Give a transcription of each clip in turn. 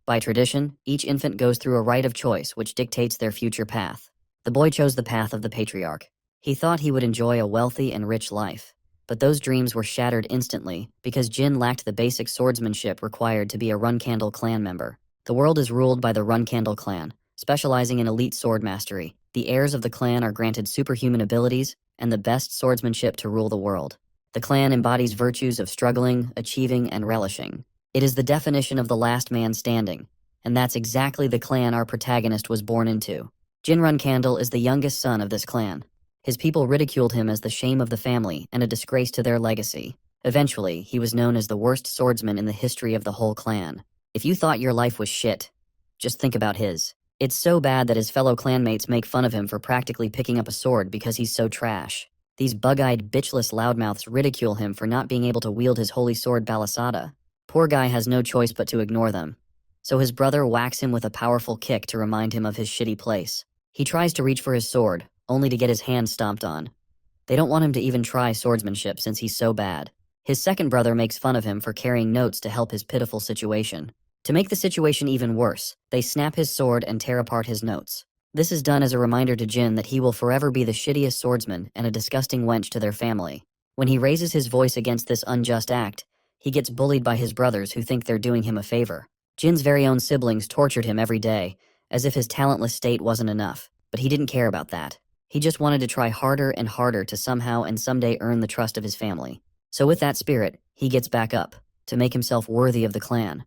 By tradition, each infant goes through a rite of choice which dictates their future path. The boy chose the path of the patriarch. He thought he would enjoy a wealthy and rich life. But those dreams were shattered instantly because Jin lacked the basic swordsmanship required to be a Runcandle clan member. The world is ruled by the Runcandle clan, specializing in elite sword mastery. The heirs of the clan are granted superhuman abilities and the best swordsmanship to rule the world. The clan embodies virtues of struggling, achieving, and relishing. It is the definition of the last man standing, and that's exactly the clan our protagonist was born into. Jin Runcandle is the youngest son of this clan. His people ridiculed him as the shame of the family and a disgrace to their legacy. Eventually, he was known as the worst swordsman in the history of the whole clan. If you thought your life was shit, just think about his. It's so bad that his fellow clanmates make fun of him for practically picking up a sword because he's so trash. These bug-eyed, bitchless loudmouths ridicule him for not being able to wield his holy sword Balasada. Poor guy has no choice but to ignore them. So his brother whacks him with a powerful kick to remind him of his shitty place. He tries to reach for his sword, only to get his hand stomped on. They don't want him to even try swordsmanship since he's so bad. His second brother makes fun of him for carrying notes to help his pitiful situation. To make the situation even worse, they snap his sword and tear apart his notes. This is done as a reminder to Jin that he will forever be the shittiest swordsman and a disgusting wench to their family. When he raises his voice against this unjust act, he gets bullied by his brothers who think they're doing him a favor. Jin's very own siblings tortured him every day, as if his talentless state wasn't enough, but he didn't care about that. He just wanted to try harder and harder to somehow and someday earn the trust of his family. So with that spirit, he gets back up, to make himself worthy of the clan.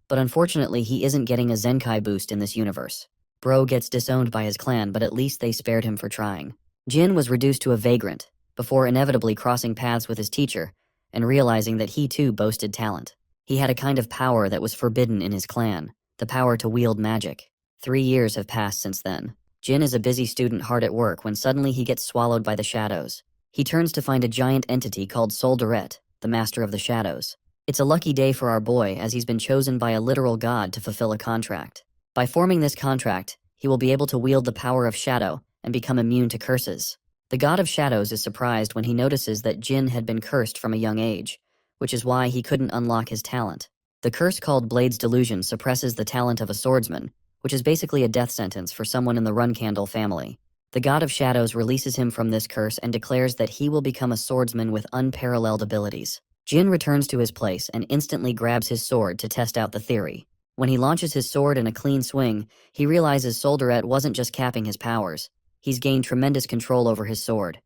But unfortunately, he isn't getting a Zenkai boost in this universe. Bro gets disowned by his clan, but at least they spared him for trying. Jin was reduced to a vagrant, before inevitably crossing paths with his teacher, and realizing that he too boasted talent. He had a kind of power that was forbidden in his clan, the power to wield magic. 3 years have passed since then. Jin is a busy student hard at work when suddenly he gets swallowed by the shadows. He turns to find a giant entity called Soldaret, the master of the shadows. It's a lucky day for our boy as he's been chosen by a literal god to fulfill a contract. By forming this contract, he will be able to wield the power of shadow and become immune to curses. The god of shadows is surprised when he notices that Jin had been cursed from a young age, which is why he couldn't unlock his talent. The curse called Blade's Delusion suppresses the talent of a swordsman, which is basically a death sentence for someone in the Runcandle family. The god of shadows releases him from this curse and declares that he will become a swordsman with unparalleled abilities. Jin returns to his place and instantly grabs his sword to test out the theory. When he launches his sword in a clean swing, he realizes Soldaret wasn't just capping his powers. He's gained tremendous control over his sword.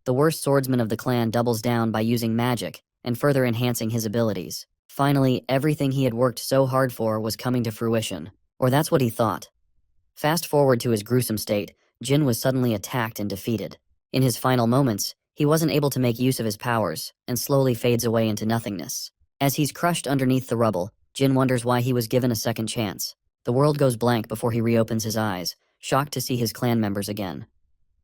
The worst swordsman of the clan doubles down by using magic and further enhancing his abilities. Finally, everything he had worked so hard for was coming to fruition. Or that's what he thought. Fast forward to his gruesome state, Jin was suddenly attacked and defeated. In his final moments, he wasn't able to make use of his powers and slowly fades away into nothingness. As he's crushed underneath the rubble, Jin wonders why he was given a second chance. The world goes blank before he reopens his eyes, shocked to see his clan members again.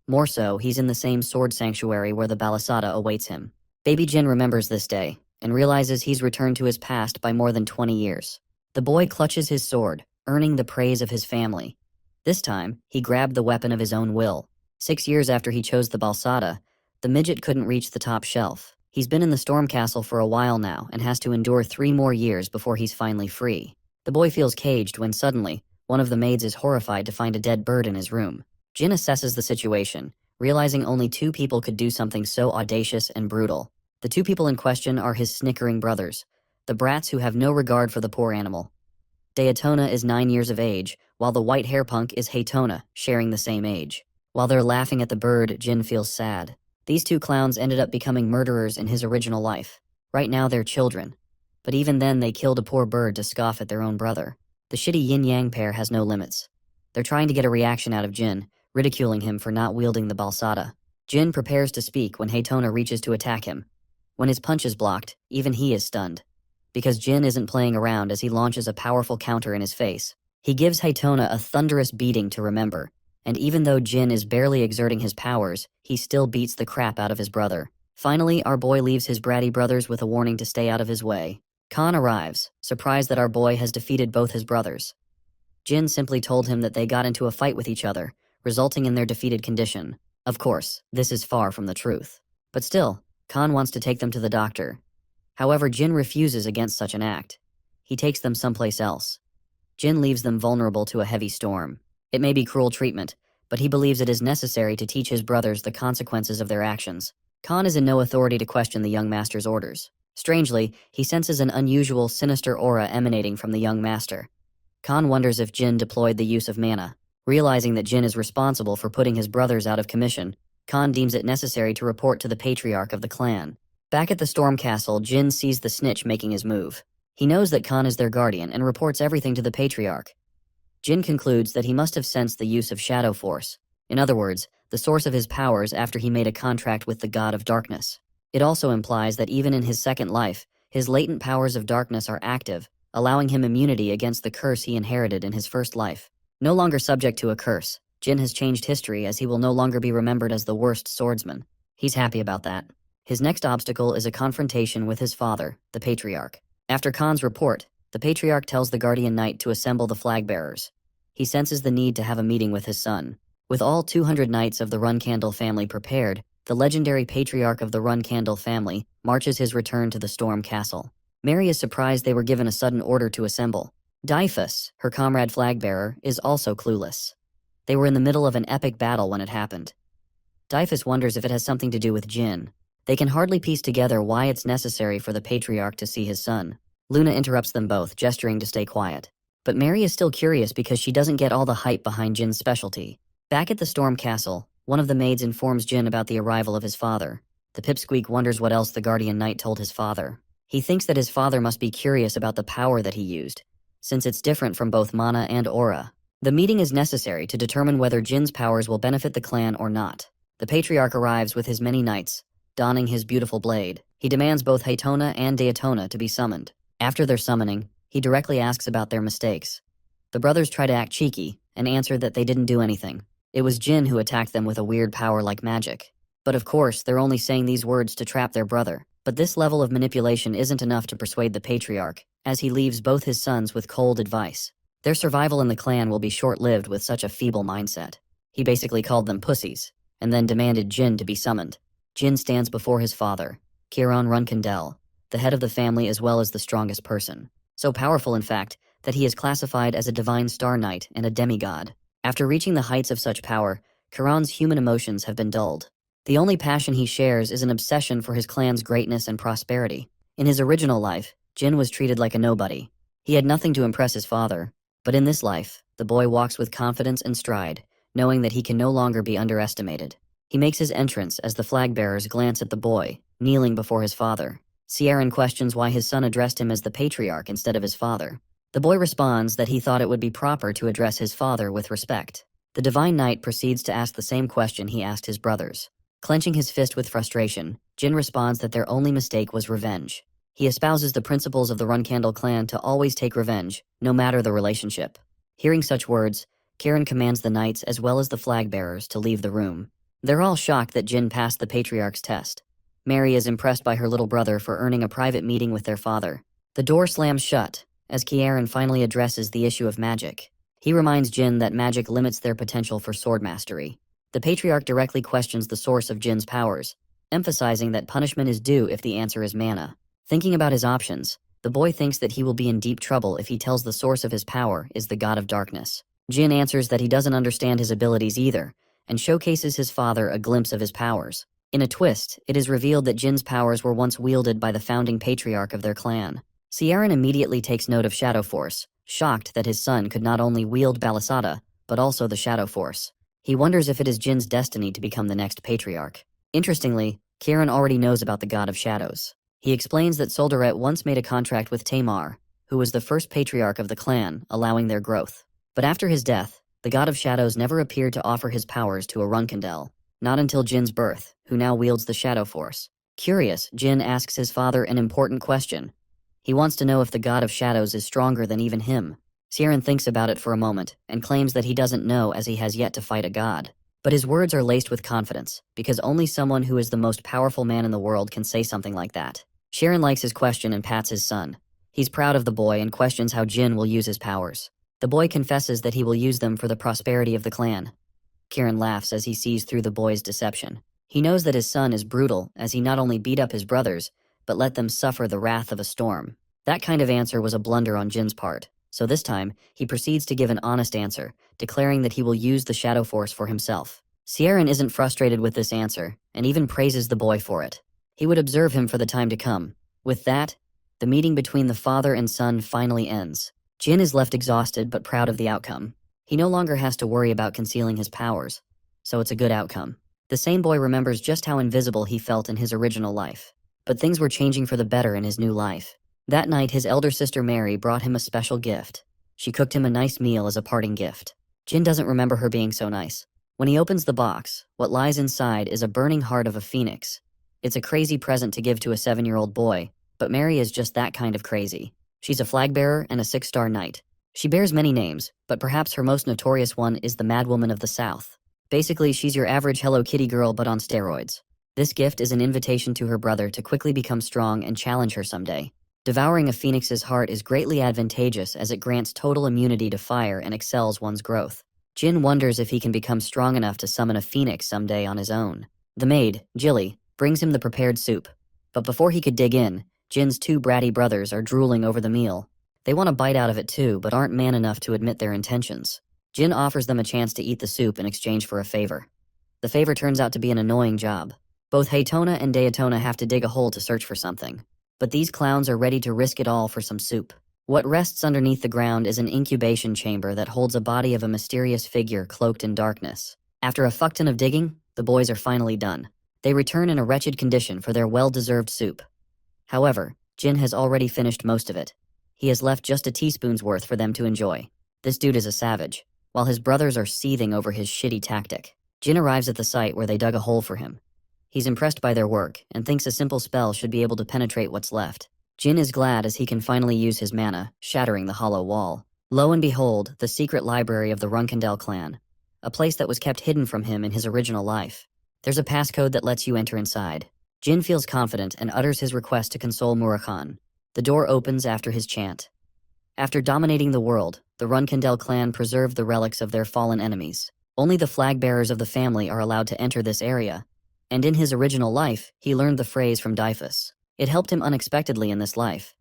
More so, he's in the same sword sanctuary where the Balasada awaits him. Baby Jin remembers this day and realizes he's returned to his past by more than 20 years. The boy clutches his sword, earning the praise of his family. This time, he grabbed the weapon of his own will. 6 years after he chose the Balsada, the midget couldn't reach the top shelf. He's been in the Storm Castle for a while now and has to endure 3 more years before he's finally free. The boy feels caged when suddenly, one of the maids is horrified to find a dead bird in his room. Jin assesses the situation, realizing only 2 people could do something so audacious and brutal. The 2 people in question are his snickering brothers, the brats who have no regard for the poor animal. Daytona is 9 years of age, while the white hair punk is Haytona, sharing the same age. While they're laughing at the bird, Jin feels sad. These 2 clowns ended up becoming murderers in his original life. Right now they're children. But even then they killed a poor bird to scoff at their own brother. The shitty yin-yang pair has no limits. They're trying to get a reaction out of Jin, ridiculing him for not wielding the Balsada. Jin prepares to speak when Haytona reaches to attack him. When his punch is blocked, even he is stunned. Because Jin isn't playing around as he launches a powerful counter in his face. He gives Haytona a thunderous beating to remember, and even though Jin is barely exerting his powers, he still beats the crap out of his brother. Finally, our boy leaves his bratty brothers with a warning to stay out of his way. Khan arrives, surprised that our boy has defeated both his brothers. Jin simply told him that they got into a fight with each other, resulting in their defeated condition. Of course, this is far from the truth. But still, Khan wants to take them to the doctor. However, Jin refuses against such an act. He takes them someplace else. Jin leaves them vulnerable to a heavy storm. It may be cruel treatment, but he believes it is necessary to teach his brothers the consequences of their actions. Khan is in no authority to question the young master's orders. Strangely, he senses an unusual, sinister aura emanating from the young master. Khan wonders if Jin deployed the use of mana. Realizing that Jin is responsible for putting his brothers out of commission, Khan deems it necessary to report to the patriarch of the clan. Back at the Storm Castle, Jin sees the snitch making his move. He knows that Khan is their guardian and reports everything to the patriarch. Jin concludes that he must have sensed the use of shadow force. In other words, the source of his powers after he made a contract with the god of darkness. It also implies that even in his second life, his latent powers of darkness are active, allowing him immunity against the curse he inherited in his first life. No longer subject to a curse, Jin has changed history as he will no longer be remembered as the worst swordsman. He's happy about that. His next obstacle is a confrontation with his father, the patriarch. After Khan's report, the patriarch tells the guardian knight to assemble the flag bearers. He senses the need to have a meeting with his son. With all 200 knights of the Runcandle family prepared, the legendary patriarch of the Runcandle family marches his return to the Storm Castle. Mary is surprised they were given a sudden order to assemble. Dyphus, her comrade flag-bearer, is also clueless. They were in the middle of an epic battle when it happened. Dyphus wonders if it has something to do with Jin. They can hardly piece together why it's necessary for the patriarch to see his son. Luna interrupts them both, gesturing to stay quiet. But Mary is still curious because she doesn't get all the hype behind Jin's specialty. Back at the Storm Castle, one of the maids informs Jin about the arrival of his father. The pipsqueak wonders what else the guardian knight told his father. He thinks that his father must be curious about the power that he used, since it's different from both mana and aura. The meeting is necessary to determine whether Jin's powers will benefit the clan or not. The patriarch arrives with his many knights, donning his beautiful blade. He demands both Haytona and Daytona to be summoned. After their summoning, he directly asks about their mistakes. The brothers try to act cheeky and answer that they didn't do anything. It was Jin who attacked them with a weird power like magic. But of course, they're only saying these words to trap their brother. But this level of manipulation isn't enough to persuade the patriarch, as he leaves both his sons with cold advice. Their survival in the clan will be short-lived with such a feeble mindset. He basically called them pussies, and then demanded Jin to be summoned. Jin stands before his father, Kiran Runcandel, the head of the family as well as the strongest person. So powerful, in fact, that he is classified as a divine star knight and a demigod. After reaching the heights of such power, Kiran's human emotions have been dulled. The only passion he shares is an obsession for his clan's greatness and prosperity. In his original life, Jin was treated like a nobody. He had nothing to impress his father. But in this life, the boy walks with confidence and stride, knowing that he can no longer be underestimated. He makes his entrance as the flag-bearers glance at the boy, kneeling before his father. Sieran questions why his son addressed him as the patriarch instead of his father. The boy responds that he thought it would be proper to address his father with respect. The divine knight proceeds to ask the same question he asked his brothers. Clenching his fist with frustration, Jin responds that their only mistake was revenge. He espouses the principles of the Runcandle clan to always take revenge, no matter the relationship. Hearing such words, Kiran commands the knights as well as the flag-bearers to leave the room. They're all shocked that Jin passed the patriarch's test. Mary is impressed by her little brother for earning a private meeting with their father. The door slams shut, as Kiran finally addresses the issue of magic. He reminds Jin that magic limits their potential for sword mastery. The patriarch directly questions the source of Jin's powers, emphasizing that punishment is due if the answer is mana. Thinking about his options, the boy thinks that he will be in deep trouble if he tells the source of his power is the god of darkness. Jin answers that he doesn't understand his abilities either, and showcases his father a glimpse of his powers. In a twist, it is revealed that Jin's powers were once wielded by the founding patriarch of their clan. Sieran immediately takes note of Shadow Force, shocked that his son could not only wield Balisada, but also the Shadow Force. He wonders if it is Jin's destiny to become the next patriarch. Interestingly, Kiran already knows about the god of shadows. He explains that Soldaret once made a contract with Tamar, who was the first patriarch of the clan, allowing their growth. But after his death, the god of shadows never appeared to offer his powers to a Runcandel, not until Jin's birth, who now wields the Shadow Force. Curious, Jin asks his father an important question. He wants to know if the god of shadows is stronger than even him. Sieran thinks about it for a moment, and claims that he doesn't know as he has yet to fight a god. But his words are laced with confidence, because only someone who is the most powerful man in the world can say something like that. Sharon likes his question and pats his son. He's proud of the boy and questions how Jin will use his powers. The boy confesses that he will use them for the prosperity of the clan. Kiran laughs as he sees through the boy's deception. He knows that his son is brutal, as he not only beat up his brothers, but let them suffer the wrath of a storm. That kind of answer was a blunder on Jin's part. So this time, he proceeds to give an honest answer, declaring that he will use the Shadow Force for himself. Sieran isn't frustrated with this answer, and even praises the boy for it. He would observe him for the time to come. With that, the meeting between the father and son finally ends. Jin is left exhausted but proud of the outcome. He no longer has to worry about concealing his powers, so it's a good outcome. The same boy remembers just how invisible he felt in his original life. But things were changing for the better in his new life. That night, his elder sister Mary brought him a special gift. She cooked him a nice meal as a parting gift. Jin doesn't remember her being so nice. When he opens the box, what lies inside is a burning heart of a phoenix. It's a crazy present to give to a 7-year-old boy, but Mary is just that kind of crazy. She's a flag bearer and a 6-star knight. She bears many names, but perhaps her most notorious one is the Mad Woman of the South. Basically, she's your average Hello Kitty girl but on steroids. This gift is an invitation to her brother to quickly become strong and challenge her someday. Devouring a phoenix's heart is greatly advantageous as it grants total immunity to fire and excels one's growth. Jin wonders if he can become strong enough to summon a phoenix someday on his own. The maid, Jilly, brings him the prepared soup. But before he could dig in, Jin's 2 bratty brothers are drooling over the meal. They want a bite out of it too, but aren't man enough to admit their intentions. Jin offers them a chance to eat the soup in exchange for a favor. The favor turns out to be an annoying job. Both Haytona and Daytona have to dig a hole to search for something. But these clowns are ready to risk it all for some soup. What rests underneath the ground is an incubation chamber that holds a body of a mysterious figure cloaked in darkness. After a fuckton of digging, the boys are finally done. They return in a wretched condition for their well-deserved soup. However, Jin has already finished most of it. He has left just a teaspoon's worth for them to enjoy. This dude is a savage, while his brothers are seething over his shitty tactic. Jin arrives at the site where they dug a hole for him. He's impressed by their work and thinks a simple spell should be able to penetrate what's left. Jin is glad as he can finally use his mana, shattering the hollow wall. Lo and behold, the secret library of the Runkendel clan, a place that was kept hidden from him in his original life. There's a passcode that lets you enter inside. Jin feels confident and utters his request to console Murakhan. The door opens after his chant. After dominating the world, the Runkendel clan preserved the relics of their fallen enemies. Only the flag bearers of the family are allowed to enter this area, and in his original life, he learned the phrase from Dyphus. It helped him unexpectedly in this life.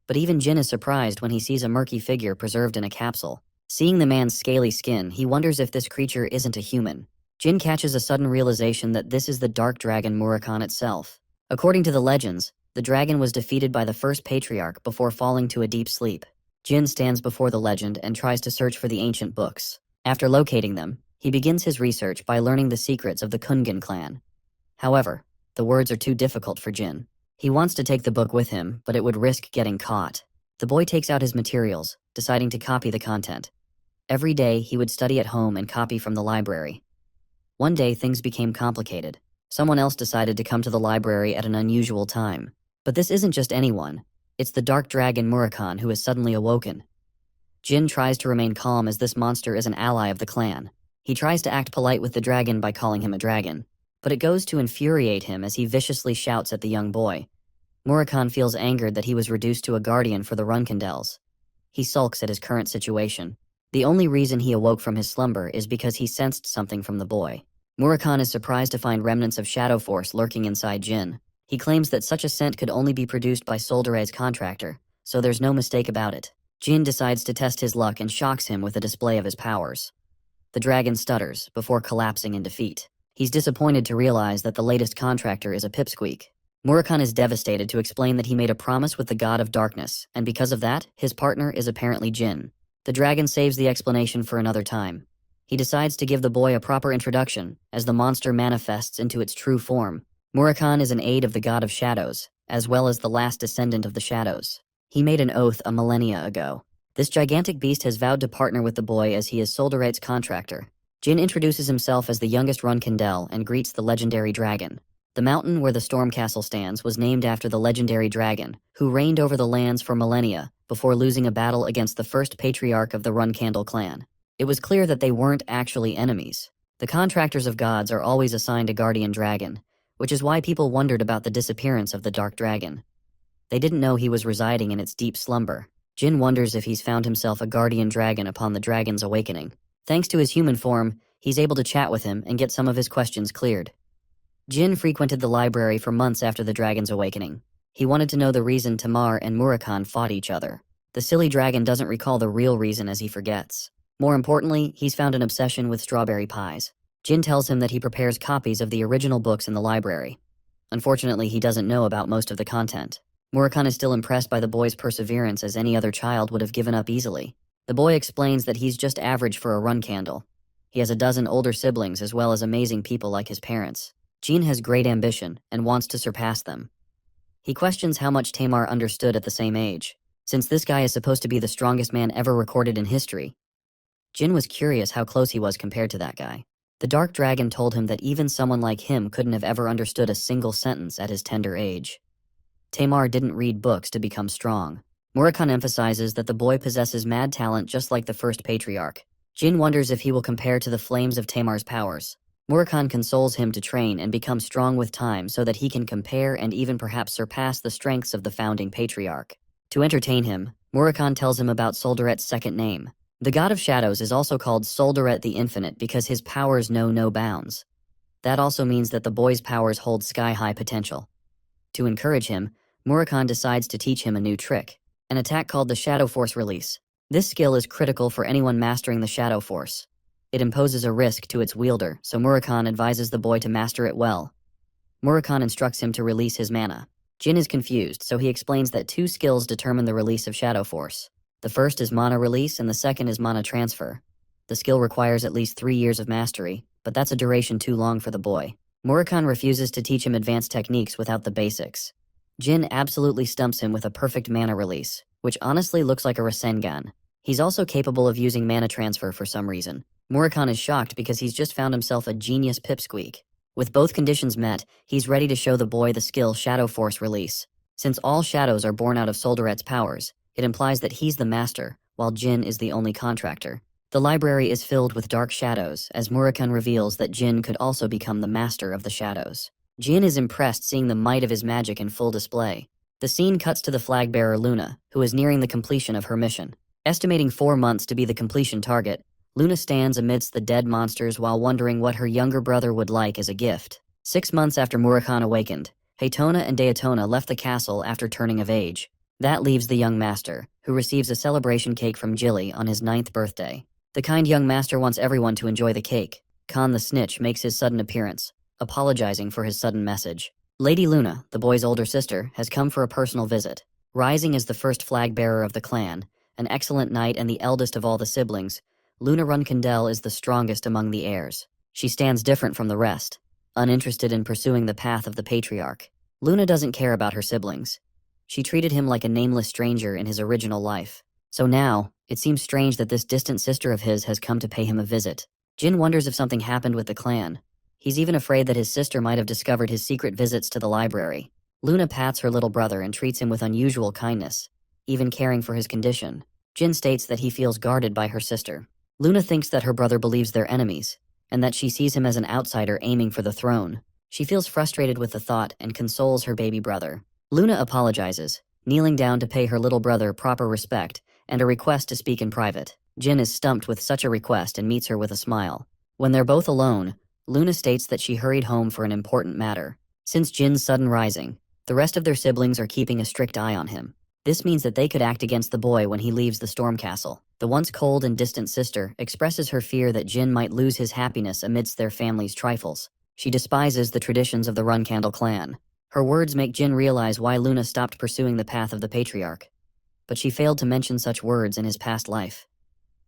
But even Jin is surprised when he sees a murky figure preserved in a capsule. Seeing the man's scaly skin, he wonders if this creature isn't a human. Jin catches a sudden realization that this is the dark dragon Murakhan itself. According to the legends, the dragon was defeated by the first patriarch before falling to a deep sleep. Jin stands before the legend and tries to search for the ancient books. After locating them, he begins his research by learning the secrets of the Kungan clan. However, the words are too difficult for Jin. He wants to take the book with him, but it would risk getting caught. The boy takes out his materials, deciding to copy the content. Every day, he would study at home and copy from the library. One day, things became complicated. Someone else decided to come to the library at an unusual time. But this isn't just anyone. It's the dark dragon Murakhan who has suddenly awoken. Jin tries to remain calm as this monster is an ally of the clan. He tries to act polite with the dragon by calling him a dragon. But it goes to infuriate him as he viciously shouts at the young boy. Murakhan feels angered that he was reduced to a guardian for the Runkendels. He sulks at his current situation. The only reason he awoke from his slumber is because he sensed something from the boy. Murakhan is surprised to find remnants of Shadow Force lurking inside Jin. He claims that such a scent could only be produced by Soldere's contractor, so there's no mistake about it. Jin decides to test his luck and shocks him with a display of his powers. The dragon stutters before collapsing in defeat. He's disappointed to realize that the latest contractor is a pipsqueak. Murakhan is devastated to explain that he made a promise with the god of darkness, and because of that, his partner is apparently Jin. The dragon saves the explanation for another time. He decides to give the boy a proper introduction, as the monster manifests into its true form. Murakhan is an aide of the god of shadows, as well as the last descendant of the shadows. He made an oath a millennia ago. This gigantic beast has vowed to partner with the boy as he is Soldere's contractor. Jin introduces himself as the youngest Runkendel and greets the legendary dragon. The mountain where the storm castle stands was named after the legendary dragon, who reigned over the lands for millennia before losing a battle against the first patriarch of the Runkendel clan. It was clear that they weren't actually enemies. The contractors of gods are always assigned a guardian dragon, which is why people wondered about the disappearance of the dark dragon. They didn't know he was residing in its deep slumber. Jin wonders if he's found himself a guardian dragon upon the dragon's awakening. Thanks to his human form, he's able to chat with him and get some of his questions cleared. Jin frequented the library for months after the dragon's awakening. He wanted to know the reason Tamar and Murakhan fought each other. The silly dragon doesn't recall the real reason as he forgets. More importantly, he's found an obsession with strawberry pies. Jin tells him that he prepares copies of the original books in the library. Unfortunately, he doesn't know about most of the content. Murakami is still impressed by the boy's perseverance, as any other child would have given up easily. The boy explains that he's just average for a run candle. He has a dozen older siblings as well as amazing people like his parents. Jin has great ambition and wants to surpass them. He questions how much Tamar understood at the same age. Since this guy is supposed to be the strongest man ever recorded in history, Jin was curious how close he was compared to that guy. The dark dragon told him that even someone like him couldn't have ever understood a single sentence at his tender age. Tamar didn't read books to become strong. Murakami emphasizes that the boy possesses mad talent just like the first patriarch. Jin wonders if he will compare to the flames of Tamar's powers. Murakami consoles him to train and become strong with time so that he can compare and even perhaps surpass the strengths of the founding patriarch. To entertain him, Murakami tells him about Soldaret's second name. The god of shadows is also called Soldaret the Infinite because his powers know no bounds. That also means that the boy's powers hold sky-high potential. To encourage him, Murakami decides to teach him a new trick, an attack called the Shadow Force Release. This skill is critical for anyone mastering the Shadow Force. It imposes a risk to its wielder, so Murakami advises the boy to master it well. Murakami instructs him to release his mana. Jin is confused, so he explains that two skills determine the release of Shadow Force. The first is mana release and the second is mana transfer. The skill requires at least 3 years of mastery, but that's a duration too long for the boy. Murakami refuses to teach him advanced techniques without the basics. Jin absolutely stumps him with a perfect mana release, which honestly looks like a Rasengan. He's also capable of using mana transfer for some reason. Murakami is shocked because he's just found himself a genius pipsqueak. With both conditions met, he's ready to show the boy the skill Shadow Force Release. Since all shadows are born out of Soldaret's powers, it implies that he's the master, while Jin is the only contractor. The library is filled with dark shadows, as Murakami reveals that Jin could also become the master of the shadows. Jin is impressed seeing the might of his magic in full display. The scene cuts to the flag bearer Luna, who is nearing the completion of her mission. Estimating 4 months to be the completion target, Luna stands amidst the dead monsters while wondering what her younger brother would like as a gift. 6 months after Murakami awakened, Haytona and Daytona left the castle after turning of age. That leaves the young master, who receives a celebration cake from Jilly on his 9th birthday. The kind young master wants everyone to enjoy the cake. Khan the snitch makes his sudden appearance, apologizing for his sudden message. Lady Luna, the boy's older sister, has come for a personal visit. Rising as the first flag bearer of the clan, an excellent knight and the eldest of all the siblings, Luna Runkindel is the strongest among the heirs. She stands different from the rest, uninterested in pursuing the path of the patriarch. Luna doesn't care about her siblings. She treated him like a nameless stranger in his original life. So now, it seems strange that this distant sister of his has come to pay him a visit. Jin wonders if something happened with the clan. He's even afraid that his sister might have discovered his secret visits to the library. Luna pats her little brother and treats him with unusual kindness, even caring for his condition. Jin states that he feels guarded by her sister. Luna thinks that her brother believes they're enemies, and that she sees him as an outsider aiming for the throne. She feels frustrated with the thought and consoles her baby brother. Luna apologizes, kneeling down to pay her little brother proper respect and a request to speak in private. Jin is stumped with such a request and meets her with a smile. When they're both alone, Luna states that she hurried home for an important matter. Since Jin's sudden rising, the rest of their siblings are keeping a strict eye on him. This means that they could act against the boy when he leaves the storm castle. The once cold and distant sister expresses her fear that Jin might lose his happiness amidst their family's trifles. She despises the traditions of the Runcandle clan. Her words make Jin realize why Luna stopped pursuing the path of the patriarch. But she failed to mention such words in his past life.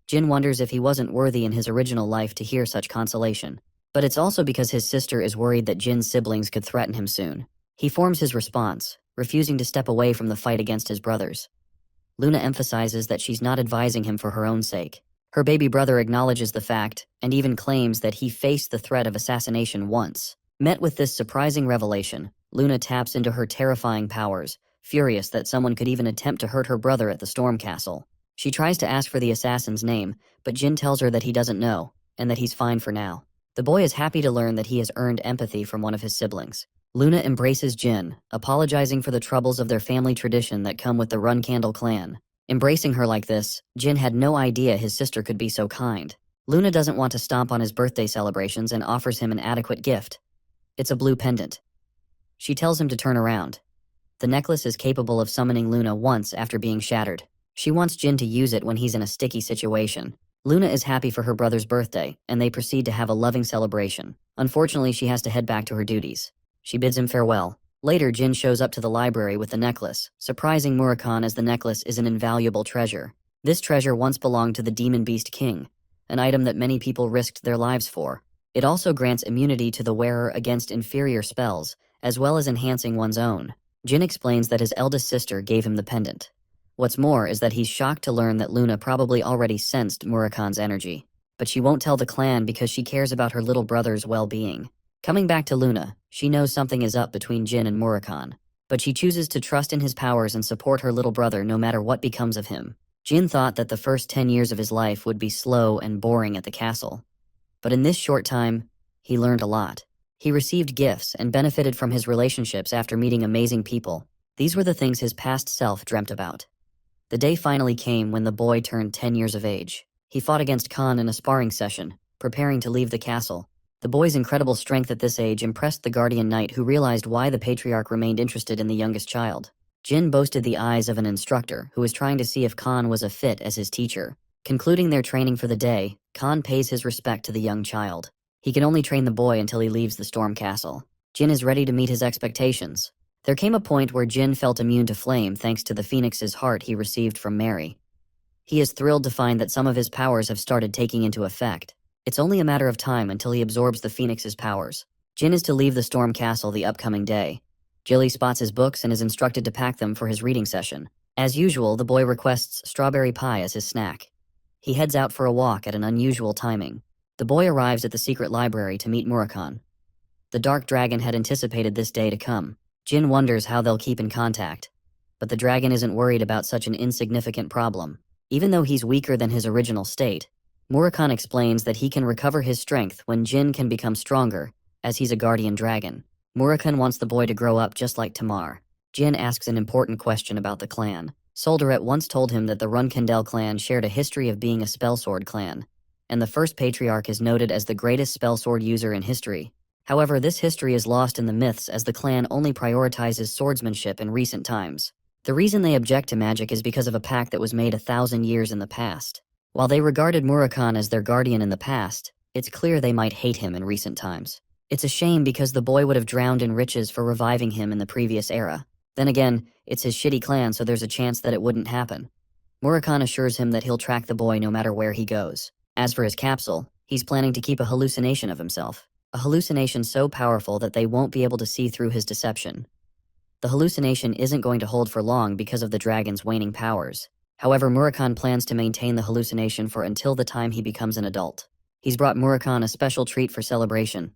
Jin wonders if he wasn't worthy in his original life to hear such consolation. But it's also because his sister is worried that Jin's siblings could threaten him soon. He forms his response, refusing to step away from the fight against his brothers. Luna emphasizes that she's not advising him for her own sake. Her baby brother acknowledges the fact, and even claims that he faced the threat of assassination once. Met with this surprising revelation, Luna taps into her terrifying powers, furious that someone could even attempt to hurt her brother at the Storm Castle. She tries to ask for the assassin's name, but Jin tells her that he doesn't know, and that he's fine for now. The boy is happy to learn that he has earned empathy from one of his siblings. Luna embraces Jin, apologizing for the troubles of their family tradition that come with the Runcandle clan. Embracing her like this, Jin had no idea his sister could be so kind. Luna doesn't want to stomp on his birthday celebrations and offers him an adequate gift. It's a blue pendant. She tells him to turn around. The necklace is capable of summoning Luna once after being shattered. She wants Jin to use it when he's in a sticky situation. Luna is happy for her brother's birthday, and they proceed to have a loving celebration. Unfortunately, she has to head back to her duties. She bids him farewell. Later, Jin shows up to the library with the necklace, surprising Murakhan as the necklace is an invaluable treasure. This treasure once belonged to the Demon Beast King, an item that many people risked their lives for. It also grants immunity to the wearer against inferior spells, as well as enhancing one's own. Jin explains that his eldest sister gave him the pendant. What's more is that he's shocked to learn that Luna probably already sensed Murakhan's energy. But she won't tell the clan because she cares about her little brother's well-being. Coming back to Luna, she knows something is up between Jin and Murakhan. But she chooses to trust in his powers and support her little brother no matter what becomes of him. Jin thought that the first 10 years of his life would be slow and boring at the castle. But in this short time, he learned a lot. He received gifts and benefited from his relationships after meeting amazing people. These were the things his past self dreamt about. The day finally came when the boy turned 10 years of age. He fought against Khan in a sparring session, preparing to leave the castle. The boy's incredible strength at this age impressed the guardian knight, who realized why the patriarch remained interested in the youngest child. Jin boasted the eyes of an instructor who was trying to see if Khan was a fit as his teacher. Concluding their training for the day, Khan pays his respect to the young child. He can only train the boy until he leaves the Storm Castle. Jin is ready to meet his expectations. There came a point where Jin felt immune to flame thanks to the phoenix's heart he received from Mary. He is thrilled to find that some of his powers have started taking into effect. It's only a matter of time until he absorbs the phoenix's powers. Jin is to leave the Storm Castle the upcoming day. Jilly spots his books and is instructed to pack them for his reading session. As usual, the boy requests strawberry pie as his snack. He heads out for a walk at an unusual timing. The boy arrives at the secret library to meet Murakhan. The Dark Dragon had anticipated this day to come. Jin wonders how they'll keep in contact. But the dragon isn't worried about such an insignificant problem. Even though he's weaker than his original state, Murakhan explains that he can recover his strength when Jin can become stronger, as he's a guardian dragon. Murakhan wants the boy to grow up just like Tamar. Jin asks an important question about the clan. Soldaret once told him that the Runkandel clan shared a history of being a spellsword clan, and the first patriarch is noted as the greatest spellsword user in history. However, this history is lost in the myths as the clan only prioritizes swordsmanship in recent times. The reason they object to magic is because of a pact that was made 1,000 years in the past. While they regarded Murakhan as their guardian in the past, it's clear they might hate him in recent times. It's a shame because the boy would have drowned in riches for reviving him in the previous era. Then again, it's his shitty clan, so there's a chance that it wouldn't happen. Murakhan assures him that he'll track the boy no matter where he goes. As for his capsule, he's planning to keep a hallucination of himself. A hallucination so powerful that they won't be able to see through his deception. The hallucination isn't going to hold for long because of the dragon's waning powers. However, Murakhan plans to maintain the hallucination for until the time he becomes an adult. He's brought Murakhan a special treat for celebration.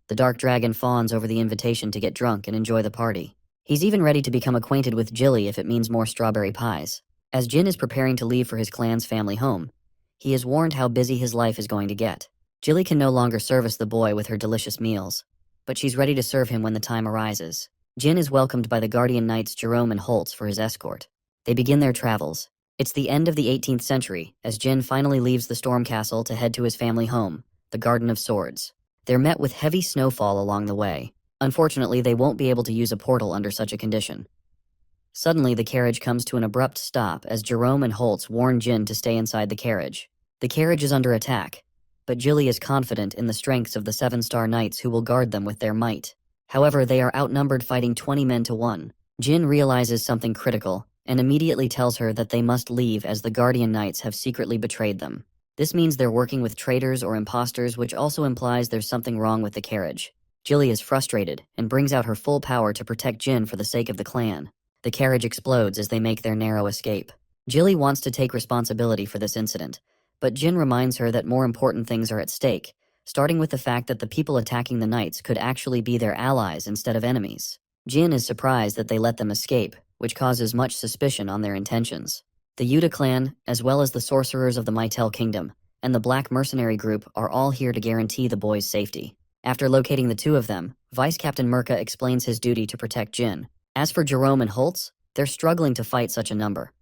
The Dark Dragon fawns over the invitation to get drunk and enjoy the party. He's even ready to become acquainted with Jilly if it means more strawberry pies. As Jin is preparing to leave for his clan's family home, he is warned how busy his life is going to get. Jilly can no longer service the boy with her delicious meals, but she's ready to serve him when the time arises. Jin is welcomed by the guardian knights Jerome and Holtz for his escort. They begin their travels. It's the end of the 18th century, as Jin finally leaves the Storm Castle to head to his family home, the Garden of Swords. They're met with heavy snowfall along the way. Unfortunately, they won't be able to use a portal under such a condition. Suddenly, the carriage comes to an abrupt stop as Jerome and Holtz warn Jin to stay inside the carriage. The carriage is under attack, but Jilly is confident in the strengths of the 7-star knights who will guard them with their might. However, they are outnumbered, fighting 20 men to 1. Jin realizes something critical and immediately tells her that they must leave as the guardian knights have secretly betrayed them. This means they're working with traitors or imposters, which also implies there's something wrong with the carriage. Jilly is frustrated and brings out her full power to protect Jin for the sake of the clan. The carriage explodes as they make their narrow escape. Jilly wants to take responsibility for this incident, but Jin reminds her that more important things are at stake, starting with the fact that the people attacking the knights could actually be their allies instead of enemies. Jin is surprised that they let them escape, which causes much suspicion on their intentions. The Yuta clan, as well as the sorcerers of the Mytel Kingdom, and the Black Mercenary Group are all here to guarantee the boy's safety. After locating the two of them, Vice Captain Merca explains his duty to protect Jin. As for Jerome and Holtz, they're struggling to fight such a number.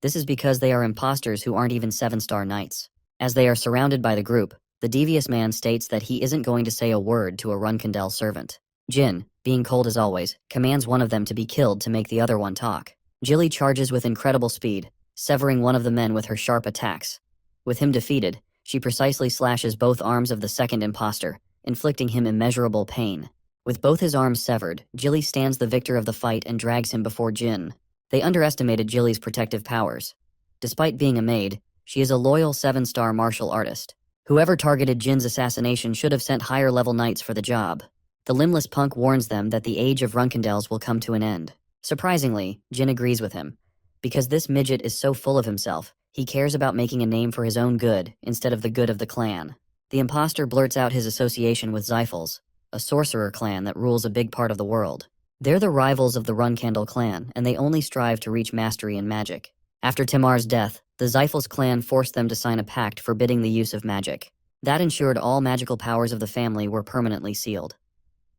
This is because they are imposters who aren't even 7-star knights. As they are surrounded by the group, the devious man states that he isn't going to say a word to a Runkandel servant. Jin, being cold as always, commands one of them to be killed to make the other one talk. Jilly charges with incredible speed, severing one of the men with her sharp attacks. With him defeated, she precisely slashes both arms of the second imposter, inflicting him immeasurable pain. With both his arms severed, Jilly stands the victor of the fight and drags him before Jin. They underestimated Jilly's protective powers. Despite being a maid, she is a loyal 7-star martial artist. Whoever targeted Jin's assassination should have sent higher-level knights for the job. The limbless punk warns them that the age of Runkendels will come to an end. Surprisingly, Jin agrees with him. Because this midget is so full of himself, he cares about making a name for his own good instead of the good of the clan. The imposter blurts out his association with Zyphals, a sorcerer clan that rules a big part of the world. They're the rivals of the Runkendel clan, and they only strive to reach mastery in magic. After Timar's death, the Zyphals clan forced them to sign a pact forbidding the use of magic. That ensured all magical powers of the family were permanently sealed.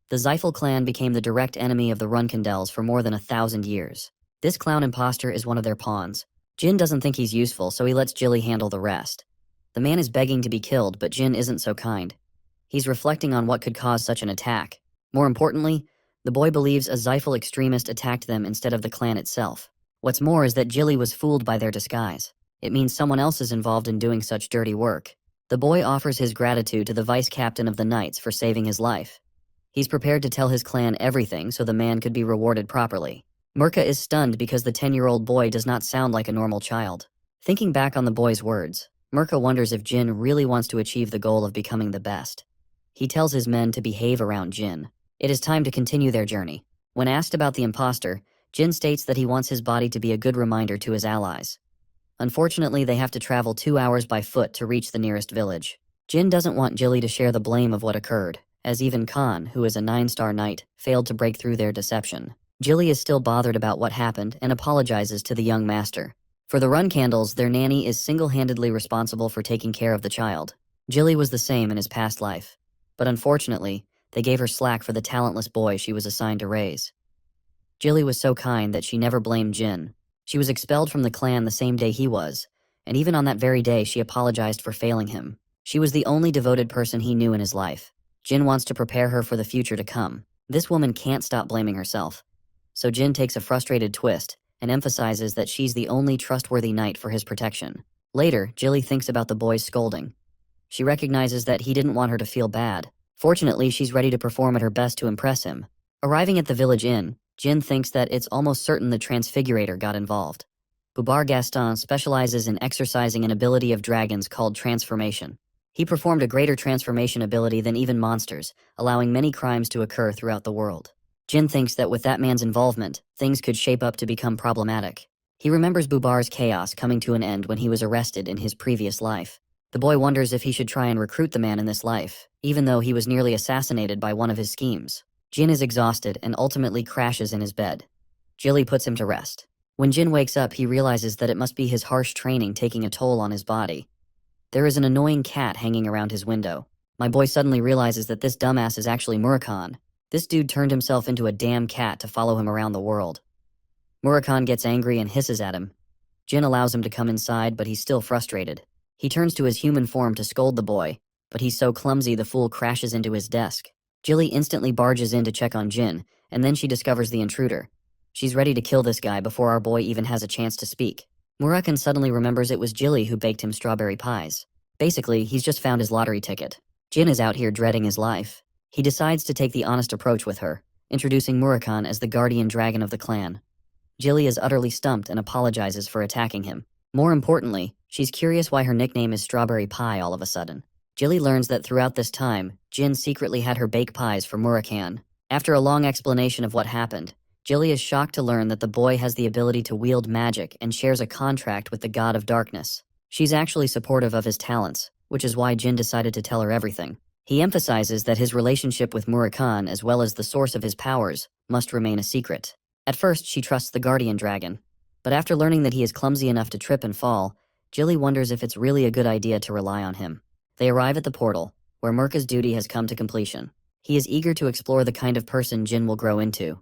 The Zyphal clan became the direct enemy of the Runkendels for more than 1,000 years. This clown imposter is one of their pawns. Jin doesn't think he's useful, so he lets Jilly handle the rest. The man is begging to be killed, but Jin isn't so kind. He's reflecting on what could cause such an attack. More importantly, the boy believes a Zyphal extremist attacked them instead of the clan itself. What's more is that Jilly was fooled by their disguise. It means someone else is involved in doing such dirty work. The boy offers his gratitude to the vice captain of the knights for saving his life. He's prepared to tell his clan everything so the man could be rewarded properly. Mirka is stunned because the 10-year-old boy does not sound like a normal child. Thinking back on the boy's words, Mirka wonders if Jin really wants to achieve the goal of becoming the best. He tells his men to behave around Jin. It is time to continue their journey. When asked about the imposter, Jin states that he wants his body to be a good reminder to his allies. Unfortunately, they have to travel 2 hours by foot to reach the nearest village. Jin doesn't want Jilly to share the blame of what occurred, as even Khan, who is a 9-star knight, failed to break through their deception. Jilly is still bothered about what happened and apologizes to the young master. For the Runkendels, their nanny is single-handedly responsible for taking care of the child. Jilly was the same in his past life. But unfortunately, they gave her slack for the talentless boy she was assigned to raise. Jilly was so kind that she never blamed Jin. She was expelled from the clan the same day he was, and even on that very day she apologized for failing him. She was the only devoted person he knew in his life. Jin wants to prepare her for the future to come. This woman can't stop blaming herself. So Jin takes a frustrated twist and emphasizes that she's the only trustworthy knight for his protection. Later, Jilly thinks about the boy's scolding. She recognizes that he didn't want her to feel bad. Fortunately, she's ready to perform at her best to impress him. Arriving at the village inn, Jin thinks that it's almost certain the Transfigurator got involved. Bubar Gaston specializes in exercising an ability of dragons called transformation. He performed a greater transformation ability than even monsters, allowing many crimes to occur throughout the world. Jin thinks that with that man's involvement, things could shape up to become problematic. He remembers Bubar's chaos coming to an end when he was arrested in his previous life. The boy wonders if he should try and recruit the man in this life, even though he was nearly assassinated by one of his schemes. Jin is exhausted and ultimately crashes in his bed. Jilly puts him to rest. When Jin wakes up, he realizes that it must be his harsh training taking a toll on his body. There is an annoying cat hanging around his window. My boy suddenly realizes that this dumbass is actually Murakhan. This dude turned himself into a damn cat to follow him around the world. Murakhan gets angry and hisses at him. Jin allows him to come inside, but he's still frustrated. He turns to his human form to scold the boy, but he's so clumsy the fool crashes into his desk. Jilly instantly barges in to check on Jin, and then she discovers the intruder. She's ready to kill this guy before our boy even has a chance to speak. Murakhan suddenly remembers it was Jilly who baked him strawberry pies. Basically, he's just found his lottery ticket. Jin is out here dreading his life. He decides to take the honest approach with her, introducing Murakhan as the guardian dragon of the clan. Jilly is utterly stumped and apologizes for attacking him. More importantly, she's curious why her nickname is Strawberry Pie all of a sudden. Jilly learns that throughout this time, Jin secretly had her bake pies for Murakhan. After a long explanation of what happened, Jilly is shocked to learn that the boy has the ability to wield magic and shares a contract with the god of darkness. She's actually supportive of his talents, which is why Jin decided to tell her everything. He emphasizes that his relationship with Murakhan, as well as the source of his powers, must remain a secret. At first, she trusts the guardian dragon, but after learning that he is clumsy enough to trip and fall, Jilly wonders if it's really a good idea to rely on him. They arrive at the portal, where Mirka's duty has come to completion. He is eager to explore the kind of person Jin will grow into.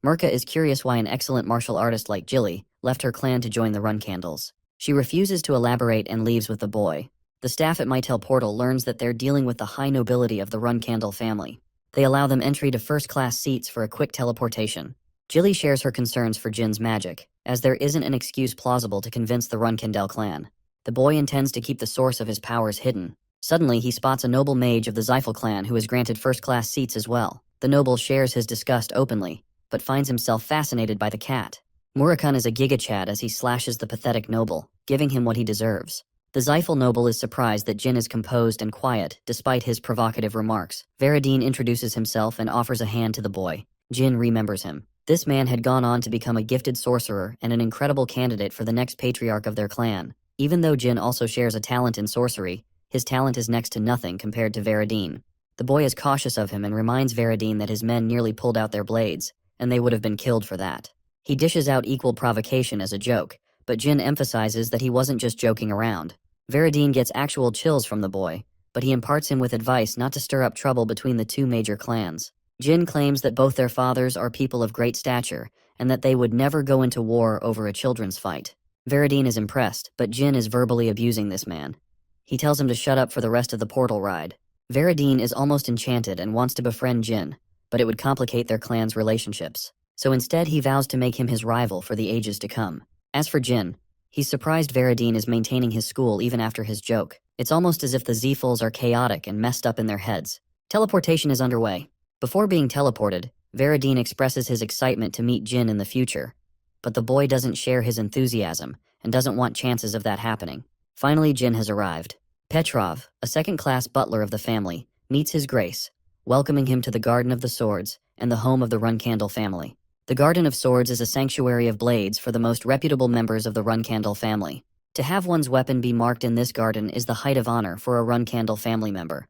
Mirka is curious why an excellent martial artist like Jilly left her clan to join the Runkendels. She refuses to elaborate and leaves with the boy. The staff at Mytel Portal learns that they're dealing with the high nobility of the Runkendel family. They allow them entry to first-class seats for a quick teleportation. Jilly shares her concerns for Jin's magic, as there isn't an excuse plausible to convince the Runkindel clan. The boy intends to keep the source of his powers hidden. Suddenly, he spots a noble mage of the Zyphel clan who is granted first-class seats as well. The noble shares his disgust openly, but finds himself fascinated by the cat. Murakun is a gigachad as he slashes the pathetic noble, giving him what he deserves. The Zyphel noble is surprised that Jin is composed and quiet, despite his provocative remarks. Veradine introduces himself and offers a hand to the boy. Jin remembers him. This man had gone on to become a gifted sorcerer and an incredible candidate for the next patriarch of their clan. Even though Jin also shares a talent in sorcery, his talent is next to nothing compared to Veradine. The boy is cautious of him and reminds Veradine that his men nearly pulled out their blades, and they would have been killed for that. He dishes out equal provocation as a joke, but Jin emphasizes that he wasn't just joking around. Veradine gets actual chills from the boy, but he imparts him with advice not to stir up trouble between the two major clans. Jin claims that both their fathers are people of great stature, and that they would never go into war over a children's fight. Veradine is impressed, but Jin is verbally abusing this man. He tells him to shut up for the rest of the portal ride. Veradine is almost enchanted and wants to befriend Jin, but it would complicate their clan's relationships. So instead he vows to make him his rival for the ages to come. As for Jin, he's surprised Veradine is maintaining his school even after his joke. It's almost as if the Zyphels are chaotic and messed up in their heads. Teleportation is underway. Before being teleported, Veradine expresses his excitement to meet Jin in the future. But the boy doesn't share his enthusiasm and doesn't want chances of that happening. Finally, Jin has arrived. Petrov, a second-class butler of the family, meets his grace, welcoming him to the Garden of the Swords and the home of the Runkindel family. The Garden of Swords is a sanctuary of blades for the most reputable members of the Runkindel family. To have one's weapon be marked in this garden is the height of honor for a Runkindel family member.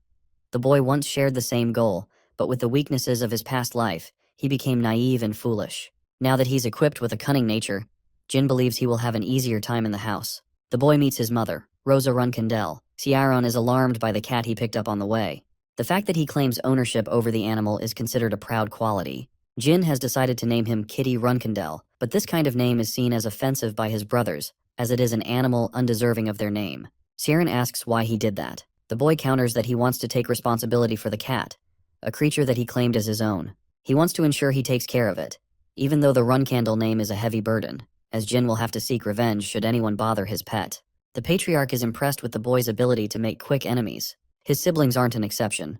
The boy once shared the same goal, but with the weaknesses of his past life, he became naive and foolish. Now that he's equipped with a cunning nature, Jin believes he will have an easier time in the house. The boy meets his mother, Rosa Runkindel. Ciaron is alarmed by the cat he picked up on the way. The fact that he claims ownership over the animal is considered a proud quality. Jin has decided to name him Kitty Runkindel, but this kind of name is seen as offensive by his brothers, as it is an animal undeserving of their name. Ciaron asks why he did that. The boy counters that he wants to take responsibility for the cat, a creature that he claimed as his own. He wants to ensure he takes care of it, even though the Runkindel name is a heavy burden, as Jin will have to seek revenge should anyone bother his pet. The patriarch is impressed with the boy's ability to make quick enemies. His siblings aren't an exception.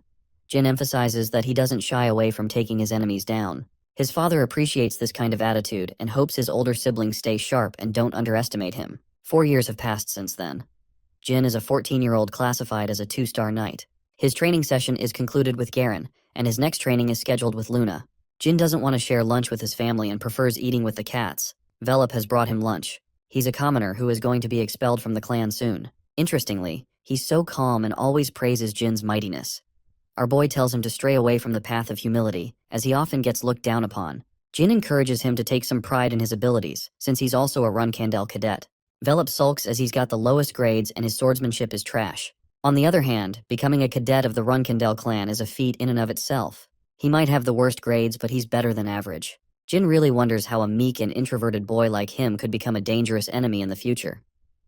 Jin emphasizes that he doesn't shy away from taking his enemies down. His father appreciates this kind of attitude and hopes his older siblings stay sharp and don't underestimate him. 4 years have passed since then. Jin is a 14-year-old classified as a 2-star knight. His training session is concluded with Garen, and his next training is scheduled with Luna. Jin doesn't want to share lunch with his family and prefers eating with the cats. Velop has brought him lunch. He's a commoner who is going to be expelled from the clan soon. Interestingly, he's so calm and always praises Jin's mightiness. Our boy tells him to stray away from the path of humility, as he often gets looked down upon. Jin encourages him to take some pride in his abilities, since he's also a Runkindel cadet. Velop sulks as he's got the lowest grades and his swordsmanship is trash. On the other hand, becoming a cadet of the Runkindel clan is a feat in and of itself. He might have the worst grades, but he's better than average. Jin really wonders how a meek and introverted boy like him could become a dangerous enemy in the future.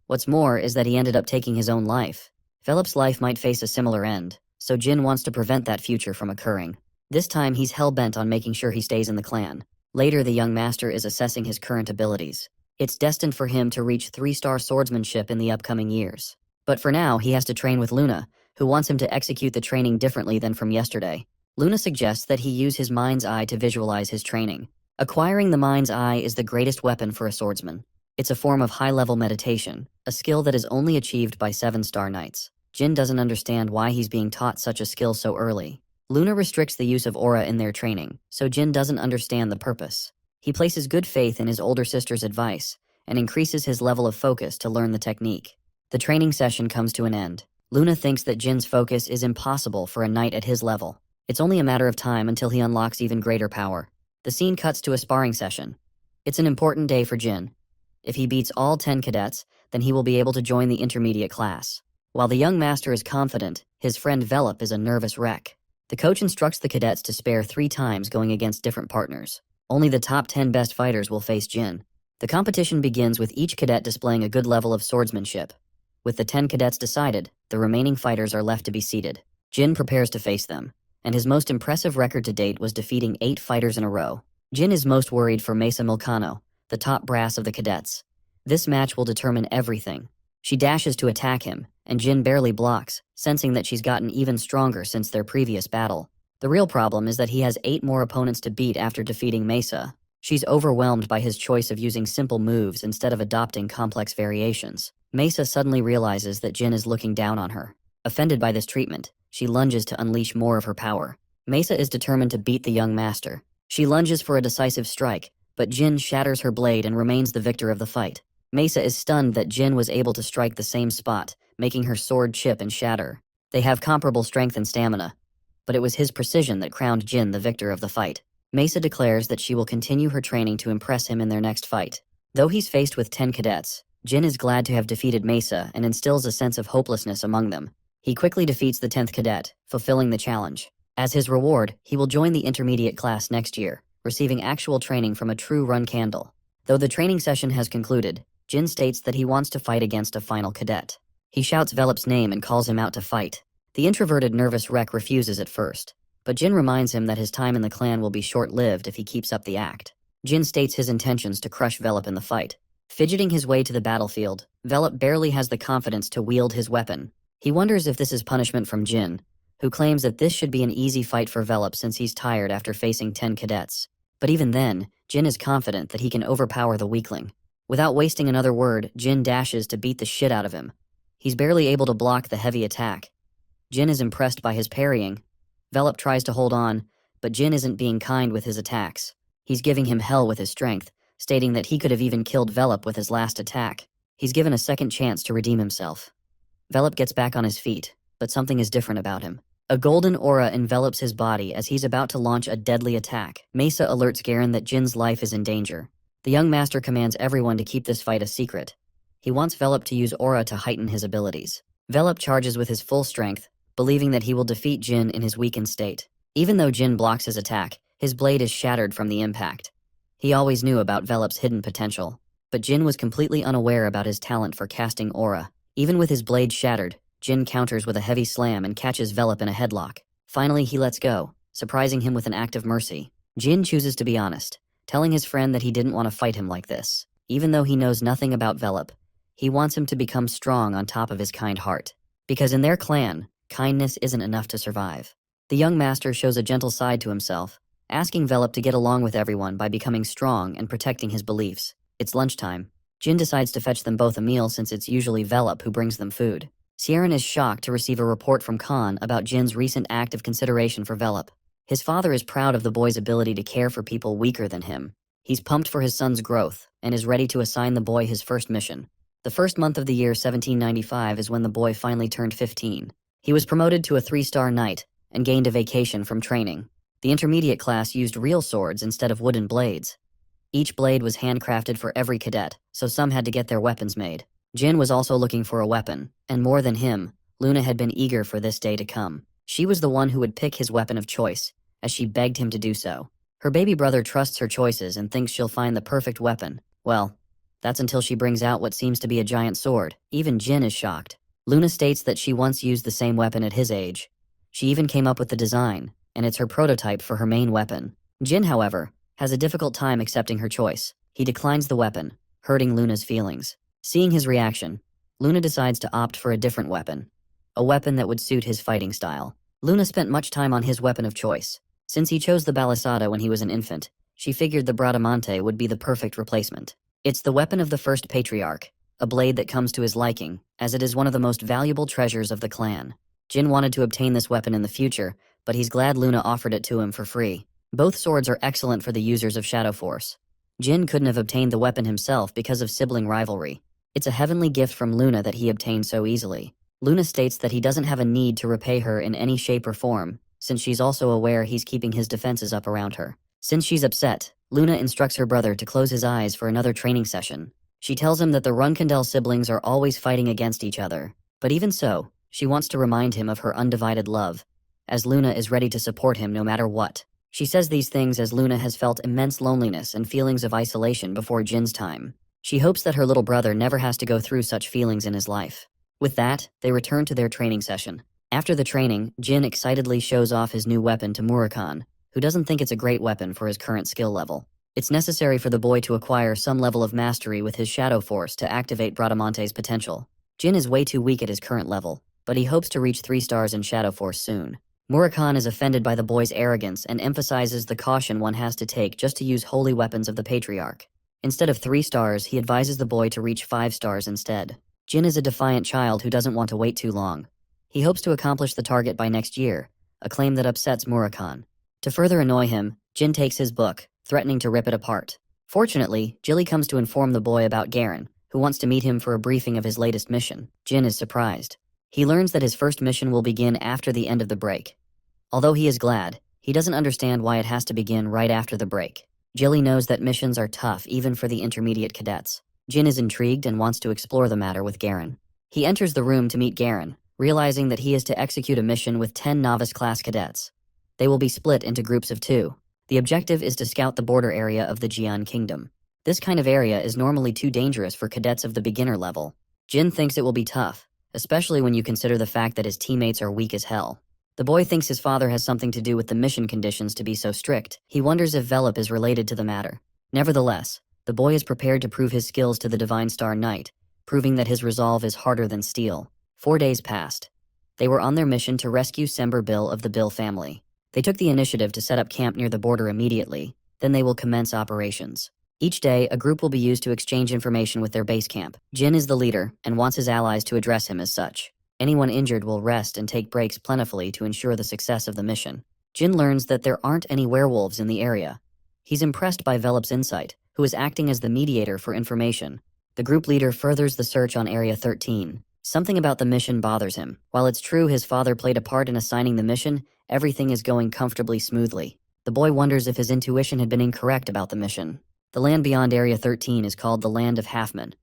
What's more is that he ended up taking his own life. Velop's life might face a similar end, so Jin wants to prevent that future from occurring. This time he's hell-bent on making sure he stays in the clan. Later, the young master is assessing his current abilities. It's destined for him to reach 3-star swordsmanship in the upcoming years. But for now, he has to train with Luna, who wants him to execute the training differently than from yesterday. Luna suggests that he use his mind's eye to visualize his training. Acquiring the mind's eye is the greatest weapon for a swordsman. It's a form of high-level meditation, a skill that is only achieved by 7-star knights. Jin doesn't understand why he's being taught such a skill so early. Luna restricts the use of aura in their training, so Jin doesn't understand the purpose. He places good faith in his older sister's advice, and increases his level of focus to learn the technique. The training session comes to an end. Luna thinks that Jin's focus is impossible for a knight at his level. It's only a matter of time until he unlocks even greater power. The scene cuts to a sparring session. It's an important day for Jin. If he beats all 10 cadets, then he will be able to join the intermediate class. While the young master is confident, his friend Velop is a nervous wreck. The coach instructs the cadets to spare 3 times going against different partners. Only the top 10 best fighters will face Jin. The competition begins with each cadet displaying a good level of swordsmanship. With the 10 cadets decided, the remaining fighters are left to be seated. Jin prepares to face them, and his most impressive record to date was defeating 8 fighters in a row. Jin is most worried for Mesa Milcano, the top brass of the cadets. This match will determine everything. She dashes to attack him, and Jin barely blocks, sensing that she's gotten even stronger since their previous battle. The real problem is that he has 8 more opponents to beat after defeating Mesa. She's overwhelmed by his choice of using simple moves instead of adopting complex variations. Mesa suddenly realizes that Jin is looking down on her. Offended by this treatment, she lunges to unleash more of her power. Mesa is determined to beat the young master. She lunges for a decisive strike, but Jin shatters her blade and remains the victor of the fight. Mesa is stunned that Jin was able to strike the same spot, making her sword chip and shatter. They have comparable strength and stamina, but it was his precision that crowned Jin the victor of the fight. Mesa declares that she will continue her training to impress him in their next fight. Though he's faced with 10 cadets, Jin is glad to have defeated Mesa and instills a sense of hopelessness among them. He quickly defeats the 10th cadet, fulfilling the challenge. As his reward, he will join the intermediate class next year, receiving actual training from a true run candle. Though the training session has concluded, Jin states that he wants to fight against a final cadet. He shouts Velop's name and calls him out to fight. The introverted nervous wreck refuses at first, but Jin reminds him that his time in the clan will be short-lived if he keeps up the act. Jin states his intentions to crush Velop in the fight. Fidgeting his way to the battlefield, Velop barely has the confidence to wield his weapon. He wonders if this is punishment from Jin, who claims that this should be an easy fight for Velop since he's tired after facing 10 cadets. But even then, Jin is confident that he can overpower the weakling. Without wasting another word, Jin dashes to beat the shit out of him. He's barely able to block the heavy attack. Jin is impressed by his parrying. Velop tries to hold on, but Jin isn't being kind with his attacks. He's giving him hell with his strength, stating that he could have even killed Velop with his last attack. He's given a second chance to redeem himself. Velop gets back on his feet, but something is different about him. A golden aura envelops his body as he's about to launch a deadly attack. Mesa alerts Garen that Jin's life is in danger. The young master commands everyone to keep this fight a secret. He wants Velop to use aura to heighten his abilities. Velop charges with his full strength, believing that he will defeat Jin in his weakened state. Even though Jin blocks his attack, his blade is shattered from the impact. He always knew about Velop's hidden potential, but Jin was completely unaware about his talent for casting aura. Even with his blade shattered, Jin counters with a heavy slam and catches Velop in a headlock. Finally, he lets go, surprising him with an act of mercy. Jin chooses to be honest, telling his friend that he didn't want to fight him like this. Even though he knows nothing about Velop, he wants him to become strong on top of his kind heart. Because in their clan, kindness isn't enough to survive. The young master shows a gentle side to himself, asking Velop to get along with everyone by becoming strong and protecting his beliefs. It's lunchtime. Jin decides to fetch them both a meal since it's usually Velop who brings them food. Sieran is shocked to receive a report from Khan about Jin's recent act of consideration for Velop. His father is proud of the boy's ability to care for people weaker than him. He's pumped for his son's growth and is ready to assign the boy his first mission. The first month of the year 1795 is when the boy finally turned 15. He was promoted to a 3-star knight and gained a vacation from training. The intermediate class used real swords instead of wooden blades. Each blade was handcrafted for every cadet, so some had to get their weapons made. Jin was also looking for a weapon, and more than him, Luna had been eager for this day to come. She was the one who would pick his weapon of choice, as she begged him to do so. Her baby brother trusts her choices and thinks she'll find the perfect weapon. Well, that's until she brings out what seems to be a giant sword. Even Jin is shocked. Luna states that she once used the same weapon at his age. She even came up with the design, and it's her prototype for her main weapon. Jin, however, has a difficult time accepting her choice. He declines the weapon, hurting Luna's feelings. Seeing his reaction, Luna decides to opt for a different weapon. A weapon that would suit his fighting style. Luna spent much time on his weapon of choice. Since he chose the balisada when he was an infant, she figured the bradamante would be the perfect replacement. It's the weapon of the first patriarch, a blade that comes to his liking, as it is one of the most valuable treasures of the clan. Jin wanted to obtain this weapon in the future, but he's glad Luna offered it to him for free. Both swords are excellent for the users of Shadow Force. Jin couldn't have obtained the weapon himself because of sibling rivalry. It's a heavenly gift from Luna that he obtained so easily. Luna states that he doesn't have a need to repay her in any shape or form, since she's also aware he's keeping his defenses up around her. Since she's upset, Luna instructs her brother to close his eyes for another training session. She tells him that the Runkandel siblings are always fighting against each other, but even so, she wants to remind him of her undivided love, as Luna is ready to support him no matter what. She says these things as Luna has felt immense loneliness and feelings of isolation before Jin's time. She hopes that her little brother never has to go through such feelings in his life. With that, they return to their training session. After the training, Jin excitedly shows off his new weapon to Murakhan, who doesn't think it's a great weapon for his current skill level. It's necessary for the boy to acquire some level of mastery with his shadow force to activate Bradamante's potential. Jin is way too weak at his current level, but he hopes to reach 3 stars in shadow force soon. Murakhan is offended by the boy's arrogance and emphasizes the caution one has to take just to use holy weapons of the Patriarch. Instead of 3 stars, he advises the boy to reach 5 stars instead. Jin is a defiant child who doesn't want to wait too long. He hopes to accomplish the target by next year, a claim that upsets Murakhan. To further annoy him, Jin takes his book, threatening to rip it apart. Fortunately, Jilly comes to inform the boy about Garen, who wants to meet him for a briefing of his latest mission. Jin is surprised. He learns that his first mission will begin after the end of the break. Although he is glad, he doesn't understand why it has to begin right after the break. Jilly knows that missions are tough even for the intermediate cadets. Jin is intrigued and wants to explore the matter with Garen. He enters the room to meet Garen, realizing that he is to execute a mission with 10 novice class cadets. They will be split into groups of 2. The objective is to scout the border area of the Jian Kingdom. This kind of area is normally too dangerous for cadets of the beginner level. Jin thinks it will be tough, especially when you consider the fact that his teammates are weak as hell. The boy thinks his father has something to do with the mission conditions to be so strict. He wonders if Velop is related to the matter. Nevertheless, the boy is prepared to prove his skills to the Divine Star Knight, proving that his resolve is harder than steel. 4 days passed. They were on their mission to rescue Sember Bill of the Bill family. They took the initiative to set up camp near the border immediately, then they will commence operations. Each day, a group will be used to exchange information with their base camp. Jin is the leader and wants his allies to address him as such. Anyone injured will rest and take breaks plentifully to ensure the success of the mission. Jin learns that there aren't any werewolves in the area. He's impressed by Velop's insight, who is acting as the mediator for information. The group leader furthers the search on Area 13. Something about the mission bothers him. While it's true his father played a part in assigning the mission, everything is going comfortably smoothly. The boy wonders if his intuition had been incorrect about the mission. The land beyond Area 13 is called the Land of Halfmen.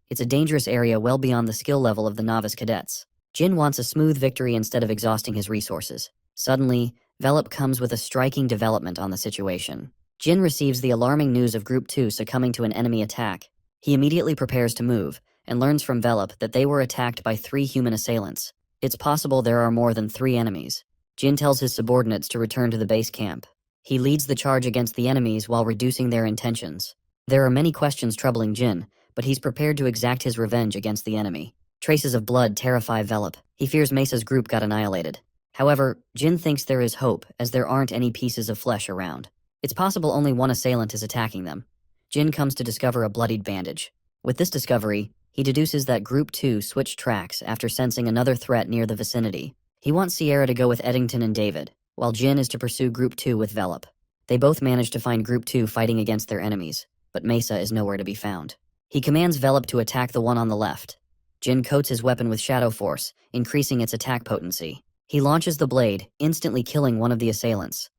It's a dangerous area well beyond the skill level of the novice cadets. Jin wants a smooth victory instead of exhausting his resources. Suddenly, Velop comes with a striking development on the situation. Jin receives the alarming news of Group 2 succumbing to an enemy attack. He immediately prepares to move, and learns from Velop that they were attacked by 3 human assailants. It's possible there are more than 3 enemies. Jin tells his subordinates to return to the base camp. He leads the charge against the enemies while reducing their intentions. There are many questions troubling Jin, but he's prepared to exact his revenge against the enemy. Traces of blood terrify Velop. He fears Mesa's group got annihilated. However, Jin thinks there is hope as there aren't any pieces of flesh around. It's possible only one assailant is attacking them. Jin comes to discover a bloodied bandage. With this discovery, he deduces that Group 2 switched tracks after sensing another threat near the vicinity. He wants Sierra to go with Eddington and David, while Jin is to pursue Group 2 with Velop. They both manage to find Group 2 fighting against their enemies, but Mesa is nowhere to be found. He commands Velop to attack the one on the left. Jin coats his weapon with shadow force, increasing its attack potency. He launches the blade, instantly killing one of the assailants.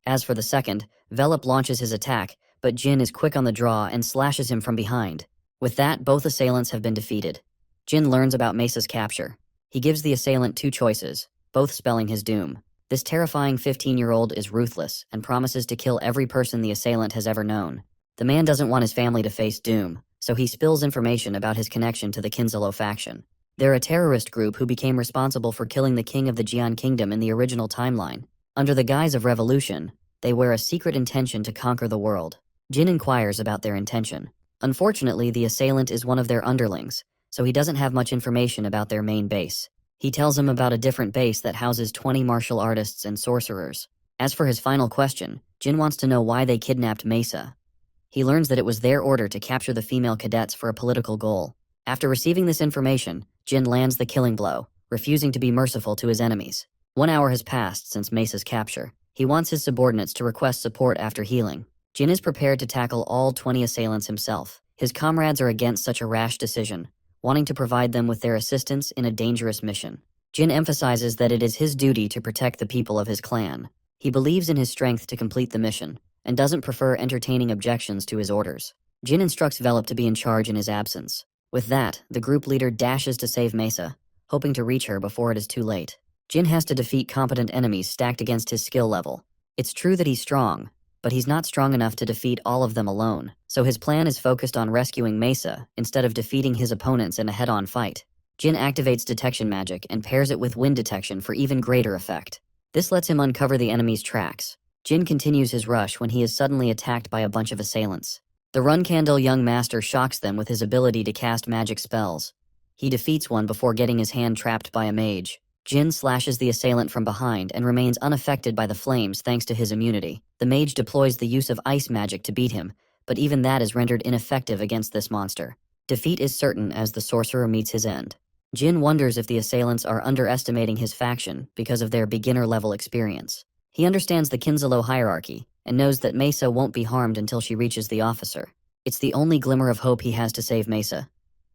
As for the second, Velop launches his attack, but Jin is quick on the draw and slashes him from behind. With that, both assailants have been defeated. Jin learns about Mesa's capture. He gives the assailant 2 choices, both spelling his doom. This terrifying 15-year-old is ruthless and promises to kill every person the assailant has ever known. The man doesn't want his family to face doom, so he spills information about his connection to the Kinzalo faction. They're a terrorist group who became responsible for killing the king of the Jian Kingdom in the original timeline. Under the guise of revolution, they wear a secret intention to conquer the world. Jin inquires about their intention. Unfortunately, the assailant is one of their underlings, so he doesn't have much information about their main base. He tells him about a different base that houses 20 martial artists and sorcerers. As for his final question, Jin wants to know why they kidnapped Mesa. He learns that it was their order to capture the female cadets for a political goal. After receiving this information, Jin lands the killing blow, refusing to be merciful to his enemies. 1 hour has passed since Mesa's capture. He wants his subordinates to request support after healing. Jin is prepared to tackle all 20 assailants himself. His comrades are against such a rash decision, wanting to provide them with their assistance in a dangerous mission. Jin emphasizes that it is his duty to protect the people of his clan. He believes in his strength to complete the mission, and doesn't prefer entertaining objections to his orders. Jin instructs Velop to be in charge in his absence. With that, the group leader dashes to save Mesa, hoping to reach her before it is too late. Jin has to defeat competent enemies stacked against his skill level. It's true that he's strong, but he's not strong enough to defeat all of them alone, so his plan is focused on rescuing Mesa instead of defeating his opponents in a head-on fight. Jin activates detection magic and pairs it with wind detection for even greater effect. This lets him uncover the enemy's tracks. Jin continues his rush when he is suddenly attacked by a bunch of assailants. The Runkandel young master shocks them with his ability to cast magic spells. He defeats one before getting his hand trapped by a mage. Jin slashes the assailant from behind and remains unaffected by the flames thanks to his immunity. The mage deploys the use of ice magic to beat him, but even that is rendered ineffective against this monster. Defeat is certain as the sorcerer meets his end. Jin wonders if the assailants are underestimating his faction because of their beginner-level experience. He understands the Kinzalo hierarchy and knows that Mesa won't be harmed until she reaches the officer. It's the only glimmer of hope he has to save Mesa.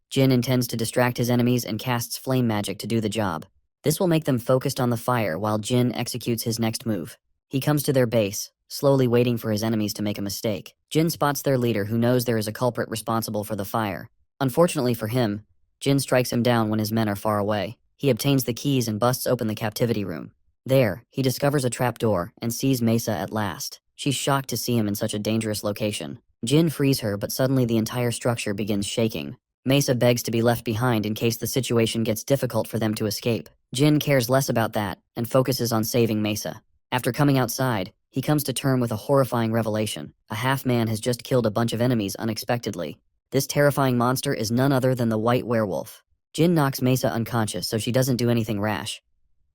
Jin intends to distract his enemies and casts flame magic to do the job. This will make them focused on the fire while Jin executes his next move. He comes to their base, slowly waiting for his enemies to make a mistake. Jin spots their leader who knows there is a culprit responsible for the fire. Unfortunately for him, Jin strikes him down when his men are far away. He obtains the keys and busts open the captivity room. There, he discovers a trapdoor and sees Mesa at last. She's shocked to see him in such a dangerous location. Jin frees her, but suddenly the entire structure begins shaking. Mesa begs to be left behind in case the situation gets difficult for them to escape. Jin cares less about that and focuses on saving Mesa. After coming outside, he comes to terms with a horrifying revelation. A half-man has just killed a bunch of enemies unexpectedly. This terrifying monster is none other than the white werewolf. Jin knocks Mesa unconscious so she doesn't do anything rash.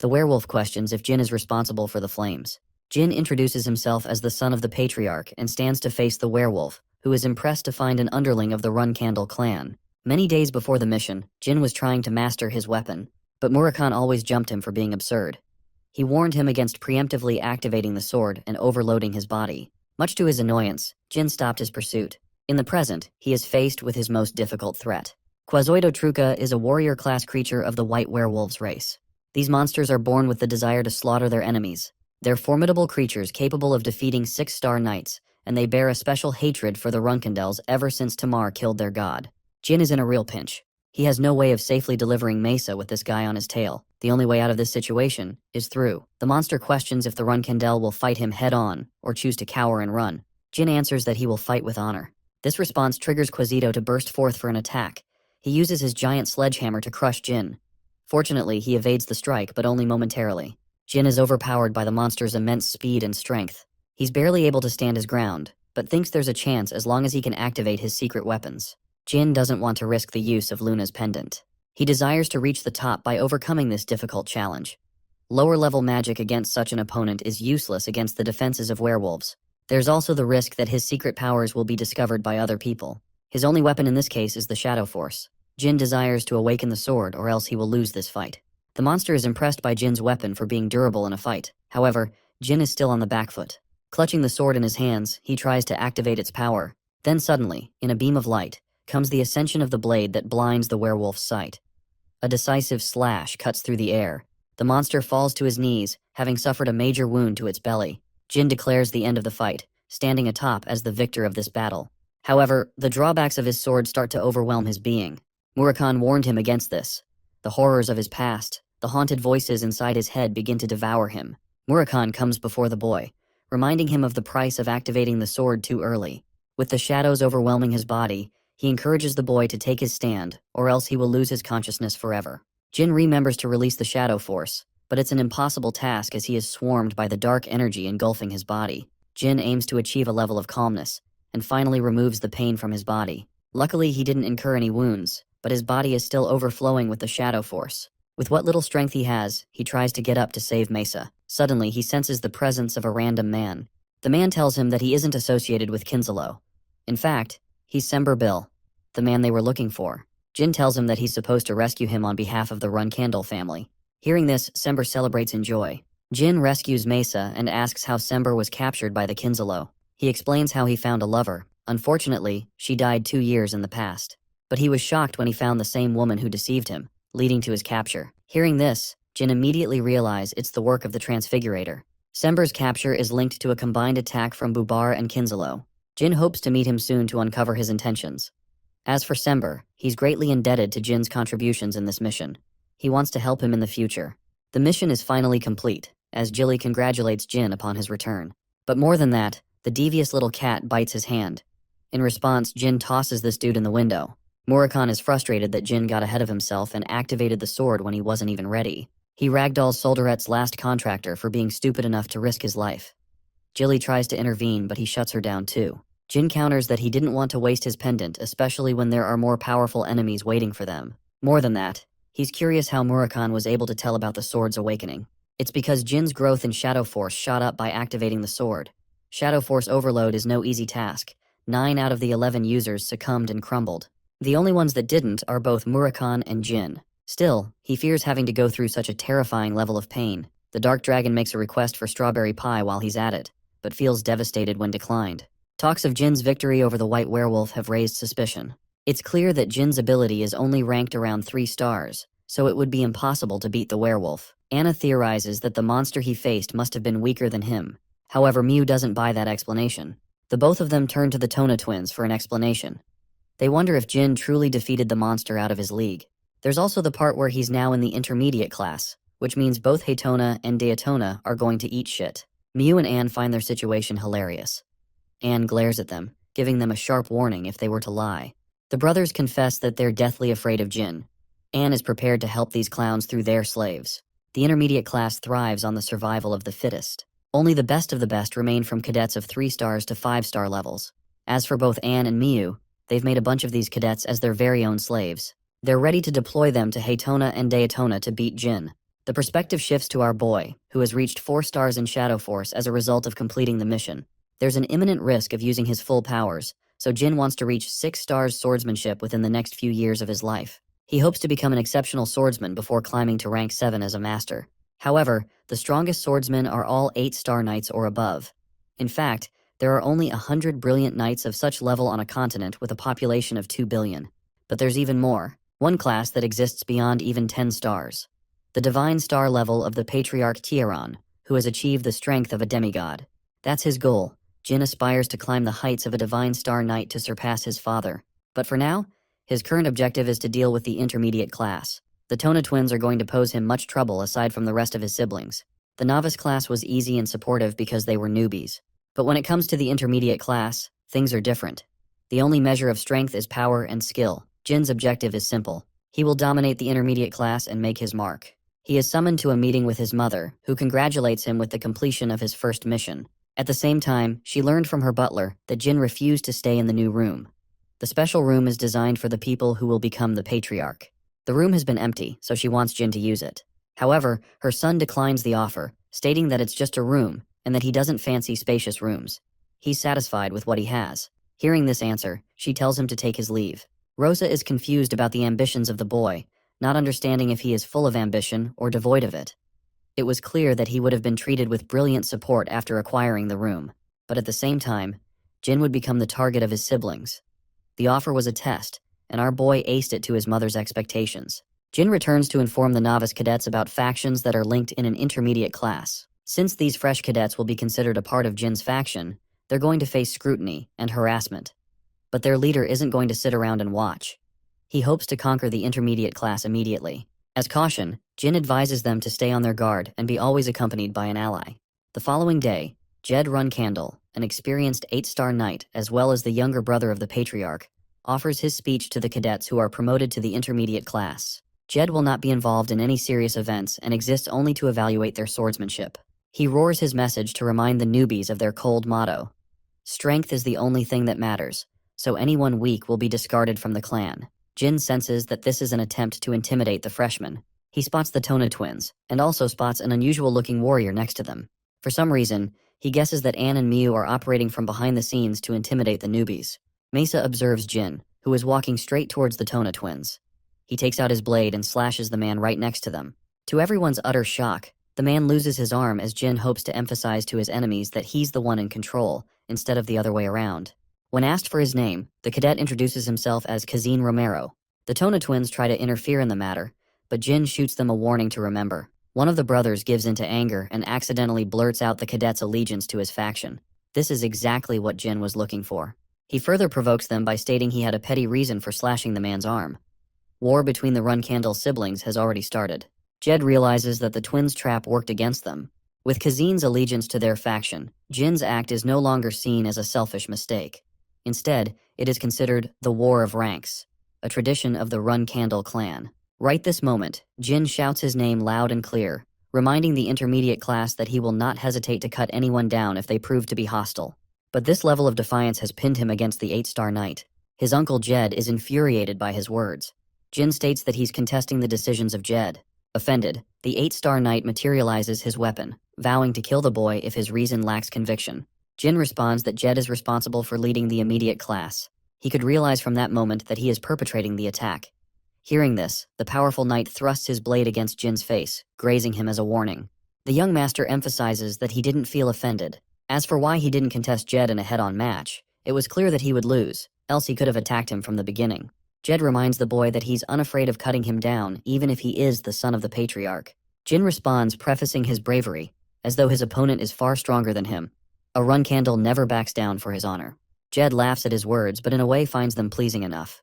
The werewolf questions if Jin is responsible for the flames. Jin introduces himself as the son of the patriarch and stands to face the werewolf, who is impressed to find an underling of the Runkandel clan. Many days before the mission, Jin was trying to master his weapon, but Murakhan always jumped him for being absurd. He warned him against preemptively activating the sword and overloading his body. Much to his annoyance, Jin stopped his pursuit. In the present, he is faced with his most difficult threat. Quazoidotruca is a warrior-class creature of the white werewolves race. These monsters are born with the desire to slaughter their enemies. They're formidable creatures capable of defeating 6-star knights, and they bear a special hatred for the Runkandels ever since Tamar killed their god. Jin is in a real pinch. He has no way of safely delivering Mesa with this guy on his tail. The only way out of this situation is through. The monster questions if the Runkandel will fight him head-on or choose to cower and run. Jin answers that he will fight with honor. This response triggers Quasito to burst forth for an attack. He uses his giant sledgehammer to crush Jin. Fortunately, he evades the strike, but only momentarily. Jin is overpowered by the monster's immense speed and strength. He's barely able to stand his ground, but thinks there's a chance as long as he can activate his secret weapons. Jin doesn't want to risk the use of Luna's pendant. He desires to reach the top by overcoming this difficult challenge. Lower-level magic against such an opponent is useless against the defenses of werewolves. There's also the risk that his secret powers will be discovered by other people. His only weapon in this case is the Shadow Force. Jin desires to awaken the sword or else he will lose this fight. The monster is impressed by Jin's weapon for being durable in a fight. However, Jin is still on the back foot. Clutching the sword in his hands, he tries to activate its power. Then suddenly, in a beam of light, comes the ascension of the blade that blinds the werewolf's sight. A decisive slash cuts through the air. The monster falls to his knees, having suffered a major wound to its belly. Jin declares the end of the fight, standing atop as the victor of this battle. However, the drawbacks of his sword start to overwhelm his being. Murakhan warned him against this. The horrors of his past, the haunted voices inside his head begin to devour him. Murakhan comes before the boy, reminding him of the price of activating the sword too early. With the shadows overwhelming his body, he encourages the boy to take his stand, or else he will lose his consciousness forever. Jin remembers to release the Shadow Force, but it's an impossible task as he is swarmed by the dark energy engulfing his body. Jin aims to achieve a level of calmness, and finally removes the pain from his body. Luckily, he didn't incur any wounds, but his body is still overflowing with the Shadow Force. With what little strength he has, he tries to get up to save Mesa. Suddenly, he senses the presence of a random man. The man tells him that he isn't associated with Kinzalo. In fact, he's Sember Bill, the man they were looking for. Jin tells him that he's supposed to rescue him on behalf of the Runkandel family. Hearing this, Sember celebrates in joy. Jin rescues Mesa and asks how Sember was captured by the Kinzalo. He explains how he found a lover. Unfortunately, she died 2 years in the past. But he was shocked when he found the same woman who deceived him, leading to his capture. Hearing this, Jin immediately realizes it's the work of the Transfigurator. Sember's capture is linked to a combined attack from Bubar and Kinzalo. Jin hopes to meet him soon to uncover his intentions. As for Sember, he's greatly indebted to Jin's contributions in this mission. He wants to help him in the future. The mission is finally complete, as Jilly congratulates Jin upon his return. But more than that, the devious little cat bites his hand. In response, Jin tosses this dude in the window. Murakhan is frustrated that Jin got ahead of himself and activated the sword when he wasn't even ready. He ragdolls Solderet's last contractor for being stupid enough to risk his life. Jilly tries to intervene, but he shuts her down too. Jin counters that he didn't want to waste his pendant, especially when there are more powerful enemies waiting for them. More than that, he's curious how Murakhan was able to tell about the sword's awakening. It's because Jin's growth in Shadow Force shot up by activating the sword. Shadow Force overload is no easy task. 9 out of the 11 users succumbed and crumbled. The only ones that didn't are both Murakhan and Jin. Still, he fears having to go through such a terrifying level of pain. The Dark Dragon makes a request for strawberry pie while he's at it, but feels devastated when declined. Talks of Jin's victory over the White Werewolf have raised suspicion. It's clear that Jin's ability is only ranked around 3 stars, so it would be impossible to beat the werewolf. Anna theorizes that the monster he faced must have been weaker than him. However, Miu doesn't buy that explanation. The both of them turn to the Tona twins for an explanation. They wonder if Jin truly defeated the monster out of his league. There's also the part where he's now in the intermediate class, which means both Haytona and Daytona are going to eat shit. Miu and Anne find their situation hilarious. Anne glares at them, giving them a sharp warning if they were to lie. The brothers confess that they're deathly afraid of Jin. Anne is prepared to help these clowns through their slaves. The intermediate class thrives on the survival of the fittest. Only the best of the best remain from cadets of 3 stars to 5-star levels. As for both Anne and Miu, they've made a bunch of these cadets as their very own slaves. They're ready to deploy them to Haytona and Daytona to beat Jin. The perspective shifts to our boy, who has reached 4 stars in Shadow Force as a result of completing the mission. There's an imminent risk of using his full powers, so Jin wants to reach 6 stars swordsmanship within the next few years of his life. He hopes to become an exceptional swordsman before climbing to rank 7 as a master. However, the strongest swordsmen are all 8-star knights or above. In fact, there are only 100 brilliant knights of such level on a continent with a population of 2 billion. But there's even more. One class that exists beyond even 10 stars. The divine star level of the Patriarch Tieron, who has achieved the strength of a demigod. That's his goal. Jin aspires to climb the heights of a divine star knight to surpass his father. But for now, his current objective is to deal with the intermediate class. The Tona twins are going to pose him much trouble aside from the rest of his siblings. The novice class was easy and supportive because they were newbies. But when it comes to the intermediate class, things are different. The only measure of strength is power and skill. Jin's objective is simple. He will dominate the intermediate class and make his mark. He is summoned to a meeting with his mother, who congratulates him with the completion of his first mission. At the same time, she learned from her butler that Jin refused to stay in the new room. The special room is designed for the people who will become the Patriarch. The room has been empty, so she wants Jin to use it. However, her son declines the offer, stating that it's just a room and that he doesn't fancy spacious rooms. He's satisfied with what he has. Hearing this answer, she tells him to take his leave. Rosa is confused about the ambitions of the boy, not understanding if he is full of ambition or devoid of it. It was clear that he would have been treated with brilliant support after acquiring the room, but at the same time, Jin would become the target of his siblings. The offer was a test, and our boy aced it to his mother's expectations. Jin returns to inform the novice cadets about factions that are linked in an intermediate class. Since these fresh cadets will be considered a part of Jin's faction, they're going to face scrutiny and harassment. But their leader isn't going to sit around and watch. He hopes to conquer the intermediate class immediately. As caution, Jin advises them to stay on their guard and be always accompanied by an ally. The following day, Jed Runcandle, an experienced 8-star knight as well as the younger brother of the Patriarch, offers his speech to the cadets who are promoted to the intermediate class. Jed will not be involved in any serious events and exists only to evaluate their swordsmanship. He roars his message to remind the newbies of their cold motto. Strength is the only thing that matters, so anyone weak will be discarded from the clan. Jin senses that this is an attempt to intimidate the freshmen. He spots the Tona twins, and also spots an unusual-looking warrior next to them. For some reason, he guesses that Anne and Miu are operating from behind the scenes to intimidate the newbies. Mesa observes Jin, who is walking straight towards the Tona twins. He takes out his blade and slashes the man right next to them. To everyone's utter shock, the man loses his arm as Jin hopes to emphasize to his enemies that he's the one in control, instead of the other way around. When asked for his name, the cadet introduces himself as Kazin Romero. The Tona twins try to interfere in the matter, but Jin shoots them a warning to remember. One of the brothers gives into anger and accidentally blurts out the cadet's allegiance to his faction. This is exactly what Jin was looking for. He further provokes them by stating he had a petty reason for slashing the man's arm. War between the Runcandle siblings has already started. Jed realizes that the twins' trap worked against them. With Kazin's allegiance to their faction, Jin's act is no longer seen as a selfish mistake. Instead, it is considered the War of Ranks, a tradition of the Runcandle clan. Right this moment, Jin shouts his name loud and clear, reminding the intermediate class that he will not hesitate to cut anyone down if they prove to be hostile. But this level of defiance has pinned him against the 8-star knight. His uncle Jed is infuriated by his words. Jin states that he's contesting the decisions of Jed. Offended, the 8-star knight materializes his weapon, vowing to kill the boy if his reason lacks conviction. Jin responds that Jed is responsible for leading the immediate class. He could realize from that moment that he is perpetrating the attack. Hearing this, the powerful knight thrusts his blade against Jin's face, grazing him as a warning. The young master emphasizes that he didn't feel offended. As for why he didn't contest Jed in a head-on match, it was clear that he would lose, else he could have attacked him from the beginning. Jed reminds the boy that he's unafraid of cutting him down, even if he is the son of the patriarch. Jin responds, prefacing his bravery, as though his opponent is far stronger than him. A run candle never backs down for his honor. Jed laughs at his words, but in a way finds them pleasing enough.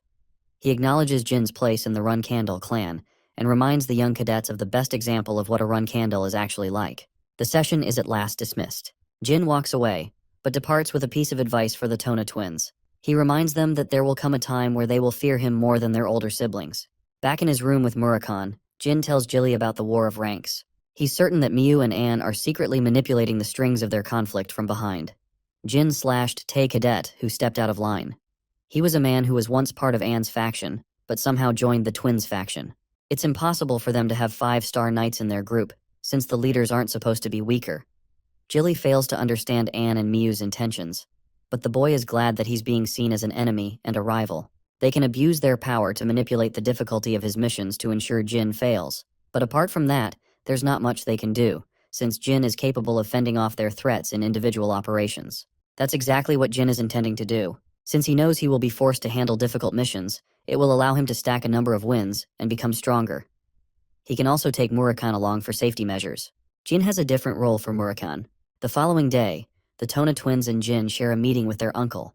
He acknowledges Jin's place in the Run Candle clan, and reminds the young cadets of the best example of what a run candle is actually like. The session is at last dismissed. Jin walks away, but departs with a piece of advice for the Tona twins. He reminds them that there will come a time where they will fear him more than their older siblings. Back in his room with Murakhan, Jin tells Jilly about the war of ranks. He's certain that Miyu and Anne are secretly manipulating the strings of their conflict from behind. Jin slashed Tae Cadet, who stepped out of line. He was a man who was once part of Anne's faction, but somehow joined the twins' faction. It's impossible for them to have 5-star knights in their group, since the leaders aren't supposed to be weaker. Jilly fails to understand Anne and Miyu's intentions, but the boy is glad that he's being seen as an enemy and a rival. They can abuse their power to manipulate the difficulty of his missions to ensure Jin fails. But apart from that, there's not much they can do, since Jin is capable of fending off their threats in individual operations. That's exactly what Jin is intending to do. Since he knows he will be forced to handle difficult missions, it will allow him to stack a number of wins and become stronger. He can also take Murakhan along for safety measures. Jin has a different role for Murakhan. The following day, the Tona twins and Jin share a meeting with their uncle.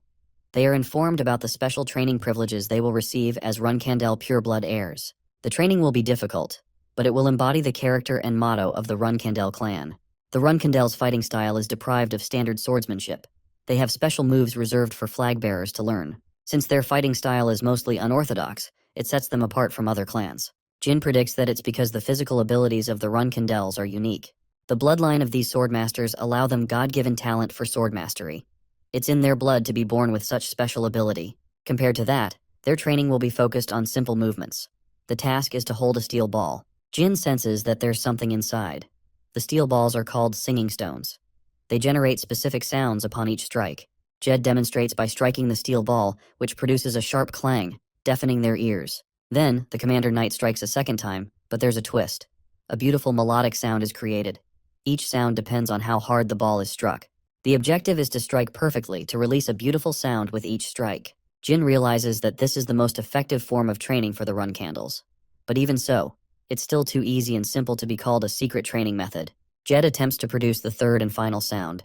They are informed about the special training privileges they will receive as Runkandel pureblood heirs. The training will be difficult, but it will embody the character and motto of the Runkandel clan. The Runkandel's fighting style is deprived of standard swordsmanship. They have special moves reserved for flag bearers to learn. Since their fighting style is mostly unorthodox, it sets them apart from other clans. Jin predicts that it's because the physical abilities of the Runkandels are unique. The bloodline of these swordmasters allow them God-given talent for sword mastery. It's in their blood to be born with such special ability. Compared to that, their training will be focused on simple movements. The task is to hold a steel ball. Jin senses that there's something inside. The steel balls are called singing stones. They generate specific sounds upon each strike. Jed demonstrates by striking the steel ball, which produces a sharp clang, deafening their ears. Then, the Commander Knight strikes a second time, but there's a twist. A beautiful melodic sound is created. Each sound depends on how hard the ball is struck. The objective is to strike perfectly to release a beautiful sound with each strike. Jin realizes that this is the most effective form of training for the run candles. But even so, it's still too easy and simple to be called a secret training method. Jed attempts to produce the third and final sound.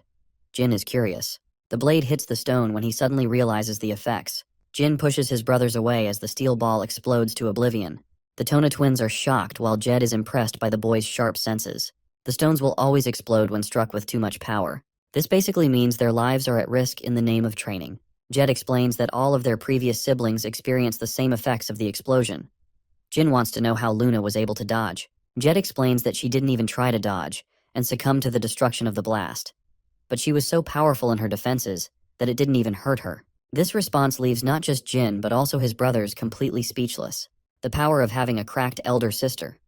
Jin is curious. The blade hits the stone when he suddenly realizes the effects. Jin pushes his brothers away as the steel ball explodes to oblivion. The Tona twins are shocked while Jed is impressed by the boy's sharp senses. The stones will always explode when struck with too much power. This basically means their lives are at risk in the name of training. Jed explains that all of their previous siblings experienced the same effects of the explosion. Jin wants to know how Luna was able to dodge. Jed explains that she didn't even try to dodge, and succumbed to the destruction of the blast. But she was so powerful in her defenses that it didn't even hurt her. This response leaves not just Jin but also his brothers completely speechless. The power of having a cracked elder sister.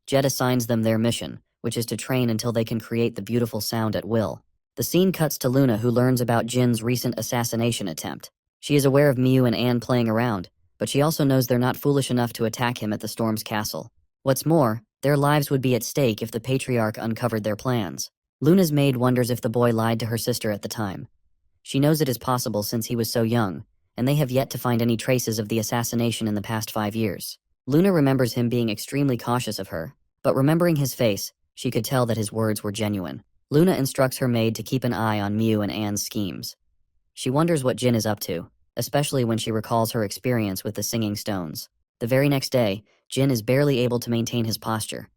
Jed assigns them their mission, which is to train until they can create the beautiful sound at will. The scene cuts to Luna, who learns about Jin's recent assassination attempt. She is aware of Miyu and Anne playing around, but she also knows they're not foolish enough to attack him at the Storm's castle. What's more, their lives would be at stake if the Patriarch uncovered their plans. Luna's maid wonders if the boy lied to her sister at the time. She knows it is possible since he was so young, and they have yet to find any traces of the assassination in the past 5 years. Luna remembers him being extremely cautious of her, but remembering his face, she could tell that his words were genuine. Luna instructs her maid to keep an eye on Miyu and Anne's schemes. She wonders what Jin is up to, especially when she recalls her experience with the singing stones. The very next day, Jin is barely able to maintain his posture.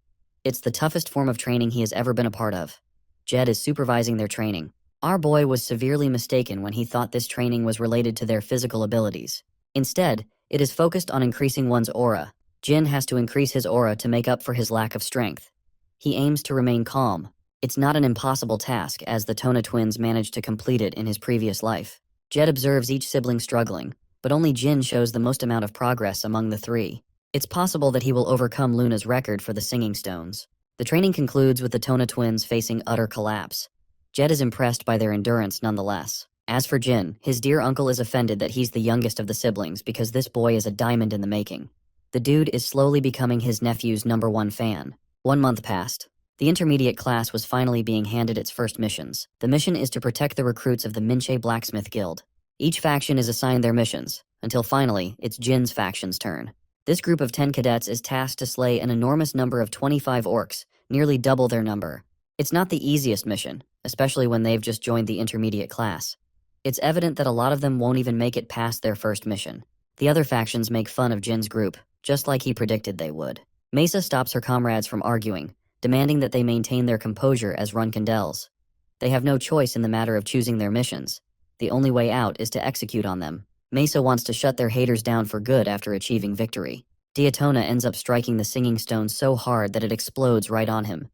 It's the toughest form of training he has ever been a part of. Jed is supervising their training. Our boy was severely mistaken when he thought this training was related to their physical abilities. Instead, it is focused on increasing one's aura. Jin has to increase his aura to make up for his lack of strength. He aims to remain calm. It's not an impossible task, as the Tona twins managed to complete it in his previous life. Jed observes each sibling struggling, but only Jin shows the most amount of progress among the three. It's possible that he will overcome Luna's record for the singing stones. The training concludes with the Tona twins facing utter collapse. Jed is impressed by their endurance nonetheless. As for Jin, his dear uncle is offended that he's the youngest of the siblings because this boy is a diamond in the making. The dude is slowly becoming his nephew's #1 fan. 1 month passed. The intermediate class was finally being handed its first missions. The mission is to protect the recruits of the Minche Blacksmith Guild. Each faction is assigned their missions, until finally, it's Jin's faction's turn. This group of 10 cadets is tasked to slay an enormous number of 25 orcs, nearly double their number. It's not the easiest mission, especially when they've just joined the intermediate class. It's evident that a lot of them won't even make it past their first mission. The other factions make fun of Jin's group, just like he predicted they would. Mesa stops her comrades from arguing, demanding that they maintain their composure as Runkandels. They have no choice in the matter of choosing their missions. The only way out is to execute on them. Mesa wants to shut their haters down for good after achieving victory. Diatona ends up striking the singing stone so hard that it explodes right on him.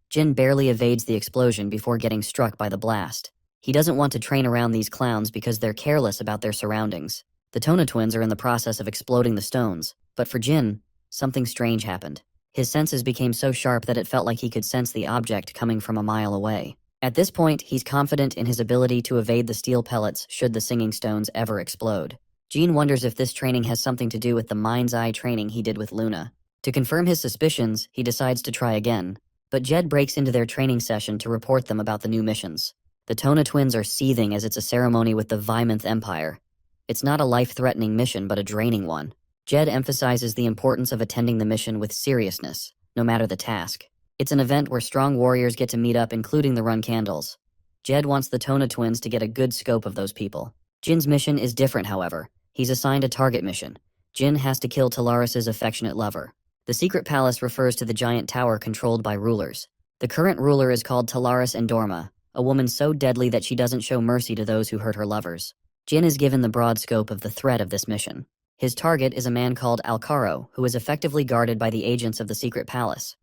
Jin barely evades the explosion before getting struck by the blast. He doesn't want to train around these clowns because they're careless about their surroundings. The Tona twins are in the process of exploding the stones, but for Jin, something strange happened. His senses became so sharp that it felt like he could sense the object coming from a mile away. At this point, he's confident in his ability to evade the steel pellets should the singing stones ever explode. Jean wonders if this training has something to do with the mind's eye training he did with Luna. To confirm his suspicions, he decides to try again. But Jed breaks into their training session to report them about the new missions. The Tona twins are seething as it's a ceremony with the Vymonth Empire. It's not a life-threatening mission, but a draining one. Jed emphasizes the importance of attending the mission with seriousness, no matter the task. It's an event where strong warriors get to meet up, including the Run Candles. Jed wants the Tona twins to get a good scope of those people. Jin's mission is different, however. He's assigned a target mission. Jin has to kill Talaris's affectionate lover. The secret palace refers to the giant tower controlled by rulers. The current ruler is called Talaris Endorma, a woman so deadly that she doesn't show mercy to those who hurt her lovers. Jin is given the broad scope of the threat of this mission. His target is a man called Alcaro, who is effectively guarded by the agents of the secret palace.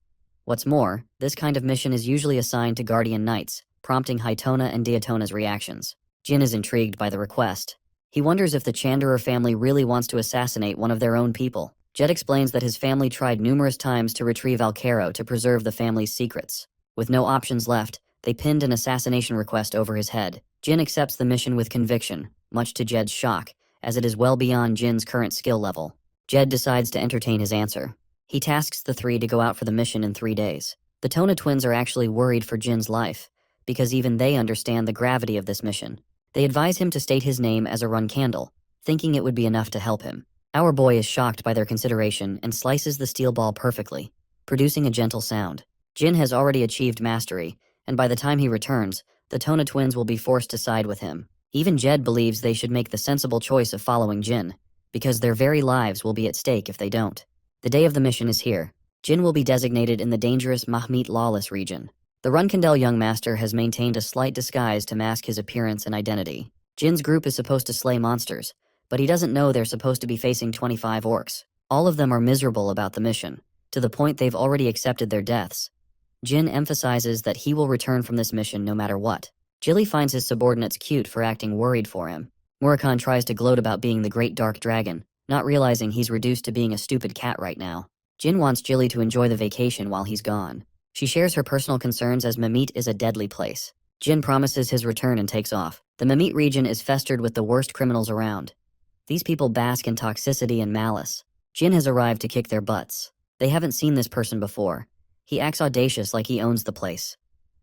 What's more, this kind of mission is usually assigned to Guardian Knights, prompting Haitona and Diatona's reactions. Jin is intrigued by the request. He wonders if the Chanderer family really wants to assassinate one of their own people. Jed explains that his family tried numerous times to retrieve Alcaro to preserve the family's secrets. With no options left, they pinned an assassination request over his head. Jin accepts the mission with conviction, much to Jed's shock, as it is well beyond Jin's current skill level. Jed decides to entertain his answer. He tasks the three to go out for the mission in 3 days. The Tona twins are actually worried for Jin's life, because even they understand the gravity of this mission. They advise him to state his name as a Run Candle, thinking it would be enough to help him. Our boy is shocked by their consideration and slices the steel ball perfectly, producing a gentle sound. Jin has already achieved mastery, and by the time he returns, the Tona twins will be forced to side with him. Even Jed believes they should make the sensible choice of following Jin, because their very lives will be at stake if they don't. The day of the mission is here. Jin will be designated in the dangerous Mahmit Lawless region. The Runkandel young master has maintained a slight disguise to mask his appearance and identity. Jin's group is supposed to slay monsters, but he doesn't know they're supposed to be facing 25 orcs. All of them are miserable about the mission, to the point they've already accepted their deaths. Jin emphasizes that he will return from this mission no matter what. Jilly finds his subordinates cute for acting worried for him. Murakhan tries to gloat about being the great dark dragon, not realizing he's reduced to being a stupid cat right now. Jin wants Jilly to enjoy the vacation while he's gone. She shares her personal concerns as Mamit is a deadly place. Jin promises his return and takes off. The Mamit region is festered with the worst criminals around. These people bask in toxicity and malice. Jin has arrived to kick their butts. They haven't seen this person before. He acts audacious like he owns the place.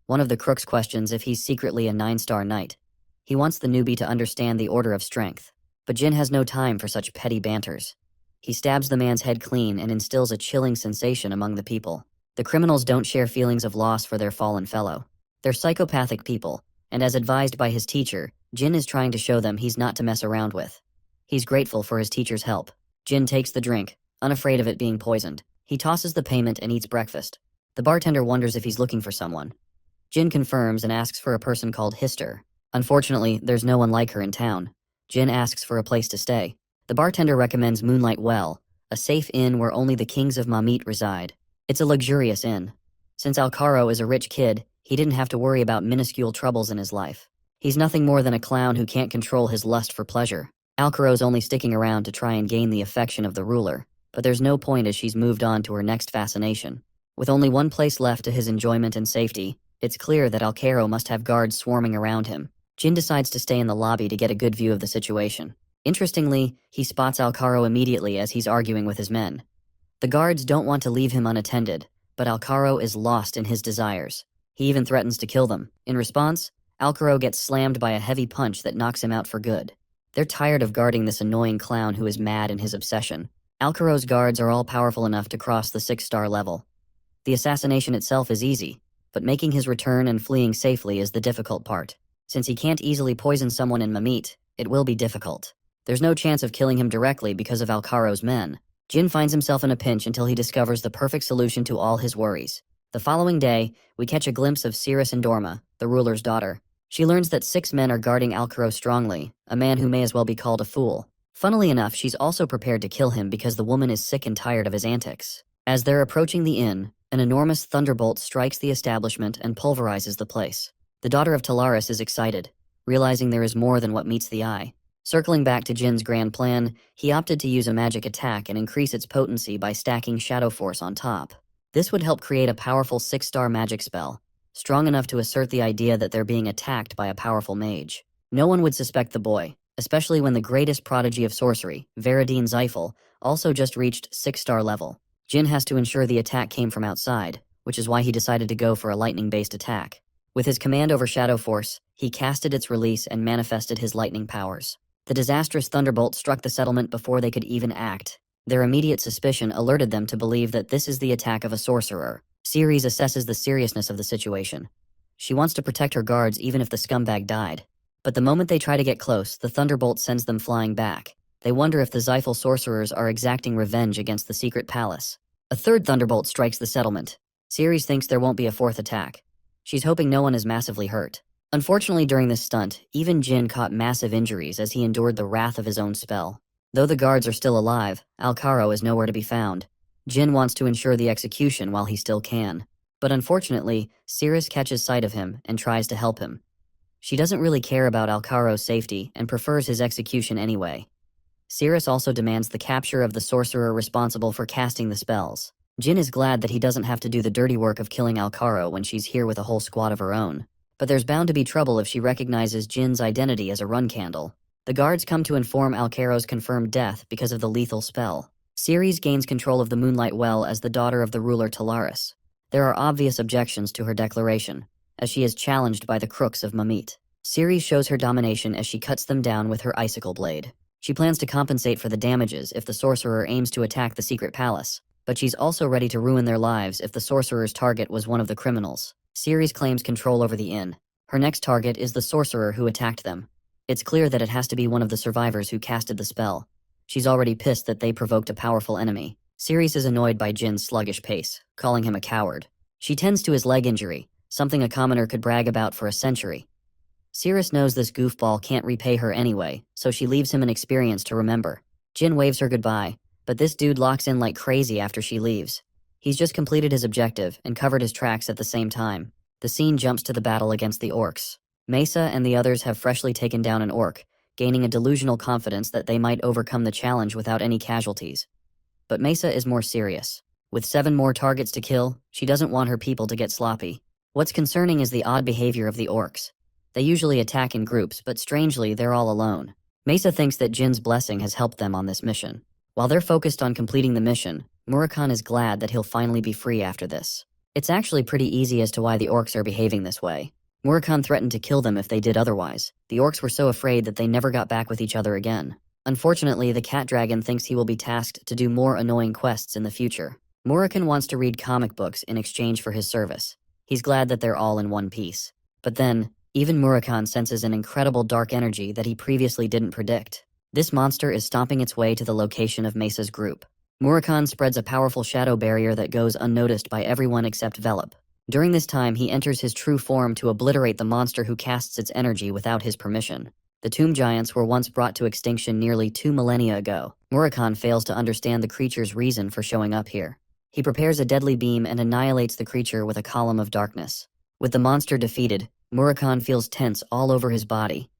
One of the crooks questions if he's secretly a 9-star knight. He wants the newbie to understand the order of strength. But Jin has no time for such petty banters. He stabs the man's head clean and instills a chilling sensation among the people. The criminals don't share feelings of loss for their fallen fellow. They're psychopathic people, and as advised by his teacher, Jin is trying to show them he's not to mess around with. He's grateful for his teacher's help. Jin takes the drink, unafraid of it being poisoned. He tosses the payment and eats breakfast. The bartender wonders if he's looking for someone. Jin confirms and asks for a person called Hister. Unfortunately, there's no one like her in town. Jin asks for a place to stay. The bartender recommends Moonlight Well, a safe inn where only the kings of Mamit reside. It's a luxurious inn. Since Alcaro is a rich kid, he didn't have to worry about minuscule troubles in his life. He's nothing more than a clown who can't control his lust for pleasure. Alcaro's only sticking around to try and gain the affection of the ruler, but there's no point as she's moved on to her next fascination. With only one place left to his enjoyment and safety, it's clear that Alcaro must have guards swarming around him. Jin decides to stay in the lobby to get a good view of the situation. Interestingly, he spots Alcaro immediately as he's arguing with his men. The guards don't want to leave him unattended, but Alcaro is lost in his desires. He even threatens to kill them. In response, Alcaro gets slammed by a heavy punch that knocks him out for good. They're tired of guarding this annoying clown who is mad in his obsession. Alcaro's guards are all powerful enough to cross the 6-star level. The assassination itself is easy, but making his return and fleeing safely is the difficult part. Since he can't easily poison someone in Mamit, it will be difficult. There's no chance of killing him directly because of Alcaro's men. Jin finds himself in a pinch until he discovers the perfect solution to all his worries. The following day, we catch a glimpse of Cirrus Endorma, the ruler's daughter. She learns that 6 men are guarding Alcaro strongly, a man who may as well be called a fool. Funnily enough, she's also prepared to kill him because the woman is sick and tired of his antics. As they're approaching the inn, an enormous thunderbolt strikes the establishment and pulverizes the place. The daughter of Talaris is excited, realizing there is more than what meets the eye. Circling back to Jin's grand plan, he opted to use a magic attack and increase its potency by stacking Shadow Force on top. This would help create a powerful 6-star magic spell, strong enough to assert the idea that they're being attacked by a powerful mage. No one would suspect the boy, especially when the greatest prodigy of sorcery, Veradine Zyphel, also just reached 6-star level. Jin has to ensure the attack came from outside, which is why he decided to go for a lightning-based attack. With his command over Shadow Force, he casted its release and manifested his lightning powers. The disastrous thunderbolt struck the settlement before they could even act. Their immediate suspicion alerted them to believe that this is the attack of a sorcerer. Ceres assesses the seriousness of the situation. She wants to protect her guards even if the scumbag died. But the moment they try to get close, the thunderbolt sends them flying back. They wonder if the Zyphel sorcerers are exacting revenge against the secret palace. A third thunderbolt strikes the settlement. Ceres thinks there won't be a fourth attack. She's hoping no one is massively hurt. Unfortunately, during this stunt, even Jin caught massive injuries as he endured the wrath of his own spell. Though the guards are still alive, Alcaro is nowhere to be found. Jin wants to ensure the execution while he still can. But unfortunately, Cirrus catches sight of him and tries to help him. She doesn't really care about Alcaro's safety and prefers his execution anyway. Cirrus also demands the capture of the sorcerer responsible for casting the spells. Jin is glad that he doesn't have to do the dirty work of killing Alcaro when she's here with a whole squad of her own. But there's bound to be trouble if she recognizes Jin's identity as a run candle. The guards come to inform Alcaro's confirmed death because of the lethal spell. Ceres gains control of the Moonlight Well as the daughter of the ruler Talaris. There are obvious objections to her declaration, as she is challenged by the crooks of Mamit. Ceres shows her domination as she cuts them down with her icicle blade. She plans to compensate for the damages if the sorcerer aims to attack the secret palace, but she's also ready to ruin their lives if the sorcerer's target was one of the criminals. Ceres claims control over the inn. Her next target is the sorcerer who attacked them. It's clear that it has to be one of the survivors who casted the spell. She's already pissed that they provoked a powerful enemy. Ceres is annoyed by Jin's sluggish pace, calling him a coward. She tends to his leg injury, something a commoner could brag about for a century. Ceres knows this goofball can't repay her anyway, so she leaves him an experience to remember. Jin waves her goodbye, but this dude locks in like crazy after she leaves. He's just completed his objective and covered his tracks at the same time. The scene jumps to the battle against the orcs. Mesa and the others have freshly taken down an orc, gaining a delusional confidence that they might overcome the challenge without any casualties. But Mesa is more serious. With 7 more targets to kill, she doesn't want her people to get sloppy. What's concerning is the odd behavior of the orcs. They usually attack in groups, but strangely, they're all alone. Mesa thinks that Jin's blessing has helped them on this mission. While they're focused on completing the mission, Murakhan is glad that he'll finally be free after this. It's actually pretty easy as to why the orcs are behaving this way. Murakhan threatened to kill them if they did otherwise. The orcs were so afraid that they never got back with each other again. Unfortunately, the cat dragon thinks he will be tasked to do more annoying quests in the future. Murakhan wants to read comic books in exchange for his service. He's glad that they're all in one piece. But then, even Murakhan senses an incredible dark energy that he previously didn't predict. This monster is stomping its way to the location of Mesa's group. Murakhan spreads a powerful shadow barrier that goes unnoticed by everyone except Velop. During this time, he enters his true form to obliterate the monster who casts its energy without his permission. The tomb giants were once brought to extinction nearly 2 millennia ago. Murakhan fails to understand the creature's reason for showing up here. He prepares a deadly beam and annihilates the creature with a column of darkness. With the monster defeated, Murakhan feels tense all over his body.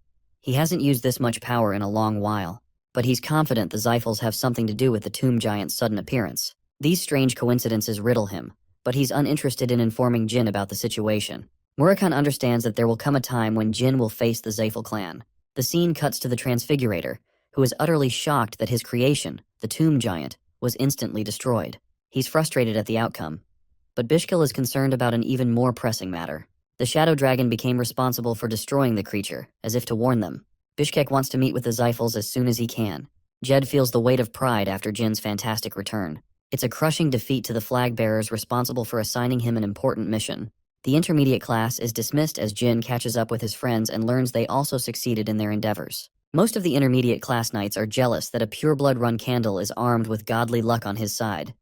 He hasn't used this much power in a long while, but he's confident the Xiphals have something to do with the tomb giant's sudden appearance. These strange coincidences riddle him, but he's uninterested in informing Jin about the situation. Murakhan understands that there will come a time when Jin will face the Xiphal clan. The scene cuts to the Transfigurator, who is utterly shocked that his creation, the tomb giant, was instantly destroyed. He's frustrated at the outcome. But Bishkil is concerned about an even more pressing matter. The Shadow Dragon became responsible for destroying the creature, as if to warn them. Bishkek wants to meet with the Xiphals as soon as he can. Jed feels the weight of pride after Jin's fantastic return. It's a crushing defeat to the flag bearers responsible for assigning him an important mission. The intermediate class is dismissed as Jin catches up with his friends and learns they also succeeded in their endeavors. Most of the intermediate class knights are jealous that a pureblood run Candle is armed with godly luck on his side.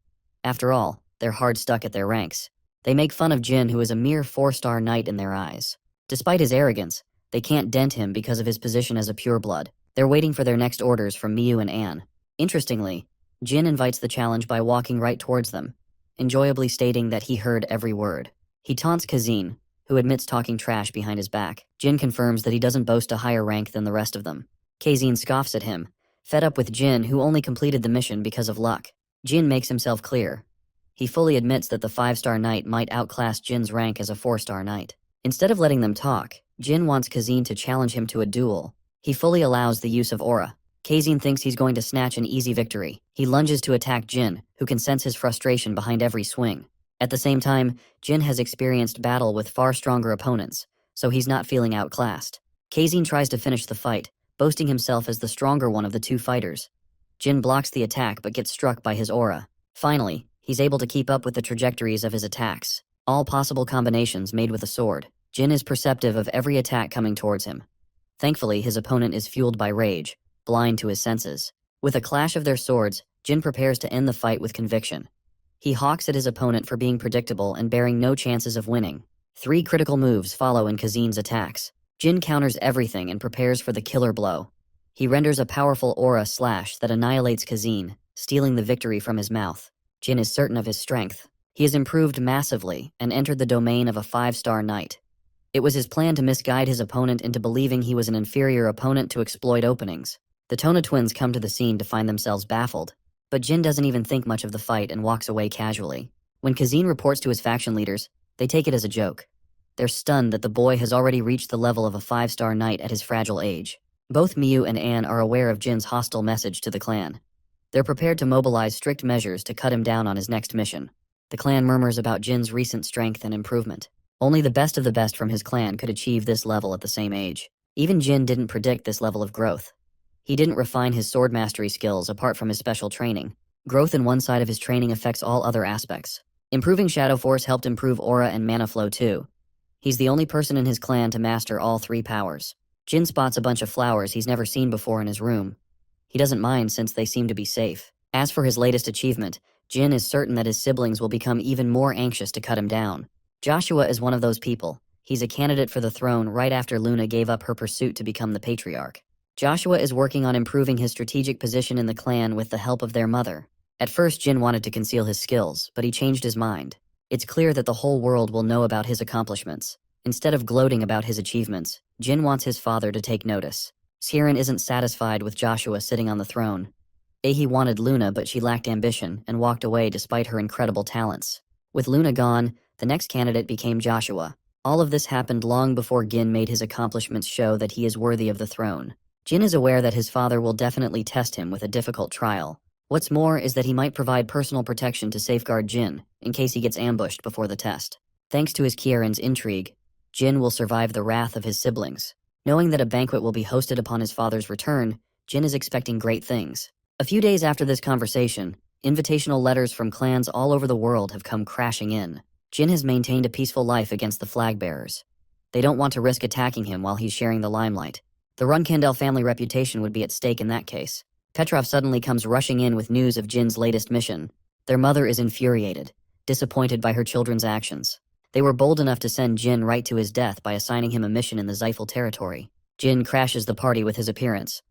After all, they're hard stuck at their ranks. They make fun of Jin, who is a mere 4-star knight in their eyes. Despite his arrogance, they can't dent him because of his position as a pureblood. They're waiting for their next orders from Miyu and Anne. Interestingly, Jin invites the challenge by walking right towards them, enjoyably stating that he heard every word. He taunts Kazin, who admits talking trash behind his back. Jin confirms that he doesn't boast a higher rank than the rest of them. Kazin scoffs at him, fed up with Jin, who only completed the mission because of luck. Jin makes himself clear. He fully admits that the 5-star knight might outclass Jin's rank as a 4-star knight. Instead of letting them talk, Jin wants Kazin to challenge him to a duel. He fully allows the use of aura. Kazin thinks he's going to snatch an easy victory. He lunges to attack Jin, who can sense his frustration behind every swing. At the same time, Jin has experienced battle with far stronger opponents, so he's not feeling outclassed. Kazin tries to finish the fight, boasting himself as the stronger one of the two fighters. Jin blocks the attack but gets struck by his aura. Finally, he's able to keep up with the trajectories of his attacks, all possible combinations made with a sword. Jin is perceptive of every attack coming towards him. Thankfully, his opponent is fueled by rage, blind to his senses. With a clash of their swords, Jin prepares to end the fight with conviction. He hawks at his opponent for being predictable and bearing no chances of winning. 3 critical moves follow in Kazin's attacks. Jin counters everything and prepares for the killer blow. He renders a powerful aura slash that annihilates Kazin, stealing the victory from his mouth. Jin is certain of his strength. He has improved massively and entered the domain of a 5-star knight. It was his plan to misguide his opponent into believing he was an inferior opponent to exploit openings. The Tona twins come to the scene to find themselves baffled, but Jin doesn't even think much of the fight and walks away casually. When Kazin reports to his faction leaders, they take it as a joke. They're stunned that the boy has already reached the level of a 5-star knight at his fragile age. Both Miyu and Anne are aware of Jin's hostile message to the clan. They're prepared to mobilize strict measures to cut him down on his next mission. The clan murmurs about Jin's recent strength and improvement. Only the best of the best from his clan could achieve this level at the same age. Even Jin didn't predict this level of growth. He didn't refine his sword mastery skills apart from his special training. Growth in one side of his training affects all other aspects. Improving Shadow Force helped improve aura and mana flow too. He's the only person in his clan to master all 3 powers. Jin spots a bunch of flowers he's never seen before in his room. He doesn't mind since they seem to be safe. As for his latest achievement, Jin is certain that his siblings will become even more anxious to cut him down. Joshua is one of those people. He's a candidate for the throne right after Luna gave up her pursuit to become the patriarch. Joshua is working on improving his strategic position in the clan with the help of their mother. At first, Jin wanted to conceal his skills, but he changed his mind. It's clear that the whole world will know about his accomplishments. Instead of gloating about his achievements, Jin wants his father to take notice. Siren isn't satisfied with Joshua sitting on the throne. Ahi wanted Luna, but she lacked ambition and walked away despite her incredible talents. With Luna gone, the next candidate became Joshua. All of this happened long before Gin made his accomplishments show that he is worthy of the throne. Jin is aware that his father will definitely test him with a difficult trial. What's more is that he might provide personal protection to safeguard Jin, in case he gets ambushed before the test. Thanks to his Kieran's intrigue, Jin will survive the wrath of his siblings. Knowing that a banquet will be hosted upon his father's return, Jin is expecting great things. A few days after this conversation, invitational letters from clans all over the world have come crashing in. Jin has maintained a peaceful life against the flag bearers. They don't want to risk attacking him while he's sharing the limelight. The Runkandel family reputation would be at stake in that case. Petrov suddenly comes rushing in with news of Jin's latest mission. Their mother is infuriated, disappointed by her children's actions. They were bold enough to send Jin right to his death by assigning him a mission in the Xiphal territory. Jin crashes the party with his appearance.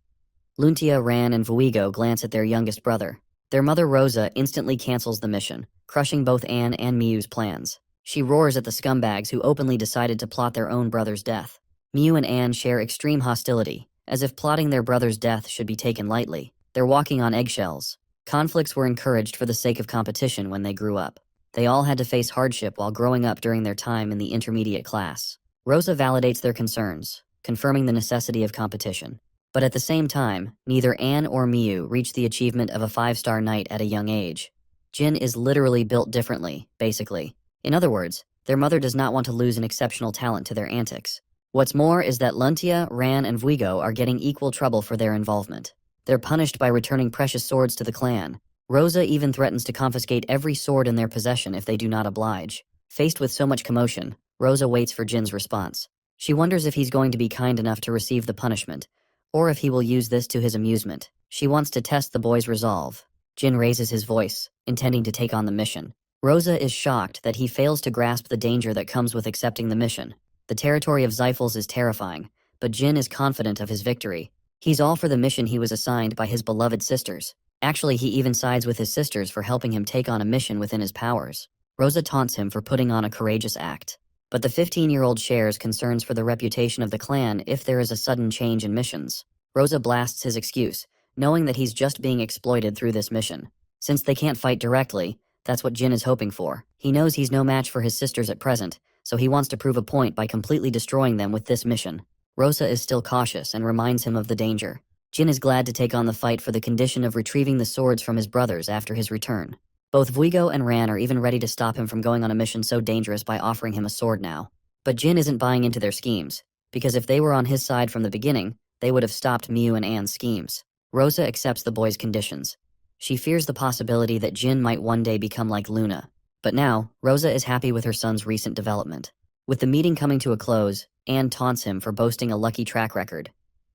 Luntia, Ran, and Vuigo glance at their youngest brother. Their mother Rosa instantly cancels the mission, crushing both Anne and Miu's plans. She roars at the scumbags who openly decided to plot their own brother's death. Miu and Anne share extreme hostility, as if plotting their brother's death should be taken lightly. They're walking on eggshells. Conflicts were encouraged for the sake of competition when they grew up. They all had to face hardship while growing up during their time in the intermediate class. Rosa validates their concerns, confirming the necessity of competition. But at the same time, neither Anne or Miu reach the achievement of a 5-star knight at a young age. Jin is literally built differently, basically. In other words, their mother does not want to lose an exceptional talent to their antics. What's more is that Luntia, Ran, and Vuigo are getting equal trouble for their involvement. They're punished by returning precious swords to the clan. Rosa even threatens to confiscate every sword in their possession if they do not oblige. Faced with so much commotion, Rosa waits for Jin's response. She wonders if he's going to be kind enough to receive the punishment, or if he will use this to his amusement. She wants to test the boy's resolve. Jin raises his voice, intending to take on the mission. Rosa is shocked that he fails to grasp the danger that comes with accepting the mission. The territory of Xiphals is terrifying, but Jin is confident of his victory. He's all for the mission he was assigned by his beloved sisters. Actually, he even sides with his sisters for helping him take on a mission within his powers. Rosa taunts him for putting on a courageous act. But the 15-year-old shares concerns for the reputation of the clan if there is a sudden change in missions. Rosa blasts his excuse, knowing that he's just being exploited through this mission. Since they can't fight directly, that's what Jin is hoping for. He knows he's no match for his sisters at present, so he wants to prove a point by completely destroying them with this mission. Rosa is still cautious and reminds him of the danger. Jin is glad to take on the fight for the condition of retrieving the swords from his brothers after his return. Both Vuigo and Ran are even ready to stop him from going on a mission so dangerous by offering him a sword now. But Jin isn't buying into their schemes, because if they were on his side from the beginning, they would have stopped Miu and Anne's schemes. Rosa accepts the boy's conditions. She fears the possibility that Jin might one day become like Luna. But now, Rosa is happy with her son's recent development. With the meeting coming to a close, Anne taunts him for boasting a lucky track record.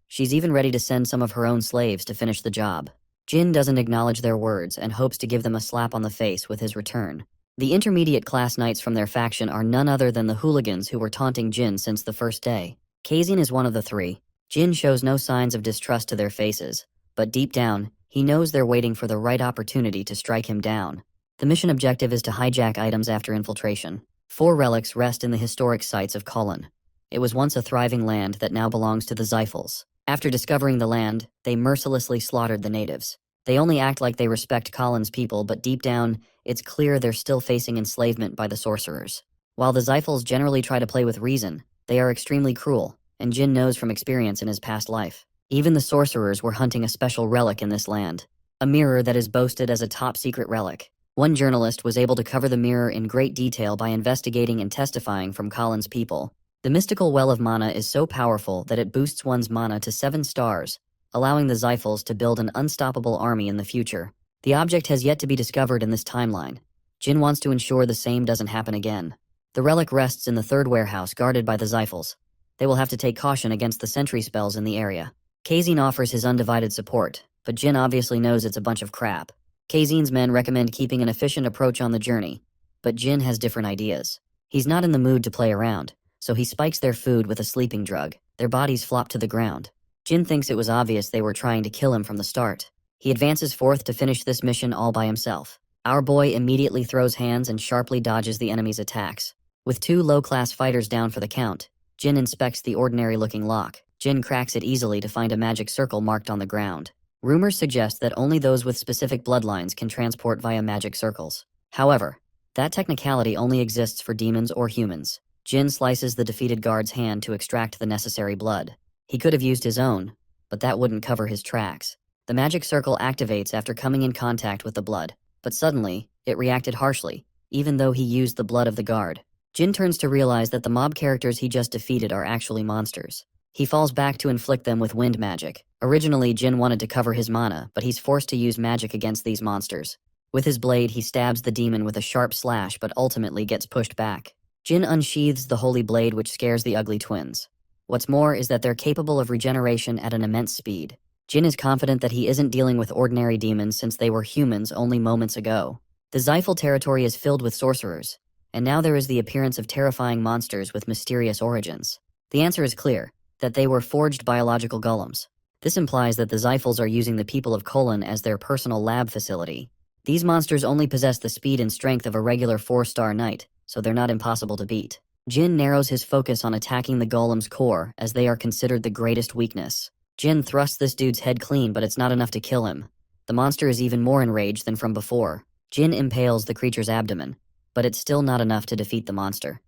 She's even ready to send some of her own slaves to finish the job. Jin doesn't acknowledge their words and hopes to give them a slap on the face with his return. The intermediate class knights from their faction are none other than the hooligans who were taunting Jin since the first day. Kazin is one of the three. Jin shows no signs of distrust to their faces, but deep down, he knows they're waiting for the right opportunity to strike him down. The mission objective is to hijack items after infiltration. 4 relics rest in the historic sites of Kulin. It was once a thriving land that now belongs to the Xiphals. After discovering the land, they mercilessly slaughtered the natives. They only act like they respect Colin's people, but deep down, it's clear they're still facing enslavement by the sorcerers. While the Xiphals generally try to play with reason, they are extremely cruel, and Jin knows from experience in his past life. Even the sorcerers were hunting a special relic in this land, a mirror that is boasted as a top-secret relic. One journalist was able to cover the mirror in great detail by investigating and testifying from Colin's people. The mystical well of mana is so powerful that it boosts one's mana to 7 stars, allowing the Xiphals to build an unstoppable army in the future. The object has yet to be discovered in this timeline. Jin wants to ensure the same doesn't happen again. The relic rests in the 3rd warehouse guarded by the Xiphals. They will have to take caution against the sentry spells in the area. Kazin offers his undivided support, but Jin obviously knows it's a bunch of crap. Kazin's men recommend keeping an efficient approach on the journey, but Jin has different ideas. He's not in the mood to play around, so he spikes their food with a sleeping drug. Their bodies flop to the ground. Jin thinks it was obvious they were trying to kill him from the start. He advances forth to finish this mission all by himself. Our boy immediately throws hands and sharply dodges the enemy's attacks. With 2 low-class fighters down for the count, Jin inspects the ordinary-looking lock. Jin cracks it easily to find a magic circle marked on the ground. Rumors suggest that only those with specific bloodlines can transport via magic circles. However, that technicality only exists for demons or humans. Jin slices the defeated guard's hand to extract the necessary blood. He could have used his own, but that wouldn't cover his tracks. The magic circle activates after coming in contact with the blood, but suddenly, it reacted harshly, even though he used the blood of the guard. Jin turns to realize that the mob characters he just defeated are actually monsters. He falls back to inflict them with wind magic. Originally, Jin wanted to cover his mana, but he's forced to use magic against these monsters. With his blade, he stabs the demon with a sharp slash, but ultimately gets pushed back. Jin unsheathes the holy blade, which scares the ugly twins. What's more is that they're capable of regeneration at an immense speed. Jin is confident that he isn't dealing with ordinary demons since they were humans only moments ago. The Xiphal territory is filled with sorcerers, and now there is the appearance of terrifying monsters with mysterious origins. The answer is clear, that they were forged biological golems. This implies that the Xiphals are using the people of Colon as their personal lab facility. These monsters only possess the speed and strength of a regular 4-star knight, so they're not impossible to beat. Jin narrows his focus on attacking the golem's core, as they are considered the greatest weakness. Jin thrusts this dude's head clean, but it's not enough to kill him. The monster is even more enraged than from before. Jin impales the creature's abdomen, but it's still not enough to defeat the monster.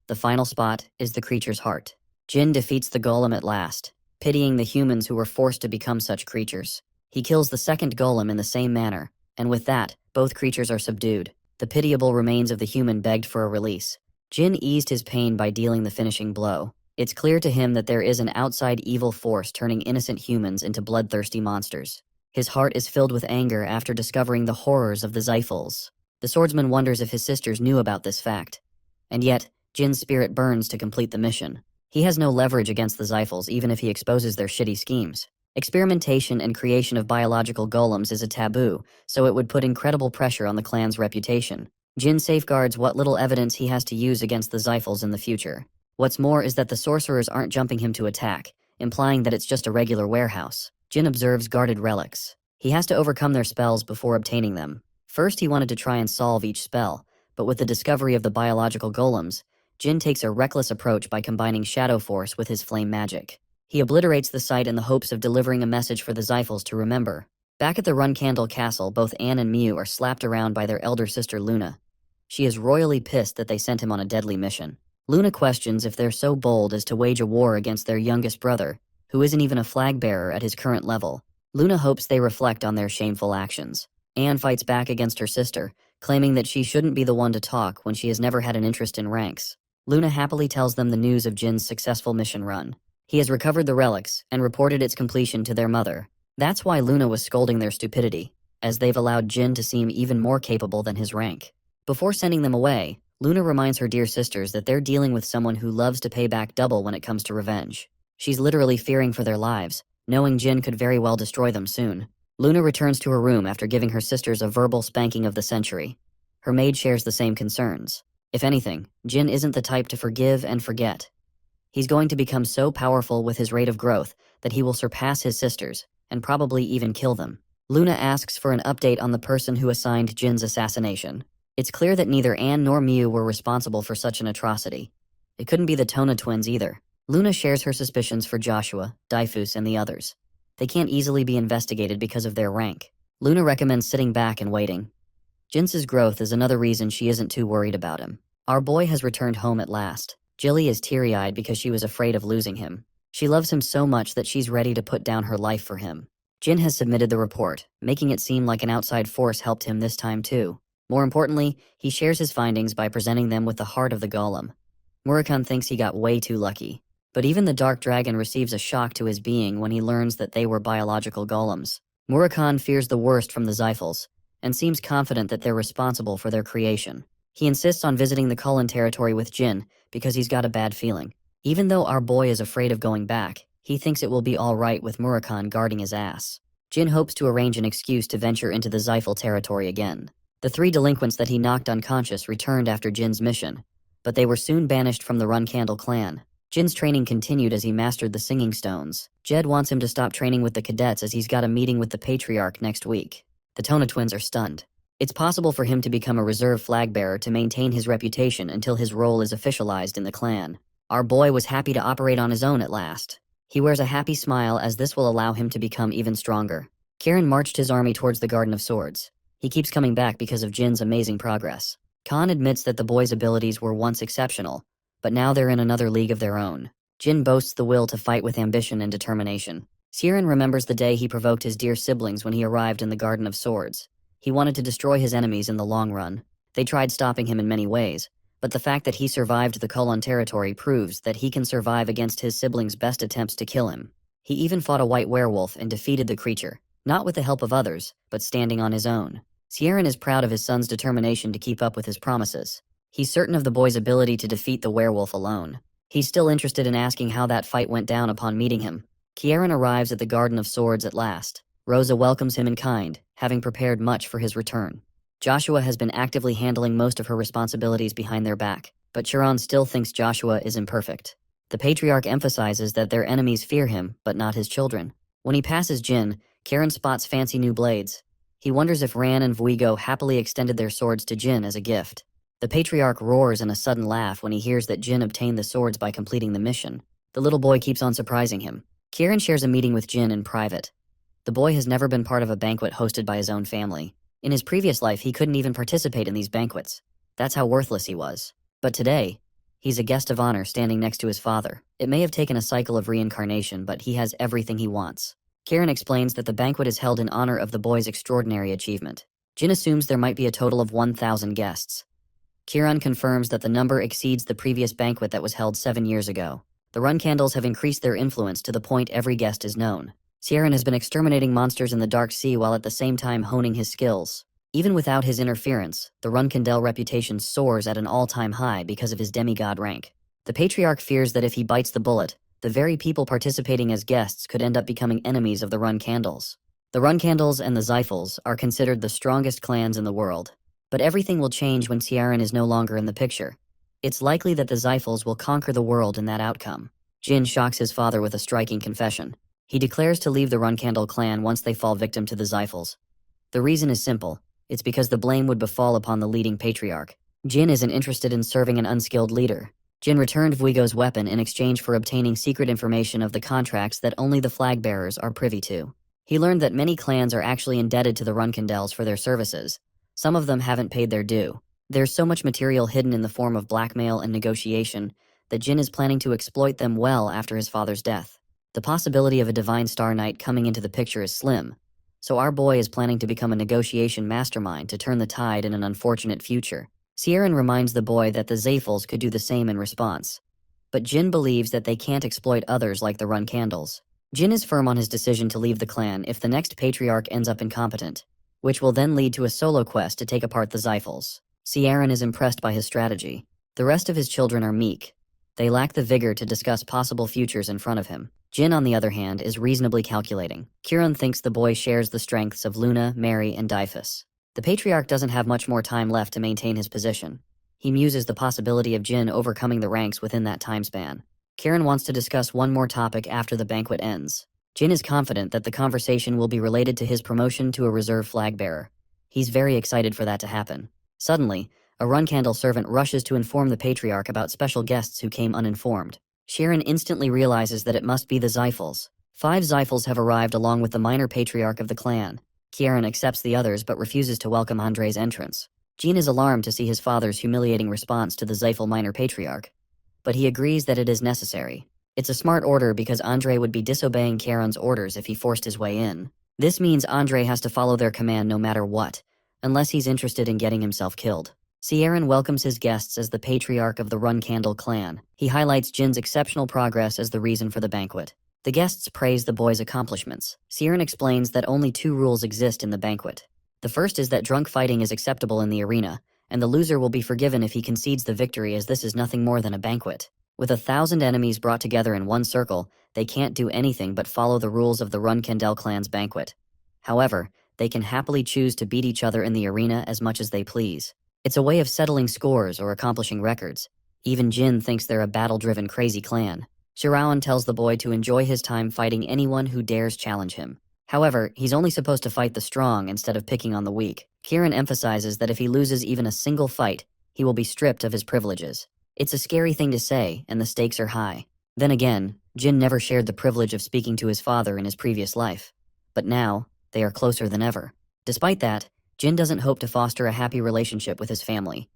The final spot is the creature's heart. Jin defeats the golem at last, pitying the humans who were forced to become such creatures. He kills the second golem in the same manner, and with that, both creatures are subdued. The pitiable remains of the human begged for a release. Jin eased his pain by dealing the finishing blow. It's clear to him that there is an outside evil force turning innocent humans into bloodthirsty monsters. His heart is filled with anger after discovering the horrors of the Xiphals. The swordsman wonders if his sisters knew about this fact. And yet, Jin's spirit burns to complete the mission. He has no leverage against the Xiphals even if he exposes their shitty schemes. Experimentation and creation of biological golems is a taboo, so it would put incredible pressure on the clan's reputation. Jin safeguards what little evidence he has to use against the Xiphals in the future. What's more is that the sorcerers aren't jumping him to attack, implying that it's just a regular warehouse. Jin observes guarded relics. He has to overcome their spells before obtaining them. First, he wanted to try and solve each spell, but with the discovery of the biological golems, Jin takes a reckless approach by combining Shadow Force with his flame magic. He obliterates the site in the hopes of delivering a message for the Xiphals to remember. Back at the Run Candle Castle, both Anne and Mew are slapped around by their elder sister Luna. She is royally pissed that they sent him on a deadly mission. Luna questions if they're so bold as to wage a war against their youngest brother, who isn't even a flag bearer at his current level. Luna hopes they reflect on their shameful actions. Anne fights back against her sister, claiming that she shouldn't be the one to talk when she has never had an interest in ranks. Luna happily tells them the news of Jin's successful mission run. He has recovered the relics and reported its completion to their mother. That's why Luna was scolding their stupidity, as they've allowed Jin to seem even more capable than his rank. Before sending them away, Luna reminds her dear sisters that they're dealing with someone who loves to pay back double when it comes to revenge. She's literally fearing for their lives, knowing Jin could very well destroy them soon. Luna returns to her room after giving her sisters a verbal spanking of the century. Her maid shares the same concerns. If anything, Jin isn't the type to forgive and forget. He's going to become so powerful with his rate of growth that he will surpass his sisters, and probably even kill them. Luna asks for an update on the person who assigned Jin's assassination. It's clear that neither Anne nor Mew were responsible for such an atrocity. It couldn't be the Tona twins either. Luna shares her suspicions for Joshua, Daifus, and the others. They can't easily be investigated because of their rank. Luna recommends sitting back and waiting. Jin's growth is another reason she isn't too worried about him. Our boy has returned home at last. Jilly is teary-eyed because she was afraid of losing him. She loves him so much that she's ready to put down her life for him. Jin has submitted the report, making it seem like an outside force helped him this time too. More importantly, he shares his findings by presenting them with the heart of the golem. Murakhan thinks he got way too lucky. But even the Dark Dragon receives a shock to his being when he learns that they were biological golems. Murakhan fears the worst from the Xiphals, and seems confident that they're responsible for their creation. He insists on visiting the Kulin territory with Jin because he's got a bad feeling. Even though our boy is afraid of going back, he thinks it will be all right with Murakhan guarding his ass. Jin hopes to arrange an excuse to venture into the Xiphal territory again. The 3 delinquents that he knocked unconscious returned after Jin's mission, but they were soon banished from the Run Candle clan. Jin's training continued as he mastered the singing stones. Jed wants him to stop training with the cadets as he's got a meeting with the Patriarch next week. The Tona twins are stunned. It's possible for him to become a reserve flag bearer to maintain his reputation until his role is officialized in the clan. Our boy was happy to operate on his own at last. He wears a happy smile as this will allow him to become even stronger. Kieran marched his army towards the Garden of Swords. He keeps coming back because of Jin's amazing progress. Khan admits that the boy's abilities were once exceptional, but now they're in another league of their own. Jin boasts the will to fight with ambition and determination. Siren remembers the day he provoked his dear siblings when he arrived in the Garden of Swords. He wanted to destroy his enemies in the long run. They tried stopping him in many ways, but the fact that he survived the Kulon territory proves that he can survive against his siblings' best attempts to kill him. He even fought a white werewolf and defeated the creature, not with the help of others, but standing on his own. Siren is proud of his son's determination to keep up with his promises. He's certain of the boy's ability to defeat the werewolf alone. He's still interested in asking how that fight went down upon meeting him. Kieran arrives at the Garden of Swords at last. Rosa welcomes him in kind, having prepared much for his return. Joshua has been actively handling most of her responsibilities behind their back, but Chiron still thinks Joshua is imperfect. The Patriarch emphasizes that their enemies fear him, but not his children. When he passes Jin, Karen spots fancy new blades. He wonders if Ran and Vuigo happily extended their swords to Jin as a gift. The patriarch roars in a sudden laugh when he hears that Jin obtained the swords by completing the mission. The little boy keeps on surprising him. Kieran shares a meeting with Jin in private. The boy has never been part of a banquet hosted by his own family. In his previous life, he couldn't even participate in these banquets. That's how worthless he was. But today, he's a guest of honor standing next to his father. It may have taken a cycle of reincarnation, but he has everything he wants. Kieran explains that the banquet is held in honor of the boy's extraordinary achievement. Jin assumes there might be a total of 1,000 guests. Kieran confirms that the number exceeds the previous banquet that was held 7 years ago. The run candles have increased their influence to the point every guest is known. Sieran has been exterminating monsters in the Dark Sea while at the same time honing his skills. Even without his interference, the Runkandel reputation soars at an all-time high because of his demigod rank. The Patriarch fears that if he bites the bullet, the very people participating as guests could end up becoming enemies of the Runkandels. The Runkandels and the Zyphals are considered the strongest clans in the world. But everything will change when Sieran is no longer in the picture. It's likely that the Zyphals will conquer the world in that outcome. Jin shocks his father with a striking confession. He declares to leave the Runkandel clan once they fall victim to the Zyphals. The reason is simple. It's because the blame would befall upon the leading patriarch. Jin isn't interested in serving an unskilled leader. Jin returned Vuigo's weapon in exchange for obtaining secret information of the contracts that only the flag bearers are privy to. He learned that many clans are actually indebted to the Runkandels for their services. Some of them haven't paid their due. There's so much material hidden in the form of blackmail and negotiation that Jin is planning to exploit them well after his father's death. The possibility of a Divine Star Knight coming into the picture is slim, so our boy is planning to become a negotiation mastermind to turn the tide in an unfortunate future. Sieran reminds the boy that the Zyphals could do the same in response. But Jin believes that they can't exploit others like the Runkandels. Jin is firm on his decision to leave the clan if the next patriarch ends up incompetent, which will then lead to a solo quest to take apart the Zyphals. Sieran is impressed by his strategy. The rest of his children are meek. They lack the vigor to discuss possible futures in front of him. Jin, on the other hand, is reasonably calculating. Kieran thinks the boy shares the strengths of Luna, Mary, and Dyphus. The patriarch doesn't have much more time left to maintain his position. He muses the possibility of Jin overcoming the ranks within that time span. Kieran wants to discuss one more topic after the banquet ends. Jin is confident that the conversation will be related to his promotion to a reserve flag bearer. He's very excited for that to happen. Suddenly, a Runkandel servant rushes to inform the patriarch about special guests who came uninformed. Sieran instantly realizes that it must be the Zyphals. 5 Zyphals have arrived along with the minor patriarch of the clan. Kieran accepts the others but refuses to welcome Andre's entrance. Jin is alarmed to see his father's humiliating response to the Zyphal minor patriarch, but he agrees that it is necessary. It's a smart order because Andre would be disobeying Kieran's orders if he forced his way in. This means Andre has to follow their command no matter what, unless he's interested in getting himself killed. Sieran welcomes his guests as the patriarch of the Runkandel clan. He highlights Jin's exceptional progress as the reason for the banquet. The guests praise the boy's accomplishments. Sieran explains that only 2 rules exist in the banquet. The first is that drunk fighting is acceptable in the arena, and the loser will be forgiven if he concedes the victory, as this is nothing more than a banquet. With 1,000 enemies brought together in one circle, they can't do anything but follow the rules of the Runkandel clan's banquet. However, they can happily choose to beat each other in the arena as much as they please. It's a way of settling scores or accomplishing records. Even Jin thinks they're a battle-driven crazy clan. Shirawan tells the boy to enjoy his time fighting anyone who dares challenge him. However, he's only supposed to fight the strong instead of picking on the weak. Kieran emphasizes that if he loses even a single fight, he will be stripped of his privileges. It's a scary thing to say, and the stakes are high. Then again, Jin never shared the privilege of speaking to his father in his previous life. But now, they are closer than ever. Despite that, Jin doesn't hope to foster a happy relationship with his family.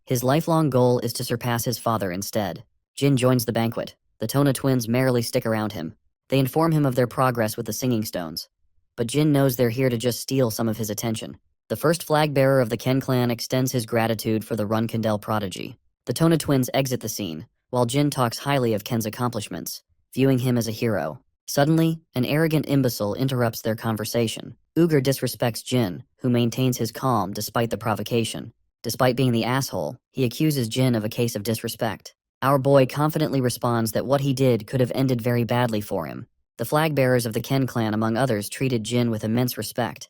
His lifelong goal is to surpass his father instead. Jin joins the banquet. The Tona twins merrily stick around him. They inform him of their progress with the singing stones. But Jin knows they're here to just steal some of his attention. The first flag bearer of the Ken clan extends his gratitude for the Runkandel prodigy. The Tona twins exit the scene, while Jin talks highly of Ken's accomplishments, viewing him as a hero. Suddenly, an arrogant imbecile interrupts their conversation. Ugur disrespects Jin, who maintains his calm despite the provocation. Despite being the asshole, he accuses Jin of a case of disrespect. Our boy confidently responds that what he did could have ended very badly for him. The flag bearers of the Ken clan, among others, treated Jin with immense respect.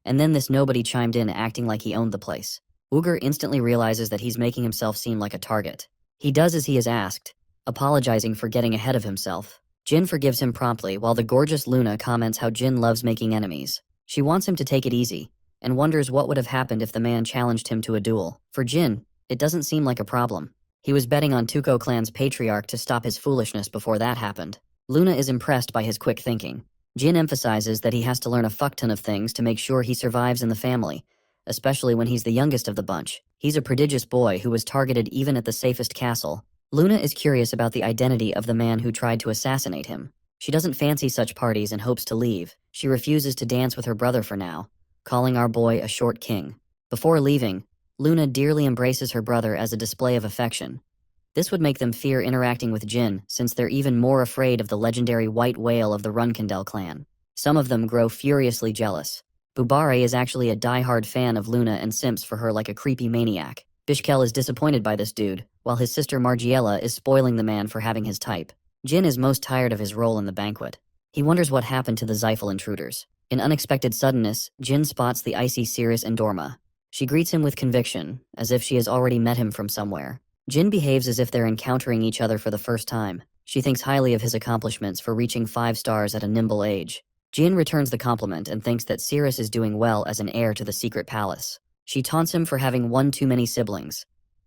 And then this nobody chimed in, acting like he owned the place. Ugur instantly realizes that he's making himself seem like a target. He does as he is asked, apologizing for getting ahead of himself. Jin forgives him promptly while the gorgeous Luna comments how Jin loves making enemies. She wants him to take it easy, and wonders what would have happened if the man challenged him to a duel. For Jin, it doesn't seem like a problem. He was betting on Tuco clan's patriarch to stop his foolishness before that happened. Luna is impressed by his quick thinking. Jin emphasizes that he has to learn a fuckton of things to make sure he survives in the family, especially when he's the youngest of the bunch. He's a prodigious boy who was targeted even at the safest castle. Luna is curious about the identity of the man who tried to assassinate him. She doesn't fancy such parties and hopes to leave. She refuses to dance with her brother for now, calling our boy a short king. Before leaving, Luna dearly embraces her brother as a display of affection. This would make them fear interacting with Jin, since they're even more afraid of the legendary white whale of the Reincarnated clan. Some of them grow furiously jealous. Bubare is actually a die-hard fan of Luna and simps for her like a creepy maniac. Bishkel is disappointed by this dude, while his sister Margiela is spoiling the man for having his type. Jin is most tired of his role in the banquet. He wonders what happened to the Zyphal intruders. In unexpected suddenness, Jin spots the icy Cirrus and Dorma. She greets him with conviction, as if she has already met him from somewhere. Jin behaves as if they're encountering each other for the first time. She thinks highly of his accomplishments for reaching 5 stars at a nimble age. Jin returns the compliment and thinks that Cirrus is doing well as an heir to the secret palace. She taunts him for having one too many siblings.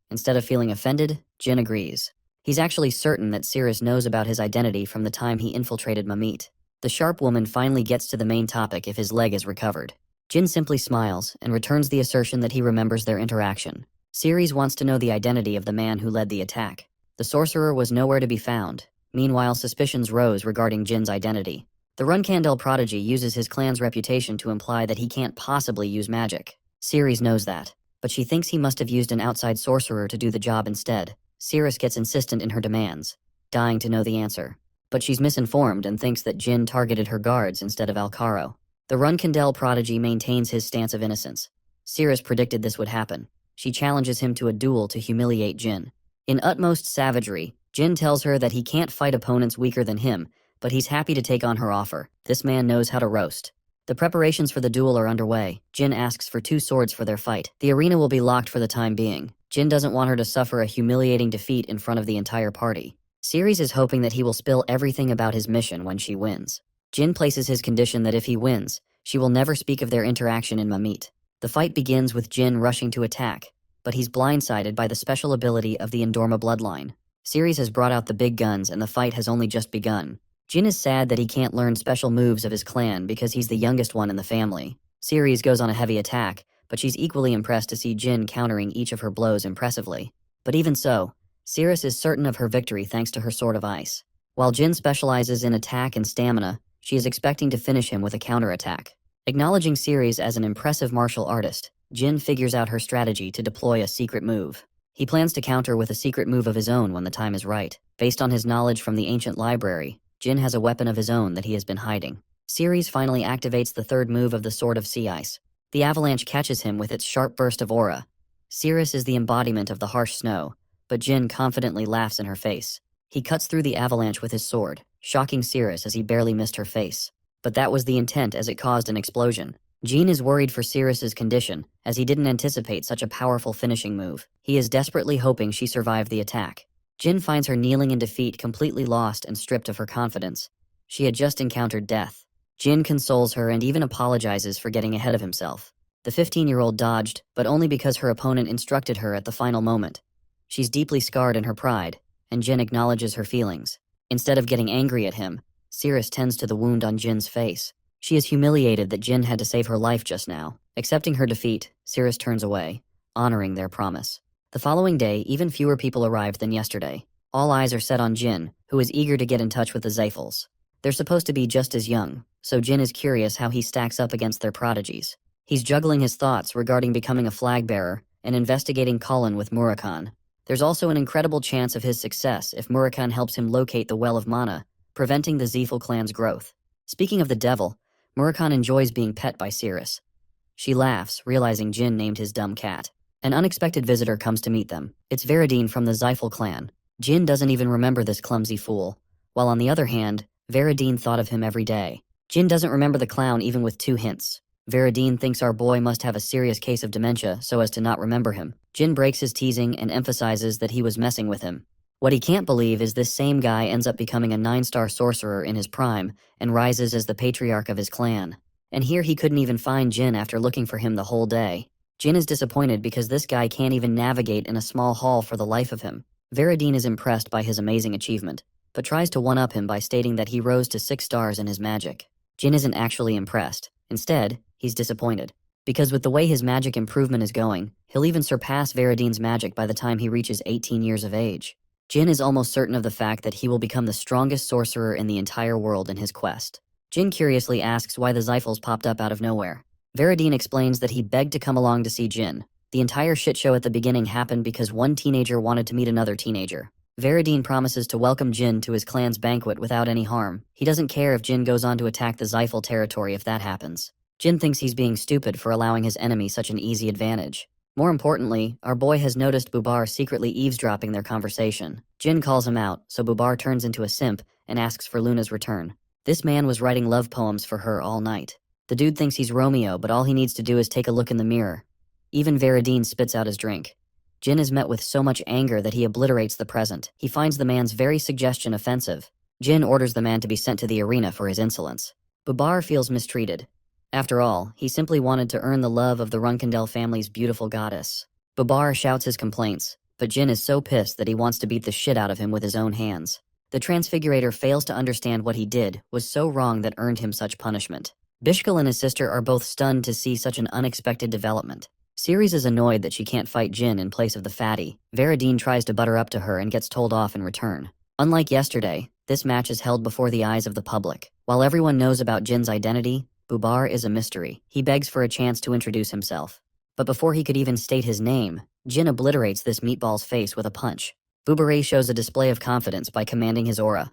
Instead of feeling offended, Jin agrees. He's actually certain that Cirrus knows about his identity from the time he infiltrated Mamit. The sharp woman finally gets to the main topic if his leg is recovered. Jin simply smiles and returns the assertion that he remembers their interaction. Ceres wants to know the identity of the man who led the attack. The sorcerer was nowhere to be found. Meanwhile, suspicions rose regarding Jin's identity. The Run-Candel prodigy uses his clan's reputation to imply that he can't possibly use magic. Ceres knows that, but she thinks he must have used an outside sorcerer to do the job instead. Ceres gets insistent in her demands, dying to know the answer. But she's misinformed and thinks that Jin targeted her guards instead of Alcaro. The Run-Candel prodigy maintains his stance of innocence. Ceres predicted this would happen. She challenges him to a duel to humiliate Jin. In utmost savagery, Jin tells her that he can't fight opponents weaker than him, but he's happy to take on her offer. This man knows how to roast. The preparations for the duel are underway. Jin asks for 2 swords for their fight. The arena will be locked for the time being. Jin doesn't want her to suffer a humiliating defeat in front of the entire party. Ceres is hoping that he will spill everything about his mission when she wins. Jin places his condition that if he wins, she will never speak of their interaction in Mamit. The fight begins with Jin rushing to attack, but he's blindsided by the special ability of the Endorma bloodline. Ceres has brought out the big guns and the fight has only just begun. Jin is sad that he can't learn special moves of his clan because he's the youngest one in the family. Ceres goes on a heavy attack, but she's equally impressed to see Jin countering each of her blows impressively. But even so, Ceres is certain of her victory thanks to her Sword of Ice. While Jin specializes in attack and stamina, she is expecting to finish him with a counterattack. Acknowledging Ceres as an impressive martial artist, Jin figures out her strategy to deploy a secret move. He plans to counter with a secret move of his own when the time is right. Based on his knowledge from the ancient library, Jin has a weapon of his own that he has been hiding. Ceres finally activates the 3rd move of the Sword of Sea Ice. The avalanche catches him with its sharp burst of aura. Ceres is the embodiment of the harsh snow, but Jin confidently laughs in her face. He cuts through the avalanche with his sword, shocking Ceres as he barely missed her face. But that was the intent as it caused an explosion. Jin is worried for Ceres's condition, as he didn't anticipate such a powerful finishing move. He is desperately hoping she survived the attack. Jin finds her kneeling in defeat, completely lost and stripped of her confidence. She had just encountered death. Jin consoles her and even apologizes for getting ahead of himself. The 15-year-old dodged, but only because her opponent instructed her at the final moment. She's deeply scarred in her pride, and Jin acknowledges her feelings. Instead of getting angry at him, Ceres tends to the wound on Jin's face. She is humiliated that Jin had to save her life just now. Accepting her defeat, Ceres turns away, honoring their promise. The following day, even fewer people arrived than yesterday. All eyes are set on Jin, who is eager to get in touch with the Zyphals. They're supposed to be just as young, so Jin is curious how he stacks up against their prodigies. He's juggling his thoughts regarding becoming a flag bearer and investigating Colin with Murakan. There's also an incredible chance of his success if Murakan helps him locate the Well of Mana, preventing the Zyphal clan's growth. Speaking of the devil, Murakan enjoys being pet by Ceres. She laughs, realizing Jin named his dumb cat. An unexpected visitor comes to meet them. It's Veridine from the Zyphal clan. Jin doesn't even remember this clumsy fool, while on the other hand, Veridine thought of him every day. Jin doesn't remember the clown even with 2 hints. Veridine thinks our boy must have a serious case of dementia so as to not remember him. Jin breaks his teasing and emphasizes that he was messing with him. What he can't believe is this same guy ends up becoming a 9-star sorcerer in his prime and rises as the patriarch of his clan. And here he couldn't even find Jin after looking for him the whole day. Jin is disappointed because this guy can't even navigate in a small hall for the life of him. Veradine is impressed by his amazing achievement, but tries to one-up him by stating that he rose to 6 stars in his magic. Jin isn't actually impressed. Instead, he's disappointed. Because with the way his magic improvement is going, he'll even surpass Veradine's magic by the time he reaches 18 years of age. Jin is almost certain of the fact that he will become the strongest sorcerer in the entire world in his quest. Jin curiously asks why the Xiphals popped up out of nowhere. Veradine explains that he begged to come along to see Jin. The entire shit show at the beginning happened because one teenager wanted to meet another teenager. Veradine promises to welcome Jin to his clan's banquet without any harm. He doesn't care if Jin goes on to attack the Xiphal territory if that happens. Jin thinks he's being stupid for allowing his enemy such an easy advantage. More importantly, our boy has noticed Bubar secretly eavesdropping their conversation. Jin calls him out, so Bubar turns into a simp and asks for Luna's return. This man was writing love poems for her all night. The dude thinks he's Romeo, but all he needs to do is take a look in the mirror. Even Veradine spits out his drink. Jin is met with so much anger that he obliterates the present. He finds the man's very suggestion offensive. Jin orders the man to be sent to the arena for his insolence. Bubar feels mistreated. After all, he simply wanted to earn the love of the Runkendel family's beautiful goddess. Bubar shouts his complaints, but Jin is so pissed that he wants to beat the shit out of him with his own hands. The Transfigurator fails to understand what he did was so wrong that earned him such punishment. Bishkal and his sister are both stunned to see such an unexpected development. Ceres is annoyed that she can't fight Jin in place of the fatty. Veradine tries to butter up to her and gets told off in return. Unlike yesterday, this match is held before the eyes of the public. While everyone knows about Jin's identity, Bubar is a mystery. He begs for a chance to introduce himself. But before he could even state his name, Jin obliterates this meatball's face with a punch. Bubare shows a display of confidence by commanding his aura.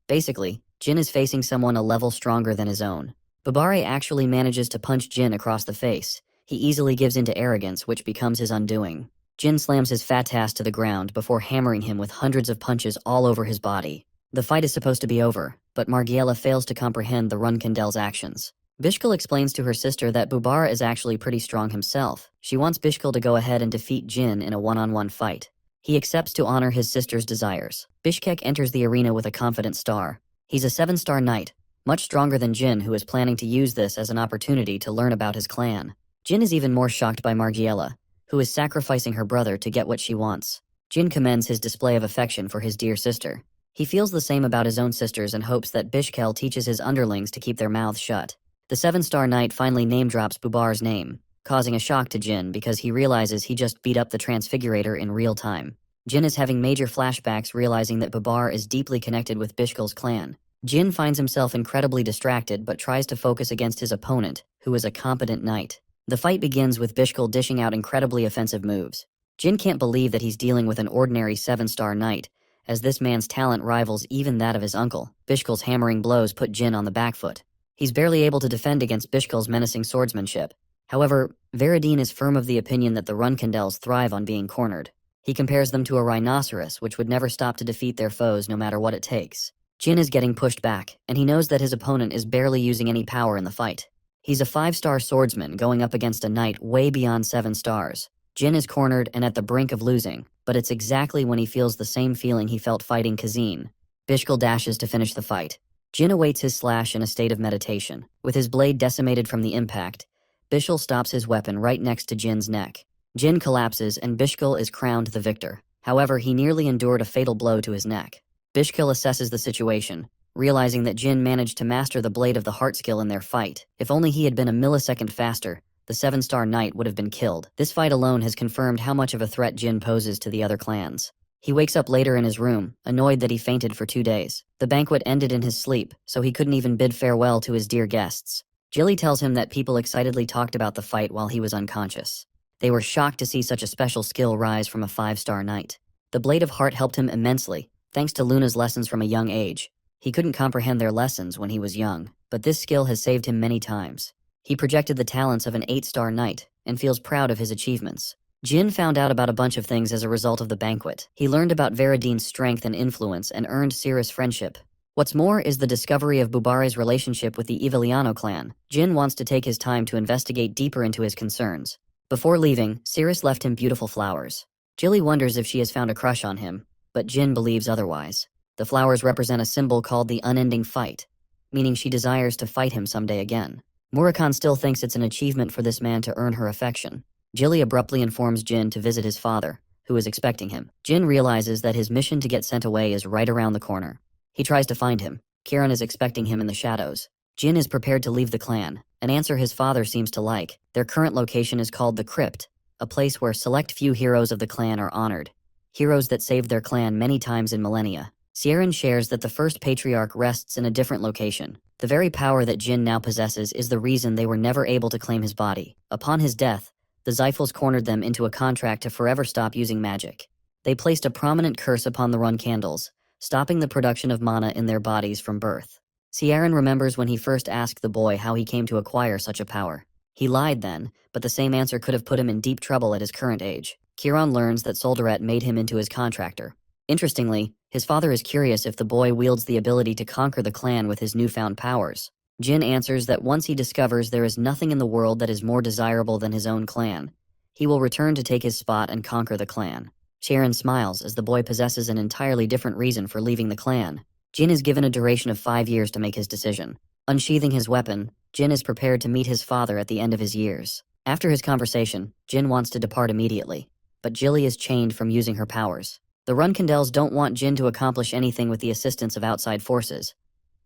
Basically, Jin is facing someone a level stronger than his own. Bubare actually manages to punch Jin across the face. He easily gives into arrogance, which becomes his undoing. Jin slams his fat ass to the ground before hammering him with hundreds of punches all over his body. The fight is supposed to be over, but Margiela fails to comprehend the Runkendel's actions. Bishkal explains to her sister that Bubar is actually pretty strong himself. She wants Bishkal to go ahead and defeat Jin in a one-on-one fight. He accepts to honor his sister's desires. Bishkek enters the arena with a confident star. He's a 7-star knight, much stronger than Jin, who is planning to use this as an opportunity to learn about his clan. Jin is even more shocked by Margiela, who is sacrificing her brother to get what she wants. Jin commends his display of affection for his dear sister. He feels the same about his own sisters and hopes that Bishkel teaches his underlings to keep their mouths shut. The 7-star knight finally name-drops Bubar's name, causing a shock to Jin because he realizes he just beat up the Transfigurator in real time. Jin is having major flashbacks, realizing that Bubar is deeply connected with Bishkel's clan. Jin finds himself incredibly distracted but tries to focus against his opponent, who is a competent knight. The fight begins with Bishkel dishing out incredibly offensive moves. Jin can't believe that he's dealing with an ordinary 7-star knight, as this man's talent rivals even that of his uncle. Bishkel's hammering blows put Jin on the back foot. He's barely able to defend against Bishkel's menacing swordsmanship. However, Veradine is firm of the opinion that the Runkendels thrive on being cornered. He compares them to a rhinoceros, which would never stop to defeat their foes no matter what it takes. Jin is getting pushed back, and he knows that his opponent is barely using any power in the fight. He's a 5-star swordsman going up against a knight way beyond 7 stars. Jin is cornered and at the brink of losing, but it's exactly when he feels the same feeling he felt fighting Kazin. Bishkel dashes to finish the fight. Jin awaits his slash in a state of meditation. With his blade decimated from the impact, Bishkel stops his weapon right next to Jin's neck. Jin collapses and Bishkel is crowned the victor. However, he nearly endured a fatal blow to his neck. Bishkel assesses the situation, realizing that Jin managed to master the Blade of the Heart skill in their fight. If only he had been a millisecond faster, the 7-star knight would have been killed. This fight alone has confirmed how much of a threat Jin poses to the other clans. He wakes up later in his room, annoyed that he fainted for 2 days. The banquet ended in his sleep, so he couldn't even bid farewell to his dear guests. Jilly tells him that people excitedly talked about the fight while he was unconscious. They were shocked to see such a special skill rise from a 5-star knight. The Blade of Heart helped him immensely, thanks to Luna's lessons from a young age. He couldn't comprehend their lessons when he was young, but this skill has saved him many times. He projected the talents of an 8-star knight and feels proud of his achievements. Jin found out about a bunch of things as a result of the banquet. He learned about Veradine's strength and influence and earned Cirrus' friendship. What's more is the discovery of Bubare's relationship with the Iviliano clan. Jin wants to take his time to investigate deeper into his concerns. Before leaving, Cirrus left him beautiful flowers. Jilly wonders if she has found a crush on him, but Jin believes otherwise. The flowers represent a symbol called the unending fight, meaning she desires to fight him someday again. Murakami still thinks it's an achievement for this man to earn her affection. Jilly abruptly informs Jin to visit his father, who is expecting him. Jin realizes that his mission to get sent away is right around the corner. He tries to find him. Kieran is expecting him in the shadows. Jin is prepared to leave the clan, an answer his father seems to like. Their current location is called the Crypt, a place where select few heroes of the clan are honored. Heroes that saved their clan many times in millennia. Sieran shares that the first patriarch rests in a different location. The very power that Jin now possesses is the reason they were never able to claim his body. Upon his death, the Xiphals cornered them into a contract to forever stop using magic. They placed a prominent curse upon the run candles, stopping the production of mana in their bodies from birth. Sieran remembers when he first asked the boy how he came to acquire such a power. He lied then, but the same answer could have put him in deep trouble at his current age. Kieran learns that Soldaret made him into his contractor. Interestingly, his father is curious if the boy wields the ability to conquer the clan with his newfound powers. Jin answers that once he discovers there is nothing in the world that is more desirable than his own clan, he will return to take his spot and conquer the clan. Sharon smiles as the boy possesses an entirely different reason for leaving the clan. Jin is given a duration of 5 years to make his decision. Unsheathing his weapon, Jin is prepared to meet his father at the end of his years. After his conversation, Jin wants to depart immediately, but Jilly is chained from using her powers. The Runkindels don't want Jin to accomplish anything with the assistance of outside forces.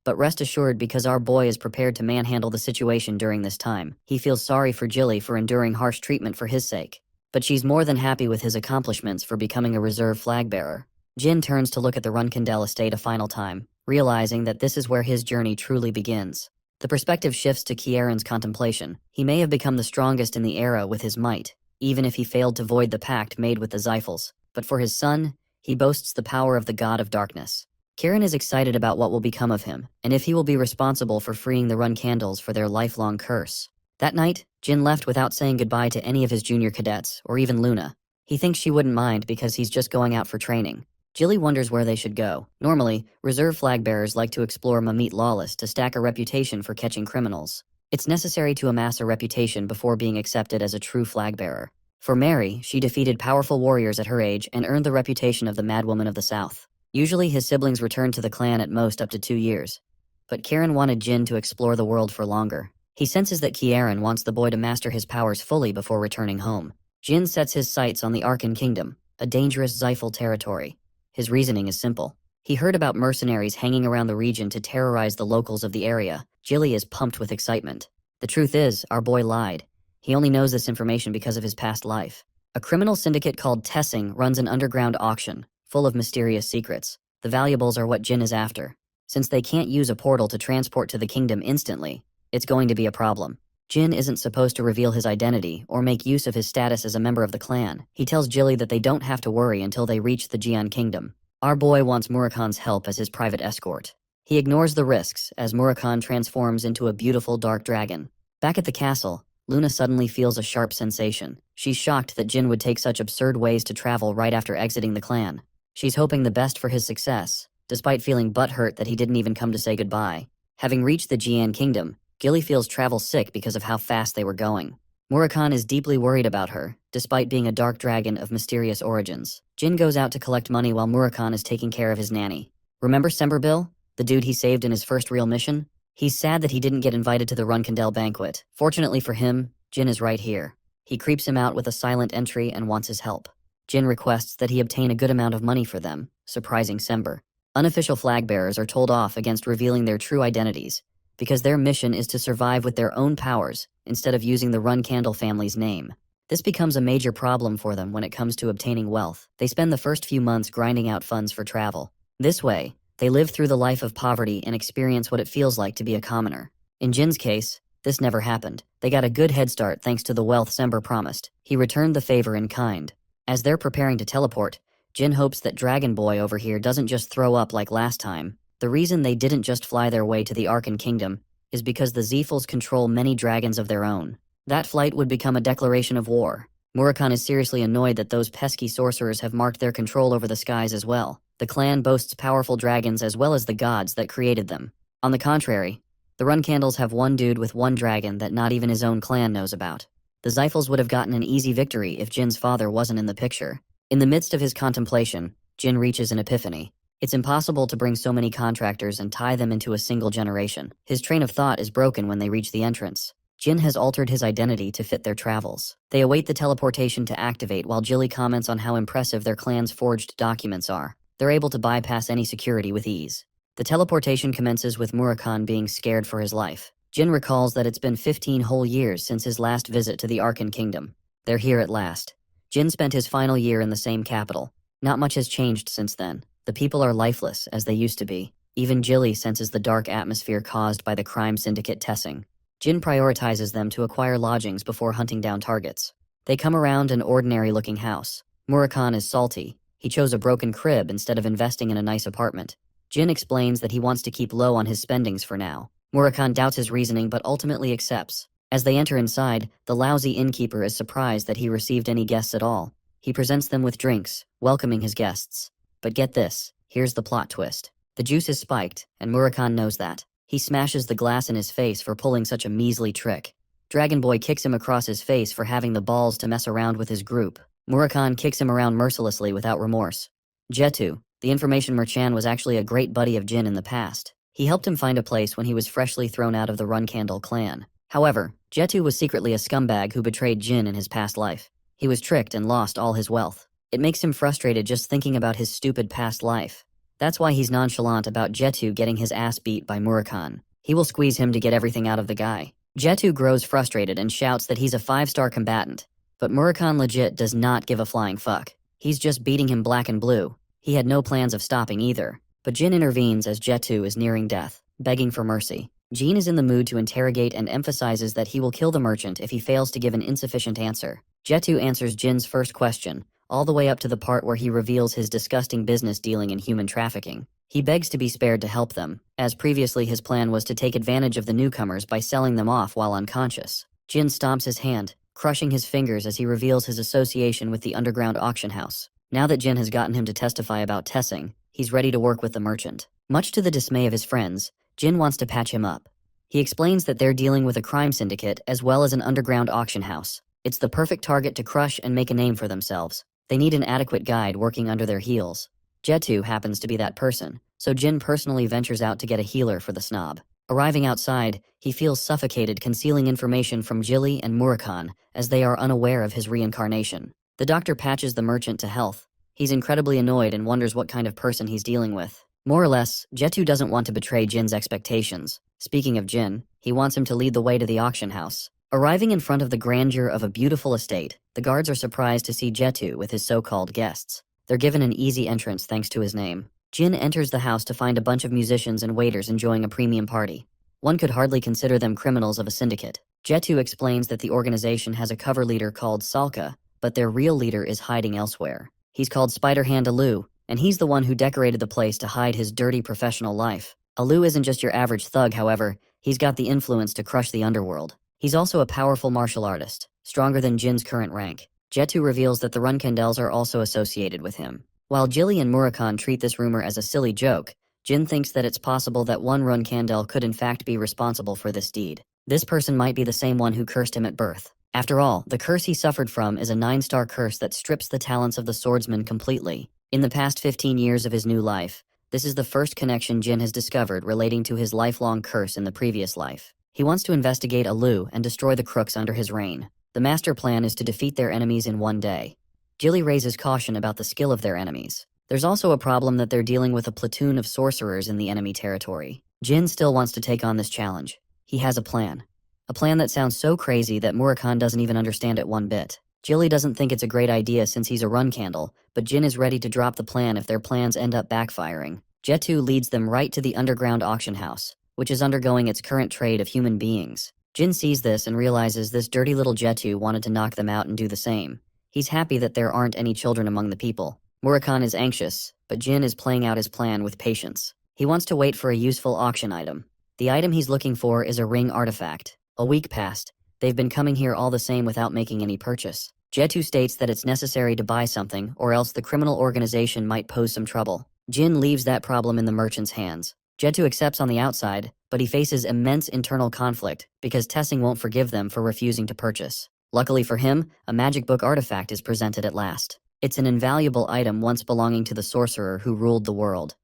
But rest assured, because our boy is prepared to manhandle the situation during this time, he feels sorry for Jilly for enduring harsh treatment for his sake. But she's more than happy with his accomplishments for becoming a reserve flag bearer. Jin turns to look at the Runkindel estate a final time, realizing that this is where his journey truly begins. The perspective shifts to Kieran's contemplation. He may have become the strongest in the era with his might, even if he failed to void the pact made with the Xiphals. But for his son, he boasts the power of the God of Darkness. Kieran is excited about what will become of him, and if he will be responsible for freeing the Runkandels for their lifelong curse. That night, Jin left without saying goodbye to any of his junior cadets, or even Luna. He thinks she wouldn't mind because he's just going out for training. Jilly wonders where they should go. Normally, reserve flag bearers like to explore Mamit Lawless to stack a reputation for catching criminals. It's necessary to amass a reputation before being accepted as a true flag bearer. For Mary, she defeated powerful warriors at her age and earned the reputation of the Madwoman of the South. Usually his siblings returned to the clan at most up to 2 years. But Kieran wanted Jin to explore the world for longer. He senses that Kieran wants the boy to master his powers fully before returning home. Jin sets his sights on the Arkan Kingdom, a dangerous Xiphal territory. His reasoning is simple. He heard about mercenaries hanging around the region to terrorize the locals of the area. Jilly is pumped with excitement. The truth is, our boy lied. He only knows this information because of his past life. A criminal syndicate called Tessing runs an underground auction, full of mysterious secrets. The valuables are what Jin is after. Since they can't use a portal to transport to the kingdom instantly, it's going to be a problem. Jin isn't supposed to reveal his identity or make use of his status as a member of the clan. He tells Jilly that they don't have to worry until they reach the Jian Kingdom. Our boy wants Murakami's help as his private escort. He ignores the risks as Murakami transforms into a beautiful dark dragon. Back at the castle, Luna suddenly feels a sharp sensation. She's shocked that Jin would take such absurd ways to travel right after exiting the clan. She's hoping the best for his success, despite feeling butthurt that he didn't even come to say goodbye. Having reached the Jian Kingdom, Gilly feels travel sick because of how fast they were going. Murakami is deeply worried about her, despite being a dark dragon of mysterious origins. Jin goes out to collect money while Murakami is taking care of his nanny. Remember Semberbil, the dude he saved in his first real mission? He's sad that he didn't get invited to the Runkindel banquet. Fortunately for him, Jin is right here. He creeps him out with a silent entry and wants his help. Jin requests that he obtain a good amount of money for them, surprising Sember. Unofficial flag bearers are told off against revealing their true identities, because their mission is to survive with their own powers instead of using the Runkandel family's name. This becomes a major problem for them when it comes to obtaining wealth. They spend the first few months grinding out funds for travel. This way, they live through the life of poverty and experience what it feels like to be a commoner. In Jin's case, this never happened. They got a good head start thanks to the wealth Sember promised. He returned the favor in kind. As they're preparing to teleport, Jin hopes that Dragon Boy over here doesn't just throw up like last time. The reason they didn't just fly their way to the Arkan Kingdom is because the Xiphals control many dragons of their own. That flight would become a declaration of war. Murakami is seriously annoyed that those pesky sorcerers have marked their control over the skies as well. The clan boasts powerful dragons as well as the gods that created them. On the contrary, the Runkandels have one dude with one dragon that not even his own clan knows about. The Xiphals would have gotten an easy victory if Jin's father wasn't in the picture. In the midst of his contemplation, Jin reaches an epiphany. It's impossible to bring so many contractors and tie them into a single generation. His train of thought is broken when they reach the entrance. Jin has altered his identity to fit their travels. They await the teleportation to activate while Jilly comments on how impressive their clan's forged documents are. They're able to bypass any security with ease. The teleportation commences with Murakhan being scared for his life. Jin recalls that it's been 15 whole years since his last visit to the Arkan Kingdom. They're here at last. Jin spent his final year in the same capital. Not much has changed since then. The people are lifeless, as they used to be. Even Jilly senses the dark atmosphere caused by the crime syndicate Tessing. Jin prioritizes them to acquire lodgings before hunting down targets. They come around an ordinary-looking house. Murakhan is salty. He chose a broken crib instead of investing in a nice apartment. Jin explains that he wants to keep low on his spendings for now. Murakhan doubts his reasoning but ultimately accepts. As they enter inside, the lousy innkeeper is surprised that he received any guests at all. He presents them with drinks, welcoming his guests. But get this, here's the plot twist. The juice is spiked, and Murakhan knows that. He smashes the glass in his face for pulling such a measly trick. Dragon Boy kicks him across his face for having the balls to mess around with his group. Murakhan kicks him around mercilessly without remorse. Jetu, the information merchant, was actually a great buddy of Jin in the past. He helped him find a place when he was freshly thrown out of the Runcandle clan. However, Jetu was secretly a scumbag who betrayed Jin in his past life. He was tricked and lost all his wealth. It makes him frustrated just thinking about his stupid past life. That's why he's nonchalant about Jetu getting his ass beat by Murakhan. He will squeeze him to get everything out of the guy. Jetu grows frustrated and shouts that he's a 5-star combatant. But Murakhan legit does not give a flying fuck. He's just beating him black and blue. He had no plans of stopping either. But Jin intervenes as Jetu is nearing death, begging for mercy. Jin is in the mood to interrogate and emphasizes that he will kill the merchant if he fails to give an insufficient answer. Jetu answers Jin's first question, all the way up to the part where he reveals his disgusting business dealing in human trafficking. He begs to be spared to help them, as previously his plan was to take advantage of the newcomers by selling them off while unconscious. Jin stomps his hand, crushing his fingers as he reveals his association with the underground auction house. Now that Jin has gotten him to testify about Tessing, he's ready to work with the merchant. Much to the dismay of his friends, Jin wants to patch him up. He explains that they're dealing with a crime syndicate as well as an underground auction house. It's the perfect target to crush and make a name for themselves. They need an adequate guide working under their heels. Jetu happens to be that person, so Jin personally ventures out to get a healer for the snob. Arriving outside, he feels suffocated concealing information from Jilly and Murakhan as they are unaware of his reincarnation. The doctor patches the merchant to health. He's incredibly annoyed and wonders what kind of person he's dealing with. More or less, Jetu doesn't want to betray Jin's expectations. Speaking of Jin, he wants him to lead the way to the auction house. Arriving in front of the grandeur of a beautiful estate, the guards are surprised to see Jetu with his so-called guests. They're given an easy entrance thanks to his name. Jin enters the house to find a bunch of musicians and waiters enjoying a premium party. One could hardly consider them criminals of a syndicate. Jetu explains that the organization has a cover leader called Salka, but their real leader is hiding elsewhere. He's called Spider-Hand Alu, and he's the one who decorated the place to hide his dirty professional life. Alu isn't just your average thug, however. He's got the influence to crush the underworld. He's also a powerful martial artist, stronger than Jin's current rank. Jetu reveals that the Runcandels are also associated with him. While Jilly and Murakhan treat this rumor as a silly joke, Jin thinks that it's possible that one Runcandel could in fact be responsible for this deed. This person might be the same one who cursed him at birth. After all, the curse he suffered from is a 9-star curse that strips the talents of the swordsman completely. In the past 15 years of his new life, this is the first connection Jin has discovered relating to his lifelong curse in the previous life. He wants to investigate Alu and destroy the crooks under his reign. The master plan is to defeat their enemies in one day. Jilly raises caution about the skill of their enemies. There's also a problem that they're dealing with a platoon of sorcerers in the enemy territory. Jin still wants to take on this challenge. He has a plan. A plan that sounds so crazy that Murakhan doesn't even understand it one bit. Jilly doesn't think it's a great idea since he's a Runcandle, but Jin is ready to drop the plan if their plans end up backfiring. Jetu leads them right to the underground auction house, which is undergoing its current trade of human beings. Jin sees this and realizes this dirty little Jetu wanted to knock them out and do the same. He's happy that there aren't any children among the people. Murakhan is anxious, but Jin is playing out his plan with patience. He wants to wait for a useful auction item. The item he's looking for is a ring artifact. A week passed. They've been coming here all the same without making any purchase. Jetu states that it's necessary to buy something, or else the criminal organization might pose some trouble. Jin leaves that problem in the merchant's hands. Jetu accepts on the outside, but he faces immense internal conflict because Tessing won't forgive them for refusing to purchase. Luckily for him, a magic book artifact is presented at last. It's an invaluable item once belonging to the sorcerer who ruled the world.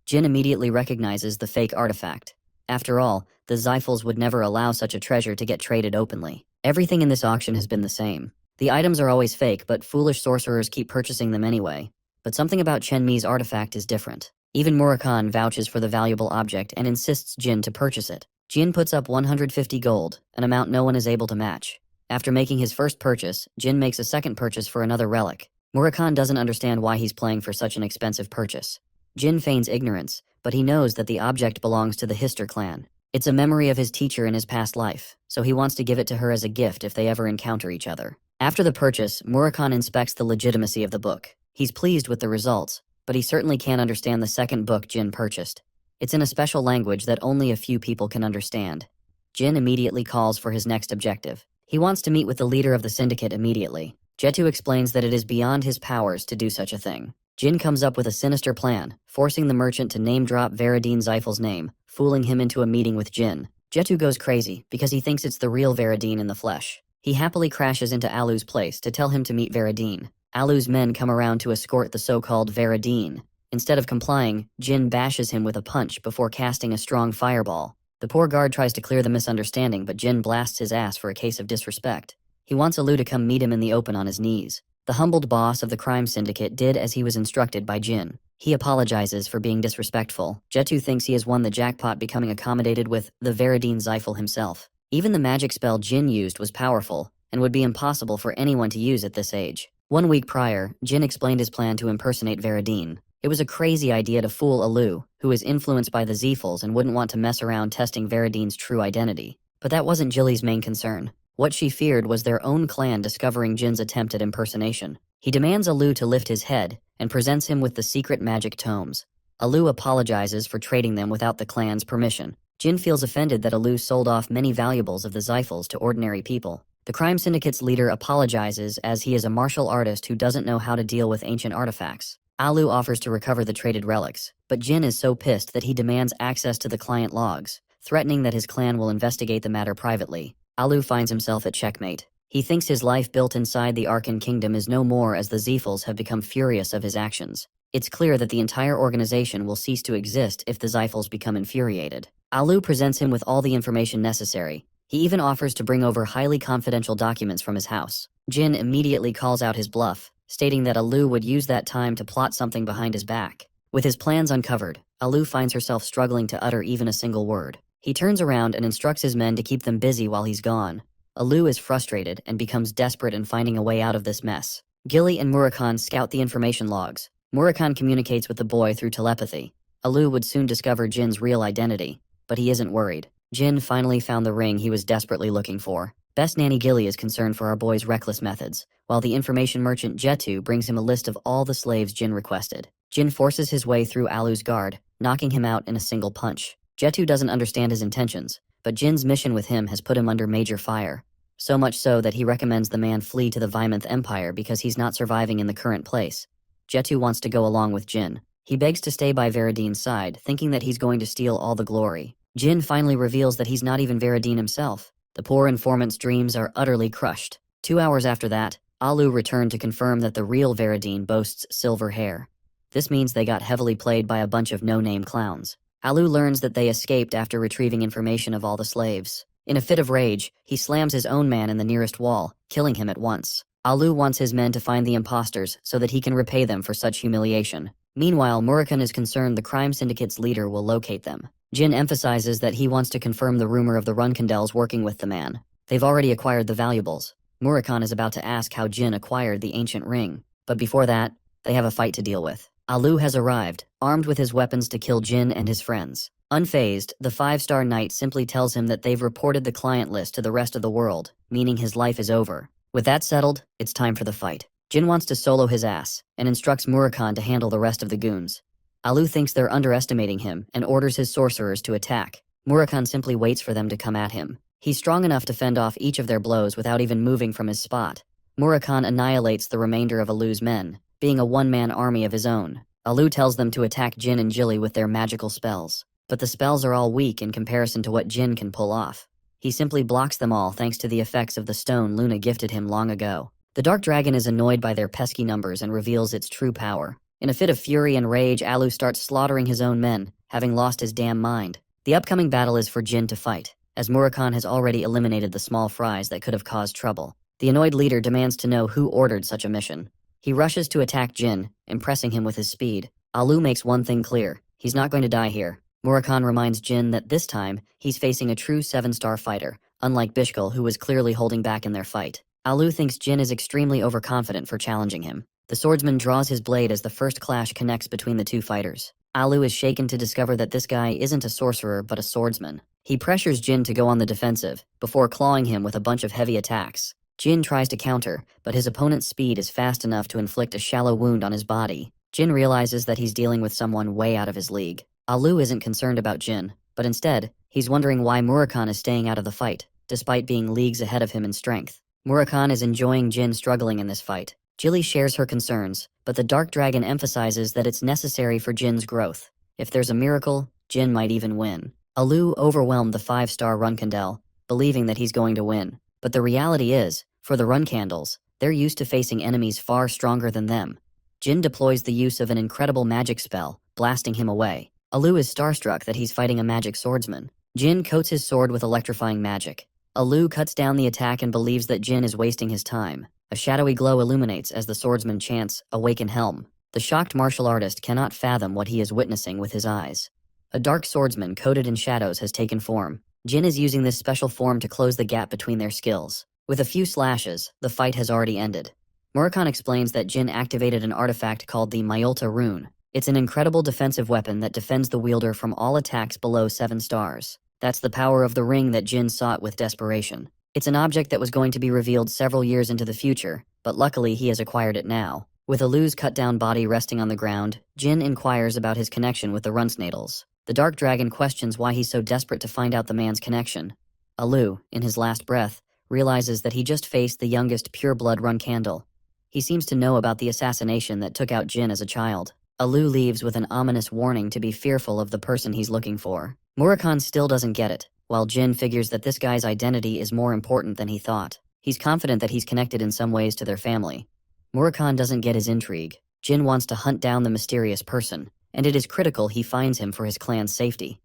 Jin immediately recognizes the fake artifact. After all, the Xiphals would never allow such a treasure to get traded openly. Everything in this auction has been the same. The items are always fake, but foolish sorcerers keep purchasing them anyway. But something about Chen Mi's artifact is different. Even Murakhan vouches for the valuable object and insists Jin to purchase it. Jin puts up 150 gold, an amount no one is able to match. After making his first purchase, Jin makes a second purchase for another relic. Murakhan doesn't understand why he's playing for such an expensive purchase. Jin feigns ignorance, but he knows that the object belongs to the Hister clan. It's a memory of his teacher in his past life, so he wants to give it to her as a gift if they ever encounter each other. After the purchase, Murakhan inspects the legitimacy of the book. He's pleased with the results, but he certainly can't understand the second book Jin purchased. It's in a special language that only a few people can understand. Jin immediately calls for his next objective. He wants to meet with the leader of the syndicate immediately. Jetu explains that it is beyond his powers to do such a thing. Jin comes up with a sinister plan, forcing the merchant to name-drop Veradine Xiphals' name, fooling him into a meeting with Jin. Jetu goes crazy because he thinks it's the real Veradine in the flesh. He happily crashes into Alu's place to tell him to meet Veradine. Alu's men come around to escort the so-called Veradine. Instead of complying, Jin bashes him with a punch before casting a strong fireball. The poor guard tries to clear the misunderstanding, but Jin blasts his ass for a case of disrespect. He wants Alu to come meet him in the open on his knees. The humbled boss of the crime syndicate did as he was instructed by Jin. He apologizes for being disrespectful. Jetu thinks he has won the jackpot, becoming accommodated with the Veradine Xiphal himself. Even the magic spell Jin used was powerful, and would be impossible for anyone to use at this age. 1 week prior, Jin explained his plan to impersonate Veradine. It was a crazy idea to fool Alu, who is influenced by the Xiphals and wouldn't want to mess around testing Veradine's true identity. But that wasn't Jilly's main concern. What she feared was their own clan discovering Jin's attempt at impersonation. He demands Alu to lift his head and presents him with the secret magic tomes. Alu apologizes for trading them without the clan's permission. Jin feels offended that Alu sold off many valuables of the Xiphals to ordinary people. The crime syndicate's leader apologizes as he is a martial artist who doesn't know how to deal with ancient artifacts. Alu offers to recover the traded relics, but Jin is so pissed that he demands access to the client logs, threatening that his clan will investigate the matter privately. Alu finds himself at checkmate. He thinks his life built inside the Arkan Kingdom is no more, as the Xiphals have become furious of his actions. It's clear that the entire organization will cease to exist if the Xiphals become infuriated. Alu presents him with all the information necessary. He even offers to bring over highly confidential documents from his house. Jin immediately calls out his bluff, stating that Alu would use that time to plot something behind his back. With his plans uncovered, Alu finds herself struggling to utter even a single word. He turns around and instructs his men to keep them busy while he's gone. Alu is frustrated and becomes desperate in finding a way out of this mess. Gilly and Murakhan scout the information logs. Murakhan communicates with the boy through telepathy. Alu would soon discover Jin's real identity, but he isn't worried. Jin finally found the ring he was desperately looking for. Best Nanny Gilly is concerned for our boy's reckless methods, while the information merchant Jetu brings him a list of all the slaves Jin requested. Jin forces his way through Alu's guard, knocking him out in a single punch. Jetu doesn't understand his intentions, but Jin's mission with him has put him under major fire. So much so that he recommends the man flee to the Vymonth Empire because he's not surviving in the current place. Jetu wants to go along with Jin. He begs to stay by Veradine's side, thinking that he's going to steal all the glory. Jin finally reveals that he's not even Veradine himself. The poor informant's dreams are utterly crushed. 2 hours after that, Alu returned to confirm that the real Veradine boasts silver hair. This means they got heavily played by a bunch of no-name clowns. Alu learns that they escaped after retrieving information of all the slaves. In a fit of rage, he slams his own man in the nearest wall, killing him at once. Alu wants his men to find the imposters so that he can repay them for such humiliation. Meanwhile, Murakhan is concerned the crime syndicate's leader will locate them. Jin emphasizes that he wants to confirm the rumor of the Runkandels working with the man. They've already acquired the valuables. Murakhan is about to ask how Jin acquired the ancient ring, but before that, they have a fight to deal with. Alu has arrived, armed with his weapons to kill Jin and his friends. Unfazed, the 5-star knight simply tells him that they've reported the client list to the rest of the world, meaning his life is over. With that settled, it's time for the fight. Jin wants to solo his ass, and instructs Murakhan to handle the rest of the goons. Alu thinks they're underestimating him and orders his sorcerers to attack. Murakhan simply waits for them to come at him. He's strong enough to fend off each of their blows without even moving from his spot. Murakhan annihilates the remainder of Alu's men, being a one-man army of his own. Alu tells them to attack Jin and Jilly with their magical spells. But the spells are all weak in comparison to what Jin can pull off. He simply blocks them all thanks to the effects of the stone Luna gifted him long ago. The dark dragon is annoyed by their pesky numbers and reveals its true power. In a fit of fury and rage, Alu starts slaughtering his own men, having lost his damn mind. The upcoming battle is for Jin to fight, as Murakhan has already eliminated the small fries that could have caused trouble. The annoyed leader demands to know who ordered such a mission. He rushes to attack Jin, impressing him with his speed. Alu makes one thing clear: he's not going to die here. Murakhan reminds Jin that this time, he's facing a true 7-star fighter, unlike Bishkal, who was clearly holding back in their fight. Alu thinks Jin is extremely overconfident for challenging him. The swordsman draws his blade as the first clash connects between the two fighters. Alu is shaken to discover that this guy isn't a sorcerer but a swordsman. He pressures Jin to go on the defensive, before clawing him with a bunch of heavy attacks. Jin tries to counter, but his opponent's speed is fast enough to inflict a shallow wound on his body. Jin realizes that he's dealing with someone way out of his league. Alu isn't concerned about Jin, but instead, he's wondering why Murakhan is staying out of the fight, despite being leagues ahead of him in strength. Murakhan is enjoying Jin struggling in this fight. Jilly shares her concerns, but the Dark Dragon emphasizes that it's necessary for Jin's growth. If there's a miracle, Jin might even win. Alu overwhelmed the 5-star Runkandel, believing that he's going to win. But the reality is, for the Runcandles, they're used to facing enemies far stronger than them. Jin deploys the use of an incredible magic spell, blasting him away. Alu is starstruck that he's fighting a magic swordsman. Jin coats his sword with electrifying magic. Alu cuts down the attack and believes that Jin is wasting his time. A shadowy glow illuminates as the swordsman chants, "Awaken Helm." The shocked martial artist cannot fathom what he is witnessing with his eyes. A dark swordsman coated in shadows has taken form. Jin is using this special form to close the gap between their skills. With a few slashes, the fight has already ended. Murakhan explains that Jin activated an artifact called the Myolta Rune. It's an incredible defensive weapon that defends the wielder from all attacks below 7 stars. That's the power of the ring that Jin sought with desperation. It's an object that was going to be revealed several years into the future, but luckily he has acquired it now. With Alu's cut-down body resting on the ground, Jin inquires about his connection with the Runsnadels. The Dark Dragon questions why he's so desperate to find out the man's connection. Alu, in his last breath, realizes that he just faced the youngest pure-blood Runcandle. He seems to know about the assassination that took out Jin as a child. Alu leaves with an ominous warning to be fearful of the person he's looking for. Murakhan still doesn't get it, while Jin figures that this guy's identity is more important than he thought. He's confident that he's connected in some ways to their family. Murakhan doesn't get his intrigue. Jin wants to hunt down the mysterious person, and it is critical he finds him for his clan's safety.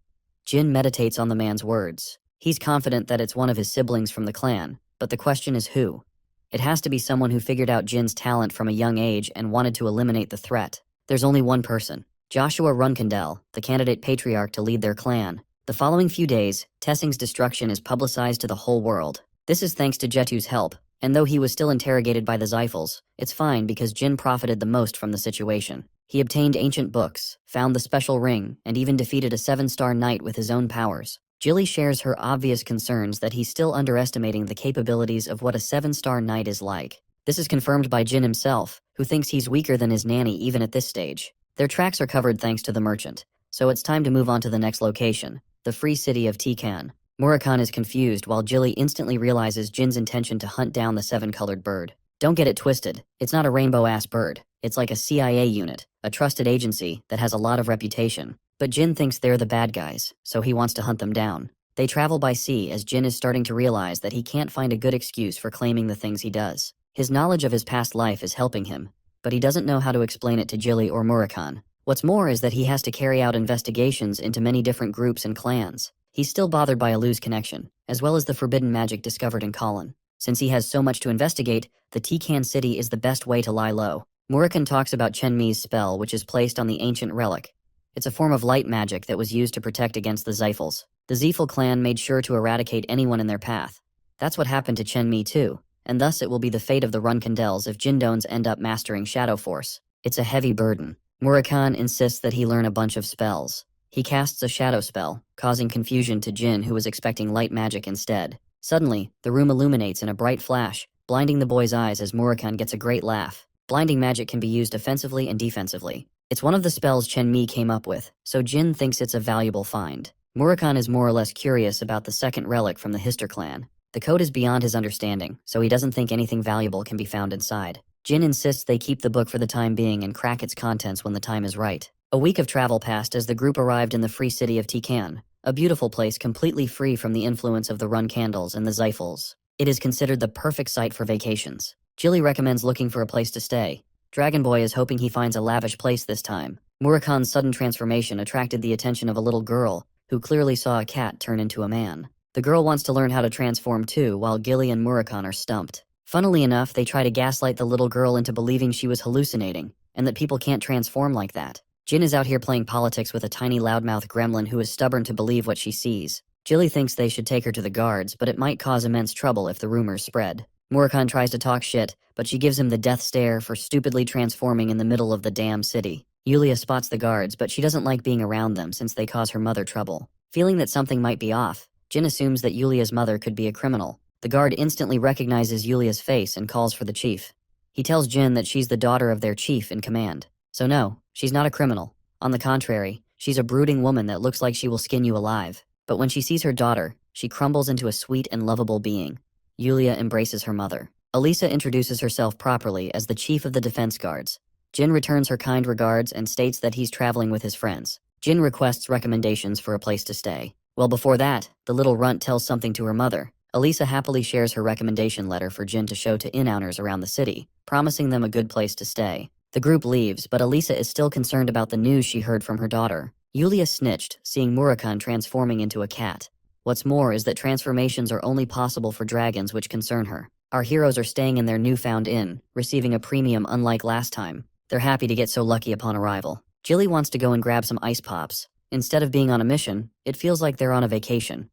Jin meditates on the man's words. He's confident that it's one of his siblings from the clan, but the question is who? It has to be someone who figured out Jin's talent from a young age and wanted to eliminate the threat. There's only one person: Joshua Runkandel, the candidate patriarch to lead their clan. The following few days, Tessing's destruction is publicized to the whole world. This is thanks to Jetu's help, and though he was still interrogated by the Zyphals, it's fine because Jin profited the most from the situation. He obtained ancient books, found the special ring, and even defeated a 7-star knight with his own powers. Jilly shares her obvious concerns that he's still underestimating the capabilities of what a 7-star knight is like. This is confirmed by Jin himself, who thinks he's weaker than his nanny even at this stage. Their tracks are covered thanks to the merchant, so it's time to move on to the next location, the free city of Tikan. Murakhan is confused while Jilly instantly realizes Jin's intention to hunt down the 7-colored bird. Don't get it twisted, it's not a rainbow-ass bird. It's like a CIA unit, a trusted agency that has a lot of reputation. But Jin thinks they're the bad guys, so he wants to hunt them down. They travel by sea as Jin is starting to realize that he can't find a good excuse for claiming the things he does. His knowledge of his past life is helping him, but he doesn't know how to explain it to Jilly or Murakhan. What's more is that he has to carry out investigations into many different groups and clans. He's still bothered by Alu's connection, as well as the forbidden magic discovered in Colin. Since he has so much to investigate, the Tikan city is the best way to lie low. Murakhan talks about Chenmi's spell, which is placed on the ancient relic. It's a form of light magic that was used to protect against the Zyphals. The Zyphal clan made sure to eradicate anyone in their path. That's what happened to Chenmi too, and thus it will be the fate of the Runcandels if Jindones end up mastering Shadow Force. It's a heavy burden. Murakhan insists that he learn a bunch of spells. He casts a shadow spell, causing confusion to Jin, who was expecting light magic instead. Suddenly, the room illuminates in a bright flash, blinding the boy's eyes as Murakhan gets a great laugh. Blinding magic can be used offensively and defensively. It's one of the spells Chenmi came up with, so Jin thinks it's a valuable find. Murakhan is more or less curious about the second relic from the Hister clan. The code is beyond his understanding, so he doesn't think anything valuable can be found inside. Jin insists they keep the book for the time being and crack its contents when the time is right. A week of travel passed as the group arrived in the free city of Tikan, a beautiful place completely free from the influence of the Runcandles and the Zyphals. It is considered the perfect site for vacations. Jilly recommends looking for a place to stay. Dragon Boy is hoping he finds a lavish place this time. Murakhan's sudden transformation attracted the attention of a little girl, who clearly saw a cat turn into a man. The girl wants to learn how to transform too, while Gilly and Murakhan are stumped. Funnily enough, they try to gaslight the little girl into believing she was hallucinating, and that people can't transform like that. Jin is out here playing politics with a tiny loudmouth gremlin who is stubborn to believe what she sees. Jilly thinks they should take her to the guards, but it might cause immense trouble if the rumors spread. Murakhan tries to talk shit, but she gives him the death stare for stupidly transforming in the middle of the damn city. Yulia spots the guards, but she doesn't like being around them since they cause her mother trouble. Feeling that something might be off, Jin assumes that Yulia's mother could be a criminal. The guard instantly recognizes Yulia's face and calls for the chief. He tells Jin that she's the daughter of their chief in command. So no, she's not a criminal. On the contrary, she's a brooding woman that looks like she will skin you alive. But when she sees her daughter, she crumbles into a sweet and lovable being. Yulia embraces her mother. Elisa introduces herself properly as the chief of the defense guards. Jin returns her kind regards and states that he's traveling with his friends. Jin requests recommendations for a place to stay. Well, before that, the little runt tells something to her mother. Elisa happily shares her recommendation letter for Jin to show to inn-owners around the city, promising them a good place to stay. The group leaves, but Elisa is still concerned about the news she heard from her daughter. Yulia snitched, seeing Murakhan transforming into a cat. What's more is that transformations are only possible for dragons, which concern her. Our heroes are staying in their newfound inn, receiving a premium unlike last time. They're happy to get so lucky upon arrival. Jilly wants to go and grab some ice pops. Instead of being on a mission, it feels like they're on a vacation.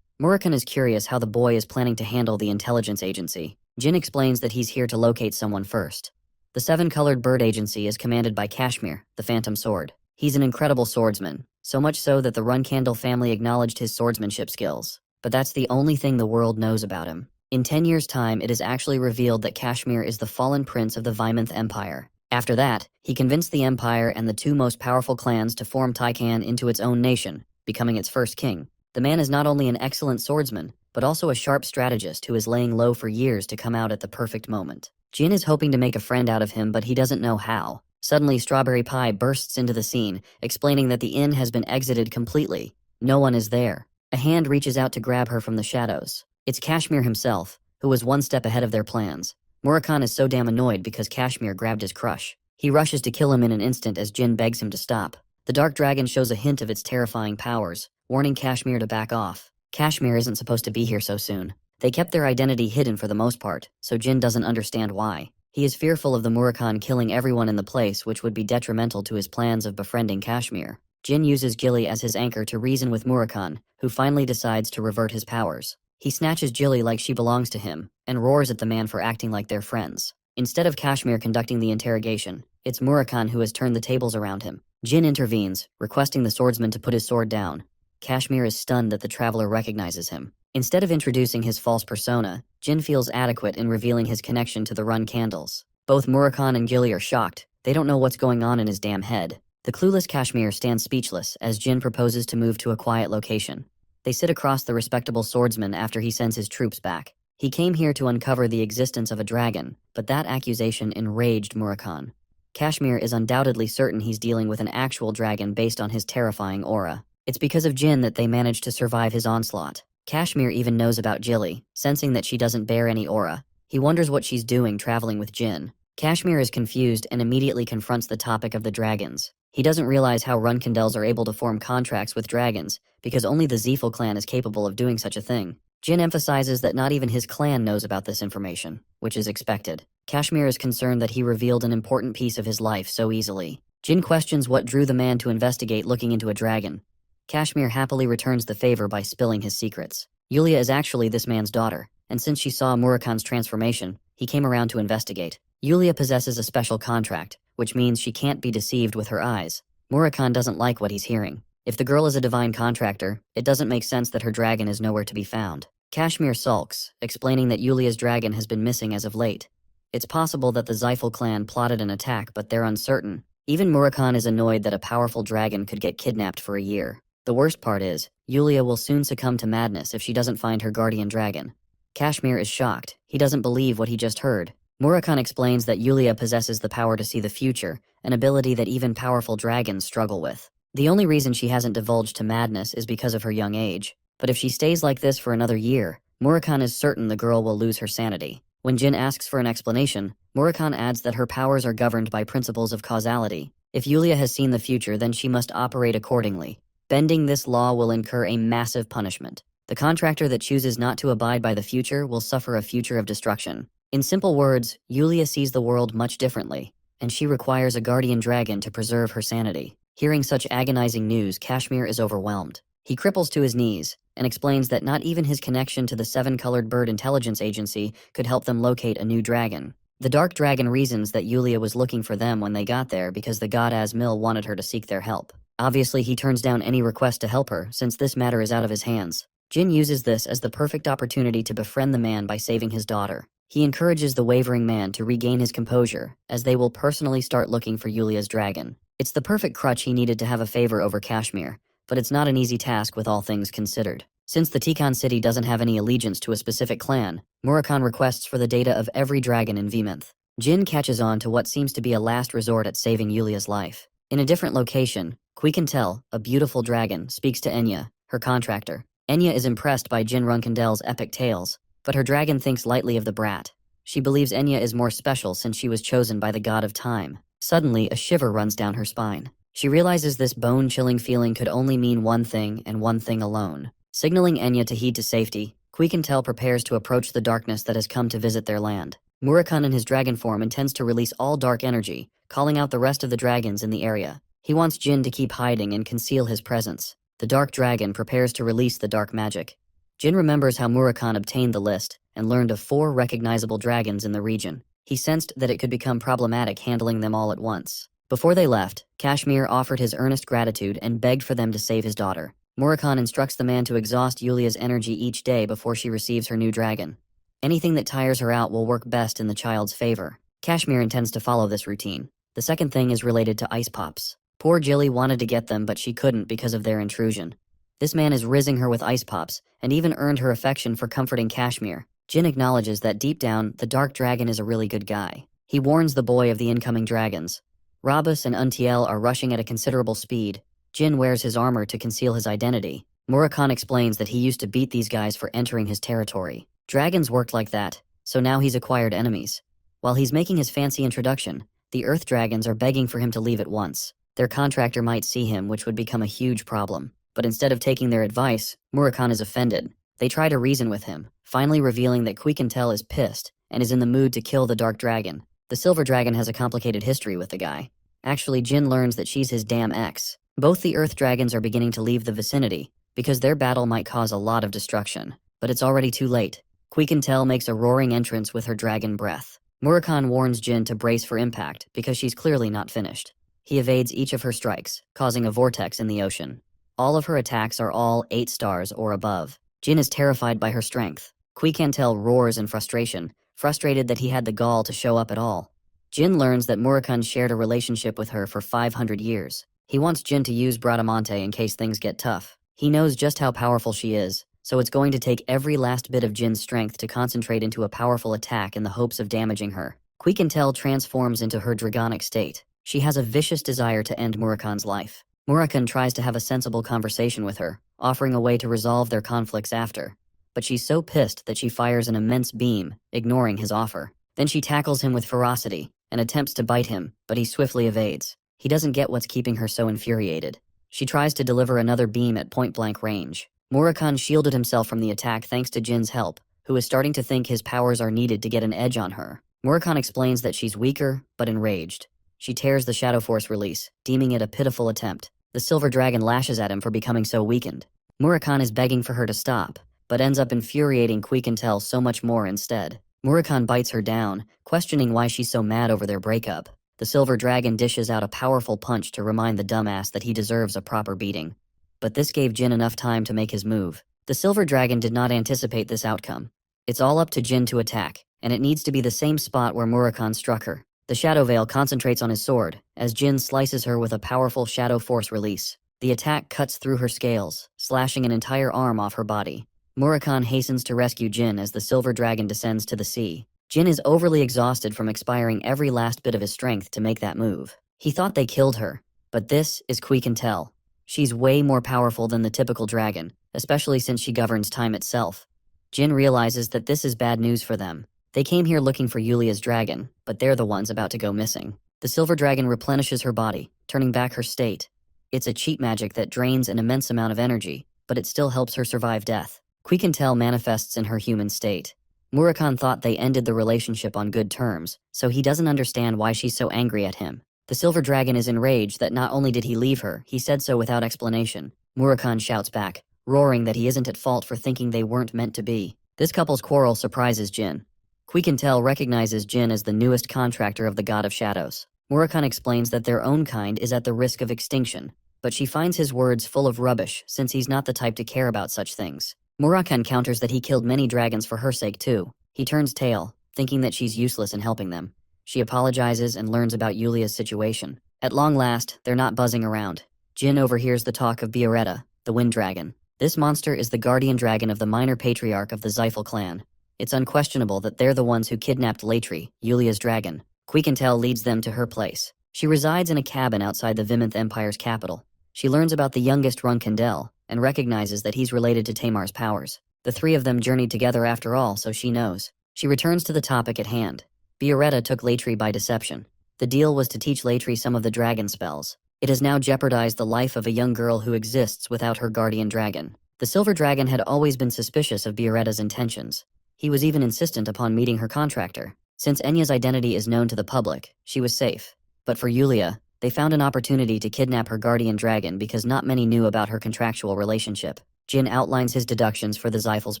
Murakhan is curious how the boy is planning to handle the intelligence agency. Jin explains that he's here to locate someone first. The Seven-Colored Bird Agency is commanded by Kashmir, the Phantom Sword. He's an incredible swordsman, so much so that the Runcandle family acknowledged his swordsmanship skills. But that's the only thing the world knows about him. In 10 years' time, it is actually revealed that Kashmir is the fallen prince of the Vymonth Empire. After that, he convinced the Empire and the two most powerful clans to form Taikan into its own nation, becoming its first king. The man is not only an excellent swordsman, but also a sharp strategist who is laying low for years to come out at the perfect moment. Jin is hoping to make a friend out of him, but he doesn't know how. Suddenly, Strawberry Pie bursts into the scene, explaining that the inn has been exited completely. No one is there. A hand reaches out to grab her from the shadows. It's Kashmir himself, who was one step ahead of their plans. Murakhan is so damn annoyed because Kashmir grabbed his crush. He rushes to kill him in an instant as Jin begs him to stop. The Dark Dragon shows a hint of its terrifying powers, warning Kashmir to back off. Kashmir isn't supposed to be here so soon. They kept their identity hidden for the most part, so Jin doesn't understand why. He is fearful of the Murakhan killing everyone in the place, which would be detrimental to his plans of befriending Kashmir. Jin uses Gilly as his anchor to reason with Murakhan, who finally decides to revert his powers. He snatches Gilly like she belongs to him, and roars at the man for acting like they're friends. Instead of Kashmir conducting the interrogation, it's Murakhan who has turned the tables around him. Jin intervenes, requesting the swordsman to put his sword down. Kashmir is stunned that the traveler recognizes him. Instead of introducing his false persona, Jin feels adequate in revealing his connection to the Runcandles. Both Murakhan and Gilly are shocked. They don't know what's going on in his damn head. The clueless Kashmir stands speechless as Jin proposes to move to a quiet location. They sit across the respectable swordsman after he sends his troops back. He came here to uncover the existence of a dragon, but that accusation enraged Murakhan. Kashmir is undoubtedly certain he's dealing with an actual dragon based on his terrifying aura. It's because of Jin that they managed to survive his onslaught. Kashmir even knows about Gilly, sensing that she doesn't bear any aura. He wonders what she's doing traveling with Jin. Kashmir is confused and immediately confronts the topic of the dragons. He doesn't realize how Runcandels are able to form contracts with dragons, because only the Zephyl clan is capable of doing such a thing. Jin emphasizes that not even his clan knows about this information, which is expected. Kashmir is concerned that he revealed an important piece of his life so easily. Jin questions what drew the man to investigate looking into a dragon. Kashmir happily returns the favor by spilling his secrets. Yulia is actually this man's daughter, and since she saw Murakhan's transformation, he came around to investigate. Yulia possesses a special contract, which means she can't be deceived with her eyes. Murakhan doesn't like what he's hearing. If the girl is a divine contractor, it doesn't make sense that her dragon is nowhere to be found. Kashmir sulks, explaining that Yulia's dragon has been missing as of late. It's possible that the Zephyl clan plotted an attack, but they're uncertain. Even Murakhan is annoyed that a powerful dragon could get kidnapped for a year. The worst part is, Yulia will soon succumb to madness if she doesn't find her guardian dragon. Kashmir is shocked. He doesn't believe what he just heard. Murakhan explains that Yulia possesses the power to see the future, an ability that even powerful dragons struggle with. The only reason she hasn't divulged to madness is because of her young age. But if she stays like this for another year, Murakhan is certain the girl will lose her sanity. When Jin asks for an explanation, Murakami adds that her powers are governed by principles of causality. If Yulia has seen the future, then she must operate accordingly. Bending this law will incur a massive punishment. The contractor that chooses not to abide by the future will suffer a future of destruction. In simple words, Yulia sees the world much differently, and she requires a guardian dragon to preserve her sanity. Hearing such agonizing news, Kashmir is overwhelmed. He cripples to his knees and explains that not even his connection to the Seven-Colored Bird Intelligence Agency could help them locate a new dragon. The Dark Dragon reasons that Yulia was looking for them when they got there because the god Asmil wanted her to seek their help. Obviously, he turns down any request to help her since this matter is out of his hands. Jin uses this as the perfect opportunity to befriend the man by saving his daughter. He encourages the wavering man to regain his composure, as they will personally start looking for Yulia's dragon. It's the perfect crutch he needed to have a favor over Kashmir, but it's not an easy task with all things considered. Since the Tikan city doesn't have any allegiance to a specific clan, Murakami requests for the data of every dragon in Vmonth. Jin catches on to what seems to be a last resort at saving Yulia's life. In a different location, Quikentel, a beautiful dragon, speaks to Enya, her contractor. Enya is impressed by Jin Runkendel's epic tales, but her dragon thinks lightly of the brat. She believes Enya is more special since she was chosen by the god of time. Suddenly, a shiver runs down her spine. She realizes this bone-chilling feeling could only mean one thing and one thing alone. Signaling Enya to heed to safety, Quikentel prepares to approach the darkness that has come to visit their land. Murakami in his dragon form intends to release all dark energy, calling out the rest of the dragons in the area. He wants Jin to keep hiding and conceal his presence. The dark dragon prepares to release the dark magic. Jin remembers how Murakami obtained the list and learned of 4 recognizable dragons in the region. He sensed that it could become problematic handling them all at once. Before they left, Kashmir offered his earnest gratitude and begged for them to save his daughter. Murakami instructs the man to exhaust Yulia's energy each day before she receives her new dragon. Anything that tires her out will work best in the child's favor. Kashmir intends to follow this routine. The second thing is related to ice pops. Poor Jilly wanted to get them, but she couldn't because of their intrusion. This man is rizzing her with ice pops, and even earned her affection for comforting Kashmir. Jin acknowledges that deep down, the Dark Dragon is a really good guy. He warns the boy of the incoming dragons. Rabus and Untiel are rushing at a considerable speed. Jin wears his armor to conceal his identity. Murakami explains that he used to beat these guys for entering his territory. Dragons worked like that, so now he's acquired enemies. While he's making his fancy introduction, the Earth Dragons are begging for him to leave at once. Their contractor might see him, which would become a huge problem. But instead of taking their advice, Murakami is offended. They try to reason with him, finally revealing that Quikentel is pissed and is in the mood to kill the Dark Dragon. The Silver Dragon has a complicated history with the guy. Actually, Jin learns that she's his damn ex. Both the Earth Dragons are beginning to leave the vicinity, because their battle might cause a lot of destruction. But it's already too late. Quikentel makes a roaring entrance with her dragon breath. Murakami warns Jin to brace for impact, because she's clearly not finished. He evades each of her strikes, causing a vortex in the ocean. All of her attacks are all 8 stars or above. Jin is terrified by her strength. Quikentel roars in frustration, frustrated that he had the gall to show up at all. Jin learns that Murakami shared a relationship with her for 500 years. He wants Jin to use Bradamante in case things get tough. He knows just how powerful she is, so it's going to take every last bit of Jin's strength to concentrate into a powerful attack in the hopes of damaging her. Quikentel transforms into her dragonic state. She has a vicious desire to end Murakami's life. Murakami tries to have a sensible conversation with her, offering a way to resolve their conflicts after. But she's so pissed that she fires an immense beam, ignoring his offer. Then she tackles him with ferocity and attempts to bite him, but he swiftly evades. He doesn't get what's keeping her so infuriated. She tries to deliver another beam at point-blank range. Murakami shielded himself from the attack thanks to Jin's help, who is starting to think his powers are needed to get an edge on her. Murakami explains that she's weaker, but enraged. She tears the Shadow Force release, deeming it a pitiful attempt. The Silver Dragon lashes at him for becoming so weakened. Murakami is begging for her to stop, but ends up infuriating Quikentel so much more instead. Murakami bites her down, questioning why she's so mad over their breakup. The Silver Dragon dishes out a powerful punch to remind the dumbass that he deserves a proper beating. But this gave Jin enough time to make his move. The Silver Dragon did not anticipate this outcome. It's all up to Jin to attack, and it needs to be the same spot where Murakami struck her. The Shadow Veil concentrates on his sword, as Jin slices her with a powerful Shadow Force release. The attack cuts through her scales, slashing an entire arm off her body. Murakami hastens to rescue Jin as the Silver Dragon descends to the sea. Jin is overly exhausted from expiring every last bit of his strength to make that move. He thought they killed her, but this is Quikentel. She's way more powerful than the typical dragon, especially since she governs time itself. Jin realizes that this is bad news for them. They came here looking for Yulia's dragon, but they're the ones about to go missing. The silver dragon replenishes her body, turning back her state. It's a cheat magic that drains an immense amount of energy, but it still helps her survive death. Quikentel manifests in her human state. Murakhan thought they ended the relationship on good terms, so he doesn't understand why she's so angry at him. The silver dragon is enraged that not only did he leave her, he said so without explanation. Murakhan shouts back, roaring that he isn't at fault for thinking they weren't meant to be. This couple's quarrel surprises Jin. Quikentel recognizes Jin as the newest contractor of the God of Shadows. Murakhan explains that their own kind is at the risk of extinction, but she finds his words full of rubbish since he's not the type to care about such things. Murakhan counters that he killed many dragons for her sake too. He turns tail, thinking that she's useless in helping them. She apologizes and learns about Yulia's situation. At long last, they're not buzzing around. Jin overhears the talk of Biareta, the wind dragon. This monster is the guardian dragon of the minor patriarch of the Zyphal clan. It's unquestionable that they're the ones who kidnapped Latri, Yulia's dragon. Quikentel leads them to her place. She resides in a cabin outside the Viminth Empire's capital. She learns about the youngest Runkandel and recognizes that he's related to Tamar's powers. The three of them journeyed together after all, so she knows. She returns to the topic at hand. Biareta took Latri by deception. The deal was to teach Latri some of the dragon spells. It has now jeopardized the life of a young girl who exists without her guardian dragon. The silver dragon had always been suspicious of Biareta's intentions. He was even insistent upon meeting her contractor. Since Enya's identity is known to the public, she was safe. But for Yulia, they found an opportunity to kidnap her guardian dragon because not many knew about her contractual relationship. Jin outlines his deductions for the Zyphal's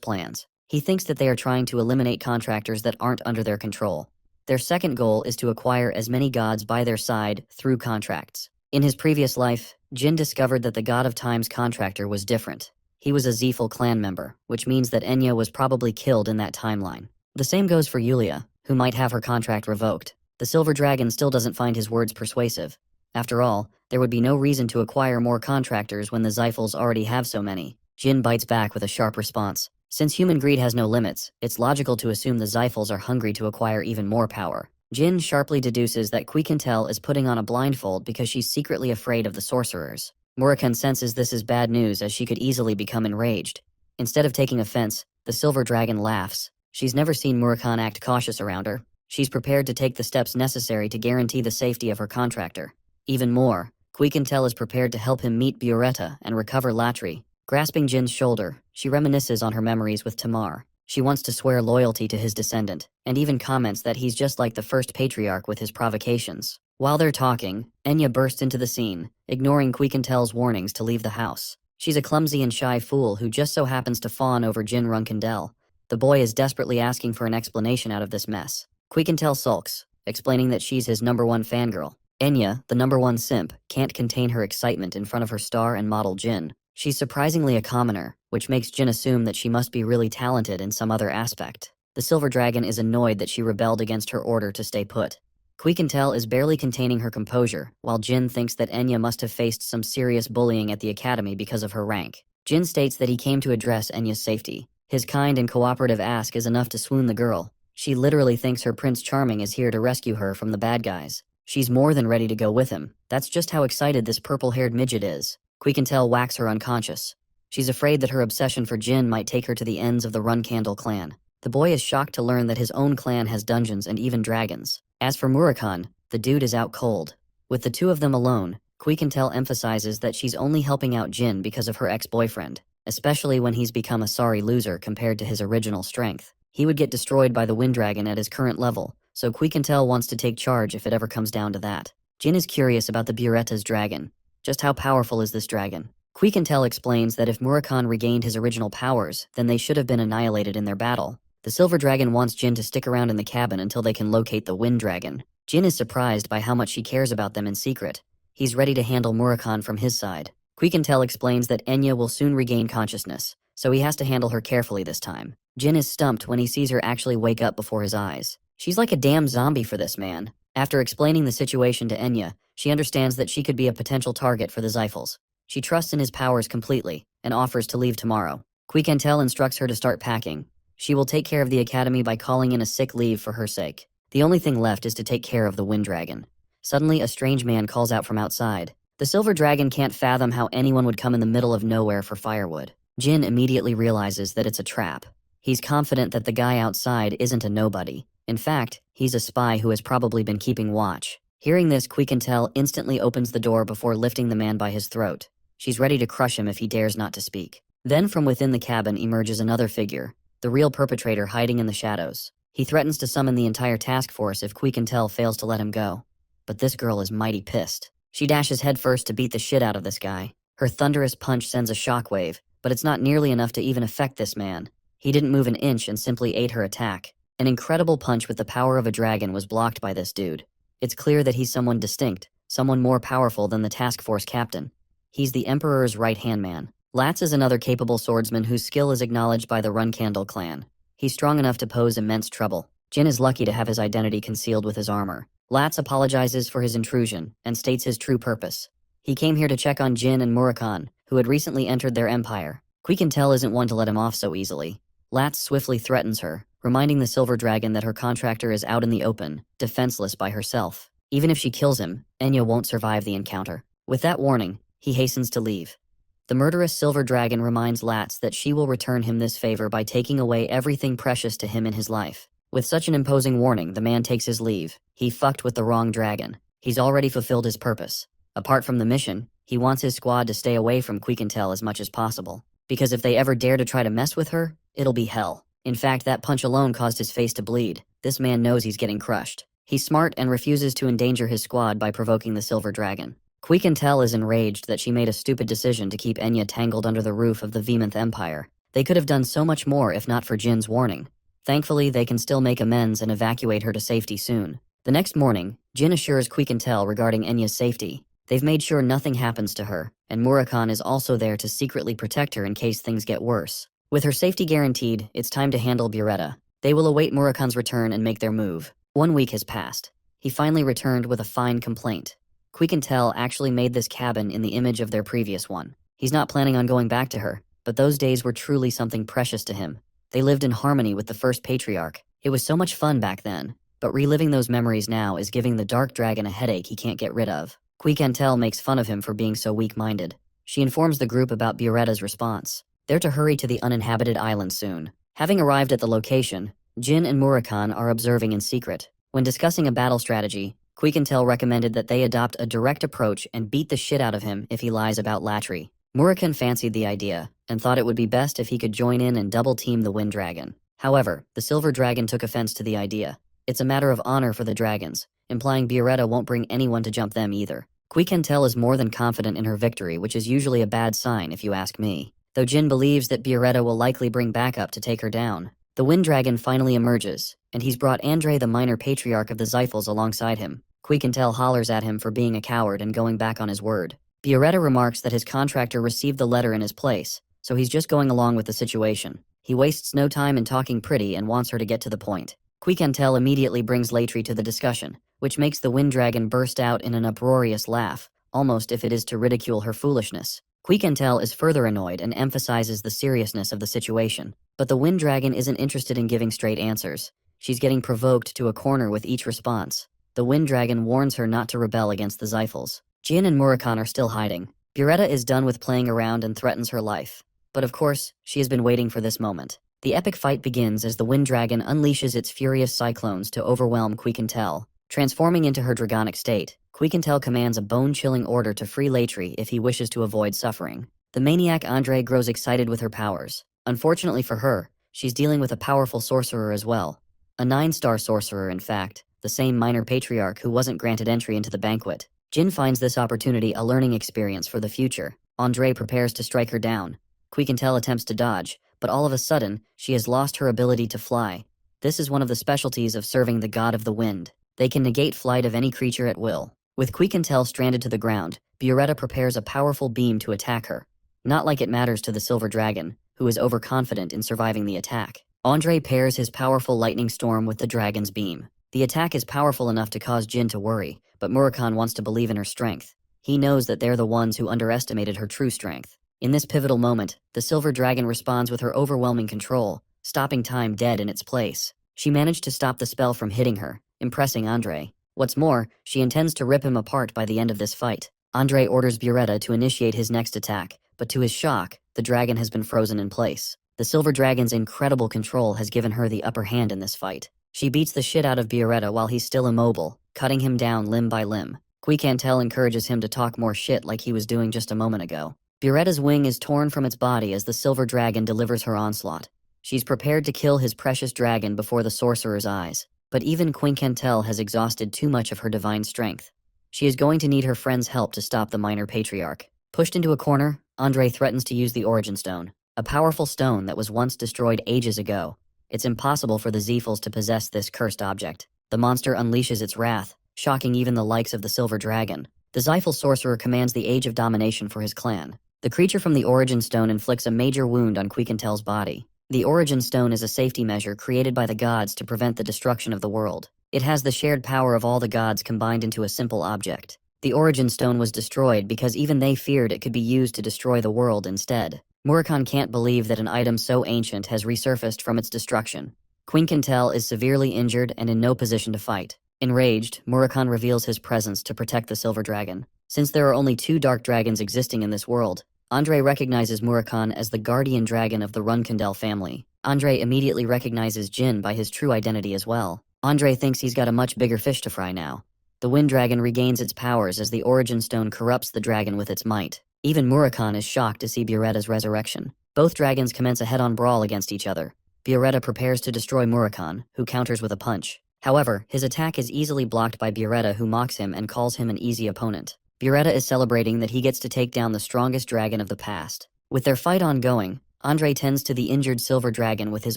plans. He thinks that they are trying to eliminate contractors that aren't under their control. Their second goal is to acquire as many gods by their side through contracts. In his previous life, Jin discovered that the God of Time's contractor was different. He was a Zyphal clan member, which means that Enya was probably killed in that timeline. The same goes for Yulia, who might have her contract revoked. The silver dragon still doesn't find his words persuasive. After all, there would be no reason to acquire more contractors when the Zyphals already have so many. Jin bites back with a sharp response. Since human greed has no limits, it's logical to assume the Zyphals are hungry to acquire even more power. Jin sharply deduces that Quikentel is putting on a blindfold because she's secretly afraid of the sorcerers. Murakhan senses this is bad news as she could easily become enraged. Instead of taking offense, the silver dragon laughs. She's never seen Murakhan act cautious around her. She's prepared to take the steps necessary to guarantee the safety of her contractor. Even more, Quikentel is prepared to help him meet Biareta and recover Latri. Grasping Jin's shoulder, she reminisces on her memories with Tamar. She wants to swear loyalty to his descendant, and even comments that he's just like the first patriarch with his provocations. While they're talking, Enya bursts into the scene, ignoring Quikentel's warnings to leave the house. She's a clumsy and shy fool who just so happens to fawn over Jin Runkandel. The boy is desperately asking for an explanation out of this mess. Quikentel sulks, explaining that she's his #1 fangirl. Enya, the #1 simp, can't contain her excitement in front of her star and model Jin. She's surprisingly a commoner, which makes Jin assume that she must be really talented in some other aspect. The silver dragon is annoyed that she rebelled against her order to stay put. Quikentel is barely containing her composure, while Jin thinks that Enya must have faced some serious bullying at the academy because of her rank. Jin states that he came to address Enya's safety. His kind and cooperative ask is enough to swoon the girl. She literally thinks her Prince Charming is here to rescue her from the bad guys. She's more than ready to go with him. That's just how excited this purple-haired midget is. Quikentel whacks her unconscious. She's afraid that her obsession for Jin might take her to the ends of the Runkandel clan. The boy is shocked to learn that his own clan has dungeons and even dragons. As for Murakhan, the dude is out cold. With the two of them alone, Quikentel emphasizes that she's only helping out Jin because of her ex-boyfriend, especially when he's become a sorry loser compared to his original strength. He would get destroyed by the Wind Dragon at his current level, so Quikentel wants to take charge if it ever comes down to that. Jin is curious about the Biareta's dragon. Just how powerful is this dragon? Quikentel explains that if Murakhan regained his original powers, then they should have been annihilated in their battle. The silver dragon wants Jin to stick around in the cabin until they can locate the Wind Dragon. Jin is surprised by how much she cares about them in secret. He's ready to handle Murakhan from his side. Quikentel explains that Enya will soon regain consciousness, so he has to handle her carefully this time. Jin is stumped when he sees her actually wake up before his eyes. She's like a damn zombie for this man. After explaining the situation to Enya, she understands that she could be a potential target for the Zyphals. She trusts in his powers completely, and offers to leave tomorrow. Quikentel instructs her to start packing. She will take care of the academy by calling in a sick leave for her sake. The only thing left is to take care of the Wind Dragon. Suddenly, a strange man calls out from outside. The silver dragon can't fathom how anyone would come in the middle of nowhere for firewood. Jin immediately realizes that it's a trap. He's confident that the guy outside isn't a nobody. In fact, he's a spy who has probably been keeping watch. Hearing this, Quiquintel instantly opens the door before lifting the man by his throat. She's ready to crush him if he dares not to speak. Then from within the cabin emerges another figure, the real perpetrator hiding in the shadows. He threatens to summon the entire task force if Quiquintel fails to let him go. But this girl is mighty pissed. She dashes headfirst to beat the shit out of this guy. Her thunderous punch sends a shockwave, but it's not nearly enough to even affect this man. He didn't move an inch and simply ate her attack. An incredible punch with the power of a dragon was blocked by this dude. It's clear that he's someone distinct, someone more powerful than the task force captain. He's the Emperor's right-hand man. Latz is another capable swordsman whose skill is acknowledged by the Runcandle clan. He's strong enough to pose immense trouble. Jin is lucky to have his identity concealed with his armor. Latz apologizes for his intrusion and states his true purpose. He came here to check on Jin and Murakhan, who had recently entered their empire. Quiquintel isn't one to let him off so easily. Latz swiftly threatens her, reminding the Silver Dragon that her contractor is out in the open, defenseless by herself. Even if she kills him, Enya won't survive the encounter. With that warning, he hastens to leave. The murderous Silver Dragon reminds Latz that she will return him this favor by taking away everything precious to him in his life. With such an imposing warning, the man takes his leave. He fucked with the wrong dragon. He's already fulfilled his purpose. Apart from the mission, he wants his squad to stay away from Quiquintel as much as possible. Because if they ever dare to try to mess with her, it'll be hell. In fact, that punch alone caused his face to bleed. This man knows he's getting crushed. He's smart and refuses to endanger his squad by provoking the Silver Dragon. Quiquintel is enraged that she made a stupid decision to keep Enya tangled under the roof of the Vemonth Empire. They could have done so much more if not for Jin's warning. Thankfully, they can still make amends and evacuate her to safety soon. The next morning, Jin assures Quiquintel regarding Enya's safety. They've made sure nothing happens to her, and Murakhan is also there to secretly protect her in case things get worse. With her safety guaranteed, it's time to handle Buretta. They will await Murakhan's return and make their move. 1 week has passed. He finally returned with a fine complaint. Quiquintel actually made this cabin in the image of their previous one. He's not planning on going back to her, but those days were truly something precious to him. They lived in harmony with the first patriarch. It was so much fun back then, but reliving those memories now is giving the Dark Dragon a headache he can't get rid of. Quiquintel makes fun of him for being so weak-minded. She informs the group about Buretta's response. They're to hurry to the uninhabited island soon. Having arrived at the location, Jin and Murakhan are observing in secret. When discussing a battle strategy, Quiquintel recommended that they adopt a direct approach and beat the shit out of him if he lies about Latri. Murakhan fancied the idea, and thought it would be best if he could join in and double-team the Wind Dragon. However, the Silver Dragon took offense to the idea. It's a matter of honor for the dragons, implying Buretta won't bring anyone to jump them either. Quiquintel is more than confident in her victory, which is usually a bad sign if you ask me. Though Jin believes that Buretta will likely bring backup to take her down. The Wind Dragon finally emerges, and he's brought Andre the minor patriarch of the Zyphals alongside him. Quiquintel hollers at him for being a coward and going back on his word. Buretta remarks that his contractor received the letter in his place, so he's just going along with the situation. He wastes no time in talking pretty and wants her to get to the point. Quiquintel immediately brings Latri to the discussion, which makes the Wind Dragon burst out in an uproarious laugh, almost if it is to ridicule her foolishness. Quiquintel is further annoyed and emphasizes the seriousness of the situation. But the Wind Dragon isn't interested in giving straight answers. She's getting provoked to a corner with each response. The Wind Dragon warns her not to rebel against the Zyphals. Jin and Murakhan are still hiding. Buretta is done with playing around and threatens her life. But of course, she has been waiting for this moment. The epic fight begins as the Wind Dragon unleashes its furious cyclones to overwhelm Quiquintel. Transforming into her dragonic state, Quiquintel commands a bone-chilling order to free Latri if he wishes to avoid suffering. The maniac Andre grows excited with her powers. Unfortunately for her, she's dealing with a powerful sorcerer as well. A 9-star sorcerer, in fact, the same minor patriarch who wasn't granted entry into the banquet. Jin finds this opportunity a learning experience for the future. Andre prepares to strike her down. Quiquintel attempts to dodge, but all of a sudden, she has lost her ability to fly. This is one of the specialties of serving the god of the wind. They can negate flight of any creature at will. With Quiquintel stranded to the ground, Buretta prepares a powerful beam to attack her. Not like it matters to the Silver Dragon, who is overconfident in surviving the attack. Andre pairs his powerful lightning storm with the dragon's beam. The attack is powerful enough to cause Jin to worry, but Murakhan wants to believe in her strength. He knows that they're the ones who underestimated her true strength. In this pivotal moment, the Silver Dragon responds with her overwhelming control, stopping time dead in its place. She managed to stop the spell from hitting her, impressing Andre. What's more, she intends to rip him apart by the end of this fight. Andre orders Buretta to initiate his next attack, but to his shock, the dragon has been frozen in place. The silver dragon's incredible control has given her the upper hand in this fight. She beats the shit out of Biarretta while he's still immobile, cutting him down limb by limb. Quicantel encourages him to talk more shit like he was doing just a moment ago. Biarretta's wing is torn from its body as the silver dragon delivers her onslaught. She's prepared to kill his precious dragon before the sorcerer's eyes. But even Quicantel has exhausted too much of her divine strength. She is going to need her friend's help to stop the minor patriarch. Pushed into a corner, Andre threatens to use the Origin Stone, a powerful stone that was once destroyed ages ago. It's impossible for the Zephals to possess this cursed object. The monster unleashes its wrath, shocking even the likes of the silver dragon. The Zephal sorcerer commands the Age of Domination for his clan. The creature from the Origin Stone inflicts a major wound on Quicantel's body. The Origin Stone is a safety measure created by the gods to prevent the destruction of the world. It has the shared power of all the gods combined into a simple object. The Origin Stone was destroyed because even they feared it could be used to destroy the world instead. Murakhan can't believe that an item so ancient has resurfaced from its destruction. Quicantel is severely injured and in no position to fight. Enraged, Murakhan reveals his presence to protect the silver dragon. Since there are only 2 dark dragons existing in this world, Andre recognizes Murakhan as the guardian dragon of the Runkandel family. Andre immediately recognizes Jin by his true identity as well. Andre thinks he's got a much bigger fish to fry now. The wind dragon regains its powers as the Origin Stone corrupts the dragon with its might. Even Murakhan is shocked to see Biarretta's resurrection. Both dragons commence a head-on brawl against each other. Biarretta prepares to destroy Murakhan, who counters with a punch. However, his attack is easily blocked by Biarretta, who mocks him and calls him an easy opponent. Biarretta is celebrating that he gets to take down the strongest dragon of the past. With their fight ongoing, Andre tends to the injured silver dragon with his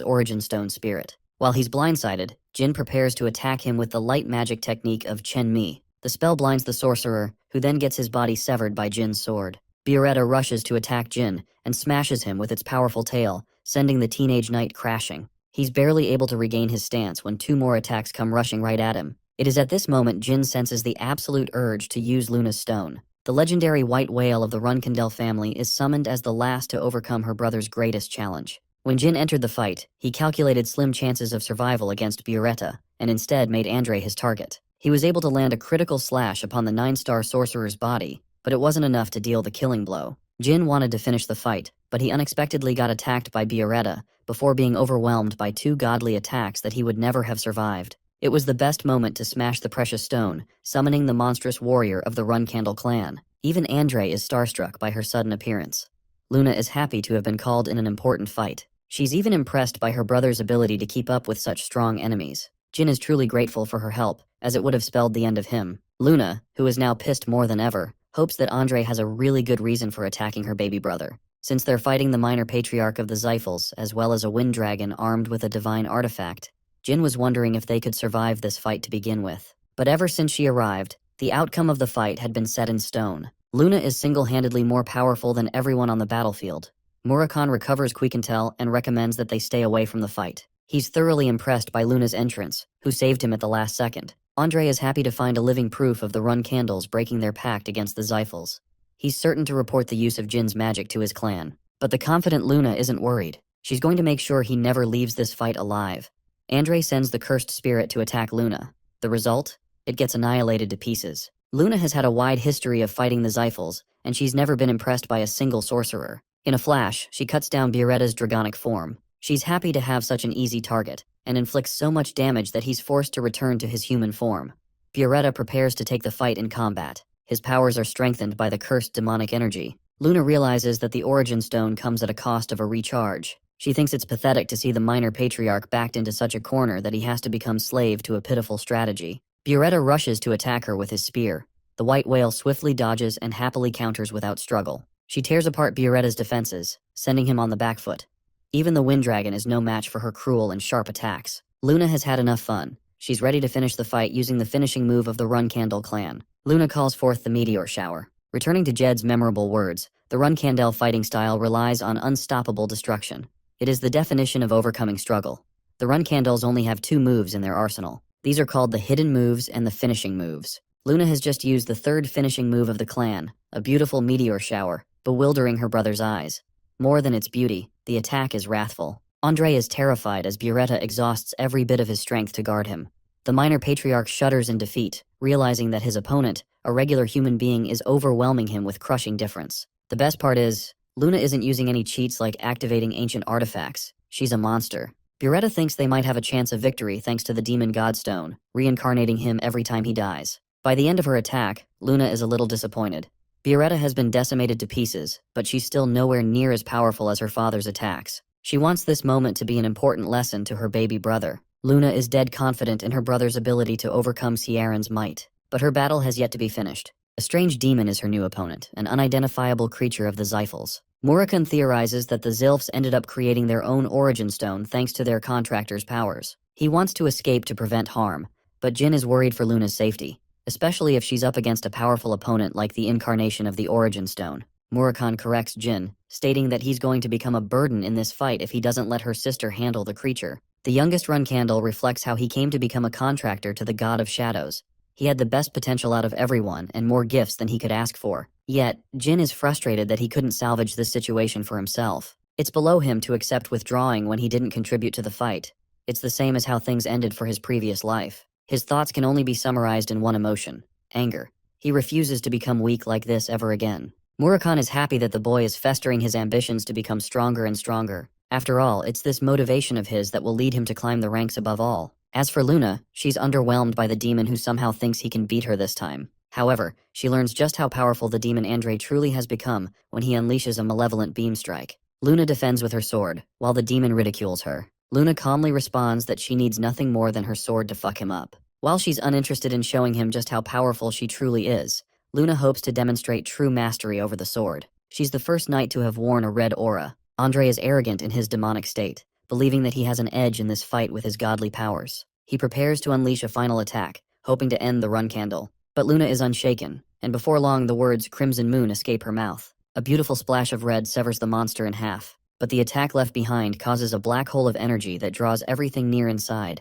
Origin Stone spirit. While he's blindsided, Jin prepares to attack him with the light magic technique of Chen Mi. The spell blinds the sorcerer, who then gets his body severed by Jin's sword. Biarretta rushes to attack Jin and smashes him with its powerful tail, sending the teenage knight crashing. He's barely able to regain his stance when 2 more attacks come rushing right at him. It is at this moment Jin senses the absolute urge to use Luna's stone. The legendary white whale of the Runkandel family is summoned as the last to overcome her brother's greatest challenge. When Jin entered the fight, he calculated slim chances of survival against Biarretta, and instead made Andre his target. He was able to land a critical slash upon the 9-star sorcerer's body, but it wasn't enough to deal the killing blow. Jin wanted to finish the fight, but he unexpectedly got attacked by Biarretta before being overwhelmed by 2 godly attacks that he would never have survived. It was the best moment to smash the precious stone, summoning the monstrous warrior of the Runcandle clan. Even Andre is starstruck by her sudden appearance. Luna is happy to have been called in an important fight. She's even impressed by her brother's ability to keep up with such strong enemies. Jin is truly grateful for her help, as it would have spelled the end of him. Luna, who is now pissed more than ever, hopes that Andre has a really good reason for attacking her baby brother. Since they're fighting the minor patriarch of the Zephals, as well as a wind dragon armed with a divine artifact, Jin was wondering if they could survive this fight to begin with. But ever since she arrived, the outcome of the fight had been set in stone. Luna is single-handedly more powerful than everyone on the battlefield. Murakhan recovers Quicantel and recommends that they stay away from the fight. He's thoroughly impressed by Luna's entrance, who saved him at the last second. Andre is happy to find a living proof of the Runcandles breaking their pact against the Zephals. He's certain to report the use of Jin's magic to his clan. But the confident Luna isn't worried. She's going to make sure he never leaves this fight alive. Andre sends the cursed spirit to attack Luna. The result? It gets annihilated to pieces. Luna has had a wide history of fighting the Zephals, and she's never been impressed by a single sorcerer. In a flash, she cuts down Biarretta's dragonic form. She's happy to have such an easy target, and inflicts so much damage that he's forced to return to his human form. Biarretta prepares to take the fight in combat. His powers are strengthened by the cursed demonic energy. Luna realizes that the Origin Stone comes at a cost of a recharge. She thinks it's pathetic to see the minor patriarch backed into such a corner that he has to become slave to a pitiful strategy. Biarretta rushes to attack her with his spear. The white whale swiftly dodges and happily counters without struggle. She tears apart Biarretta's defenses, sending him on the back foot. Even the wind dragon is no match for her cruel and sharp attacks. Luna has had enough fun. She's ready to finish the fight using the finishing move of the Runcandle clan. Luna calls forth the meteor shower. Returning to Jed's memorable words, the Runcandle fighting style relies on unstoppable destruction. It is the definition of overcoming struggle. The Runcandles only have 2 moves in their arsenal. These are called the hidden moves and the finishing moves. Luna has just used the 3rd finishing move of the clan, a beautiful meteor shower, bewildering her brother's eyes. More than its beauty, the attack is wrathful. Andre is terrified as Biarretta exhausts every bit of his strength to guard him. The minor patriarch shudders in defeat, realizing that his opponent, a regular human being, is overwhelming him with crushing difference. The best part is, Luna isn't using any cheats like activating ancient artifacts. She's a monster. Buretta thinks they might have a chance of victory thanks to the demon Godstone, reincarnating him every time he dies. By the end of her attack, Luna is a little disappointed. Buretta has been decimated to pieces, but she's still nowhere near as powerful as her father's attacks. She wants this moment to be an important lesson to her baby brother. Luna is dead confident in her brother's ability to overcome Ciaran's might, but her battle has yet to be finished. A strange demon is her new opponent, an unidentifiable creature of the Xiphals. Murakun theorizes that the Zilfs ended up creating their own origin stone thanks to their contractor's powers. He wants to escape to prevent harm, but Jin is worried for Luna's safety, especially if she's up against a powerful opponent like the incarnation of the origin stone. Murakun corrects Jin, stating that he's going to become a burden in this fight if he doesn't let her sister handle the creature. The youngest run candle reflects how he came to become a contractor to the god of shadows. He had the best potential out of everyone and more gifts than he could ask for. Yet, Jin is frustrated that he couldn't salvage this situation for himself. It's below him to accept withdrawing when he didn't contribute to the fight. It's the same as how things ended for his previous life. His thoughts can only be summarized in one emotion: anger. He refuses to become weak like this ever again. Murakun is happy that the boy is festering his ambitions to become stronger and stronger. After all, it's this motivation of his that will lead him to climb the ranks above all. As for Luna, she's underwhelmed by the demon who somehow thinks he can beat her this time. However, she learns just how powerful the demon Andre truly has become when he unleashes a malevolent beam strike. Luna defends with her sword, while the demon ridicules her. Luna calmly responds that she needs nothing more than her sword to fuck him up. While she's uninterested in showing him just how powerful she truly is, Luna hopes to demonstrate true mastery over the sword. She's the first knight to have worn a red aura. Andre is arrogant in his demonic state, believing that he has an edge in this fight with his godly powers. He prepares to unleash a final attack, hoping to end the run candle. But Luna is unshaken, and before long the words Crimson Moon escape her mouth. A beautiful splash of red severs the monster in half, but the attack left behind causes a black hole of energy that draws everything near inside.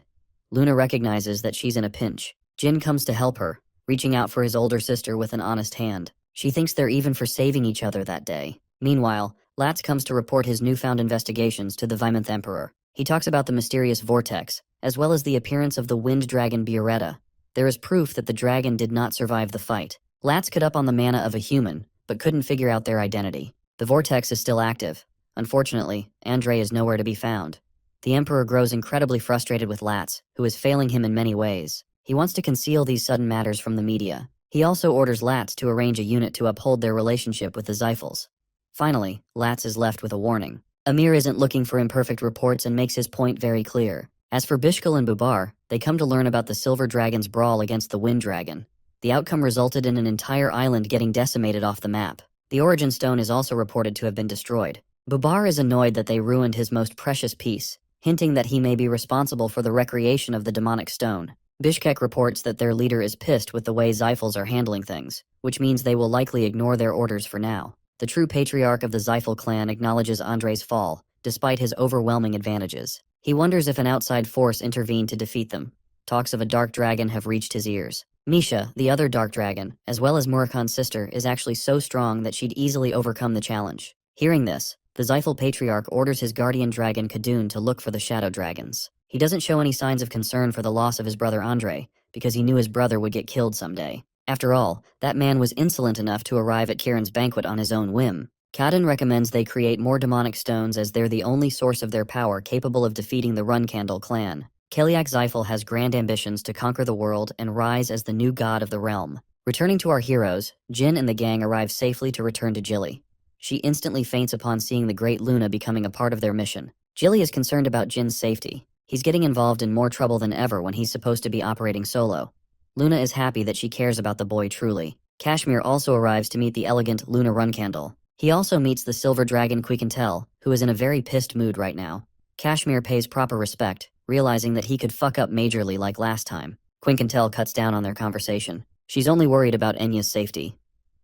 Luna recognizes that she's in a pinch. Jin comes to help her, reaching out for his older sister with an honest hand. She thinks they're even for saving each other that day. Meanwhile, Latz comes to report his newfound investigations to the Vimonth Emperor. He talks about the mysterious vortex, as well as the appearance of the wind dragon Buretta. There is proof that the dragon did not survive the fight. Latz could up on the mana of a human, but couldn't figure out their identity. The vortex is still active. Unfortunately, Andre is nowhere to be found. The Emperor grows incredibly frustrated with Latz, who is failing him in many ways. He wants to conceal these sudden matters from the media. He also orders Latz to arrange a unit to uphold their relationship with the Xiphals. Finally, Latz is left with a warning. Amir isn't looking for imperfect reports and makes his point very clear. As for Bishkal and Bubar, they come to learn about the Silver Dragon's brawl against the Wind Dragon. The outcome resulted in an entire island getting decimated off the map. The Origin Stone is also reported to have been destroyed. Bubar is annoyed that they ruined his most precious piece, hinting that he may be responsible for the recreation of the demonic stone. Bishkek reports that their leader is pissed with the way Xiphals are handling things, which means they will likely ignore their orders for now. The true patriarch of the Xiphal clan acknowledges Andre's fall, despite his overwhelming advantages. He wonders if an outside force intervened to defeat them. Talks of a dark dragon have reached his ears. Misha, the other dark dragon, as well as Murakan's sister, is actually so strong that she'd easily overcome the challenge. Hearing this, the Xiphal patriarch orders his guardian dragon Kadun to look for the shadow dragons. He doesn't show any signs of concern for the loss of his brother Andre, because he knew his brother would get killed someday. After all, that man was insolent enough to arrive at Kiran's banquet on his own whim. Kadun recommends they create more demonic stones as they're the only source of their power capable of defeating the Run Candle clan. Keliak Xiphal has grand ambitions to conquer the world and rise as the new god of the realm. Returning to our heroes, Jin and the gang arrive safely to return to Jilly. She instantly faints upon seeing the great Luna becoming a part of their mission. Jilly is concerned about Jin's safety. He's getting involved in more trouble than ever when he's supposed to be operating solo. Luna is happy that she cares about the boy truly. Kashmir also arrives to meet the elegant Luna Runcandle. He also meets the silver dragon Quiquintel, who is in a very pissed mood right now. Kashmir pays proper respect, realizing that he could fuck up majorly like last time. Quiquintel cuts down on their conversation. She's only worried about Enya's safety.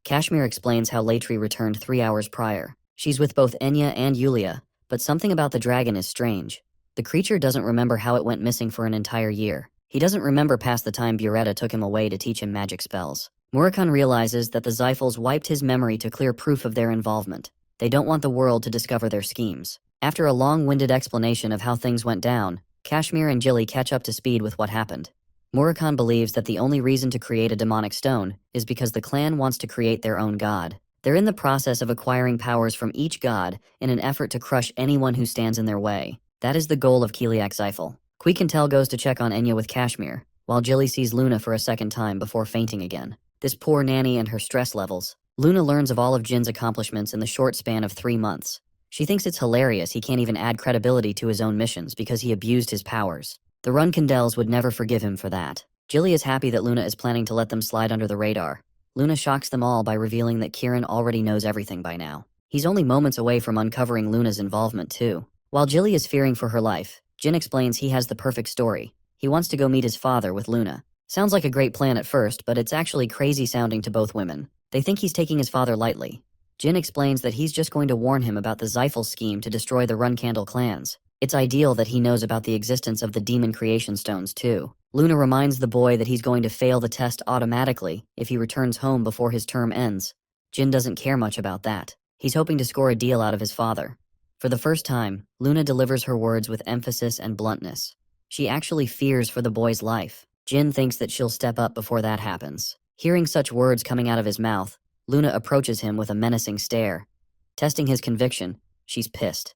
Kashmir explains how Latri returned 3 hours prior. She's with both Enya and Yulia, but something about the dragon is strange. The creature doesn't remember how it went missing for an entire year. He doesn't remember past the time Buretta took him away to teach him magic spells. Murakun realizes that the Xiphals wiped his memory to clear proof of their involvement. They don't want the world to discover their schemes. After a long-winded explanation of how things went down, Kashmir and Jilly catch up to speed with what happened. Murakun believes that the only reason to create a demonic stone is because the clan wants to create their own god. They're in the process of acquiring powers from each god in an effort to crush anyone who stands in their way. That is the goal of Kiliak's Eiffel. Queequintel goes to check on Enya with Kashmir, while Jilly sees Luna for a second time before fainting again. This poor nanny and her stress levels. Luna learns of all of Jin's accomplishments in the short span of 3 months. She thinks it's hilarious he can't even add credibility to his own missions because he abused his powers. The Runkindels would never forgive him for that. Jilly is happy that Luna is planning to let them slide under the radar. Luna shocks them all by revealing that Kieran already knows everything by now. He's only moments away from uncovering Luna's involvement too. While Jilly is fearing for her life, Jin explains he has the perfect story. He wants to go meet his father with Luna. Sounds like a great plan at first, but it's actually crazy sounding to both women. They think he's taking his father lightly. Jin explains that he's just going to warn him about the Zyphel scheme to destroy the Runkandel clans. It's ideal that he knows about the existence of the demon creation stones too. Luna reminds the boy that he's going to fail the test automatically if he returns home before his term ends. Jin doesn't care much about that. He's hoping to score a deal out of his father. For the first time, Luna delivers her words with emphasis and bluntness. She actually fears for the boy's life. Jin thinks that she'll step up before that happens. Hearing such words coming out of his mouth, Luna approaches him with a menacing stare. Testing his conviction, she's pissed.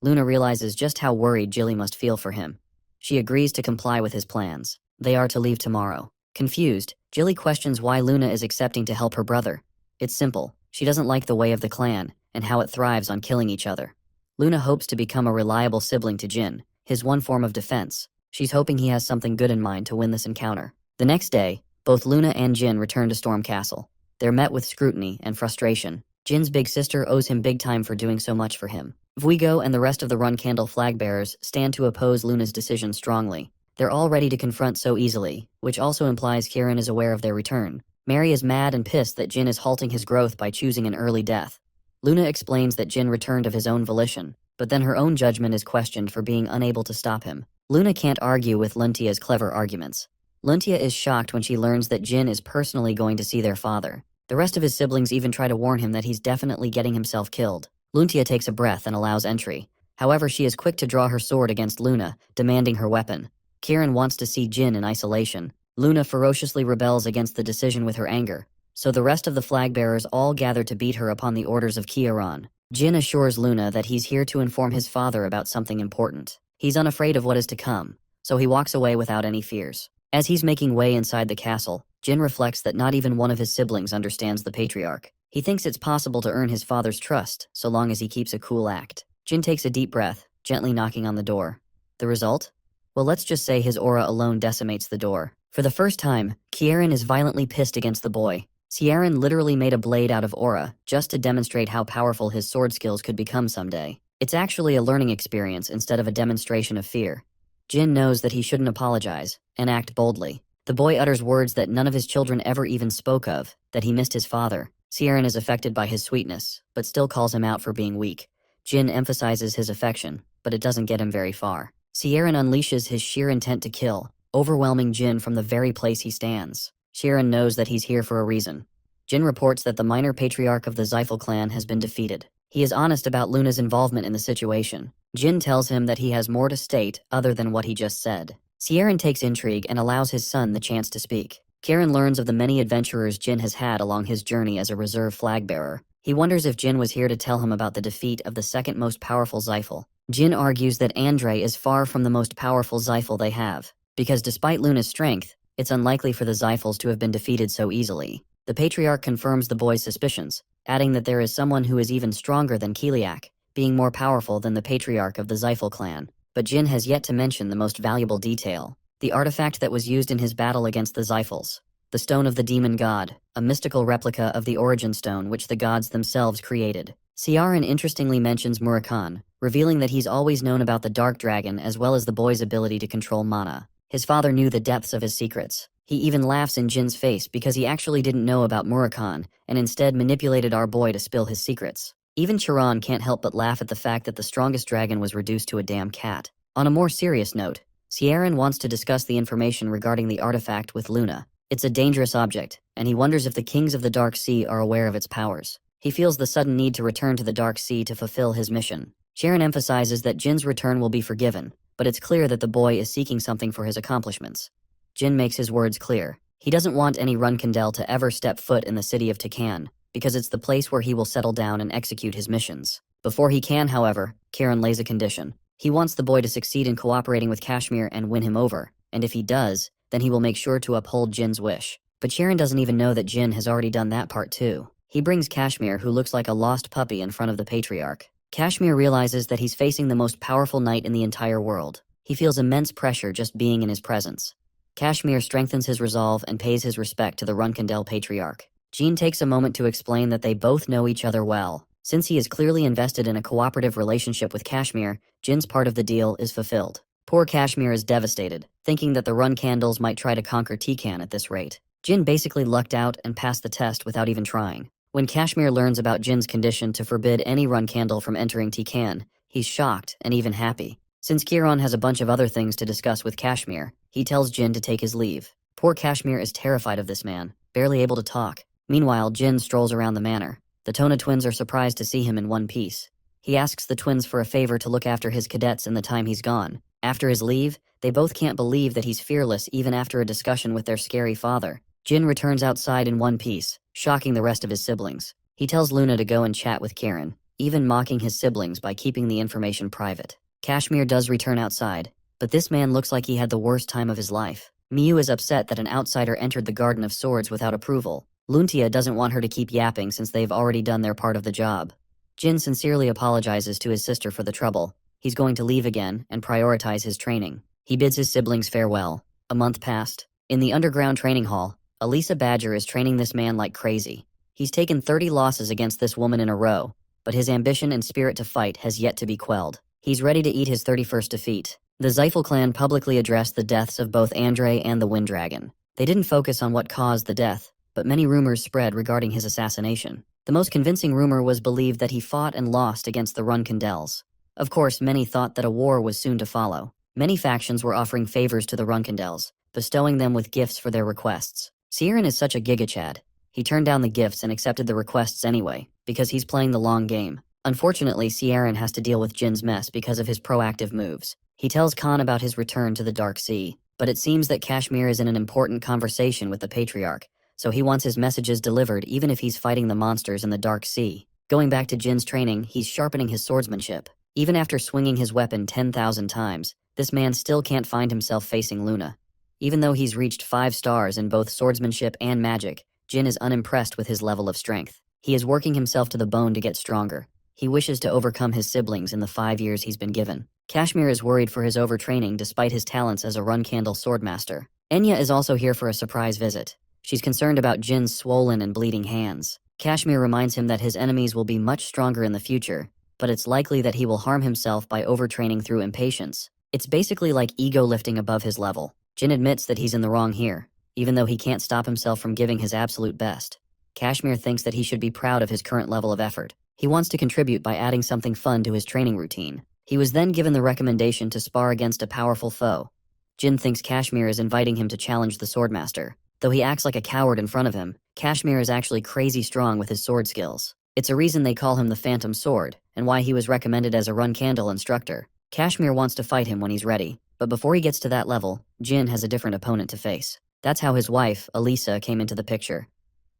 Luna realizes just how worried Jilly must feel for him. She agrees to comply with his plans. They are to leave tomorrow. Confused, Jilly questions why Luna is accepting to help her brother. It's simple. She doesn't like the way of the clan and how it thrives on killing each other. Luna hopes to become a reliable sibling to Jin, his one form of defense. She's hoping he has something good in mind to win this encounter. The next day, both Luna and Jin return to Storm Castle. They're met with scrutiny and frustration. Jin's big sister owes him big time for doing so much for him. Vuigo and the rest of the Runkandel flag bearers stand to oppose Luna's decision strongly. They're all ready to confront so easily, which also implies Kieran is aware of their return. Mary is mad and pissed that Jin is halting his growth by choosing an early death. Luna explains that Jin returned of his own volition, but then her own judgment is questioned for being unable to stop him. Luna can't argue with Luntia's clever arguments. Luntia is shocked when she learns that Jin is personally going to see their father. The rest of his siblings even try to warn him that he's definitely getting himself killed. Luntia takes a breath and allows entry. However, she is quick to draw her sword against Luna, demanding her weapon. Kieran wants to see Jin in isolation. Luna ferociously rebels against the decision with her anger, so the rest of the flag bearers all gather to beat her upon the orders of Kieran. Jin assures Luna that he's here to inform his father about something important. He's unafraid of what is to come, so he walks away without any fears. As he's making way inside the castle, Jin reflects that not even one of his siblings understands the patriarch. He thinks it's possible to earn his father's trust, so long as he keeps a cool act. Jin takes a deep breath, gently knocking on the door. The result? Well, let's just say his aura alone decimates the door. For the first time, Kieran is violently pissed against the boy. Ciaran literally made a blade out of aura, just to demonstrate how powerful his sword skills could become someday. It's actually a learning experience instead of a demonstration of fear. Jin knows that he shouldn't apologize, and act boldly. The boy utters words that none of his children ever even spoke of, that he missed his father. Ciaran is affected by his sweetness, but still calls him out for being weak. Jin emphasizes his affection, but it doesn't get him very far. Ciaran unleashes his sheer intent to kill, overwhelming Jin from the very place he stands. Ciaran knows that he's here for a reason. Jin reports that the minor patriarch of the Zyphel clan has been defeated. He is honest about Luna's involvement in the situation. Jin tells him that he has more to state other than what he just said. Ciaran takes intrigue and allows his son the chance to speak. Kieran learns of the many adventurers Jin has had along his journey as a reserve flag bearer. He wonders if Jin was here to tell him about the defeat of the second most powerful Zyphel. Jin argues that Andre is far from the most powerful Zyphel they have, because despite Luna's strength, it's unlikely for the Zyphels to have been defeated so easily. The patriarch confirms the boy's suspicions, adding that there is someone who is even stronger than Kiliak, being more powerful than the patriarch of the Zyphel clan. But Jin has yet to mention the most valuable detail, the artifact that was used in his battle against the Zyphels. The Stone of the Demon God, a mystical replica of the Origin Stone which the gods themselves created. Ciaran interestingly mentions Murakan, revealing that he's always known about the Dark Dragon as well as the boy's ability to control mana. His father knew the depths of his secrets. He even laughs in Jin's face because he actually didn't know about Murakan and instead manipulated our boy to spill his secrets. Even Chiron can't help but laugh at the fact that the strongest dragon was reduced to a damn cat. On a more serious note, Ciaran wants to discuss the information regarding the artifact with Luna. It's a dangerous object, and he wonders if the kings of the Dark Sea are aware of its powers. He feels the sudden need to return to the Dark Sea to fulfill his mission. Chiron emphasizes that Jin's return will be forgiven, but it's clear that the boy is seeking something for his accomplishments. Jin makes his words clear. He doesn't want any Runkindel to ever step foot in the city of Takan. because it's the place where he will settle down and execute his missions. Before he can, however, Kieran lays a condition. He wants the boy to succeed in cooperating with Kashmir and win him over, and if he does, then he will make sure to uphold Jin's wish. But Kieran doesn't even know that Jin has already done that part too. He brings Kashmir, who looks like a lost puppy, in front of the patriarch. Kashmir realizes that he's facing the most powerful knight in the entire world. He feels immense pressure just being in his presence. Kashmir strengthens his resolve and pays his respect to the Runkandel patriarch. Jin takes a moment to explain that they both know each other well. Since he is clearly invested in a cooperative relationship with Kashmir, Jin's part of the deal is fulfilled. Poor Kashmir is devastated, thinking that the Runkandels might try to conquer Tikan at this rate. Jin basically lucked out and passed the test without even trying. When Kashmir learns about Jin's condition to forbid any Runkandel from entering Tikan, he's shocked and even happy. Since Kieran has a bunch of other things to discuss with Kashmir, he tells Jin to take his leave. Poor Kashmir is terrified of this man, barely able to talk. Meanwhile, Jin strolls around the manor. The Tona twins are surprised to see him in one piece. He asks the twins for a favor to look after his cadets in the time he's gone. After his leave, they both can't believe that he's fearless even after a discussion with their scary father. Jin returns outside in one piece, shocking the rest of his siblings. He tells Luna to go and chat with Kieran, even mocking his siblings by keeping the information private. Kashmir does return outside, but this man looks like he had the worst time of his life. Miyu is upset that an outsider entered the Garden of Swords without approval. Luntia doesn't want her to keep yapping since they've already done their part of the job. Jin sincerely apologizes to his sister for the trouble. He's going to leave again and prioritize his training. He bids his siblings farewell. A month passed. In the underground training hall, Elisa Badger is training this man like crazy. He's taken 30 losses against this woman in a row, but his ambition and spirit to fight has yet to be quelled. He's ready to eat his 31st defeat. The Zyphel clan publicly addressed the deaths of both Andre and the Wind Dragon. They didn't focus on what caused the death, but many rumors spread regarding his assassination. The most convincing rumor was believed that he fought and lost against the Runkandels. Of course, many thought that a war was soon to follow. Many factions were offering favors to the Runkandels, bestowing them with gifts for their requests. Siren is such a gigachad. He turned down the gifts and accepted the requests anyway, because he's playing the long game. Unfortunately, Siren has to deal with Jin's mess because of his proactive moves. He tells Khan about his return to the Dark Sea, but it seems that Kashmir is in an important conversation with the Patriarch, so he wants his messages delivered even if he's fighting the monsters in the Dark Sea. Going back to Jin's training, he's sharpening his swordsmanship. Even after swinging his weapon 10,000 times, this man still can't find himself facing Luna. Even though he's reached 5 stars in both swordsmanship and magic, Jin is unimpressed with his level of strength. He is working himself to the bone to get stronger. He wishes to overcome his siblings in the 5 years he's been given. Kashmir is worried for his overtraining despite his talents as a Runkandel swordmaster. Enya is also here for a surprise visit. She's concerned about Jin's swollen and bleeding hands. Kashmir reminds him that his enemies will be much stronger in the future, but it's likely that he will harm himself by overtraining through impatience. It's basically like ego lifting above his level. Jin admits that he's in the wrong here, even though he can't stop himself from giving his absolute best. Kashmir thinks that he should be proud of his current level of effort. He wants to contribute by adding something fun to his training routine. He was then given the recommendation to spar against a powerful foe. Jin thinks Kashmir is inviting him to challenge the swordmaster. Though he acts like a coward in front of him, Kashmir is actually crazy strong with his sword skills. It's a reason they call him the Phantom Sword, and why he was recommended as a Runkandel instructor. Kashmir wants to fight him when he's ready, but before he gets to that level, Jin has a different opponent to face. That's how his wife, Elisa, came into the picture.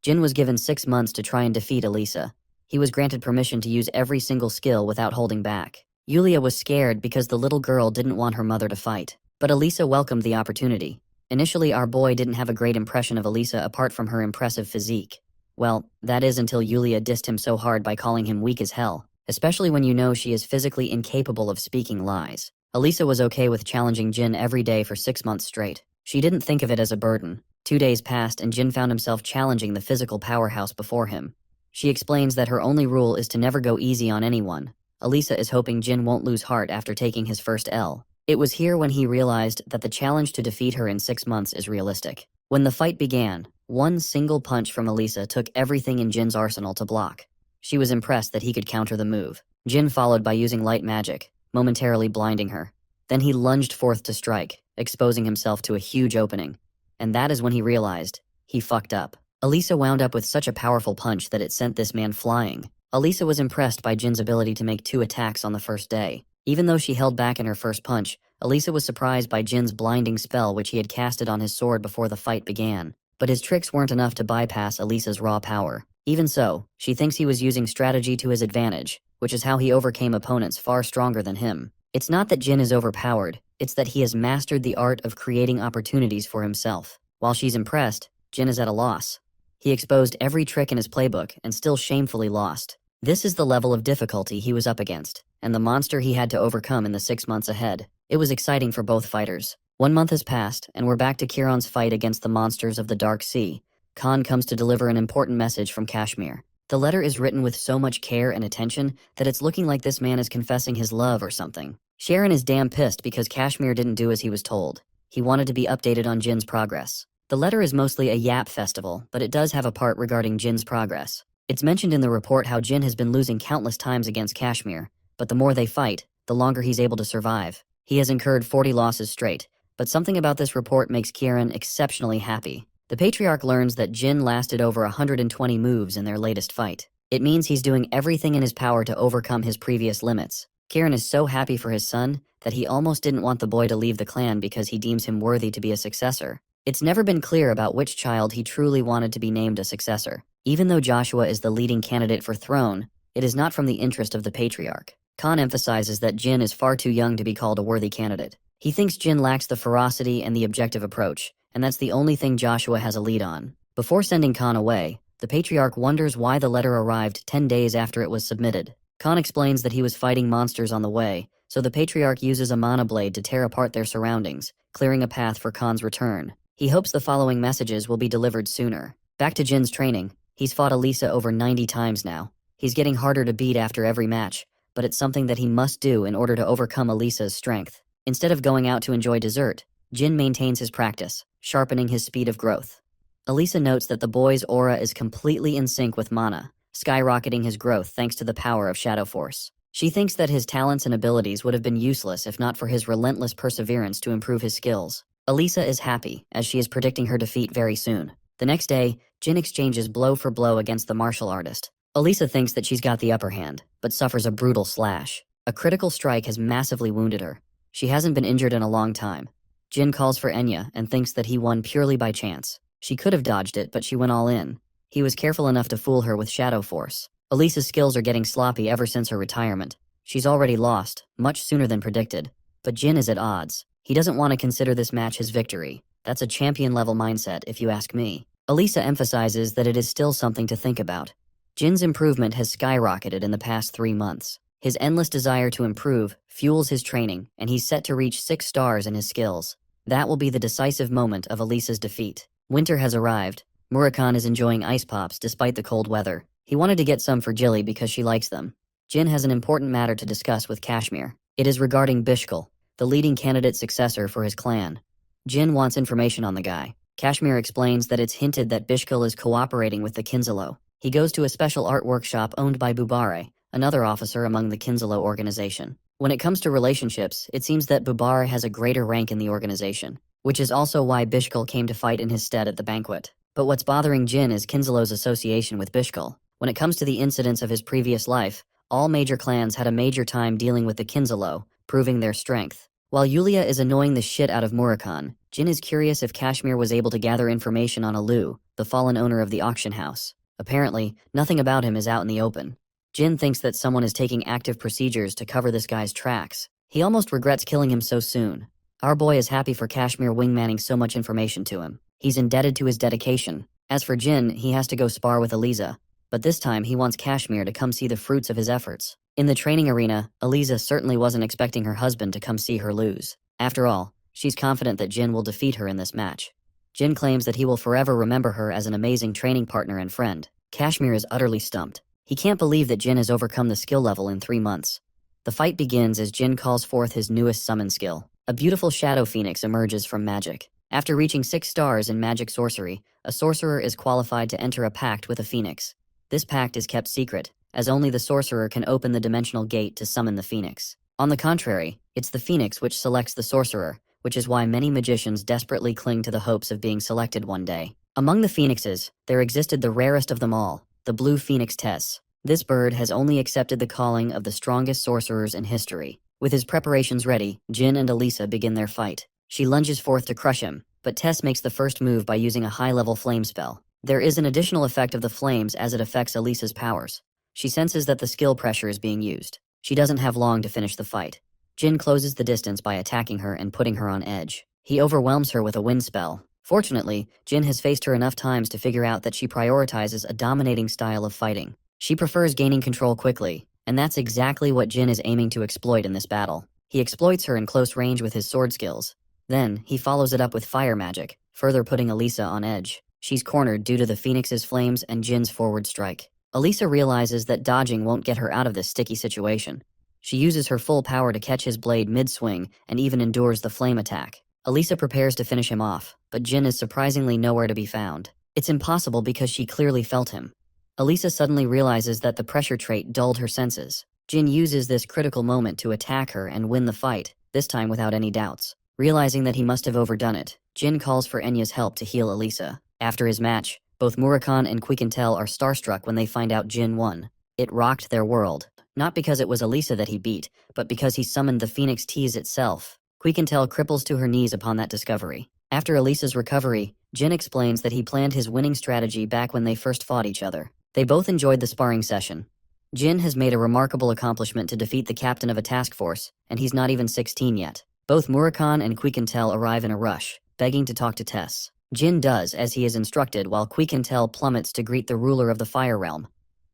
Jin was given 6 months to try and defeat Elisa. He was granted permission to use every single skill without holding back. Yulia was scared because the little girl didn't want her mother to fight, but Elisa welcomed the opportunity. Initially, our boy didn't have a great impression of Elisa apart from her impressive physique. Well, that is until Yulia dissed him so hard by calling him weak as hell, especially when you know she is physically incapable of speaking lies. Elisa was okay with challenging Jin every day for 6 months straight. She didn't think of it as a burden. 2 days passed and Jin found himself challenging the physical powerhouse before him. She explains that her only rule is to never go easy on anyone. Elisa is hoping Jin won't lose heart after taking his first L. It was here when he realized that the challenge to defeat her in 6 months is realistic. When the fight began, one single punch from Elisa took everything in Jin's arsenal to block. She was impressed that he could counter the move. Jin followed by using light magic, momentarily blinding her. Then he lunged forth to strike, exposing himself to a huge opening. And that is when he realized he fucked up. Elisa wound up with such a powerful punch that it sent this man flying. Elisa was impressed by Jin's ability to make 2 attacks on the first day. Even though she held back in her first punch, Elisa was surprised by Jin's blinding spell which he had casted on his sword before the fight began. But his tricks weren't enough to bypass Elisa's raw power. Even so, she thinks he was using strategy to his advantage, which is how he overcame opponents far stronger than him. It's not that Jin is overpowered, it's that he has mastered the art of creating opportunities for himself. While she's impressed, Jin is at a loss. He exposed every trick in his playbook and still shamefully lost. This is the level of difficulty he was up against, and the monster he had to overcome in the 6 months ahead. It was exciting for both fighters. 1 month has passed, and we're back to Kiron's fight against the monsters of the Dark Sea. Khan comes to deliver an important message from Kashmir. The letter is written with so much care and attention that it's looking like this man is confessing his love or something. Sharon is damn pissed because Kashmir didn't do as he was told. He wanted to be updated on Jin's progress. The letter is mostly a yap festival, but it does have a part regarding Jin's progress. It's mentioned in the report how Jin has been losing countless times against Kashmir, but the more they fight, the longer he's able to survive. He has incurred 40 losses straight, but something about this report makes Kieran exceptionally happy. The Patriarch learns that Jin lasted over 120 moves in their latest fight. It means he's doing everything in his power to overcome his previous limits. Kieran is so happy for his son that he almost didn't want the boy to leave the clan because he deems him worthy to be a successor. It's never been clear about which child he truly wanted to be named a successor. Even though Joshua is the leading candidate for throne, it is not from the interest of the Patriarch. Khan emphasizes that Jin is far too young to be called a worthy candidate. He thinks Jin lacks the ferocity and the objective approach, and that's the only thing Joshua has a lead on. Before sending Khan away, the Patriarch wonders why the letter arrived 10 days after it was submitted. Khan explains that he was fighting monsters on the way, so the Patriarch uses a mana blade to tear apart their surroundings, clearing a path for Khan's return. He hopes the following messages will be delivered sooner. Back to Jin's training. He's fought Elisa over 90 times now. He's getting harder to beat after every match, but it's something that he must do in order to overcome Elisa's strength. Instead of going out to enjoy dessert, Jin maintains his practice, sharpening his speed of growth. Elisa notes that the boy's aura is completely in sync with mana, skyrocketing his growth thanks to the power of Shadow Force. She thinks that his talents and abilities would have been useless if not for his relentless perseverance to improve his skills. Elisa is happy, as she is predicting her defeat very soon. The next day, Jin exchanges blow for blow against the martial artist. Elisa thinks that she's got the upper hand, but suffers a brutal slash. A critical strike has massively wounded her. She hasn't been injured in a long time. Jin calls for Enya and thinks that he won purely by chance. She could have dodged it, but she went all in. He was careful enough to fool her with Shadow Force. Elisa's skills are getting sloppy ever since her retirement. She's already lost, much sooner than predicted. But Jin is at odds. He doesn't want to consider this match his victory. That's a champion-level mindset, if you ask me. Elisa emphasizes that it is still something to think about. Jin's improvement has skyrocketed in the past 3 months. His endless desire to improve fuels his training, and he's set to reach 6 stars in his skills. That will be the decisive moment of Elisa's defeat. Winter has arrived. Murakhan is enjoying ice pops despite the cold weather. He wanted to get some for Jilly because she likes them. Jin has an important matter to discuss with Kashmir. It is regarding Bishkal, the leading candidate successor for his clan. Jin wants information on the guy. Kashmir explains that it's hinted that Bishkal is cooperating with the Kinzalo. He goes to a special art workshop owned by Bubare, another officer among the Kinzalo organization. When it comes to relationships, it seems that Bubare has a greater rank in the organization, which is also why Bishkal came to fight in his stead at the banquet. But what's bothering Jin is Kinzalo's association with Bishkal. When it comes to the incidents of his previous life, all major clans had a major time dealing with the Kinzalo, proving their strength. While Yulia is annoying the shit out of Murakhan, Jin is curious if Kashmir was able to gather information on Alu, the fallen owner of the auction house. Apparently, nothing about him is out in the open. Jin thinks that someone is taking active procedures to cover this guy's tracks. He almost regrets killing him so soon. Our boy is happy for Kashmir wingmanning so much information to him. He's indebted to his dedication. As for Jin, he has to go spar with Eliza, but this time he wants Kashmir to come see the fruits of his efforts. In the training arena, Eliza certainly wasn't expecting her husband to come see her lose. After all, she's confident that Jin will defeat her in this match. Jin claims that he will forever remember her as an amazing training partner and friend. Kashmir is utterly stumped. He can't believe that Jin has overcome the skill level in 3 months. The fight begins as Jin calls forth his newest summon skill. A beautiful shadow phoenix emerges from magic. After reaching 6 stars in magic sorcery, a sorcerer is qualified to enter a pact with a phoenix. This pact is kept secret, as only the sorcerer can open the dimensional gate to summon the phoenix. On the contrary, it's the phoenix which selects the sorcerer, which is why many magicians desperately cling to the hopes of being selected one day. Among the phoenixes, there existed the rarest of them all, the blue phoenix Tess. This bird has only accepted the calling of the strongest sorcerers in history. With his preparations ready, Jin and Elisa begin their fight. She lunges forth to crush him, but Tess makes the first move by using a high-level flame spell. There is an additional effect of the flames as it affects Elisa's powers. She senses that the skill pressure is being used. She doesn't have long to finish the fight. Jin closes the distance by attacking her and putting her on edge. He overwhelms her with a wind spell. Fortunately, Jin has faced her enough times to figure out that she prioritizes a dominating style of fighting. She prefers gaining control quickly, and that's exactly what Jin is aiming to exploit in this battle. He exploits her in close range with his sword skills. Then, he follows it up with fire magic, further putting Elisa on edge. She's cornered due to the Phoenix's flames and Jin's forward strike. Elisa realizes that dodging won't get her out of this sticky situation. She uses her full power to catch his blade mid-swing and even endures the flame attack. Elisa prepares to finish him off, but Jin is surprisingly nowhere to be found. It's impossible because she clearly felt him. Elisa suddenly realizes that the pressure trait dulled her senses. Jin uses this critical moment to attack her and win the fight, this time without any doubts. Realizing that he must have overdone it, Jin calls for Enya's help to heal Elisa. After his match, both Murakhan and Quiquintel are starstruck when they find out Jin won. It rocked their world, not because it was Elisa that he beat, but because he summoned the Phoenix Tease itself. Quiquintel cripples to her knees upon that discovery. After Elisa's recovery, Jin explains that he planned his winning strategy back when they first fought each other. They both enjoyed the sparring session. Jin has made a remarkable accomplishment to defeat the captain of a task force, and he's not even 16 yet. Both Murakhan and Quiquintel arrive in a rush, begging to talk to Tess. Jin does as he is instructed while Quiquintel plummets to greet the ruler of the Fire Realm.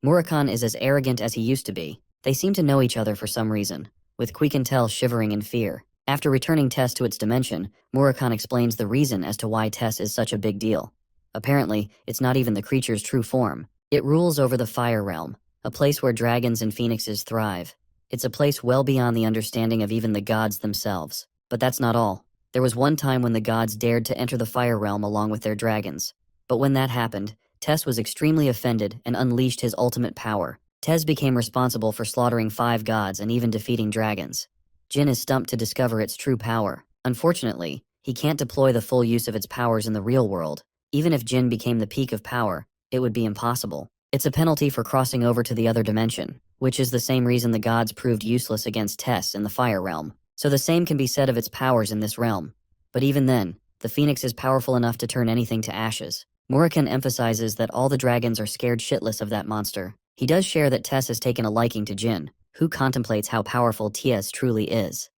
Murakhan is as arrogant as he used to be. They seem to know each other for some reason, with Quiquintel shivering in fear. After returning Tess to its dimension, Murakhan explains the reason as to why Tess is such a big deal. Apparently, it's not even the creature's true form. It rules over the Fire Realm, a place where dragons and phoenixes thrive. It's a place well beyond the understanding of even the gods themselves. But that's not all. There was one time when the gods dared to enter the Fire Realm along with their dragons. But when that happened, Tess was extremely offended and unleashed his ultimate power. Tess became responsible for slaughtering 5 gods and even defeating dragons. Jin is stumped to discover its true power. Unfortunately, he can't deploy the full use of its powers in the real world. Even if Jin became the peak of power, it would be impossible. It's a penalty for crossing over to the other dimension, which is the same reason the gods proved useless against Tess in the Fire Realm. So the same can be said of its powers in this realm. But even then, the Phoenix is powerful enough to turn anything to ashes. Murakhan emphasizes that all the dragons are scared shitless of that monster. He does share that Tess has taken a liking to Jin, who contemplates how powerful Tess truly is.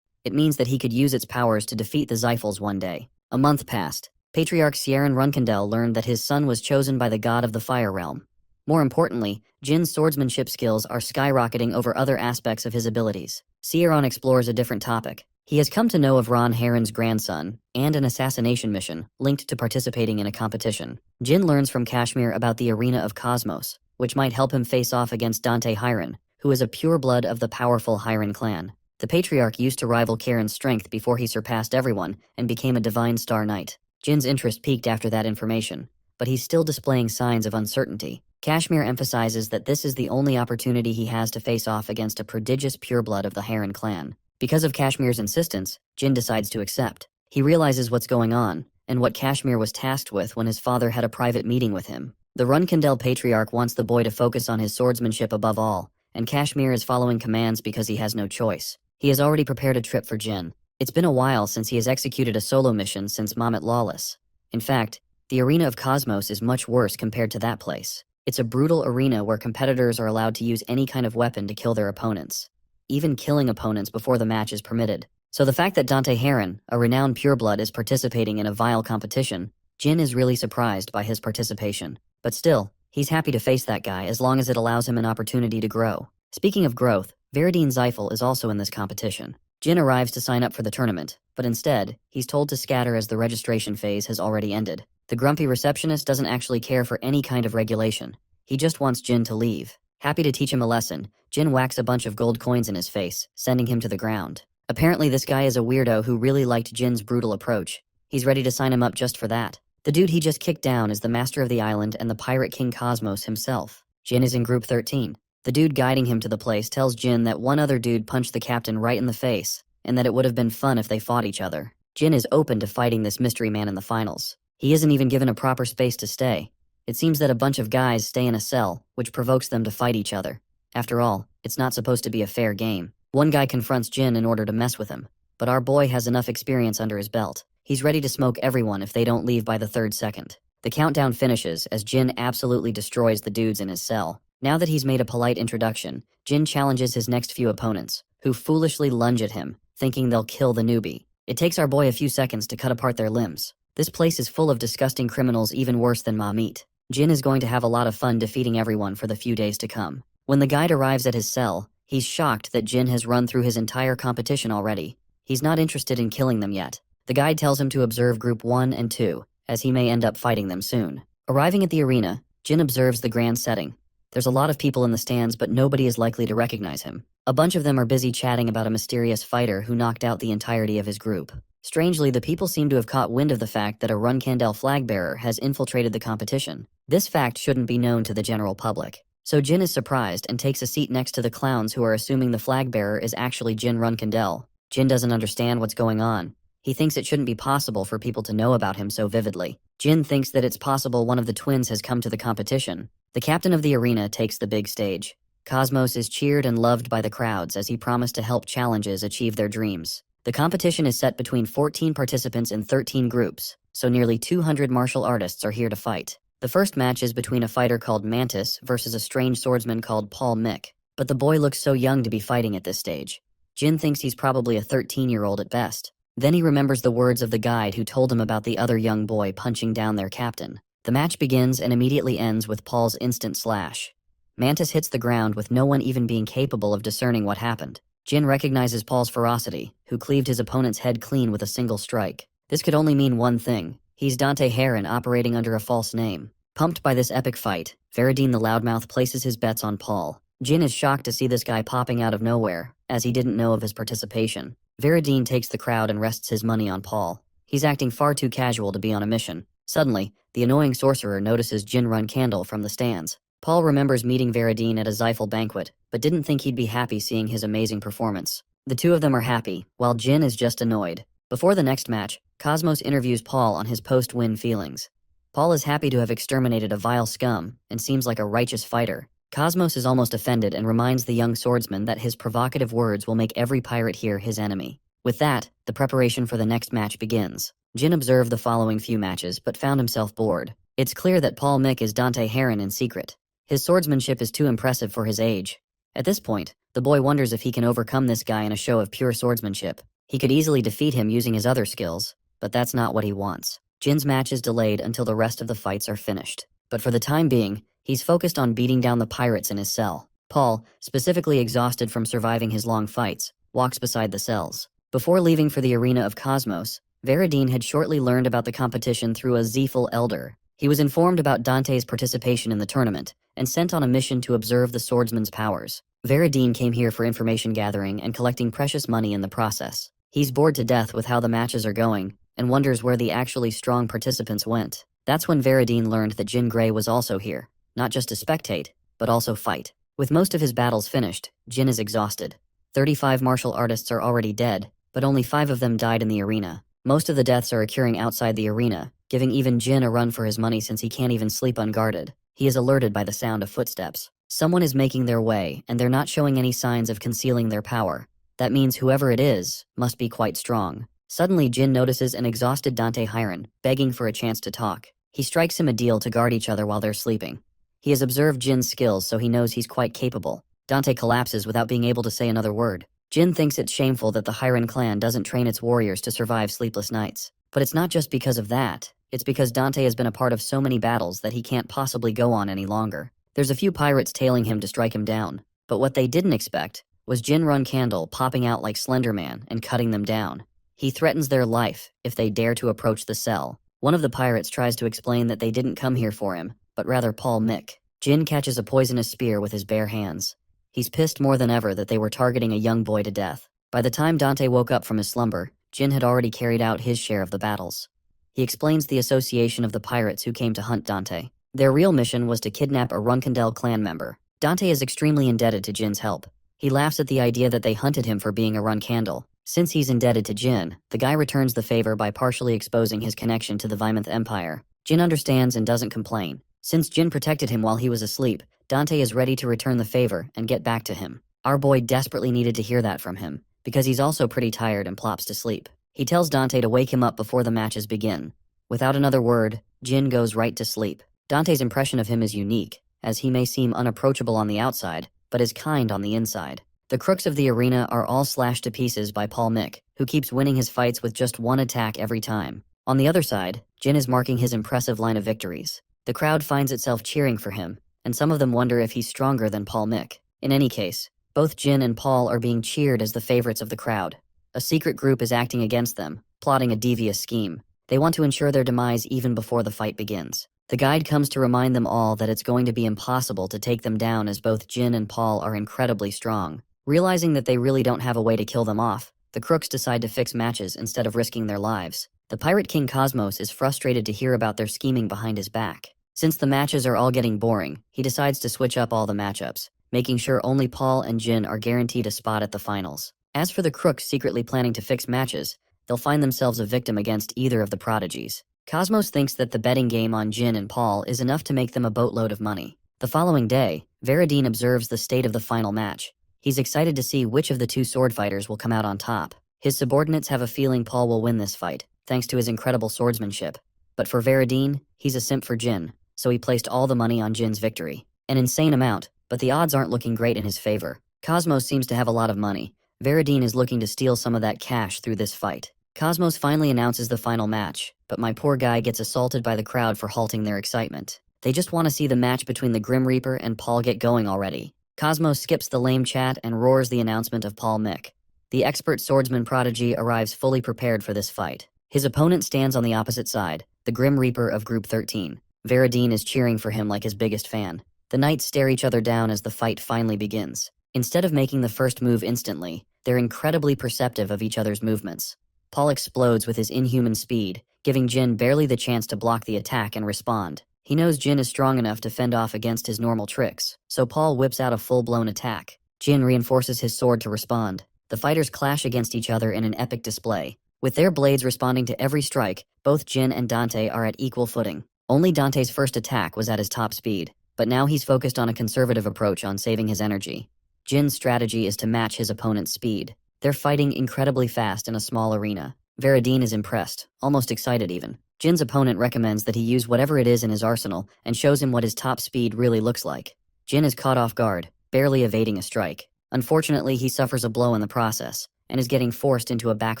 It means that he could use its powers to defeat the Zyphals one day. A month passed. Patriarch Sieran Runkendel learned that his son was chosen by the god of the Fire Realm. More importantly, Jin's swordsmanship skills are skyrocketing over other aspects of his abilities. Sieran explores a different topic. He has come to know of Ron Heron's grandson, and an assassination mission, linked to participating in a competition. Jin learns from Kashmir about the Arena of Cosmos, which might help him face off against Dante Hiron, who is a pureblood of the powerful Hiron clan. The Patriarch used to rival Karen's strength before he surpassed everyone and became a Divine Star Knight. Jin's interest peaked after that information, but he's still displaying signs of uncertainty. Kashmir emphasizes that this is the only opportunity he has to face off against a prodigious pureblood of the Heron clan. Because of Kashmir's insistence, Jin decides to accept. He realizes what's going on, and what Kashmir was tasked with when his father had a private meeting with him. The Runkendel Patriarch wants the boy to focus on his swordsmanship above all, and Kashmir is following commands because he has no choice. He has already prepared a trip for Jin. It's been a while since he has executed a solo mission since Mamet Lawless. In fact, the Arena of Cosmos is much worse compared to that place. It's a brutal arena where competitors are allowed to use any kind of weapon to kill their opponents. Even killing opponents before the match is permitted. So the fact that Dante Heron, a renowned pureblood, is participating in a vile competition, Jin is really surprised by his participation. But still, he's happy to face that guy as long as it allows him an opportunity to grow. Speaking of growth, Veridine Zyphal is also in this competition. Jin arrives to sign up for the tournament, but instead, he's told to scatter as the registration phase has already ended. The grumpy receptionist doesn't actually care for any kind of regulation. He just wants Jin to leave. Happy to teach him a lesson, Jin whacks a bunch of gold coins in his face, sending him to the ground. Apparently this guy is a weirdo who really liked Jin's brutal approach. He's ready to sign him up just for that. The dude he just kicked down is the master of the island and the pirate king Cosmos himself. Jin is in group 13. The dude guiding him to the place tells Jin that one other dude punched the captain right in the face, and that it would have been fun if they fought each other. Jin is open to fighting this mystery man in the finals. He isn't even given a proper space to stay. It seems that a bunch of guys stay in a cell, which provokes them to fight each other. After all, it's not supposed to be a fair game. One guy confronts Jin in order to mess with him, but our boy has enough experience under his belt. He's ready to smoke everyone if they don't leave by the 3rd second. The countdown finishes as Jin absolutely destroys the dudes in his cell. Now that he's made a polite introduction, Jin challenges his next few opponents, who foolishly lunge at him, thinking they'll kill the newbie. It takes our boy a few seconds to cut apart their limbs. This place is full of disgusting criminals even worse than Ma Meat. Jin is going to have a lot of fun defeating everyone for the few days to come. When the guide arrives at his cell, he's shocked that Jin has run through his entire competition already. He's not interested in killing them yet. The guide tells him to observe Group 1 and 2, as he may end up fighting them soon. Arriving at the arena, Jin observes the grand setting. There's a lot of people in the stands, but nobody is likely to recognize him. A bunch of them are busy chatting about a mysterious fighter who knocked out the entirety of his group. Strangely, the people seem to have caught wind of the fact that a Runkandel flag bearer has infiltrated the competition. This fact shouldn't be known to the general public. So Jin is surprised and takes a seat next to the clowns who are assuming the flag bearer is actually Jin Runkandel. Jin doesn't understand what's going on. He thinks it shouldn't be possible for people to know about him so vividly. Jin thinks that it's possible one of the twins has come to the competition. The captain of the arena takes the big stage. Cosmos is cheered and loved by the crowds as he promised to help challenges achieve their dreams. The competition is set between 14 participants in 13 groups, so nearly 200 martial artists are here to fight. The first match is between a fighter called Mantis versus a strange swordsman called Paul Mick, but the boy looks so young to be fighting at this stage. Jin thinks he's probably a 13-year-old at best. Then he remembers the words of the guide who told him about the other young boy punching down their captain. The match begins and immediately ends with Paul's instant slash. Mantis hits the ground with no one even being capable of discerning what happened. Jin recognizes Paul's ferocity, who cleaved his opponent's head clean with a single strike. This could only mean one thing. He's Dante Heron operating under a false name. Pumped by this epic fight, Veridine the Loudmouth places his bets on Paul. Jin is shocked to see this guy popping out of nowhere, as he didn't know of his participation. Veridine takes the crowd and rests his money on Paul. He's acting far too casual to be on a mission. Suddenly, the annoying sorcerer notices Jin Runkandel from the stands. Paul remembers meeting Veridine at a Zyphal banquet, but didn't think he'd be happy seeing his amazing performance. The two of them are happy, while Jin is just annoyed. Before the next match, Cosmos interviews Paul on his post-win feelings. Paul is happy to have exterminated a vile scum, and seems like a righteous fighter. Cosmos is almost offended and reminds the young swordsman that his provocative words will make every pirate here his enemy. With that, the preparation for the next match begins. Jin observed the following few matches, but found himself bored. It's clear that Paul Mick is Dante Heron in secret. His swordsmanship is too impressive for his age. At this point, the boy wonders if he can overcome this guy in a show of pure swordsmanship. He could easily defeat him using his other skills, but that's not what he wants. Jin's match is delayed until the rest of the fights are finished. But for the time being, he's focused on beating down the pirates in his cell. Paul, specifically exhausted from surviving his long fights, walks beside the cells. Before leaving for the arena of Cosmos, Veridine had shortly learned about the competition through a Zyphal elder. He was informed about Dante's participation in the tournament, and sent on a mission to observe the swordsman's powers. Veridine came here for information gathering and collecting precious money in the process. He's bored to death with how the matches are going, and wonders where the actually strong participants went. That's when Veridine learned that Jin Grey was also here, not just to spectate, but also fight. With most of his battles finished, Jin is exhausted. 35 martial artists are already dead, but only 5 of them died in the arena. Most of the deaths are occurring outside the arena, giving even Jin a run for his money since he can't even sleep unguarded. He is alerted by the sound of footsteps. Someone is making their way, and they're not showing any signs of concealing their power. That means whoever it is must be quite strong. Suddenly, Jin notices an exhausted Dante Heron, begging for a chance to talk. He strikes him a deal to guard each other while they're sleeping. He has observed Jin's skills, so he knows he's quite capable. Dante collapses without being able to say another word. Jin thinks it's shameful that the Heron clan doesn't train its warriors to survive sleepless nights. But it's not just because of that. It's because Dante has been a part of so many battles that he can't possibly go on any longer. There's a few pirates tailing him to strike him down. But what they didn't expect was Jin Runkandel popping out like Slender Man and cutting them down. He threatens their life if they dare to approach the cell. One of the pirates tries to explain that they didn't come here for him, but rather Paul Mick. Jin catches a poisonous spear with his bare hands. He's pissed more than ever that they were targeting a young boy to death. By the time Dante woke up from his slumber, Jin had already carried out his share of the battles. He explains the association of the pirates who came to hunt Dante. Their real mission was to kidnap a Runkandel clan member. Dante is extremely indebted to Jin's help. He laughs at the idea that they hunted him for being a Runkandel. Since he's indebted to Jin, the guy returns the favor by partially exposing his connection to the Vymonth Empire. Jin understands and doesn't complain. Since Jin protected him while he was asleep, Dante is ready to return the favor and get back to him. Our boy desperately needed to hear that from him, because he's also pretty tired and plops to sleep. He tells Dante to wake him up before the matches begin. Without another word, Jin goes right to sleep. Dante's impression of him is unique, as he may seem unapproachable on the outside, but is kind on the inside. The crooks of the arena are all slashed to pieces by Paul Mick, who keeps winning his fights with just one attack every time. On the other side, Jin is marking his impressive line of victories. The crowd finds itself cheering for him, and some of them wonder if he's stronger than Paul Mick. In any case, both Jin and Paul are being cheered as the favorites of the crowd. A secret group is acting against them, plotting a devious scheme. They want to ensure their demise even before the fight begins. The guide comes to remind them all that it's going to be impossible to take them down as both Jin and Paul are incredibly strong. Realizing that they really don't have a way to kill them off, the crooks decide to fix matches instead of risking their lives. The Pirate King Cosmos is frustrated to hear about their scheming behind his back. Since the matches are all getting boring, he decides to switch up all the matchups, making sure only Paul and Jin are guaranteed a spot at the finals. As for the crooks secretly planning to fix matches, they'll find themselves a victim against either of the prodigies. Cosmos thinks that the betting game on Jin and Paul is enough to make them a boatload of money. The following day, Veradine observes the state of the final match. He's excited to see which of the two sword fighters will come out on top. His subordinates have a feeling Paul will win this fight, thanks to his incredible swordsmanship. But for Veradine, he's a simp for Jin, so he placed all the money on Jin's victory. An insane amount, but the odds aren't looking great in his favor. Cosmos seems to have a lot of money. Veradine is looking to steal some of that cash through this fight. Cosmos finally announces the final match, but my poor guy gets assaulted by the crowd for halting their excitement. They just want to see the match between the Grim Reaper and Paul get going already. Cosmos skips the lame chat and roars the announcement of Paul Mick. The expert swordsman prodigy arrives fully prepared for this fight. His opponent stands on the opposite side, the Grim Reaper of Group 13. Veradine is cheering for him like his biggest fan. The knights stare each other down as the fight finally begins. Instead of making the first move instantly, they're incredibly perceptive of each other's movements. Paul explodes with his inhuman speed, giving Jin barely the chance to block the attack and respond. He knows Jin is strong enough to fend off against his normal tricks, so Paul whips out a full-blown attack. Jin reinforces his sword to respond. The fighters clash against each other in an epic display. With their blades responding to every strike, both Jin and Dante are at equal footing. Only Dante's first attack was at his top speed, but now he's focused on a conservative approach on saving his energy. Jin's strategy is to match his opponent's speed. They're fighting incredibly fast in a small arena. Veradine is impressed, almost excited even. Jin's opponent recommends that he use whatever it is in his arsenal and shows him what his top speed really looks like. Jin is caught off guard, barely evading a strike. Unfortunately, he suffers a blow in the process and is getting forced into a back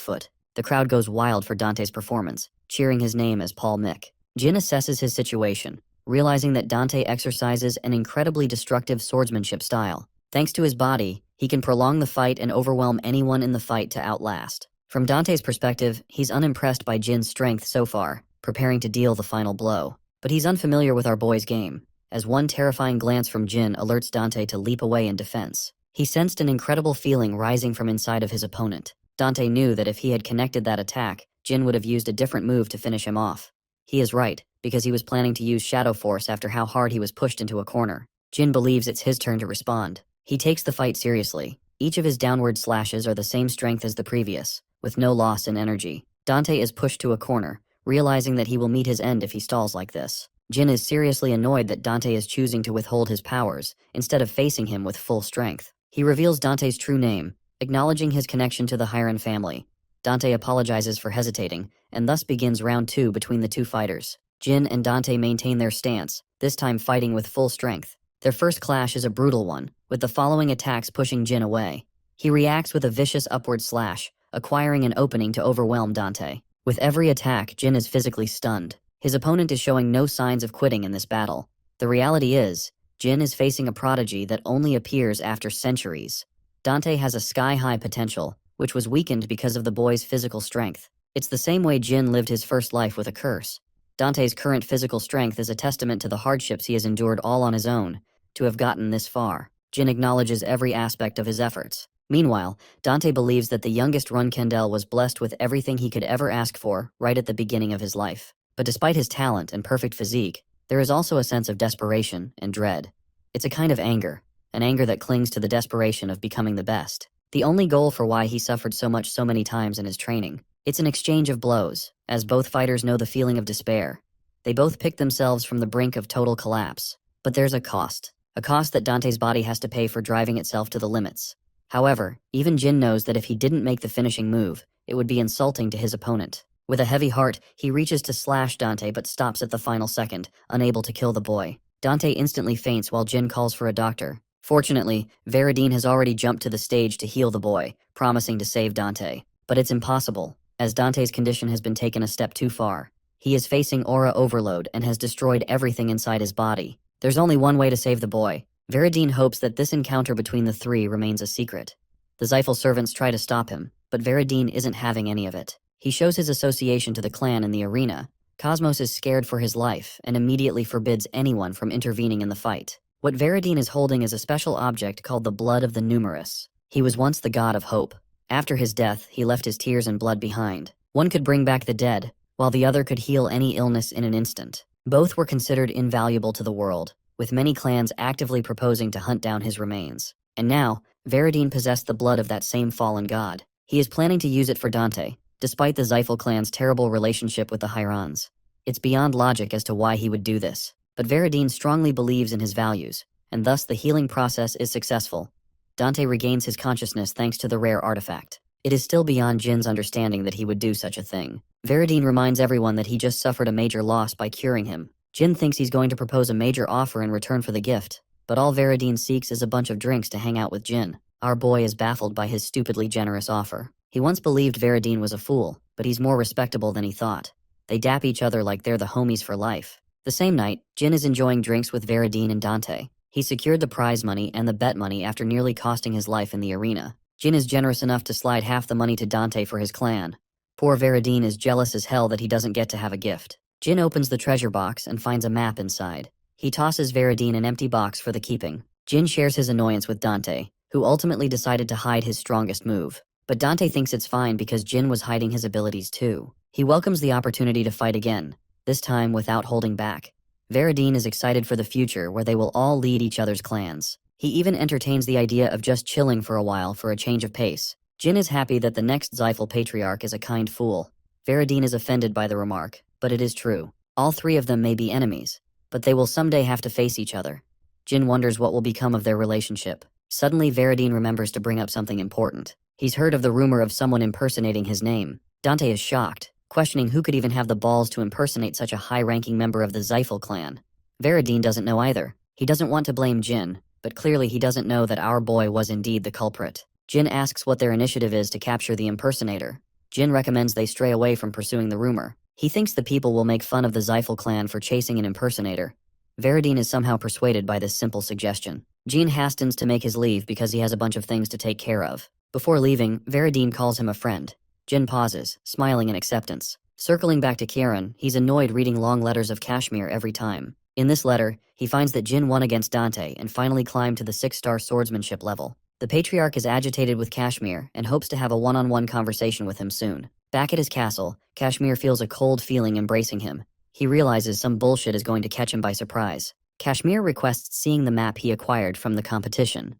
foot. The crowd goes wild for Dante's performance, cheering his name as Paul Mick. Jin assesses his situation, realizing that Dante exercises an incredibly destructive swordsmanship style. Thanks to his body, he can prolong the fight and overwhelm anyone in the fight to outlast. From Dante's perspective, he's unimpressed by Jin's strength so far, preparing to deal the final blow. But he's unfamiliar with our boy's game, as one terrifying glance from Jin alerts Dante to leap away in defense. He sensed an incredible feeling rising from inside of his opponent. Dante knew that if he had connected that attack, Jin would have used a different move to finish him off. He is right, because he was planning to use Shadow Force after how hard he was pushed into a corner. Jin believes it's his turn to respond. He takes the fight seriously. Each of his downward slashes are the same strength as the previous, with no loss in energy. Dante is pushed to a corner, realizing that he will meet his end if he stalls like this. Jin is seriously annoyed that Dante is choosing to withhold his powers, instead of facing him with full strength. He reveals Dante's true name, acknowledging his connection to the Hiron family. Dante apologizes for hesitating, and thus begins round 2 between the two fighters. Jin and Dante maintain their stance, this time fighting with full strength. Their first clash is a brutal one, with the following attacks pushing Jin away. He reacts with a vicious upward slash, acquiring an opening to overwhelm Dante. With every attack, Jin is physically stunned. His opponent is showing no signs of quitting in this battle. The reality is, Jin is facing a prodigy that only appears after centuries. Dante has a sky-high potential, which was weakened because of the boy's physical strength. It's the same way Jin lived his first life with a curse. Dante's current physical strength is a testament to the hardships he has endured all on his own, to have gotten this far. Jin acknowledges every aspect of his efforts. Meanwhile, Dante believes that the youngest Runkendel was blessed with everything he could ever ask for right at the beginning of his life. But despite his talent and perfect physique, there is also a sense of desperation and dread. It's a kind of anger, an anger that clings to the desperation of becoming the best. The only goal for why he suffered so much so many times in his training. It's an exchange of blows, as both fighters know the feeling of despair. They both pick themselves from the brink of total collapse. But there's a cost that Dante's body has to pay for driving itself to the limits. However, even Jin knows that if he didn't make the finishing move, it would be insulting to his opponent. With a heavy heart, he reaches to slash Dante but stops at the final second, unable to kill the boy. Dante instantly faints while Jin calls for a doctor. Fortunately, Veridine has already jumped to the stage to heal the boy, promising to save Dante. But it's impossible, as Dante's condition has been taken a step too far. He is facing aura overload and has destroyed everything inside his body. There's only one way to save the boy. Veridine hopes that this encounter between the three remains a secret. The Zyphal servants try to stop him, but Veridine isn't having any of it. He shows his association to the clan in the arena. Cosmos is scared for his life and immediately forbids anyone from intervening in the fight. What Veridine is holding is a special object called the blood of the numerous. He was once the god of hope. After his death, he left his tears and blood behind. One could bring back the dead, while the other could heal any illness in an instant. Both were considered invaluable to the world, with many clans actively proposing to hunt down his remains. And now, Veridine possessed the blood of that same fallen god. He is planning to use it for Dante, despite the Zyphal clan's terrible relationship with the Hyrons. It's beyond logic as to why he would do this, but Veridine strongly believes in his values, and thus the healing process is successful. Dante regains his consciousness thanks to the rare artifact. It is still beyond Jin's understanding that he would do such a thing. Veridine reminds everyone that he just suffered a major loss by curing him. Jin thinks he's going to propose a major offer in return for the gift, but all Veridine seeks is a bunch of drinks to hang out with Jin. Our boy is baffled by his stupidly generous offer. He once believed Veridine was a fool, but he's more respectable than he thought. They dap each other like they're the homies for life. The same night, Jin is enjoying drinks with Veridine and Dante. He secured the prize money and the bet money after nearly costing his life in the arena. Jin is generous enough to slide half the money to Dante for his clan. Poor Veridine is jealous as hell that he doesn't get to have a gift. Jin opens the treasure box and finds a map inside. He tosses Veridine an empty box for the keeping. Jin shares his annoyance with Dante, who ultimately decided to hide his strongest move. But Dante thinks it's fine because Jin was hiding his abilities too. He welcomes the opportunity to fight again, this time without holding back. Veridine is excited for the future where they will all lead each other's clans. He even entertains the idea of just chilling for a while for a change of pace. Jin is happy that the next Zyphal patriarch is a kind fool. Veridine is offended by the remark, but it is true. All three of them may be enemies, but they will someday have to face each other. Jin wonders what will become of their relationship. Suddenly, Veridine remembers to bring up something important. He's heard of the rumor of someone impersonating his name. Dante is shocked, questioning who could even have the balls to impersonate such a high-ranking member of the Zyphal clan. Veridine doesn't know either. He doesn't want to blame Jin, but clearly he doesn't know that our boy was indeed the culprit. Jin asks what their initiative is to capture the impersonator. Jin recommends they stray away from pursuing the rumor. He thinks the people will make fun of the Zyphal clan for chasing an impersonator. Veridine is somehow persuaded by this simple suggestion. Jin hastens to make his leave because he has a bunch of things to take care of. Before leaving, Veridine calls him a friend. Jin pauses, smiling in acceptance. Circling back to Kieran, he's annoyed reading long letters of Kashmir every time. In this letter, he finds that Jin won against Dante and finally climbed to the 6-star swordsmanship level. The Patriarch is agitated with Kashmir and hopes to have a one-on-one conversation with him soon. Back at his castle, Kashmir feels a cold feeling embracing him. He realizes some bullshit is going to catch him by surprise. Kashmir requests seeing the map he acquired from the competition.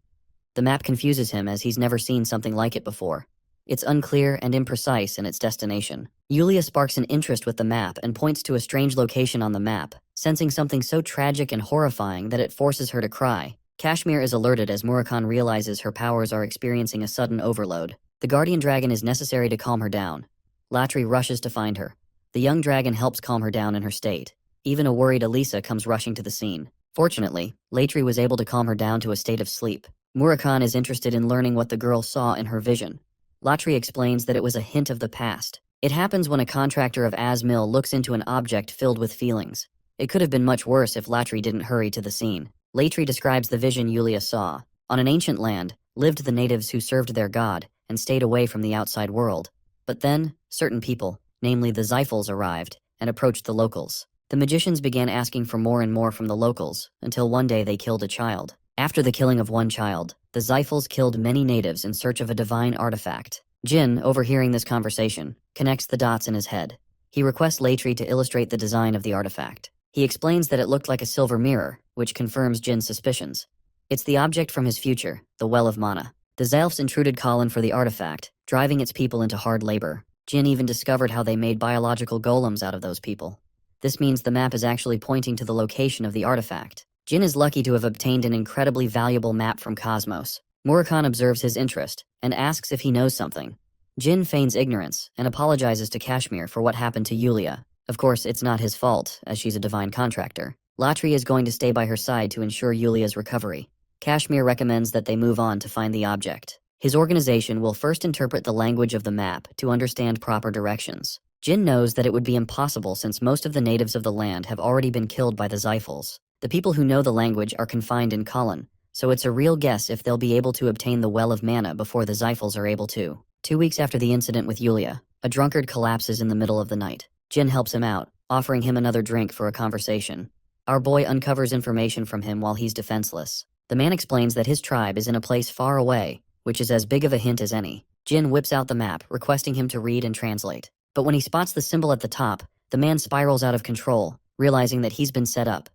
The map confuses him as he's never seen something like it before. It's unclear and imprecise in its destination. Yulia sparks an interest with the map and points to a strange location on the map, sensing something so tragic and horrifying that it forces her to cry. Kashmir is alerted as Murakhan realizes her powers are experiencing a sudden overload. The guardian dragon is necessary to calm her down. Latri rushes to find her. The young dragon helps calm her down in her state. Even a worried Elisa comes rushing to the scene. Fortunately, Latri was able to calm her down to a state of sleep. Murakhan is interested in learning what the girl saw in her vision. Latri explains that it was a hint of the past. It happens when a contractor of Asmil looks into an object filled with feelings. It could have been much worse if Latri didn't hurry to the scene. Latri describes the vision Yulia saw. On an ancient land, lived the natives who served their god and stayed away from the outside world. But then, certain people, namely the Zyphals, arrived and approached the locals. The magicians began asking for more and more from the locals, until one day they killed a child. After the killing of one child, the Zyphals killed many natives in search of a divine artifact. Jin, overhearing this conversation, connects the dots in his head. He requests Latri to illustrate the design of the artifact. He explains that it looked like a silver mirror, which confirms Jin's suspicions. It's the object from his future, the Well of Mana. The Zalfs intruded Colin for the artifact, driving its people into hard labor. Jin even discovered how they made biological golems out of those people. This means the map is actually pointing to the location of the artifact. Jin is lucky to have obtained an incredibly valuable map from Cosmos. Murakhan observes his interest and asks if he knows something. Jin feigns ignorance and apologizes to Kashmir for what happened to Yulia. Of course, it's not his fault, as she's a divine contractor. Latri is going to stay by her side to ensure Yulia's recovery. Kashmir recommends that they move on to find the object. His organization will first interpret the language of the map to understand proper directions. Jin knows that it would be impossible since most of the natives of the land have already been killed by the Zyphals. The people who know the language are confined in Colin, so it's a real guess if they'll be able to obtain the Well of Mana before the Zyphals are able to. 2 weeks after the incident with Yulia, a drunkard collapses in the middle of the night. Jin helps him out, offering him another drink for a conversation. Our boy uncovers information from him while he's defenseless. The man explains that his tribe is in a place far away, which is as big of a hint as any. Jin whips out the map, requesting him to read and translate. But when he spots the symbol at the top, the man spirals out of control, realizing that he's been set up.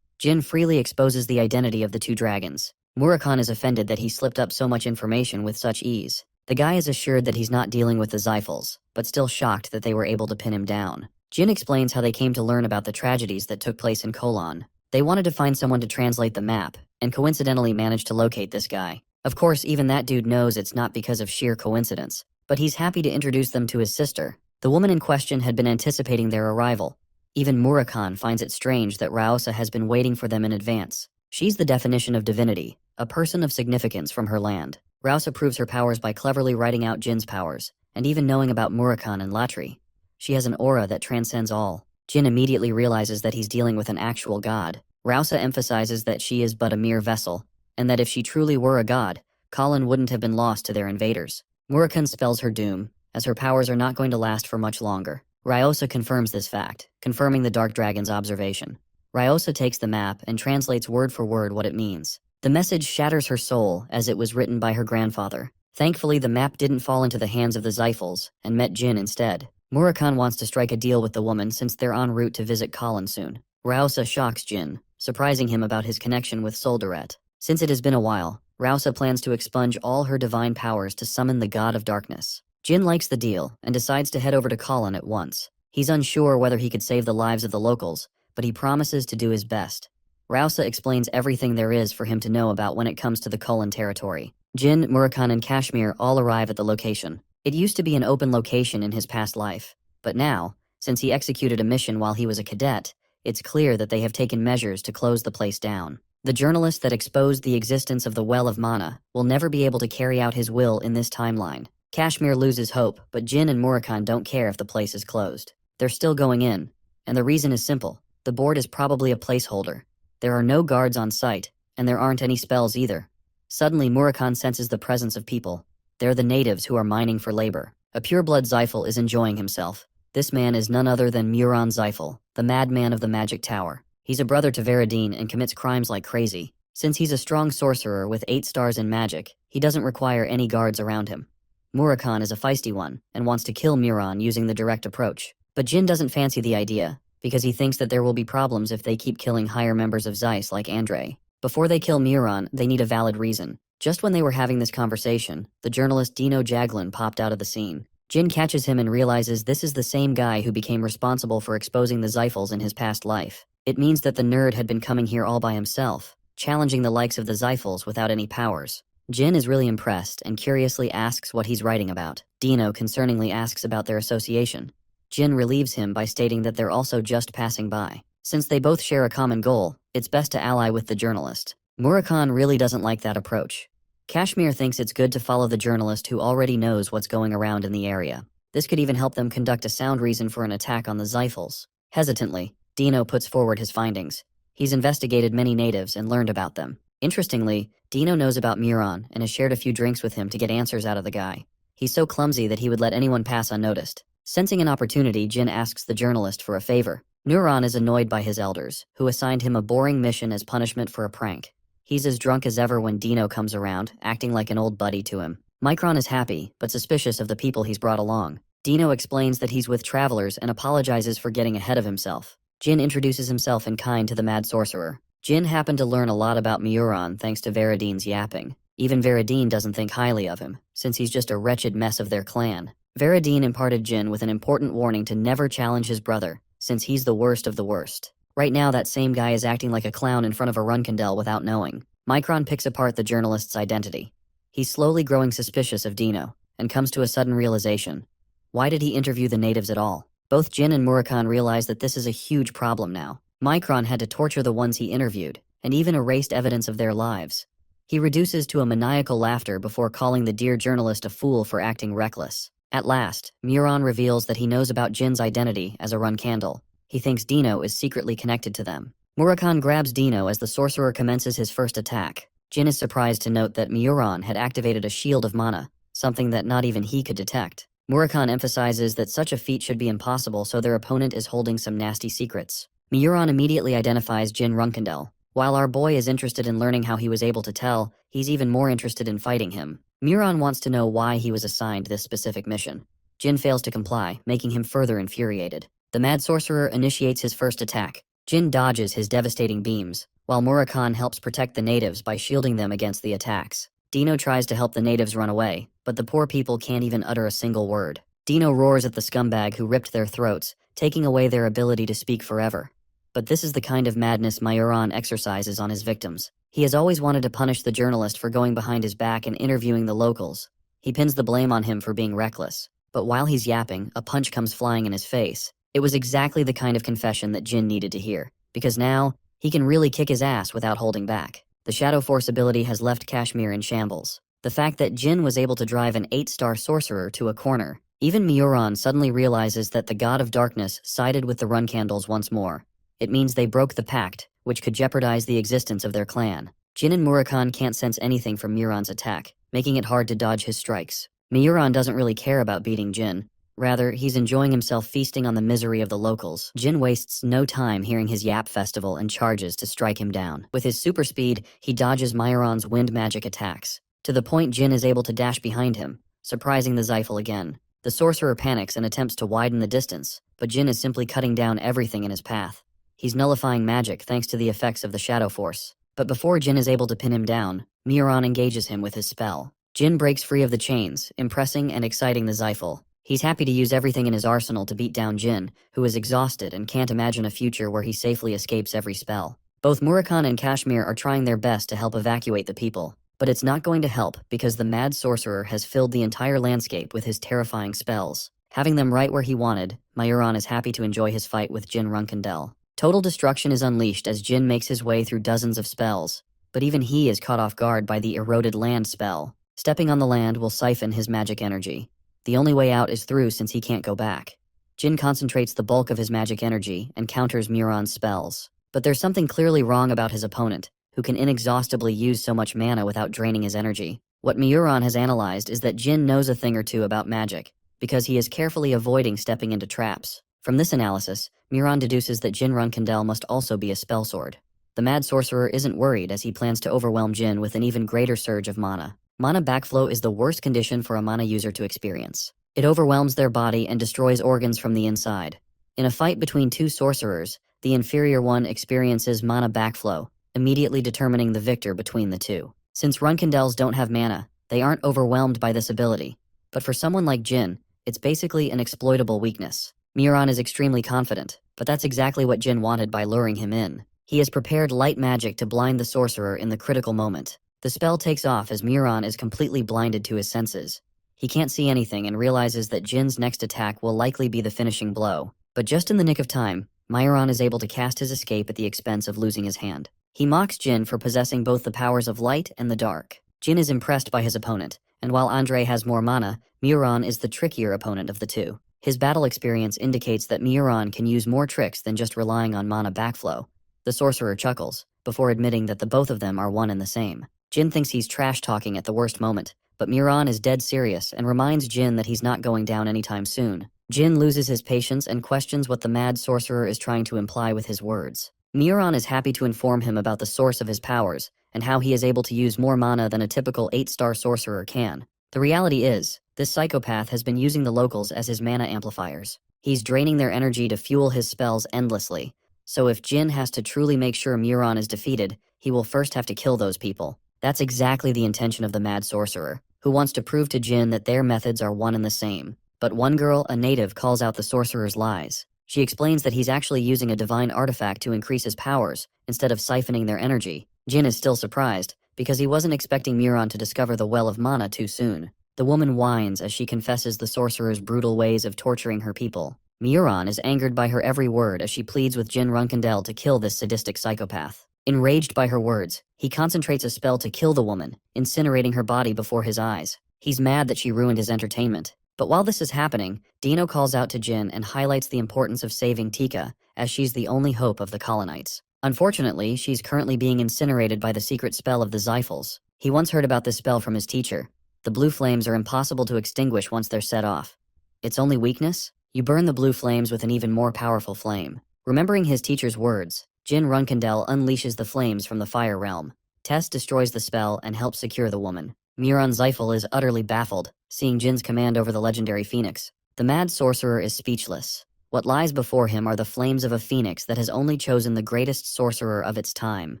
Jin freely exposes the identity of the two dragons. Murakhan is offended that he slipped up so much information with such ease. The guy is assured that he's not dealing with the Zyphals, but still shocked that they were able to pin him down. Jin explains how they came to learn about the tragedies that took place in Kolon. They wanted to find someone to translate the map, and coincidentally managed to locate this guy. Of course, even that dude knows it's not because of sheer coincidence, but he's happy to introduce them to his sister. The woman in question had been anticipating their arrival. Even Murakhan finds it strange that Raosa has been waiting for them in advance. She's the definition of divinity, a person of significance from her land. Raosa proves her powers by cleverly writing out Jin's powers, and even knowing about Murakhan and Latri. She has an aura that transcends all. Jin immediately realizes that he's dealing with an actual god. Raosa emphasizes that she is but a mere vessel, and that if she truly were a god, Colin wouldn't have been lost to their invaders. Murakhan spells her doom, as her powers are not going to last for much longer. Raosa confirms this fact, confirming the Dark Dragon's observation. Raosa takes the map and translates word for word what it means. The message shatters her soul as it was written by her grandfather. Thankfully, the map didn't fall into the hands of the Zyphals and met Jin instead. Murakhan wants to strike a deal with the woman since they're en route to visit Colin soon. Raosa shocks Jin, surprising him about his connection with Soldaret. Since it has been a while, Raosa plans to expunge all her divine powers to summon the God of Darkness. Jin likes the deal and decides to head over to Colin at once. He's unsure whether he could save the lives of the locals, but he promises to do his best. Raosa explains everything there is for him to know about when it comes to the Colin territory. Jin, Murakhan, and Kashmir all arrive at the location. It used to be an open location in his past life, but now, since he executed a mission while he was a cadet, it's clear that they have taken measures to close the place down. The journalist that exposed the existence of the Well of Mana will never be able to carry out his will in this timeline. Kashmir loses hope, but Jin and Murakhan don't care if the place is closed. They're still going in, and the reason is simple. The board is probably a placeholder. There are no guards on site, and there aren't any spells either. Suddenly, Murakhan senses the presence of people. They're the natives who are mining for labor. A pureblood Zyphal is enjoying himself. This man is none other than Muron Zyphal, the madman of the Magic Tower. He's a brother to Veradine and commits crimes like crazy. Since he's a strong sorcerer with 8 stars in magic, he doesn't require any guards around him. Murakhan is a feisty one and wants to kill Muron using the direct approach. But Jin doesn't fancy the idea, because he thinks that there will be problems if they keep killing higher members of Zeiss like Andre. Before they kill Muron, they need a valid reason. Just when they were having this conversation, the journalist Dino Jaglin popped out of the scene. Jin catches him and realizes this is the same guy who became responsible for exposing the Zyphals in his past life. It means that the nerd had been coming here all by himself, challenging the likes of the Zyphals without any powers. Jin is really impressed and curiously asks what he's writing about. Dino concerningly asks about their association. Jin relieves him by stating that they're also just passing by. Since they both share a common goal, it's best to ally with the journalist. Murakhan really doesn't like that approach. Kashmir thinks it's good to follow the journalist who already knows what's going around in the area. This could even help them conduct a sound reason for an attack on the Zyphals. Hesitantly, Dino puts forward his findings. He's investigated many natives and learned about them. Interestingly, Dino knows about Muron and has shared a few drinks with him to get answers out of the guy. He's so clumsy that he would let anyone pass unnoticed. Sensing an opportunity, Jin asks the journalist for a favor. Muron is annoyed by his elders, who assigned him a boring mission as punishment for a prank. He's as drunk as ever when Dino comes around, acting like an old buddy to him. Micron is happy, but suspicious of the people he's brought along. Dino explains that he's with travelers and apologizes for getting ahead of himself. Jin introduces himself in kind to the mad sorcerer. Jin happened to learn a lot about Muron thanks to Veradine's yapping. Even Veradine doesn't think highly of him, since he's just a wretched mess of their clan. Veradine imparted Jin with an important warning to never challenge his brother, since he's the worst of the worst. Right now, that same guy is acting like a clown in front of a Runkindel without knowing. Micron picks apart the journalist's identity. He's slowly growing suspicious of Dino, and comes to a sudden realization. Why did he interview the natives at all? Both Jin and Murakhan realize that this is a huge problem now. Micron had to torture the ones he interviewed, and even erased evidence of their lives. He reduces to a maniacal laughter before calling the dear journalist a fool for acting reckless. At last, Muron reveals that he knows about Jin's identity as a run candle. He thinks Dino is secretly connected to them. Murakhan grabs Dino as the sorcerer commences his first attack. Jin is surprised to note that Muron had activated a shield of mana, something that not even he could detect. Murakhan emphasizes that such a feat should be impossible, so their opponent is holding some nasty secrets. Muron immediately identifies Jin Runkendel. While our boy is interested in learning how he was able to tell, he's even more interested in fighting him. Muron wants to know why he was assigned this specific mission. Jin fails to comply, making him further infuriated. The mad sorcerer initiates his first attack. Jin dodges his devastating beams, while Murakhan helps protect the natives by shielding them against the attacks. Dino tries to help the natives run away, but the poor people can't even utter a single word. Dino roars at the scumbag who ripped their throats, taking away their ability to speak forever. But this is the kind of madness Murakhan exercises on his victims. He has always wanted to punish the journalist for going behind his back and interviewing the locals. He pins the blame on him for being reckless. But while he's yapping, a punch comes flying in his face. It was exactly the kind of confession that Jin needed to hear, because now, he can really kick his ass without holding back. The Shadow Force ability has left Kashmir in shambles. The fact that Jin was able to drive an 8-star sorcerer to a corner. Even Muron suddenly realizes that the God of Darkness sided with the Run Candles once more. It means they broke the pact, which could jeopardize the existence of their clan. Jin and Murakhan can't sense anything from Muron's attack, making it hard to dodge his strikes. Muron doesn't really care about beating Jin. Rather, he's enjoying himself feasting on the misery of the locals. Jin wastes no time hearing his yap festival and charges to strike him down. With his super speed, he dodges Muron's wind magic attacks, to the point Jin is able to dash behind him, surprising the Zyphal again. The sorcerer panics and attempts to widen the distance, but Jin is simply cutting down everything in his path. He's nullifying magic thanks to the effects of the Shadow Force. But before Jin is able to pin him down, Muron engages him with his spell. Jin breaks free of the chains, impressing and exciting the Zyphal. He's happy to use everything in his arsenal to beat down Jin, who is exhausted and can't imagine a future where he safely escapes every spell. Both Murakhan and Kashmir are trying their best to help evacuate the people, but it's not going to help because the mad sorcerer has filled the entire landscape with his terrifying spells. Having them right where he wanted, Muron is happy to enjoy his fight with Jin Runkendel. Total destruction is unleashed as Jin makes his way through dozens of spells, but even he is caught off guard by the eroded land spell. Stepping on the land will siphon his magic energy. The only way out is through since he can't go back. Jin concentrates the bulk of his magic energy and counters Muron's spells. But there's something clearly wrong about his opponent, who can inexhaustibly use so much mana without draining his energy. What Muron has analyzed is that Jin knows a thing or two about magic, because he is carefully avoiding stepping into traps. From this analysis, Muron deduces that Jin Runkendel must also be a spellsword. The mad sorcerer isn't worried as he plans to overwhelm Jin with an even greater surge of mana. Mana backflow is the worst condition for a mana user to experience. It overwhelms their body and destroys organs from the inside. In a fight between two sorcerers, the inferior one experiences mana backflow, immediately determining the victor between the two. Since Runkendels don't have mana, they aren't overwhelmed by this ability. But for someone like Jin, it's basically an exploitable weakness. Muron is extremely confident, but that's exactly what Jin wanted by luring him in. He has prepared light magic to blind the sorcerer in the critical moment. The spell takes off as Muron is completely blinded to his senses. He can't see anything and realizes that Jin's next attack will likely be the finishing blow. But just in the nick of time, Muron is able to cast his escape at the expense of losing his hand. He mocks Jin for possessing both the powers of light and the dark. Jin is impressed by his opponent, and while Andre has more mana, Muron is the trickier opponent of the two. His battle experience indicates that Muron can use more tricks than just relying on mana backflow. The sorcerer chuckles, before admitting that the both of them are one and the same. Jin thinks he's trash-talking at the worst moment, but Muron is dead serious and reminds Jin that he's not going down anytime soon. Jin loses his patience and questions what the mad sorcerer is trying to imply with his words. Muron is happy to inform him about the source of his powers and how he is able to use more mana than a typical 8-star sorcerer can. The reality is, this psychopath has been using the locals as his mana amplifiers. He's draining their energy to fuel his spells endlessly. So if Jin has to truly make sure Muron is defeated, he will first have to kill those people. That's exactly the intention of the mad sorcerer, who wants to prove to Jin that their methods are one and the same. But one girl, a native, calls out the sorcerer's lies. She explains that he's actually using a divine artifact to increase his powers, instead of siphoning their energy. Jin is still surprised, because he wasn't expecting Muron to discover the well of mana too soon. The woman whines as she confesses the sorcerer's brutal ways of torturing her people. Miuran is angered by her every word as she pleads with Jin Runkendel to kill this sadistic psychopath. Enraged by her words, he concentrates a spell to kill the woman, incinerating her body before his eyes. He's mad that she ruined his entertainment. But while this is happening, Dino calls out to Jin and highlights the importance of saving Tika, as she's the only hope of the colonites. Unfortunately, she's currently being incinerated by the secret spell of the Zyphals. He once heard about this spell from his teacher. The blue flames are impossible to extinguish once they're set off. Its only weakness? You burn the blue flames with an even more powerful flame. Remembering his teacher's words, Jin Runkendel unleashes the flames from the fire realm. Tess destroys the spell and helps secure the woman. Miuran Zyphal is utterly baffled, seeing Jin's command over the legendary phoenix. The mad sorcerer is speechless. What lies before him are the flames of a phoenix that has only chosen the greatest sorcerer of its time.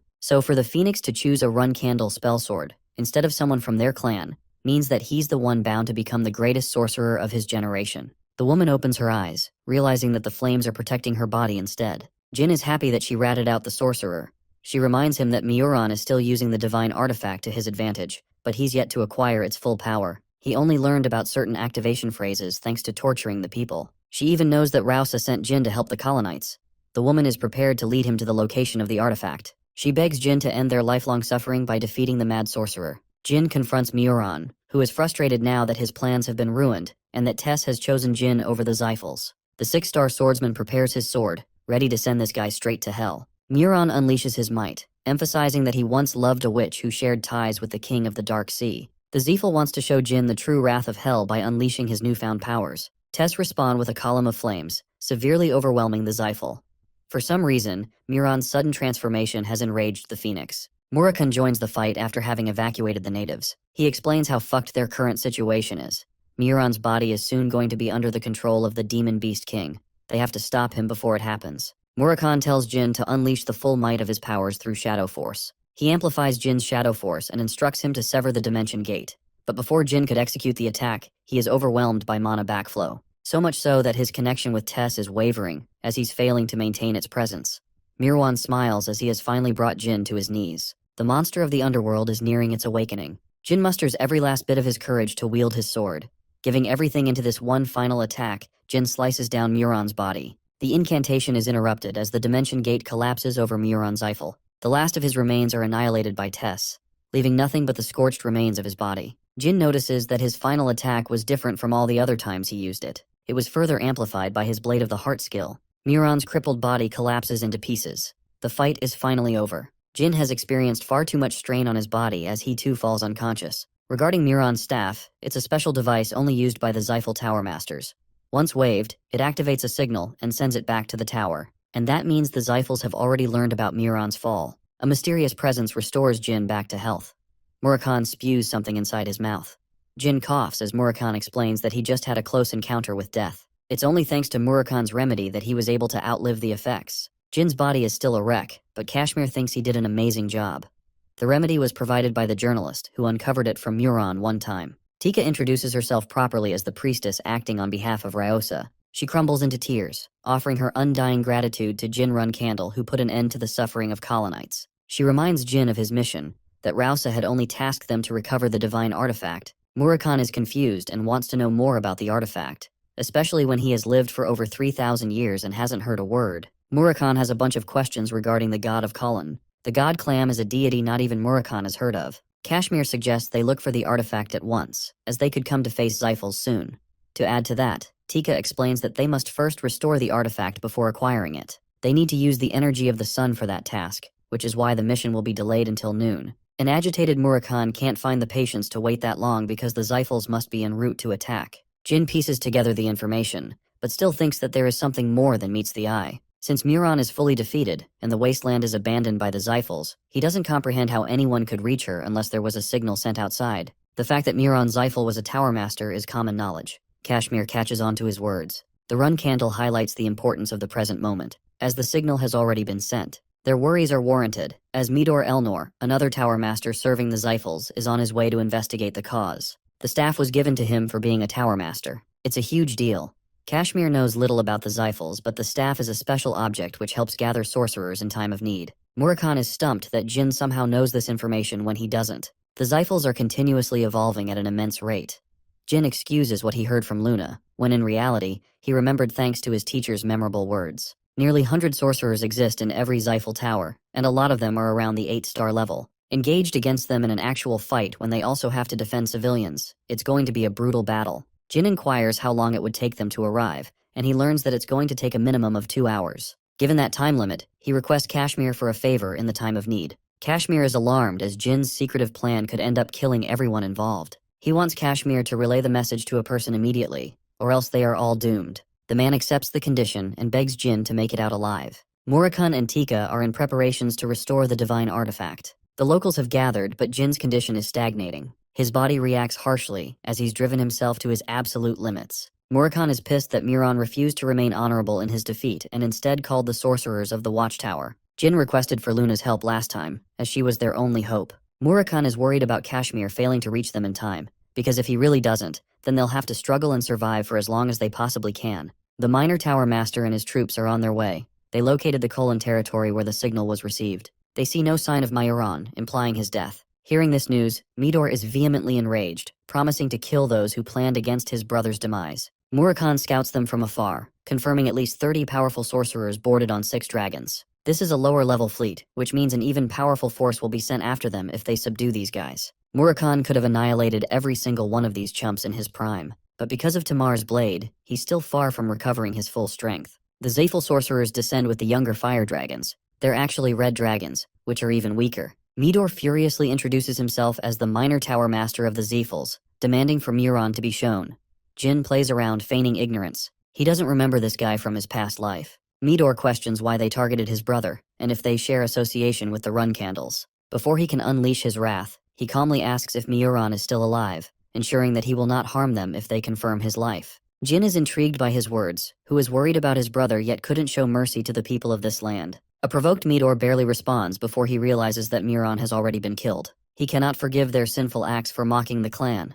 So for the phoenix to choose a Runkandel spellsword, instead of someone from their clan, means that he's the one bound to become the greatest sorcerer of his generation. The woman opens her eyes, realizing that the flames are protecting her body instead. Jin is happy that she ratted out the sorcerer. She reminds him that Miuran is still using the divine artifact to his advantage, but he's yet to acquire its full power. He only learned about certain activation phrases thanks to torturing the people. She even knows that Rausa sent Jin to help the colonites. The woman is prepared to lead him to the location of the artifact. She begs Jin to end their lifelong suffering by defeating the mad sorcerer. Jin confronts Miuran, who is frustrated now that his plans have been ruined, and that Tess has chosen Jin over the Zyphals. The six-star swordsman prepares his sword, ready to send this guy straight to hell. Miuran unleashes his might, emphasizing that he once loved a witch who shared ties with the king of the Dark Sea. The Zyphal wants to show Jin the true wrath of hell by unleashing his newfound powers. Tess responds with a column of flames, severely overwhelming the Zyphal. For some reason, Miuran's sudden transformation has enraged the phoenix. Murakun joins the fight after having evacuated the natives. He explains how fucked their current situation is. Miuran's body is soon going to be under the control of the Demon Beast King. They have to stop him before it happens. Murakun tells Jin to unleash the full might of his powers through Shadow Force. He amplifies Jin's Shadow Force and instructs him to sever the Dimension Gate. But before Jin could execute the attack, he is overwhelmed by mana backflow. So much so that his connection with Tess is wavering, as he's failing to maintain its presence. Mirwan smiles as he has finally brought Jin to his knees. The monster of the underworld is nearing its awakening. Jin musters every last bit of his courage to wield his sword. Giving everything into this one final attack, Jin slices down Miuran's body. The incantation is interrupted as the Dimension Gate collapses over Miuran Zyphal. The last of his remains are annihilated by Tess, leaving nothing but the scorched remains of his body. Jin notices that his final attack was different from all the other times he used it. It was further amplified by his Blade of the Heart skill. Miuran's crippled body collapses into pieces. The fight is finally over. Jin has experienced far too much strain on his body as he too falls unconscious. Regarding Miuran's staff, it's a special device only used by the Zyphal Tower Masters. Once waved, it activates a signal and sends it back to the tower. And that means the Zyphals have already learned about Miuran's fall. A mysterious presence restores Jin back to health. Murakun spews something inside his mouth. Jin coughs as Murakun explains that he just had a close encounter with death. It's only thanks to Murakun's remedy that he was able to outlive the effects. Jin's body is still a wreck, but Kashmir thinks he did an amazing job. The remedy was provided by the journalist, who uncovered it from Miuran one time. Tika introduces herself properly as the priestess acting on behalf of Ryosa. She crumbles into tears, offering her undying gratitude to Jin Runkandel, who put an end to the suffering of colonites. She reminds Jin of his mission, that Rausa had only tasked them to recover the divine artifact. Murakun is confused and wants to know more about the artifact, especially when he has lived for over 3,000 years and hasn't heard a word. Murakun has a bunch of questions regarding the god of Kulin. The god Clam is a deity not even Murakun has heard of. Kashmir suggests they look for the artifact at once, as they could come to face Zyphals soon. To add to that, Tika explains that they must first restore the artifact before acquiring it. They need to use the energy of the sun for that task, which is why the mission will be delayed until noon. An agitated Murakun can't find the patience to wait that long because the Zyphals must be en route to attack. Jin pieces together the information, but still thinks that there is something more than meets the eye. Since Miuran is fully defeated, and the wasteland is abandoned by the Zyphals, he doesn't comprehend how anyone could reach her unless there was a signal sent outside. The fact that Miuran Zyphal was a Tower Master is common knowledge. Kashmir catches on to his words. The run candle highlights the importance of the present moment, as the signal has already been sent. Their worries are warranted, as Midor Elnor, another Tower Master serving the Zyphals, is on his way to investigate the cause. The staff was given to him for being a Tower Master. It's a huge deal. Kashmir knows little about the Zyphals, but the staff is a special object which helps gather sorcerers in time of need. Murakun is stumped that Jin somehow knows this information when he doesn't. The Zyphals are continuously evolving at an immense rate. Jin excuses what he heard from Luna, when in reality, he remembered thanks to his teacher's memorable words. Nearly 100 sorcerers exist in every Xiphal tower, and a lot of them are around the 8-star level. Engaged against them in an actual fight when they also have to defend civilians, it's going to be a brutal battle. Jin inquires how long it would take them to arrive, and he learns that it's going to take a minimum of 2 hours. Given that time limit, he requests Kashmir for a favor in the time of need. Kashmir is alarmed as Jin's secretive plan could end up killing everyone involved. He wants Kashmir to relay the message to a person immediately, or else they are all doomed. The man accepts the condition and begs Jin to make it out alive. Murakun and Tika are in preparations to restore the divine artifact. The locals have gathered, but Jin's condition is stagnating. His body reacts harshly as he's driven himself to his absolute limits. Murakun is pissed that Muron refused to remain honorable in his defeat and instead called the sorcerers of the Watchtower. Jin requested for Luna's help last time, as she was their only hope. Murakun is worried about Kashmir failing to reach them in time, because if he really doesn't, then they'll have to struggle and survive for as long as they possibly can. The Minor Tower Master and his troops are on their way. They located the Kolan territory where the signal was received. They see no sign of Mayoran, implying his death. Hearing this news, Midor is vehemently enraged, promising to kill those who planned against his brother's demise. Murakun scouts them from afar, confirming at least 30 powerful sorcerers boarded on 6 dragons. This is a lower-level fleet, which means an even powerful force will be sent after them if they subdue these guys. Murakun could have annihilated every single one of these chumps in his prime, but because of Tamar's blade, he's still far from recovering his full strength. The Xiphal sorcerers descend with the younger fire dragons. They're actually red dragons, which are even weaker. Midor furiously introduces himself as the Minor Tower Master of the Xiphals, demanding for Muron to be shown. Jin plays around, feigning ignorance. He doesn't remember this guy from his past life. Midor questions why they targeted his brother, and if they share association with the Run Candles. Before he can unleash his wrath, he calmly asks if Muron is still alive, ensuring that he will not harm them if they confirm his life. Jin is intrigued by his words, who is worried about his brother yet couldn't show mercy to the people of this land. A provoked Midor barely responds before he realizes that Muron has already been killed. He cannot forgive their sinful acts for mocking the clan.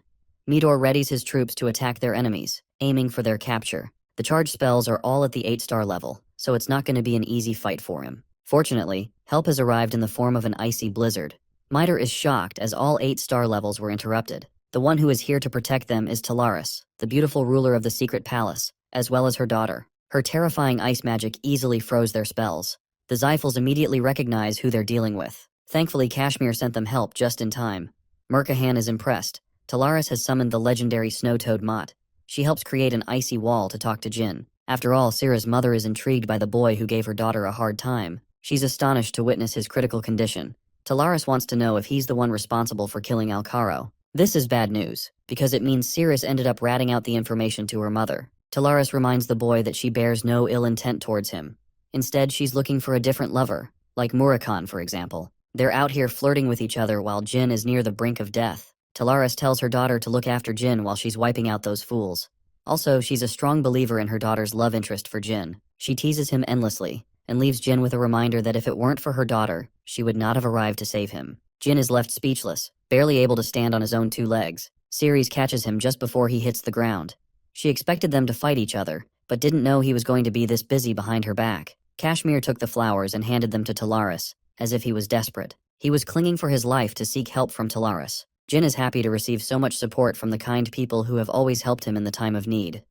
Midor readies his troops to attack their enemies, aiming for their capture. The charge spells are all at the 8-star level, so it's not going to be an easy fight for him. Fortunately, help has arrived in the form of an icy blizzard. Midor is shocked as all 8-star levels were interrupted. The one who is here to protect them is Talaris, the beautiful ruler of the secret palace, as well as her daughter. Her terrifying ice magic easily froze their spells. The Xiphals immediately recognize who they're dealing with. Thankfully, Kashmir sent them help just in time. Murkahan is impressed. Talaris has summoned the legendary Snow-Toad Mott. She helps create an icy wall to talk to Jin. After all, Sira's mother is intrigued by the boy who gave her daughter a hard time. She's astonished to witness his critical condition. Talaris wants to know if he's the one responsible for killing Alcaro. This is bad news, because it means Cirrus ended up ratting out the information to her mother. Talaris reminds the boy that she bears no ill intent towards him. Instead, she's looking for a different lover, like Murakun, for example. They're out here flirting with each other while Jin is near the brink of death. Talaris tells her daughter to look after Jin while she's wiping out those fools. Also, she's a strong believer in her daughter's love interest for Jin. She teases him endlessly, and leaves Jin with a reminder that if it weren't for her daughter, she would not have arrived to save him. Jin is left speechless, barely able to stand on his own 2 legs. Ceres catches him just before he hits the ground. She expected them to fight each other, but didn't know he was going to be this busy behind her back. Kashmir took the flowers and handed them to Talaris, as if he was desperate. He was clinging for his life to seek help from Talaris. Jin is happy to receive so much support from the kind people who have always helped him in the time of need.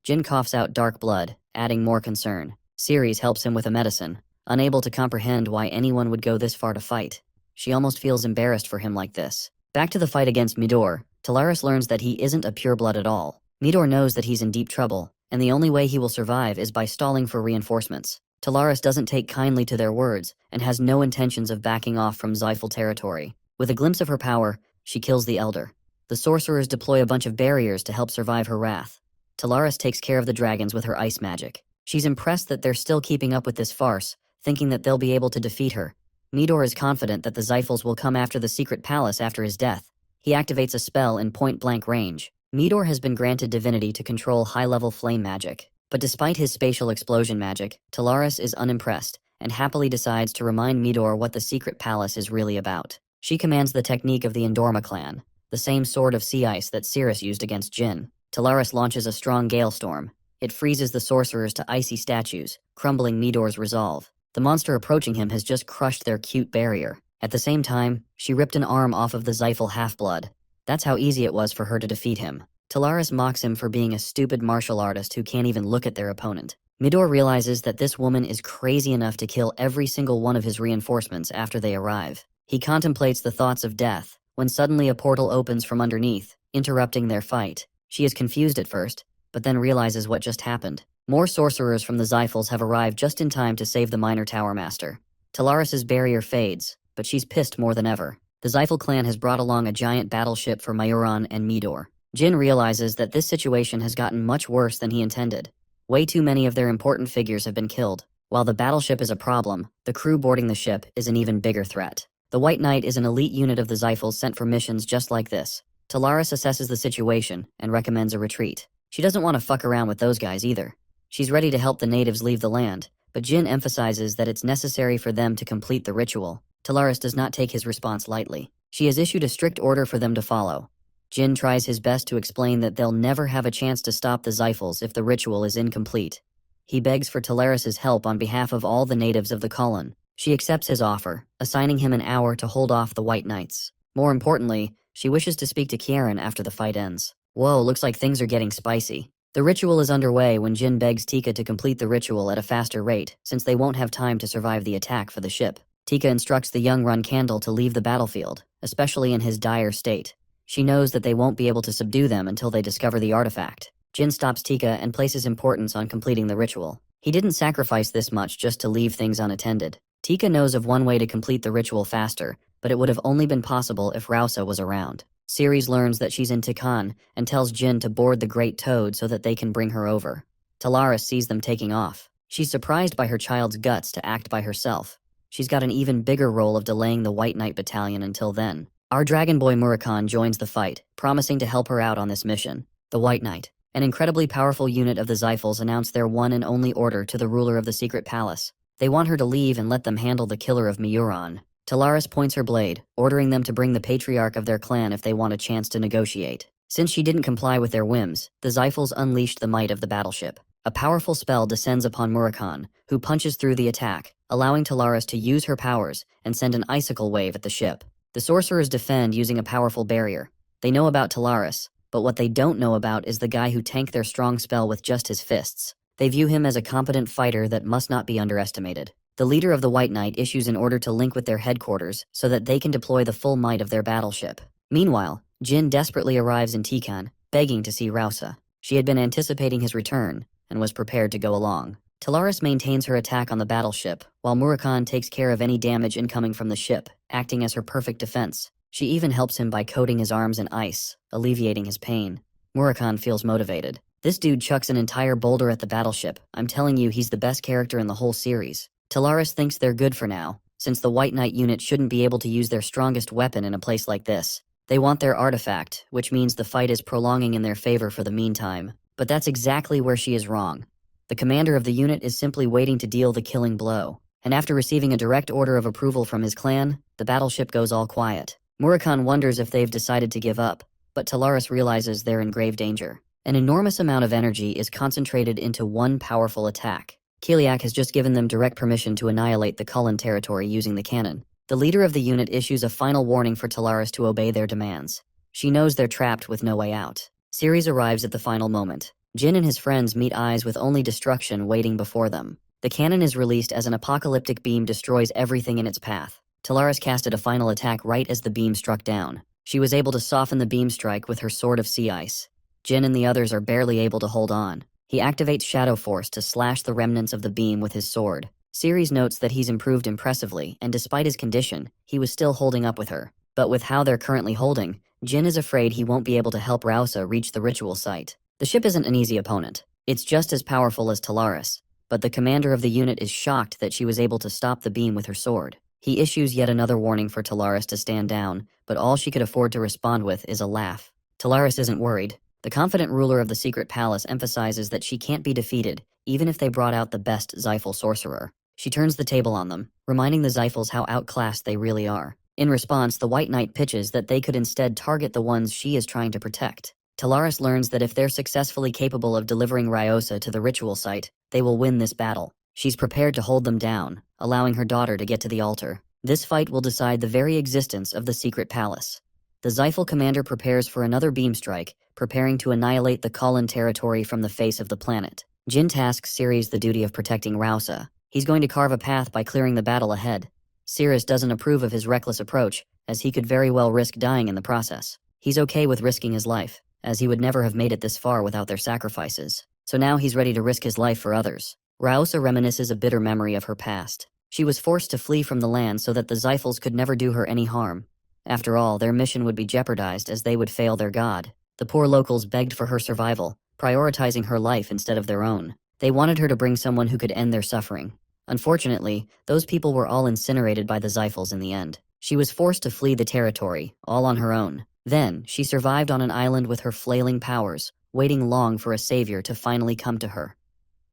Jin coughs out dark blood, adding more concern. Ceres helps him with a medicine, unable to comprehend why anyone would go this far to fight. She almost feels embarrassed for him like this. Back to the fight against Midor, Talaris learns that he isn't a pureblood at all. Midor knows that he's in deep trouble, and the only way he will survive is by stalling for reinforcements. Talaris doesn't take kindly to their words, and has no intentions of backing off from Xiphal territory. With a glimpse of her power, she kills the Elder. The sorcerers deploy a bunch of barriers to help survive her wrath. Talaris takes care of the dragons with her ice magic. She's impressed that they're still keeping up with this farce, thinking that they'll be able to defeat her. Midor is confident that the Xiphals will come after the secret palace after his death. He activates a spell in point-blank range. Midor has been granted divinity to control high-level flame magic. But despite his spatial explosion magic, Talaris is unimpressed, and happily decides to remind Midor what the secret palace is really about. She commands the technique of the Endorma clan, the same sword of sea ice that Cirrus used against Jin. Talaris launches a strong gale storm. It freezes the sorcerers to icy statues, crumbling Midor's resolve. The monster approaching him has just crushed their cute barrier. At the same time, she ripped an arm off of the Xiphal half-blood. That's how easy it was for her to defeat him. Talaris mocks him for being a stupid martial artist who can't even look at their opponent. Midor realizes that this woman is crazy enough to kill every single one of his reinforcements after they arrive. He contemplates the thoughts of death, when suddenly a portal opens from underneath, interrupting their fight. She is confused at first, but then realizes what just happened. More sorcerers from the Zyphals have arrived just in time to save the minor tower master. Talaris's barrier fades, but she's pissed more than ever. The Zyphal clan has brought along a giant battleship for Mayuran and Midor. Jin realizes that this situation has gotten much worse than he intended. Way too many of their important figures have been killed. While the battleship is a problem, the crew boarding the ship is an even bigger threat. The White Knight is an elite unit of the Zyphals sent for missions just like this. Talaris assesses the situation and recommends a retreat. She doesn't want to fuck around with those guys either. She's ready to help the natives leave the land, but Jin emphasizes that it's necessary for them to complete the ritual. Talaris does not take his response lightly. She has issued a strict order for them to follow. Jin tries his best to explain that they'll never have a chance to stop the Zyphals if the ritual is incomplete. He begs for Talaris's help on behalf of all the natives of the colony. She accepts his offer, assigning him an hour to hold off the White Knights. More importantly, she wishes to speak to Kieran after the fight ends. Whoa, looks like things are getting spicy. The ritual is underway when Jin begs Tika to complete the ritual at a faster rate, since they won't have time to survive the attack for the ship. Tika instructs the young Runcandle to leave the battlefield, especially in his dire state. She knows that they won't be able to subdue them until they discover the artifact. Jin stops Tika and places importance on completing the ritual. He didn't sacrifice this much just to leave things unattended. Tika knows of one way to complete the ritual faster, but it would have only been possible if Rausa was around. Ceres learns that she's in Tikan and tells Jin to board the Great Toad so that they can bring her over. Talaris sees them taking off. She's surprised by her child's guts to act by herself. She's got an even bigger role of delaying the White Knight battalion until then. Our dragon boy Murakan joins the fight, promising to help her out on this mission. The White Knight, an incredibly powerful unit of the Zyphals, announce their one and only order to the ruler of the secret palace. They want her to leave and let them handle the killer of Mayuran. Talaris points her blade, ordering them to bring the patriarch of their clan if they want a chance to negotiate. Since she didn't comply with their whims, the Zyphals unleashed the might of the battleship. A powerful spell descends upon Murakan, who punches through the attack, allowing Talaris to use her powers and send an icicle wave at the ship. The sorcerers defend using a powerful barrier. They know about Talaris, but what they don't know about is the guy who tanked their strong spell with just his fists. They view him as a competent fighter that must not be underestimated. The leader of the White Knight issues an order to link with their headquarters so that they can deploy the full might of their battleship. Meanwhile, Jin desperately arrives in Tikan, begging to see Rausa. She had been anticipating his return and was prepared to go along. Talaris maintains her attack on the battleship, while Murakan takes care of any damage incoming from the ship, acting as her perfect defense. She even helps him by coating his arms in ice, alleviating his pain. Murakan feels motivated. This dude chucks an entire boulder at the battleship. I'm telling you, he's the best character in the whole series. Talaris thinks they're good for now, since the White Knight unit shouldn't be able to use their strongest weapon in a place like this. They want their artifact, which means the fight is prolonging in their favor for the meantime. But that's exactly where she is wrong. The commander of the unit is simply waiting to deal the killing blow. And after receiving a direct order of approval from his clan, the battleship goes all quiet. Murakan wonders if they've decided to give up, but Talaris realizes they're in grave danger. An enormous amount of energy is concentrated into one powerful attack. Kiliak has just given them direct permission to annihilate the Kulin territory using the cannon. The leader of the unit issues a final warning for Talaris to obey their demands. She knows they're trapped with no way out. Ceres arrives at the final moment. Jin and his friends meet eyes with only destruction waiting before them. The cannon is released as an apocalyptic beam destroys everything in its path. Talaris casted a final attack right as the beam struck down. She was able to soften the beam strike with her sword of sea ice. Jin and the others are barely able to hold on. He activates Shadow Force to slash the remnants of the beam with his sword. Ceres notes that he's improved impressively, and despite his condition, he was still holding up with her. But with how they're currently holding, Jin is afraid he won't be able to help Rausa reach the ritual site. The ship isn't an easy opponent. It's just as powerful as Talaris, but the commander of the unit is shocked that she was able to stop the beam with her sword. He issues yet another warning for Talaris to stand down, but all she could afford to respond with is a laugh. Talaris isn't worried. The confident ruler of the secret palace emphasizes that she can't be defeated, even if they brought out the best Zyphal sorcerer. She turns the table on them, reminding the Zyphals how outclassed they really are. In response, the White Knight pitches that they could instead target the ones she is trying to protect. Talaris learns that if they're successfully capable of delivering Ryosa to the ritual site, they will win this battle. She's prepared to hold them down, allowing her daughter to get to the altar. This fight will decide the very existence of the secret palace. The Zyphal commander prepares for another beam strike, preparing to annihilate the Kulin territory from the face of the planet. Jin tasks Ceres the duty of protecting Rausa. He's going to carve a path by clearing the battle ahead. Ceres doesn't approve of his reckless approach, as he could very well risk dying in the process. He's okay with risking his life, as he would never have made it this far without their sacrifices. So now he's ready to risk his life for others. Rausa reminisces a bitter memory of her past. She was forced to flee from the land so that the Zyphals could never do her any harm. After all, their mission would be jeopardized as they would fail their god. The poor locals begged for her survival, prioritizing her life instead of their own. They wanted her to bring someone who could end their suffering. Unfortunately, those people were all incinerated by the Zyphals in the end. She was forced to flee the territory, all on her own. Then, she survived on an island with her flailing powers, waiting long for a savior to finally come to her.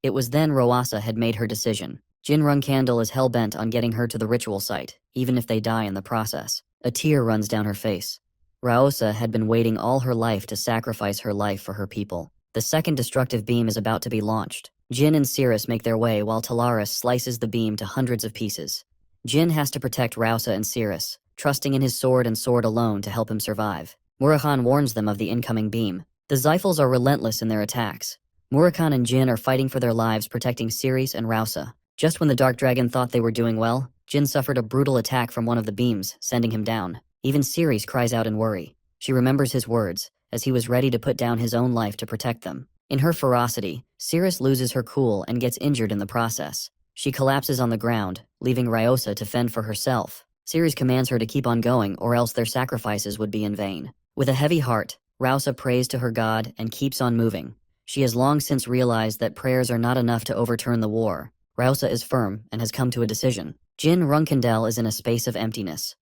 It was then Rausa had made her decision. Jin Runkandel is hell-bent on getting her to the ritual site, even if they die in the process. A tear runs down her face. Rausa had been waiting all her life to sacrifice her life for her people. The second destructive beam is about to be launched. Jin and Ceres make their way while Talaris slices the beam to hundreds of pieces. Jin has to protect Rausa and Ceres, trusting in his sword and sword alone to help him survive. Murakhan warns them of the incoming beam. The Zyphals are relentless in their attacks. Murakhan and Jin are fighting for their lives protecting Ceres and Rausa. Just when the Dark Dragon thought they were doing well, Jin suffered a brutal attack from one of the beams, sending him down. Even Ceres cries out in worry. She remembers his words, as he was ready to put down his own life to protect them. In her ferocity, Ceres loses her cool and gets injured in the process. She collapses on the ground, leaving Rausa to fend for herself. Ceres commands her to keep on going or else their sacrifices would be in vain. With a heavy heart, Rausa prays to her god and keeps on moving. She has long since realized that prayers are not enough to overturn the war. Rausa is firm and has come to a decision. Jin Runkandel is in a space of emptiness.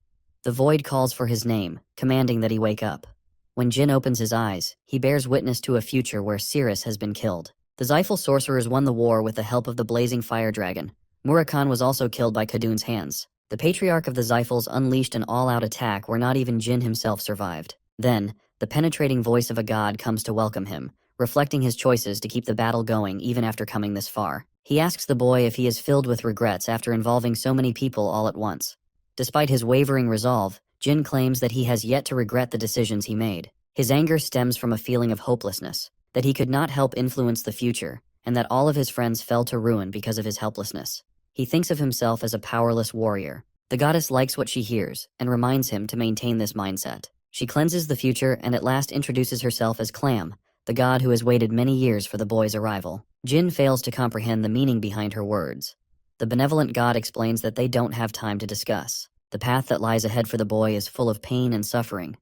The void calls for his name, commanding that he wake up. When Jin opens his eyes, he bears witness to a future where Ceres has been killed. The Zyphal sorcerers won the war with the help of the blazing fire dragon. Murakhan was also killed by Khadun's hands. The patriarch of the Zyphals unleashed an all-out attack where not even Jin himself survived. Then, the penetrating voice of a god comes to welcome him, reflecting his choices to keep the battle going even after coming this far. He asks the boy if he is filled with regrets after involving so many people all at once. Despite his wavering resolve, Jin claims that he has yet to regret the decisions he made. His anger stems from a feeling of hopelessness, that he could not help influence the future, and that all of his friends fell to ruin because of his helplessness. He thinks of himself as a powerless warrior. The goddess likes what she hears, and reminds him to maintain this mindset. She cleanses the future and at last introduces herself as Clam, the god who has waited many years for the boy's arrival. Jin fails to comprehend the meaning behind her words. The benevolent god explains that they don't have time to discuss. The path that lies ahead for the boy is full of pain and suffering.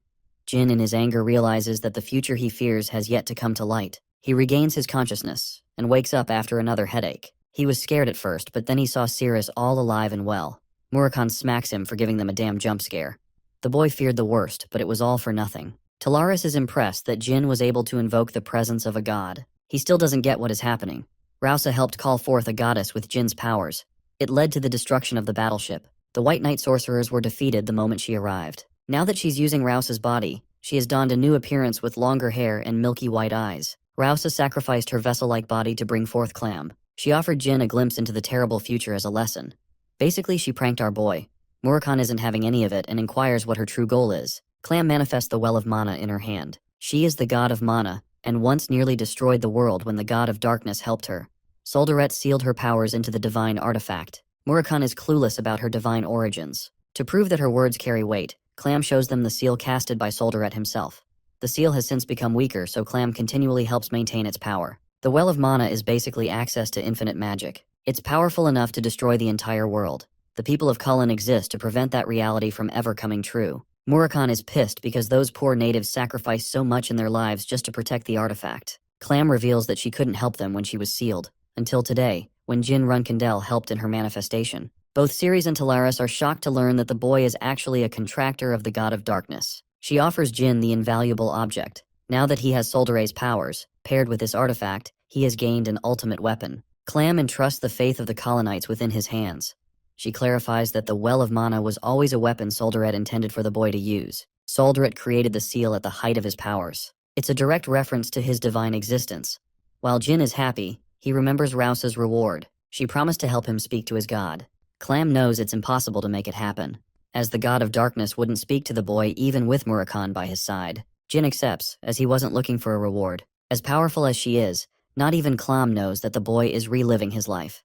Jin in his anger realizes that the future he fears has yet to come to light. He regains his consciousness, and wakes up after another headache. He was scared at first, but then he saw Ceres all alive and well. Murakhan smacks him for giving them a damn jump scare. The boy feared the worst, but it was all for nothing. Talaris is impressed that Jin was able to invoke the presence of a god. He still doesn't get what is happening. Rausa helped call forth a goddess with Jin's powers. It led to the destruction of the battleship. The White Knight sorcerers were defeated the moment she arrived. Now that she's using Rausa's body, she has donned a new appearance with longer hair and milky white eyes. Rausa sacrificed her vessel-like body to bring forth Clam. She offered Jin a glimpse into the terrible future as a lesson. Basically, she pranked our boy. Murakhan isn't having any of it and inquires what her true goal is. Clam manifests the well of mana in her hand. She is the god of mana, and once nearly destroyed the world when the god of darkness helped her. Solderette sealed her powers into the divine artifact. Murakhan is clueless about her divine origins. To prove that her words carry weight, Clam shows them the seal casted by Solderette himself. The seal has since become weaker, so Clam continually helps maintain its power. The Well of Mana is basically access to infinite magic. It's powerful enough to destroy the entire world. The people of Kulin exist to prevent that reality from ever coming true. Murakhan is pissed because those poor natives sacrificed so much in their lives just to protect the artifact. Clam reveals that she couldn't help them when she was sealed. Until today, when Jin Runkandel helped in her manifestation. Both Ceres and Talaris are shocked to learn that the boy is actually a contractor of the god of darkness. She offers Jin the invaluable object. Now that he has Soldere's powers, paired with this artifact, he has gained an ultimate weapon. Clam entrusts the faith of the colonites within his hands. She clarifies that the Well of Mana was always a weapon Solderet intended for the boy to use. Solderet created the seal at the height of his powers. It's a direct reference to his divine existence. While Jin is happy, he remembers Rausa's reward. She promised to help him speak to his god. Clam knows it's impossible to make it happen, as the god of darkness wouldn't speak to the boy even with Murakhan by his side. Jin accepts, as he wasn't looking for a reward. As powerful as she is, not even Clam knows that the boy is reliving his life.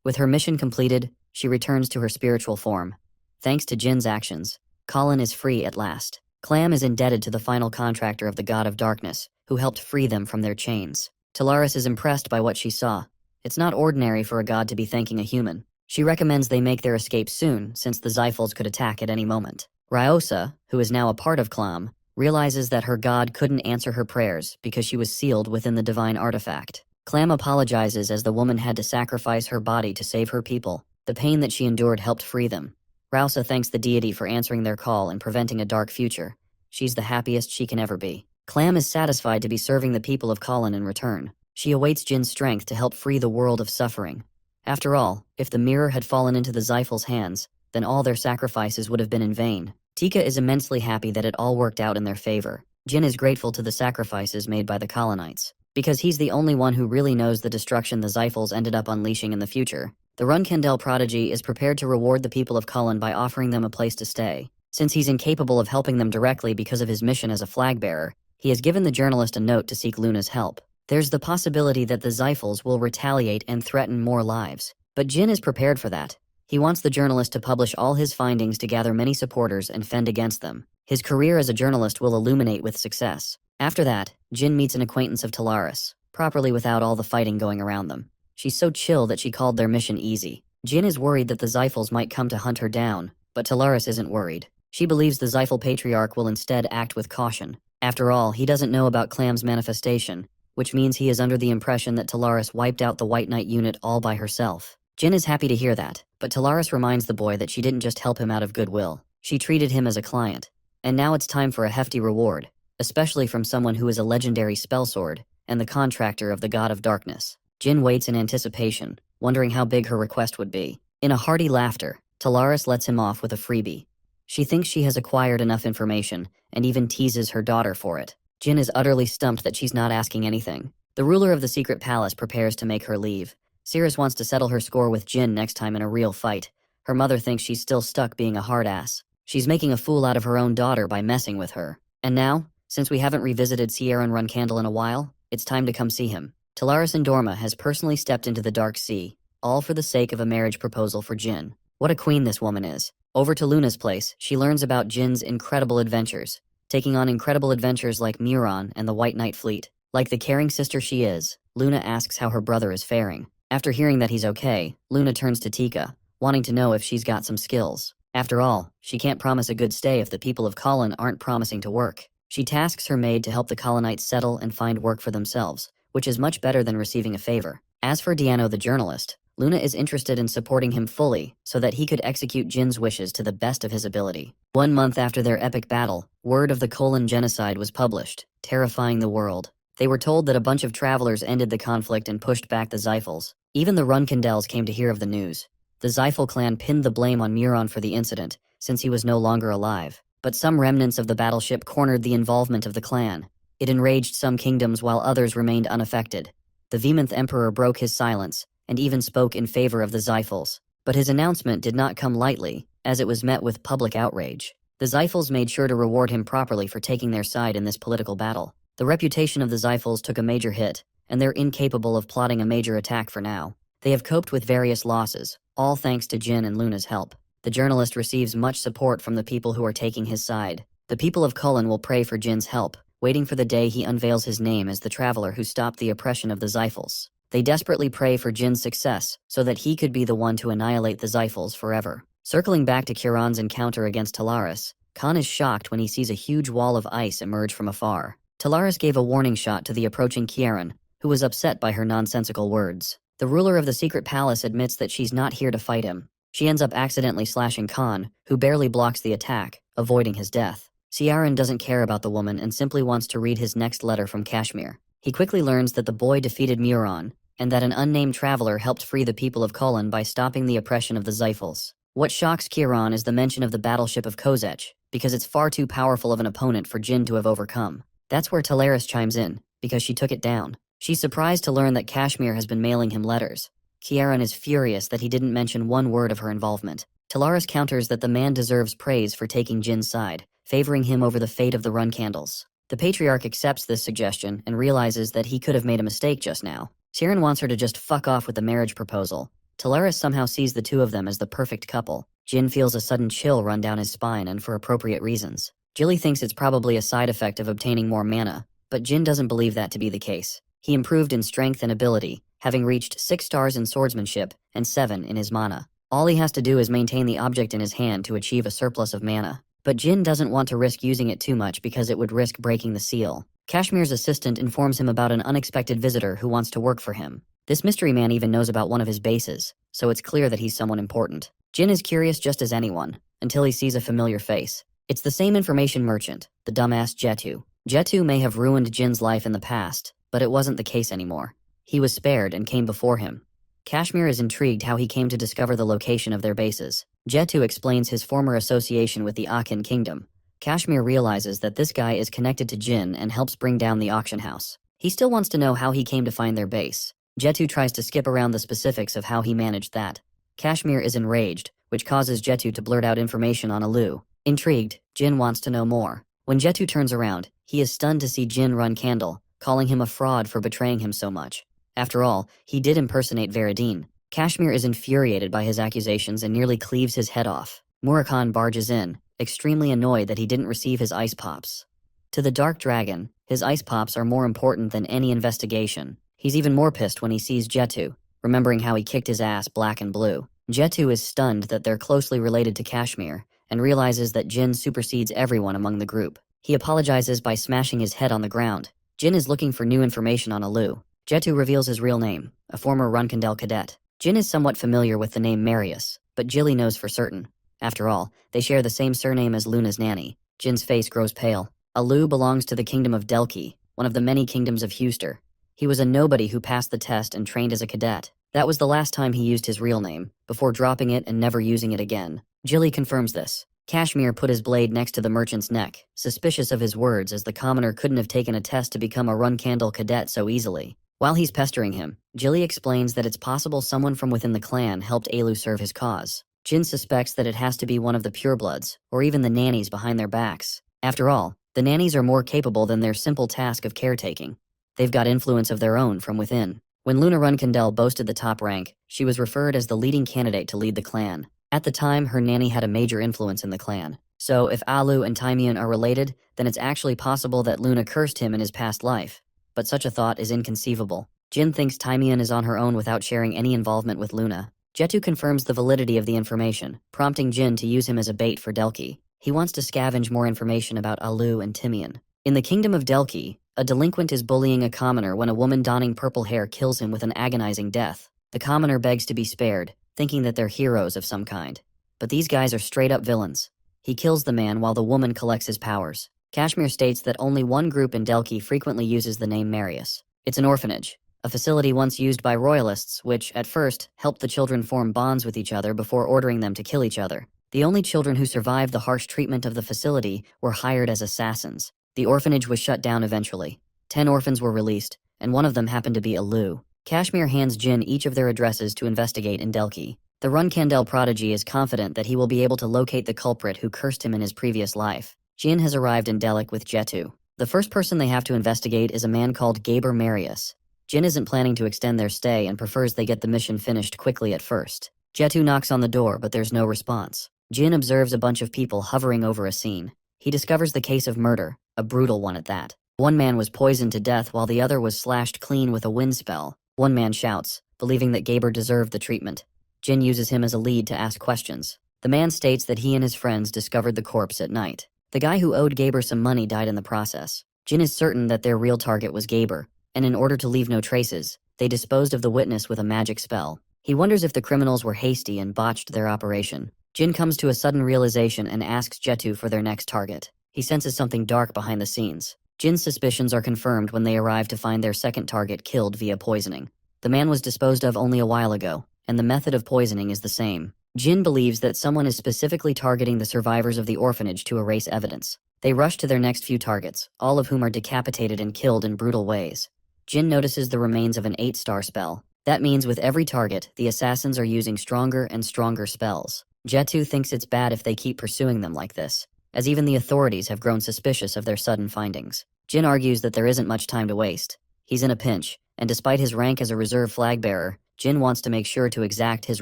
With her mission completed, she returns to her spiritual form. Thanks to Jin's actions, Colin is free at last. Clam is indebted to the final contractor of the God of Darkness, who helped free them from their chains. Talaris is impressed by what she saw. It's not ordinary for a god to be thanking a human. She recommends they make their escape soon, since the Zyphals could attack at any moment. Ryosa, who is now a part of Clam, realizes that her god couldn't answer her prayers because she was sealed within the divine artifact. Clam apologizes as the woman had to sacrifice her body to save her people. The pain that she endured helped free them. Rausa thanks the deity for answering their call and preventing a dark future. She's the happiest she can ever be. Clam is satisfied to be serving the people of Colin in return. She awaits Jin's strength to help free the world of suffering. After all, if the mirror had fallen into the Zyphals' hands, then all their sacrifices would have been in vain. Tika is immensely happy that it all worked out in their favor. Jin is grateful to the sacrifices made by the colonites. Because he's the only one who really knows the destruction the Zyphals ended up unleashing in the future, the Runkendel prodigy is prepared to reward the people of Colin by offering them a place to stay. Since he's incapable of helping them directly because of his mission as a flag-bearer, he has given the journalist a note to seek Luna's help. There's the possibility that the Zyphals will retaliate and threaten more lives. But Jin is prepared for that. He wants the journalist to publish all his findings to gather many supporters and fend against them. His career as a journalist will illuminate with success. After that, Jin meets an acquaintance of Talaris, properly without all the fighting going around them. She's so chill that she called their mission easy. Jin is worried that the Zyphals might come to hunt her down, but Talaris isn't worried. She believes the Zyphal Patriarch will instead act with caution. After all, he doesn't know about Clam's manifestation, which means he is under the impression that Talaris wiped out the White Knight unit all by herself. Jin is happy to hear that, but Talaris reminds the boy that she didn't just help him out of goodwill. She treated him as a client. And now it's time for a hefty reward, especially from someone who is a legendary spellsword and the contractor of the God of Darkness. Jin waits in anticipation, wondering how big her request would be. In a hearty laughter, Talaris lets him off with a freebie. She thinks she has acquired enough information and even teases her daughter for it. Jin is utterly stumped that she's not asking anything. The ruler of the secret palace prepares to make her leave. Cirrus wants to settle her score with Jin next time in a real fight. Her mother thinks she's still stuck being a hard ass. She's making a fool out of her own daughter by messing with her. And now, since we haven't revisited Sierra and Runkandel in a while, it's time to come see him. Talaris and Dorma has personally stepped into the Dark Sea, all for the sake of a marriage proposal for Jin. What a queen this woman is. Over to Luna's place, she learns about Jin's incredible adventures, taking on incredible adventures like Muron and the White Knight fleet. Like the caring sister she is, Luna asks how her brother is faring. After hearing that he's okay, Luna turns to Tika, wanting to know if she's got some skills. After all, she can't promise a good stay if the people of Colin aren't promising to work. She tasks her maid to help the colonites settle and find work for themselves, which is much better than receiving a favor. As for Diano the journalist, Luna is interested in supporting him fully so that he could execute Jin's wishes to the best of his ability. 1 month after their epic battle, word of the Colon genocide was published, terrifying the world. They were told that a bunch of travelers ended the conflict and pushed back the Zyphals. Even the Runkendels came to hear of the news. The Zyphal clan pinned the blame on Muron for the incident, since he was no longer alive. But some remnants of the battleship cornered the involvement of the clan. It enraged some kingdoms while others remained unaffected. The Vemonth Emperor broke his silence, and even spoke in favor of the Zyphals. But his announcement did not come lightly, as it was met with public outrage. The Zyphals made sure to reward him properly for taking their side in this political battle. The reputation of the Zyphals took a major hit, and they're incapable of plotting a major attack for now. They have coped with various losses, all thanks to Jin and Luna's help. The journalist receives much support from the people who are taking his side. The people of Cullen will pray for Jin's help, waiting for the day he unveils his name as the traveler who stopped the oppression of the Zyphals. They desperately pray for Jin's success, so that he could be the one to annihilate the Zyphals forever. Circling back to Kiran's encounter against Talaris, Khan is shocked when he sees a huge wall of ice emerge from afar. Talaris gave a warning shot to the approaching Kiran, who was upset by her nonsensical words. The ruler of the secret palace admits that she's not here to fight him. She ends up accidentally slashing Khan, who barely blocks the attack, avoiding his death. Ciaran doesn't care about the woman and simply wants to read his next letter from Kashmir. He quickly learns that the boy defeated Muron, and that an unnamed traveler helped free the people of Colin by stopping the oppression of the Zyphals. What shocks Kiran is the mention of the battleship of Kozech, because it's far too powerful of an opponent for Jin to have overcome. That's where Talaris chimes in, because she took it down. She's surprised to learn that Kashmir has been mailing him letters. Kiaran is furious that he didn't mention one word of her involvement. Talaris counters that the man deserves praise for taking Jin's side, favoring him over the fate of the Runkandels. The patriarch accepts this suggestion and realizes that he could have made a mistake just now. Siren wants her to just fuck off with the marriage proposal. Talaris somehow sees the two of them as the perfect couple. Jin feels a sudden chill run down his spine, and for appropriate reasons. Jilly thinks it's probably a side effect of obtaining more mana, but Jin doesn't believe that to be the case. He improved in strength and ability, having reached 6 stars in swordsmanship and 7 in his mana. All he has to do is maintain the object in his hand to achieve a surplus of mana. But Jin doesn't want to risk using it too much because it would risk breaking the seal. Kashmir's assistant informs him about an unexpected visitor who wants to work for him. This mystery man even knows about one of his bases, so it's clear that he's someone important. Jin is curious just as anyone, until he sees a familiar face. It's the same information merchant, the dumbass Jetu. Jetu may have ruined Jin's life in the past, but it wasn't the case anymore. He was spared and came before him. Kashmir is intrigued how he came to discover the location of their bases. Jetu explains his former association with the Akin kingdom. Kashmir realizes that this guy is connected to Jin and helps bring down the auction house. He still wants to know how he came to find their base. Jetu tries to skip around the specifics of how he managed that. Kashmir is enraged, which causes Jetu to blurt out information on Alu. Intrigued, Jin wants to know more. When Jetu turns around, he is stunned to see Jin run Candle, calling him a fraud for betraying him so much. After all, he did impersonate Veridine. Kashmir is infuriated by his accusations and nearly cleaves his head off. Murakhan barges in, extremely annoyed that he didn't receive his ice pops. To the Dark Dragon, his ice pops are more important than any investigation. He's even more pissed when he sees Jetu, remembering how he kicked his ass black and blue. Jetu is stunned that they're closely related to Kashmir, and realizes that Jin supersedes everyone among the group. He apologizes by smashing his head on the ground. Jin is looking for new information on Alu. Jetu reveals his real name, a former Runkandel cadet. Jin is somewhat familiar with the name Marius, but Jilly knows for certain. After all, they share the same surname as Luna's nanny. Jin's face grows pale. Alu belongs to the kingdom of Delki, one of the many kingdoms of Huster. He was a nobody who passed the test and trained as a cadet. That was the last time he used his real name, before dropping it and never using it again. Jilly confirms this. Kashmir put his blade next to the merchant's neck, suspicious of his words as the commoner couldn't have taken a test to become a Runkandel cadet so easily. While he's pestering him, Jilly explains that it's possible someone from within the clan helped Alu serve his cause. Jin suspects that it has to be one of the purebloods, or even the nannies behind their backs. After all, the nannies are more capable than their simple task of caretaking. They've got influence of their own from within. When Luna Runkandel boasted the top rank, she was referred as the leading candidate to lead the clan. At the time, her nanny had a major influence in the clan. So if Alu and Tymian are related, then it's actually possible that Luna cursed him in his past life. But such a thought is inconceivable. Jin thinks Tymian is on her own without sharing any involvement with Luna. Jetu confirms the validity of the information, prompting Jin to use him as a bait for Delki. He wants to scavenge more information about Alu and Tymian. In the kingdom of Delki, a delinquent is bullying a commoner when a woman donning purple hair kills him with an agonizing death. The commoner begs to be spared, thinking that they're heroes of some kind. But these guys are straight-up villains. He kills the man while the woman collects his powers. Kashmir states that only one group in Delki frequently uses the name Marius. It's an orphanage, a facility once used by royalists which, at first, helped the children form bonds with each other before ordering them to kill each other. The only children who survived the harsh treatment of the facility were hired as assassins. The orphanage was shut down eventually. 10 orphans were released, and one of them happened to be Alu. Kashmir hands Jin each of their addresses to investigate in Delki. The Runkandel prodigy is confident that he will be able to locate the culprit who cursed him in his previous life. Jin has arrived in Delik with Jetu. The first person they have to investigate is a man called Gaber Marius. Jin isn't planning to extend their stay and prefers they get the mission finished quickly at first. Jetu knocks on the door, but there's no response. Jin observes a bunch of people hovering over a scene. He discovers the case of murder, a brutal one at that. One man was poisoned to death while the other was slashed clean with a wind spell. One man shouts, believing that Gaber deserved the treatment. Jin uses him as a lead to ask questions. The man states that he and his friends discovered the corpse at night. The guy who owed Gaber some money died in the process. Jin is certain that their real target was Gaber, and in order to leave no traces, they disposed of the witness with a magic spell. He wonders if the criminals were hasty and botched their operation. Jin comes to a sudden realization and asks Jetu for their next target. He senses something dark behind the scenes. Jin's suspicions are confirmed when they arrive to find their second target killed via poisoning. The man was disposed of only a while ago, and the method of poisoning is the same. Jin believes that someone is specifically targeting the survivors of the orphanage to erase evidence. They rush to their next few targets, all of whom are decapitated and killed in brutal ways. Jin notices the remains of an 8-star spell. That means with every target, the assassins are using stronger and stronger spells. Jetu thinks it's bad if they keep pursuing them like this, as even the authorities have grown suspicious of their sudden findings. Jin argues that there isn't much time to waste. He's in a pinch, and despite his rank as a reserve flag bearer, Jin wants to make sure to exact his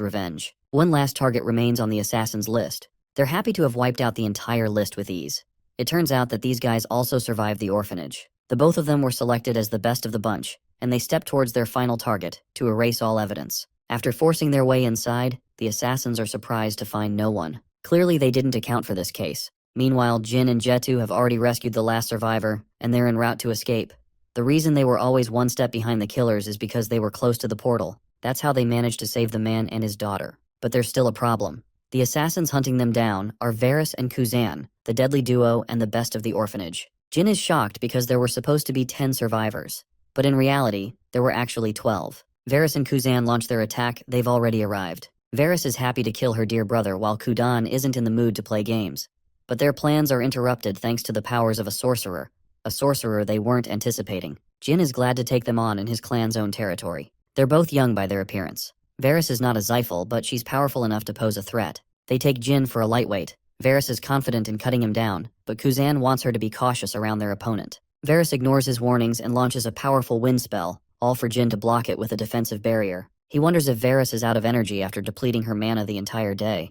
revenge. One last target remains on the assassins list. They're happy to have wiped out the entire list with ease. It turns out that these guys also survived the orphanage. The both of them were selected as the best of the bunch, and they step towards their final target, to erase all evidence. After forcing their way inside, the assassins are surprised to find no one. Clearly they didn't account for this case. Meanwhile, Jin and Jetu have already rescued the last survivor, and they're en route to escape. The reason they were always one step behind the killers is because they were close to the portal. That's how they managed to save the man and his daughter. But there's still a problem. The assassins hunting them down are Varys and Kuzan, the deadly duo and the best of the orphanage. Jin is shocked because there were supposed to be 10 survivors. But in reality, there were actually 12. Varys and Kuzan launch their attack, they've already arrived. Varys is happy to kill her dear brother while Kudan isn't in the mood to play games. But their plans are interrupted thanks to the powers of a sorcerer they weren't anticipating. Jin is glad to take them on in his clan's own territory. They're both young by their appearance. Varys is not a Zyphal, but she's powerful enough to pose a threat. They take Jin for a lightweight. Varys is confident in cutting him down, but Kuzan wants her to be cautious around their opponent. Varys ignores his warnings and launches a powerful wind spell, all for Jin to block it with a defensive barrier. He wonders if Varys is out of energy after depleting her mana the entire day.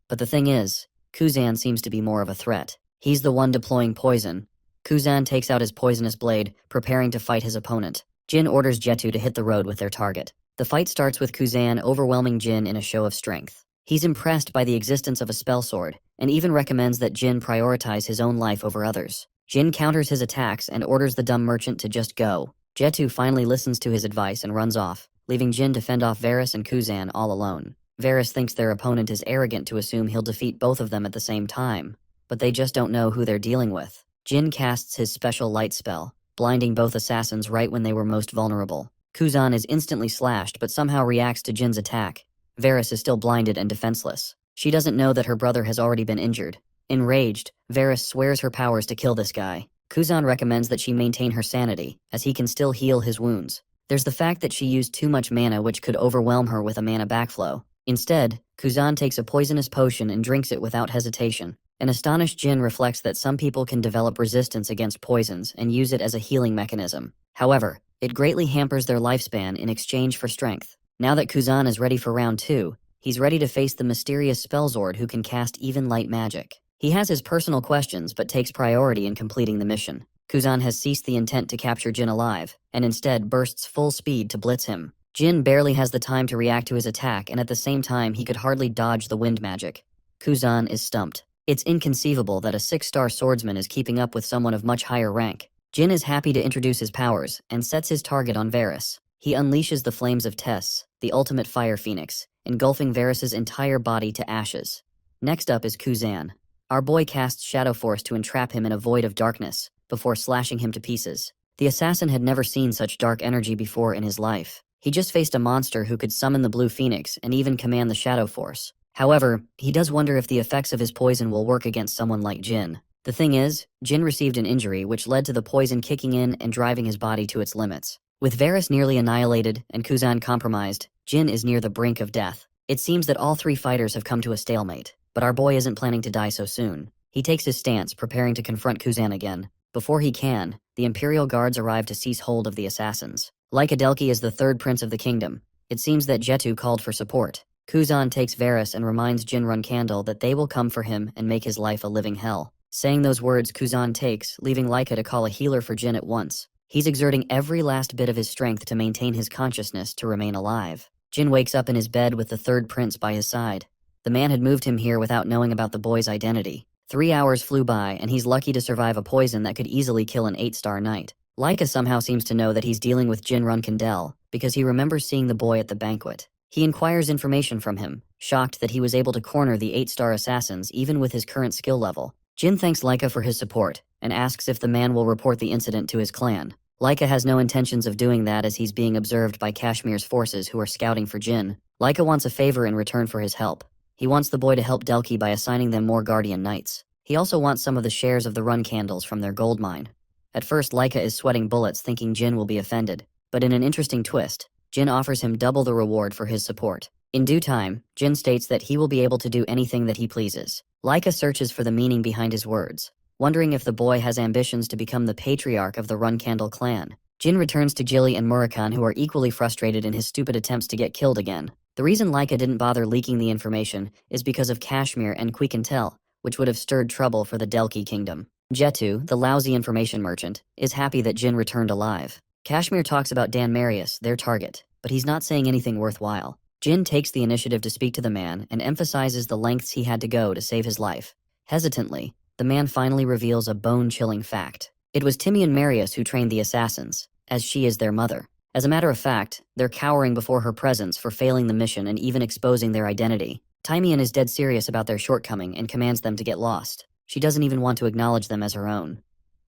But the thing is, Kuzan seems to be more of a threat. He's the one deploying poison. Kuzan takes out his poisonous blade, preparing to fight his opponent. Jin orders Jetu to hit the road with their target. The fight starts with Kuzan overwhelming Jin in a show of strength. He's impressed by the existence of a spell sword, and even recommends that Jin prioritize his own life over others. Jin counters his attacks and orders the dumb merchant to just go. Jetu finally listens to his advice and runs off, leaving Jin to fend off Varys and Kuzan all alone. Varys thinks their opponent is arrogant to assume he'll defeat both of them at the same time, but they just don't know who they're dealing with. Jin casts his special light spell, blinding both assassins right when they were most vulnerable. Kuzan is instantly slashed but somehow reacts to Jin's attack. Varys is still blinded and defenseless. She doesn't know that her brother has already been injured. Enraged, Varys swears her powers to kill this guy. Kuzan recommends that she maintain her sanity, as he can still heal his wounds. There's the fact that she used too much mana which could overwhelm her with a mana backflow. Instead, Kuzan takes a poisonous potion and drinks it without hesitation. An astonished Jin reflects that some people can develop resistance against poisons and use it as a healing mechanism. However, it greatly hampers their lifespan in exchange for strength. Now that Kuzan is ready for round 2, he's ready to face the mysterious Spellzord who can cast even light magic. He has his personal questions but takes priority in completing the mission. Kuzan has ceased the intent to capture Jin alive, and instead bursts full speed to blitz him. Jin barely has the time to react to his attack, and at the same time he could hardly dodge the wind magic. Kuzan is stumped. It's inconceivable that a 6-star swordsman is keeping up with someone of much higher rank. Jin is happy to introduce his powers, and sets his target on Varys. He unleashes the flames of Tess, the ultimate fire phoenix, engulfing Varys' entire body to ashes. Next up is Kuzan. Our boy casts Shadow Force to entrap him in a void of darkness, before slashing him to pieces. The assassin had never seen such dark energy before in his life. He just faced a monster who could summon the Blue Phoenix and even command the Shadow Force. However, he does wonder if the effects of his poison will work against someone like Jin. The thing is, Jin received an injury which led to the poison kicking in and driving his body to its limits. With Varys nearly annihilated and Kuzan compromised, Jin is near the brink of death. It seems that all 3 fighters have come to a stalemate, but our boy isn't planning to die so soon. He takes his stance, preparing to confront Kuzan again. Before he can, the Imperial Guards arrive to seize hold of the assassins. Lycodelki is the 3rd prince of the kingdom. It seems that Jetu called for support. Kuzan takes Varys and reminds Jin Runcandle that they will come for him and make his life a living hell. Saying those words, Kuzan takes, leaving Lyca to call a healer for Jin at once. He's exerting every last bit of his strength to maintain his consciousness to remain alive. Jin wakes up in his bed with the 3rd prince by his side. The man had moved him here without knowing about the boy's identity. 3 hours flew by, and he's lucky to survive a poison that could easily kill an 8-star knight. Lyca somehow seems to know that he's dealing with Jin Runcandle, because he remembers seeing the boy at the banquet. He inquires information from him, shocked that he was able to corner the 8-star assassins even with his current skill level. Jin thanks Lyca for his support, and asks if the man will report the incident to his clan. Lyca has no intentions of doing that as he's being observed by Kashmir's forces who are scouting for Jin. Lyca wants a favor in return for his help. He wants the boy to help Delki by assigning them more guardian knights. He also wants some of the shares of the run candles from their gold mine. At first, Lyca is sweating bullets thinking Jin will be offended, but in an interesting twist, Jin offers him double the reward for his support. In due time, Jin states that he will be able to do anything that he pleases. Lyca searches for the meaning behind his words. wondering if the boy has ambitions to become the patriarch of the Runcandle clan. Jin returns to Jilly and Murakan, who are equally frustrated in his stupid attempts to get killed again. The reason Laika didn't bother leaking the information is because of Kashmir and Quikentel, which would have stirred trouble for the Delki kingdom. Jetu, the lousy information merchant, is happy that Jin returned alive. Kashmir talks about Dan Marius, their target, but he's not saying anything worthwhile. Jin takes the initiative to speak to the man and emphasizes the lengths he had to go to save his life. Hesitantly, the man finally reveals a bone-chilling fact. It was Timian Marius who trained the assassins, as she is their mother. As a matter of fact, they're cowering before her presence for failing the mission and even exposing their identity. Timian is dead serious about their shortcoming and commands them to get lost. She doesn't even want to acknowledge them as her own.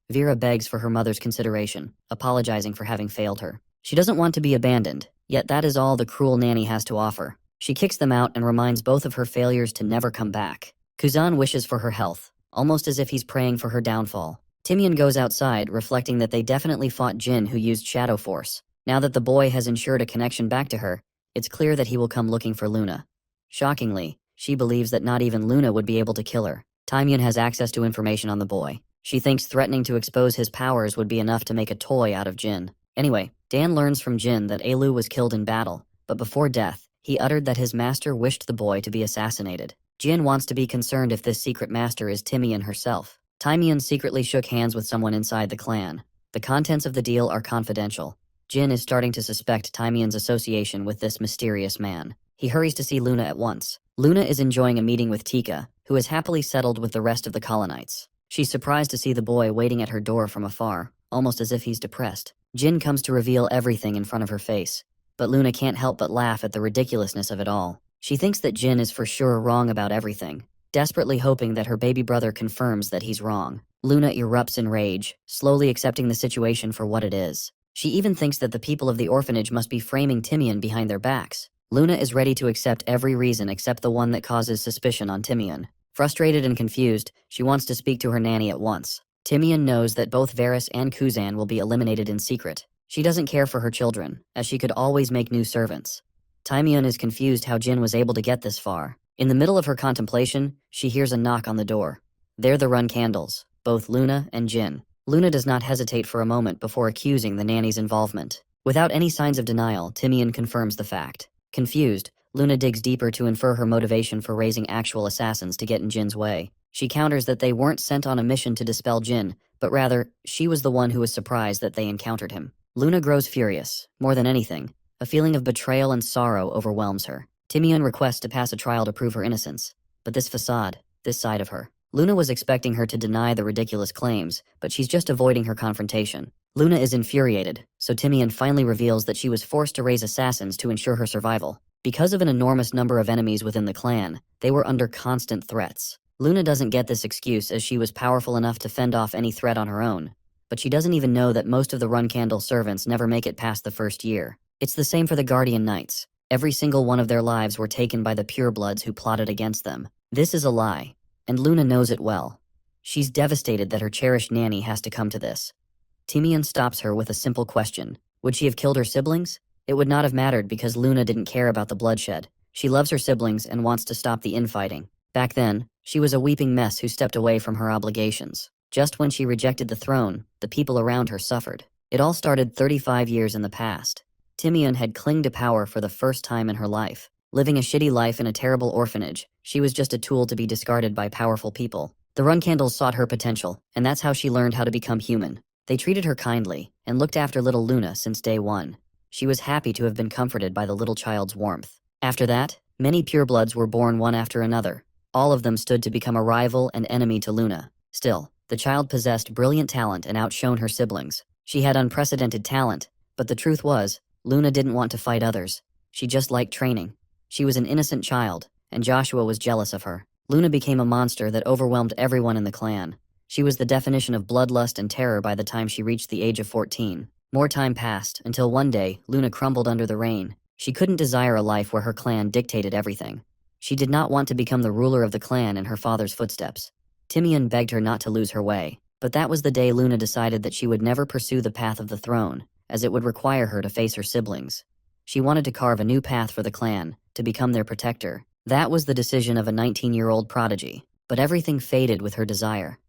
Vera begs for her mother's consideration, apologizing for having failed her. She doesn't want to be abandoned, yet that is all the cruel nanny has to offer. She kicks them out and reminds both of her failures to never come back. Kuzan wishes for her health, almost as if he's praying for her downfall. Timian goes outside, reflecting that they definitely fought Jin, who used Shadow Force. Now that the boy has ensured a connection back to her, it's clear that he will come looking for Luna. Shockingly, she believes that not even Luna would be able to kill her. Timian has access to information on the boy. She thinks threatening to expose his powers would be enough to make a toy out of Jin. Anyway, Dan learns from Jin that Alu was killed in battle, but before death, he uttered that his master wished the boy to be assassinated. Jin wants to be concerned if this secret master is Timian herself. Timian secretly shook hands with someone inside the clan. The contents of the deal are confidential. Jin is starting to suspect Timian's association with this mysterious man. He hurries to see Luna at once. Luna is enjoying a meeting with Tika, who is happily settled with the rest of the colonites. She's surprised to see the boy waiting at her door from afar, almost as if he's depressed. Jin comes to reveal everything in front of her face, but Luna can't help but laugh at the ridiculousness of it all. She thinks that Jin is for sure wrong about everything, desperately hoping that her baby brother confirms that he's wrong. Luna erupts in rage, slowly accepting the situation for what it is. She even thinks that the people of the orphanage must be framing Timian behind their backs. Luna is ready to accept every reason except the one that causes suspicion on Timian. Frustrated and confused, she wants to speak to her nanny at once. Timian knows that both Varys and Kuzan will be eliminated in secret. She doesn't care for her children, as she could always make new servants. Timian is confused how Jin was able to get this far. In the middle of her contemplation, she hears a knock on the door. They're the Runcandles, both Luna and Jin. Luna does not hesitate for a moment before accusing the nanny's involvement. Without any signs of denial, Timian confirms the fact. Confused, Luna digs deeper to infer her motivation for raising actual assassins to get in Jin's way. She counters that they weren't sent on a mission to dispel Jin, but rather, she was the one who was surprised that they encountered him. Luna grows furious. More than anything, a feeling of betrayal and sorrow overwhelms her. Timian requests to pass a trial to prove her innocence. But this facade, this side of her. Luna was expecting her to deny the ridiculous claims, but she's just avoiding her confrontation. Luna is infuriated, so Timian finally reveals that she was forced to raise assassins to ensure her survival. Because of an enormous number of enemies within the clan, they were under constant threats. Luna doesn't get this excuse as she was powerful enough to fend off any threat on her own. But she doesn't even know that most of the Runcandle servants never make it past the first year. It's the same for the Guardian Knights. Every single one of their lives were taken by the purebloods who plotted against them. This is a lie, and Luna knows it well. She's devastated that her cherished nanny has to come to this. Timian stops her with a simple question. Would she have killed her siblings? It would not have mattered because Luna didn't care about the bloodshed. She loves her siblings and wants to stop the infighting. Back then, she was a weeping mess who stepped away from her obligations. Just when she rejected the throne, the people around her suffered. It all started 35 years in the past. Timian had clinged to power for the first time in her life. Living a shitty life in a terrible orphanage, she was just a tool to be discarded by powerful people. The Runcandles sought her potential, and that's how she learned how to become human. They treated her kindly, and looked after little Luna since day one. She was happy to have been comforted by the little child's warmth. After that, many purebloods were born one after another. All of them stood to become a rival and enemy to Luna. Still, the child possessed brilliant talent and outshone her siblings. She had unprecedented talent, but the truth was, Luna didn't want to fight others. She just liked training. She was an innocent child, and Joshua was jealous of her. Luna became a monster that overwhelmed everyone in the clan. She was the definition of bloodlust and terror by the time she reached the age of 14. More time passed, until one day, Luna crumbled under the rain. She couldn't desire a life where her clan dictated everything. She did not want to become the ruler of the clan in her father's footsteps. Timian begged her not to lose her way, but that was the day Luna decided that she would never pursue the path of the throne, as it would require her to face her siblings. She wanted to carve a new path for the clan, to become their protector. That was the decision of a 19-year-old prodigy, but everything faded with her desire.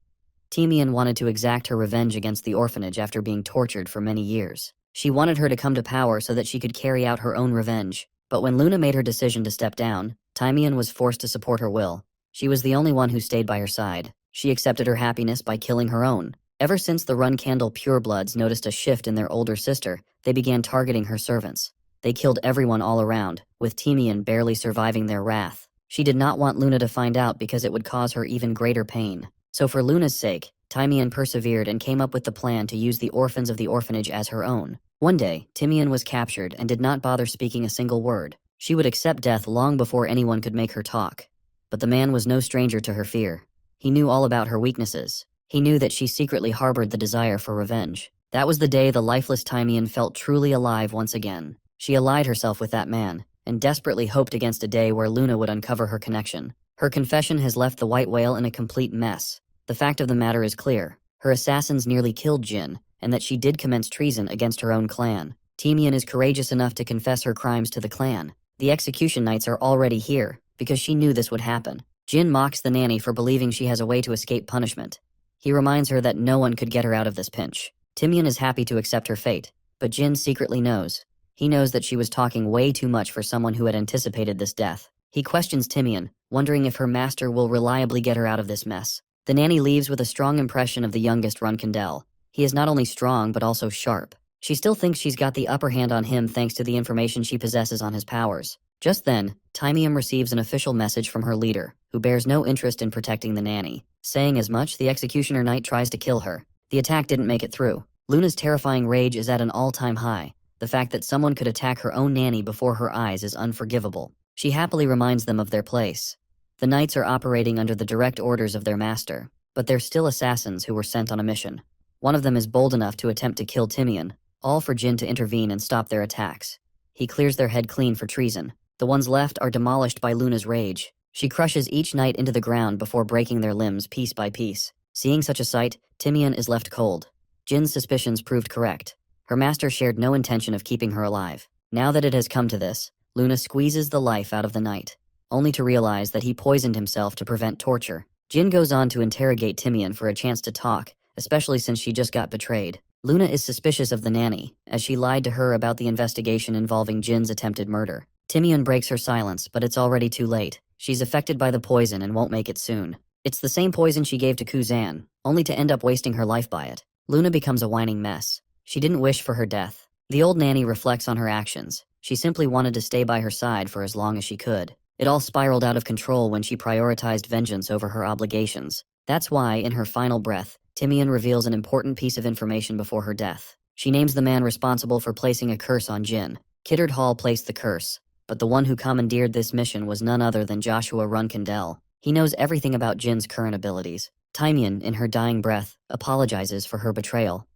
Timian wanted to exact her revenge against the orphanage after being tortured for many years. She wanted her to come to power so that she could carry out her own revenge. But when Luna made her decision to step down, Timian was forced to support her will. She was the only one who stayed by her side. She accepted her happiness by killing her own. Ever since the Run Candle purebloods noticed a shift in their older sister, they began targeting her servants. They killed everyone all around, with Timian barely surviving their wrath. She did not want Luna to find out because it would cause her even greater pain. So for Luna's sake, Timian persevered and came up with the plan to use the orphans of the orphanage as her own. One day, Timian was captured and did not bother speaking a single word. She would accept death long before anyone could make her talk. But the man was no stranger to her fear. He knew all about her weaknesses. He knew that she secretly harbored the desire for revenge. That was the day the lifeless Timian felt truly alive once again. She allied herself with that man, and desperately hoped against a day where Luna would uncover her connection. Her confession has left the White Whale in a complete mess. The fact of the matter is clear. Her assassins nearly killed Jin, and that she did commence treason against her own clan. Timian is courageous enough to confess her crimes to the clan. The execution knights are already here, because she knew this would happen. Jin mocks the nanny for believing she has a way to escape punishment. He reminds her that no one could get her out of this pinch. Timian is happy to accept her fate, but Jin secretly knows. He knows that she was talking way too much for someone who had anticipated this death. He questions Timian, wondering if her master will reliably get her out of this mess. The nanny leaves with a strong impression of the youngest Runkindel. He is not only strong but also sharp. She still thinks she's got the upper hand on him thanks to the information she possesses on his powers. Just then, Timian receives an official message from her leader, who bears no interest in protecting the nanny. Saying as much, the executioner knight tries to kill her. The attack didn't make it through. Luna's terrifying rage is at an all-time high. The fact that someone could attack her own nanny before her eyes is unforgivable. She happily reminds them of their place. The knights are operating under the direct orders of their master, but they're still assassins who were sent on a mission. One of them is bold enough to attempt to kill Timian, all for Jin to intervene and stop their attacks. He clears their head clean for treason. The ones left are demolished by Luna's rage. She crushes each knight into the ground before breaking their limbs piece by piece. Seeing such a sight, Timian is left cold. Jin's suspicions proved correct. Her master shared no intention of keeping her alive. Now that it has come to this, Luna squeezes the life out of the knight, only to realize that he poisoned himself to prevent torture. Jin goes on to interrogate Timian for a chance to talk, especially since she just got betrayed. Luna is suspicious of the nanny, as she lied to her about the investigation involving Jin's attempted murder. Timian breaks her silence, but it's already too late. She's affected by the poison and won't make it soon. It's the same poison she gave to Kuzan, only to end up wasting her life by it. Luna becomes a whining mess. She didn't wish for her death. The old nanny reflects on her actions. She simply wanted to stay by her side for as long as she could. It all spiraled out of control when she prioritized vengeance over her obligations. That's why, in her final breath, Timian reveals an important piece of information before her death. She names the man responsible for placing a curse on Jin. Kiddard Hall placed the curse, but the one who commandeered this mission was none other than Joshua Runkindel. He knows everything about Jin's current abilities. Timian, in her dying breath, apologizes for her betrayal.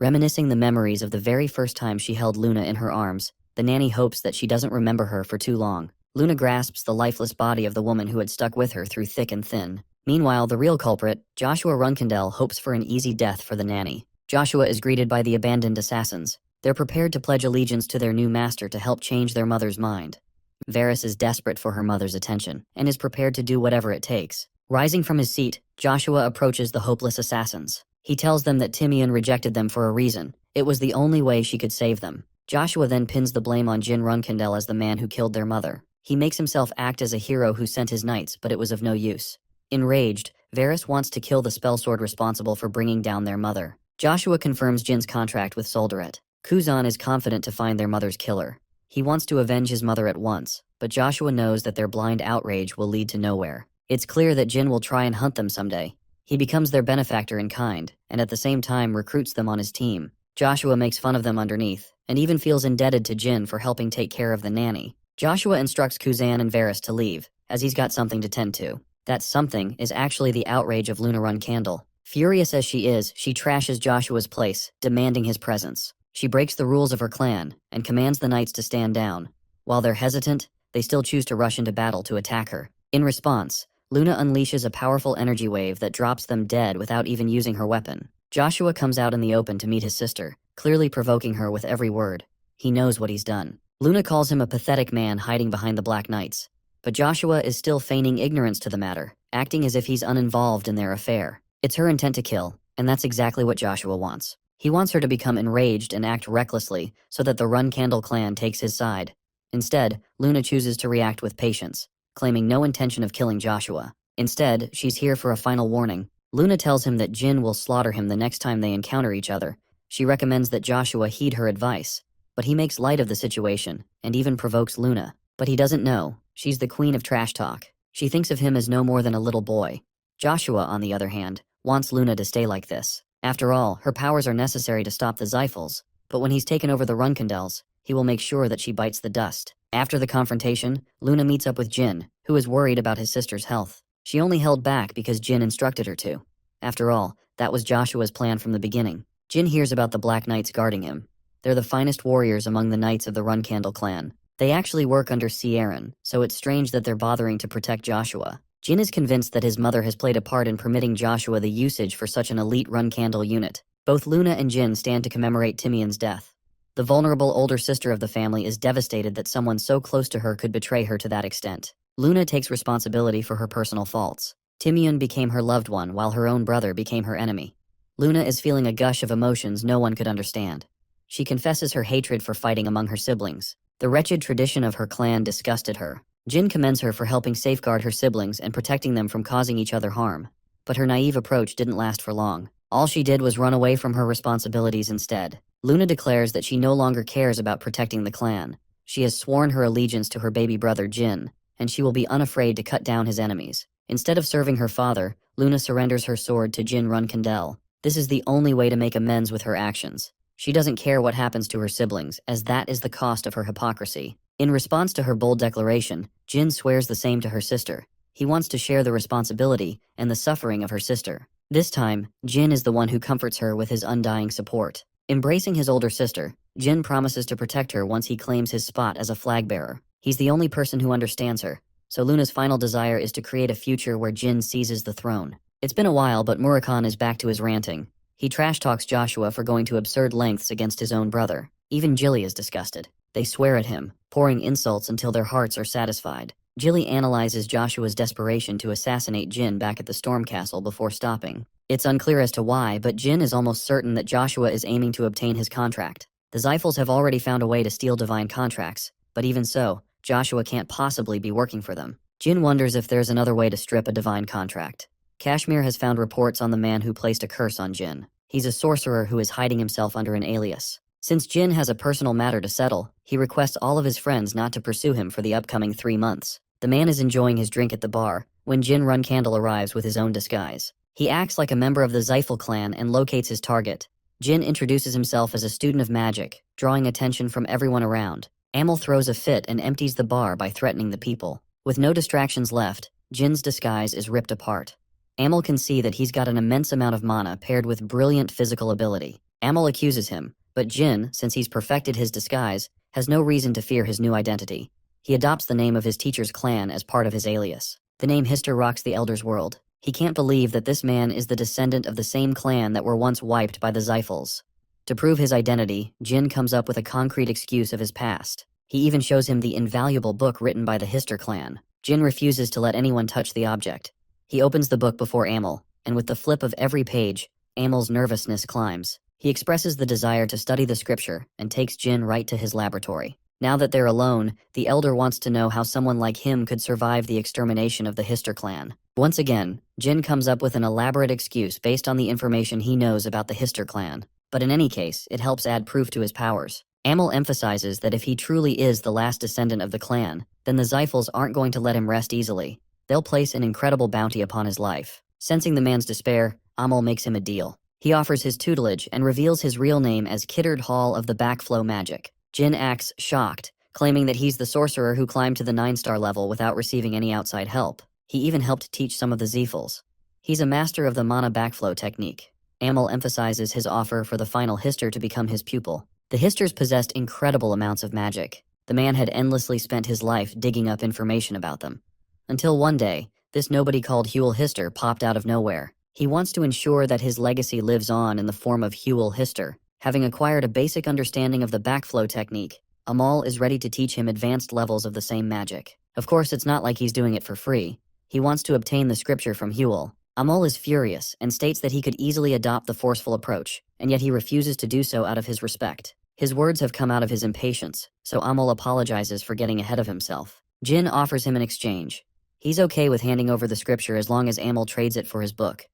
Reminiscing the memories of the very first time she held Luna in her arms, the nanny hopes that she doesn't remember her for too long. Luna grasps the lifeless body of the woman who had stuck with her through thick and thin. Meanwhile, the real culprit, Joshua Runkindel, hopes for an easy death for the nanny. Joshua is greeted by the abandoned assassins. They're prepared to pledge allegiance to their new master to help change their mother's mind. Varys is desperate for her mother's attention, and is prepared to do whatever it takes. Rising from his seat, Joshua approaches the hopeless assassins. He tells them that Timian rejected them for a reason. It was the only way she could save them. Joshua then pins the blame on Jin Runkindel as the man who killed their mother. He makes himself act as a hero who sent his knights, but it was of no use. Enraged, Varys wants to kill the spellsword responsible for bringing down their mother. Joshua confirms Jin's contract with Soldaret. Kuzan is confident to find their mother's killer. He wants to avenge his mother at once, but Joshua knows that their blind outrage will lead to nowhere. It's clear that Jin will try and hunt them someday. He becomes their benefactor in kind, and at the same time recruits them on his team. Joshua makes fun of them underneath, and even feels indebted to Jin for helping take care of the nanny. Joshua instructs Kuzan and Varys to leave, as he's got something to tend to. That something is actually the outrage of Luna Runkindel. Furious as she is, she trashes Joshua's place, demanding his presence. She breaks the rules of her clan, and commands the knights to stand down. While they're hesitant, they still choose to rush into battle to attack her. In response, Luna unleashes a powerful energy wave that drops them dead without even using her weapon. Joshua comes out in the open to meet his sister, clearly provoking her with every word. He knows what he's done. Luna calls him a pathetic man hiding behind the Black Knights. But Joshua is still feigning ignorance to the matter, acting as if he's uninvolved in their affair. It's her intent to kill, and that's exactly what Joshua wants. He wants her to become enraged and act recklessly so that the Run Candle clan takes his side. Instead, Luna chooses to react with patience, claiming no intention of killing Joshua. Instead, she's here for a final warning. Luna tells him that Jin will slaughter him the next time they encounter each other. She recommends that Joshua heed her advice, but he makes light of the situation and even provokes Luna. But he doesn't know, she's the queen of trash talk. She thinks of him as no more than a little boy. Joshua, on the other hand, wants Luna to stay like this. After all, her powers are necessary to stop the Zyphals, but when he's taken over the Runcandels, he will make sure that she bites the dust. After the confrontation, Luna meets up with Jin, who is worried about his sister's health. She only held back because Jin instructed her to. After all, that was Joshua's plan from the beginning. Jin hears about the Black Knights guarding him. They're the finest warriors among the knights of the Runcandle clan. They actually work under Sieran, so it's strange that they're bothering to protect Joshua. Jin is convinced that his mother has played a part in permitting Joshua the usage for such an elite Runcandle unit. Both Luna and Jin stand to commemorate Timian's death. The vulnerable older sister of the family is devastated that someone so close to her could betray her to that extent. Luna takes responsibility for her personal faults. Timian became her loved one while her own brother became her enemy. Luna is feeling a gush of emotions no one could understand. She confesses her hatred for fighting among her siblings. The wretched tradition of her clan disgusted her. Jin commends her for helping safeguard her siblings and protecting them from causing each other harm. But her naive approach didn't last for long. All she did was run away from her responsibilities instead. Luna declares that she no longer cares about protecting the clan. She has sworn her allegiance to her baby brother Jin, and she will be unafraid to cut down his enemies. Instead of serving her father, Luna surrenders her sword to Jin Runcandel. This is the only way to make amends with her actions. She doesn't care what happens to her siblings, as that is the cost of her hypocrisy. In response to her bold declaration, Jin swears the same to her sister. He wants to share the responsibility and the suffering of her sister. This time, Jin is the one who comforts her with his undying support. Embracing his older sister, Jin promises to protect her once he claims his spot as a flag bearer. He's the only person who understands her, so Luna's final desire is to create a future where Jin seizes the throne. It's been a while, but Murakhan is back to his ranting. He trash talks Joshua for going to absurd lengths against his own brother. Even Jilly is disgusted. They swear at him, pouring insults until their hearts are satisfied. Jilly analyzes Joshua's desperation to assassinate Jin back at the Storm Castle before stopping. It's unclear as to why, but Jin is almost certain that Joshua is aiming to obtain his contract. The Zyphals have already found a way to steal divine contracts, but even so, Joshua can't possibly be working for them. Jin wonders if there's another way to strip a divine contract. Kashmir has found reports on the man who placed a curse on Jin. He's a sorcerer who is hiding himself under an alias. Since Jin has a personal matter to settle, he requests all of his friends not to pursue him for the upcoming 3 months. The man is enjoying his drink at the bar when Jin Runcandle arrives with his own disguise. He acts like a member of the Zyphal clan and locates his target. Jin introduces himself as a student of magic, drawing attention from everyone around. Amel throws a fit and empties the bar by threatening the people. With no distractions left, Jin's disguise is ripped apart. Amel can see that he's got an immense amount of mana paired with brilliant physical ability. Amel accuses him, but Jin, since he's perfected his disguise, has no reason to fear his new identity. He adopts the name of his teacher's clan as part of his alias. The name Hister rocks the Elder's world. He can't believe that this man is the descendant of the same clan that were once wiped by the Zyphals. To prove his identity, Jin comes up with a concrete excuse of his past. He even shows him the invaluable book written by the Hister clan. Jin refuses to let anyone touch the object. He opens the book before Amel, and with the flip of every page, Amel's nervousness climbs. He expresses the desire to study the scripture and takes Jin right to his laboratory. Now that they're alone, the Elder wants to know how someone like him could survive the extermination of the Hister clan. Once again, Jin comes up with an elaborate excuse based on the information he knows about the Hister clan. But in any case, it helps add proof to his powers. Amel emphasizes that if he truly is the last descendant of the clan, then the Zyphals aren't going to let him rest easily. They'll place an incredible bounty upon his life. Sensing the man's despair, Amel makes him a deal. He offers his tutelage and reveals his real name as Kiddard Hall of the Backflow Magic. Jin acts shocked, claiming that he's the sorcerer who climbed to the 9-star level without receiving any outside help. He even helped teach some of the Zyphals. He's a master of the mana backflow technique. Amel emphasizes his offer for the final Hister to become his pupil. The Histers possessed incredible amounts of magic. The man had endlessly spent his life digging up information about them. Until one day, this nobody called Huel Hister popped out of nowhere. He wants to ensure that his legacy lives on in the form of Huel Hister. Having acquired a basic understanding of the backflow technique, Amal is ready to teach him advanced levels of the same magic. Of course, it's not like he's doing it for free. He wants to obtain the scripture from Huel. Amol is furious and states that he could easily adopt the forceful approach, and yet he refuses to do so out of his respect. His words have come out of his impatience, so Amol apologizes for getting ahead of himself. Jin offers him an exchange. He's okay with handing over the scripture as long as Amol trades it for his book.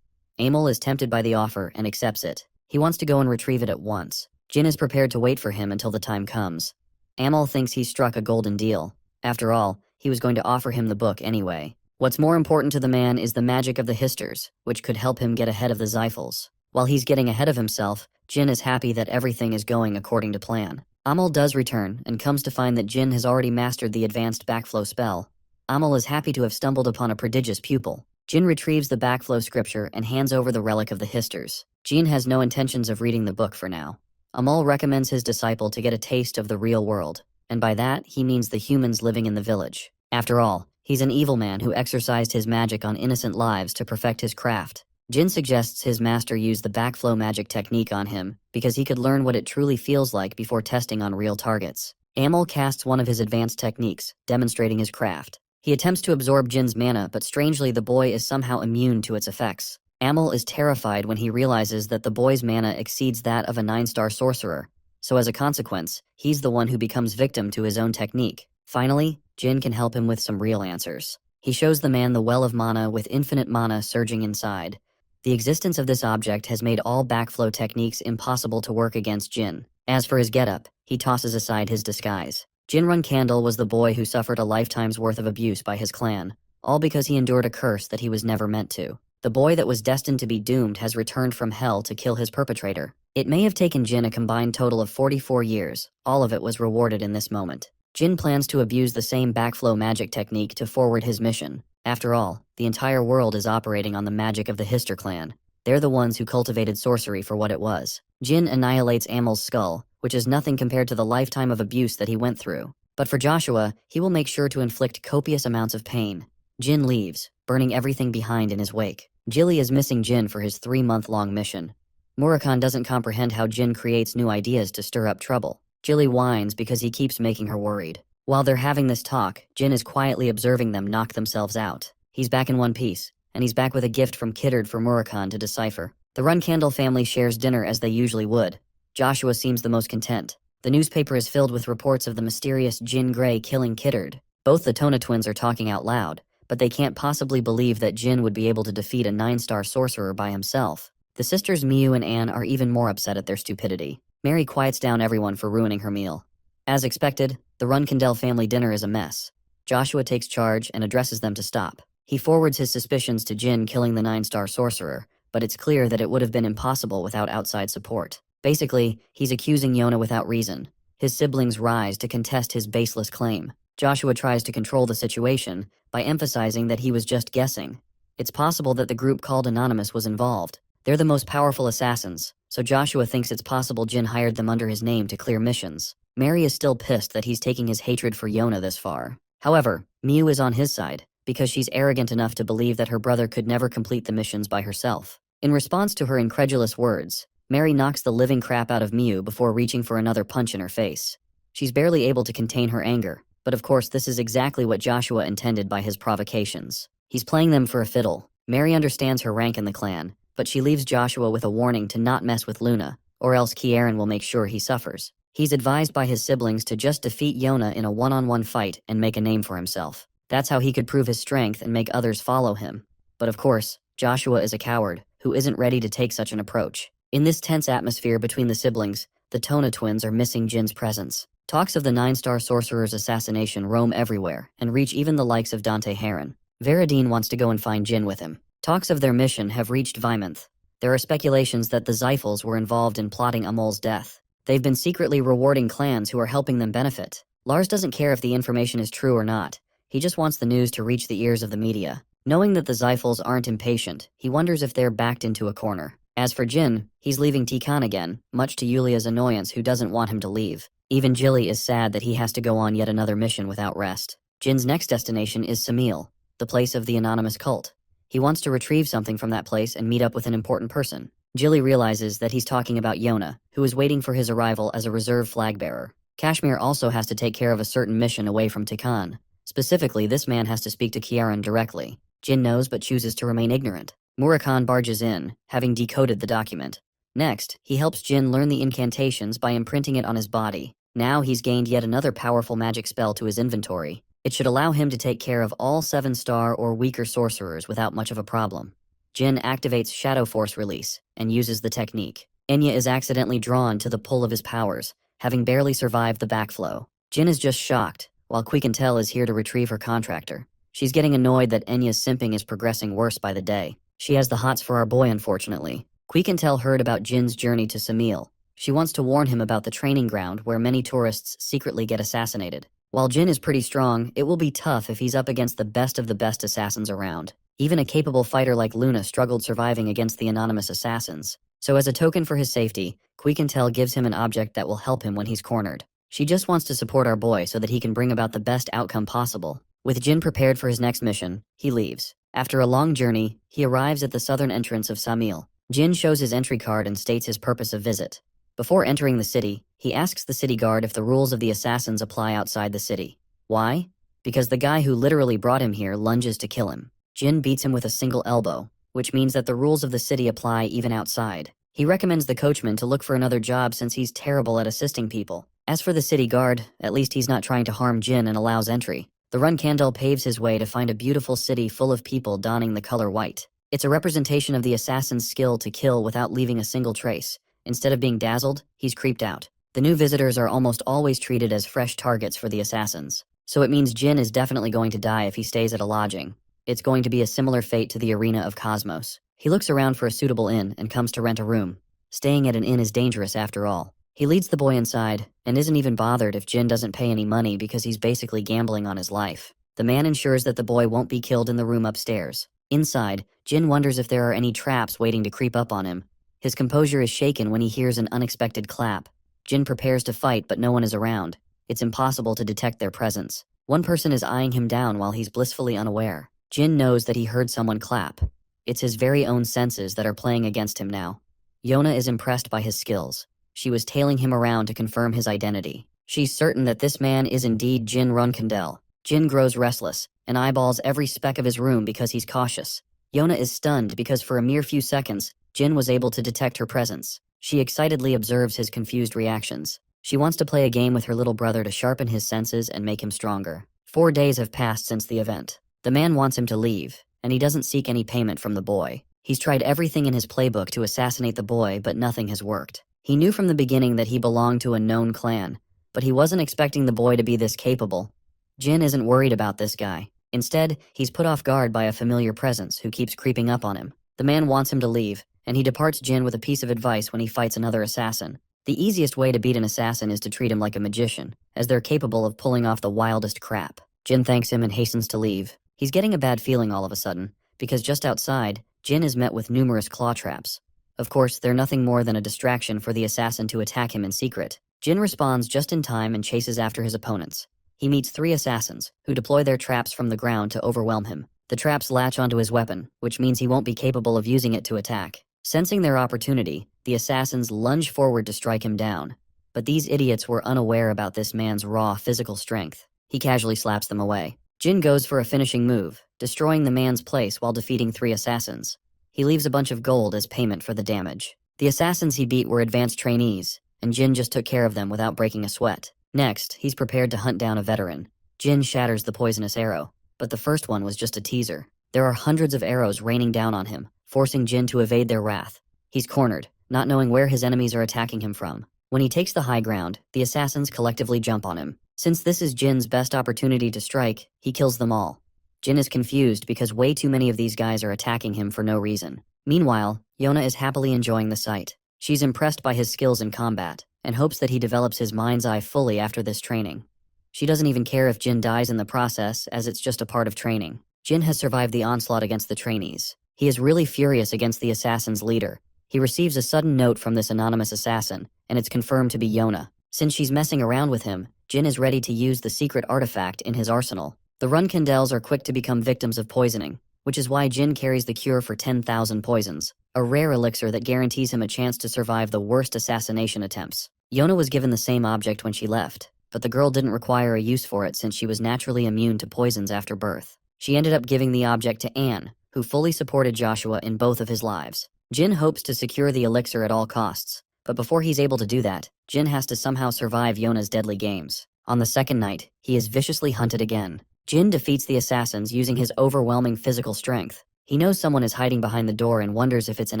Amol is tempted by the offer and accepts it. He wants to go and retrieve it at once. Jin is prepared to wait for him until the time comes. Amol thinks he's struck a golden deal. After all, he was going to offer him the book anyway. What's more important to the man is the magic of the histers, which could help him get ahead of the Zyphals. While he's getting ahead of himself, Jin is happy that everything is going according to plan. Amol does return and comes to find that Jin has already mastered the advanced backflow spell. Amol is happy to have stumbled upon a prodigious pupil. Jin retrieves the backflow scripture and hands over the relic of the histers. Jin has no intentions of reading the book for now. Amol recommends his disciple to get a taste of the real world, and by that he means the humans living in the village. After all, he's an evil man who exercised his magic on innocent lives to perfect his craft. Jin suggests his master use the backflow magic technique on him because he could learn what it truly feels like before testing on real targets. Amol casts one of his advanced techniques, demonstrating his craft. He attempts to absorb Jin's mana, but strangely the boy is somehow immune to its effects. Amol is terrified when he realizes that the boy's mana exceeds that of a 9-star sorcerer, so as a consequence, he's the one who becomes victim to his own technique. Finally, Jin can help him with some real answers. He shows the man the well of mana with infinite mana surging inside. The existence of this object has made all backflow techniques impossible to work against Jin. As for his getup, he tosses aside his disguise. Jinrun Candle was the boy who suffered a lifetime's worth of abuse by his clan, all because he endured a curse that he was never meant to. The boy that was destined to be doomed has returned from hell to kill his perpetrator. It may have taken Jin a combined total of 44 years, all of it was rewarded in this moment. Jin plans to abuse the same backflow magic technique to forward his mission. After all, the entire world is operating on the magic of the Hister clan. They're the ones who cultivated sorcery for what it was. Jin annihilates Amel's skull, which is nothing compared to the lifetime of abuse that he went through. But for Joshua, he will make sure to inflict copious amounts of pain. Jin leaves, burning everything behind in his wake. Jilly is missing Jin for his 3-month-long mission. Murakhan doesn't comprehend how Jin creates new ideas to stir up trouble. Jilly whines because he keeps making her worried. While they're having this talk, Jin is quietly observing them knock themselves out. He's back in one piece, and he's back with a gift from Kiddard for Murakhan to decipher. The Run Candle family shares dinner as they usually would. Joshua seems the most content. The newspaper is filled with reports of the mysterious Jin Gray killing Kiddard. Both the Tona twins are talking out loud, but they can't possibly believe that Jin would be able to defeat a 9-star sorcerer by himself. The sisters Miu and Anne are even more upset at their stupidity. Mary quiets down everyone for ruining her meal. As expected, the Runkindell family dinner is a mess. Joshua takes charge and addresses them to stop. He forwards his suspicions to Jin killing the 9-star sorcerer, but it's clear that it would have been impossible without outside support. Basically, he's accusing Yona without reason. His siblings rise to contest his baseless claim. Joshua tries to control the situation by emphasizing that he was just guessing. It's possible that the group called Anonymous was involved. They're the most powerful assassins, so Joshua thinks it's possible Jin hired them under his name to clear missions. Mary is still pissed that he's taking his hatred for Yona this far. However, Miu is on his side, because she's arrogant enough to believe that her brother could never complete the missions by herself. In response to her incredulous words, Mary knocks the living crap out of Miu before reaching for another punch in her face. She's barely able to contain her anger, but of course this is exactly what Joshua intended by his provocations. He's playing them for a fiddle. Mary understands her rank in the clan, but she leaves Joshua with a warning to not mess with Luna, or else Kieran will make sure he suffers. He's advised by his siblings to just defeat Yona in a one-on-one fight and make a name for himself. That's how he could prove his strength and make others follow him. But of course, Joshua is a coward who isn't ready to take such an approach. In this tense atmosphere between the siblings, the Tona twins are missing Jin's presence. Talks of the 9-star sorcerer's assassination roam everywhere and reach even the likes of Dante Heron. Veradine wants to go and find Jin with him. Talks of their mission have reached Vymonth. There are speculations that the Zyphals were involved in plotting Amol's death. They've been secretly rewarding clans who are helping them benefit. Lars doesn't care if the information is true or not. He just wants the news to reach the ears of the media. Knowing that the Zyphals aren't impatient, he wonders if they're backed into a corner. As for Jin, he's leaving Tikan again, much to Yulia's annoyance, who doesn't want him to leave. Even Jilly is sad that he has to go on yet another mission without rest. Jin's next destination is Samil, the place of the anonymous cult. He wants to retrieve something from that place and meet up with an important person. Jilly realizes that he's talking about Yona, who is waiting for his arrival as a reserve flag bearer. Kashmir also has to take care of a certain mission away from Tikan. Specifically, this man has to speak to Kiaran directly. Jin knows but chooses to remain ignorant. Murakan barges in, having decoded the document. Next, he helps Jin learn the incantations by imprinting it on his body. Now he's gained yet another powerful magic spell to his inventory. It should allow him to take care of all 7-star or weaker sorcerers without much of a problem. Jin activates Shadow Force Release and uses the technique. Enya is accidentally drawn to the pull of his powers, having barely survived the backflow. Jin is just shocked, while Quiquentel is here to retrieve her contractor. She's getting annoyed that Enya's simping is progressing worse by the day. She has the hots for our boy, unfortunately. Quiquentel heard about Jin's journey to Samil. She wants to warn him about the training ground where many tourists secretly get assassinated. While Jin is pretty strong, it will be tough if he's up against the best of the best assassins around. Even a capable fighter like Luna struggled surviving against the anonymous assassins. So as a token for his safety, Quiquentel gives him an object that will help him when he's cornered. She just wants to support our boy so that he can bring about the best outcome possible. With Jin prepared for his next mission, he leaves. After a long journey, he arrives at the southern entrance of Samil. Jin shows his entry card and states his purpose of visit. Before entering the city, he asks the city guard if the rules of the assassins apply outside the city. Why? Because the guy who literally brought him here lunges to kill him. Jin beats him with a single elbow, which means that the rules of the city apply even outside. He recommends the coachman to look for another job since he's terrible at assisting people. As for the city guard, at least he's not trying to harm Jin and allows entry. The Run-Candle paves his way to find a beautiful city full of people donning the color white. It's a representation of the assassin's skill to kill without leaving a single trace. Instead of being dazzled, he's creeped out. The new visitors are almost always treated as fresh targets for the assassins. So it means Jin is definitely going to die if he stays at a lodging. It's going to be a similar fate to the arena of Cosmos. He looks around for a suitable inn and comes to rent a room. Staying at an inn is dangerous after all. He leads the boy inside and isn't even bothered if Jin doesn't pay any money because he's basically gambling on his life. The man ensures that the boy won't be killed in the room upstairs. Inside, Jin wonders if there are any traps waiting to creep up on him. His composure is shaken when he hears an unexpected clap. Jin prepares to fight, but no one is around. It's impossible to detect their presence. One person is eyeing him down while he's blissfully unaware. Jin knows that he heard someone clap. It's his very own senses that are playing against him now. Yona is impressed by his skills. She was tailing him around to confirm his identity. She's certain that this man is indeed Jin Run-Candle. Jin grows restless and eyeballs every speck of his room because he's cautious. Yona is stunned because for a mere few seconds, Jin was able to detect her presence. She excitedly observes his confused reactions. She wants to play a game with her little brother to sharpen his senses and make him stronger. 4 days have passed since the event. The man wants him to leave, and he doesn't seek any payment from the boy. He's tried everything in his playbook to assassinate the boy, but nothing has worked. He knew from the beginning that he belonged to a known clan, but he wasn't expecting the boy to be this capable. Jin isn't worried about this guy. Instead, he's put off guard by a familiar presence who keeps creeping up on him. The man wants him to leave, and he departs Jin with a piece of advice when he fights another assassin. The easiest way to beat an assassin is to treat him like a magician, as they're capable of pulling off the wildest crap. Jin thanks him and hastens to leave. He's getting a bad feeling all of a sudden, because just outside, Jin is met with numerous claw traps. Of course, they're nothing more than a distraction for the assassin to attack him in secret. Jin responds just in time and chases after his opponents. He meets 3 assassins, who deploy their traps from the ground to overwhelm him. The traps latch onto his weapon, which means he won't be capable of using it to attack. Sensing their opportunity, the assassins lunge forward to strike him down. But these idiots were unaware about this man's raw physical strength. He casually slaps them away. Jin goes for a finishing move, destroying the man's place while defeating 3 assassins. He leaves a bunch of gold as payment for the damage. The assassins he beat were advanced trainees, and Jin just took care of them without breaking a sweat. Next, he's prepared to hunt down a veteran. Jin shatters the poisonous arrow, but the first one was just a teaser. There are hundreds of arrows raining down on him, forcing Jin to evade their wrath. He's cornered, not knowing where his enemies are attacking him from. When he takes the high ground, the assassins collectively jump on him. Since this is Jin's best opportunity to strike, he kills them all. Jin is confused because way too many of these guys are attacking him for no reason. Meanwhile, Yona is happily enjoying the sight. She's impressed by his skills in combat, and hopes that he develops his mind's eye fully after this training. She doesn't even care if Jin dies in the process, as it's just a part of training. Jin has survived the onslaught against the trainees. He is really furious against the assassin's leader. He receives a sudden note from this anonymous assassin, and it's confirmed to be Yona. Since she's messing around with him, Jin is ready to use the secret artifact in his arsenal. The Run-Candles are quick to become victims of poisoning, which is why Jin carries the cure for 10,000 poisons, a rare elixir that guarantees him a chance to survive the worst assassination attempts. Yona was given the same object when she left, but the girl didn't require a use for it since she was naturally immune to poisons after birth. She ended up giving the object to Anne, who fully supported Joshua in both of his lives. Jin hopes to secure the elixir at all costs, but before he's able to do that, Jin has to somehow survive Yona's deadly games. On the second night, he is viciously hunted again. Jin defeats the assassins using his overwhelming physical strength. He knows someone is hiding behind the door and wonders if it's an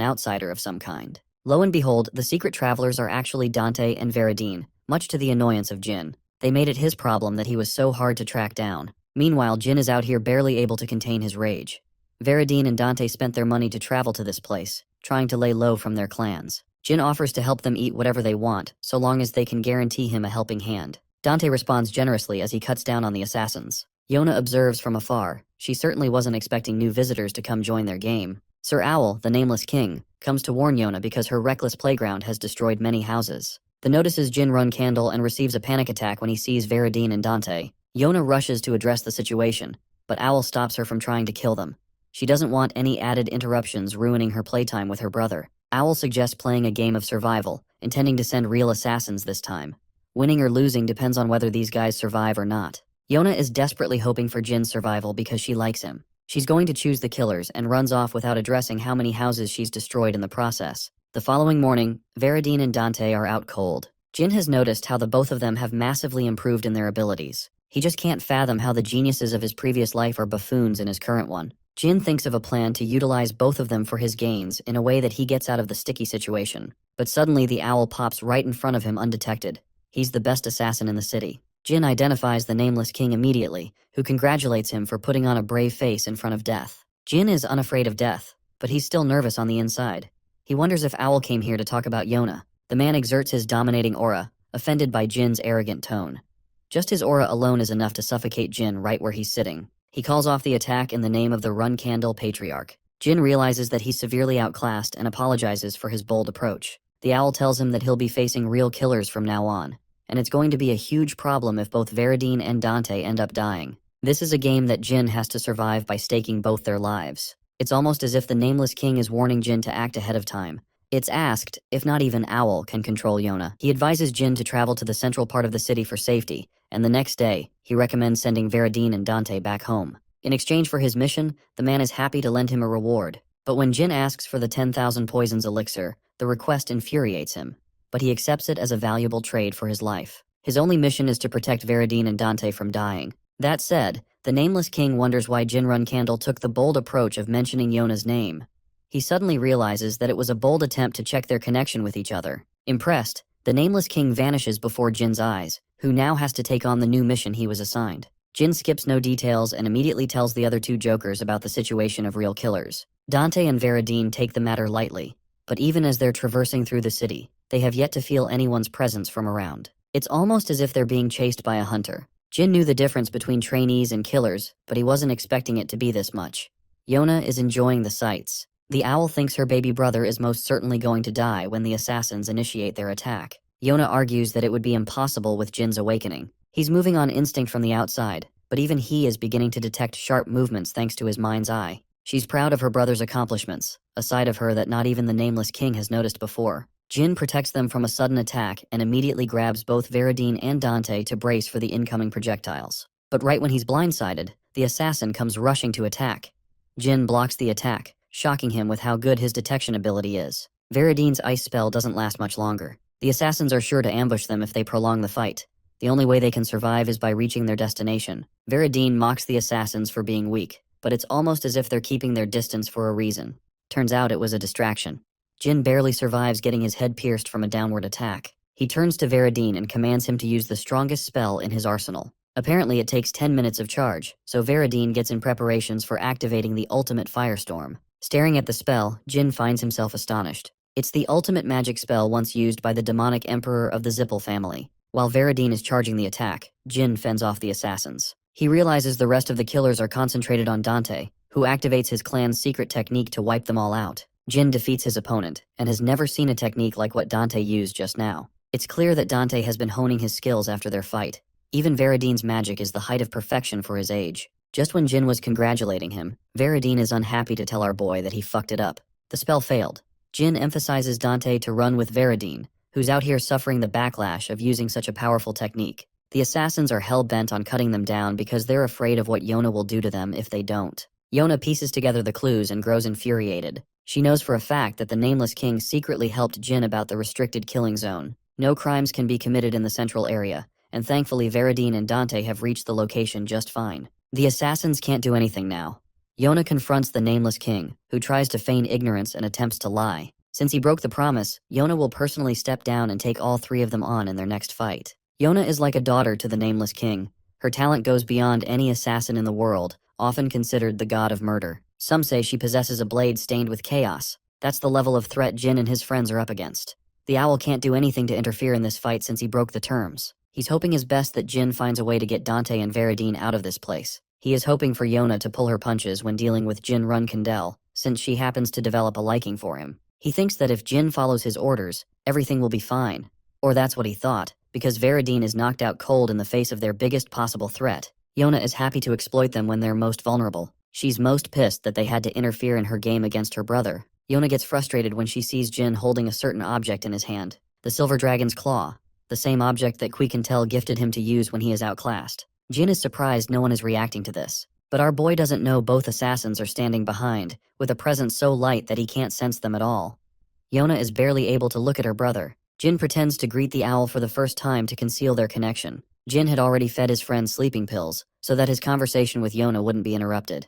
outsider of some kind. Lo and behold, the secret travelers are actually Dante and Veridine, much to the annoyance of Jin. They made it his problem that he was so hard to track down. Meanwhile, Jin is out here barely able to contain his rage. Veridine and Dante spent their money to travel to this place, trying to lay low from their clans. Jin offers to help them eat whatever they want, so long as they can guarantee him a helping hand. Dante responds generously as he cuts down on the assassins. Yona observes from afar. She certainly wasn't expecting new visitors to come join their game. Sir Owl, the nameless king, comes to warn Yona because her reckless playground has destroyed many houses. The notices Jin run candle and receives a panic attack when he sees Veridine and Dante. Yona rushes to address the situation, but Owl stops her from trying to kill them. She doesn't want any added interruptions ruining her playtime with her brother. Owl suggests playing a game of survival, intending to send real assassins this time. Winning or losing depends on whether these guys survive or not. Yona is desperately hoping for Jin's survival because she likes him. She's going to choose the killers and runs off without addressing how many houses she's destroyed in the process. The following morning, Veridine and Dante are out cold. Jin has noticed how the both of them have massively improved in their abilities. He just can't fathom how the geniuses of his previous life are buffoons in his current one. Jin thinks of a plan to utilize both of them for his gains in a way that he gets out of the sticky situation. But suddenly the owl pops right in front of him undetected. He's the best assassin in the city. Jin identifies the nameless king immediately, who congratulates him for putting on a brave face in front of death. Jin is unafraid of death, but he's still nervous on the inside. He wonders if Owl came here to talk about Yona. The man exerts his dominating aura, offended by Jin's arrogant tone. Just his aura alone is enough to suffocate Jin right where he's sitting. He calls off the attack in the name of the Run Candle Patriarch. Jin realizes that he's severely outclassed and apologizes for his bold approach. The owl tells him that he'll be facing real killers from now on, and it's going to be a huge problem if both Veridine and Dante end up dying. This is a game that Jin has to survive by staking both their lives. It's almost as if the nameless king is warning Jin to act ahead of time. It's asked if not even Owl can control Yona. He advises Jin to travel to the central part of the city for safety, and the next day, he recommends sending Veridine and Dante back home. In exchange for his mission, the man is happy to lend him a reward. But when Jin asks for the 10,000 poisons elixir, the request infuriates him. But he accepts it as a valuable trade for his life. His only mission is to protect Veridine and Dante from dying. That said, the nameless king wonders why Jin Run Candle took the bold approach of mentioning Yona's name. He suddenly realizes that it was a bold attempt to check their connection with each other. Impressed, the nameless king vanishes before Jin's eyes, who now has to take on the new mission he was assigned. Jin skips no details and immediately tells the other two jokers about the situation of real killers. Dante and Veridine take the matter lightly, but even as they're traversing through the city, they have yet to feel anyone's presence from around. It's almost as if they're being chased by a hunter. Jin knew the difference between trainees and killers, but he wasn't expecting it to be this much. Yona is enjoying the sights. The owl thinks her baby brother is most certainly going to die when the assassins initiate their attack. Yona argues that it would be impossible with Jin's awakening. He's moving on instinct from the outside, but even he is beginning to detect sharp movements thanks to his mind's eye. She's proud of her brother's accomplishments, a side of her that not even the nameless king has noticed before. Jin protects them from a sudden attack and immediately grabs both Veridine and Dante to brace for the incoming projectiles. But right when he's blindsided, the assassin comes rushing to attack. Jin blocks the attack, shocking him with how good his detection ability is. Veridine's ice spell doesn't last much longer. The assassins are sure to ambush them if they prolong the fight. The only way they can survive is by reaching their destination. Veridine mocks the assassins for being weak, but it's almost as if they're keeping their distance for a reason. Turns out it was a distraction. Jin barely survives getting his head pierced from a downward attack. He turns to Veridine and commands him to use the strongest spell in his arsenal. Apparently it takes 10 minutes of charge, so Veridine gets in preparations for activating the ultimate firestorm. Staring at the spell, Jin finds himself astonished. It's the ultimate magic spell once used by the demonic emperor of the Zippel family. While Veridine is charging the attack, Jin fends off the assassins. He realizes the rest of the killers are concentrated on Dante, who activates his clan's secret technique to wipe them all out. Jin defeats his opponent, and has never seen a technique like what Dante used just now. It's clear that Dante has been honing his skills after their fight. Even Veridine's magic is the height of perfection for his age. Just when Jin was congratulating him, Veridine is unhappy to tell our boy that he fucked it up. The spell failed. Jin emphasizes Dante to run with Veridine, who's out here suffering the backlash of using such a powerful technique. The assassins are hell-bent on cutting them down because they're afraid of what Yona will do to them if they don't. Yona pieces together the clues and grows infuriated. She knows for a fact that the Nameless King secretly helped Jin about the restricted killing zone. No crimes can be committed in the central area, and thankfully Veridine and Dante have reached the location just fine. The assassins can't do anything now. Yona confronts the Nameless King, who tries to feign ignorance and attempts to lie. Since he broke the promise, Yona will personally step down and take all three of them on in their next fight. Yona is like a daughter to the Nameless King. Her talent goes beyond any assassin in the world, often considered the god of murder. Some say she possesses a blade stained with chaos. That's the level of threat Jin and his friends are up against. The owl can't do anything to interfere in this fight since he broke the terms. He's hoping his best that Jin finds a way to get Dante and Veridine out of this place. He is hoping for Yona to pull her punches when dealing with Jin Run Kandel, since she happens to develop a liking for him. He thinks that if Jin follows his orders, everything will be fine. Or that's what he thought, because Veridine is knocked out cold in the face of their biggest possible threat. Yona is happy to exploit them when they're most vulnerable. She's most pissed that they had to interfere in her game against her brother. Yona gets frustrated when she sees Jin holding a certain object in his hand. The Silver Dragon's Claw. The same object that Kui Cantel gifted him to use when he is outclassed. Jin is surprised no one is reacting to this. But our boy doesn't know both assassins are standing behind, with a presence so light that he can't sense them at all. Yona is barely able to look at her brother. Jin pretends to greet the owl for the first time to conceal their connection. Jin had already fed his friend sleeping pills, so that his conversation with Yona wouldn't be interrupted.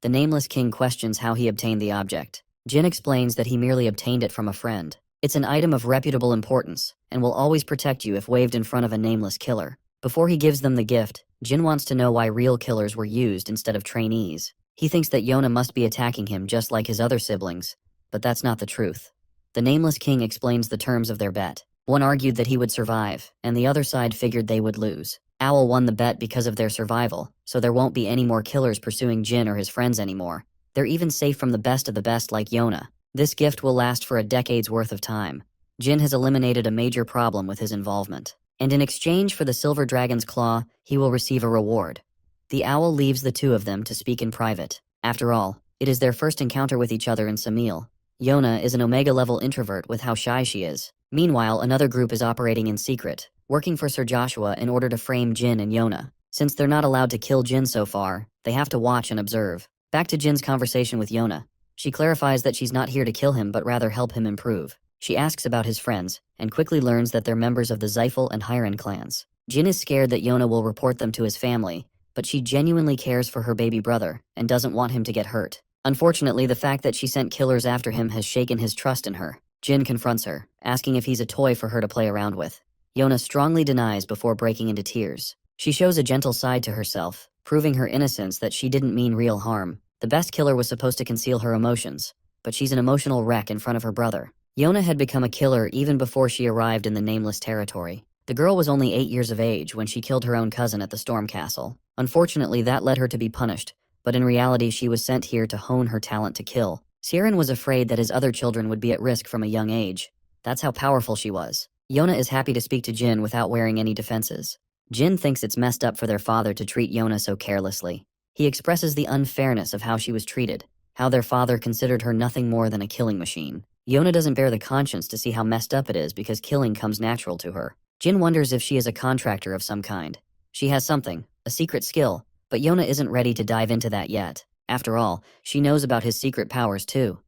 The Nameless King questions how he obtained the object. Jin explains that he merely obtained it from a friend. It's an item of reputable importance, and will always protect you if waved in front of a nameless killer. Before he gives them the gift, Jin wants to know why real killers were used instead of trainees. He thinks that Yona must be attacking him just like his other siblings, but that's not the truth. The Nameless King explains the terms of their bet. One argued that he would survive, and the other side figured they would lose. Owl won the bet because of their survival, so there won't be any more killers pursuing Jin or his friends anymore. They're even safe from the best of the best like Yona. This gift will last for a decade's worth of time. Jin has eliminated a major problem with his involvement. And in exchange for the Silver Dragon's Claw, he will receive a reward. The owl leaves the two of them to speak in private. After all, it is their first encounter with each other in Samil. Yona is an Omega-level introvert with how shy she is. Meanwhile, another group is operating in secret, working for Sir Joshua in order to frame Jin and Yona. Since they're not allowed to kill Jin so far, they have to watch and observe. Back to Jin's conversation with Yona. She clarifies that she's not here to kill him but rather help him improve. She asks about his friends, and quickly learns that they're members of the Zyphel and Hiren clans. Jin is scared that Yona will report them to his family, but she genuinely cares for her baby brother, and doesn't want him to get hurt. Unfortunately, the fact that she sent killers after him has shaken his trust in her. Jin confronts her, asking if he's a toy for her to play around with. Yona strongly denies before breaking into tears. She shows a gentle side to herself, proving her innocence that she didn't mean real harm. The best killer was supposed to conceal her emotions, but she's an emotional wreck in front of her brother. Yona had become a killer even before she arrived in the Nameless territory. The girl was only 8 years of age when she killed her own cousin at the Storm Castle. Unfortunately, that led her to be punished, but in reality she was sent here to hone her talent to kill. Siren was afraid that his other children would be at risk from a young age. That's how powerful she was. Yona is happy to speak to Jin without wearing any defenses. Jin thinks it's messed up for their father to treat Yona so carelessly. He expresses the unfairness of how she was treated, how their father considered her nothing more than a killing machine. Yona doesn't bear the conscience to see how messed up it is because killing comes natural to her. Jin wonders if she is a contractor of some kind. She has something, a secret skill, but Yona isn't ready to dive into that yet. After all, she knows about his secret powers too.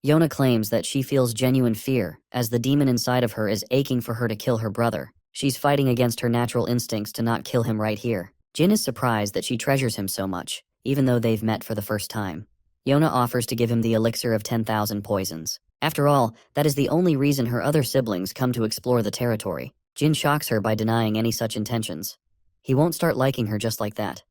Yona claims that she feels genuine fear, as the demon inside of her is aching for her to kill her brother. She's fighting against her natural instincts to not kill him right here. Jin is surprised that she treasures him so much, even though they've met for the first time. Yona offers to give him the elixir of 10,000 poisons. After all, that is the only reason her other siblings come to explore the territory. Jin shocks her by denying any such intentions. He won't start liking her just like that.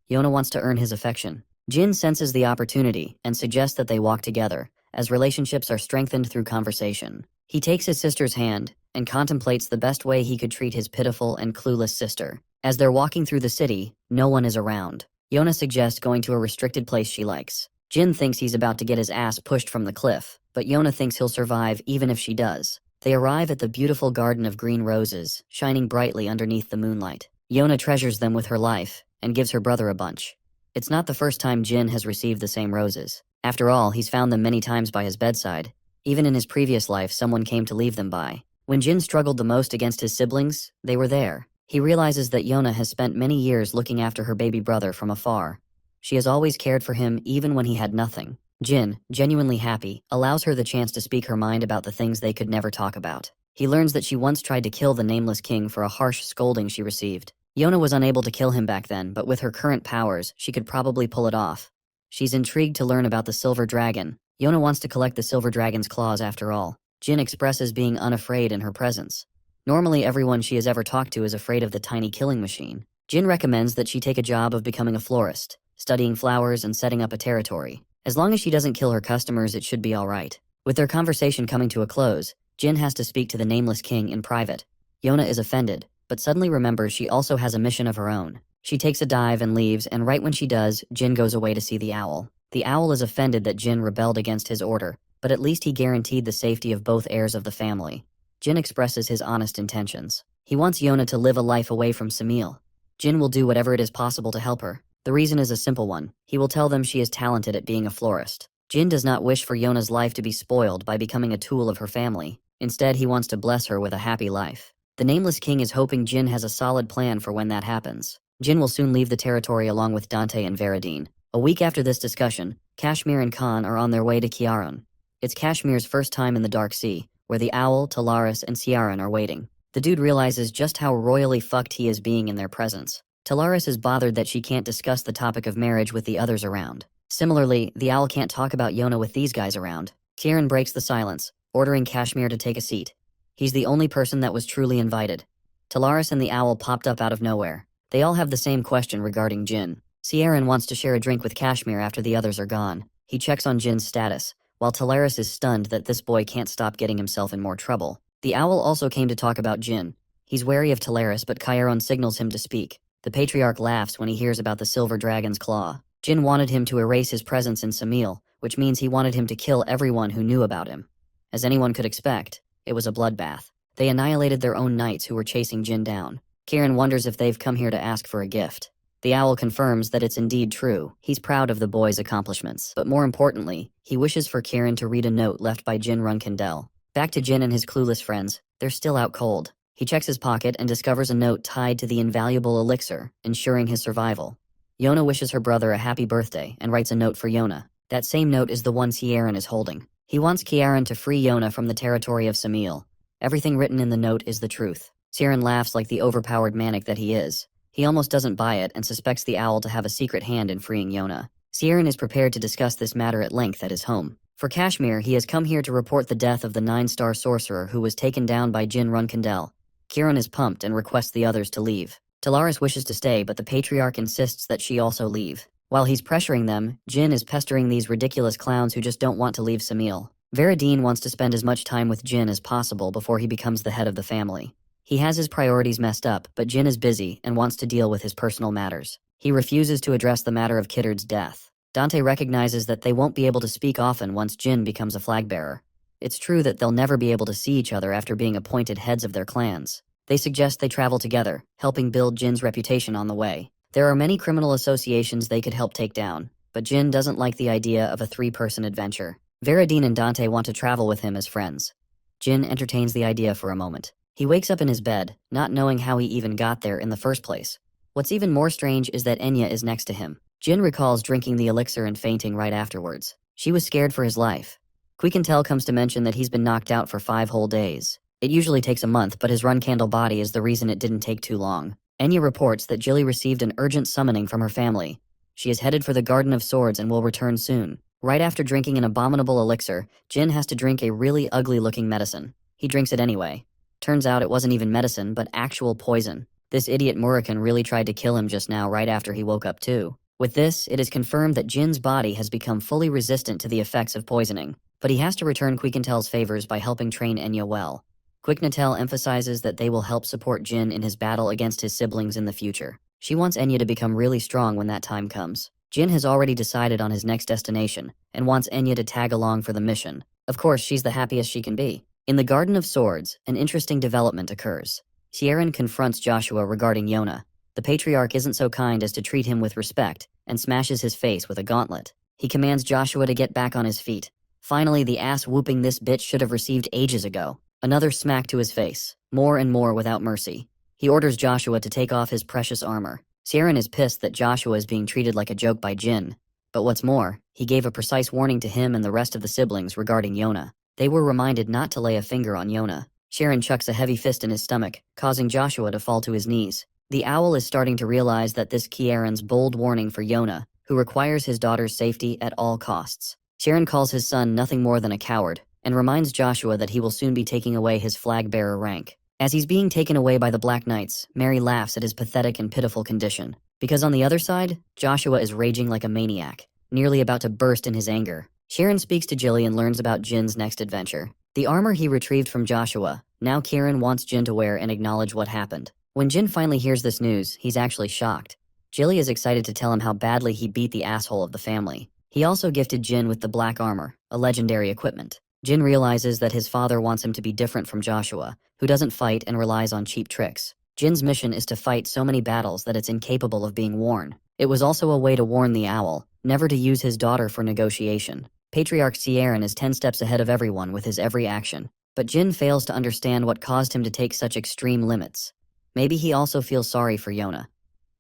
Yona wants to earn his affection. Jin senses the opportunity and suggests that they walk together, as relationships are strengthened through conversation. He takes his sister's hand and contemplates the best way he could treat his pitiful and clueless sister. As they're walking through the city, no one is around. Yona suggests going to a restricted place she likes. Jin thinks he's about to get his ass pushed from the cliff, but Yona thinks he'll survive even if she does. They arrive at the beautiful garden of green roses, shining brightly underneath the moonlight. Yona treasures them with her life and gives her brother a bunch. It's not the first time Jin has received the same roses. After all, he's found them many times by his bedside. Even in his previous life, someone came to leave them by. When Jin struggled the most against his siblings, they were there. He realizes that Yona has spent many years looking after her baby brother from afar. She has always cared for him even when he had nothing. Jin, genuinely happy, allows her the chance to speak her mind about the things they could never talk about. He learns that she once tried to kill the nameless king for a harsh scolding she received. Yona was unable to kill him back then, but with her current powers, she could probably pull it off. She's intrigued to learn about the silver dragon. Yona wants to collect the silver dragon's claws after all. Jin expresses being unafraid in her presence. Normally everyone she has ever talked to is afraid of the tiny killing machine. Jin recommends that she take a job of becoming a florist, studying flowers and setting up a territory. As long as she doesn't kill her customers, it should be alright. With their conversation coming to a close, Jin has to speak to the nameless king in private. Yona is offended, but suddenly remembers she also has a mission of her own. She takes a dive and leaves, and right when she does, Jin goes away to see the owl. The owl is offended that Jin rebelled against his order, but at least he guaranteed the safety of both heirs of the family. Jin expresses his honest intentions. He wants Yona to live a life away from Samil. Jin will do whatever it is possible to help her. The reason is a simple one. He will tell them she is talented at being a florist. Jin does not wish for Yona's life to be spoiled by becoming a tool of her family. Instead, he wants to bless her with a happy life. The nameless king is hoping Jin has a solid plan for when that happens. Jin will soon leave the territory along with Dante and Veradine. A week after this discussion, Kashmir and Khan are on their way to Kiaran. It's Kashmir's first time in the Dark Sea, where the owl, Talaris, and Ciaran are waiting. The dude realizes just how royally fucked he is being in their presence. Talaris is bothered that she can't discuss the topic of marriage with the others around. Similarly, the owl can't talk about Yona with these guys around. Ciaran breaks the silence, ordering Kashmir to take a seat. He's the only person that was truly invited. Talaris and the owl popped up out of nowhere. They all have the same question regarding Jin. Ciaran wants to share a drink with Kashmir after the others are gone. He checks on Jin's status, while Talaris is stunned that this boy can't stop getting himself in more trouble. The owl also came to talk about Jin. He's wary of Talaris, but Chiron signals him to speak. The patriarch laughs when he hears about the silver dragon's claw. Jin wanted him to erase his presence in Samil, which means he wanted him to kill everyone who knew about him. As anyone could expect, it was a bloodbath. They annihilated their own knights who were chasing Jin down. Kieran wonders if they've come here to ask for a gift. The owl confirms that it's indeed true. He's proud of the boy's accomplishments, but more importantly, he wishes for Kieran to read a note left by Jin Runkindel. Back to Jin and his clueless friends. They're still out cold. He checks his pocket and discovers a note tied to the invaluable elixir, ensuring his survival. Yona wishes her brother a happy birthday and writes a note for Yona. That same note is the one Ciaran is holding. He wants Ciaran to free Yona from the territory of Samil. Everything written in the note is the truth. Ciaran laughs like the overpowered manic that he is. He almost doesn't buy it and suspects the owl to have a secret hand in freeing Yona. Ciaran is prepared to discuss this matter at length at his home. For Kashmir, he has come here to report the death of the 9-star sorcerer who was taken down by Jin Runkindel. Kieran is pumped and requests the others to leave. Talaris wishes to stay, but the patriarch insists that she also leave. While he's pressuring them, Jin is pestering these ridiculous clowns who just don't want to leave Samil. Veradine wants to spend as much time with Jin as possible before he becomes the head of the family. He has his priorities messed up, but Jin is busy and wants to deal with his personal matters. He refuses to address the matter of Kiddard's death. Dante recognizes that they won't be able to speak often once Jin becomes a flag bearer. It's true that they'll never be able to see each other after being appointed heads of their clans. They suggest they travel together, helping build Jin's reputation on the way. There are many criminal associations they could help take down, but Jin doesn't like the idea of a 3-person adventure. Veradine and Dante want to travel with him as friends. Jin entertains the idea for a moment. He wakes up in his bed, not knowing how he even got there in the first place. What's even more strange is that Enya is next to him. Jin recalls drinking the elixir and fainting right afterwards. She was scared for his life. Quiquintel comes to mention that he's been knocked out for 5 whole days. It usually takes a month, but his run-candle body is the reason it didn't take too long. Enya reports that Jilly received an urgent summoning from her family. She is headed for the Garden of Swords and will return soon. Right after drinking an abominable elixir, Jin has to drink a really ugly-looking medicine. He drinks it anyway. Turns out it wasn't even medicine, but actual poison. This idiot Murakan really tried to kill him just now right after he woke up too. With this, it is confirmed that Jin's body has become fully resistant to the effects of poisoning. But he has to return Quiquintel's favors by helping train Enya well. Quiquintel emphasizes that they will help support Jin in his battle against his siblings in the future. She wants Enya to become really strong when that time comes. Jin has already decided on his next destination, and wants Enya to tag along for the mission. Of course, she's the happiest she can be. In the Garden of Swords, an interesting development occurs. Ciaran confronts Joshua regarding Yona. The patriarch isn't so kind as to treat him with respect, and smashes his face with a gauntlet. He commands Joshua to get back on his feet. Finally, the ass-whooping this bitch should have received ages ago. Another smack to his face, more and more without mercy. He orders Joshua to take off his precious armor. Sharon is pissed that Joshua is being treated like a joke by Jin. But what's more, he gave a precise warning to him and the rest of the siblings regarding Yona. They were reminded not to lay a finger on Yona. Sharon chucks a heavy fist in his stomach, causing Joshua to fall to his knees. The owl is starting to realize that this Kieran's bold warning for Yona, who requires his daughter's safety at all costs. Sharon calls his son nothing more than a coward, and reminds Joshua that he will soon be taking away his flag-bearer rank. As he's being taken away by the Black Knights, Mary laughs at his pathetic and pitiful condition. Because on the other side, Joshua is raging like a maniac, nearly about to burst in his anger. Sharon speaks to Jilly and learns about Jin's next adventure. The armor he retrieved from Joshua. Now Kieran wants Jin to wear and acknowledge what happened. When Jin finally hears this news, he's actually shocked. Jilly is excited to tell him how badly he beat the asshole of the family. He also gifted Jin with the black armor, a legendary equipment. Jin realizes that his father wants him to be different from Joshua, who doesn't fight and relies on cheap tricks. Jin's mission is to fight so many battles that it's incapable of being worn. It was also a way to warn the owl, never to use his daughter for negotiation. Patriarch Sieran is 10 steps ahead of everyone with his every action. But Jin fails to understand what caused him to take such extreme limits. Maybe he also feels sorry for Yona.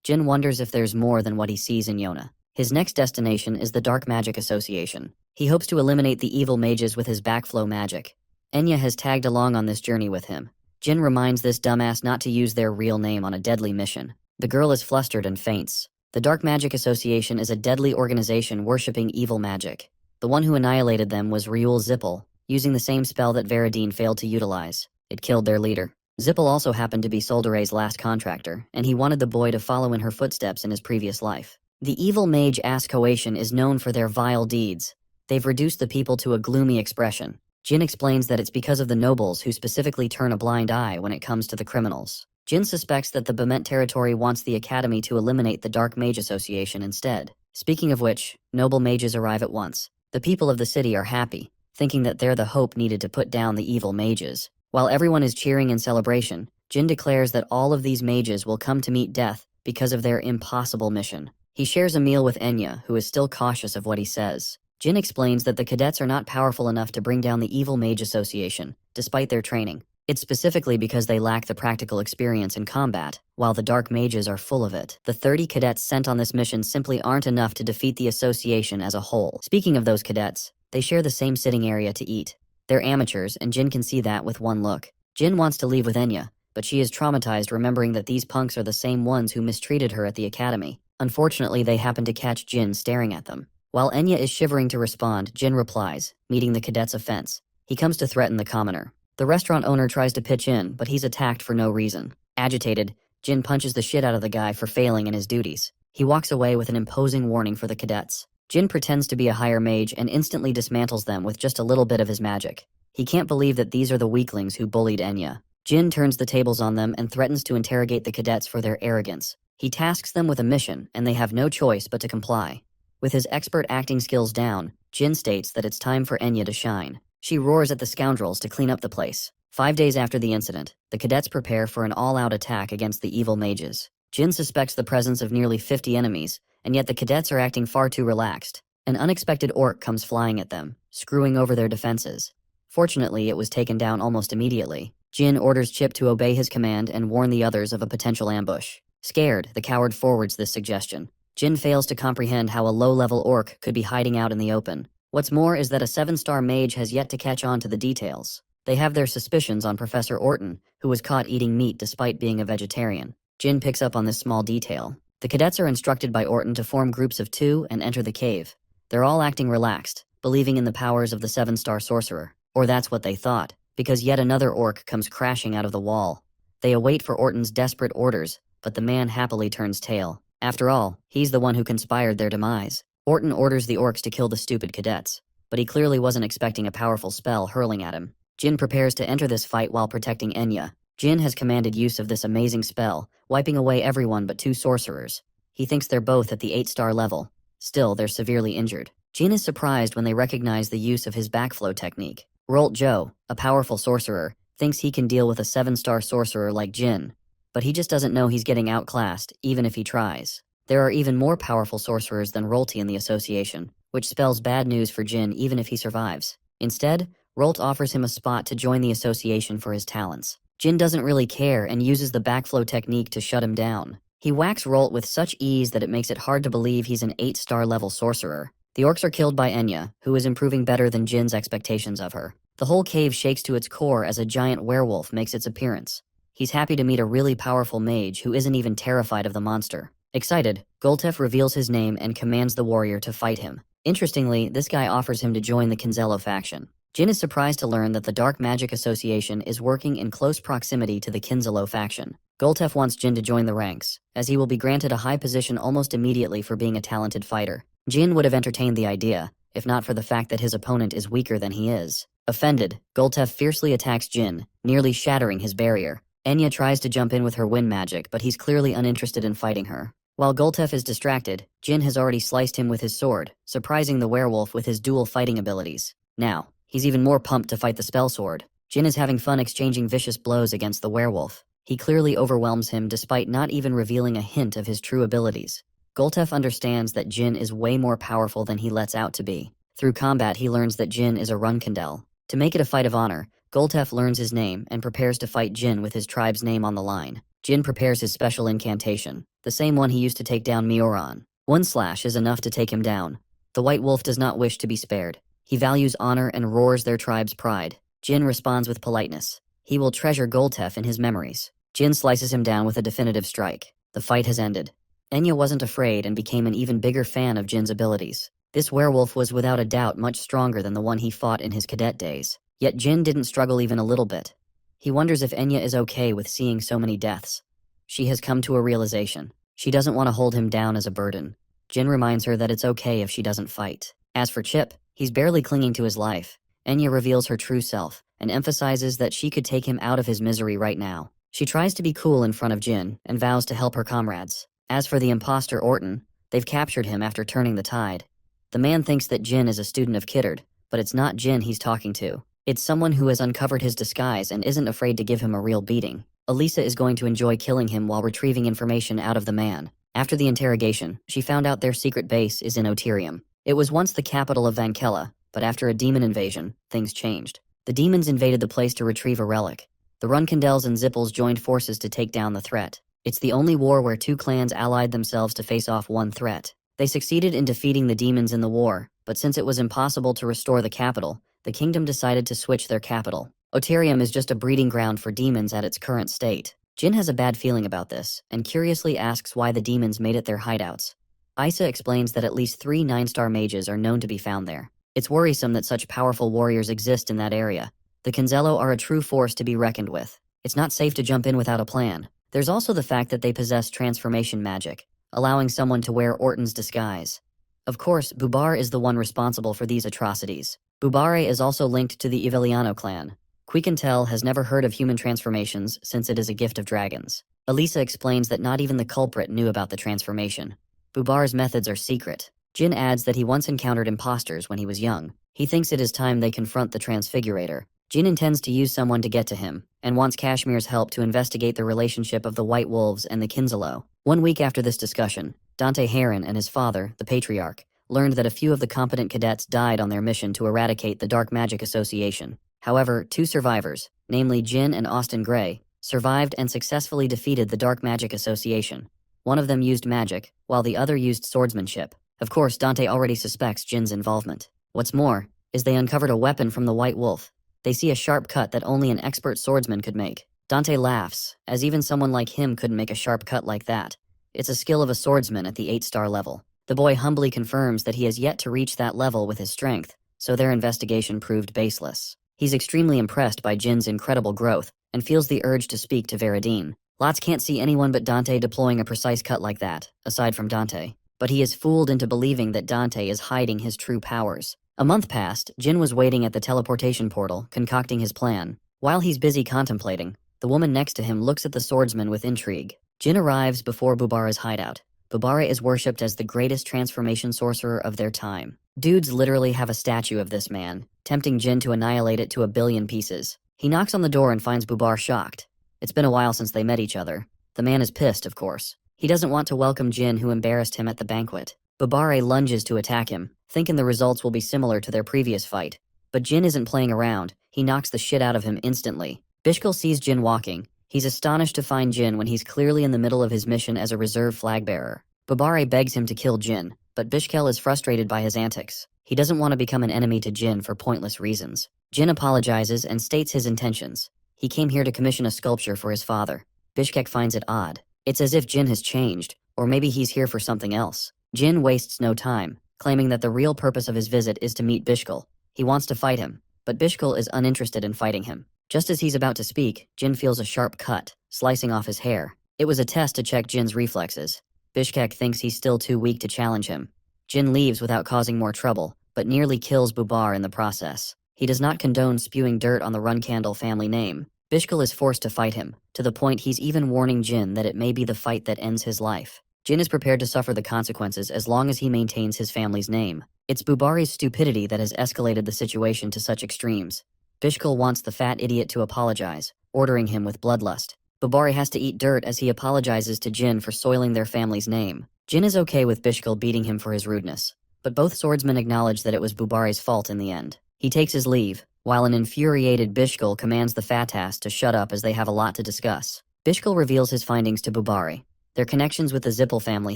Jin wonders if there's more than what he sees in Yona. His next destination is the Dark Magic Association. He hopes to eliminate the evil mages with his backflow magic. Enya has tagged along on this journey with him. Jin reminds this dumbass not to use their real name on a deadly mission. The girl is flustered and faints. The Dark Magic Association is a deadly organization worshipping evil magic. The one who annihilated them was Ryul Zippel, using the same spell that Veradine failed to utilize. It killed their leader. Zippel also happened to be Soldere's last contractor, and he wanted the boy to follow in her footsteps in his previous life. The evil mage Ascoation is known for their vile deeds. They've reduced the people to a gloomy expression. Jin explains that it's because of the nobles who specifically turn a blind eye when it comes to the criminals. Jin suspects that the Bement territory wants the academy to eliminate the Dark Mage Association instead. Speaking of which, noble mages arrive at once. The people of the city are happy, thinking that they're the hope needed to put down the evil mages. While everyone is cheering in celebration, Jin declares that all of these mages will come to meet death because of their impossible mission. He shares a meal with Enya, who is still cautious of what he says. Jin explains that the cadets are not powerful enough to bring down the Evil Mage Association, despite their training. It's specifically because they lack the practical experience in combat, while the Dark Mages are full of it. The 30 cadets sent on this mission simply aren't enough to defeat the association as a whole. Speaking of those cadets, they share the same sitting area to eat. They're amateurs, and Jin can see that with one look. Jin wants to leave with Enya, but she is traumatized remembering that these punks are the same ones who mistreated her at the academy. Unfortunately, they happen to catch Jin staring at them. While Enya is shivering to respond, Jin replies, meeting the cadet's offense. He comes to threaten the commoner. The restaurant owner tries to pitch in, but he's attacked for no reason. Agitated, Jin punches the shit out of the guy for failing in his duties. He walks away with an imposing warning for the cadets. Jin pretends to be a higher mage and instantly dismantles them with just a little bit of his magic. He can't believe that these are the weaklings who bullied Enya. Jin turns the tables on them and threatens to interrogate the cadets for their arrogance. He tasks them with a mission, and they have no choice but to comply. With his expert acting skills down, Jin states that it's time for Enya to shine. She roars at the scoundrels to clean up the place. 5 days after the incident, the cadets prepare for an all-out attack against the evil mages. Jin suspects the presence of nearly 50 enemies, and yet the cadets are acting far too relaxed. An unexpected orc comes flying at them, screwing over their defenses. Fortunately, it was taken down almost immediately. Jin orders Chip to obey his command and warn the others of a potential ambush. Scared, the coward forwards this suggestion. Jin fails to comprehend how a low-level orc could be hiding out in the open. What's more is that a 7-star mage has yet to catch on to the details. They have their suspicions on Professor Orton, who was caught eating meat despite being a vegetarian. Jin picks up on this small detail. The cadets are instructed by Orton to form groups of 2 and enter the cave. They're all acting relaxed, believing in the powers of the 7-star sorcerer. Or that's what they thought, because yet another orc comes crashing out of the wall. They await for Orton's desperate orders, but the man happily turns tail. After all, he's the one who conspired their demise. Orton orders the orcs to kill the stupid cadets, but he clearly wasn't expecting a powerful spell hurling at him. Jin prepares to enter this fight while protecting Enya. Jin has commanded use of this amazing spell, wiping away everyone but 2 sorcerers. He thinks they're both at the 8-star level. Still, they're severely injured. Jin is surprised when they recognize the use of his backflow technique. Rolt Joe, a powerful sorcerer, thinks he can deal with a 7-star sorcerer like Jin, but he just doesn't know he's getting outclassed, even if he tries. There are even more powerful sorcerers than Rolty in the association, which spells bad news for Jin even if he survives. Instead, Rolt offers him a spot to join the association for his talents. Jin doesn't really care and uses the backflow technique to shut him down. He whacks Rolt with such ease that it makes it hard to believe he's an 8-star level sorcerer. The orcs are killed by Enya, who is improving better than Jin's expectations of her. The whole cave shakes to its core as a giant werewolf makes its appearance. He's happy to meet a really powerful mage who isn't even terrified of the monster. Excited, Goltef reveals his name and commands the warrior to fight him. Interestingly, this guy offers him to join the Kinzello faction. Jin is surprised to learn that the Dark Magic Association is working in close proximity to the Kinzello faction. Goltef wants Jin to join the ranks, as he will be granted a high position almost immediately for being a talented fighter. Jin would have entertained the idea, if not for the fact that his opponent is weaker than he is. Offended, Goltef fiercely attacks Jin, nearly shattering his barrier. Enya tries to jump in with her wind magic, but he's clearly uninterested in fighting her. While Goltef is distracted, Jin has already sliced him with his sword, surprising the werewolf with his dual fighting abilities. Now, he's even more pumped to fight the spell sword. Jin is having fun exchanging vicious blows against the werewolf. He clearly overwhelms him despite not even revealing a hint of his true abilities. Goltef understands that Jin is way more powerful than he lets out to be. Through combat, he learns that Jin is a Runkindel. To make it a fight of honor, Goltef learns his name and prepares to fight Jin with his tribe's name on the line. Jin prepares his special incantation, the same one he used to take down Mioran. One slash is enough to take him down. The White Wolf does not wish to be spared. He values honor and roars their tribe's pride. Jin responds with politeness. He will treasure Goltef in his memories. Jin slices him down with a definitive strike. The fight has ended. Enya wasn't afraid and became an even bigger fan of Jin's abilities. This werewolf was without a doubt much stronger than the one he fought in his cadet days. Yet Jin didn't struggle even a little bit. He wonders if Enya is okay with seeing so many deaths. She has come to a realization. She doesn't want to hold him down as a burden. Jin reminds her that it's okay if she doesn't fight. As for Chip, he's barely clinging to his life. Enya reveals her true self and emphasizes that she could take him out of his misery right now. She tries to be cool in front of Jin and vows to help her comrades. As for the imposter Orton, they've captured him after turning the tide. The man thinks that Jin is a student of Kittard, but it's not Jin he's talking to. It's someone who has uncovered his disguise and isn't afraid to give him a real beating. Elisa is going to enjoy killing him while retrieving information out of the man. After the interrogation, she found out their secret base is in Oterium. It was once the capital of Vankella, but after a demon invasion, things changed. The demons invaded the place to retrieve a relic. The Runkindels and Zippels joined forces to take down the threat. It's the only war where two clans allied themselves to face off one threat. They succeeded in defeating the demons in the war, but since it was impossible to restore the capital, the kingdom decided to switch their capital. Oterium is just a breeding ground for demons at its current state. Jin has a bad feeling about this, and curiously asks why the demons made it their hideouts. Isa explains that at least 3 9-star mages are known to be found there. It's worrisome that such powerful warriors exist in that area. The Kinzello are a true force to be reckoned with. It's not safe to jump in without a plan. There's also the fact that they possess transformation magic, allowing someone to wear Orton's disguise. Of course, Bubar is the one responsible for these atrocities. Bubare is also linked to the Iveliano clan. Quiquintel has never heard of human transformations since it is a gift of dragons. Elisa explains that not even the culprit knew about the transformation. Bubar's methods are secret. Jin adds that he once encountered imposters when he was young. He thinks it is time they confront the Transfigurator. Jin intends to use someone to get to him, and wants Kashmir's help to investigate the relationship of the White Wolves and the Kinzello. 1 week after this discussion, Dante Heron and his father, the Patriarch, learned that a few of the competent cadets died on their mission to eradicate the Dark Magic Association. However, 2 survivors, namely Jin and Austin Gray, survived and successfully defeated the Dark Magic Association. One of them used magic, while the other used swordsmanship. Of course, Dante already suspects Jin's involvement. What's more, is they uncovered a weapon from the White Wolf. They see a sharp cut that only an expert swordsman could make. Dante laughs, as even someone like him couldn't make a sharp cut like that. It's a skill of a swordsman at the 8-star level. The boy humbly confirms that he has yet to reach that level with his strength, so their investigation proved baseless. He's extremely impressed by Jin's incredible growth, and feels the urge to speak to Veradine. Lots can't see anyone but Dante deploying a precise cut like that, aside from Dante. But he is fooled into believing that Dante is hiding his true powers. A month passed, Jin was waiting at the teleportation portal, concocting his plan. While he's busy contemplating, the woman next to him looks at the swordsman with intrigue. Jin arrives before Bubara's hideout. Bubara is worshipped as the greatest transformation sorcerer of their time. Dudes literally have a statue of this man, tempting Jin to annihilate it to a billion pieces. He knocks on the door and finds Bubar shocked. It's been a while since they met each other. The man is pissed, of course. He doesn't want to welcome Jin, who embarrassed him at the banquet. Bubare lunges to attack him, thinking the results will be similar to their previous fight. But Jin isn't playing around. He knocks the shit out of him instantly. Bishkal sees Jin walking. He's astonished to find Jin when he's clearly in the middle of his mission as a reserve flag bearer. Bubare begs him to kill Jin, but Bishkel is frustrated by his antics. He doesn't want to become an enemy to Jin for pointless reasons. Jin apologizes and states his intentions. He came here to commission a sculpture for his father. Bishkek finds it odd. It's as if Jin has changed, or maybe he's here for something else. Jin wastes no time, claiming that the real purpose of his visit is to meet Bishkel. He wants to fight him, but Bishkel is uninterested in fighting him. Just as he's about to speak, Jin feels a sharp cut, slicing off his hair. It was a test to check Jin's reflexes. Bishkek thinks he's still too weak to challenge him. Jin leaves without causing more trouble, but nearly kills Bubar in the process. He does not condone spewing dirt on the Runkandle family name. Bishkel is forced to fight him, to the point he's even warning Jin that it may be the fight that ends his life. Jin is prepared to suffer the consequences as long as he maintains his family's name. It's Bubari's stupidity that has escalated the situation to such extremes. Bishkel wants the fat idiot to apologize, ordering him with bloodlust. Bubari has to eat dirt as he apologizes to Jin for soiling their family's name. Jin is okay with Bishkel beating him for his rudeness, but both swordsmen acknowledge that it was Bubari's fault in the end. He takes his leave, while an infuriated Bishkel commands the Fatas to shut up as they have a lot to discuss. Bishkel reveals his findings to Bubari. Their connections with the Zippel family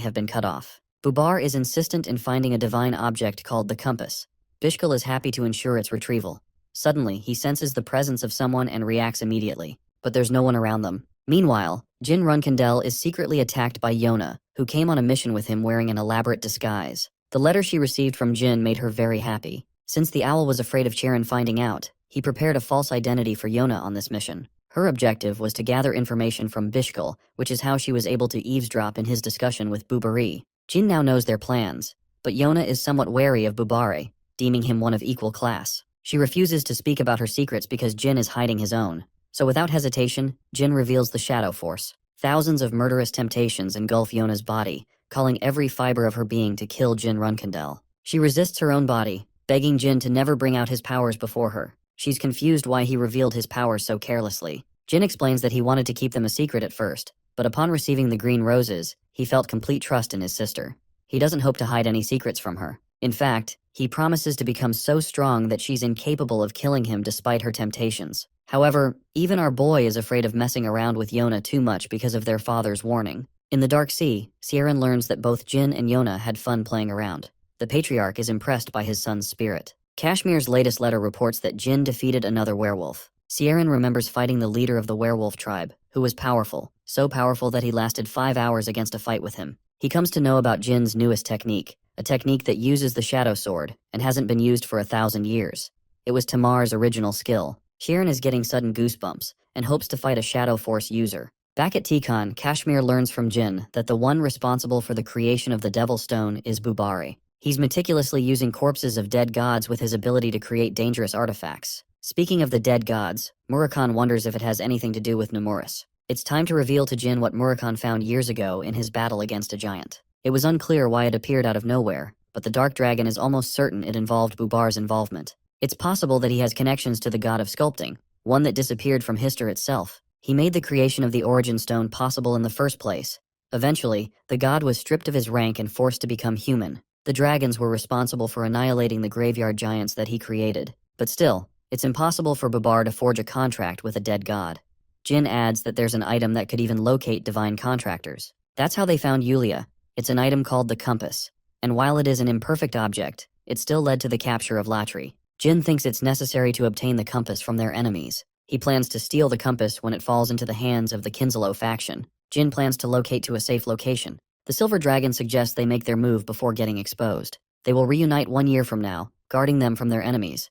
have been cut off. Bubar is insistent in finding a divine object called the compass. Bishkel is happy to ensure its retrieval. Suddenly, he senses the presence of someone and reacts immediately, but there's no one around them. Meanwhile, Jin Runkandel is secretly attacked by Yona, who came on a mission with him wearing an elaborate disguise. The letter she received from Jin made her very happy. Since the owl was afraid of Charon finding out, he prepared a false identity for Yona on this mission. Her objective was to gather information from Bishkel, which is how she was able to eavesdrop in his discussion with Bubari. Jin now knows their plans, but Yona is somewhat wary of Bubare, deeming him one of equal class. She refuses to speak about her secrets because Jin is hiding his own. So without hesitation, Jin reveals the Shadow Force. Thousands of murderous temptations engulf Yona's body, calling every fiber of her being to kill Jin Runkandel. She resists her own body, begging Jin to never bring out his powers before her. She's confused why he revealed his powers so carelessly. Jin explains that he wanted to keep them a secret at first, but upon receiving the green roses, he felt complete trust in his sister. He doesn't hope to hide any secrets from her. In fact, he promises to become so strong that she's incapable of killing him despite her temptations. However, even our boy is afraid of messing around with Yona too much because of their father's warning. In the Dark Sea, Sieran learns that both Jin and Yona had fun playing around. The patriarch is impressed by his son's spirit. Kashmir's latest letter reports that Jin defeated another werewolf. Sieran remembers fighting the leader of the werewolf tribe, who was powerful, so powerful that he lasted 5 hours against a fight with him. He comes to know about Jin's newest technique, a technique that uses the shadow sword and hasn't been used for 1,000 years. It was Tamar's original skill. Sieran is getting sudden goosebumps and hopes to fight a Shadow Force user. Back at Tikon, Kashmir learns from Jin that the one responsible for the creation of the Devil Stone is Bubari. He's meticulously using corpses of dead gods with his ability to create dangerous artifacts. Speaking of the dead gods, Murakhan wonders if it has anything to do with Nemoris. It's time to reveal to Jin what Murakhan found years ago in his battle against a giant. It was unclear why it appeared out of nowhere, but the Dark Dragon is almost certain it involved Bubar's involvement. It's possible that he has connections to the god of sculpting, one that disappeared from Hister itself. He made the creation of the Origin Stone possible in the first place. Eventually, the god was stripped of his rank and forced to become human. The dragons were responsible for annihilating the graveyard giants that he created. But still, it's impossible for Bubar to forge a contract with a dead god. Jin adds that there's an item that could even locate divine contractors. That's how they found Yulia. It's an item called the compass. And while it is an imperfect object, it still led to the capture of Latri. Jin thinks it's necessary to obtain the compass from their enemies. He plans to steal the compass when it falls into the hands of the Kinselo faction. Jin plans to locate to a safe location. The Silver Dragon suggests they make their move before getting exposed. They will reunite 1 year from now, guarding them from their enemies.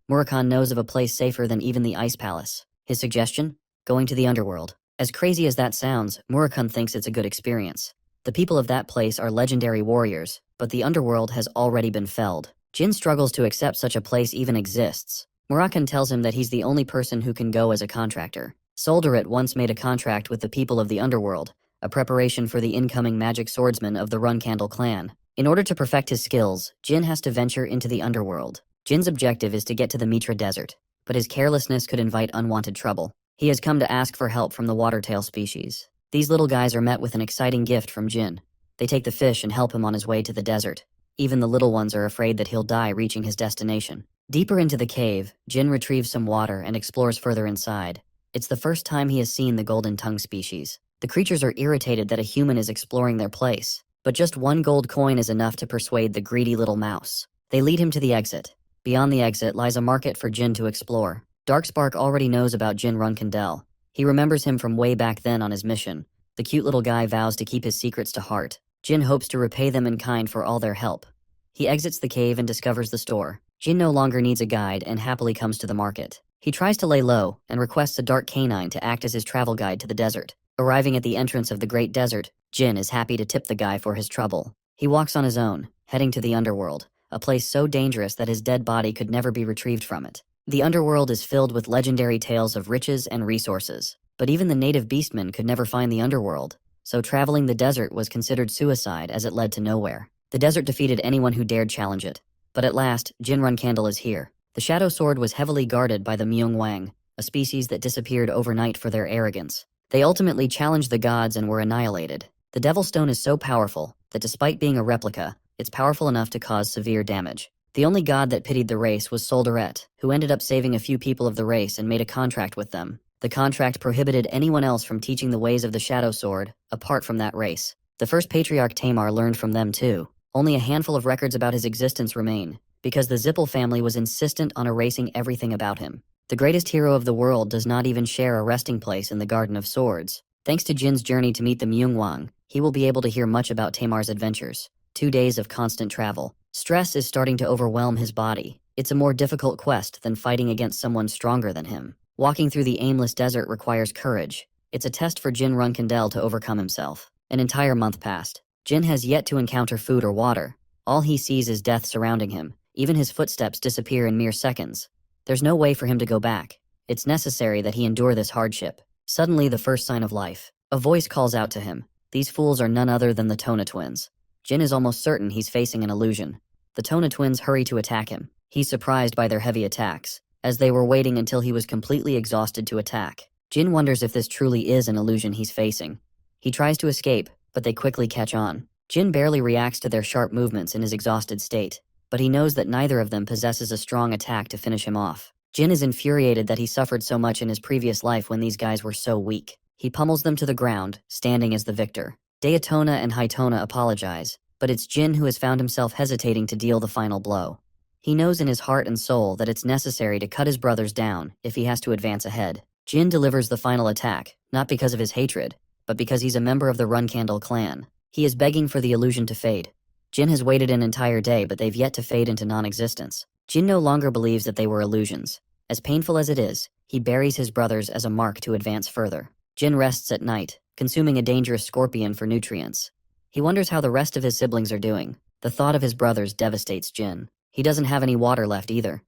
Murakhan knows of a place safer than even the Ice Palace. His suggestion? Going to the underworld. As crazy as that sounds, Murakhan thinks it's a good experience. The people of that place are legendary warriors, but the underworld has already been felled. Jin struggles to accept such a place even exists. Murakhan tells him that he's the only person who can go as a contractor. Solderit once made a contract with the people of the underworld, a preparation for the incoming magic swordsman of the Runkandle clan. In order to perfect his skills, Jin has to venture into the underworld. Jin's objective is to get to the Mitra Desert, but his carelessness could invite unwanted trouble. He has come to ask for help from the watertail species. These little guys are met with an exciting gift from Jin. They take the fish and help him on his way to the desert. Even the little ones are afraid that he'll die reaching his destination. Deeper into the cave, Jin retrieves some water and explores further inside. It's the first time he has seen the golden tongue species. The creatures are irritated that a human is exploring their place, but just one gold coin is enough to persuade the greedy little mouse. They lead him to the exit. Beyond the exit lies a market for Jin to explore. Darkspark already knows about Jin Runkindel. He remembers him from way back then on his mission. The cute little guy vows to keep his secrets to heart. Jin hopes to repay them in kind for all their help. He exits the cave and discovers the store. Jin no longer needs a guide and happily comes to the market. He tries to lay low and requests a dark canine to act as his travel guide to the desert. Arriving at the entrance of the Great Desert, Jin is happy to tip the guy for his trouble. He walks on his own, heading to the underworld, a place so dangerous that his dead body could never be retrieved from it. The underworld is filled with legendary tales of riches and resources, but even the native beastmen could never find the underworld, so traveling the desert was considered suicide as it led to nowhere. The desert defeated anyone who dared challenge it. But at last, Jin Runkindel is here. The Shadow Sword was heavily guarded by the Myungwang, a species that disappeared overnight for their arrogance. They ultimately challenged the gods and were annihilated. The Devil Stone is so powerful that despite being a replica, it's powerful enough to cause severe damage. The only god that pitied the race was Soldaret, who ended up saving a few people of the race and made a contract with them. The contract prohibited anyone else from teaching the ways of the Shadow Sword, apart from that race. The first patriarch Tamar learned from them too. Only a handful of records about his existence remain, because the Zippel family was insistent on erasing everything about him. The greatest hero of the world does not even share a resting place in the Garden of Swords. Thanks to Jin's journey to meet the Myungwang, he will be able to hear much about Tamar's adventures. 2 days of constant travel. Stress is starting to overwhelm his body. It's a more difficult quest than fighting against someone stronger than him. Walking through the aimless desert requires courage. It's a test for Jin Runkindel to overcome himself. An entire month passed. Jin has yet to encounter food or water. All he sees is death surrounding him. Even his footsteps disappear in mere seconds. There's no way for him to go back. It's necessary that he endure this hardship. Suddenly, the first sign of life. A voice calls out to him. These fools are none other than the Tona twins. Jin is almost certain he's facing an illusion. The Tona twins hurry to attack him. He's surprised by their heavy attacks, as they were waiting until he was completely exhausted to attack. Jin wonders if this truly is an illusion he's facing. He tries to escape, but they quickly catch on. Jin barely reacts to their sharp movements in his exhausted state, but he knows that neither of them possesses a strong attack to finish him off. Jin is infuriated that he suffered so much in his previous life when these guys were so weak. He pummels them to the ground, standing as the victor. Daytona and Hitona apologize, but it's Jin who has found himself hesitating to deal the final blow. He knows in his heart and soul that it's necessary to cut his brothers down if he has to advance ahead. Jin delivers the final attack, not because of his hatred, but because he's a member of the Runkindel clan. He is begging for the illusion to fade. Jin has waited an entire day, but they've yet to fade into non-existence. Jin no longer believes that they were illusions. As painful as it is, he buries his brothers as a mark to advance further. Jin rests at night, consuming a dangerous scorpion for nutrients. He wonders how the rest of his siblings are doing. The thought of his brothers devastates Jin. He doesn't have any water left either.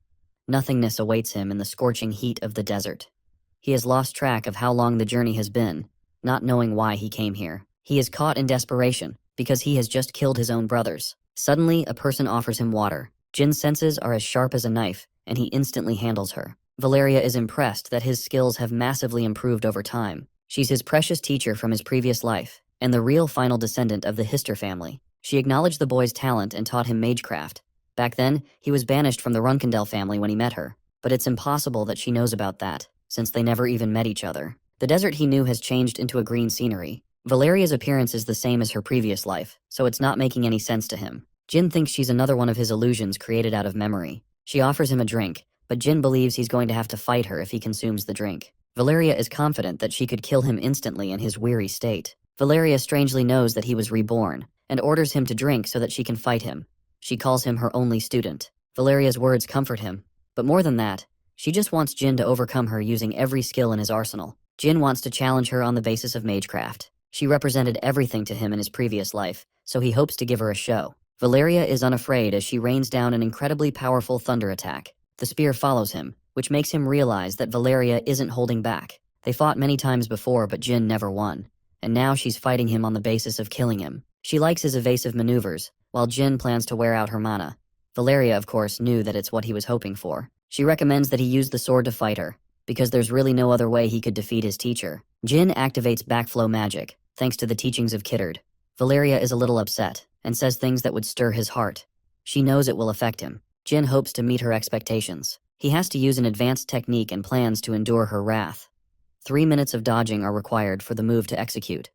Nothingness awaits him in the scorching heat of the desert. He has lost track of how long the journey has been, not knowing why he came here. He is caught in desperation, because he has just killed his own brothers. Suddenly, a person offers him water. Jin's senses are as sharp as a knife, and he instantly handles her. Valeria is impressed that his skills have massively improved over time. She's his precious teacher from his previous life, and the real final descendant of the Hister family. She acknowledged the boy's talent and taught him magecraft. Back then, he was banished from the Runkindel family when he met her, but it's impossible that she knows about that, since they never even met each other. The desert he knew has changed into a green scenery. Valeria's appearance is the same as her previous life, so it's not making any sense to him. Jin thinks she's another one of his illusions created out of memory. She offers him a drink, but Jin believes he's going to have to fight her if he consumes the drink. Valeria is confident that she could kill him instantly in his weary state. Valeria strangely knows that he was reborn, and orders him to drink so that she can fight him. She calls him her only student. Valeria's words comfort him, but more than that, she just wants Jin to overcome her using every skill in his arsenal. Jin wants to challenge her on the basis of magecraft. She represented everything to him in his previous life, so he hopes to give her a show. Valeria is unafraid as she rains down an incredibly powerful thunder attack. The spear follows him, which makes him realize that Valeria isn't holding back. They fought many times before, but Jin never won, and now she's fighting him on the basis of killing him. She likes his evasive maneuvers, while Jin plans to wear out her mana. Valeria, of course, knew that it's what he was hoping for. She recommends that he use the sword to fight her, because there's really no other way he could defeat his teacher. Jin activates backflow magic, thanks to the teachings of Kittard. Valeria is a little upset, and says things that would stir his heart. She knows it will affect him. Jin hopes to meet her expectations. He has to use an advanced technique and plans to endure her wrath. 3 minutes of dodging are required for the move to execute.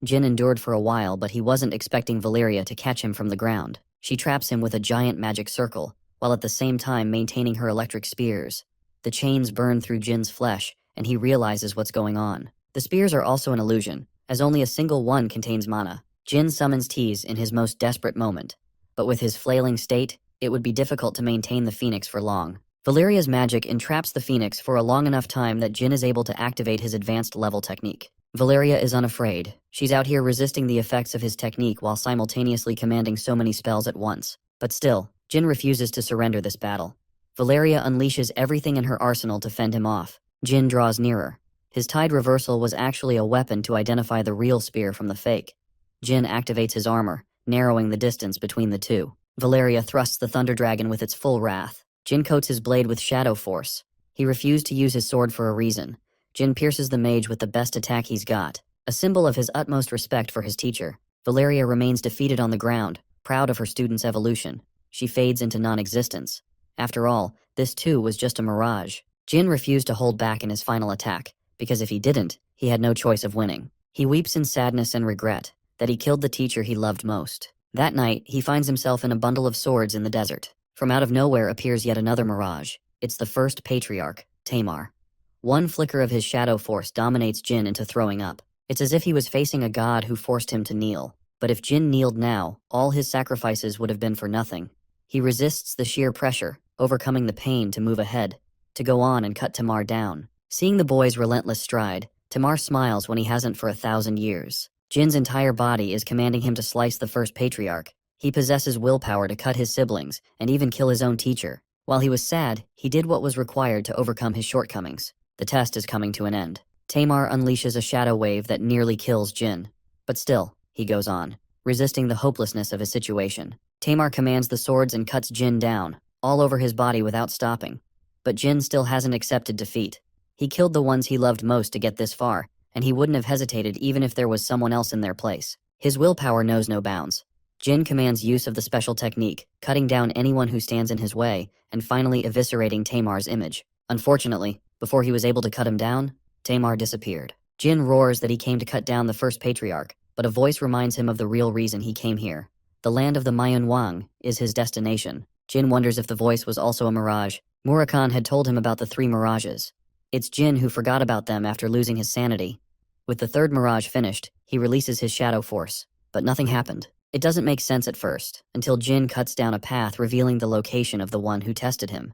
Jin endured for a while, but he wasn't expecting Valeria to catch him from the ground. She traps him with a giant magic circle, while at the same time maintaining her electric spears. The chains burn through Jin's flesh, and he realizes what's going on. The spears are also an illusion, as only a single one contains mana. Jin summons Tease in his most desperate moment, but with his flailing state, it would be difficult to maintain the phoenix for long. Valeria's magic entraps the phoenix for a long enough time that Jin is able to activate his advanced level technique. Valeria is unafraid. She's out here resisting the effects of his technique while simultaneously commanding so many spells at once. But still, Jin refuses to surrender this battle. Valeria unleashes everything in her arsenal to fend him off. Jin draws nearer. His tide reversal was actually a weapon to identify the real spear from the fake. Jin activates his armor, narrowing the distance between the two. Valeria thrusts the Thunder Dragon with its full wrath. Jin coats his blade with shadow force. He refused to use his sword for a reason. Jin pierces the mage with the best attack he's got, a symbol of his utmost respect for his teacher. Valeria remains defeated on the ground, proud of her student's evolution. She fades into non-existence. After all, this too was just a mirage. Jin refused to hold back in his final attack, because if he didn't, he had no choice of winning. He weeps in sadness and regret that he killed the teacher he loved most. That night, he finds himself in a bundle of swords in the desert. From out of nowhere appears yet another mirage. It's the first patriarch, Tamar. One flicker of his shadow force dominates Jin into throwing up. It's as if he was facing a god who forced him to kneel. But if Jin kneeled now, all his sacrifices would have been for nothing. He resists the sheer pressure, overcoming the pain to move ahead, to go on and cut Tamar down. Seeing the boy's relentless stride, Tamar smiles when he hasn't for 1,000 years. Jin's entire body is commanding him to slice the first patriarch. He possesses willpower to cut his siblings and even kill his own teacher. While he was sad, he did what was required to overcome his shortcomings. The test is coming to an end. Tamar unleashes a shadow wave that nearly kills Jin. But still, he goes on, resisting the hopelessness of his situation. Tamar commands the swords and cuts Jin down, all over his body without stopping. But Jin still hasn't accepted defeat. He killed the ones he loved most to get this far, and he wouldn't have hesitated even if there was someone else in their place. His willpower knows no bounds. Jin commands use of the special technique, cutting down anyone who stands in his way, and finally eviscerating Tamar's image. Unfortunately, before he was able to cut him down, Tamar disappeared. Jin roars that he came to cut down the first patriarch, but a voice reminds him of the real reason he came here. The land of the Mayan is his destination. Jin wonders if the voice was also a mirage. Murakhan had told him about the 3 mirages. It's Jin who forgot about them after losing his sanity. With the 3rd mirage finished, he releases his shadow force, but nothing happened. It doesn't make sense at first, until Jin cuts down a path revealing the location of the one who tested him.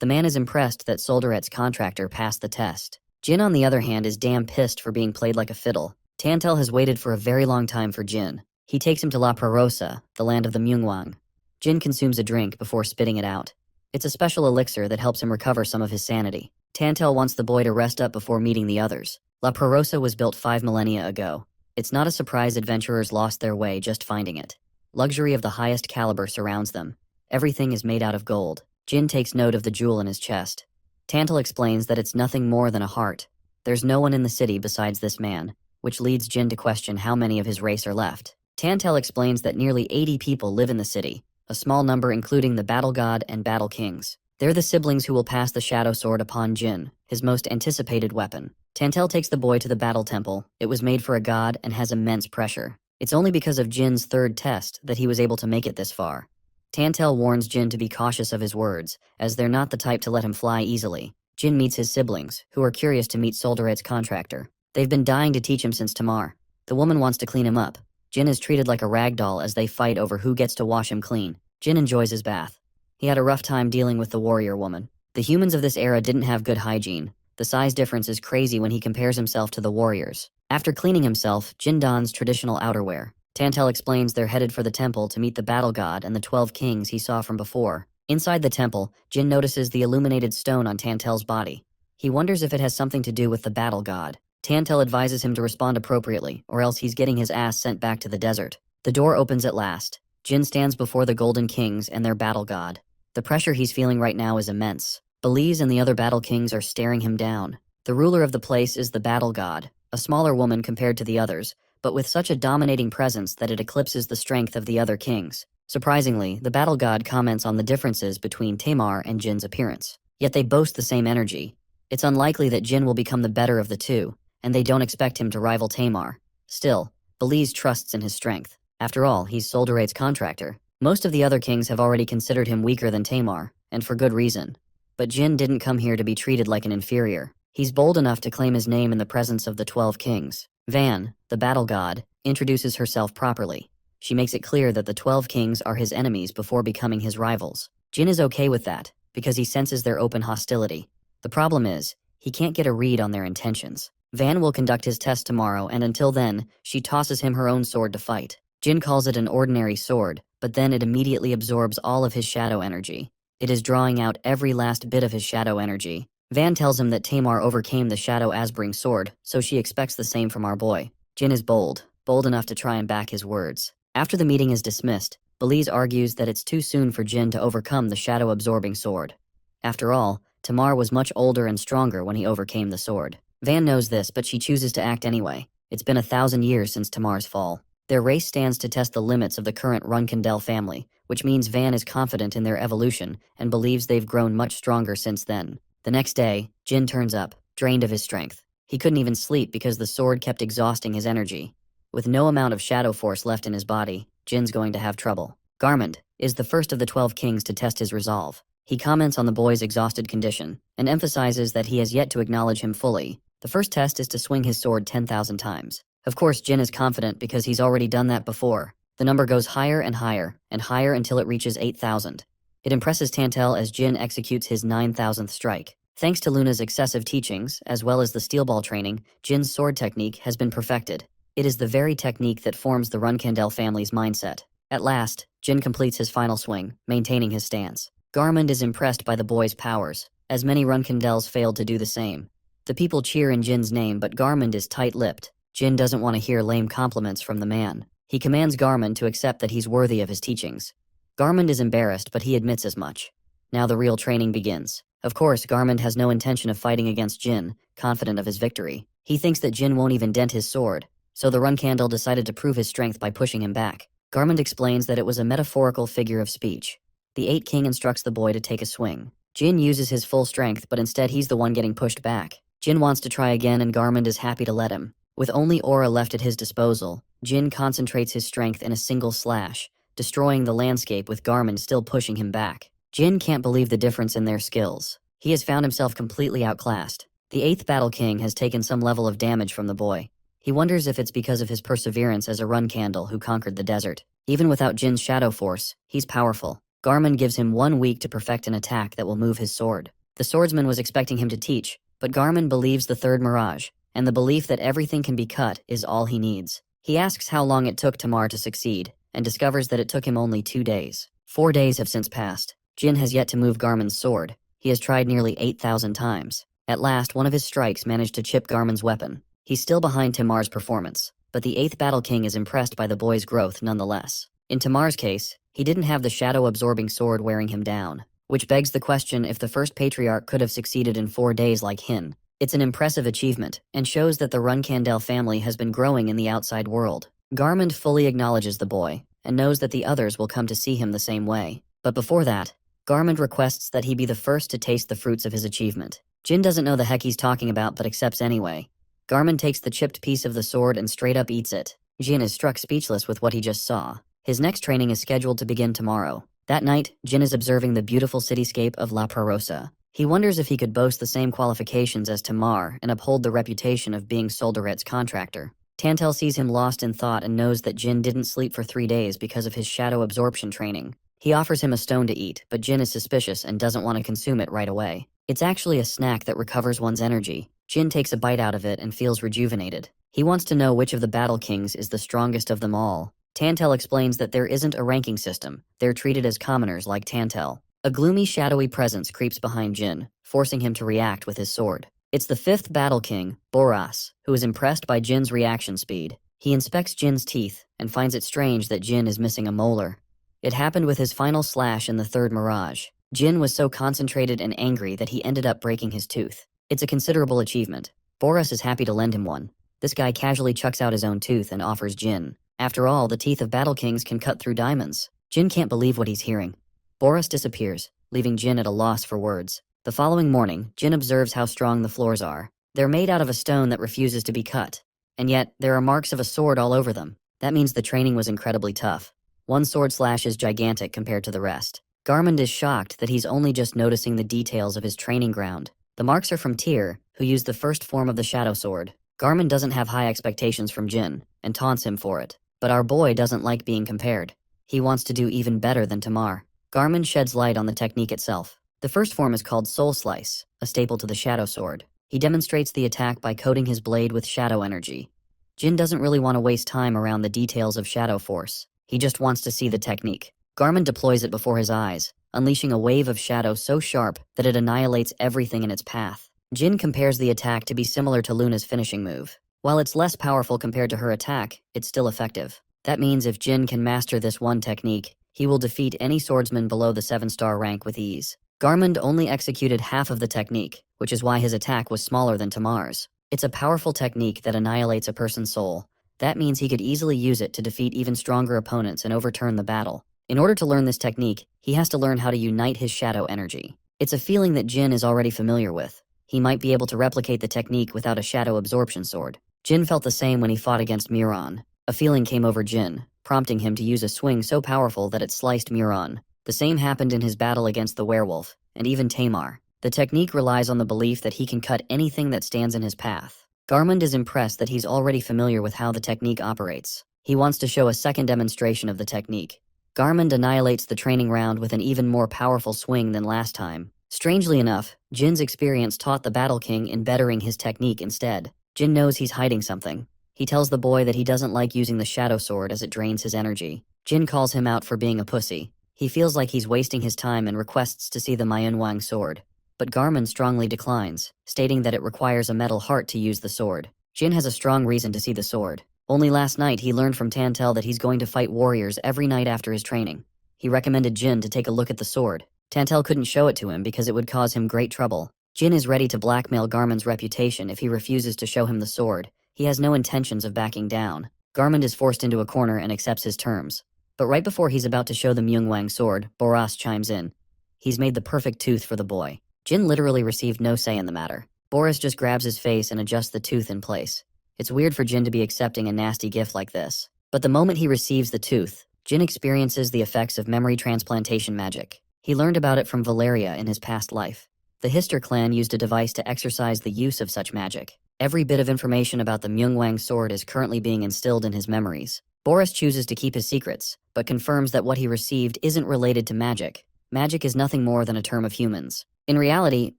The man is impressed that Solderet's contractor passed the test. Jin, on the other hand, is damn pissed for being played like a fiddle. Tantel has waited for a very long time for Jin. He takes him to La Perosa, the land of the Myungwang. Jin consumes a drink before spitting it out. It's a special elixir that helps him recover some of his sanity. Tantel wants the boy to rest up before meeting the others. La Perosa was built 5 millennia ago. It's not a surprise adventurers lost their way just finding it. Luxury of the highest caliber surrounds them. Everything is made out of gold. Jin takes note of the jewel in his chest. Tantel explains that it's nothing more than a heart. There's no one in the city besides this man, which leads Jin to question how many of his race are left. Tantel explains that nearly 80 people live in the city, a small number including the Battle God and Battle Kings. They're the siblings who will pass the Shadow Sword upon Jin, his most anticipated weapon. Tantel takes the boy to the Battle Temple. It was made for a god and has immense pressure. It's only because of Jin's 3rd test that he was able to make it this far. Tantel warns Jin to be cautious of his words, as they're not the type to let him fly easily. Jin meets his siblings, who are curious to meet Solderet's contractor. They've been dying to teach him since Tamar. The woman wants to clean him up. Jin is treated like a rag doll as they fight over who gets to wash him clean. Jin enjoys his bath. He had a rough time dealing with the warrior woman. The humans of this era didn't have good hygiene. The size difference is crazy when he compares himself to the warriors. After cleaning himself, Jin dons traditional outerwear. Tantel explains they're headed for the temple to meet the battle god and the 12 kings he saw from before. Inside the temple, Jin notices the illuminated stone on Tantel's body. He wonders if it has something to do with the battle god. Tantel advises him to respond appropriately, or else he's getting his ass sent back to the desert. The door opens at last. Jin stands before the Golden Kings and their battle god. The pressure he's feeling right now is immense. Belize and the other battle kings are staring him down. The ruler of the place is the battle god, a smaller woman compared to the others, but with such a dominating presence that it eclipses the strength of the other kings. Surprisingly, the battle god comments on the differences between Tamar and Jin's appearance. Yet they boast the same energy. It's unlikely that Jin will become the better of the two, and they don't expect him to rival Tamar. Still, Belize trusts in his strength. After all, he's Solderate's contractor. Most of the other kings have already considered him weaker than Tamar, and for good reason. But Jin didn't come here to be treated like an inferior. He's bold enough to claim his name in the presence of the 12 kings. Van, the battle god, introduces herself properly. She makes it clear that the 12 kings are his enemies before becoming his rivals. Jin is okay with that, because he senses their open hostility. The problem is, he can't get a read on their intentions. Van will conduct his test tomorrow, and until then, she tosses him her own sword to fight. Jin calls it an ordinary sword, but then it immediately absorbs all of his shadow energy. It is drawing out every last bit of his shadow energy. Van tells him that Tamar overcame the Shadow Asbring sword, so she expects the same from our boy. Jin is bold enough to try and back his words. After the meeting is dismissed, Belize argues that it's too soon for Jin to overcome the shadow-absorbing sword. After all, Tamar was much older and stronger when he overcame the sword. Van knows this, but she chooses to act anyway. It's been 1,000 years since Tamar's fall. Their race stands to test the limits of the current Runkindel family, which means Van is confident in their evolution and believes they've grown much stronger since then. The next day, Jin turns up, drained of his strength. He couldn't even sleep because the sword kept exhausting his energy. With no amount of shadow force left in his body, Jin's going to have trouble. Garmund is the first of the 12 kings to test his resolve. He comments on the boy's exhausted condition and emphasizes that he has yet to acknowledge him fully. The first test is to swing his sword 10,000 times. Of course, Jin is confident because he's already done that before. The number goes higher and higher until it reaches 8,000. It impresses Tantel as Jin executes his 9,000th strike. Thanks to Luna's excessive teachings, as well as the steel ball training, Jin's sword technique has been perfected. It is the very technique that forms the Runkindel family's mindset. At last, Jin completes his final swing, maintaining his stance. Garmund is impressed by the boy's powers, as many Runkindels failed to do the same. The people cheer in Jin's name, but Garmund is tight-lipped. Jin doesn't want to hear lame compliments from the man. He commands Garmund to accept that he's worthy of his teachings. Garmund is embarrassed, but he admits as much. Now the real training begins. Of course, Garmund has no intention of fighting against Jin, confident of his victory. He thinks that Jin won't even dent his sword, so the Runkindel decided to prove his strength by pushing him back. Garmund explains that it was a metaphorical figure of speech. The 8 king instructs the boy to take a swing. Jin uses his full strength, but instead he's the one getting pushed back. Jin wants to try again, and Garmund is happy to let him. With only aura left at his disposal, Jin concentrates his strength in a single slash, destroying the landscape with Garmund still pushing him back. Jin can't believe the difference in their skills. He has found himself completely outclassed. The 8th Battle King has taken some level of damage from the boy. He wonders if it's because of his perseverance as a Runkindel who conquered the desert. Even without Jin's shadow force, he's powerful. Garmund gives him 1 week to perfect an attack that will move his sword. The swordsman was expecting him to teach, but Garmund believes the third mirage, and the belief that everything can be cut is all he needs. He asks how long it took Tamar to succeed, and discovers that it took him only 2 days. 4 days have since passed. Jin has yet to move Garmund's sword. He has tried nearly 8,000 times. At last, one of his strikes managed to chip Garmund's weapon. He's still behind Tamar's performance, but the 8th Battle King is impressed by the boy's growth nonetheless. In Tamar's case, he didn't have the shadow-absorbing sword wearing him down, which begs the question if the first patriarch could have succeeded in 4 days like Hin. It's an impressive achievement, and shows that the Runkindel family has been growing in the outside world. Garmund fully acknowledges the boy, and knows that the others will come to see him the same way. But before that, Garmund requests that he be the first to taste the fruits of his achievement. Jin doesn't know the heck he's talking about, but accepts anyway. Garmund takes the chipped piece of the sword and straight up eats it. Jin is struck speechless with what he just saw. His next training is scheduled to begin tomorrow. That night, Jin is observing the beautiful cityscape of La Prarosa. He wonders if he could boast the same qualifications as Tamar and uphold the reputation of being Solderet's contractor. Tantel sees him lost in thought and knows that Jin didn't sleep for 3 days because of his shadow absorption training. He offers him a stone to eat, but Jin is suspicious and doesn't want to consume it right away. It's actually a snack that recovers one's energy. Jin takes a bite out of it and feels rejuvenated. He wants to know which of the Battle Kings is the strongest of them all. Tantel explains that there isn't a ranking system. They're treated as commoners like Tantel. A gloomy, shadowy presence creeps behind Jin, forcing him to react with his sword. It's the 5th Battle King, Boras, who is impressed by Jin's reaction speed. He inspects Jin's teeth and finds it strange that Jin is missing a molar. It happened with his final slash in the 3rd Mirage. Jin was so concentrated and angry that he ended up breaking his tooth. It's a considerable achievement. Boras is happy to lend him one. This guy casually chucks out his own tooth and offers Jin. After all, the teeth of Battle Kings can cut through diamonds. Jin can't believe what he's hearing. Boras disappears, leaving Jin at a loss for words. The following morning, Jin observes how strong the floors are. They're made out of a stone that refuses to be cut. And yet, there are marks of a sword all over them. That means the training was incredibly tough. One sword slash is gigantic compared to the rest. Garmund is shocked that he's only just noticing the details of his training ground. The marks are from Tyr, who used the first form of the shadow sword. Garmund doesn't have high expectations from Jin, and taunts him for it. But our boy doesn't like being compared. He wants to do even better than Tamar. Garmund sheds light on the technique itself. The first form is called Soul Slice, a staple to the shadow sword. He demonstrates the attack by coating his blade with shadow energy. Jin doesn't really want to waste time around the details of shadow force. He just wants to see the technique. Garmund deploys it before his eyes, unleashing a wave of shadow so sharp that it annihilates everything in its path. Jin compares the attack to be similar to Luna's finishing move. While it's less powerful compared to her attack, it's still effective. That means if Jin can master this one technique, he will defeat any swordsman below the 7-star rank with ease. Garmund only executed half of the technique, which is why his attack was smaller than Tamar's. It's a powerful technique that annihilates a person's soul. That means he could easily use it to defeat even stronger opponents and overturn the battle. In order to learn this technique, he has to learn how to unite his shadow energy. It's a feeling that Jin is already familiar with. He might be able to replicate the technique without a shadow absorption sword. Jin felt the same when he fought against Muron. A feeling came over Jin, prompting him to use a swing so powerful that it sliced Muron. The same happened in his battle against the werewolf, and even Tamar. The technique relies on the belief that he can cut anything that stands in his path. Garmund is impressed that he's already familiar with how the technique operates. He wants to show a second demonstration of the technique. Garmund annihilates the training round with an even more powerful swing than last time. Strangely enough, Jin's experience taught the Battle King in bettering his technique instead. Jin knows he's hiding something. He tells the boy that he doesn't like using the shadow sword as it drains his energy. Jin calls him out for being a pussy. He feels like he's wasting his time and requests to see the Manhwa sword. But Garmund strongly declines, stating that it requires a metal heart to use the sword. Jin has a strong reason to see the sword. Only last night he learned from Tantel that he's going to fight warriors every night after his training. He recommended Jin to take a look at the sword. Tantel couldn't show it to him because it would cause him great trouble. Jin is ready to blackmail Garmund's reputation if he refuses to show him the sword. He has no intentions of backing down. Garmund is forced into a corner and accepts his terms. But right before he's about to show the Myungwang sword, Boras chimes in. He's made the perfect tooth for the boy. Jin literally received no say in the matter. Boris just grabs his face and adjusts the tooth in place. It's weird for Jin to be accepting a nasty gift like this. But the moment he receives the tooth, Jin experiences the effects of memory transplantation magic. He learned about it from Valeria in his past life. The Hister clan used a device to exercise the use of such magic. Every bit of information about the Myungwang sword is currently being instilled in his memories. Boris chooses to keep his secrets, but confirms that what he received isn't related to magic. Magic is nothing more than a term of humans. In reality,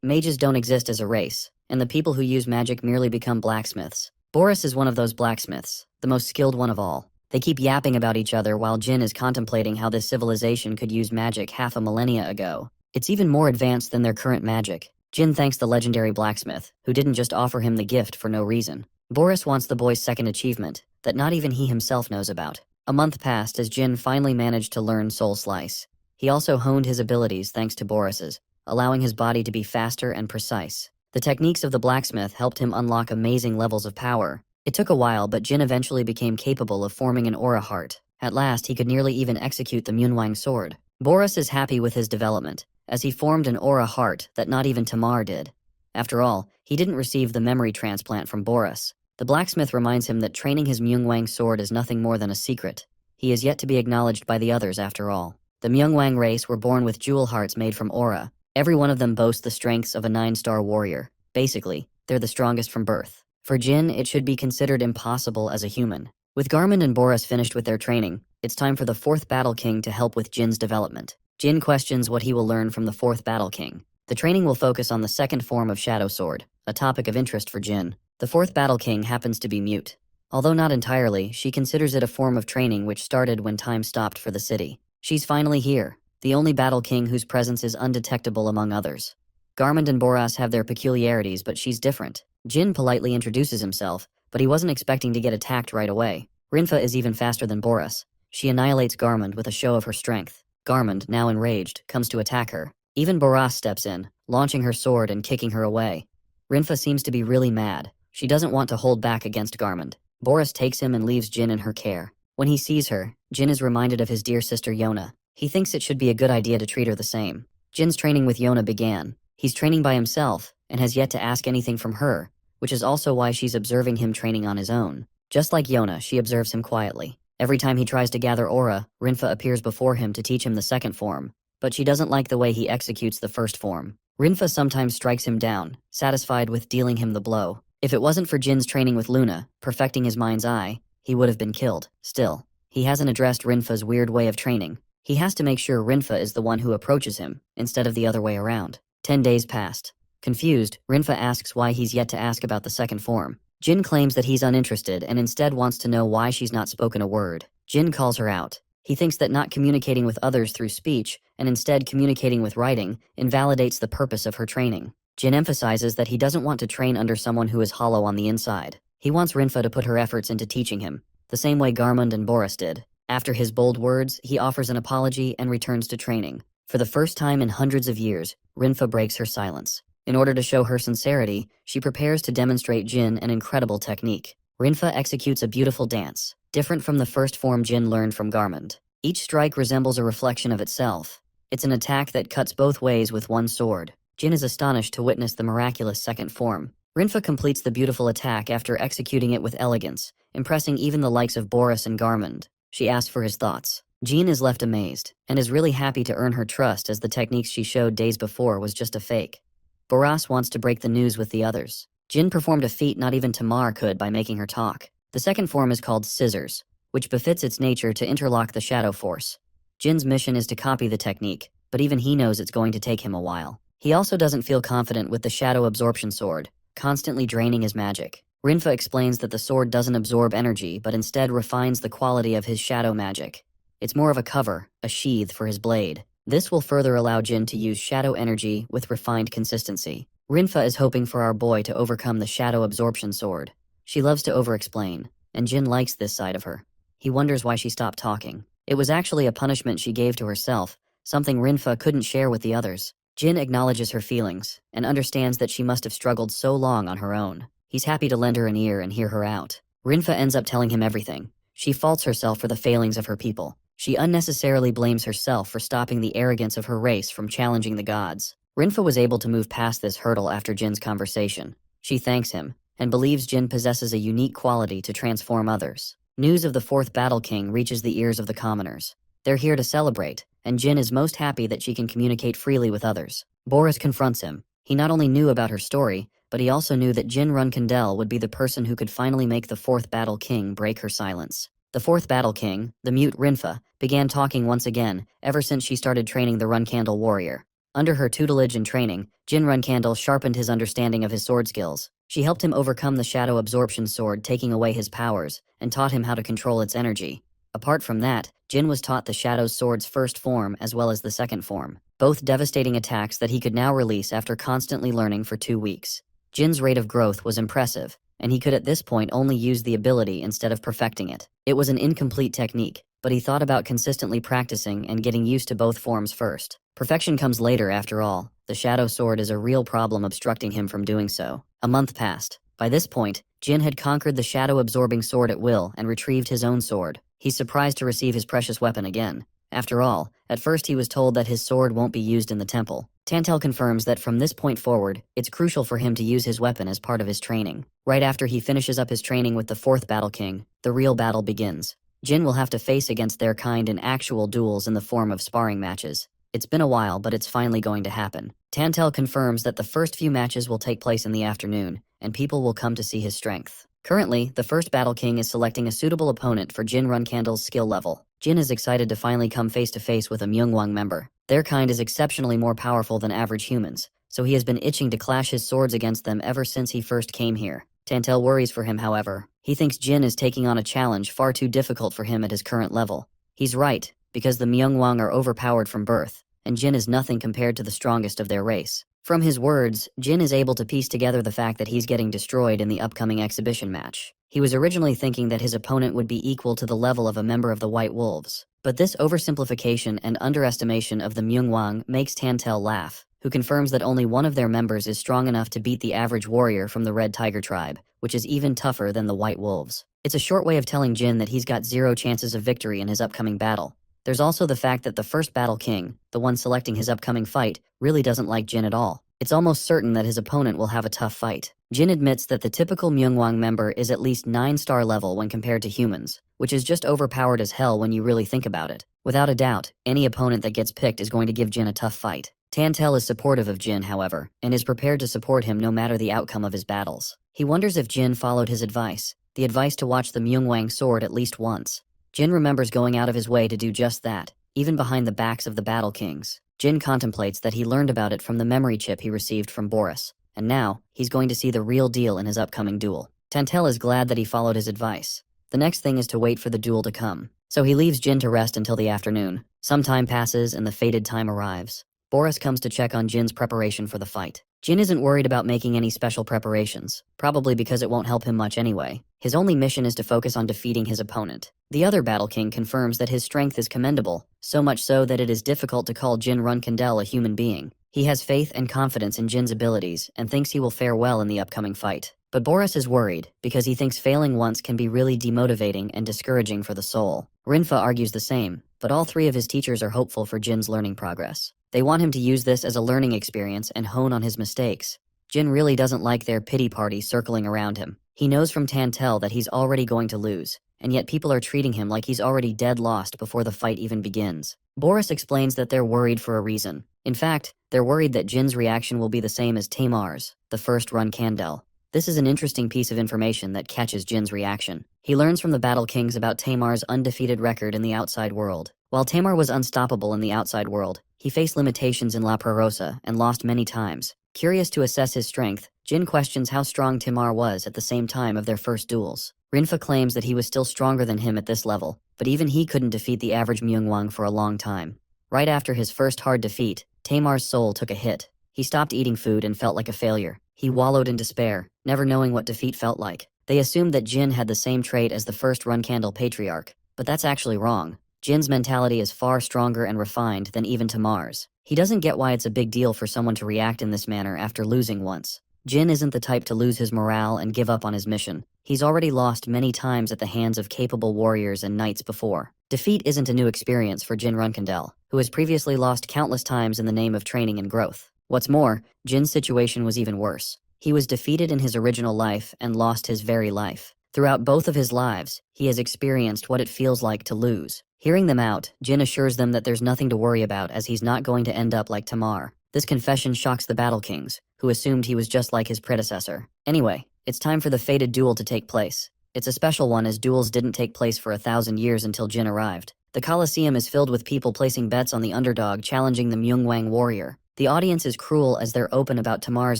mages don't exist as a race, and the people who use magic merely become blacksmiths. Boris is one of those blacksmiths, the most skilled one of all. They keep yapping about each other while Jin is contemplating how this civilization could use magic half a millennia ago. It's even more advanced than their current magic. Jin thanks the legendary blacksmith, who didn't just offer him the gift for no reason. Boris wants the boy's second achievement, that not even he himself knows about. A month passed as Jin finally managed to learn Soul Slice. He also honed his abilities thanks to Boris's, allowing his body to be faster and precise. The techniques of the blacksmith helped him unlock amazing levels of power. It took a while, but Jin eventually became capable of forming an aura heart. At last, he could nearly even execute the Myunwang sword. Boris is happy with his development, as he formed an aura heart that not even Tamar did. After all, he didn't receive the memory transplant from Boris. The blacksmith reminds him that training his Myungwang sword is nothing more than a secret. He is yet to be acknowledged by the others after all. The Myungwang race were born with jewel hearts made from aura. Every one of them boasts the strengths of a 9-star warrior. Basically, they're the strongest from birth. For Jin, it should be considered impossible as a human. With Garmund and Boris finished with their training, it's time for the 4th Battle King to help with Jin's development. Jin questions what he will learn from the 4th Battle King. The training will focus on the second form of Shadow Sword, a topic of interest for Jin. The 4th Battle King happens to be mute. Although not entirely, she considers it a form of training which started when time stopped for the city. She's finally here, the only Battle King whose presence is undetectable among others. Garmund and Boras have their peculiarities, but she's different. Jin politely introduces himself, but he wasn't expecting to get attacked right away. Rinfa is even faster than Boris. She annihilates Garmund with a show of her strength. Garmund, now enraged, comes to attack her. Even Boras steps in, launching her sword and kicking her away. Rinfa seems to be really mad. She doesn't want to hold back against Garmund. Boris takes him and leaves Jin in her care. When he sees her, Jin is reminded of his dear sister Yona. He thinks it should be a good idea to treat her the same. Jin's training with Yona began. He's training by himself and has yet to ask anything from her, which is also why she's observing him training on his own. Just like Yona, she observes him quietly. Every time he tries to gather aura, Rinfa appears before him to teach him the second form, but she doesn't like the way he executes the first form. Rinfa sometimes strikes him down, satisfied with dealing him the blow. If it wasn't for Jin's training with Luna, perfecting his mind's eye, he would have been killed. Still, he hasn't addressed Rinfa's weird way of training. He has to make sure Rinfa is the one who approaches him, instead of the other way around. 10 days passed. Confused, Rinfa asks why he's yet to ask about the second form. Jin claims that he's uninterested and instead wants to know why she's not spoken a word. Jin calls her out. He thinks that not communicating with others through speech, and instead communicating with writing, invalidates the purpose of her training. Jin emphasizes that he doesn't want to train under someone who is hollow on the inside. He wants Rinfa to put her efforts into teaching him, the same way Garmund and Boris did. After his bold words, he offers an apology and returns to training. For the first time in hundreds of years, Rinfa breaks her silence. In order to show her sincerity, she prepares to demonstrate Jin an incredible technique. Rinfa executes a beautiful dance, different from the first form Jin learned from Garmund. Each strike resembles a reflection of itself. It's an attack that cuts both ways with one sword. Jin is astonished to witness the miraculous second form. Rinfa completes the beautiful attack after executing it with elegance, impressing even the likes of Boris and Garmund. She asks for his thoughts. Jin is left amazed, and is really happy to earn her trust as the techniques she showed days before was just a fake. Boras wants to break the news with the others. Jin performed a feat not even Tamar could by making her talk. The second form is called Scissors, which befits its nature to interlock the shadow force. Jin's mission is to copy the technique, but even he knows it's going to take him a while. He also doesn't feel confident with the shadow absorption sword, constantly draining his magic. Rinfa explains that the sword doesn't absorb energy but instead refines the quality of his shadow magic. It's more of a cover, a sheath for his blade. This will further allow Jin to use shadow energy with refined consistency. Rinfa is hoping for our boy to overcome the shadow absorption sword. She loves to over-explain, and Jin likes this side of her. He wonders why she stopped talking. It was actually a punishment she gave to herself, something Rinfa couldn't share with the others. Jin acknowledges her feelings, and understands that she must have struggled so long on her own. He's happy to lend her an ear and hear her out. Rinfa ends up telling him everything. She faults herself for the failings of her people. She unnecessarily blames herself for stopping the arrogance of her race from challenging the gods. Rinfa was able to move past this hurdle after Jin's conversation. She thanks him, and believes Jin possesses a unique quality to transform others. News of the fourth Battle King reaches the ears of the commoners. They're here to celebrate, and Jin is most happy that she can communicate freely with others. Boris confronts him. He not only knew about her story, but he also knew that Jin Runkandel would be the person who could finally make the fourth Battle King break her silence. The fourth Battle King, the mute Rinfa, began talking once again ever since she started training the Runkandel warrior. Under her tutelage and training, Jin Runkandel sharpened his understanding of his sword skills. She helped him overcome the shadow absorption sword, taking away his powers, and taught him how to control its energy. Apart from that, Jin was taught the shadow sword's first form as well as the second form, both devastating attacks that he could now release after constantly learning for 2 weeks. Jin's rate of growth was impressive, and he could at this point only use the ability instead of perfecting it. It was an incomplete technique, but he thought about consistently practicing and getting used to both forms first. Perfection comes later after all. The shadow sword is a real problem obstructing him from doing so. A month passed. By this point, Jin had conquered the shadow-absorbing sword at will and retrieved his own sword. He's surprised to receive his precious weapon again. After all, at first he was told that his sword won't be used in the temple. Tantel confirms that from this point forward, it's crucial for him to use his weapon as part of his training. Right after he finishes up his training with the fourth Battle King, the real battle begins. Jin will have to face against their kind in actual duels in the form of sparring matches. It's been a while, but it's finally going to happen. Tantel confirms that the first few matches will take place in the afternoon, and people will come to see his strength. Currently, the first Battle King is selecting a suitable opponent for Jin Runkandel's skill level. Jin is excited to finally come face to face with a Myungwang member. Their kind is exceptionally more powerful than average humans, so he has been itching to clash his swords against them ever since he first came here. Tantel worries for him, however. He thinks Jin is taking on a challenge far too difficult for him at his current level. He's right, because the Myungwang are overpowered from birth, and Jin is nothing compared to the strongest of their race. From his words, Jin is able to piece together the fact that he's getting destroyed in the upcoming exhibition match. He was originally thinking that his opponent would be equal to the level of a member of the White Wolves. But this oversimplification and underestimation of the Myungwang makes Tantel laugh, who confirms that only one of their members is strong enough to beat the average warrior from the Red Tiger tribe, which is even tougher than the White Wolves. It's a short way of telling Jin that he's got 0 chances of victory in his upcoming battle. There's also the fact that the first Battle King, the one selecting his upcoming fight, really doesn't like Jin at all. It's almost certain that his opponent will have a tough fight. Jin admits that the typical Myungwang member is at least 9-star level when compared to humans, which is just overpowered as hell when you really think about it. Without a doubt, any opponent that gets picked is going to give Jin a tough fight. Tantel is supportive of Jin, however, and is prepared to support him no matter the outcome of his battles. He wonders if Jin followed his advice, the advice to watch the Myungwang sword at least once. Jin remembers going out of his way to do just that, even behind the backs of the Battle Kings. Jin contemplates that he learned about it from the memory chip he received from Boris, and now, he's going to see the real deal in his upcoming duel. Tantel is glad that he followed his advice. The next thing is to wait for the duel to come. So he leaves Jin to rest until the afternoon. Some time passes and the fated time arrives. Boris comes to check on Jin's preparation for the fight. Jin isn't worried about making any special preparations, probably because it won't help him much anyway. His only mission is to focus on defeating his opponent. The other Battle King confirms that his strength is commendable, so much so that it is difficult to call Jin Runkandel a human being. He has faith and confidence in Jin's abilities and thinks he will fare well in the upcoming fight. But Boris is worried, because he thinks failing once can be really demotivating and discouraging for the soul. Rinfa argues the same, but all three of his teachers are hopeful for Jin's learning progress. They want him to use this as a learning experience and hone on his mistakes. Jin really doesn't like their pity party circling around him. He knows from Tantel that he's already going to lose, and yet people are treating him like he's already dead lost before the fight even begins. Boris explains that they're worried for a reason. In fact, they're worried that Jin's reaction will be the same as Tamar's, the first Runkandel. This is an interesting piece of information that catches Jin's reaction. He learns from the Battle Kings about Tamar's undefeated record in the outside world. While Tamar was unstoppable in the outside world, he faced limitations in La Perosa and lost many times. Curious to assess his strength, Jin questions how strong Tamar was at the same time of their first duels. Rinfa claims that he was still stronger than him at this level, but even he couldn't defeat the average Myungwang for a long time. Right after his first hard defeat, Tamar's soul took a hit. He stopped eating food and felt like a failure. He wallowed in despair, never knowing what defeat felt like. They assumed that Jin had the same trait as the first Runkandel patriarch, but that's actually wrong. Jin's mentality is far stronger and refined than even Tamar's. He doesn't get why it's a big deal for someone to react in this manner after losing once. Jin isn't the type to lose his morale and give up on his mission. He's already lost many times at the hands of capable warriors and knights before. Defeat isn't a new experience for Jin Runkandel, who has previously lost countless times in the name of training and growth. What's more, Jin's situation was even worse. He was defeated in his original life and lost his very life. Throughout both of his lives, he has experienced what it feels like to lose. Hearing them out, Jin assures them that there's nothing to worry about as he's not going to end up like Tamar. This confession shocks the Battle Kings, who assumed he was just like his predecessor. Anyway, it's time for the fated duel to take place. It's a special one as duels didn't take place for 1,000 years until Jin arrived. The Colosseum is filled with people placing bets on the underdog challenging the Myungwang warrior. The audience is cruel as they're open about Tamar's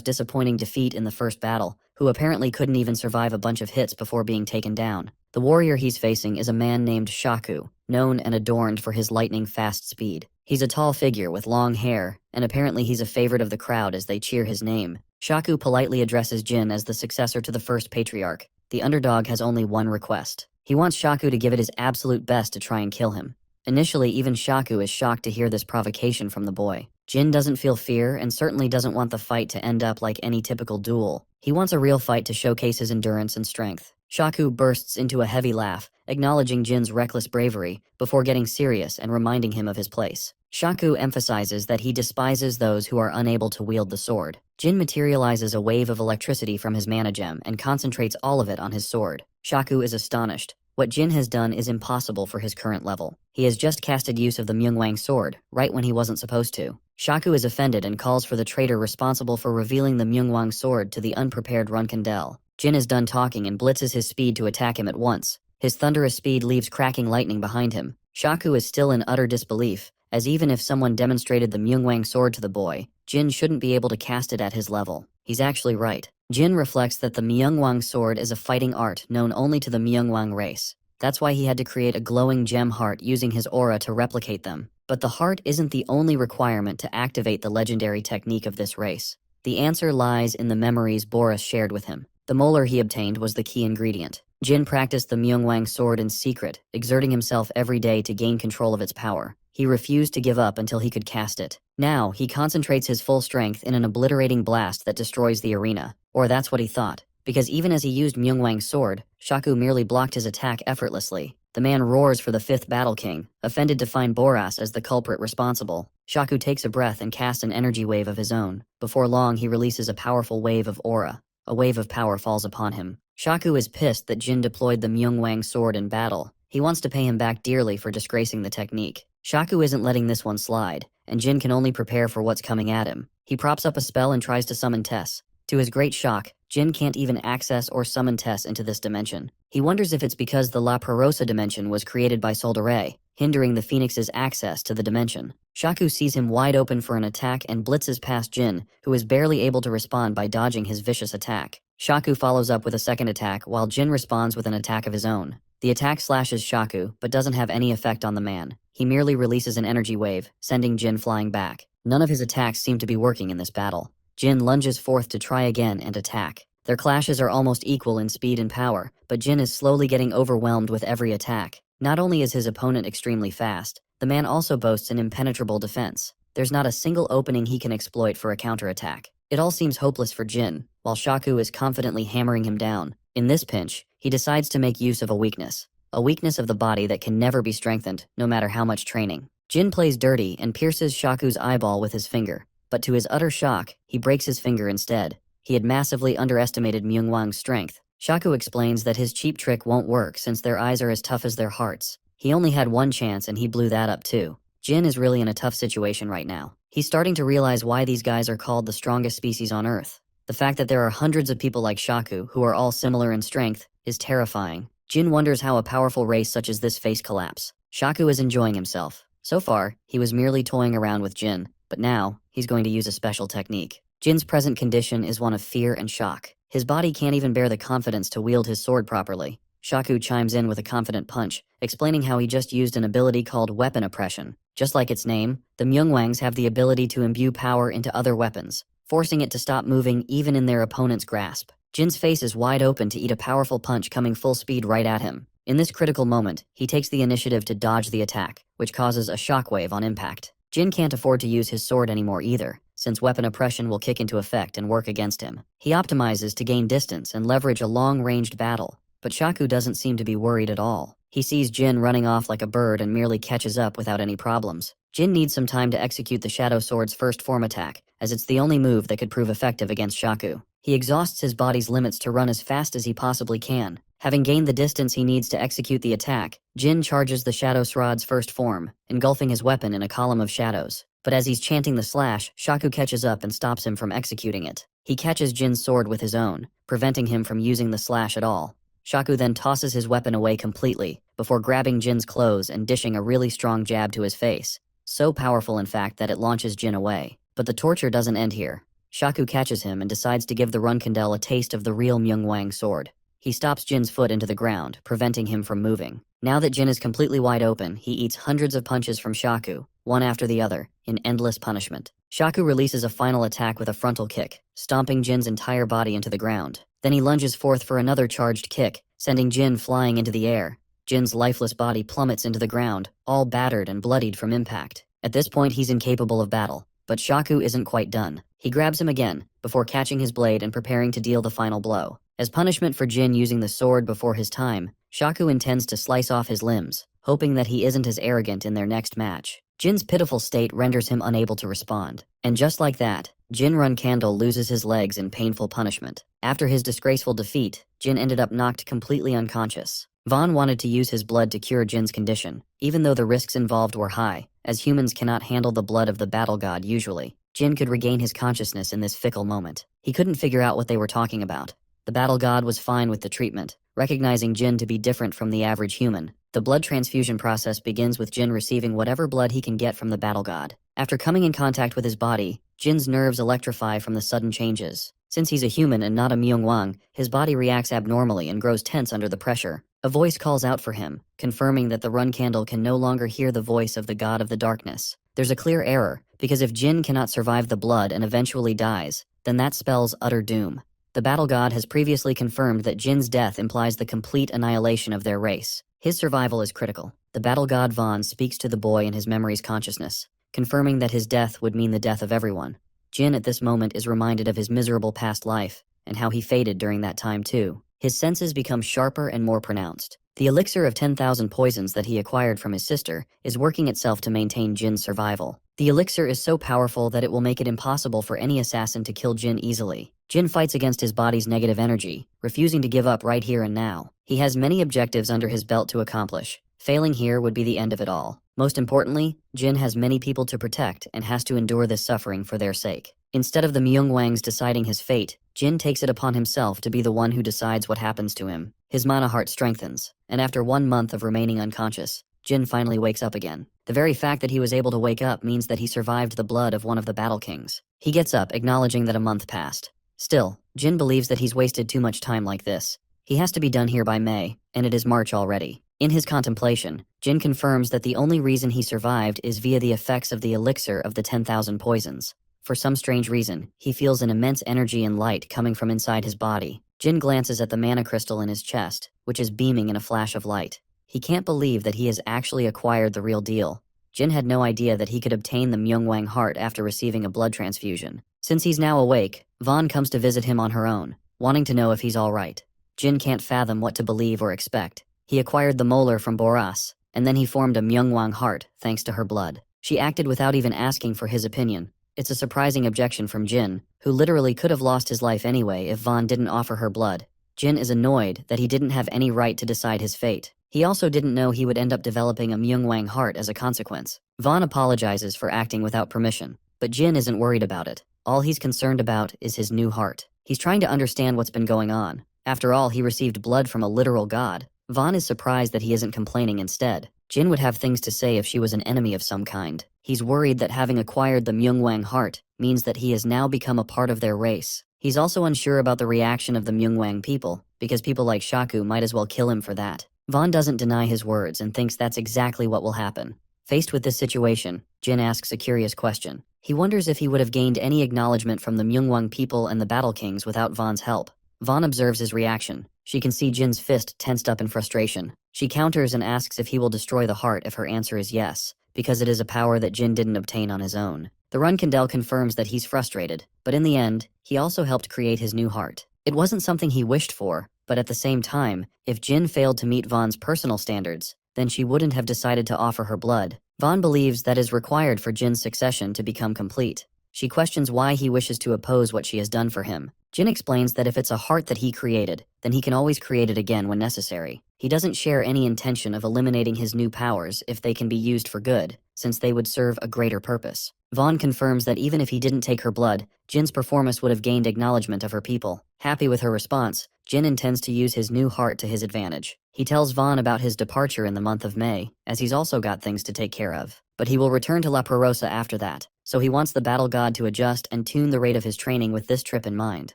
disappointing defeat in the first battle, who apparently couldn't even survive a bunch of hits before being taken down. The warrior he's facing is a man named Shaku, known and adorned for his lightning-fast speed. He's a tall figure with long hair, and apparently he's a favorite of the crowd as they cheer his name. Shaku politely addresses Jin as the successor to the first patriarch. The underdog has only one request. He wants Shaku to give it his absolute best to try and kill him. Initially, even Shaku is shocked to hear this provocation from the boy. Jin doesn't feel fear and certainly doesn't want the fight to end up like any typical duel. He wants a real fight to showcase his endurance and strength. Shaku bursts into a heavy laugh, acknowledging Jin's reckless bravery, before getting serious and reminding him of his place. Shaku emphasizes that he despises those who are unable to wield the sword. Jin materializes a wave of electricity from his mana gem and concentrates all of it on his sword. Shaku is astonished. What Jin has done is impossible for his current level. He has just casted use of the Myungwang sword, right when he wasn't supposed to. Shaku is offended and calls for the traitor responsible for revealing the Myungwang sword to the unprepared Runkandel. Jin is done talking and blitzes his speed to attack him at once. His thunderous speed leaves cracking lightning behind him. Shaku is still in utter disbelief, as even if someone demonstrated the Myungwang sword to the boy, Jin shouldn't be able to cast it at his level. He's actually right. Jin reflects that the Myungwang sword is a fighting art known only to the Myungwang race. That's why he had to create a glowing gem heart using his aura to replicate them. But the heart isn't the only requirement to activate the legendary technique of this race. The answer lies in the memories Boris shared with him. The molar he obtained was the key ingredient. Jin practiced the Myungwang sword in secret, exerting himself every day to gain control of its power. He refused to give up until he could cast it. Now, he concentrates his full strength in an obliterating blast that destroys the arena. Or that's what he thought. Because even as he used Myungwang's sword, Shaku merely blocked his attack effortlessly. The man roars for the fifth Battle King, offended to find Boras as the culprit responsible. Shaku takes a breath and casts an energy wave of his own. Before long, he releases a powerful wave of aura. A wave of power falls upon him. Shaku is pissed that Jin deployed the Myungwang sword in battle. He wants to pay him back dearly for disgracing the technique. Shaku isn't letting this one slide, and Jin can only prepare for what's coming at him. He props up a spell and tries to summon Tess. To his great shock, Jin can't even access or summon Tess into this dimension. He wonders if it's because the La Perosa dimension was created by Soldare, hindering the Phoenix's access to the dimension. Shaku sees him wide open for an attack and blitzes past Jin, who is barely able to respond by dodging his vicious attack. Shaku follows up with a second attack while Jin responds with an attack of his own. The attack slashes Shaku, but doesn't have any effect on the man. He merely releases an energy wave, sending Jin flying back. None of his attacks seem to be working in this battle. Jin lunges forth to try again and attack. Their clashes are almost equal in speed and power, but Jin is slowly getting overwhelmed with every attack. Not only is his opponent extremely fast, the man also boasts an impenetrable defense. There's not a single opening he can exploit for a counterattack. It all seems hopeless for Jin, while Shaku is confidently hammering him down. In this pinch, he decides to make use of a weakness of the body that can never be strengthened, no matter how much training. Jin plays dirty and pierces Shaku's eyeball with his finger, but to his utter shock, he breaks his finger instead. He had massively underestimated Myungwang's strength. Shaku explains that his cheap trick won't work since their eyes are as tough as their hearts. He only had one chance and he blew that up too. Jin is really in a tough situation right now. He's starting to realize why these guys are called the strongest species on Earth. The fact that there are hundreds of people like Shaku who are all similar in strength is terrifying. Jin wonders how a powerful race such as this face collapse. Shaku is enjoying himself. So far, he was merely toying around with Jin, but now, he's going to use a special technique. Jin's present condition is one of fear and shock. His body can't even bear the confidence to wield his sword properly. Shaku chimes in with a confident punch, explaining how he just used an ability called weapon oppression. Just like its name, the Myungwangs have the ability to imbue power into other weapons, forcing it to stop moving even in their opponent's grasp. Jin's face is wide open to eat a powerful punch coming full speed right at him. In this critical moment, he takes the initiative to dodge the attack, which causes a shockwave on impact. Jin can't afford to use his sword anymore either, since weapon oppression will kick into effect and work against him. He optimizes to gain distance and leverage a long-ranged battle, but Shaku doesn't seem to be worried at all. He sees Jin running off like a bird and merely catches up without any problems. Jin needs some time to execute the Shadow Sword's first form attack, as it's the only move that could prove effective against Shaku. He exhausts his body's limits to run as fast as he possibly can. Having gained the distance he needs to execute the attack, Jin charges the Shadow Sword's first form, engulfing his weapon in a column of shadows. But as he's chanting the slash, Shaku catches up and stops him from executing it. He catches Jin's sword with his own, preventing him from using the slash at all. Shaku then tosses his weapon away completely, before grabbing Jin's clothes and dishing a really strong jab to his face. So powerful in fact that it launches Jin away. But the torture doesn't end here. Shaku catches him and decides to give the Runkandel a taste of the real Myungwang sword. He stops Jin's foot into the ground, preventing him from moving. Now that Jin is completely wide open, he eats hundreds of punches from Shaku, one after the other, in endless punishment. Shaku releases a final attack with a frontal kick, stomping Jin's entire body into the ground. Then he lunges forth for another charged kick, sending Jin flying into the air. Jin's lifeless body plummets into the ground, all battered and bloodied from impact. At this point, he's incapable of battle, but Shaku isn't quite done. He grabs him again, before catching his blade and preparing to deal the final blow. As punishment for Jin using the sword before his time, Shaku intends to slice off his limbs, hoping that he isn't as arrogant in their next match. Jin's pitiful state renders him unable to respond. And just like that, Jin Runkandel loses his legs in painful punishment. After his disgraceful defeat, Jin ended up knocked completely unconscious. Vaughn wanted to use his blood to cure Jin's condition, even though the risks involved were high, as humans cannot handle the blood of the battle god usually. Jin could regain his consciousness in this fickle moment. He couldn't figure out what they were talking about. The battle god was fine with the treatment, recognizing Jin to be different from the average human. The blood transfusion process begins with Jin receiving whatever blood he can get from the battle god. After coming in contact with his body, Jin's nerves electrify from the sudden changes. Since he's a human and not a Myungwang, his body reacts abnormally and grows tense under the pressure. A voice calls out for him, confirming that the Runkandel can no longer hear the voice of the god of the darkness. There's a clear error, because if Jin cannot survive the blood and eventually dies, then that spells utter doom. The battle god has previously confirmed that Jin's death implies the complete annihilation of their race. His survival is critical. The battle god Vaughn speaks to the boy in his memory's consciousness, confirming that his death would mean the death of everyone. Jin at this moment is reminded of his miserable past life, and how he faded during that time too. His senses become sharper and more pronounced. The elixir of 10,000 poisons that he acquired from his sister is working itself to maintain Jin's survival. The elixir is so powerful that it will make it impossible for any assassin to kill Jin easily. Jin fights against his body's negative energy, refusing to give up right here and now. He has many objectives under his belt to accomplish. Failing here would be the end of it all. Most importantly, Jin has many people to protect and has to endure this suffering for their sake. Instead of the Myungwangs deciding his fate, Jin takes it upon himself to be the one who decides what happens to him. His mana heart strengthens, and after 1 month of remaining unconscious, Jin finally wakes up again. The very fact that he was able to wake up means that he survived the blood of one of the battle kings. He gets up, acknowledging that a month passed. Still, Jin believes that he's wasted too much time like this. He has to be done here by May, and it is March already. In his contemplation, Jin confirms that the only reason he survived is via the effects of the elixir of the 10,000 poisons. For some strange reason, he feels an immense energy and light coming from inside his body. Jin glances at the mana crystal in his chest, which is beaming in a flash of light. He can't believe that he has actually acquired the real deal. Jin had no idea that he could obtain the Myungwang heart after receiving a blood transfusion. Since he's now awake, Vaughn comes to visit him on her own, wanting to know if he's all right. Jin can't fathom what to believe or expect. He acquired the molar from Boras, and then he formed a Myungwang heart thanks to her blood. She acted without even asking for his opinion. It's a surprising objection from Jin, who literally could have lost his life anyway if Vaughn didn't offer her blood. Jin is annoyed that he didn't have any right to decide his fate. He also didn't know he would end up developing a Myungwang heart as a consequence. Vaughn apologizes for acting without permission, but Jin isn't worried about it. All he's concerned about is his new heart. He's trying to understand what's been going on. After all, he received blood from a literal god. Vaughn is surprised that he isn't complaining instead. Jin would have things to say if she was an enemy of some kind. He's worried that having acquired the Myungwang heart means that he has now become a part of their race. He's also unsure about the reaction of the Myungwang people, because people like Shaku might as well kill him for that. Vaughn doesn't deny his words and thinks that's exactly what will happen. Faced with this situation, Jin asks a curious question. He wonders if he would have gained any acknowledgement from the Myungwang people and the Battle Kings without Vaughn's help. Vaughn observes his reaction. She can see Jin's fist tensed up in frustration. She counters and asks if he will destroy the heart if her answer is yes, because it is a power that Jin didn't obtain on his own. The Runkindel confirms that he's frustrated, but in the end, he also helped create his new heart. It wasn't something he wished for, but at the same time, if Jin failed to meet Vaughn's personal standards, then she wouldn't have decided to offer her blood. Vaughn believes that is required for Jin's succession to become complete. She questions why he wishes to oppose what she has done for him. Jin explains that if it's a heart that he created, then he can always create it again when necessary. He doesn't share any intention of eliminating his new powers if they can be used for good, since they would serve a greater purpose. Vaughn confirms that even if he didn't take her blood, Jin's performance would have gained acknowledgement of her people. Happy with her response, Jin intends to use his new heart to his advantage. He tells Vaughn about his departure in the month of May, as he's also got things to take care of. But he will return to La Perosa after that, so he wants the battle god to adjust and tune the rate of his training with this trip in mind.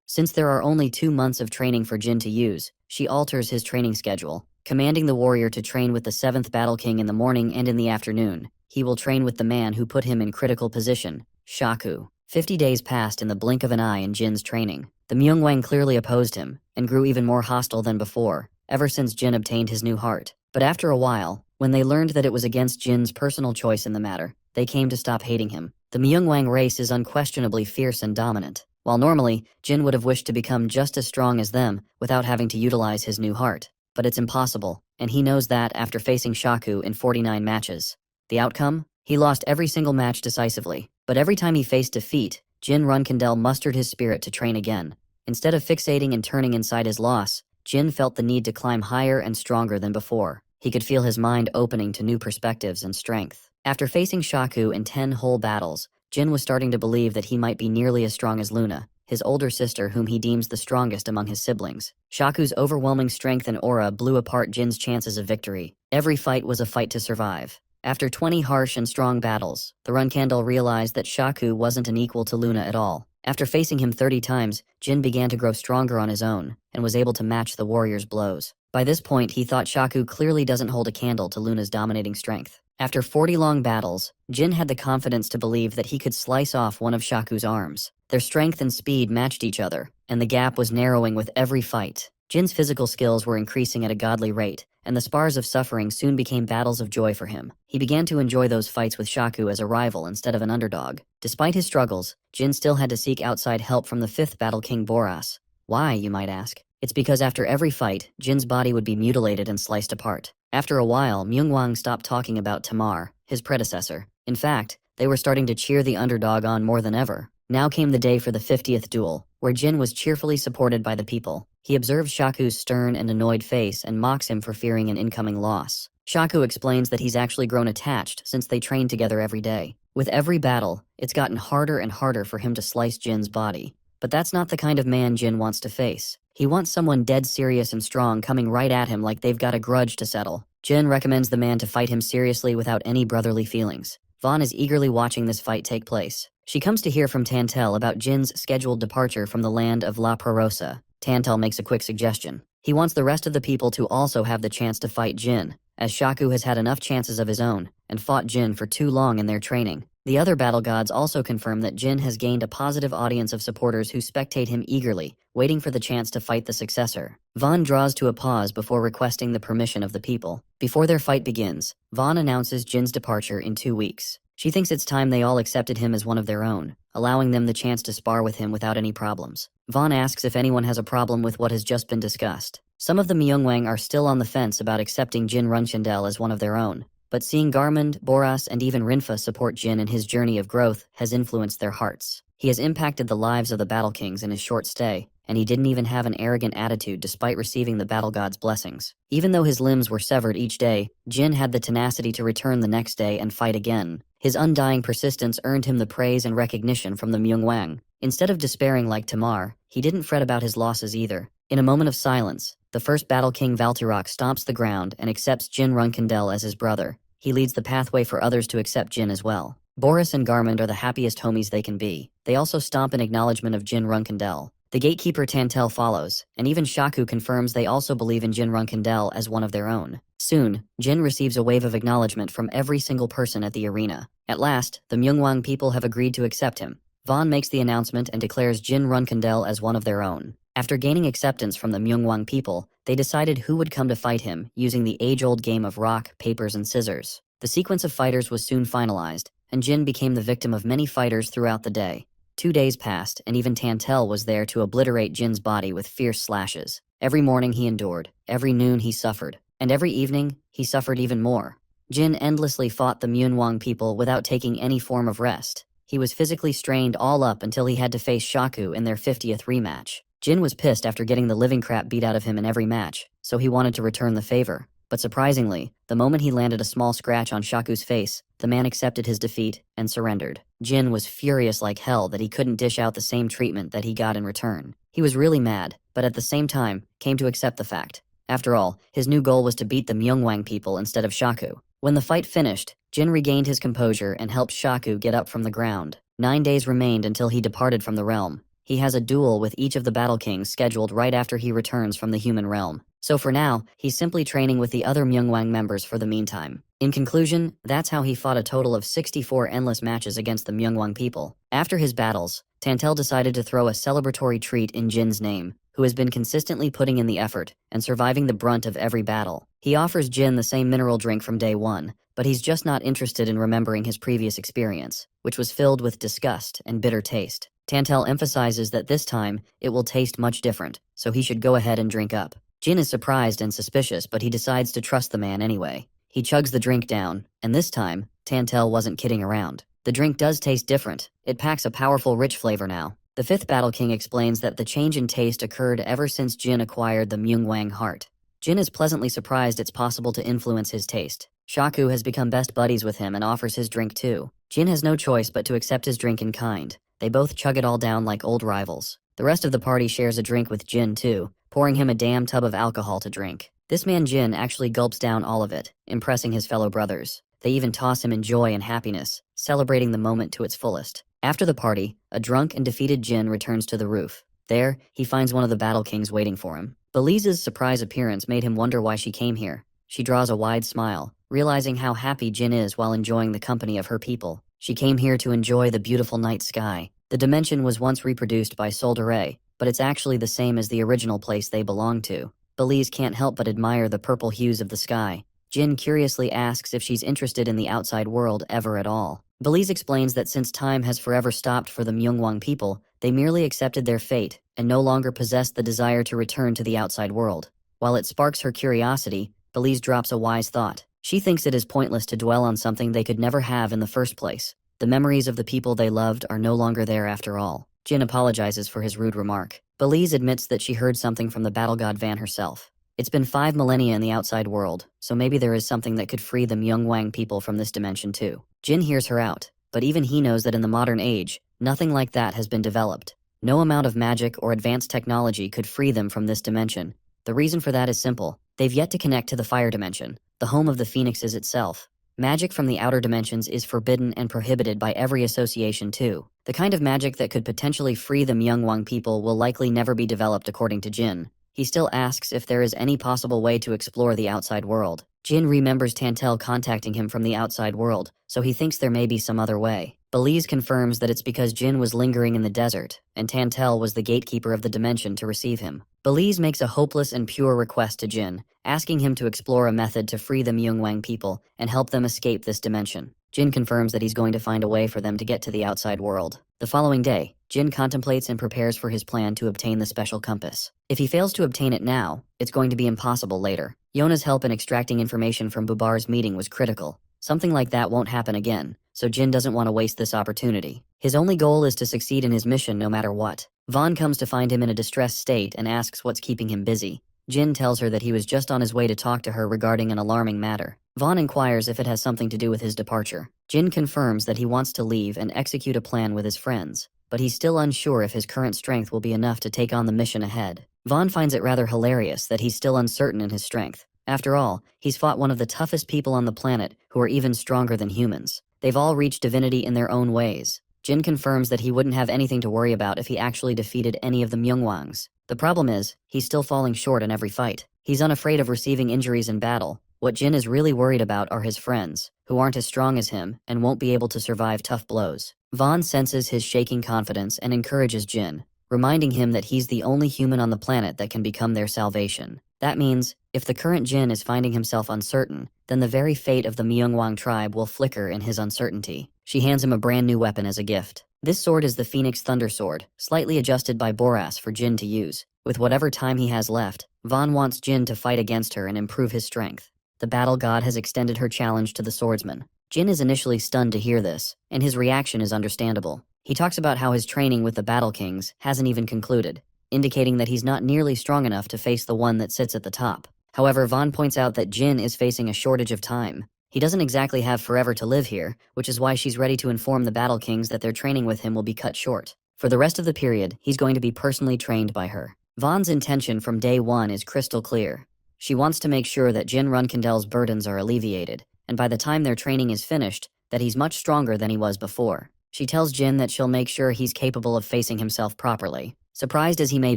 Since there are only 2 months of training for Jin to use, she alters his training schedule, commanding the warrior to train with the 7th Battle King in the morning and in the afternoon. He will train with the man who put him in critical position, Shaku. 50 days passed in the blink of an eye in Jin's training. The Myungwang clearly opposed him, and grew even more hostile than before, ever since Jin obtained his new heart. But after a while, when they learned that it was against Jin's personal choice in the matter, they came to stop hating him. The Myungwang race is unquestionably fierce and dominant. While normally, Jin would have wished to become just as strong as them without having to utilize his new heart. But it's impossible, and he knows that after facing Shaku in 49 matches. The outcome? He lost every single match decisively, but every time he faced defeat, Jin Runkindel mustered his spirit to train again. Instead of fixating and turning inside his loss, Jin felt the need to climb higher and stronger than before. He could feel his mind opening to new perspectives and strength. After facing Shaku in 10 whole battles, Jin was starting to believe that he might be nearly as strong as Luna, his older sister whom he deems the strongest among his siblings. Shaku's overwhelming strength and aura blew apart Jin's chances of victory. Every fight was a fight to survive. After 20 harsh and strong battles, the Runkindel realized that Shaku wasn't an equal to Luna at all. After facing him 30 times, Jin began to grow stronger on his own, and was able to match the warrior's blows. By this point, he thought Shaku clearly doesn't hold a candle to Luna's dominating strength. After 40 long battles, Jin had the confidence to believe that he could slice off one of Shaku's arms. Their strength and speed matched each other, and the gap was narrowing with every fight. Jin's physical skills were increasing at a godly rate, and the spars of suffering soon became battles of joy for him. He began to enjoy those fights with Shaku as a rival instead of an underdog. Despite his struggles, Jin still had to seek outside help from the 5th Battle King Boras. Why, you might ask? It's because after every fight, Jin's body would be mutilated and sliced apart. After a while, Myungwang stopped talking about Tamar, his predecessor. In fact, they were starting to cheer the underdog on more than ever. Now came the day for the 50th duel, where Jin was cheerfully supported by the people. He observes Shaku's stern and annoyed face and mocks him for fearing an incoming loss. Shaku explains that he's actually grown attached since they trained together every day. With every battle, it's gotten harder and harder for him to slice Jin's body. But that's not the kind of man Jin wants to face. He wants someone dead serious and strong coming right at him like they've got a grudge to settle. Jin recommends the man to fight him seriously without any brotherly feelings. Vaughn is eagerly watching this fight take place. She comes to hear from Tantel about Jin's scheduled departure from the land of La Prarosa. Tantel makes a quick suggestion. He wants the rest of the people to also have the chance to fight Jin, as Shaku has had enough chances of his own and fought Jin for too long in their training. The other battle gods also confirm that Jin has gained a positive audience of supporters who spectate him eagerly, waiting for the chance to fight the successor. Vaughn draws to a pause before requesting the permission of the people. Before their fight begins, Vaughn announces Jin's departure in 2 weeks. She thinks it's time they all accepted him as one of their own, allowing them the chance to spar with him without any problems. Vaughn asks if anyone has a problem with what has just been discussed. Some of the Myungwang are still on the fence about accepting Jin Runchandel as one of their own, but seeing Garmund, Boras, and even Rinfa support Jin in his journey of growth has influenced their hearts. He has impacted the lives of the Battle Kings in his short stay, and he didn't even have an arrogant attitude despite receiving the Battle God's blessings. Even though his limbs were severed each day, Jin had the tenacity to return the next day and fight again. His undying persistence earned him the praise and recognition from the Myungwang. Instead of despairing like Tamar, he didn't fret about his losses either. In a moment of silence, the first Battle King Valtirok stomps the ground and accepts Jin Runchandel as his brother. He leads the pathway for others to accept Jin as well. Boris and Garmund are the happiest homies they can be. They also stomp in acknowledgement of Jin Runchandel. The gatekeeper Tantel follows, and even Shaku confirms they also believe in Jin Runchandel as one of their own. Soon, Jin receives a wave of acknowledgement from every single person at the arena. At last, the Myungwang people have agreed to accept him. Vaughn makes the announcement and declares Jin Runchandel as one of their own. After gaining acceptance from the Myungwang people, they decided who would come to fight him using the age-old game of rock, papers, and scissors. The sequence of fighters was soon finalized, and Jin became the victim of many fighters throughout the day. 2 days passed, and even Tantel was there to obliterate Jin's body with fierce slashes. Every morning he endured, every noon he suffered, and every evening he suffered even more. Jin endlessly fought the Myungwang people without taking any form of rest. He was physically strained all up until he had to face Shaku in their 50th rematch. Jin was pissed after getting the living crap beat out of him in every match, so he wanted to return the favor. But surprisingly, the moment he landed a small scratch on Shaku's face, the man accepted his defeat and surrendered. Jin was furious like hell that he couldn't dish out the same treatment that he got in return. He was really mad, but at the same time, came to accept the fact. After all, his new goal was to beat the Myungwang people instead of Shaku. When the fight finished, Jin regained his composure and helped Shaku get up from the ground. 9 days remained until he departed from the realm. He has a duel with each of the Battle Kings scheduled right after he returns from the human realm. So for now, he's simply training with the other Myungwang members for the meantime. In conclusion, that's how he fought a total of 64 endless matches against the Myungwang people. After his battles, Tantel decided to throw a celebratory treat in Jin's name, who has been consistently putting in the effort and surviving the brunt of every battle. He offers Jin the same mineral drink from day one, but he's just not interested in remembering his previous experience, which was filled with disgust and bitter taste. Tantel emphasizes that this time, it will taste much different, so he should go ahead and drink up. Jin is surprised and suspicious, but he decides to trust the man anyway. He chugs the drink down, and this time, Tantel wasn't kidding around. The drink does taste different. It packs a powerful, rich flavor now. The 5th Battle King explains that the change in taste occurred ever since Jin acquired the Myungwang heart. Jin is pleasantly surprised it's possible to influence his taste. Shaku has become best buddies with him and offers his drink too. Jin has no choice but to accept his drink in kind. They both chug it all down like old rivals. The rest of the party shares a drink with Jin too, pouring him a damn tub of alcohol to drink. This man Jin actually gulps down all of it, impressing his fellow brothers. They even toss him in joy and happiness, celebrating the moment to its fullest. After the party, a drunk and defeated Jin returns to the roof. There, he finds one of the Battle Kings waiting for him. Belize's surprise appearance made him wonder why she came here. She draws a wide smile, realizing how happy Jin is while enjoying the company of her people. She came here to enjoy the beautiful night sky. The dimension was once reproduced by Solderay, but it's actually the same as the original place they belong to. Belize can't help but admire the purple hues of the sky. Jin curiously asks if she's interested in the outside world ever at all. Belize explains that since time has forever stopped for the Myungwang people, They merely accepted their fate and no longer possessed the desire to return to the outside world. While it sparks her curiosity, Belize drops a wise thought. She thinks it is pointless to dwell on something they could never have in the first place. The memories of the people they loved are no longer there after all. Jin apologizes for his rude remark. Belize admits that she heard something from the battle god Van herself. It's been 5 millennia in the outside world, so maybe there is something that could free the Myungwang people from this dimension too. Jin hears her out, but even he knows that in the modern age, nothing like that has been developed. No amount of magic or advanced technology could free them from this dimension. The reason for that is simple. They've yet to connect to the fire dimension, the home of the phoenixes itself. Magic from the outer dimensions is forbidden and prohibited by every association too. The kind of magic that could potentially free the Myungwang people will likely never be developed according to Jin. He still asks if there is any possible way to explore the outside world. Jin remembers Tantel contacting him from the outside world, so he thinks there may be some other way. Belize confirms that it's because Jin was lingering in the desert, and Tantel was the gatekeeper of the dimension to receive him. Belize makes a hopeless and pure request to Jin, asking him to explore a method to free the Myungwang people and help them escape this dimension. Jin confirms that he's going to find a way for them to get to the outside world. The following day, Jin contemplates and prepares for his plan to obtain the special compass. If he fails to obtain it now, it's going to be impossible later. Yona's help in extracting information from Bubar's meeting was critical. Something like that won't happen again, so Jin doesn't want to waste this opportunity. His only goal is to succeed in his mission no matter what. Vaughn comes to find him in a distressed state and asks what's keeping him busy. Jin tells her that he was just on his way to talk to her regarding an alarming matter. Vaughn inquires if it has something to do with his departure. Jin confirms that he wants to leave and execute a plan with his friends, but he's still unsure if his current strength will be enough to take on the mission ahead. Vaughn finds it rather hilarious that he's still uncertain in his strength. After all, he's fought one of the toughest people on the planet who are even stronger than humans. They've all reached divinity in their own ways. Jin confirms that he wouldn't have anything to worry about if he actually defeated any of the Myungwangs. The problem is, he's still falling short in every fight. He's unafraid of receiving injuries in battle. What Jin is really worried about are his friends, who aren't as strong as him and won't be able to survive tough blows. Vaughn senses his shaking confidence and encourages Jin, reminding him that he's the only human on the planet that can become their salvation. That means, if the current Jin is finding himself uncertain, then the very fate of the Myungwang tribe will flicker in his uncertainty. She hands him a brand new weapon as a gift. This sword is the Phoenix Thunder Sword, slightly adjusted by Boras for Jin to use. With whatever time he has left, Vaughn wants Jin to fight against her and improve his strength. The battle god has extended her challenge to the swordsman. Jin is initially stunned to hear this, and his reaction is understandable. He talks about how his training with the Battle Kings hasn't even concluded, indicating that he's not nearly strong enough to face the one that sits at the top. However, Vaughn points out that Jin is facing a shortage of time. He doesn't exactly have forever to live here, which is why she's ready to inform the Battle Kings that their training with him will be cut short. For the rest of the period, he's going to be personally trained by her. Vaughn's intention from day one is crystal clear. She wants to make sure that Jin Runkendel's burdens are alleviated, and by the time their training is finished, that he's much stronger than he was before. She tells Jin that she'll make sure he's capable of facing himself properly. Surprised as he may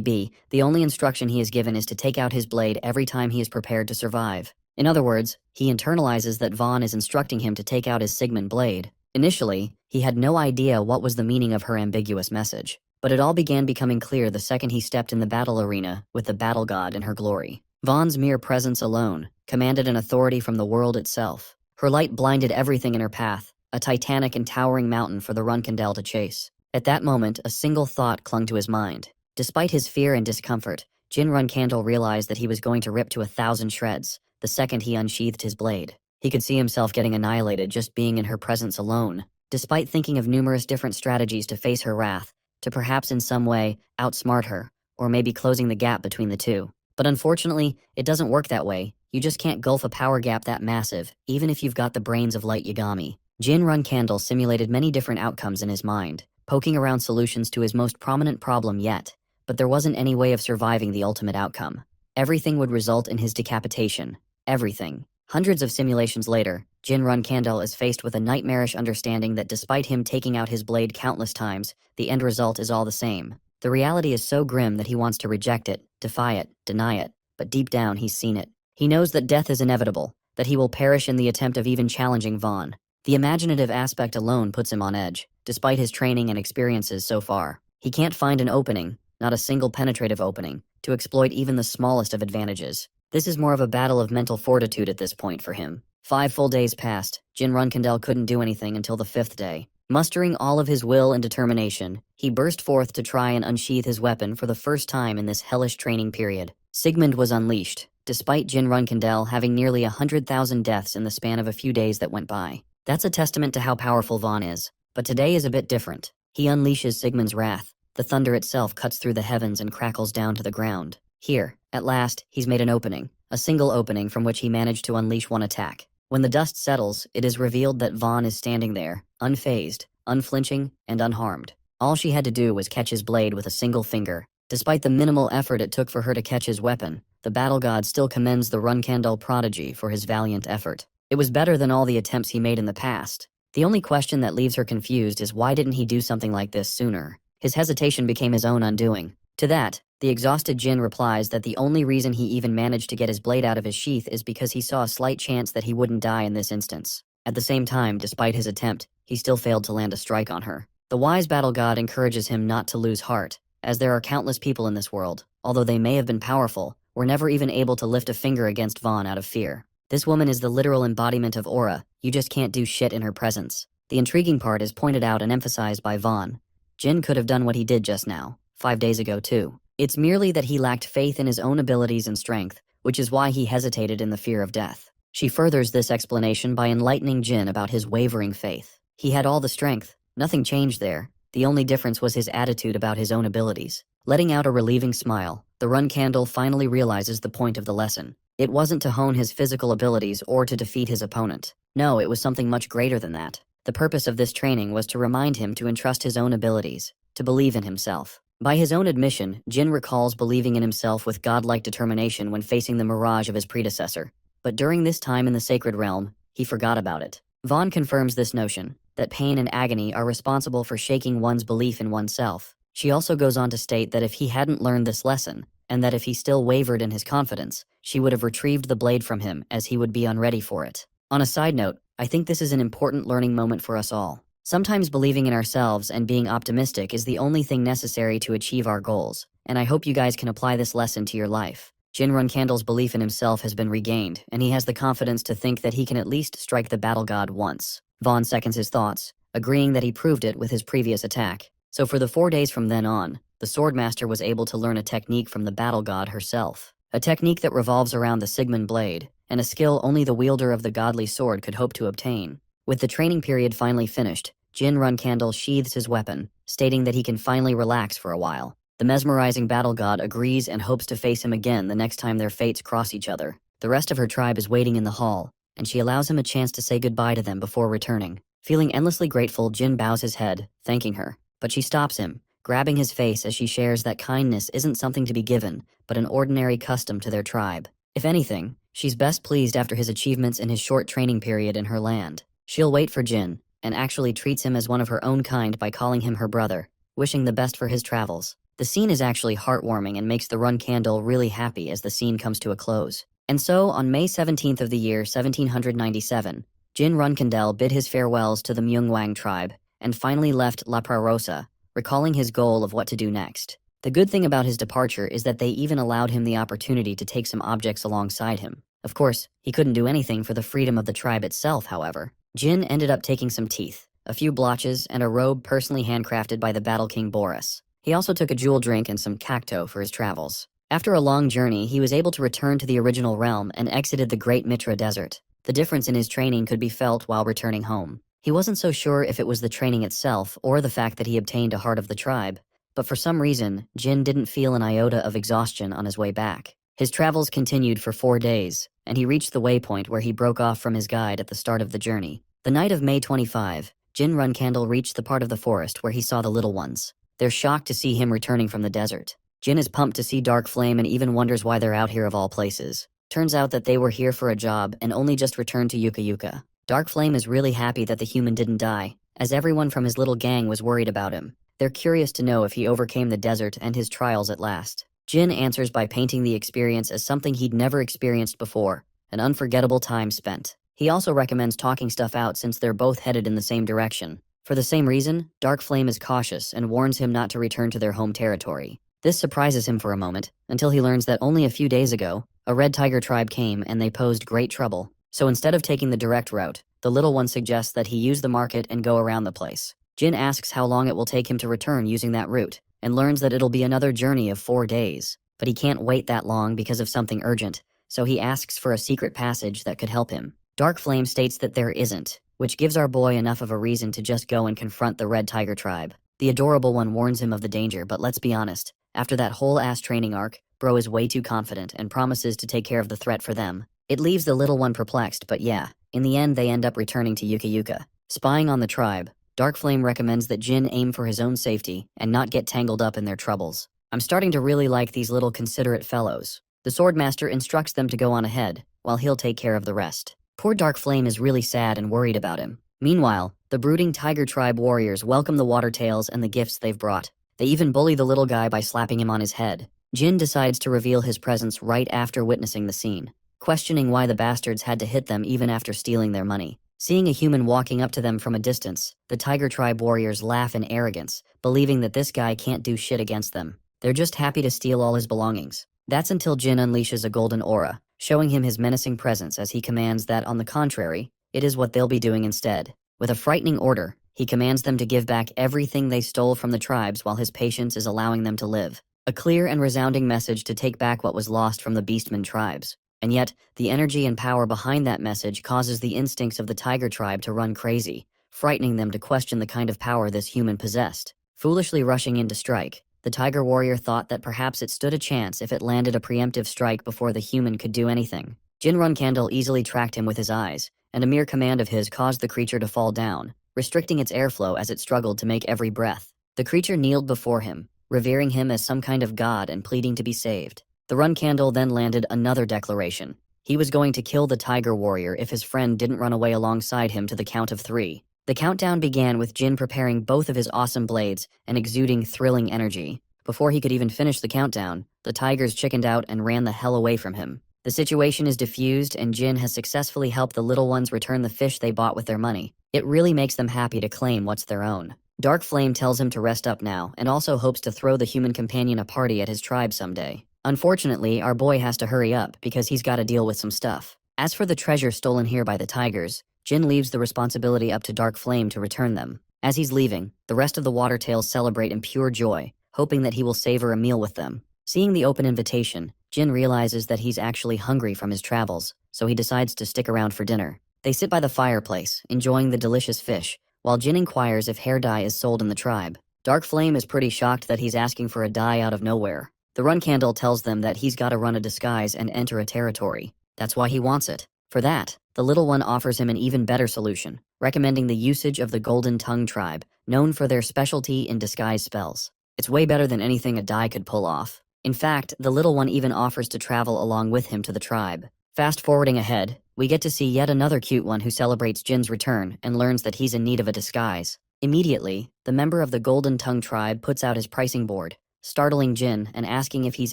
be, the only instruction he is given is to take out his blade every time he is prepared to survive. In other words, he internalizes that Vaughn is instructing him to take out his Sigmund blade. Initially, he had no idea what was the meaning of her ambiguous message, but it all began becoming clear the second he stepped in the battle arena with the battle god in her glory. Vaughn's mere presence alone commanded an authority from the world itself. Her light blinded everything in her path, a titanic and towering mountain for the Runkendel to chase. At that moment, a single thought clung to his mind. Despite his fear and discomfort, Jin Runkandel realized that he was going to rip to 1,000 shreds the second he unsheathed his blade. He could see himself getting annihilated just being in her presence alone. Despite thinking of numerous different strategies to face her wrath, to perhaps in some way outsmart her, or maybe closing the gap between the two. But unfortunately, it doesn't work that way. You just can't gulf a power gap that massive, even if you've got the brains of Light Yagami. Jin Runkandel simulated many different outcomes in his mind, poking around solutions to his most prominent problem yet, but there wasn't any way of surviving the ultimate outcome. Everything would result in his decapitation. Everything. Hundreds of simulations later, Jin Runkandel is faced with a nightmarish understanding that despite him taking out his blade countless times, the end result is all the same. The reality is so grim that he wants to reject it, defy it, deny it, but deep down he's seen it. He knows that death is inevitable, that he will perish in the attempt of even challenging Vaughn. The imaginative aspect alone puts him on edge, despite his training and experiences so far. He can't find an opening, not a single penetrative opening, to exploit even the smallest of advantages. This is more of a battle of mental fortitude at this point for him. 5 full days passed. Jin Runkandel couldn't do anything until the 5th day. Mustering all of his will and determination, he burst forth to try and unsheath his weapon for the first time in this hellish training period. Sigmund was unleashed, despite Jin Runkendel having nearly 100,000 deaths in the span of a few days that went by. That's a testament to how powerful Vaughn is. But today is a bit different. He unleashes Sigmund's wrath. The thunder itself cuts through the heavens and crackles down to the ground. Here, at last, he's made an opening, a single opening from which he managed to unleash one attack. When the dust settles, it is revealed that Vaughn is standing there, unfazed, unflinching, and unharmed. All she had to do was catch his blade with a single finger. Despite the minimal effort it took for her to catch his weapon, the battle god still commends the Runkendel prodigy for his valiant effort. It was better than all the attempts he made in the past. The only question that leaves her confused is why didn't he do something like this sooner? His hesitation became his own undoing. To that, the exhausted Jin replies that the only reason he even managed to get his blade out of his sheath is because he saw a slight chance that he wouldn't die in this instance. At the same time, despite his attempt, he still failed to land a strike on her. The wise battle god encourages him not to lose heart, as there are countless people in this world, although they may have been powerful, were never even able to lift a finger against Vaughn out of fear. This woman is the literal embodiment of aura. You just can't do shit in her presence. The intriguing part is pointed out and emphasized by Vaughn. Jin could have done what he did just now, 5 days ago too. It's merely that he lacked faith in his own abilities and strength, which is why he hesitated in the fear of death. She furthers this explanation by enlightening Jin about his wavering faith. He had all the strength, nothing changed there. The only difference was his attitude about his own abilities. Letting out a relieving smile, the Runkendel finally realizes the point of the lesson. It wasn't to hone his physical abilities or to defeat his opponent. No, it was something much greater than that. The purpose of this training was to remind him to entrust his own abilities, to believe in himself. By his own admission, Jin recalls believing in himself with godlike determination when facing the mirage of his predecessor. But during this time in the sacred realm, he forgot about it. Vaughn confirms this notion, that pain and agony are responsible for shaking one's belief in oneself. She also goes on to state that if he hadn't learned this lesson, and that if he still wavered in his confidence, she would have retrieved the blade from him as he would be unready for it. On a side note, I think this is an important learning moment for us all. Sometimes believing in ourselves and being optimistic is the only thing necessary to achieve our goals, and I hope you guys can apply this lesson to your life. Jin Runkendel's belief in himself has been regained, and he has the confidence to think that he can at least strike the battle god once. Vaughn seconds his thoughts, agreeing that he proved it with his previous attack. So for the 4 days from then on, the Swordmaster was able to learn a technique from the battle god herself. A technique that revolves around the Sigmund blade, and a skill only the wielder of the godly sword could hope to obtain. With the training period finally finished, Jin Runkendel sheathes his weapon, stating that he can finally relax for a while. The mesmerizing battle god agrees and hopes to face him again the next time their fates cross each other. The rest of her tribe is waiting in the hall, and she allows him a chance to say goodbye to them before returning. Feeling endlessly grateful, Jin bows his head, thanking her, but she stops him, grabbing his face as she shares that kindness isn't something to be given, but an ordinary custom to their tribe. If anything, she's best pleased after his achievements in his short training period in her land. She'll wait for Jin, and actually treats him as one of her own kind by calling him her brother, wishing the best for his travels. The scene is actually heartwarming and makes the Runkendel really happy as the scene comes to a close. And so, on May 17th of the year 1797, Jin Runkendel bid his farewells to the Myungwang tribe, and finally left La Prarosa, recalling his goal of what to do next. The good thing about his departure is that they even allowed him the opportunity to take some objects alongside him. Of course, he couldn't do anything for the freedom of the tribe itself, however. Jin ended up taking some teeth, a few blotches, and a robe personally handcrafted by the Battle King Boris. He also took a jewel drink and some cacto for his travels. After a long journey, he was able to return to the original realm and exited the Great Mitra Desert. The difference in his training could be felt while returning home. He wasn't so sure if it was the training itself or the fact that he obtained a heart of the tribe, but for some reason, Jin didn't feel an iota of exhaustion on his way back. His travels continued for 4 days, and he reached the waypoint where he broke off from his guide at the start of the journey. The night of May 25, Jin Runkendel reached the part of the forest where he saw the little ones. They're shocked to see him returning from the desert. Jin is pumped to see Dark Flame and even wonders why they're out here of all places. Turns out that they were here for a job and only just returned to Yuka Yuka. Dark Flame is really happy that the human didn't die, as everyone from his little gang was worried about him. They're curious to know if he overcame the desert and his trials at last. Jin answers by painting the experience as something he'd never experienced before, an unforgettable time spent. He also recommends talking stuff out since they're both headed in the same direction. For the same reason, Dark Flame is cautious and warns him not to return to their home territory. This surprises him for a moment, until he learns that only a few days ago, a Red Tiger tribe came and they posed great trouble. So instead of taking the direct route, The little one suggests that he use the market and go around the place. Jin asks how long it will take him to return using that route, and learns that it'll be another journey of 4 days. But he can't wait that long because of something urgent, so he asks for a secret passage that could help him. Dark Flame states that there isn't, which gives our boy enough of a reason to just go and confront the Red Tiger tribe. The adorable one warns him of the danger, but let's be honest, after that whole ass training arc, bro is way too confident and promises to take care of the threat for them. It leaves the little one perplexed, but yeah, in the end they end up returning to Yuka Yuka. Spying on the tribe, Dark Flame recommends that Jin aim for his own safety and not get tangled up in their troubles. I'm starting to really like these little considerate fellows. The Swordmaster instructs them to go on ahead, while he'll take care of the rest. Poor Dark Flame is really sad and worried about him. Meanwhile, the brooding Tiger Tribe warriors welcome the Watertails and the gifts they've brought. They even bully the little guy by slapping him on his head. Jin decides to reveal his presence right after witnessing the scene, questioning why the bastards had to hit them even after stealing their money. Seeing a human walking up to them from a distance, the Tiger Tribe warriors laugh in arrogance, believing that this guy can't do shit against them. They're just happy to steal all his belongings. That's until Jin unleashes a golden aura, showing him his menacing presence as he commands that, on the contrary, it is what they'll be doing instead. With a frightening order, he commands them to give back everything they stole from the tribes while his patience is allowing them to live. A clear and resounding message to take back what was lost from the Beastman tribes. And yet, the energy and power behind that message causes the instincts of the Tiger Tribe to run crazy, frightening them to question the kind of power this human possessed. Foolishly rushing in to strike, the Tiger Warrior thought that perhaps it stood a chance if it landed a preemptive strike before the human could do anything. Jinrun Candle easily tracked him with his eyes, and a mere command of his caused the creature to fall down, restricting its airflow as it struggled to make every breath. The creature kneeled before him, revering him as some kind of god and pleading to be saved. The Run Candle then landed another declaration. He was going to kill the Tiger Warrior if his friend didn't run away alongside him to the count of 3. The countdown began with Jin preparing both of his awesome blades and exuding thrilling energy. Before he could even finish the countdown, the tigers chickened out and ran the hell away from him. The situation is diffused and Jin has successfully helped the little ones return the fish they bought with their money. It really makes them happy to claim what's their own. Dark Flame tells him to rest up now and also hopes to throw the human companion a party at his tribe someday. Unfortunately, our boy has to hurry up because he's got to deal with some stuff. As for the treasure stolen here by the tigers, Jin leaves the responsibility up to Dark Flame to return them. As he's leaving, the rest of the Watertails celebrate in pure joy, hoping that he will savor a meal with them. Seeing the open invitation, Jin realizes that he's actually hungry from his travels, so he decides to stick around for dinner. They sit by the fireplace, enjoying the delicious fish, while Jin inquires if hair dye is sold in the tribe. Dark Flame is pretty shocked that he's asking for a dye out of nowhere. The Run Candle tells them that he's got to run a disguise and enter a territory. That's why he wants it. For that, the little one offers him an even better solution, recommending the usage of the Golden Tongue tribe, known for their specialty in disguise spells. It's way better than anything a dye could pull off. In fact, the little one even offers to travel along with him to the tribe. Fast forwarding ahead, we get to see yet another cute one who celebrates Jin's return and learns that he's in need of a disguise. Immediately, the member of the Golden Tongue tribe puts out his pricing board, startling Jin and asking if he's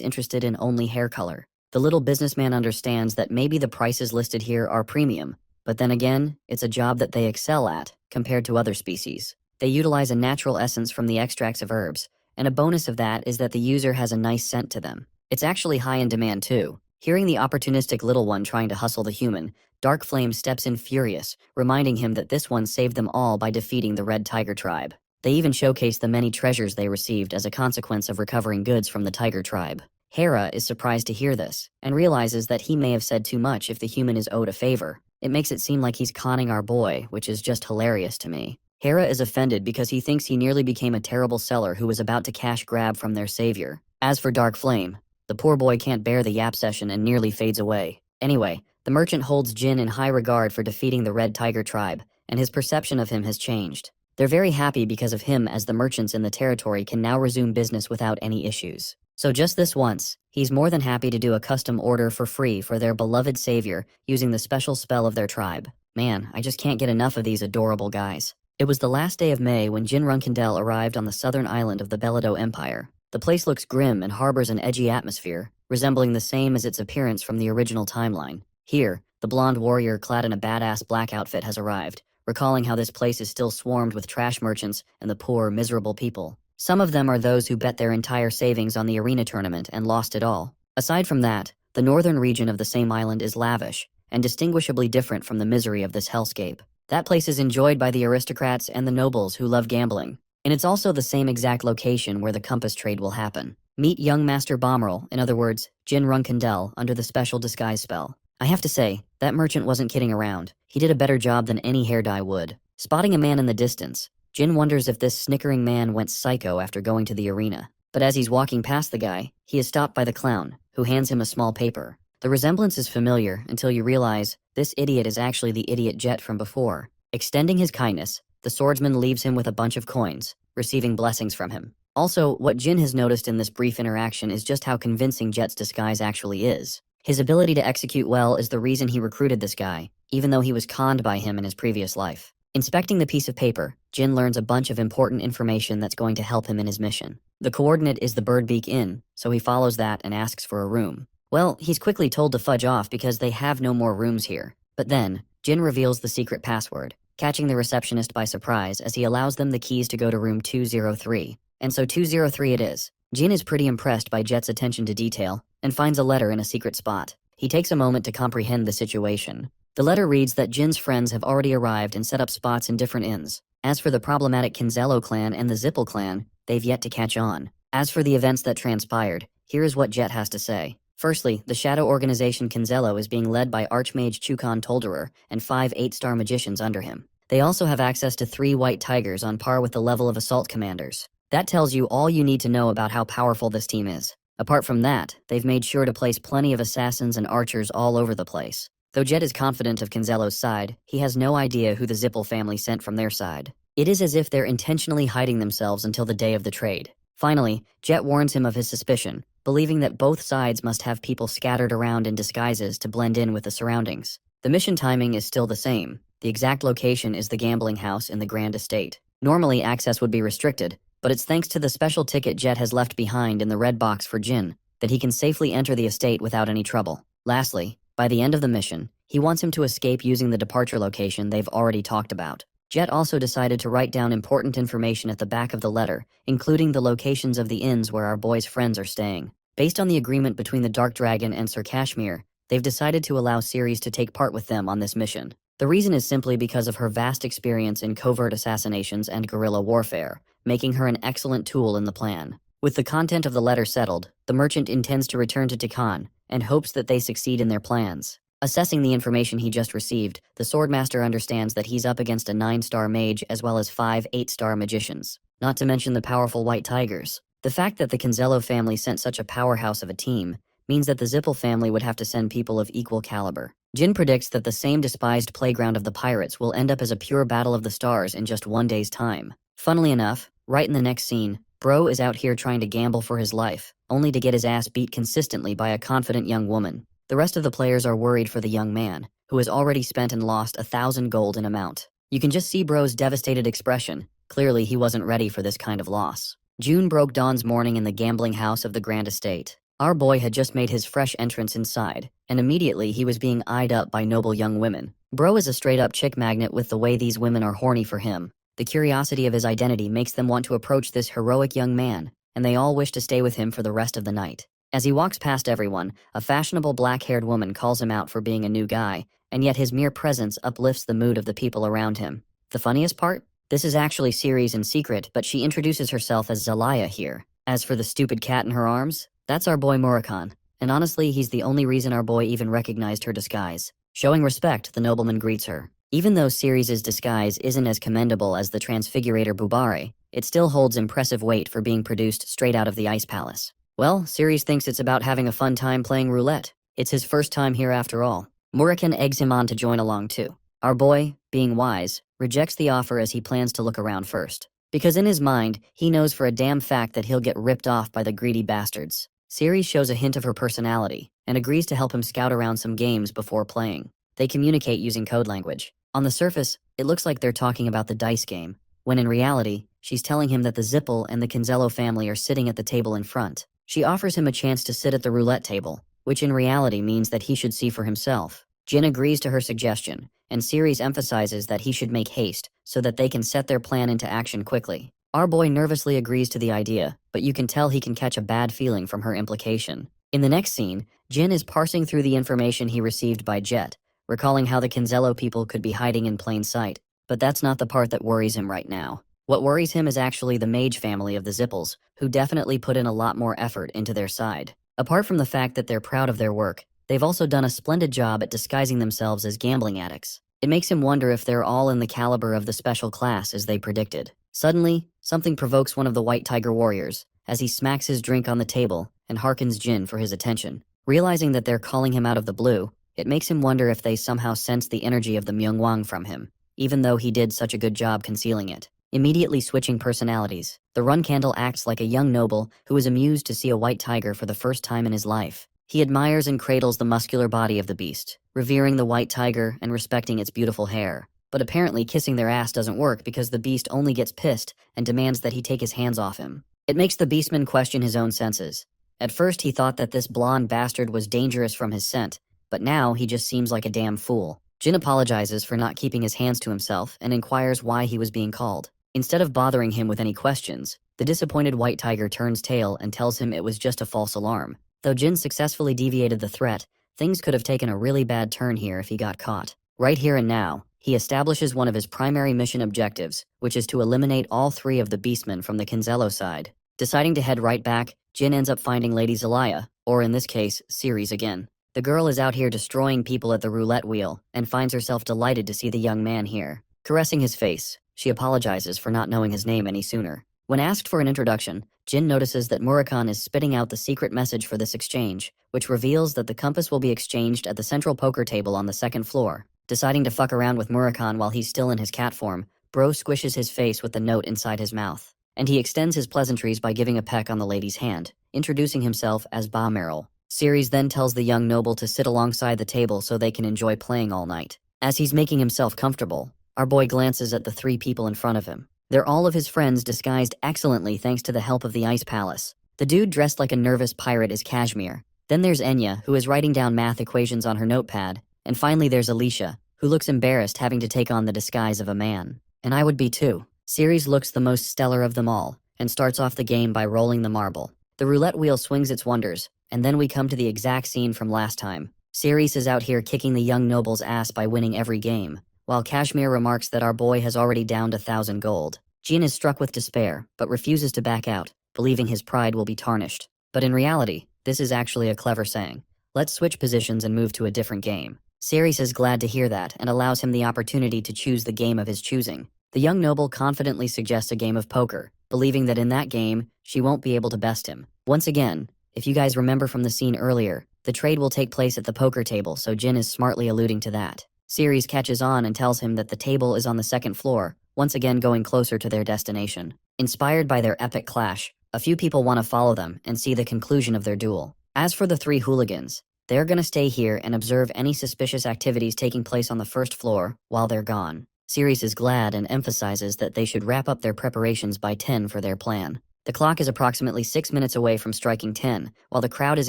interested in only hair color. The little businessman understands that maybe the prices listed here are premium, but then again, it's a job that they excel at compared to other species. They utilize a natural essence from the extracts of herbs, and a bonus of that is that the user has a nice scent to them. It's actually high in demand too. Hearing the opportunistic little one trying to hustle the human, Dark Flame steps in furious, reminding him that this one saved them all by defeating the Red Tiger tribe. They even showcase the many treasures they received as a consequence of recovering goods from the Tiger tribe. Hera is surprised to hear this, and realizes that he may have said too much if the human is owed a favor. It makes it seem like he's conning our boy, which is just hilarious to me. Hera is offended because he thinks he nearly became a terrible seller who was about to cash grab from their savior. As for Dark Flame, the poor boy can't bear the yap session and nearly fades away. Anyway, the merchant holds Jin in high regard for defeating the Red Tiger tribe, and his perception of him has changed. They're very happy because of him, as the merchants in the territory can now resume business without any issues. So just this once, he's more than happy to do a custom order for free for their beloved savior using the special spell of their tribe. Man, I just can't get enough of these adorable guys. It was the last day of May when Jin Runkindel arrived on the southern island of the Bellido Empire. The place looks grim and harbors an edgy atmosphere, resembling the same as its appearance from the original timeline. Here, the blonde warrior clad in a badass black outfit has arrived, recalling how this place is still swarmed with trash merchants and the poor, miserable people. Some of them are those who bet their entire savings on the arena tournament and lost it all. Aside from that, the northern region of the same island is lavish, and distinguishably different from the misery of this hellscape. That place is enjoyed by the aristocrats and the nobles who love gambling. And it's also the same exact location where the compass trade will happen. Meet young Master Bommerl, in other words, Jin Runkendel, under the special disguise spell. I have to say, that merchant wasn't kidding around. He did a better job than any hair dye would. Spotting a man in the distance, Jin wonders if this snickering man went psycho after going to the arena. But as he's walking past the guy, he is stopped by the clown, who hands him a small paper. The resemblance is familiar until you realize this idiot is actually the idiot Jet from before. Extending his kindness, the swordsman leaves him with a bunch of coins, receiving blessings from him. Also, what Jin has noticed in this brief interaction is just how convincing Jet's disguise actually is. His ability to execute well is the reason he recruited this guy, even though he was conned by him in his previous life. Inspecting the piece of paper, Jin learns a bunch of important information that's going to help him in his mission. The coordinate is the Birdbeak Inn, so he follows that and asks for a room. Well, he's quickly told to fudge off because they have no more rooms here. But then, Jin reveals the secret password, catching the receptionist by surprise as he allows them the keys to go to room 203. And so 203 it is. Jin is pretty impressed by Jet's attention to detail and finds a letter in a secret spot. He takes a moment to comprehend the situation. The letter reads that Jin's friends have already arrived and set up spots in different inns. As for the problematic Kinzello clan and the Zippel clan, they've yet to catch on. As for the events that transpired, here is what Jet has to say. Firstly, the shadow organization Kinzello is being led by Archmage Chukon Tolderer and 5 8-star magicians under him. They also have access to 3 white tigers on par with the level of assault commanders. That tells you all you need to know about how powerful this team is. Apart from that, they've made sure to place plenty of assassins and archers all over the place. Though Jet is confident of Kinzello's side, he has no idea who the Zippel family sent from their side. It is as if they're intentionally hiding themselves until the day of the trade. Finally, Jet warns him of his suspicion, believing that both sides must have people scattered around in disguises to blend in with the surroundings. The mission timing is still the same. The exact location is the gambling house in the Grand Estate. Normally, access would be restricted, but it's thanks to the special ticket Jet has left behind in the red box for Jin that he can safely enter the estate without any trouble. Lastly, by the end of the mission, he wants him to escape using the departure location they've already talked about. Jet also decided to write down important information at the back of the letter, including the locations of the inns where our boy's friends are staying. Based on the agreement between the Dark Dragon and Sir Kashmir, they've decided to allow Ceres to take part with them on this mission. The reason is simply because of her vast experience in covert assassinations and guerrilla warfare, making her an excellent tool in the plan. With the content of the letter settled, the merchant intends to return to Tikan and hopes that they succeed in their plans. Assessing the information he just received, the Swordmaster understands that he's up against a 9-star mage as well as 5 8-star magicians, not to mention the powerful white tigers. The fact that the Kinzello family sent such a powerhouse of a team means that the Zippel family would have to send people of equal caliber. Jin predicts that the same despised playground of the pirates will end up as a pure battle of the stars in just 1 day's time. Funnily enough, right in the next scene, Bro is out here trying to gamble for his life, only to get his ass beat consistently by a confident young woman. The rest of the players are worried for the young man, who has already spent and lost 1,000 gold in amount. You can just see Bro's devastated expression. Clearly, he wasn't ready for this kind of loss. June broke dawn's morning in the gambling house of the Grand Estate. Our boy had just made his fresh entrance inside, and immediately he was being eyed up by noble young women. Bro is a straight-up chick magnet with the way these women are horny for him. The curiosity of his identity makes them want to approach this heroic young man, and they all wish to stay with him for the rest of the night. As he walks past everyone, a fashionable black-haired woman calls him out for being a new guy, and yet his mere presence uplifts the mood of the people around him. The funniest part? This is actually Ceres in secret, but she introduces herself as Zelaya here. As for the stupid cat in her arms, that's our boy Murakan, and honestly, he's the only reason our boy even recognized her disguise. Showing respect, the nobleman greets her. Even though Ceres' disguise isn't as commendable as the Transfigurator Bubare, it still holds impressive weight for being produced straight out of the Ice Palace. Well, Ceres thinks it's about having a fun time playing roulette. It's his first time here after all. Murakan eggs him on to join along too. Our boy, being wise, rejects the offer as he plans to look around first. Because in his mind, he knows for a damn fact that he'll get ripped off by the greedy bastards. Ceres shows a hint of her personality, and agrees to help him scout around some games before playing. They communicate using code language. On the surface, it looks like they're talking about the dice game, when in reality, she's telling him that the Zippel and the Kinzello family are sitting at the table in front. She offers him a chance to sit at the roulette table, which in reality means that he should see for himself. Jin agrees to her suggestion, and Ceres emphasizes that he should make haste so that they can set their plan into action quickly. Our boy nervously agrees to the idea, but you can tell he can catch a bad feeling from her implication. In the next scene, Jin is parsing through the information he received by Jet, recalling how the Kinzello people could be hiding in plain sight. But that's not the part that worries him right now. What worries him is actually the mage family of the Zippels, who definitely put in a lot more effort into their side. Apart from the fact that they're proud of their work, they've also done a splendid job at disguising themselves as gambling addicts. It makes him wonder if they're all in the caliber of the special class as they predicted. Suddenly, something provokes one of the White Tiger warriors, as he smacks his drink on the table and harkens Jin for his attention. Realizing that they're calling him out of the blue, it makes him wonder if they somehow sense the energy of the Myungwang from him, even though he did such a good job concealing it. Immediately switching personalities, the Run Candle acts like a young noble who is amused to see a white tiger for the first time in his life. He admires and cradles the muscular body of the beast, revering the white tiger and respecting its beautiful hair. But apparently kissing their ass doesn't work because the beast only gets pissed and demands that he take his hands off him. It makes the beastman question his own senses. At first he thought that this blonde bastard was dangerous from his scent, but now he just seems like a damn fool. Jin apologizes for not keeping his hands to himself and inquires why he was being called. Instead of bothering him with any questions, the disappointed white tiger turns tail and tells him it was just a false alarm. Though Jin successfully deviated the threat, things could have taken a really bad turn here if he got caught. Right here and now, he establishes one of his primary mission objectives, which is to eliminate all three of the beastmen from the Kinzello side. Deciding to head right back, Jin ends up finding Lady Zelaya, or in this case, Ceres again. The girl is out here destroying people at the roulette wheel and finds herself delighted to see the young man here. Caressing his face, she apologizes for not knowing his name any sooner. When asked for an introduction, Jin notices that Murakhan is spitting out the secret message for this exchange, which reveals that the compass will be exchanged at the central poker table on the second floor. Deciding to fuck around with Murakhan while he's still in his cat form, Bro squishes his face with the note inside his mouth. And he extends his pleasantries by giving a peck on the lady's hand, introducing himself as Ba Merrill. Ceres then tells the young noble to sit alongside the table so they can enjoy playing all night. As he's making himself comfortable, our boy glances at the three people in front of him. They're all of his friends disguised excellently thanks to the help of the Ice Palace. The dude dressed like a nervous pirate is Kashmir. Then there's Enya, who is writing down math equations on her notepad. And finally there's Alicia, who looks embarrassed having to take on the disguise of a man. And I would be too. Ceres looks the most stellar of them all, and starts off the game by rolling the marble. The roulette wheel swings its wonders, and then we come to the exact scene from last time. Ceres is out here kicking the young noble's ass by winning every game, while Kashmir remarks that our boy has already downed 1,000 gold. Jin is struck with despair, but refuses to back out, believing his pride will be tarnished. But in reality, this is actually a clever saying. Let's switch positions and move to a different game. Ceres is glad to hear that and allows him the opportunity to choose the game of his choosing. The young noble confidently suggests a game of poker, believing that in that game, she won't be able to best him. Once again, if you guys remember from the scene earlier, the trade will take place at the poker table, so Jin is smartly alluding to that. Ceres catches on and tells him that the table is on the second floor, once again going closer to their destination. Inspired by their epic clash, a few people want to follow them and see the conclusion of their duel. As for the three hooligans, they're gonna stay here and observe any suspicious activities taking place on the first floor while they're gone. Ceres is glad and emphasizes that they should wrap up their preparations by 10 for their plan. The clock is approximately 6 minutes away from striking 10, while the crowd is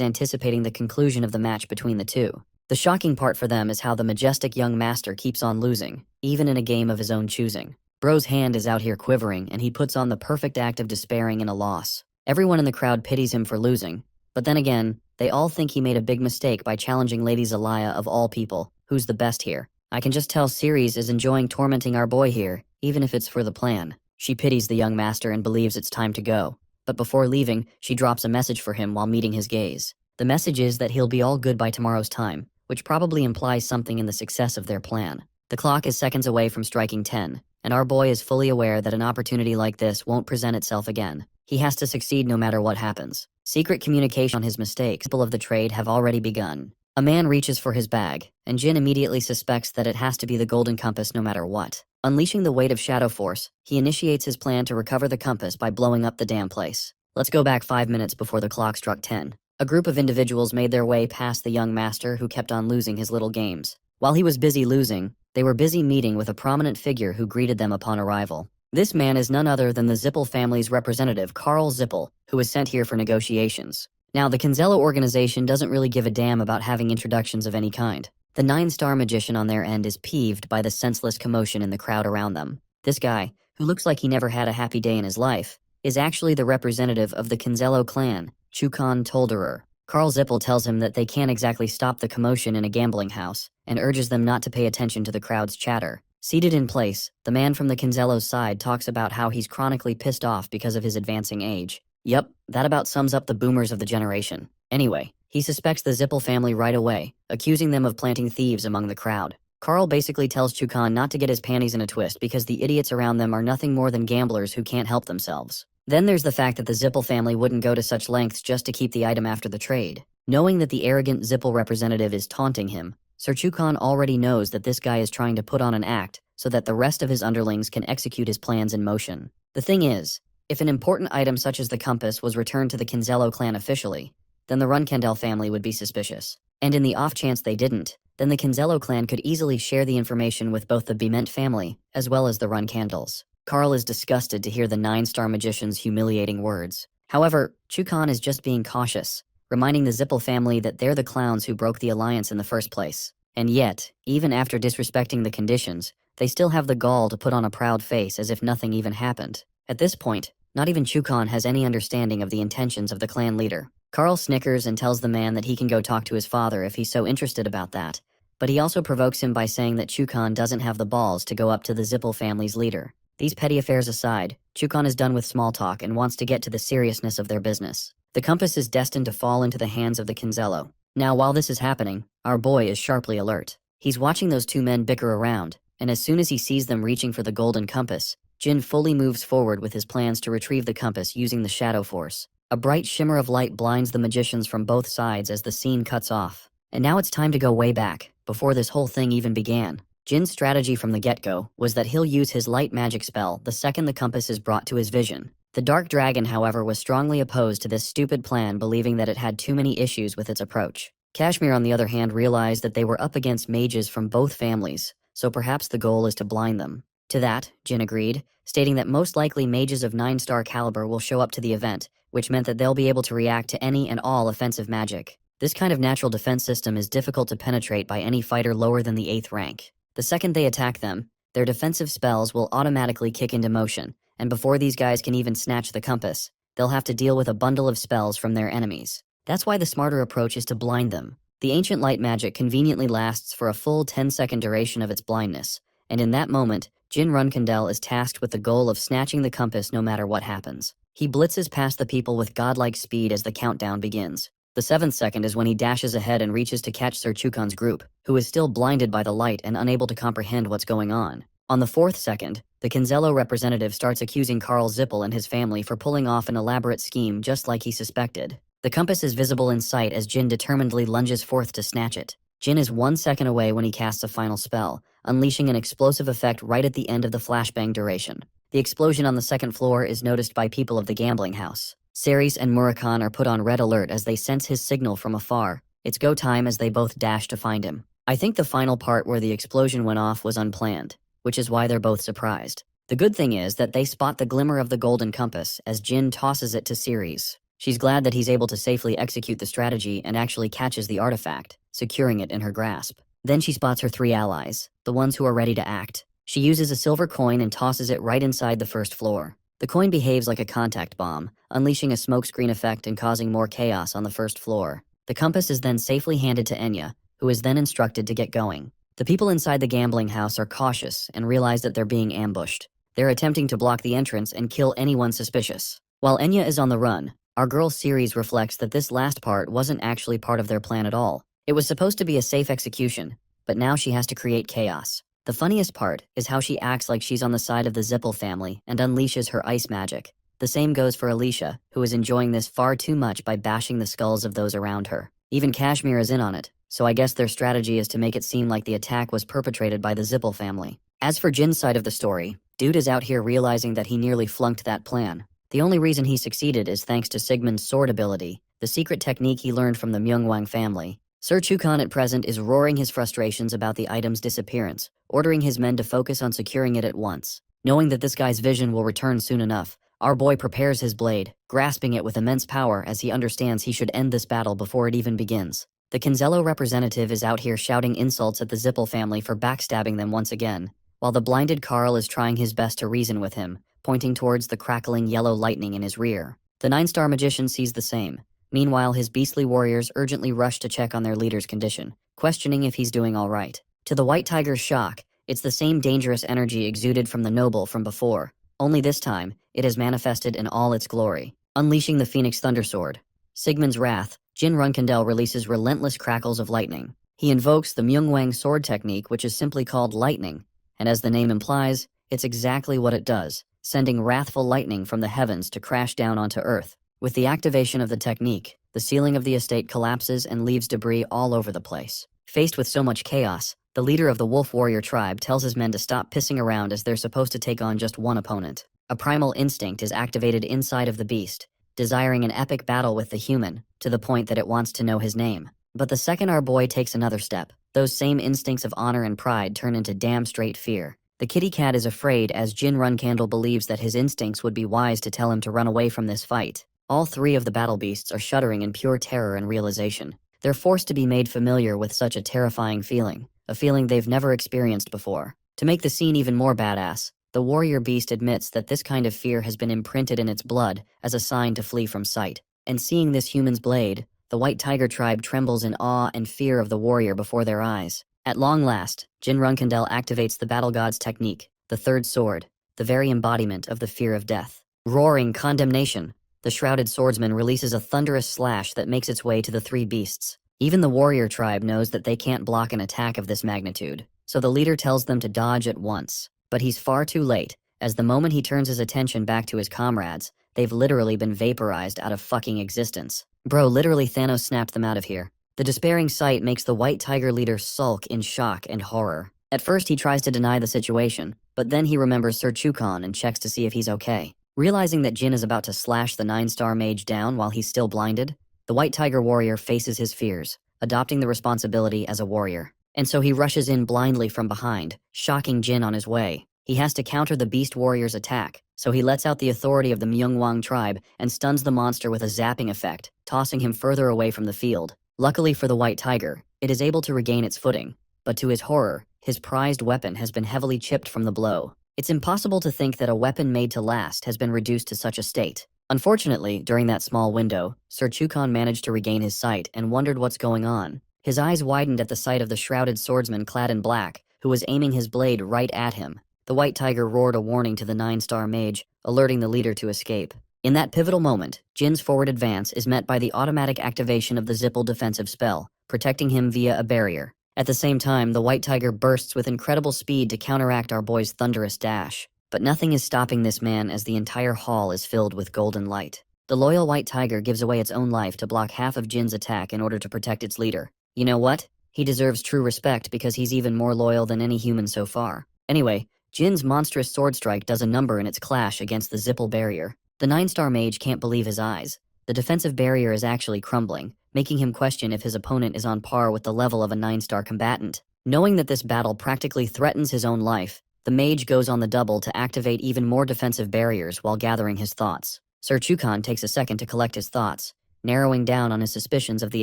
anticipating the conclusion of the match between the two. The shocking part for them is how the majestic young master keeps on losing, even in a game of his own choosing. Bro's hand is out here quivering, and he puts on the perfect act of despairing in a loss. Everyone in the crowd pities him for losing, but then again, they all think he made a big mistake by challenging Lady Zelaya of all people, who's the best here. I can just tell Ceres is enjoying tormenting our boy here, even if it's for the plan. She pities the young master and believes it's time to go. But before leaving, she drops a message for him while meeting his gaze. The message is that he'll be all good by tomorrow's time, which probably implies something in the success of their plan. The clock is seconds away from striking 10, and our boy is fully aware that an opportunity like this won't present itself again. He has to succeed no matter what happens. Secret communication on his mistakes. People of the trade have already begun. A man reaches for his bag, and Jin immediately suspects that it has to be the golden compass no matter what. Unleashing the weight of Shadow Force, he initiates his plan to recover the compass by blowing up the damn place. Let's go back 5 minutes before the clock struck 10. A group of individuals made their way past the young master who kept on losing his little games. While he was busy losing, they were busy meeting with a prominent figure who greeted them upon arrival. This man is none other than the Zippel family's representative, Karl Zippel, who was sent here for negotiations. Now, the Kinzello organization doesn't really give a damn about having introductions of any kind. The 9-star magician on their end is peeved by the senseless commotion in the crowd around them. This guy, who looks like he never had a happy day in his life, is actually the representative of the Kinzello clan, Chukon Tolderer. Carl Zippel tells him that they can't exactly stop the commotion in a gambling house, and urges them not to pay attention to the crowd's chatter. Seated in place, the man from the Kinzello's side talks about how he's chronically pissed off because of his advancing age. Yup, that about sums up the boomers of the generation. Anyway, he suspects the Zippel family right away, accusing them of planting thieves among the crowd. Carl basically tells Chukan not to get his panties in a twist because the idiots around them are nothing more than gamblers who can't help themselves. Then there's the fact that the Zippel family wouldn't go to such lengths just to keep the item after the trade. Knowing that the arrogant Zippel representative is taunting him, Sir Chukan already knows that this guy is trying to put on an act so that the rest of his underlings can execute his plans in motion. The thing is, if an important item such as the compass was returned to the Kinzello clan officially, then the Runkendel family would be suspicious. And in the off chance they didn't, then the Kinzello clan could easily share the information with both the Bement family as well as the Runkendels. Carl is disgusted to hear the 9-star magician's humiliating words. However, Chukan is just being cautious, reminding the Zippel family that they're the clowns who broke the alliance in the first place. And yet, even after disrespecting the conditions, they still have the gall to put on a proud face as if nothing even happened. At this point, not even Chukan has any understanding of the intentions of the clan leader. Carl snickers and tells the man that he can go talk to his father if he's so interested about that, but he also provokes him by saying that Chukan doesn't have the balls to go up to the Zippel family's leader. These petty affairs aside, Chukan is done with small talk and wants to get to the seriousness of their business. The compass is destined to fall into the hands of the Kinzello. Now, while this is happening, our boy is sharply alert. He's watching those two men bicker around, and as soon as he sees them reaching for the golden compass, Jin fully moves forward with his plans to retrieve the compass using the shadow force. A bright shimmer of light blinds the magicians from both sides as the scene cuts off. And now it's time to go way back, before this whole thing even began. Jin's strategy from the get-go was that he'll use his light magic spell the second the compass is brought to his vision. The Dark Dragon, however, was strongly opposed to this stupid plan, believing that it had too many issues with its approach. Kashmir, on the other hand, realized that they were up against mages from both families, so perhaps the goal is to blind them. To that, Jin agreed, stating that most likely mages of 9-star caliber will show up to the event, which meant that they'll be able to react to any and all offensive magic. This kind of natural defense system is difficult to penetrate by any fighter lower than the 8th rank. The second they attack them, their defensive spells will automatically kick into motion, and before these guys can even snatch the compass, they'll have to deal with a bundle of spells from their enemies. That's why the smarter approach is to blind them. The ancient light magic conveniently lasts for a full 10-second duration of its blindness, and in that moment, Jin Runkendel is tasked with the goal of snatching the compass no matter what happens. He blitzes past the people with godlike speed as the countdown begins. The 7th second is when he dashes ahead and reaches to catch Sir Chukan's group, who is still blinded by the light and unable to comprehend what's going on. On the 4th second, the Kinzello representative starts accusing Carl Zippel and his family for pulling off an elaborate scheme just like he suspected. The compass is visible in sight as Jin determinedly lunges forth to snatch it. Jin is 1 second away when he casts a final spell, unleashing an explosive effect right at the end of the flashbang duration. The explosion on the 2nd floor is noticed by people of the gambling house. Ceres and Murakhan are put on red alert as they sense his signal from afar. It's go time as they both dash to find him. I think the final part where the explosion went off was unplanned, which is why they're both surprised. The good thing is that they spot the glimmer of the golden compass as Jin tosses it to Ceres. She's glad that he's able to safely execute the strategy and actually catches the artifact, securing it in her grasp. Then she spots her 3 allies, the ones who are ready to act. She uses a silver coin and tosses it right inside the 1st floor. The coin behaves like a contact bomb, unleashing a smokescreen effect and causing more chaos on the 1st floor. The compass is then safely handed to Enya, who is then instructed to get going. The people inside the gambling house are cautious and realize that they're being ambushed. They're attempting to block the entrance and kill anyone suspicious. While Enya is on the run, our girl Ceres reflects that this last part wasn't actually part of their plan at all. It was supposed to be a safe execution, but now she has to create chaos. The funniest part is how she acts like she's on the side of the Zippel family and unleashes her ice magic. The same goes for Alicia, who is enjoying this far too much by bashing the skulls of those around her. Even Kashmir is in on it, so I guess their strategy is to make it seem like the attack was perpetrated by the Zippel family. As for Jin's side of the story, dude is out here realizing that he nearly flunked that plan. The only reason he succeeded is thanks to Sigmund's sword ability, the secret technique he learned from the Myungwang family. Sir Chukan at present is roaring his frustrations about the item's disappearance, ordering his men to focus on securing it at once. Knowing that this guy's vision will return soon enough, our boy prepares his blade, grasping it with immense power as he understands he should end this battle before it even begins. The Kinzello representative is out here shouting insults at the Zippel family for backstabbing them once again, while the blinded Carl is trying his best to reason with him, pointing towards the crackling yellow lightning in his rear. The 9-star magician sees the same, Meanwhile, his beastly warriors urgently rush to check on their leader's condition, questioning if he's doing all right. To the White Tiger's shock, it's the same dangerous energy exuded from the noble from before, only this time, it has manifested in all its glory, unleashing the Phoenix Thundersword. Sigmund's wrath, Jin Runkandel releases relentless crackles of lightning. He invokes the Myungwang sword technique, which is simply called lightning, and as the name implies, it's exactly what it does, sending wrathful lightning from the heavens to crash down onto Earth. With the activation of the technique, the ceiling of the estate collapses and leaves debris all over the place. Faced with so much chaos, the leader of the Wolf Warrior tribe tells his men to stop pissing around as they're supposed to take on just one opponent. A primal instinct is activated inside of the beast, desiring an epic battle with the human, to the point that it wants to know his name. But the second our boy takes another step, those same instincts of honor and pride turn into damn straight fear. The kitty cat is afraid as Jin Runkandel believes that his instincts would be wise to tell him to run away from this fight. All three of the battle beasts are shuddering in pure terror and realization. They're forced to be made familiar with such a terrifying feeling, a feeling they've never experienced before. To make the scene even more badass, the warrior beast admits that this kind of fear has been imprinted in its blood as a sign to flee from sight. And seeing this human's blade, the White Tiger tribe trembles in awe and fear of the warrior before their eyes. At long last, Jin Runkandel activates the battle god's technique, the third sword, the very embodiment of the fear of death. Roaring condemnation, the shrouded swordsman releases a thunderous slash that makes its way to the three beasts. Even the warrior tribe knows that they can't block an attack of this magnitude, so the leader tells them to dodge at once. But he's far too late, as the moment he turns his attention back to his comrades, they've literally been vaporized out of fucking existence. Bro, literally Thanos snapped them out of here. The despairing sight makes the White Tiger leader sulk in shock and horror. At first he tries to deny the situation, but then he remembers Sir Chukon and checks to see if he's okay. Realizing that Jin is about to slash the 9-star mage down while he's still blinded, the White Tiger warrior faces his fears, adopting the responsibility as a warrior. And so he rushes in blindly from behind, shocking Jin on his way. He has to counter the beast warrior's attack, so he lets out the authority of the Myungwang tribe and stuns the monster with a zapping effect, tossing him further away from the field. Luckily for the White Tiger, it is able to regain its footing, but to his horror, his prized weapon has been heavily chipped from the blow. It's impossible to think that a weapon made to last has been reduced to such a state. Unfortunately, during that small window, Sir Chukon managed to regain his sight and wondered what's going on. His eyes widened at the sight of the shrouded swordsman clad in black, who was aiming his blade right at him. The White Tiger roared a warning to the 9-star mage, alerting the leader to escape. In that pivotal moment, Jin's forward advance is met by the automatic activation of the Zippel defensive spell, protecting him via a barrier. At the same time, the White Tiger bursts with incredible speed to counteract our boy's thunderous dash. But nothing is stopping this man as the entire hall is filled with golden light. The loyal White Tiger gives away its own life to block half of Jin's attack in order to protect its leader. You know what? He deserves true respect because he's even more loyal than any human so far. Anyway, Jin's monstrous sword strike does a number in its clash against the Zippel barrier. The 9-star mage can't believe his eyes. The defensive barrier is actually crumbling, making him question if his opponent is on par with the level of a 9-star combatant. Knowing that this battle practically threatens his own life, the mage goes on the double to activate even more defensive barriers while gathering his thoughts. Sir Chukon takes a second to collect his thoughts, narrowing down on his suspicions of the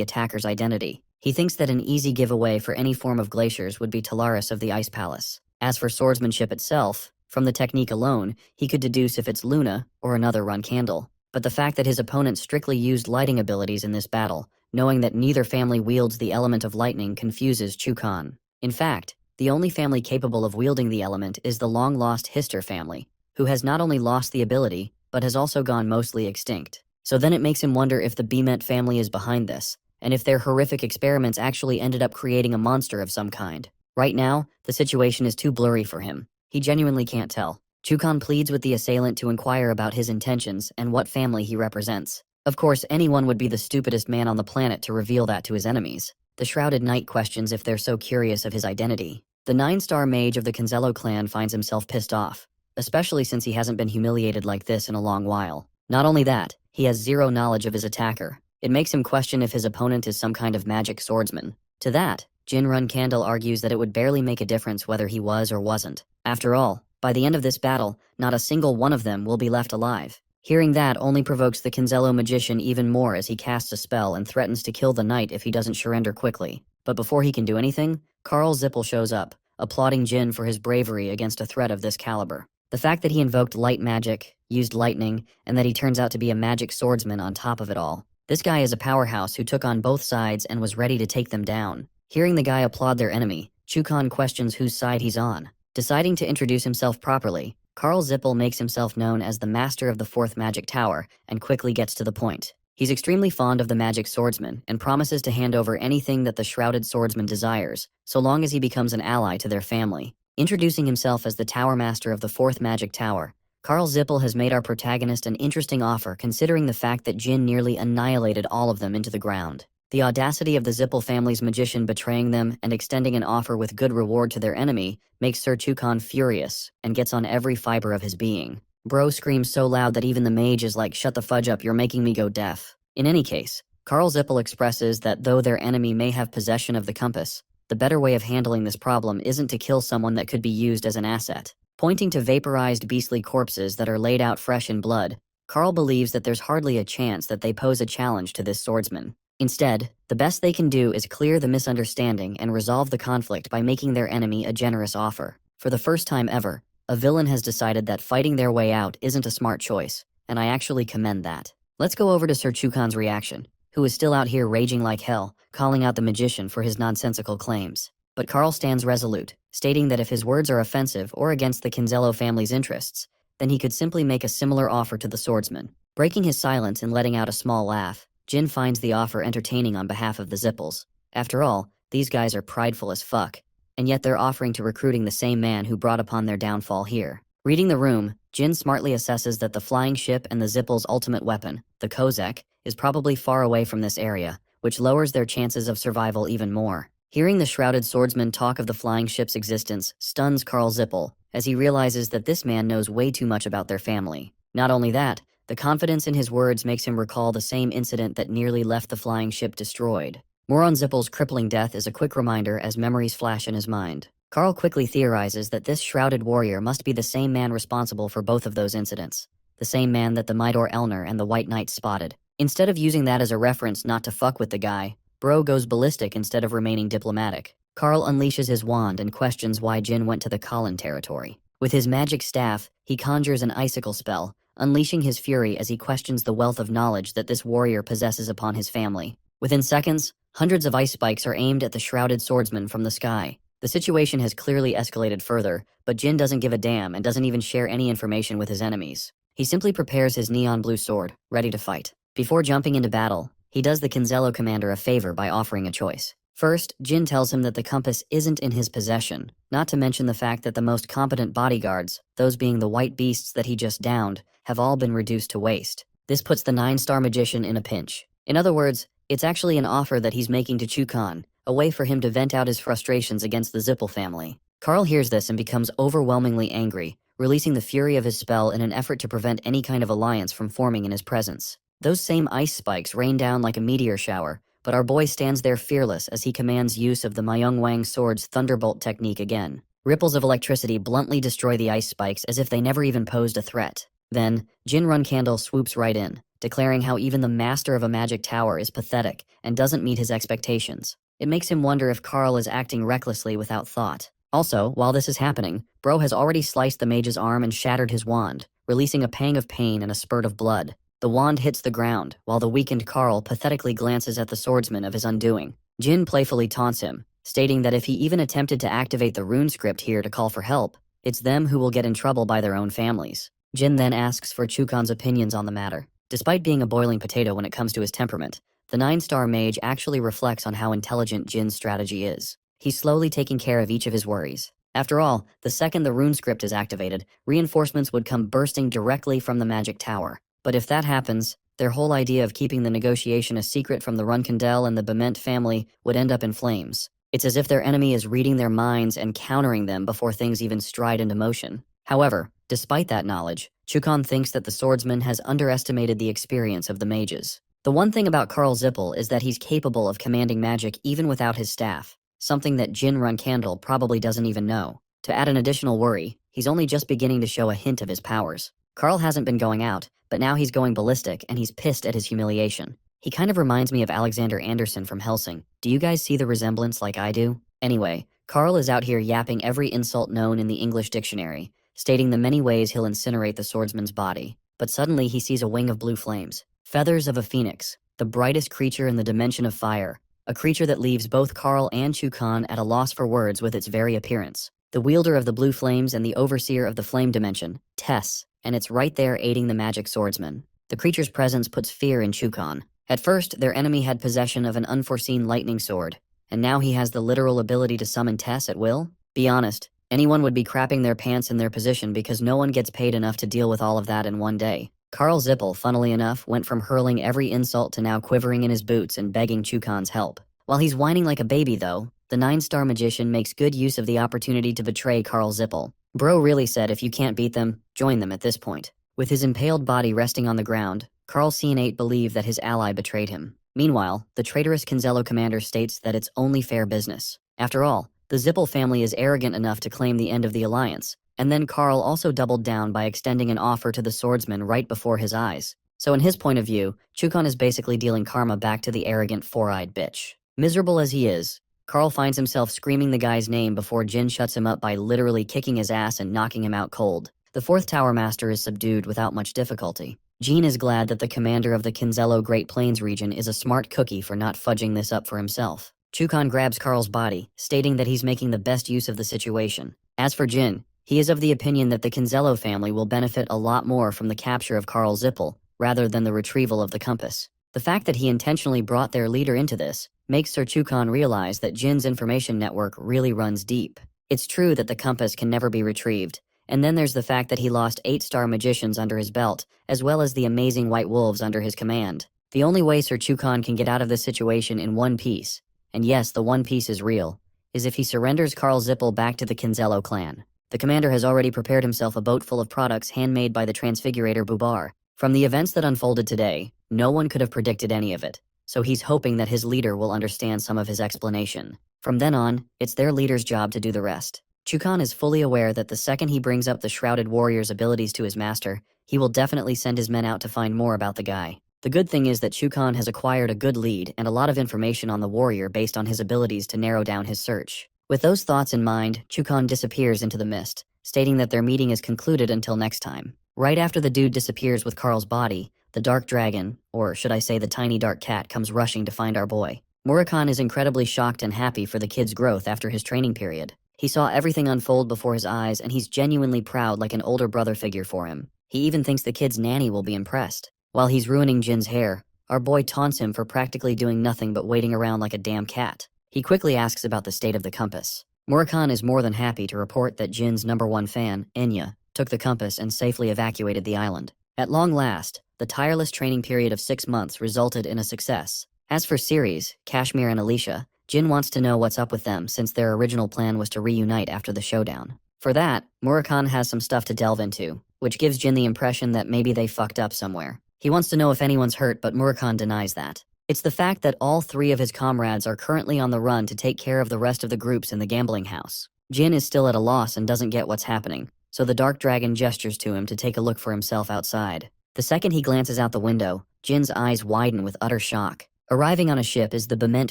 attacker's identity. He thinks that an easy giveaway for any form of glaciers would be Talaris of the Ice Palace. As for swordsmanship itself, from the technique alone, he could deduce if it's Luna or another Runkandel. But the fact that his opponent strictly used lighting abilities in this battle, knowing that neither family wields the element of lightning, confuses Chukon. In fact, the only family capable of wielding the element is the long-lost Hister family, who has not only lost the ability, but has also gone mostly extinct. So then it makes him wonder if the Bemet family is behind this, and if their horrific experiments actually ended up creating a monster of some kind. Right now, the situation is too blurry for him. He genuinely can't tell. Chukon pleads with the assailant to inquire about his intentions and what family he represents. Of course, anyone would be the stupidest man on the planet to reveal that to his enemies. The Shrouded Knight questions if they're so curious of his identity. The 9-star mage of the Conzello clan finds himself pissed off, especially since he hasn't been humiliated like this in a long while. Not only that, he has zero knowledge of his attacker. It makes him question if his opponent is some kind of magic swordsman. To that, Jin Runkandel argues that it would barely make a difference whether he was or wasn't. After all, by the end of this battle, not a single one of them will be left alive. Hearing that only provokes the Conzello magician even more as he casts a spell and threatens to kill the knight if he doesn't surrender quickly. But before he can do anything, Karl Zippel shows up, applauding Jin for his bravery against a threat of this caliber. The fact that he invoked light magic, used lightning, and that he turns out to be a magic swordsman on top of it all. This guy is a powerhouse who took on both sides and was ready to take them down. Hearing the guy applaud their enemy, Chukan questions whose side he's on. Deciding to introduce himself properly, Karl Zippel makes himself known as the master of the fourth magic tower and quickly gets to the point. He's extremely fond of the magic swordsman and promises to hand over anything that the shrouded swordsman desires, so long as he becomes an ally to their family. Introducing himself as the tower master of the fourth magic tower, Karl Zippel has made our protagonist an interesting offer considering the fact that Jin nearly annihilated all of them into the ground. The audacity of the Zippel family's magician betraying them and extending an offer with good reward to their enemy makes Sir Chukan furious and gets on every fiber of his being. Bro screams so loud that even the mage is like, "Shut the fudge up, you're making me go deaf." In any case, Karl Zippel expresses that though their enemy may have possession of the compass, the better way of handling this problem isn't to kill someone that could be used as an asset. Pointing to vaporized beastly corpses that are laid out fresh in blood, Karl believes that there's hardly a chance that they pose a challenge to this swordsman. Instead, the best they can do is clear the misunderstanding and resolve the conflict by making their enemy a generous offer. For the first time ever, a villain has decided that fighting their way out isn't a smart choice, and I actually commend that. Let's go over to Sir Chukan's reaction, who is still out here raging like hell, calling out the magician for his nonsensical claims. But Karl stands resolute, stating that if his words are offensive or against the Kinzello family's interests, then he could simply make a similar offer to the swordsman. Breaking his silence and letting out a small laugh, Jin finds the offer entertaining on behalf of the Zippels. After all, these guys are prideful as fuck, and yet they're offering to recruiting the same man who brought upon their downfall here. Reading the room, Jin smartly assesses that the flying ship and the Zippels' ultimate weapon, the Kozak, is probably far away from this area, which lowers their chances of survival even more. Hearing the shrouded swordsman talk of the flying ship's existence stuns Karl Zippel, as he realizes that this man knows way too much about their family. Not only that, the confidence in his words makes him recall the same incident that nearly left the flying ship destroyed. More on Zippel's crippling death is a quick reminder as memories flash in his mind. Karl quickly theorizes that this shrouded warrior must be the same man responsible for both of those incidents. The same man that the Midor Elner and the White Knight spotted. Instead of using that as a reference not to fuck with the guy, Bro goes ballistic instead of remaining diplomatic. Karl unleashes his wand and questions why Jin went to the Kalin territory. With his magic staff, he conjures an icicle spell, unleashing his fury as he questions the wealth of knowledge that this warrior possesses upon his family. Within seconds, hundreds of ice spikes are aimed at the shrouded swordsman from the sky. The situation has clearly escalated further, but Jin doesn't give a damn and doesn't even share any information with his enemies. He simply prepares his neon blue sword, ready to fight. Before jumping into battle, he does the Kinzello commander a favor by offering a choice. First, Jin tells him that the compass isn't in his possession, not to mention the fact that the most competent bodyguards, those being the white beasts that he just downed, have all been reduced to waste. This puts the 9-star magician in a pinch. In other words, it's actually an offer that he's making to Chukan, a way for him to vent out his frustrations against the Zippel family. Karl hears this and becomes overwhelmingly angry, releasing the fury of his spell in an effort to prevent any kind of alliance from forming in his presence. Those same ice spikes rain down like a meteor shower, but our boy stands there fearless as he commands use of the Mayung Wang sword's thunderbolt technique again. Ripples of electricity bluntly destroy the ice spikes as if they never even posed a threat. Then, Jin Run Candle swoops right in, declaring how even the master of a magic tower is pathetic and doesn't meet his expectations. It makes him wonder if Karl is acting recklessly without thought. Also, while this is happening, Bro has already sliced the mage's arm and shattered his wand, releasing a pang of pain and a spurt of blood. The wand hits the ground, while the weakened Karl pathetically glances at the swordsman of his undoing. Jin playfully taunts him, stating that if he even attempted to activate the rune script here to call for help, it's them who will get in trouble by their own families. Jin then asks for Chukan's opinions on the matter. Despite being a boiling potato when it comes to his temperament, the 9-star mage actually reflects on how intelligent Jin's strategy is. He's slowly taking care of each of his worries. After all, the second the rune script is activated, reinforcements would come bursting directly from the magic tower. But if that happens, their whole idea of keeping the negotiation a secret from the Runkandel and the Bement family would end up in flames. It's as if their enemy is reading their minds and countering them before things even stride into motion. However, despite that knowledge, Chukan thinks that the swordsman has underestimated the experience of the mages. The one thing about Karl Zippel is that he's capable of commanding magic even without his staff, something that Jin Runkandel probably doesn't even know. To add an additional worry, he's only just beginning to show a hint of his powers. Karl hasn't been going out, but now he's going ballistic and he's pissed at his humiliation. He kind of reminds me of Alexander Anderson from Helsing. Do you guys see the resemblance like I do? Anyway, Karl is out here yapping every insult known in the English dictionary, stating the many ways he'll incinerate the swordsman's body. But suddenly he sees a wing of blue flames. Feathers of a phoenix. the brightest creature in the dimension of fire, a creature that leaves both Carl and Chukan at a loss for words with its very appearance. The wielder of the blue flames and the overseer of the flame dimension, Tess, and it's right there aiding the magic swordsman. The creature's presence puts fear in Chukan. At first, their enemy had possession of an unforeseen lightning sword, and now he has the literal ability to summon Tess at will? Be honest, anyone would be crapping their pants in their position because no one gets paid enough to deal with all of that in one day. Carl Zippel, funnily enough, went from hurling every insult to now quivering in his boots and begging Chukan's help. While he's whining like a baby though, the 9-star magician makes good use of the opportunity to betray Carl Zippel. Bro really said if you can't beat them, join them at this point. With his impaled body resting on the ground, Carl Cnate believed that his ally betrayed him. Meanwhile, the traitorous Kinzello commander states that it's only fair business. After all, the Zippel family is arrogant enough to claim the end of the alliance, and then Carl also doubled down by extending an offer to the swordsman right before his eyes. So in his point of view, Chukan is basically dealing karma back to the arrogant four-eyed bitch. Miserable as he is, Carl finds himself screaming the guy's name before Jin shuts him up by literally kicking his ass and knocking him out cold. The 4th Tower Master is subdued without much difficulty. Jean is glad that the commander of the Kinzello Great Plains region is a smart cookie for not fudging this up for himself. Chukan grabs Carl's body, stating that he's making the best use of the situation. As for Jin, he is of the opinion that the Kinzello family will benefit a lot more from the capture of Carl Zippel, rather than the retrieval of the compass. The fact that he intentionally brought their leader into this makes Sir Chukan realize that Jin's information network really runs deep. It's true that the compass can never be retrieved, and then there's the fact that he lost 8-star magicians under his belt, as well as the amazing white wolves under his command. The only way Sir Chukan can get out of this situation in one piece, and yes, the one piece is real, is if he surrenders Carl Zippel back to the Kinzello clan. The commander has already prepared himself a boat full of products handmade by the Transfigurator Bubar. From the events that unfolded today, no one could have predicted any of it, so he's hoping that his leader will understand some of his explanation. From then on, it's their leader's job to do the rest. Chukan is fully aware that the second he brings up the Shrouded Warrior's abilities to his master, he will definitely send his men out to find more about the guy. The good thing is that Chukan has acquired a good lead and a lot of information on the warrior based on his abilities to narrow down his search. With those thoughts in mind, Chukan disappears into the mist, stating that their meeting is concluded until next time. Right after the dude disappears with Carl's body, the dark dragon, or should I say the tiny dark cat, comes rushing to find our boy. Murakhan is incredibly shocked and happy for the kid's growth after his training period. He saw everything unfold before his eyes and he's genuinely proud like an older brother figure for him. He even thinks the kid's nanny will be impressed. While he's ruining Jin's hair, our boy taunts him for practically doing nothing but waiting around like a damn cat. He quickly asks about the state of the compass. Murakhan is more than happy to report that Jin's #1 fan, Enya, took the compass and safely evacuated the island. At long last, the tireless training period of 6 months resulted in a success. As for Ceres, Kashmir and Alicia, Jin wants to know what's up with them since their original plan was to reunite after the showdown. For that, Murakhan has some stuff to delve into, which gives Jin the impression that maybe they fucked up somewhere. He wants to know if anyone's hurt, but Murakhan denies that. It's the fact that all 3 of his comrades are currently on the run to take care of the rest of the groups in the gambling house. Jin is still at a loss and doesn't get what's happening, so the dark dragon gestures to him to take a look for himself outside. The second he glances out the window, Jin's eyes widen with utter shock. Arriving on a ship is the Bement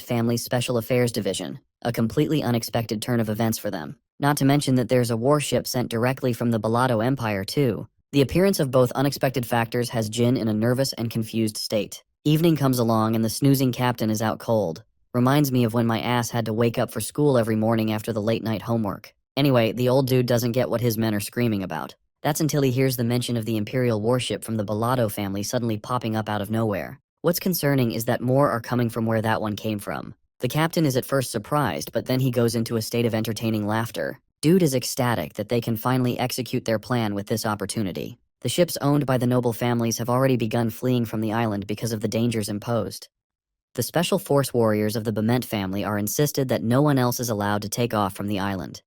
family's Special Affairs Division, a completely unexpected turn of events for them. Not to mention that there's a warship sent directly from the Balado Empire too. The appearance of both unexpected factors has Jin in a nervous and confused state. Evening comes along and the snoozing captain is out cold. Reminds me of when my ass had to wake up for school every morning after the late night homework. Anyway, the old dude doesn't get what his men are screaming about. That's until he hears the mention of the Imperial warship from the Balado family suddenly popping up out of nowhere. What's concerning is that more are coming from where that one came from. The captain is at first surprised, but then he goes into a state of entertaining laughter. Dude is ecstatic that they can finally execute their plan with this opportunity. The ships owned by the noble families have already begun fleeing from the island because of the dangers imposed. The special force warriors of the Bement family are insisted that no one else is allowed to take off from the island.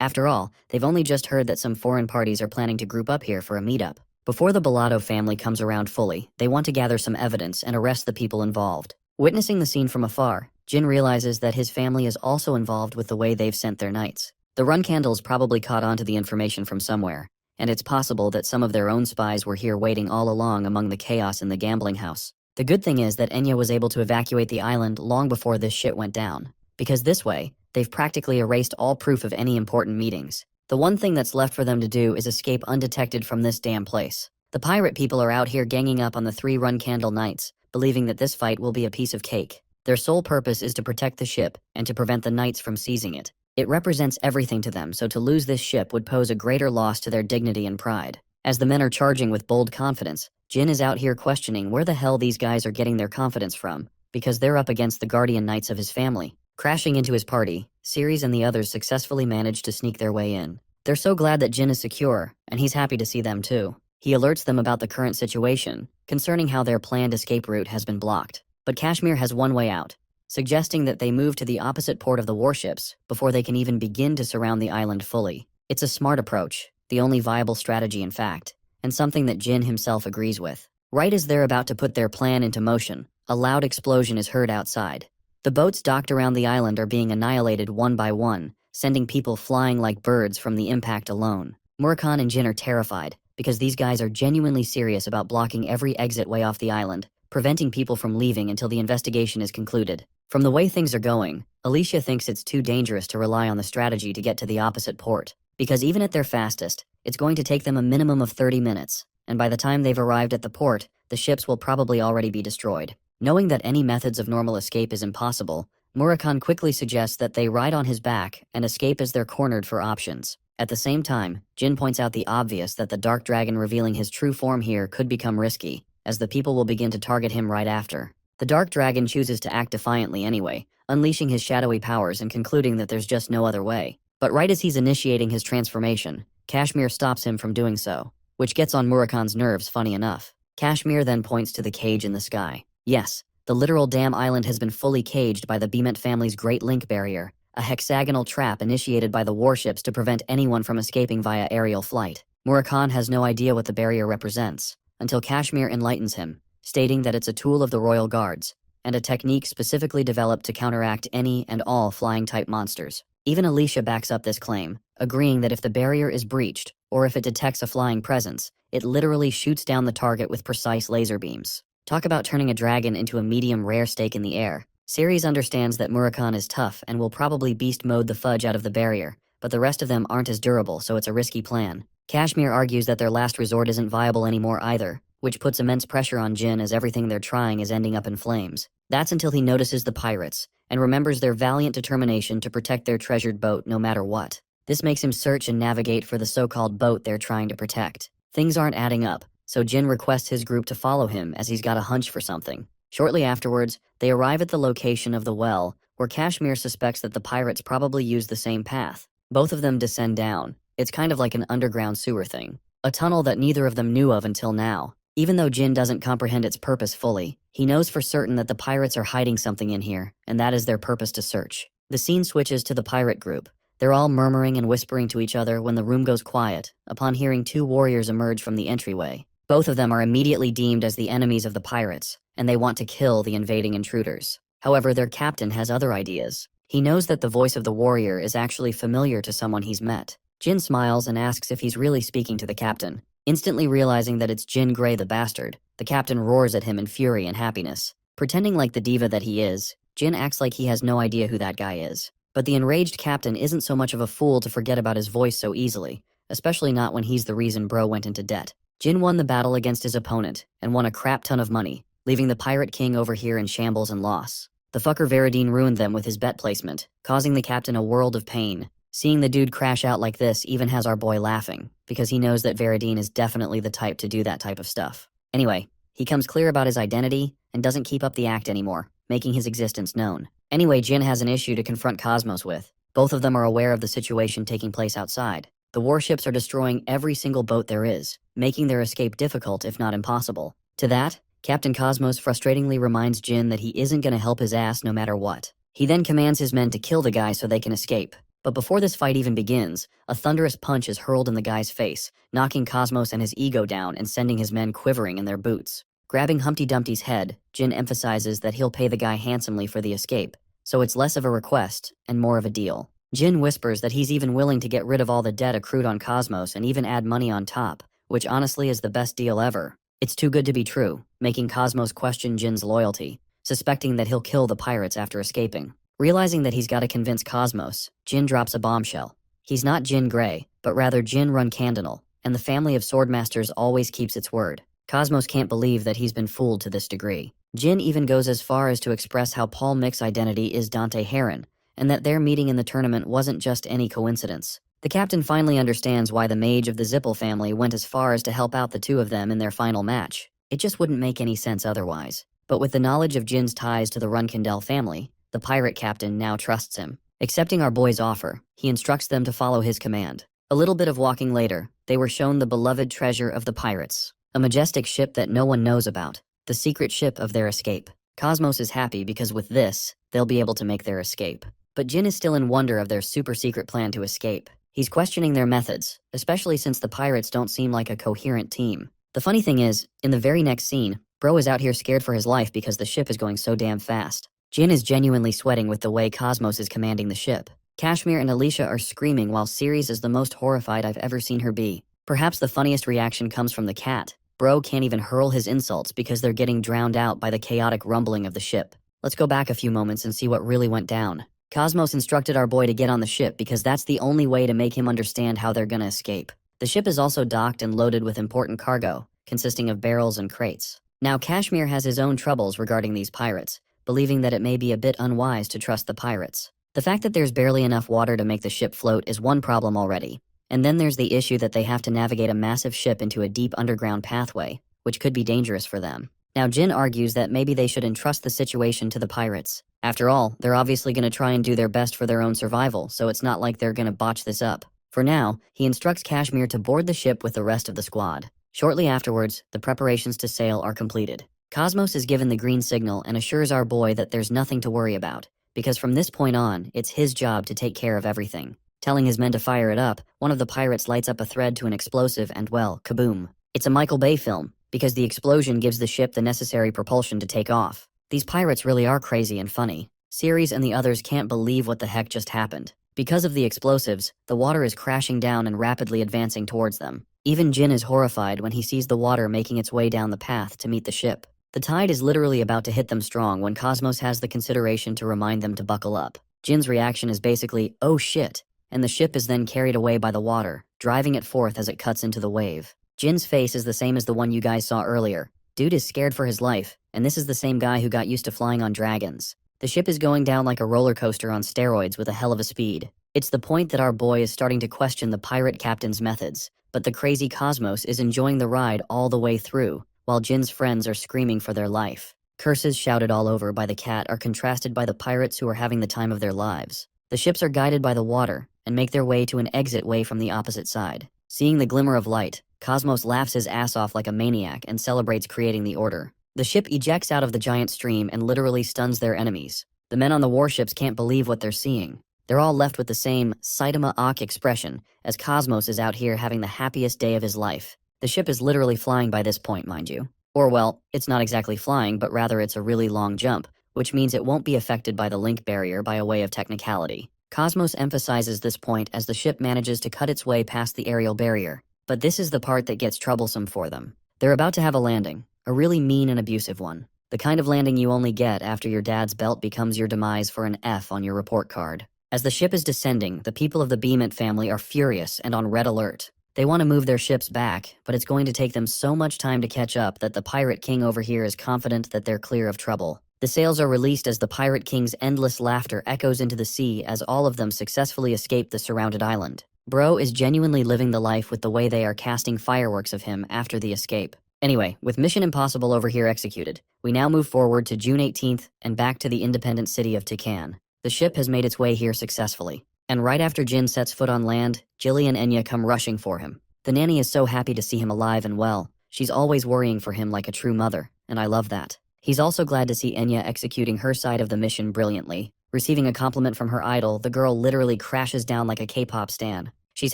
After all, they've only just heard that some foreign parties are planning to group up here for a meetup. Before the Balado family comes around fully, they want to gather some evidence and arrest the people involved. Witnessing the scene from afar, Jin realizes that his family is also involved with the way they've sent their knights. The Run Candles probably caught on to the information from somewhere, and it's possible that some of their own spies were here waiting all along among the chaos in the gambling house. The good thing is that Enya was able to evacuate the island long before this shit went down, because this way, they've practically erased all proof of any important meetings. The one thing that's left for them to do is escape undetected from this damn place. The pirate people are out here ganging up on the 3 Run Candle knights, believing that this fight will be a piece of cake. Their sole purpose is to protect the ship and to prevent the knights from seizing it. It represents everything to them, so to lose this ship would pose a greater loss to their dignity and pride. As the men are charging with bold confidence, Jin is out here questioning where the hell these guys are getting their confidence from, because they're up against the guardian knights of his family. Crashing into his party, Ceres and the others successfully manage to sneak their way in. They're so glad that Jin is secure, and he's happy to see them too. He alerts them about the current situation, concerning how their planned escape route has been blocked. But Kashmir has one way out, suggesting that they move to the opposite port of the warships before they can even begin to surround the island fully. It's a smart approach, the only viable strategy in fact, and something that Jin himself agrees with. Right as they're about to put their plan into motion, a loud explosion is heard outside. The boats docked around the island are being annihilated one by one, sending people flying like birds from the impact alone. Murakhan and Jin are terrified, because these guys are genuinely serious about blocking every exit way off the island, preventing people from leaving until the investigation is concluded. From the way things are going, Alicia thinks it's too dangerous to rely on the strategy to get to the opposite port, because even at their fastest, it's going to take them a minimum of 30 minutes, and by the time they've arrived at the port, the ships will probably already be destroyed. Knowing that any methods of normal escape is impossible, Murakhan quickly suggests that they ride on his back and escape as they're cornered for options. At the same time, Jin points out the obvious that the Dark Dragon revealing his true form here could become risky, as the people will begin to target him right after. The Dark Dragon chooses to act defiantly anyway, unleashing his shadowy powers and concluding that there's just no other way. But right as he's initiating his transformation, Kashmir stops him from doing so, which gets on Murakhan's nerves funny enough. Kashmir then points to the cage in the sky. Yes, the literal damn island has been fully caged by the Beemet family's Great Link Barrier, a hexagonal trap initiated by the warships to prevent anyone from escaping via aerial flight. Murakhan has no idea what the barrier represents, until Kashmir enlightens him, stating that it's a tool of the royal guards, and a technique specifically developed to counteract any and all flying-type monsters. Even Alicia backs up this claim, agreeing that if the barrier is breached, or if it detects a flying presence, it literally shoots down the target with precise laser beams. Talk about turning a dragon into a medium rare steak in the air. Ceres understands that Murakhan is tough and will probably beast mode the fudge out of the barrier, but the rest of them aren't as durable, so it's a risky plan. Kashmir argues that their last resort isn't viable anymore either, which puts immense pressure on Jin as everything they're trying is ending up in flames. That's until he notices the pirates, and remembers their valiant determination to protect their treasured boat no matter what. This makes him search and navigate for the so-called boat they're trying to protect. Things aren't adding up, so Jin requests his group to follow him as he's got a hunch for something. Shortly afterwards, they arrive at the location of the well, where Kashmir suspects that the pirates probably used the same path. Both of them descend down. It's kind of like an underground sewer thing. A tunnel that neither of them knew of until now. Even though Jin doesn't comprehend its purpose fully, he knows for certain that the pirates are hiding something in here, and that is their purpose to search. The scene switches to the pirate group. They're all murmuring and whispering to each other when the room goes quiet, upon hearing two warriors emerge from the entryway. Both of them are immediately deemed as the enemies of the pirates, and they want to kill the invading intruders. However, their captain has other ideas. He knows that the voice of the warrior is actually familiar to someone he's met. Jin smiles and asks if he's really speaking to the captain. Instantly realizing that it's Jin Grey the bastard, the captain roars at him in fury and happiness. Pretending like the diva that he is, Jin acts like he has no idea who that guy is. But the enraged captain isn't so much of a fool to forget about his voice so easily, especially not when he's the reason bro went into debt. Jin won the battle against his opponent, and won a crap ton of money, leaving the Pirate King over here in shambles and loss. The fucker Veridine ruined them with his bet placement, causing the captain a world of pain. Seeing the dude crash out like this even has our boy laughing, because he knows that Veridine is definitely the type to do that type of stuff. Anyway, he comes clear about his identity, and doesn't keep up the act anymore, making his existence known. Anyway, Jin has an issue to confront Cosmos with. Both of them are aware of the situation taking place outside. The warships are destroying every single boat there is, making their escape difficult if not impossible. To that, Captain Cosmos frustratingly reminds Jin that he isn't going to help his ass no matter what. He then commands his men to kill the guy so they can escape. But before this fight even begins, a thunderous punch is hurled in the guy's face, knocking Cosmos and his ego down and sending his men quivering in their boots. Grabbing Humpty Dumpty's head, Jin emphasizes that he'll pay the guy handsomely for the escape, so it's less of a request and more of a deal. Jin whispers that he's even willing to get rid of all the debt accrued on Cosmos and even add money on top, which honestly is the best deal ever. It's too good to be true, making Cosmos question Jin's loyalty, suspecting that he'll kill the pirates after escaping. Realizing that he's got to convince Cosmos, Jin drops a bombshell. He's not Jin Grey, but rather Jin Runcandinal, and the family of swordmasters always keeps its word. Cosmos can't believe that he's been fooled to this degree. Jin even goes as far as to express how Paul Mick's identity is Dante Heron, and that their meeting in the tournament wasn't just any coincidence. The captain finally understands why the mage of the Zippel family went as far as to help out the two of them in their final match. It just wouldn't make any sense otherwise. But with the knowledge of Jin's ties to the Runkindel family, the pirate captain now trusts him. Accepting our boy's offer, he instructs them to follow his command. A little bit of walking later, they were shown the beloved treasure of the pirates, a majestic ship that no one knows about, the secret ship of their escape. Cosmos is happy because with this, they'll be able to make their escape. But Jin is still in wonder of their super secret plan to escape. He's questioning their methods, especially since the pirates don't seem like a coherent team. The funny thing is, in the very next scene, Bro is out here scared for his life because the ship is going so damn fast. Jin is genuinely sweating with the way Cosmos is commanding the ship. Kashmir and Alicia are screaming while Ceres is the most horrified I've ever seen her be. Perhaps the funniest reaction comes from the cat. Bro can't even hurl his insults because they're getting drowned out by the chaotic rumbling of the ship. Let's go back a few moments and see what really went down. Cosmos instructed our boy to get on the ship because that's the only way to make him understand how they're gonna escape. The ship is also docked and loaded with important cargo, consisting of barrels and crates. Now Kashmir has his own troubles regarding these pirates, believing that it may be a bit unwise to trust the pirates. The fact that there's barely enough water to make the ship float is one problem already. And then there's the issue that they have to navigate a massive ship into a deep underground pathway, which could be dangerous for them. Now Jin argues that maybe they should entrust the situation to the pirates. After all, they're obviously going to try and do their best for their own survival, so it's not like they're going to botch this up. For now, he instructs Kashmir to board the ship with the rest of the squad. Shortly afterwards, the preparations to sail are completed. Cosmos is given the green signal and assures our boy that there's nothing to worry about, because from this point on, it's his job to take care of everything. Telling his men to fire it up, one of the pirates lights up a thread to an explosive and, well, kaboom. It's a Michael Bay film, because the explosion gives the ship the necessary propulsion to take off. These pirates really are crazy and funny. Ceres and the others can't believe what the heck just happened. Because of the explosives, the water is crashing down and rapidly advancing towards them. Even Jin is horrified when he sees the water making its way down the path to meet the ship. The tide is literally about to hit them strong when Cosmos has the consideration to remind them to buckle up. Jin's reaction is basically, oh shit, and the ship is then carried away by the water, driving it forth as it cuts into the wave. Jin's face is the same as the one you guys saw earlier. Dude is scared for his life, and this is the same guy who got used to flying on dragons. The ship is going down like a roller coaster on steroids with a hell of a speed. It's the point that our boy is starting to question the pirate captain's methods, but the crazy Cosmos is enjoying the ride all the way through, while Jin's friends are screaming for their life. Curses shouted all over by the cat are contrasted by the pirates who are having the time of their lives. The ships are guided by the water and make their way to an exit way from the opposite side. Seeing the glimmer of light, Cosmos laughs his ass off like a maniac and celebrates creating the order. The ship ejects out of the giant stream and literally stuns their enemies. The men on the warships can't believe what they're seeing. They're all left with the same Saitama Ak expression, as Cosmos is out here having the happiest day of his life. The ship is literally flying by this point, mind you. Or well, it's not exactly flying, but rather it's a really long jump, which means it won't be affected by the link barrier by a way of technicality. Cosmos emphasizes this point as the ship manages to cut its way past the aerial barrier. But this is the part that gets troublesome for them. They're about to have a landing, a really mean and abusive one. The kind of landing you only get after your dad's belt becomes your demise for an F on your report card. As the ship is descending, the people of the Beement family are furious and on red alert. They want to move their ships back, but it's going to take them so much time to catch up that the Pirate King over here is confident that they're clear of trouble. The sails are released as the Pirate King's endless laughter echoes into the sea as all of them successfully escape the surrounded island. Bro is genuinely living the life with the way they are casting fireworks of him after the escape. Anyway, with Mission Impossible over here executed, we now move forward to June 18th and back to the independent city of Tikan. The ship has made its way here successfully. And right after Jin sets foot on land, Jilly and Enya come rushing for him. The nanny is so happy to see him alive and well. She's always worrying for him like a true mother, and I love that. He's also glad to see Enya executing her side of the mission brilliantly. Receiving a compliment from her idol, the girl literally crashes down like a K-pop stan. She's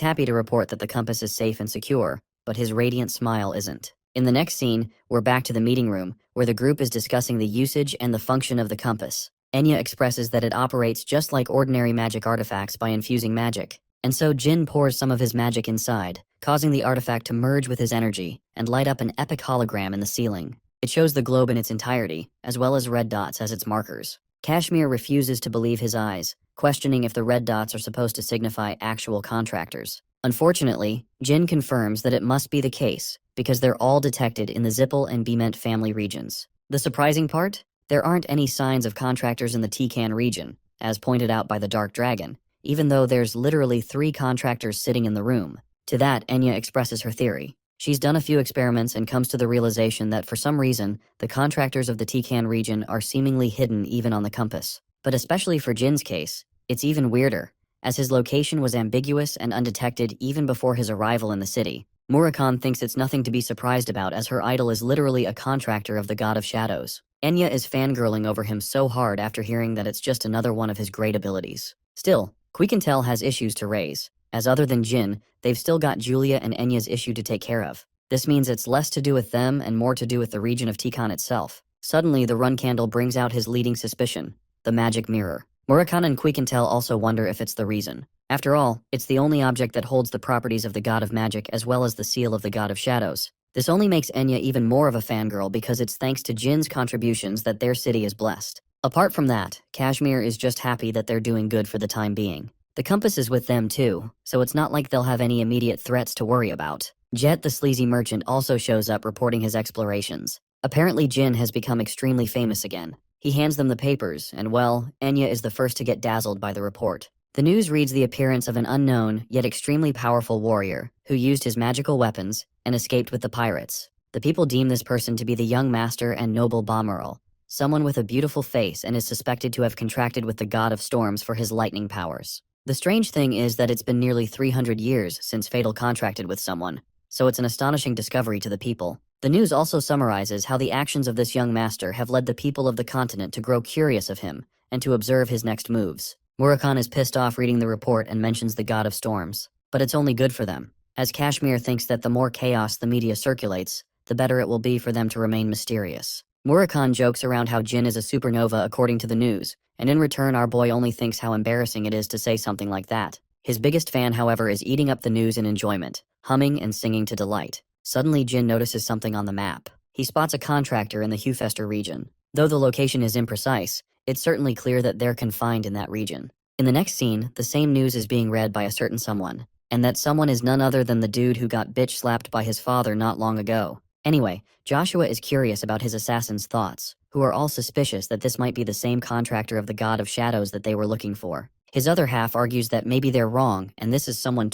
happy to report that the compass is safe and secure, but his radiant smile isn't. In the next scene, we're back to the meeting room, where the group is discussing the usage and the function of the compass. Enya expresses that it operates just like ordinary magic artifacts by infusing magic. And so Jin pours some of his magic inside, causing the artifact to merge with his energy and light up an epic hologram in the ceiling. It shows the globe in its entirety, as well as red dots as its markers. Kashmir refuses to believe his eyes, questioning if the red dots are supposed to signify actual contractors. Unfortunately, Jin confirms that it must be the case, because they're all detected in the Zippel and Beement family regions. The surprising part? There aren't any signs of contractors in the Tikan region, as pointed out by the Dark Dragon, even though there's literally 3 contractors sitting in the room. To that, Enya expresses her theory. She's done a few experiments and comes to the realization that for some reason, the contractors of the Tikan region are seemingly hidden even on the compass. But especially for Jin's case, it's even weirder, as his location was ambiguous and undetected even before his arrival in the city. Murakami thinks it's nothing to be surprised about, as her idol is literally a contractor of the God of Shadows. Enya is fangirling over him so hard after hearing that it's just another one of his great abilities. Still, Quiquintel has issues to raise, as other than Jin, they've still got Julia and Enya's issue to take care of. This means it's less to do with them and more to do with the region of Tikan itself. Suddenly, the run candle brings out his leading suspicion, the magic mirror. Murakami and Quiquintel also wonder if it's the reason. After all, it's the only object that holds the properties of the God of Magic as well as the seal of the God of Shadows. This only makes Enya even more of a fangirl because it's thanks to Jin's contributions that their city is blessed. Apart from that, Kashmir is just happy that they're doing good for the time being. The compass is with them too, so it's not like they'll have any immediate threats to worry about. Jet the sleazy merchant also shows up reporting his explorations. Apparently Jin has become extremely famous again. He hands them the papers, and well, Enya is the first to get dazzled by the report. The news reads the appearance of an unknown, yet extremely powerful warrior, who used his magical weapons and escaped with the pirates. The people deem this person to be the young master and noble Bamarl, someone with a beautiful face and is suspected to have contracted with the god of storms for his lightning powers. The strange thing is that it's been nearly 300 years since Fatal contracted with someone, so it's an astonishing discovery to the people. The news also summarizes how the actions of this young master have led the people of the continent to grow curious of him and to observe his next moves. Murakami is pissed off reading the report and mentions the god of storms, but it's only good for them, as Kashmir thinks that the more chaos the media circulates, the better it will be for them to remain mysterious. Murakami jokes around how Jin is a supernova according to the news, and in return our boy only thinks how embarrassing it is to say something like that. His biggest fan, however, is eating up the news in enjoyment, humming and singing to delight. Suddenly Jin notices something on the map. He spots a contractor in the Hufester region. Though the location is imprecise, it's certainly clear that they're confined in that region. In the next scene, the same news is being read by a certain someone, and that someone is none other than the dude who got bitch slapped by his father not long ago. Anyway, Joshua is curious about his assassin's thoughts, who are all suspicious that this might be the same contractor of the God of Shadows that they were looking for. His other half argues that maybe they're wrong and this is someone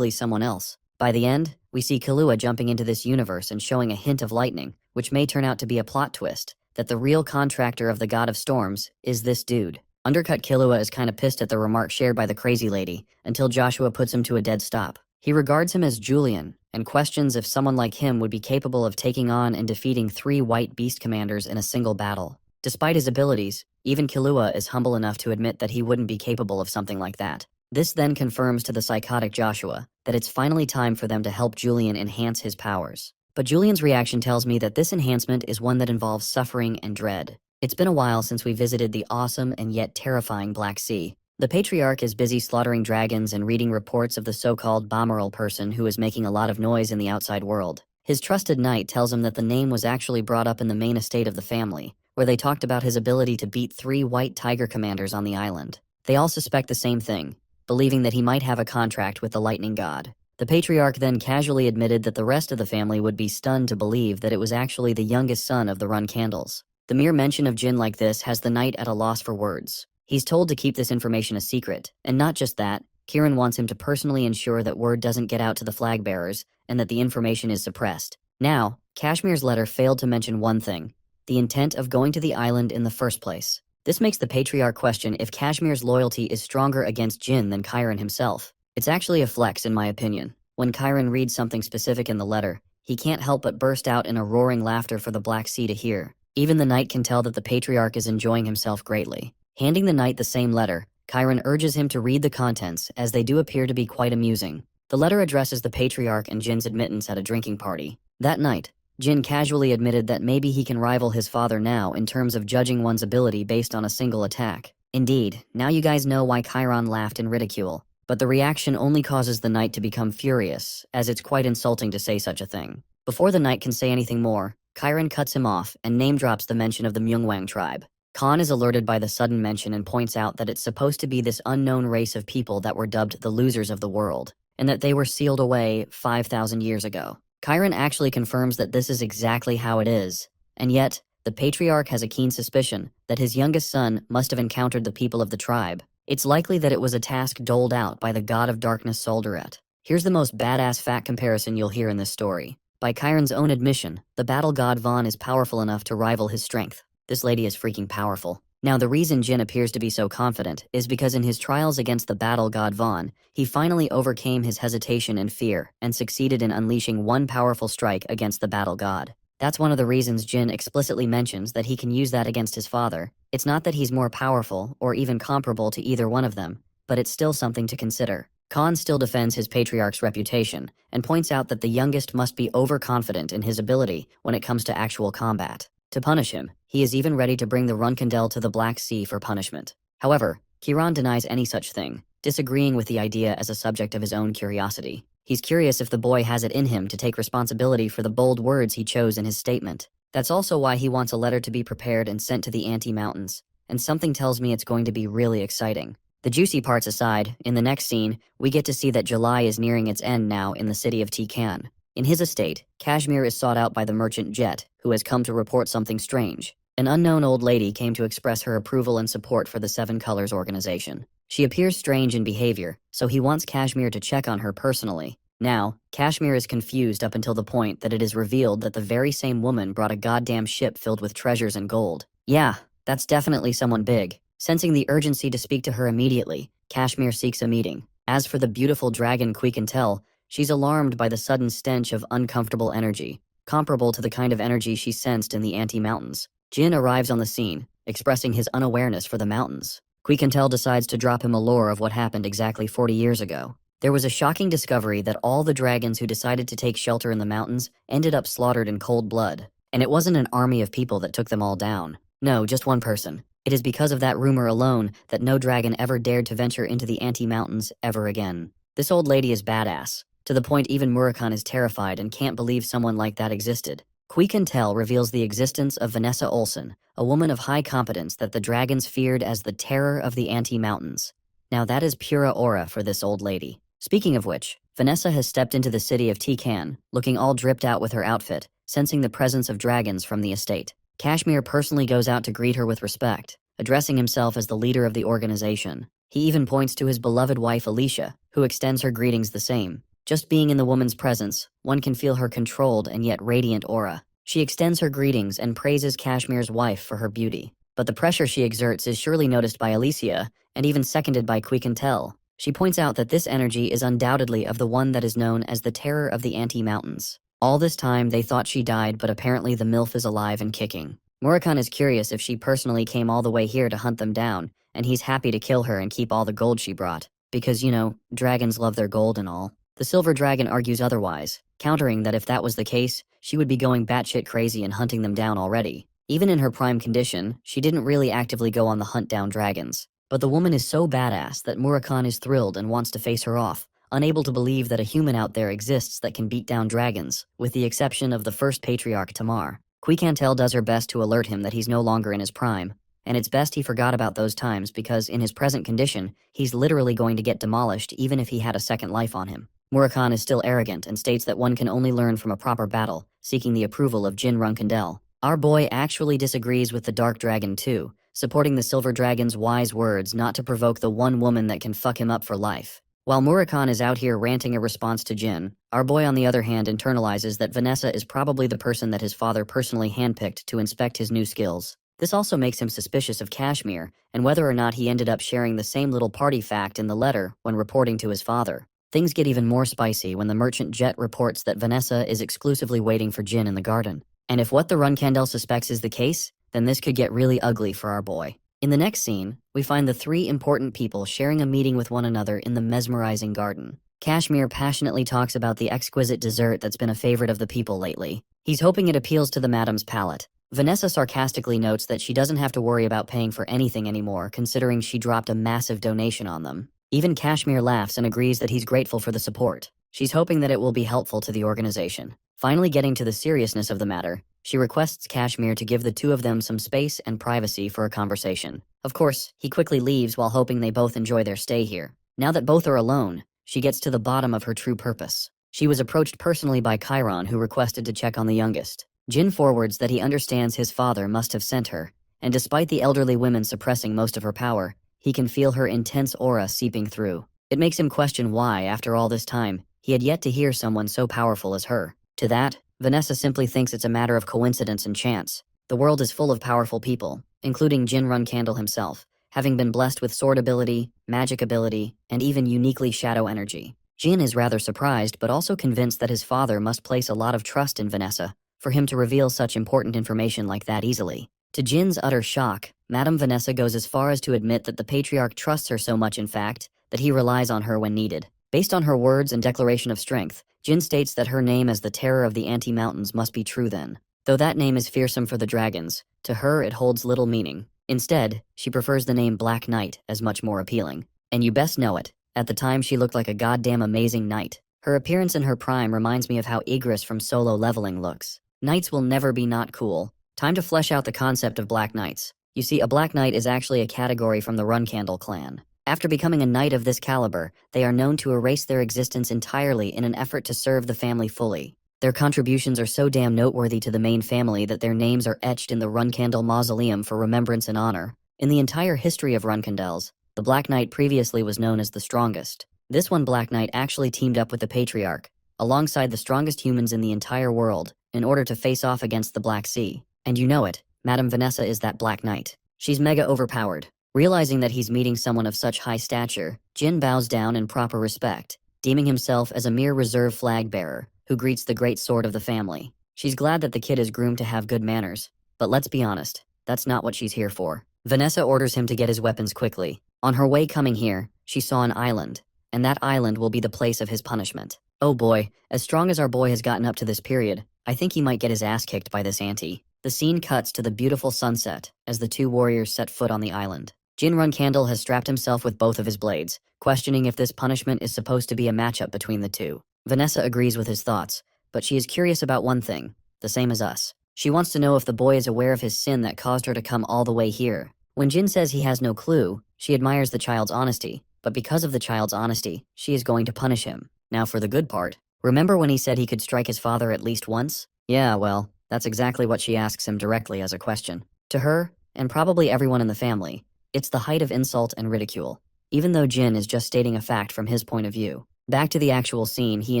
else. By the end, we see Kahlua jumping into this universe and showing a hint of lightning, which may turn out to be a plot twist, that the real contractor of the God of Storms is this dude. Undercut Kahlua is kinda pissed at the remark shared by the crazy lady, until Joshua puts him to a dead stop. He regards him as Julian, and questions if someone like him would be capable of taking on and defeating 3 white beast commanders in a single battle. Despite his abilities, even Kahlua is humble enough to admit that he wouldn't be capable of something like that. This then confirms to the psychotic Joshua that it's finally time for them to help Julian enhance his powers. But Julian's reaction tells me that this enhancement is one that involves suffering and dread. It's been a while since we visited the awesome and yet terrifying Black Sea. The Patriarch is busy slaughtering dragons and reading reports of the so-called Bamarl person who is making a lot of noise in the outside world. His trusted knight tells him that the name was actually brought up in the main estate of the family, where they talked about his ability to beat 3 white tiger commanders on the island. They all suspect the same thing, believing that he might have a contract with the lightning god. The Patriarch then casually admitted that the rest of the family would be stunned to believe that it was actually the youngest son of the Run Candles. The mere mention of Jin like this has the knight at a loss for words. He's told to keep this information a secret, and not just that, Kiran wants him to personally ensure that word doesn't get out to the flag bearers and that the information is suppressed. Now, Kashmir's letter failed to mention one thing: the intent of going to the island in the first place. This makes the Patriarch question if Kashmir's loyalty is stronger against Jin than Kiran himself. It's actually a flex in my opinion. When Kiran reads something specific in the letter, he can't help but burst out in a roaring laughter for the Black Sea to hear. Even the knight can tell that the Patriarch is enjoying himself greatly. Handing the knight the same letter, Kiran urges him to read the contents, as they do appear to be quite amusing. The letter addresses the Patriarch and Jin's admittance at a drinking party. That night, Jin casually admitted that maybe he can rival his father now in terms of judging one's ability based on a single attack. Indeed, now you guys know why Kiran laughed in ridicule. But the reaction only causes the knight to become furious, as it's quite insulting to say such a thing. Before the knight can say anything more, Kiran cuts him off and name drops the mention of the Myungwang tribe. Khan is alerted by the sudden mention and points out that it's supposed to be this unknown race of people that were dubbed the losers of the world, and that they were sealed away 5,000 years ago. Kiran actually confirms that this is exactly how it is, and yet, The patriarch has a keen suspicion that his youngest son must have encountered the people of the tribe. It's likely that it was a task doled out by the god of darkness Soldaret. Here's the most badass fact comparison you'll hear in this story. By Chiron's own admission, the battle god Vaughn is powerful enough to rival his strength. This lady is freaking powerful. Now the reason Jin appears to be so confident is because in his trials against the battle god Vaughn, he finally overcame his hesitation and fear and succeeded in unleashing one powerful strike against the battle god. That's one of the reasons Jin explicitly mentions that he can use that against his father. It's not that he's more powerful or even comparable to either one of them, but it's still something to consider. Khan still defends his patriarch's reputation and points out that the youngest must be overconfident in his ability when it comes to actual combat. To punish him, he is even ready to bring the Runkandel to the Black Sea for punishment. However, Kiran denies any such thing, disagreeing with the idea as a subject of his own curiosity. He's curious if the boy has it in him to take responsibility for the bold words he chose in his statement. That's also why he wants a letter to be prepared and sent to the Anti-Mountains, and something tells me it's going to be really exciting. The juicy parts aside, in the next scene, we get to see that July is nearing its end now in the city of Tikan. In his estate, Kashmir is sought out by the merchant Jet, who has come to report something strange. An unknown old lady came to express her approval and support for the Seven Colors organization. She appears strange in behavior, so he wants Kashmir to check on her personally. Now, Kashmir is confused up until the point that it is revealed that the very same woman brought a goddamn ship filled with treasures and gold. Yeah, that's definitely someone big. Sensing the urgency to speak to her immediately, Kashmir seeks a meeting. As for the beautiful dragon Quikentel, she's alarmed by the sudden stench of uncomfortable energy, comparable to the kind of energy she sensed in the Anti-Mountains. Jin arrives on the scene, expressing his unawareness for the mountains. Quikentel decides to drop him a lore of what happened exactly 40 years ago. There was a shocking discovery that all the dragons who decided to take shelter in the mountains ended up slaughtered in cold blood. And it wasn't an army of people that took them all down. No, just one person. It is because of that rumor alone that no dragon ever dared to venture into the Anti-Mountains ever again. This old lady is badass, to the point even Murakhan is terrified and can't believe someone like that existed. Quikentel reveals the existence of Vanessa Olsen, a woman of high competence that the dragons feared as the terror of the Anti-Mountains. Now that is pura aura for this old lady. Speaking of which, Vanessa has stepped into the city of Tikan, looking all dripped out with her outfit, sensing the presence of dragons from the estate. Kashmir personally goes out to greet her with respect, addressing himself as the leader of the organization. He even points to his beloved wife Alicia, who extends her greetings the same. Just being in the woman's presence, one can feel her controlled and yet radiant aura. She extends her greetings and praises Kashmir's wife for her beauty. But the pressure she exerts is surely noticed by Alicia, and even seconded by Quikentel. She points out that this energy is undoubtedly of the one that is known as the terror of the Anti-Mountains. All this time, they thought she died, but apparently the MILF is alive and kicking. Murakhan is curious if she personally came all the way here to hunt them down, and he's happy to kill her and keep all the gold she brought. Because, you know, dragons love their gold and all. The Silver Dragon argues otherwise, countering that if that was the case, she would be going batshit crazy and hunting them down already. Even in her prime condition, she didn't really actively go on the hunt down dragons. But the woman is so badass that Murakhan is thrilled and wants to face her off, unable to believe that a human out there exists that can beat down dragons, with the exception of the first patriarch Tamar. Quikentel does her best to alert him that he's no longer in his prime, and it's best he forgot about those times because in his present condition, he's literally going to get demolished even if he had a second life on him. Murakhan is still arrogant and states that one can only learn from a proper battle, seeking the approval of Jin Runkandel. Our boy actually disagrees with the Dark Dragon too, supporting the Silver Dragon's wise words not to provoke the one woman that can fuck him up for life. While Murakhan is out here ranting a response to Jin, our boy on the other hand internalizes that Vanessa is probably the person that his father personally handpicked to inspect his new skills. This also makes him suspicious of Kashmir, and whether or not he ended up sharing the same little party fact in the letter when reporting to his father. Things get even more spicy when the merchant Jet reports that Vanessa is exclusively waiting for Jin in the garden. And if what the Runkandel suspects is the case, then this could get really ugly for our boy. In the next scene, we find the three important people sharing a meeting with one another in the mesmerizing garden. Kashmir passionately talks about the exquisite dessert that's been a favorite of the people lately. He's hoping it appeals to the madam's palate. Vanessa sarcastically notes that she doesn't have to worry about paying for anything anymore, considering she dropped a massive donation on them. Even Kashmir laughs and agrees that he's grateful for the support. She's hoping that it will be helpful to the organization. Finally getting to the seriousness of the matter, she requests Kashmir to give the two of them some space and privacy for a conversation. Of course, he quickly leaves while hoping they both enjoy their stay here. Now that both are alone, she gets to the bottom of her true purpose. She was approached personally by Chiron, who requested to check on the youngest. Jin forwards that he understands his father must have sent her, and despite the elderly women suppressing most of her power, he can feel her intense aura seeping through. It makes him question why, after all this time, he had yet to hear someone so powerful as her. To that, Vanessa simply thinks it's a matter of coincidence and chance. The world is full of powerful people, including Jin Runcandle himself, having been blessed with sword ability, magic ability, and even uniquely shadow energy. Jin is rather surprised but also convinced that his father must place a lot of trust in Vanessa for him to reveal such important information like that easily. To Jin's utter shock, Madame Vanessa goes as far as to admit that the patriarch trusts her so much in fact that he relies on her when needed. Based on her words and declaration of strength, Jin states that her name as the terror of the Anti-Mountains must be true then. Though that name is fearsome for the dragons, to her it holds little meaning. Instead, she prefers the name Black Knight as much more appealing. And you best know it. At the time she looked like a goddamn amazing knight. Her appearance in her prime reminds me of how Igris from Solo Leveling looks. Knights will never be not cool. Time to flesh out the concept of Black Knights. You see, a Black Knight is actually a category from the Runcandle clan. After becoming a knight of this caliber, they are known to erase their existence entirely in an effort to serve the family fully. Their contributions are so damn noteworthy to the main family that their names are etched in the Runcandle Mausoleum for remembrance and honor. In the entire history of Runcandles, the Black Knight previously was known as the strongest. This one Black Knight actually teamed up with the Patriarch, alongside the strongest humans in the entire world, in order to face off against the Black Sea. And you know it, Madame Vanessa is that Black Knight. She's mega overpowered. Realizing that he's meeting someone of such high stature, Jin bows down in proper respect, deeming himself as a mere reserve flag bearer who greets the great sword of the family. She's glad that the kid is groomed to have good manners, but let's be honest, that's not what she's here for. Vanessa orders him to get his weapons quickly. On her way coming here, she saw an island, and that island will be the place of his punishment. Oh boy, as strong as our boy has gotten up to this period, I think he might get his ass kicked by this auntie. The scene cuts to the beautiful sunset as the two warriors set foot on the island. Jin Runcandle has strapped himself with both of his blades, questioning if this punishment is supposed to be a matchup between the two. Vanessa agrees with his thoughts, but she is curious about one thing, the same as us. She wants to know if the boy is aware of his sin that caused her to come all the way here. When Jin says he has no clue, she admires the child's honesty, but because of the child's honesty, she is going to punish him. Now for the good part. Remember when he said he could strike his father at least once? Yeah, well, that's exactly what she asks him directly as a question. To her, and probably everyone in the family, it's the height of insult and ridicule, even though Jin is just stating a fact from his point of view. Back to the actual scene, he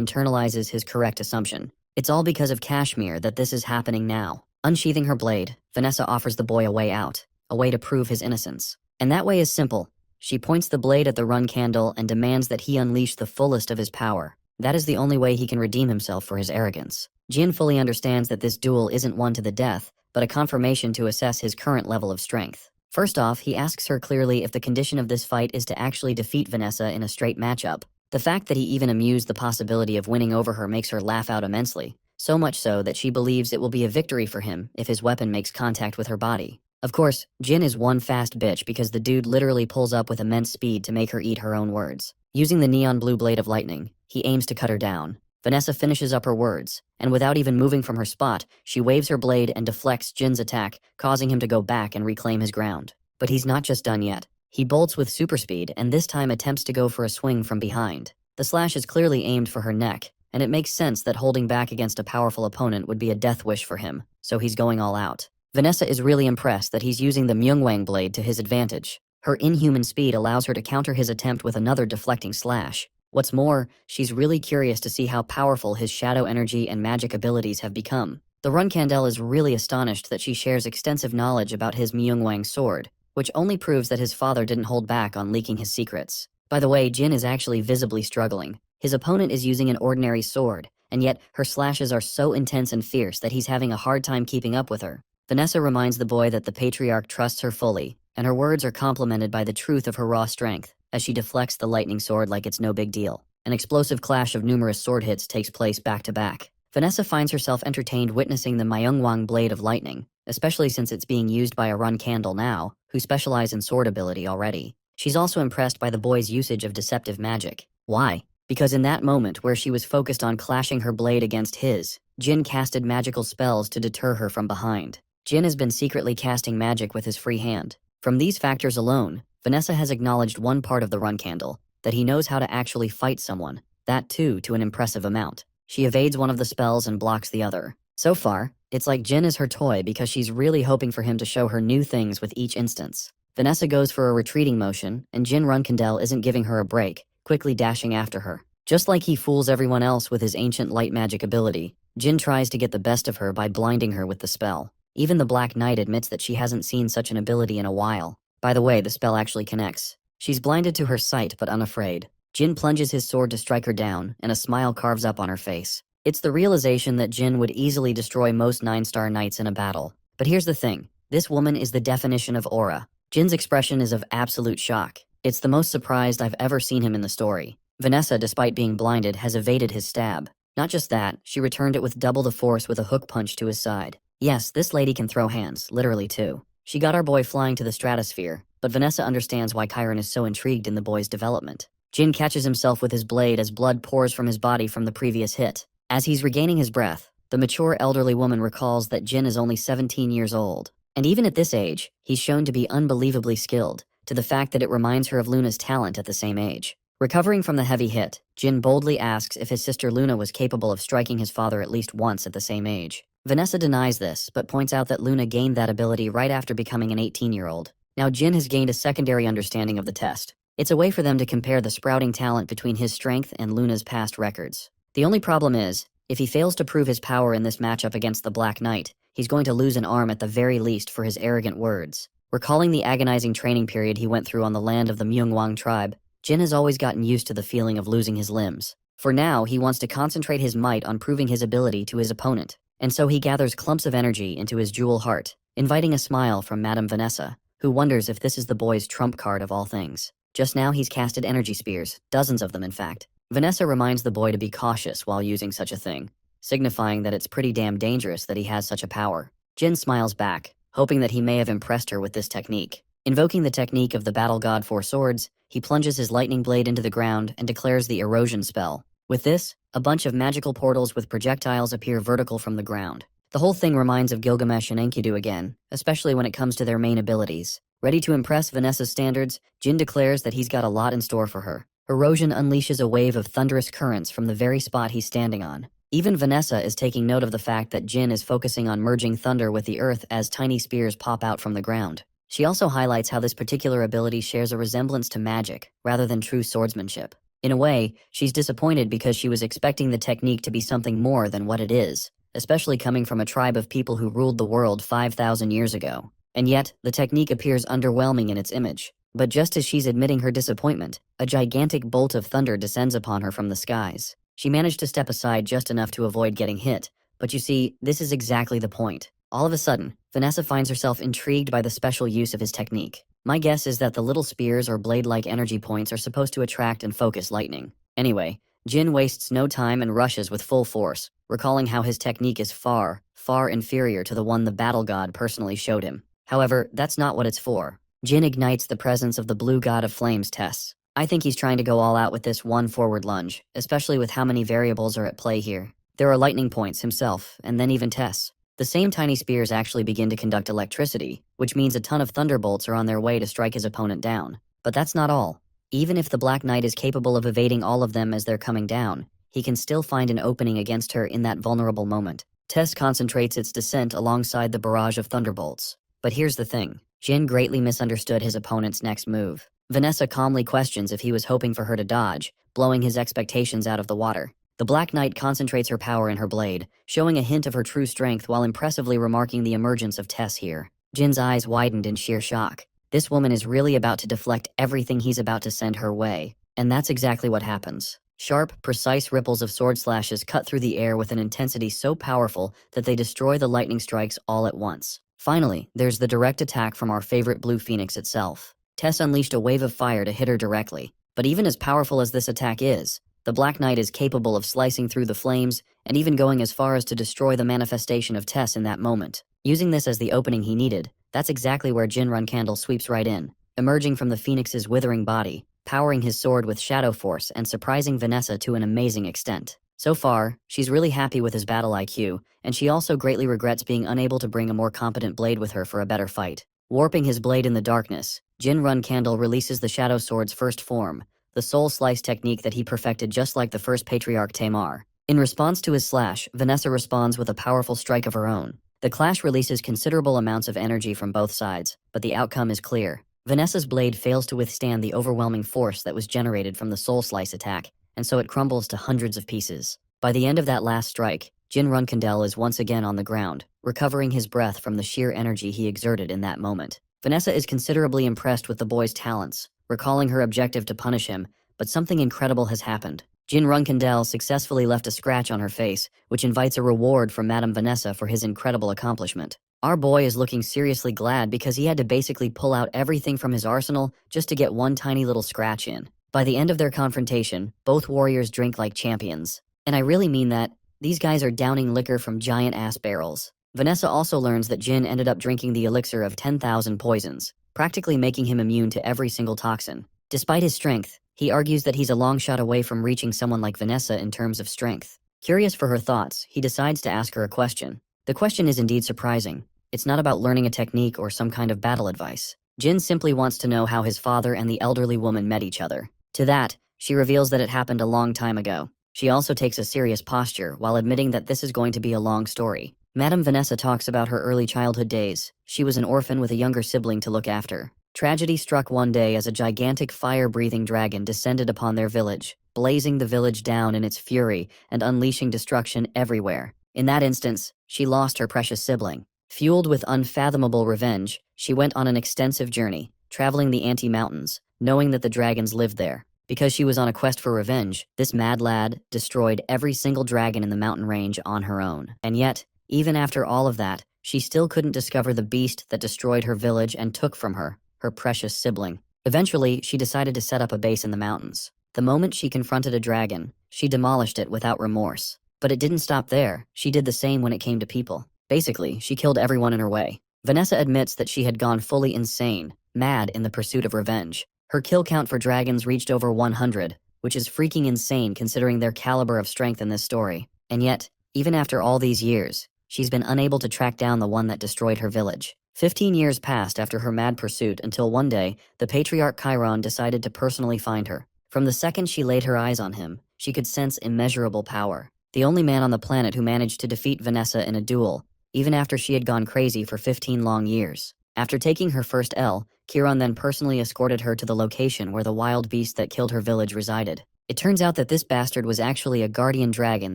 internalizes his correct assumption. It's all because of Kashmir that this is happening now. Unsheathing her blade, Vanessa offers the boy a way out, a way to prove his innocence. And that way is simple. She points the blade at the Runcandle and demands that he unleash the fullest of his power. That is the only way he can redeem himself for his arrogance. Jin fully understands that this duel isn't one to the death, but a confirmation to assess his current level of strength. First off, he asks her clearly if the condition of this fight is to actually defeat Vanessa in a straight matchup. The fact that he even amused the possibility of winning over her makes her laugh out immensely, so much so that she believes it will be a victory for him if his weapon makes contact with her body. Of course, Jin is one fast bitch because the dude literally pulls up with immense speed to make her eat her own words. Using the neon blue blade of lightning, he aims to cut her down. Vanessa finishes up her words, and without even moving from her spot, she waves her blade and deflects Jin's attack, causing him to go back and reclaim his ground. But he's not just done yet. He bolts with super speed and this time attempts to go for a swing from behind. The slash is clearly aimed for her neck, and it makes sense that holding back against a powerful opponent would be a death wish for him, so he's going all out. Vanessa is really impressed that he's using the Myungwang blade to his advantage. Her inhuman speed allows her to counter his attempt with another deflecting slash. What's more, she's really curious to see how powerful his shadow energy and magic abilities have become. The Runcandle is really astonished that she shares extensive knowledge about his Myungwang sword, which only proves that his father didn't hold back on leaking his secrets. By the way, Jin is actually visibly struggling. His opponent is using an ordinary sword, and yet her slashes are so intense and fierce that he's having a hard time keeping up with her. Vanessa reminds the boy that the patriarch trusts her fully, and her words are complemented by the truth of her raw strength, as she deflects the lightning sword like it's no big deal. An explosive clash of numerous sword hits takes place back to back. Vanessa finds herself entertained witnessing the Myungwang blade of lightning, especially since it's being used by a Runcandle now, who specialize in sword ability already. She's also impressed by the boy's usage of deceptive magic. Why? Because in that moment where she was focused on clashing her blade against his, Jin casted magical spells to deter her from behind. Jin has been secretly casting magic with his free hand. From these factors alone, Vanessa has acknowledged one part of the Runcandle, that he knows how to actually fight someone, that too to an impressive amount. She evades one of the spells and blocks the other. So far, it's like Jin is her toy because she's really hoping for him to show her new things with each instance. Vanessa goes for a retreating motion, and Jin Runkandel isn't giving her a break, quickly dashing after her. Just like he fools everyone else with his ancient light magic ability, Jin tries to get the best of her by blinding her with the spell. Even the Black Knight admits that she hasn't seen such an ability in a while. By the way, the spell actually connects. She's blinded to her sight but unafraid. Jin plunges his sword to strike her down, and a smile carves up on her face. It's the realization that Jin would easily destroy most 9-star knights in a battle. But here's the thing, this woman is the definition of aura. Jin's expression is of absolute shock. It's the most surprised I've ever seen him in the story. Vanessa, despite being blinded, has evaded his stab. Not just that, she returned it with double the force with a hook punch to his side. Yes, this lady can throw hands, literally too. She got our boy flying to the stratosphere, but Vanessa understands why Chiron is so intrigued in the boy's development. Jin catches himself with his blade as blood pours from his body from the previous hit. As he's regaining his breath, the mature elderly woman recalls that Jin is only 17 years old. And even at this age, he's shown to be unbelievably skilled, to the fact that it reminds her of Luna's talent at the same age. Recovering from the heavy hit, Jin boldly asks if his sister Luna was capable of striking his father at least once at the same age. Vanessa denies this, but points out that Luna gained that ability right after becoming an 18-year-old. Now Jin has gained a secondary understanding of the test. It's a way for them to compare the sprouting talent between his strength and Luna's past records. The only problem is, if he fails to prove his power in this matchup against the Black Knight, he's going to lose an arm at the very least for his arrogant words. Recalling the agonizing training period he went through on the land of the Myungwang tribe, Jin has always gotten used to the feeling of losing his limbs. For now, he wants to concentrate his might on proving his ability to his opponent, and so he gathers clumps of energy into his jewel heart, inviting a smile from Madame Vanessa, who wonders if this is the boy's trump card of all things. Just now he's casted energy spears, dozens of them in fact. Vanessa reminds the boy to be cautious while using such a thing, signifying that it's pretty damn dangerous that he has such a power. Jin smiles back, hoping that he may have impressed her with this technique. Invoking the technique of the battle god Four Swords, he plunges his lightning blade into the ground and declares the erosion spell. With this, a bunch of magical portals with projectiles appear vertical from the ground. The whole thing reminds of Gilgamesh and Enkidu again, especially when it comes to their main abilities. Ready to impress Vanessa's standards, Jin declares that he's got a lot in store for her. Erosion unleashes a wave of thunderous currents from the very spot he's standing on. Even Vanessa is taking note of the fact that Jin is focusing on merging thunder with the earth as tiny spears pop out from the ground. She also highlights how this particular ability shares a resemblance to magic, rather than true swordsmanship. In a way, she's disappointed because she was expecting the technique to be something more than what it is, especially coming from a tribe of people who ruled the world 5,000 years ago. And yet, the technique appears underwhelming in its image. But just as she's admitting her disappointment, a gigantic bolt of thunder descends upon her from the skies. She managed to step aside just enough to avoid getting hit, but you see, this is exactly the point. All of a sudden, Vanessa finds herself intrigued by the special use of his technique. My guess is that the little spears or blade-like energy points are supposed to attract and focus lightning. Anyway, Jin wastes no time and rushes with full force, recalling how his technique is far, far inferior to the one the battle god personally showed him. However, that's not what it's for. Jin ignites the presence of the blue god of flames tests. I think he's trying to go all out with this one forward lunge, especially with how many variables are at play here. There are lightning points himself, and then even tests. The same tiny spears actually begin to conduct electricity, which means a ton of thunderbolts are on their way to strike his opponent down. But that's not all. Even if the Black Knight is capable of evading all of them as they're coming down, he can still find an opening against her in that vulnerable moment. Tess concentrates its descent alongside the barrage of thunderbolts. But here's the thing. Jin greatly misunderstood his opponent's next move. Vanessa calmly questions if he was hoping for her to dodge, blowing his expectations out of the water. The Black Knight concentrates her power in her blade, showing a hint of her true strength while impressively remarking the emergence of Tess here. Jin's eyes widened in sheer shock. This woman is really about to deflect everything he's about to send her way. And that's exactly what happens. Sharp, precise ripples of sword slashes cut through the air with an intensity so powerful that they destroy the lightning strikes all at once. Finally, there's the direct attack from our favorite Blue Phoenix itself. Tess unleashed a wave of fire to hit her directly. But even as powerful as this attack is, the Black Knight is capable of slicing through the flames and even going as far as to destroy the manifestation of Tess in that moment. Using this as the opening he needed, that's exactly where Jin Runkandel sweeps right in, emerging from the Phoenix's withering body, powering his sword with shadow force and surprising Vanessa to an amazing extent. So far, she's really happy with his battle IQ, and she also greatly regrets being unable to bring a more competent blade with her for a better fight. Warping his blade in the darkness, Jin Runkandel releases the Shadow Sword's first form, the Soul Slice technique that he perfected just like the first Patriarch Tamar. In response to his slash, Vanessa responds with a powerful strike of her own. The clash releases considerable amounts of energy from both sides, but the outcome is clear. Vanessa's blade fails to withstand the overwhelming force that was generated from the soul slice attack, and so it crumbles to hundreds of pieces. By the end of that last strike, Jin Runkandel is once again on the ground, recovering his breath from the sheer energy he exerted in that moment. Vanessa is considerably impressed with the boy's talents, recalling her objective to punish him, but something incredible has happened. Jin Runkandel successfully left a scratch on her face, which invites a reward from Madame Vanessa for his incredible accomplishment. Our boy is looking seriously glad because he had to basically pull out everything from his arsenal just to get one tiny little scratch in. By the end of their confrontation, both warriors drink like champions. And I really mean that. These guys are downing liquor from giant-ass barrels. Vanessa also learns that Jin ended up drinking the elixir of 10,000 poisons, practically making him immune to every single toxin. Despite his strength, he argues that he's a long shot away from reaching someone like Vanessa in terms of strength. Curious for her thoughts, he decides to ask her a question. The question is indeed surprising. It's not about learning a technique or some kind of battle advice. Jin simply wants to know how his father and the elderly woman met each other. To that, she reveals that it happened a long time ago. She also takes a serious posture while admitting that this is going to be a long story. Madame Vanessa talks about her early childhood days. She was an orphan with a younger sibling to look after. Tragedy struck one day as a gigantic fire-breathing dragon descended upon their village, blazing the village down in its fury and unleashing destruction everywhere. In that instance, she lost her precious sibling. Fueled with unfathomable revenge, she went on an extensive journey, traveling the Anti-Mountains, knowing that the dragons lived there. Because she was on a quest for revenge, this mad lad destroyed every single dragon in the mountain range on her own. And yet, even after all of that, she still couldn't discover the beast that destroyed her village and took from her precious sibling. Eventually, she decided to set up a base in the mountains. The moment she confronted a dragon, she demolished it without remorse. But it didn't stop there. She did the same when it came to people. Basically, she killed everyone in her way. Vanessa admits that she had gone fully insane, mad in the pursuit of revenge. Her kill count for dragons reached over 100, which is freaking insane considering their caliber of strength in this story. And yet, even after all these years, she's been unable to track down the one that destroyed her village. 15 years passed after her mad pursuit until one day, the patriarch Chiron decided to personally find her. From the second she laid her eyes on him, she could sense immeasurable power. The only man on the planet who managed to defeat Vanessa in a duel, even after she had gone crazy for 15 long years. After taking her first L, Chiron then personally escorted her to the location where the wild beast that killed her village resided. It turns out that this bastard was actually a guardian dragon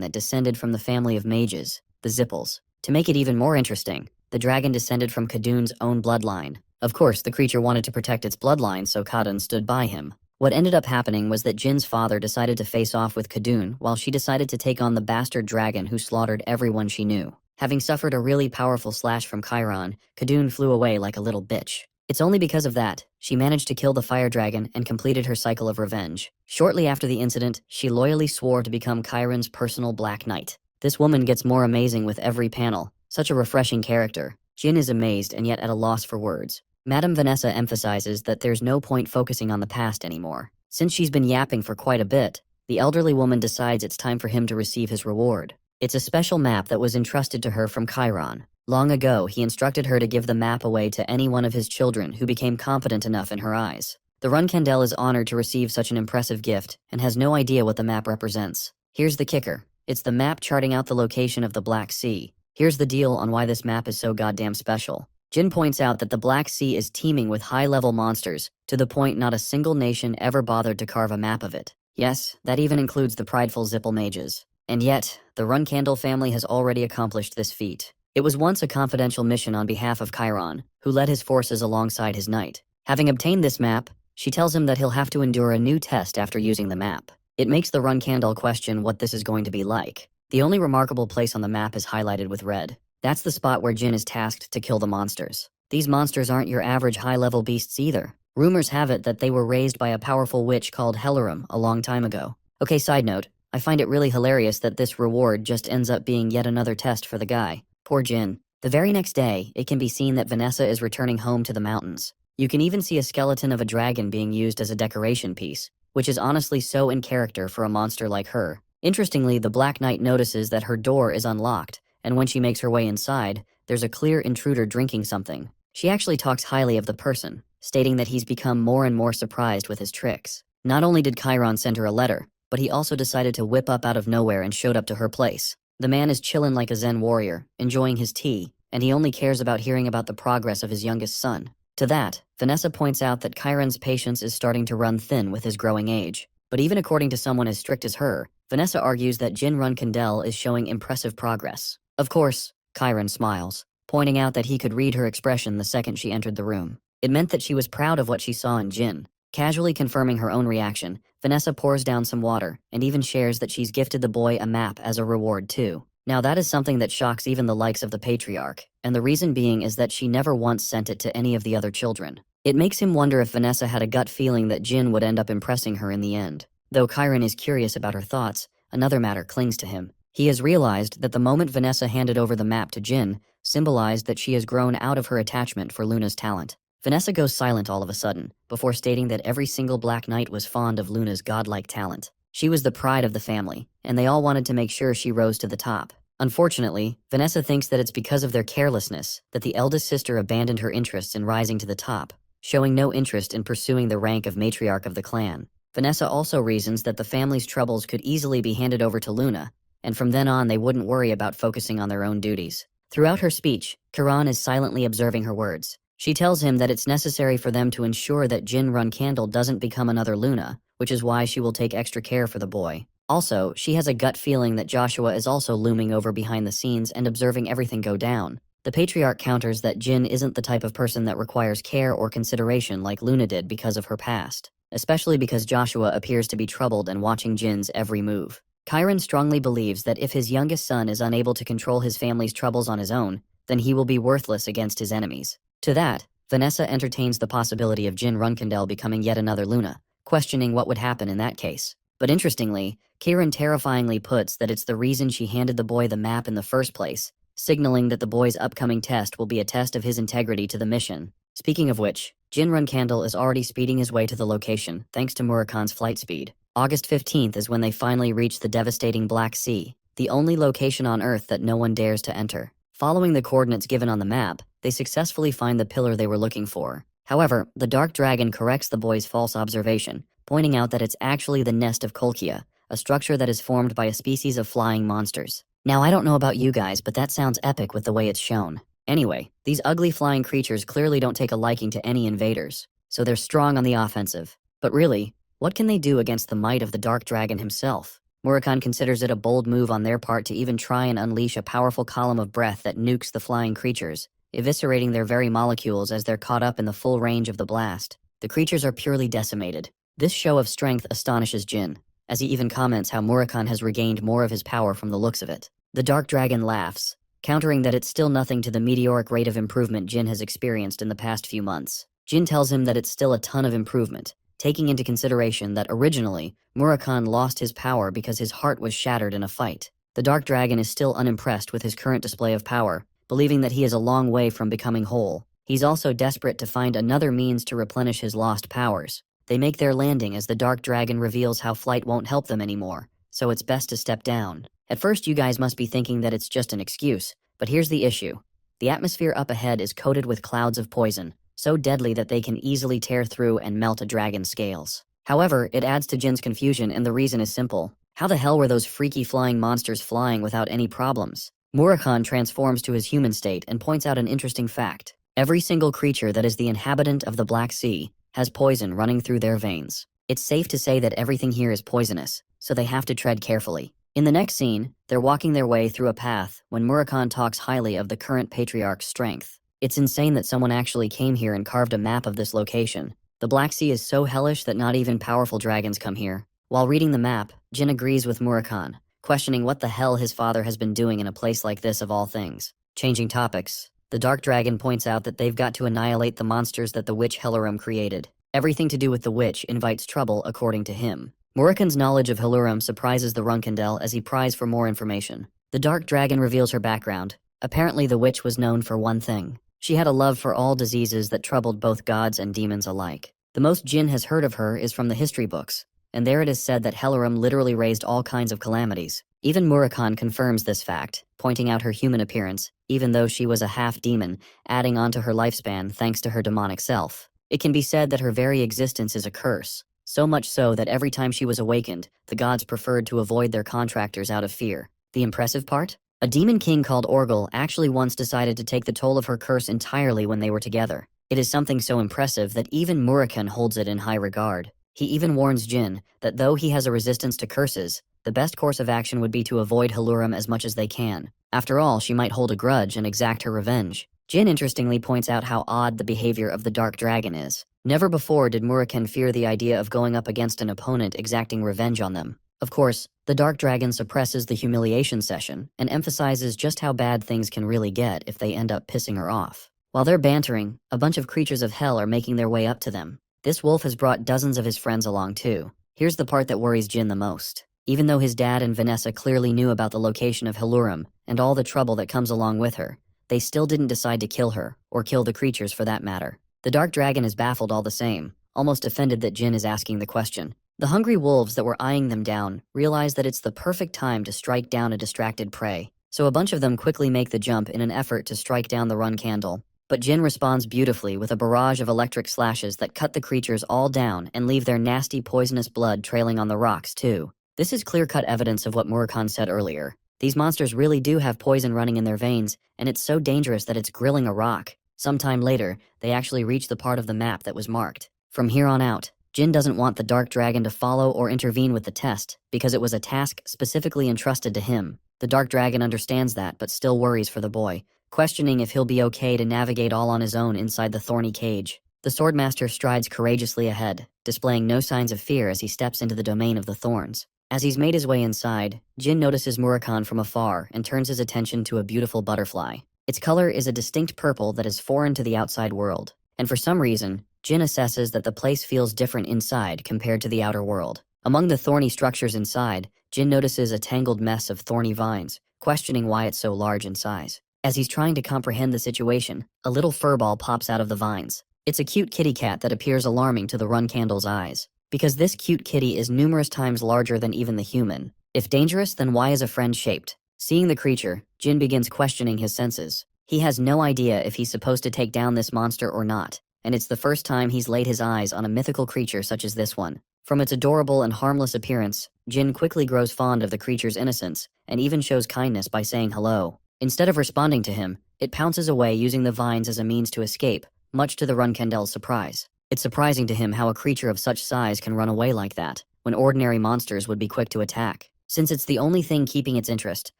that descended from the family of mages, the Zippels. To make it even more interesting, the dragon descended from Kadun's own bloodline. Of course, the creature wanted to protect its bloodline, so Kadun stood by him. What ended up happening was that Jin's father decided to face off with Kadun while she decided to take on the bastard dragon who slaughtered everyone she knew. Having suffered a really powerful slash from Chiron, Kadun flew away like a little bitch. It's only because of that, she managed to kill the fire dragon and completed her cycle of revenge. Shortly after the incident, she loyally swore to become Chiron's personal Black Knight. This woman gets more amazing with every panel. Such a refreshing character. Jin is amazed and yet at a loss for words. Madame Vanessa emphasizes that there's no point focusing on the past anymore. Since she's been yapping for quite a bit, the elderly woman decides it's time for him to receive his reward. It's a special map that was entrusted to her from Chiron. Long ago, he instructed her to give the map away to any one of his children who became competent enough in her eyes. The Runkandel is honored to receive such an impressive gift and has no idea what the map represents. Here's the kicker. It's the map charting out the location of the Black Sea. Here's the deal on why this map is so goddamn special. Jin points out that the Black Sea is teeming with high-level monsters, to the point not a single nation ever bothered to carve a map of it. Yes, that even includes the prideful Zippel mages. And yet, the Runkandel family has already accomplished this feat. It was once a confidential mission on behalf of Chiron, who led his forces alongside his knight. Having obtained this map, she tells him that he'll have to endure a new test after using the map. It makes the Runkandel question what this is going to be like. The only remarkable place on the map is highlighted with red. That's the spot where Jin is tasked to kill the monsters. These monsters aren't your average high-level beasts either. Rumors have it that they were raised by a powerful witch called Hellerum a long time ago. Okay, side note, I find it really hilarious that this reward just ends up being yet another test for the guy. Poor Jin. The very next day, it can be seen that Vanessa is returning home to the mountains. You can even see a skeleton of a dragon being used as a decoration piece, which is honestly so in character for a monster like her. Interestingly, the Black Knight notices that her door is unlocked, and when she makes her way inside, there's a clear intruder drinking something. She actually talks highly of the person, stating that he's become more and more surprised with his tricks. Not only did Chiron send her a letter, but he also decided to whip up out of nowhere and showed up to her place. The man is chillin' like a Zen warrior, enjoying his tea, and he only cares about hearing about the progress of his youngest son. To that, Vanessa points out that Chiron's patience is starting to run thin with his growing age. But even according to someone as strict as her, Vanessa argues that Jin Runkindel is showing impressive progress. Of course, Chiron smiles, pointing out that he could read her expression the second she entered the room. It meant that she was proud of what she saw in Jin. Casually confirming her own reaction, Vanessa pours down some water and even shares that she's gifted the boy a map as a reward too. Now that is something that shocks even the likes of the patriarch, and the reason being is that she never once sent it to any of the other children. It makes him wonder if Vanessa had a gut feeling that Jin would end up impressing her in the end. Though Chiron is curious about her thoughts, another matter clings to him. He has realized that the moment Vanessa handed over the map to Jin symbolized that she has grown out of her attachment for Luna's talent. Vanessa goes silent all of a sudden, before stating that every single Black Knight was fond of Luna's godlike talent. She was the pride of the family, and they all wanted to make sure she rose to the top. Unfortunately, Vanessa thinks that it's because of their carelessness that the eldest sister abandoned her interests in rising to the top, showing no interest in pursuing the rank of matriarch of the clan. Vanessa also reasons that the family's troubles could easily be handed over to Luna, and from then on they wouldn't worry about focusing on their own duties. Throughout her speech, Chiron is silently observing her words. She tells him that it's necessary for them to ensure that Jin Runkindel doesn't become another Luna, which is why she will take extra care for the boy. Also, she has a gut feeling that Joshua is also looming over behind the scenes and observing everything go down. The patriarch counters that Jin isn't the type of person that requires care or consideration like Luna did because of her past, especially because Joshua appears to be troubled and watching Jin's every move. Chiron strongly believes that if his youngest son is unable to control his family's troubles on his own, then he will be worthless against his enemies. To that, Vanessa entertains the possibility of Jin Runkindel becoming yet another Luna, questioning what would happen in that case. But interestingly, Chiron terrifyingly puts that it's the reason she handed the boy the map in the first place, signaling that the boy's upcoming test will be a test of his integrity to the mission. Speaking of which, Jin Runkindel is already speeding his way to the location thanks to Murakan's flight speed. August 15th is when they finally reach the devastating Black Sea, the only location on Earth that no one dares to enter. Following the coordinates given on the map, they successfully find the pillar they were looking for. However, the Dark Dragon corrects the boy's false observation, pointing out that it's actually the nest of Kolkia, a structure that is formed by a species of flying monsters. Now I don't know about you guys, but that sounds epic with the way it's shown. Anyway, these ugly flying creatures clearly don't take a liking to any invaders, so they're strong on the offensive. But really, what can they do against the might of the Dark Dragon himself? Murakan considers it a bold move on their part to even try and unleash a powerful column of breath that nukes the flying creatures, eviscerating their very molecules as they're caught up in the full range of the blast. The creatures are purely decimated. This show of strength astonishes Jin, as he even comments how Murakan has regained more of his power from the looks of it. The Dark Dragon laughs, countering that it's still nothing to the meteoric rate of improvement Jin has experienced in the past few months. Jin tells him that it's still a ton of improvement, taking into consideration that originally, Murakan lost his power because his heart was shattered in a fight. The Dark Dragon is still unimpressed with his current display of power, believing that he is a long way from becoming whole. He's also desperate to find another means to replenish his lost powers. They make their landing as the Dark Dragon reveals how flight won't help them anymore, so it's best to step down. At first you guys must be thinking that it's just an excuse, but here's the issue. The atmosphere up ahead is coated with clouds of poison, so deadly that they can easily tear through and melt a dragon's scales. However, it adds to Jin's confusion, and the reason is simple. How the hell were those freaky flying monsters flying without any problems? Murakan transforms to his human state and points out an interesting fact. Every single creature that is the inhabitant of the Black Sea has poison running through their veins. It's safe to say that everything here is poisonous, so they have to tread carefully. In the next scene, they're walking their way through a path when Murakan talks highly of the current patriarch's strength. It's insane that someone actually came here and carved a map of this location. The Black Sea is so hellish that not even powerful dragons come here. While reading the map, Jin agrees with Murakan, questioning what the hell his father has been doing in a place like this of all things. Changing topics, the Dark Dragon points out that they've got to annihilate the monsters that the witch Hellurum created. Everything to do with the witch invites trouble, according to him. Murakan's knowledge of Hellurum surprises the Runkindel as he pries for more information. The Dark Dragon reveals her background. Apparently the witch was known for one thing. She had a love for all diseases that troubled both gods and demons alike. The most Jin has heard of her is from the history books, and there it is said that Hellurum literally raised all kinds of calamities. Even Murakan confirms this fact, pointing out her human appearance, even though she was a half-demon, adding on to her lifespan thanks to her demonic self. It can be said that her very existence is a curse, so much so that every time she was awakened, the gods preferred to avoid their contractors out of fear. The impressive part? A demon king called Orgel actually once decided to take the toll of her curse entirely when they were together. It is something so impressive that even Murakun holds it in high regard. He even warns Jin that though he has a resistance to curses, the best course of action would be to avoid Haluram as much as they can. After all, she might hold a grudge and exact her revenge. Jin interestingly points out how odd the behavior of the Dark Dragon is. Never before did Murakun fear the idea of going up against an opponent exacting revenge on them. Of course, the Dark Dragon suppresses the humiliation session and emphasizes just how bad things can really get if they end up pissing her off. While they're bantering, a bunch of creatures of hell are making their way up to them. This wolf has brought dozens of his friends along too. Here's the part that worries Jin the most. Even though his dad and Vanessa clearly knew about the location of Haluram and all the trouble that comes along with her, they still didn't decide to kill her, or kill the creatures for that matter. The Dark Dragon is baffled all the same, almost offended that Jin is asking the question. The hungry wolves that were eyeing them down realize that it's the perfect time to strike down a distracted prey, so a bunch of them quickly make the jump in an effort to strike down the run candle. But Jin responds beautifully with a barrage of electric slashes that cut the creatures all down and leave their nasty poisonous blood trailing on the rocks too. This is clear-cut evidence of what Murakun said earlier. These monsters really do have poison running in their veins, and it's so dangerous that it's grilling a rock. Sometime later, they actually reach the part of the map that was marked. From here on out, Jin doesn't want the Dark Dragon to follow or intervene with the test, because it was a task specifically entrusted to him. The Dark Dragon understands that, but still worries for the boy, questioning if he'll be okay to navigate all on his own inside the thorny cage. The Swordmaster strides courageously ahead, displaying no signs of fear as he steps into the domain of the thorns. As he's made his way inside, Jin notices Murakun from afar and turns his attention to a beautiful butterfly. Its color is a distinct purple that is foreign to the outside world, and for some reason, Jin assesses that the place feels different inside compared to the outer world. Among the thorny structures inside, Jin notices a tangled mess of thorny vines, questioning why it's so large in size. As he's trying to comprehend the situation, a little furball pops out of the vines. It's a cute kitty cat that appears alarming to the run candle's eyes, because this cute kitty is numerous times larger than even the human. If dangerous, then why is a friend shaped? Seeing the creature, Jin begins questioning his senses. He has no idea if he's supposed to take down this monster or not, and it's the first time he's laid his eyes on a mythical creature such as this one. From its adorable and harmless appearance, Jin quickly grows fond of the creature's innocence, and even shows kindness by saying hello. Instead of responding to him, it pounces away using the vines as a means to escape, much to the Runcandel's surprise. It's surprising to him how a creature of such size can run away like that, when ordinary monsters would be quick to attack. Since it's the only thing keeping its interest,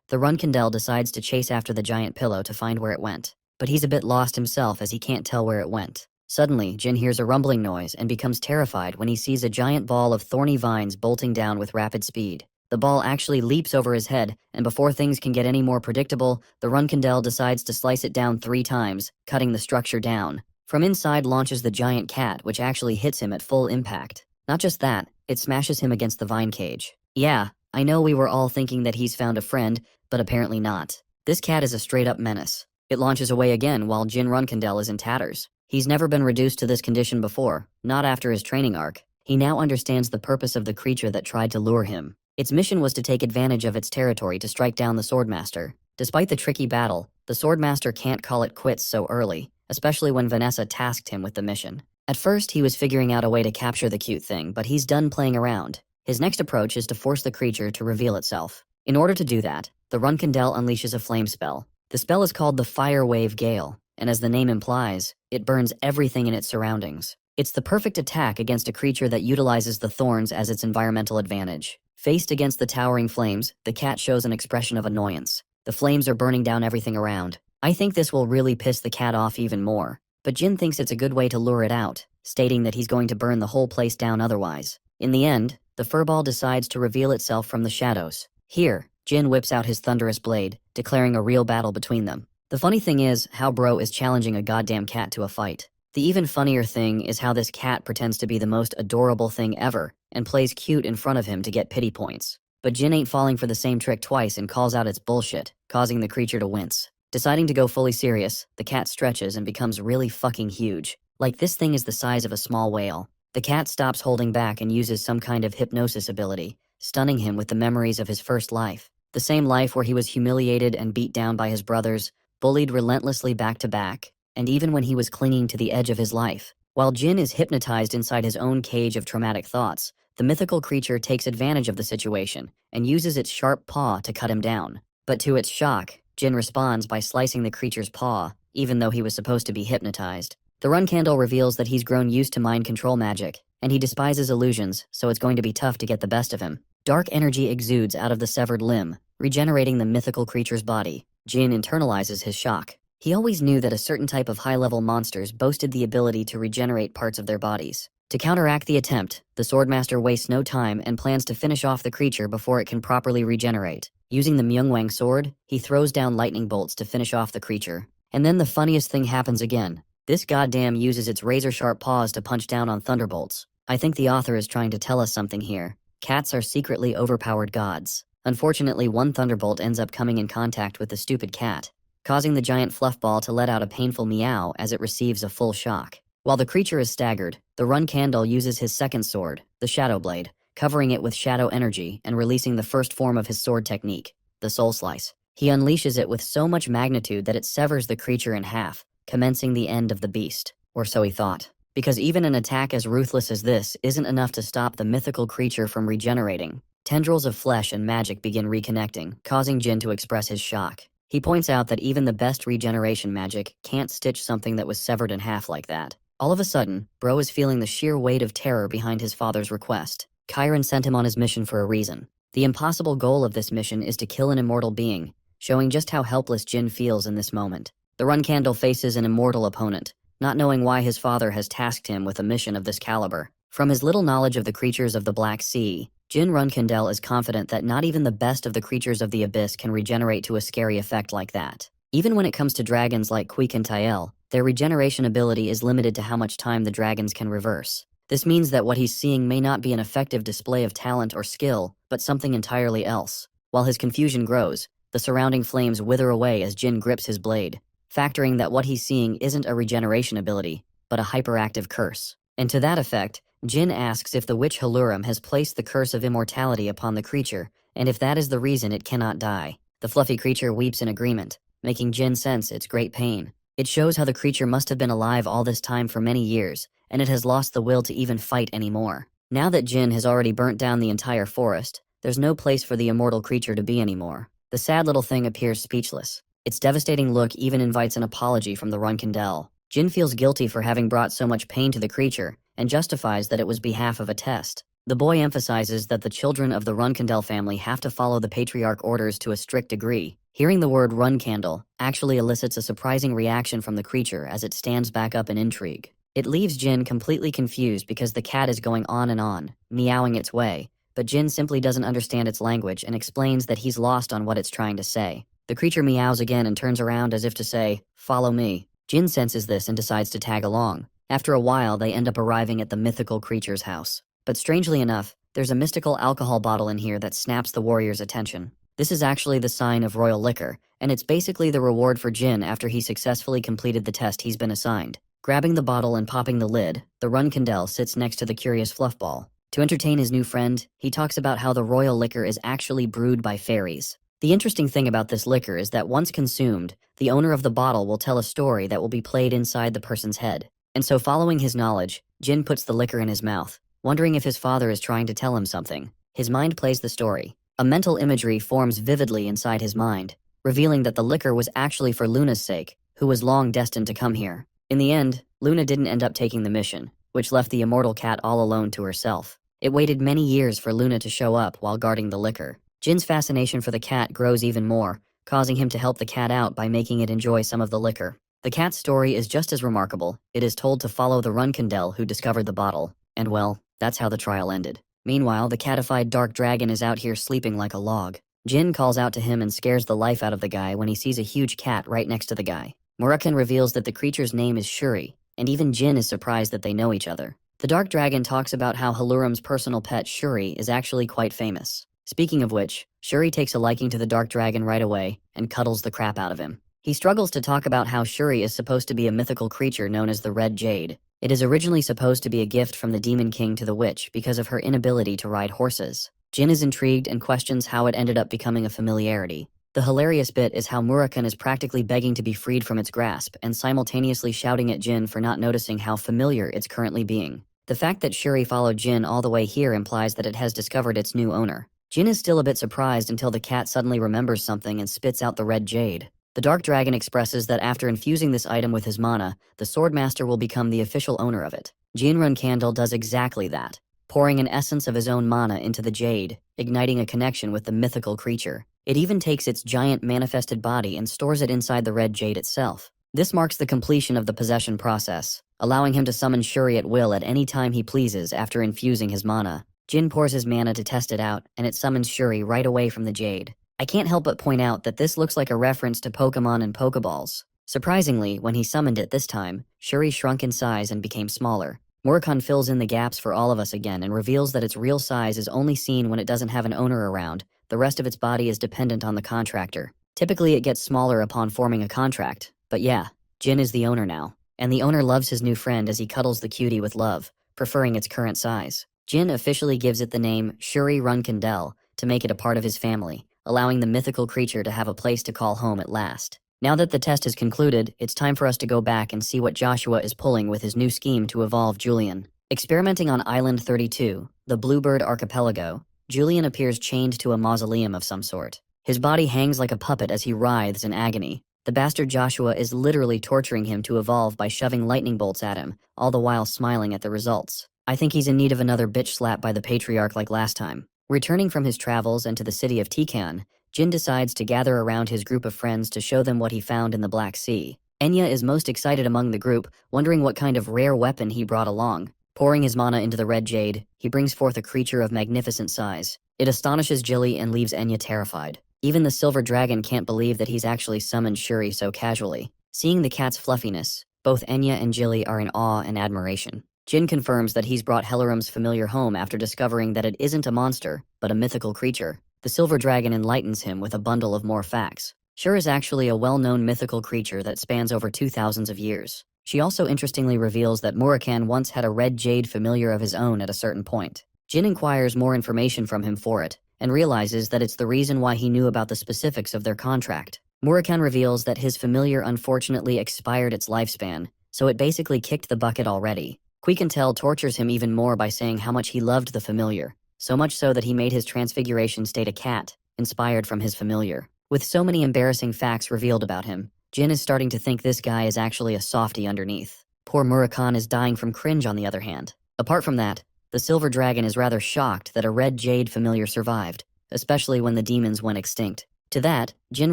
the Runcandel decides to chase after the giant pillow to find where it went. But he's a bit lost himself as he can't tell where it went. Suddenly, Jin hears a rumbling noise and becomes terrified when he sees a giant ball of thorny vines bolting down with rapid speed. The ball actually leaps over his head, and before things can get any more predictable, the Runcandel decides to slice it down 3 times, cutting the structure down. From inside launches the giant cat, which actually hits him at full impact. Not just that, it smashes him against the vine cage. Yeah, I know we were all thinking that he's found a friend, but apparently not. This cat is a straight-up menace. It launches away again while Jin Runcandel is in tatters. He's never been reduced to this condition before, not after his training arc. He now understands the purpose of the creature that tried to lure him. Its mission was to take advantage of its territory to strike down the Swordmaster. Despite the tricky battle, the Swordmaster can't call it quits so early, especially when Vanessa tasked him with the mission. At first, he was figuring out a way to capture the cute thing, but he's done playing around. His next approach is to force the creature to reveal itself. In order to do that, the Runcandel unleashes a flame spell. The spell is called the Fire Wave Gale, and as the name implies, it burns everything in its surroundings. It's the perfect attack against a creature that utilizes the thorns as its environmental advantage. Faced against the towering flames, the cat shows an expression of annoyance. The flames are burning down everything around. I think this will really piss the cat off even more, but Jin thinks it's a good way to lure it out, stating that he's going to burn the whole place down otherwise. In the end, the furball decides to reveal itself from the shadows. Here, Jin whips out his thunderous blade, declaring a real battle between them. The funny thing is how bro is challenging a goddamn cat to a fight. The even funnier thing is how this cat pretends to be the most adorable thing ever and plays cute in front of him to get pity points. But Jin ain't falling for the same trick twice and calls out its bullshit, causing the creature to wince. Deciding to go fully serious, the cat stretches and becomes really fucking huge. Like this thing is the size of a small whale. The cat stops holding back and uses some kind of hypnosis ability, stunning him with the memories of his first life. The same life where he was humiliated and beat down by his brothers, bullied relentlessly back to back, and even when he was clinging to the edge of his life, While Jin is hypnotized inside his own cage of traumatic thoughts, the mythical creature takes advantage of the situation and uses its sharp paw to cut him down. But to its shock, Jin responds by slicing the creature's paw, even though he was supposed to be hypnotized. The run candle reveals that he's grown used to mind control magic, and he despises illusions, so it's going to be tough to get the best of him. Dark energy exudes out of the severed limb, regenerating the mythical creature's body. Jin internalizes his shock. He always knew that a certain type of high-level monsters boasted the ability to regenerate parts of their bodies. To counteract the attempt, the Swordmaster wastes no time and plans to finish off the creature before it can properly regenerate. Using the Myungwang sword, he throws down lightning bolts to finish off the creature. And then the funniest thing happens again. This goddamn uses its razor-sharp paws to punch down on thunderbolts. I think the author is trying to tell us something here. Cats are secretly overpowered gods. Unfortunately, one thunderbolt ends up coming in contact with the stupid cat, causing the giant fluff ball to let out a painful meow as it receives a full shock. While the creature is staggered, the Run Candle uses his second sword, the Shadow Blade, covering it with shadow energy and releasing the first form of his sword technique, the Soul Slice. He unleashes it with so much magnitude that it severs the creature in half, commencing the end of the beast. Or so he thought. Because even an attack as ruthless as this isn't enough to stop the mythical creature from regenerating. Tendrils of flesh and magic begin reconnecting, causing Jin to express his shock. He points out that even the best regeneration magic can't stitch something that was severed in half like that. All of a sudden, Bro is feeling the sheer weight of terror behind his father's request. Chiron sent him on his mission for a reason. The impossible goal of this mission is to kill an immortal being, showing just how helpless Jin feels in this moment. The Run Candle faces an immortal opponent, not knowing why his father has tasked him with a mission of this caliber. From his little knowledge of the creatures of the Black Sea, Jin Run Candle is confident that not even the best of the creatures of the abyss can regenerate to a scary effect like that. Even when it comes to dragons like Queek and Tael, their regeneration ability is limited to how much time the dragons can reverse. This means that what he's seeing may not be an effective display of talent or skill, but something entirely else. While his confusion grows, the surrounding flames wither away as Jin grips his blade, factoring that what he's seeing isn't a regeneration ability, but a hyperactive curse. And to that effect, Jin asks if the witch Haluram has placed the curse of immortality upon the creature, and if that is the reason it cannot die. The fluffy creature weeps in agreement, making Jin sense its great pain. It shows how the creature must have been alive all this time for many years, and it has lost the will to even fight anymore. Now that Jin has already burnt down the entire forest, there's no place for the immortal creature to be anymore. The sad little thing appears speechless. Its devastating look even invites an apology from the Runkindel. Jin feels guilty for having brought so much pain to the creature, and justifies that it was behalf of a test. The boy emphasizes that the children of the Runkindel family have to follow the patriarch orders to a strict degree. Hearing the word Run Candle actually elicits a surprising reaction from the creature as it stands back up in intrigue. It leaves Jin completely confused because the cat is going on, meowing its way, but Jin simply doesn't understand its language and explains that he's lost on what it's trying to say. The creature meows again and turns around as if to say, "Follow me." Jin senses this and decides to tag along. After a while, they end up arriving at the mythical creature's house. But strangely enough, there's a mystical alcohol bottle in here that snaps the warrior's attention. This is actually the sign of royal liquor, and it's basically the reward for Jin after he successfully completed the test he's been assigned. Grabbing the bottle and popping the lid, the Runkindel sits next to the curious fluffball. To entertain his new friend, he talks about how the royal liquor is actually brewed by fairies. The interesting thing about this liquor is that once consumed, the owner of the bottle will tell a story that will be played inside the person's head. And so following his knowledge, Jin puts the liquor in his mouth, wondering if his father is trying to tell him something. His mind plays the story. A mental imagery forms vividly inside his mind, revealing that the liquor was actually for Luna's sake, who was long destined to come here. In the end, Luna didn't end up taking the mission, which left the immortal cat all alone to herself. It waited many years for Luna to show up while guarding the liquor. Jin's fascination for the cat grows even more, causing him to help the cat out by making it enjoy some of the liquor. The cat's story is just as remarkable. It is told to follow the Runkindel who discovered the bottle, and well, that's how the trial ended. Meanwhile, the catified dark dragon is out here sleeping like a log. Jin calls out to him and scares the life out of the guy when he sees a huge cat right next to the guy. Murakan reveals that the creature's name is Shuri, and even Jin is surprised that they know each other. The dark dragon talks about how Haluram's personal pet Shuri is actually quite famous. Speaking of which, Shuri takes a liking to the dark dragon right away and cuddles the crap out of him. He struggles to talk about how Shuri is supposed to be a mythical creature known as the Red Jade. It is originally supposed to be a gift from the Demon King to the witch because of her inability to ride horses. Jin is intrigued and questions how it ended up becoming a familiarity. The hilarious bit is how Murakun is practically begging to be freed from its grasp and simultaneously shouting at Jin for not noticing how familiar it's currently being. The fact that Shuri followed Jin all the way here implies that it has discovered its new owner. Jin is still a bit surprised until the cat suddenly remembers something and spits out the red jade. The Dark Dragon expresses that after infusing this item with his mana, the Swordmaster will become the official owner of it. Jinrun Candle does exactly that, pouring an essence of his own mana into the jade, igniting a connection with the mythical creature. It even takes its giant manifested body and stores it inside the red jade itself. This marks the completion of the possession process, allowing him to summon Shuri at will at any time he pleases after infusing his mana. Jin pours his mana to test it out, and it summons Shuri right away from the jade. I can't help but point out that this looks like a reference to Pokemon and Pokeballs. Surprisingly, when he summoned it this time, Shuri shrunk in size and became smaller. Murakun fills in the gaps for all of us again and reveals that its real size is only seen when it doesn't have an owner around. The rest of its body is dependent on the contractor. Typically it gets smaller upon forming a contract, but yeah, Jin is the owner now. And the owner loves his new friend as he cuddles the cutie with love, preferring its current size. Jin officially gives it the name Shuri Runkandel to make it a part of his family, allowing the mythical creature to have a place to call home at last. Now that the test is concluded, it's time for us to go back and see what Joshua is pulling with his new scheme to evolve Julian. Experimenting on Island 32, the Bluebird Archipelago, Julian appears chained to a mausoleum of some sort. His body hangs like a puppet as he writhes in agony. The bastard Joshua is literally torturing him to evolve by shoving lightning bolts at him, all the while smiling at the results. I think he's in need of another bitch slap by the patriarch like last time. Returning from his travels and to the city of Tikan, Jin decides to gather around his group of friends to show them what he found in the Black Sea. Enya is most excited among the group, wondering what kind of rare weapon he brought along. Pouring his mana into the red jade, he brings forth a creature of magnificent size. It astonishes Jilly and leaves Enya terrified. Even the silver dragon can't believe that he's actually summoned Shuri so casually. Seeing the cat's fluffiness, both Enya and Jilly are in awe and admiration. Jin confirms that he's brought Hellerum's familiar home after discovering that it isn't a monster, but a mythical creature. The silver dragon enlightens him with a bundle of more facts. Shur is actually a well-known mythical creature that spans over 2,000 of years. She also interestingly reveals that Murakun once had a red jade familiar of his own at a certain point. Jin inquires more information from him for it, and realizes that it's the reason why he knew about the specifics of their contract. Murakun reveals that his familiar unfortunately expired its lifespan, so it basically kicked the bucket already. Quiquintel tortures him even more by saying how much he loved the familiar, so much so that he made his transfiguration state a cat, inspired from his familiar. With so many embarrassing facts revealed about him, Jin is starting to think this guy is actually a softie underneath. Poor Murakun is dying from cringe on the other hand. Apart from that, the silver dragon is rather shocked that a red jade familiar survived, especially when the demons went extinct. To that, Jin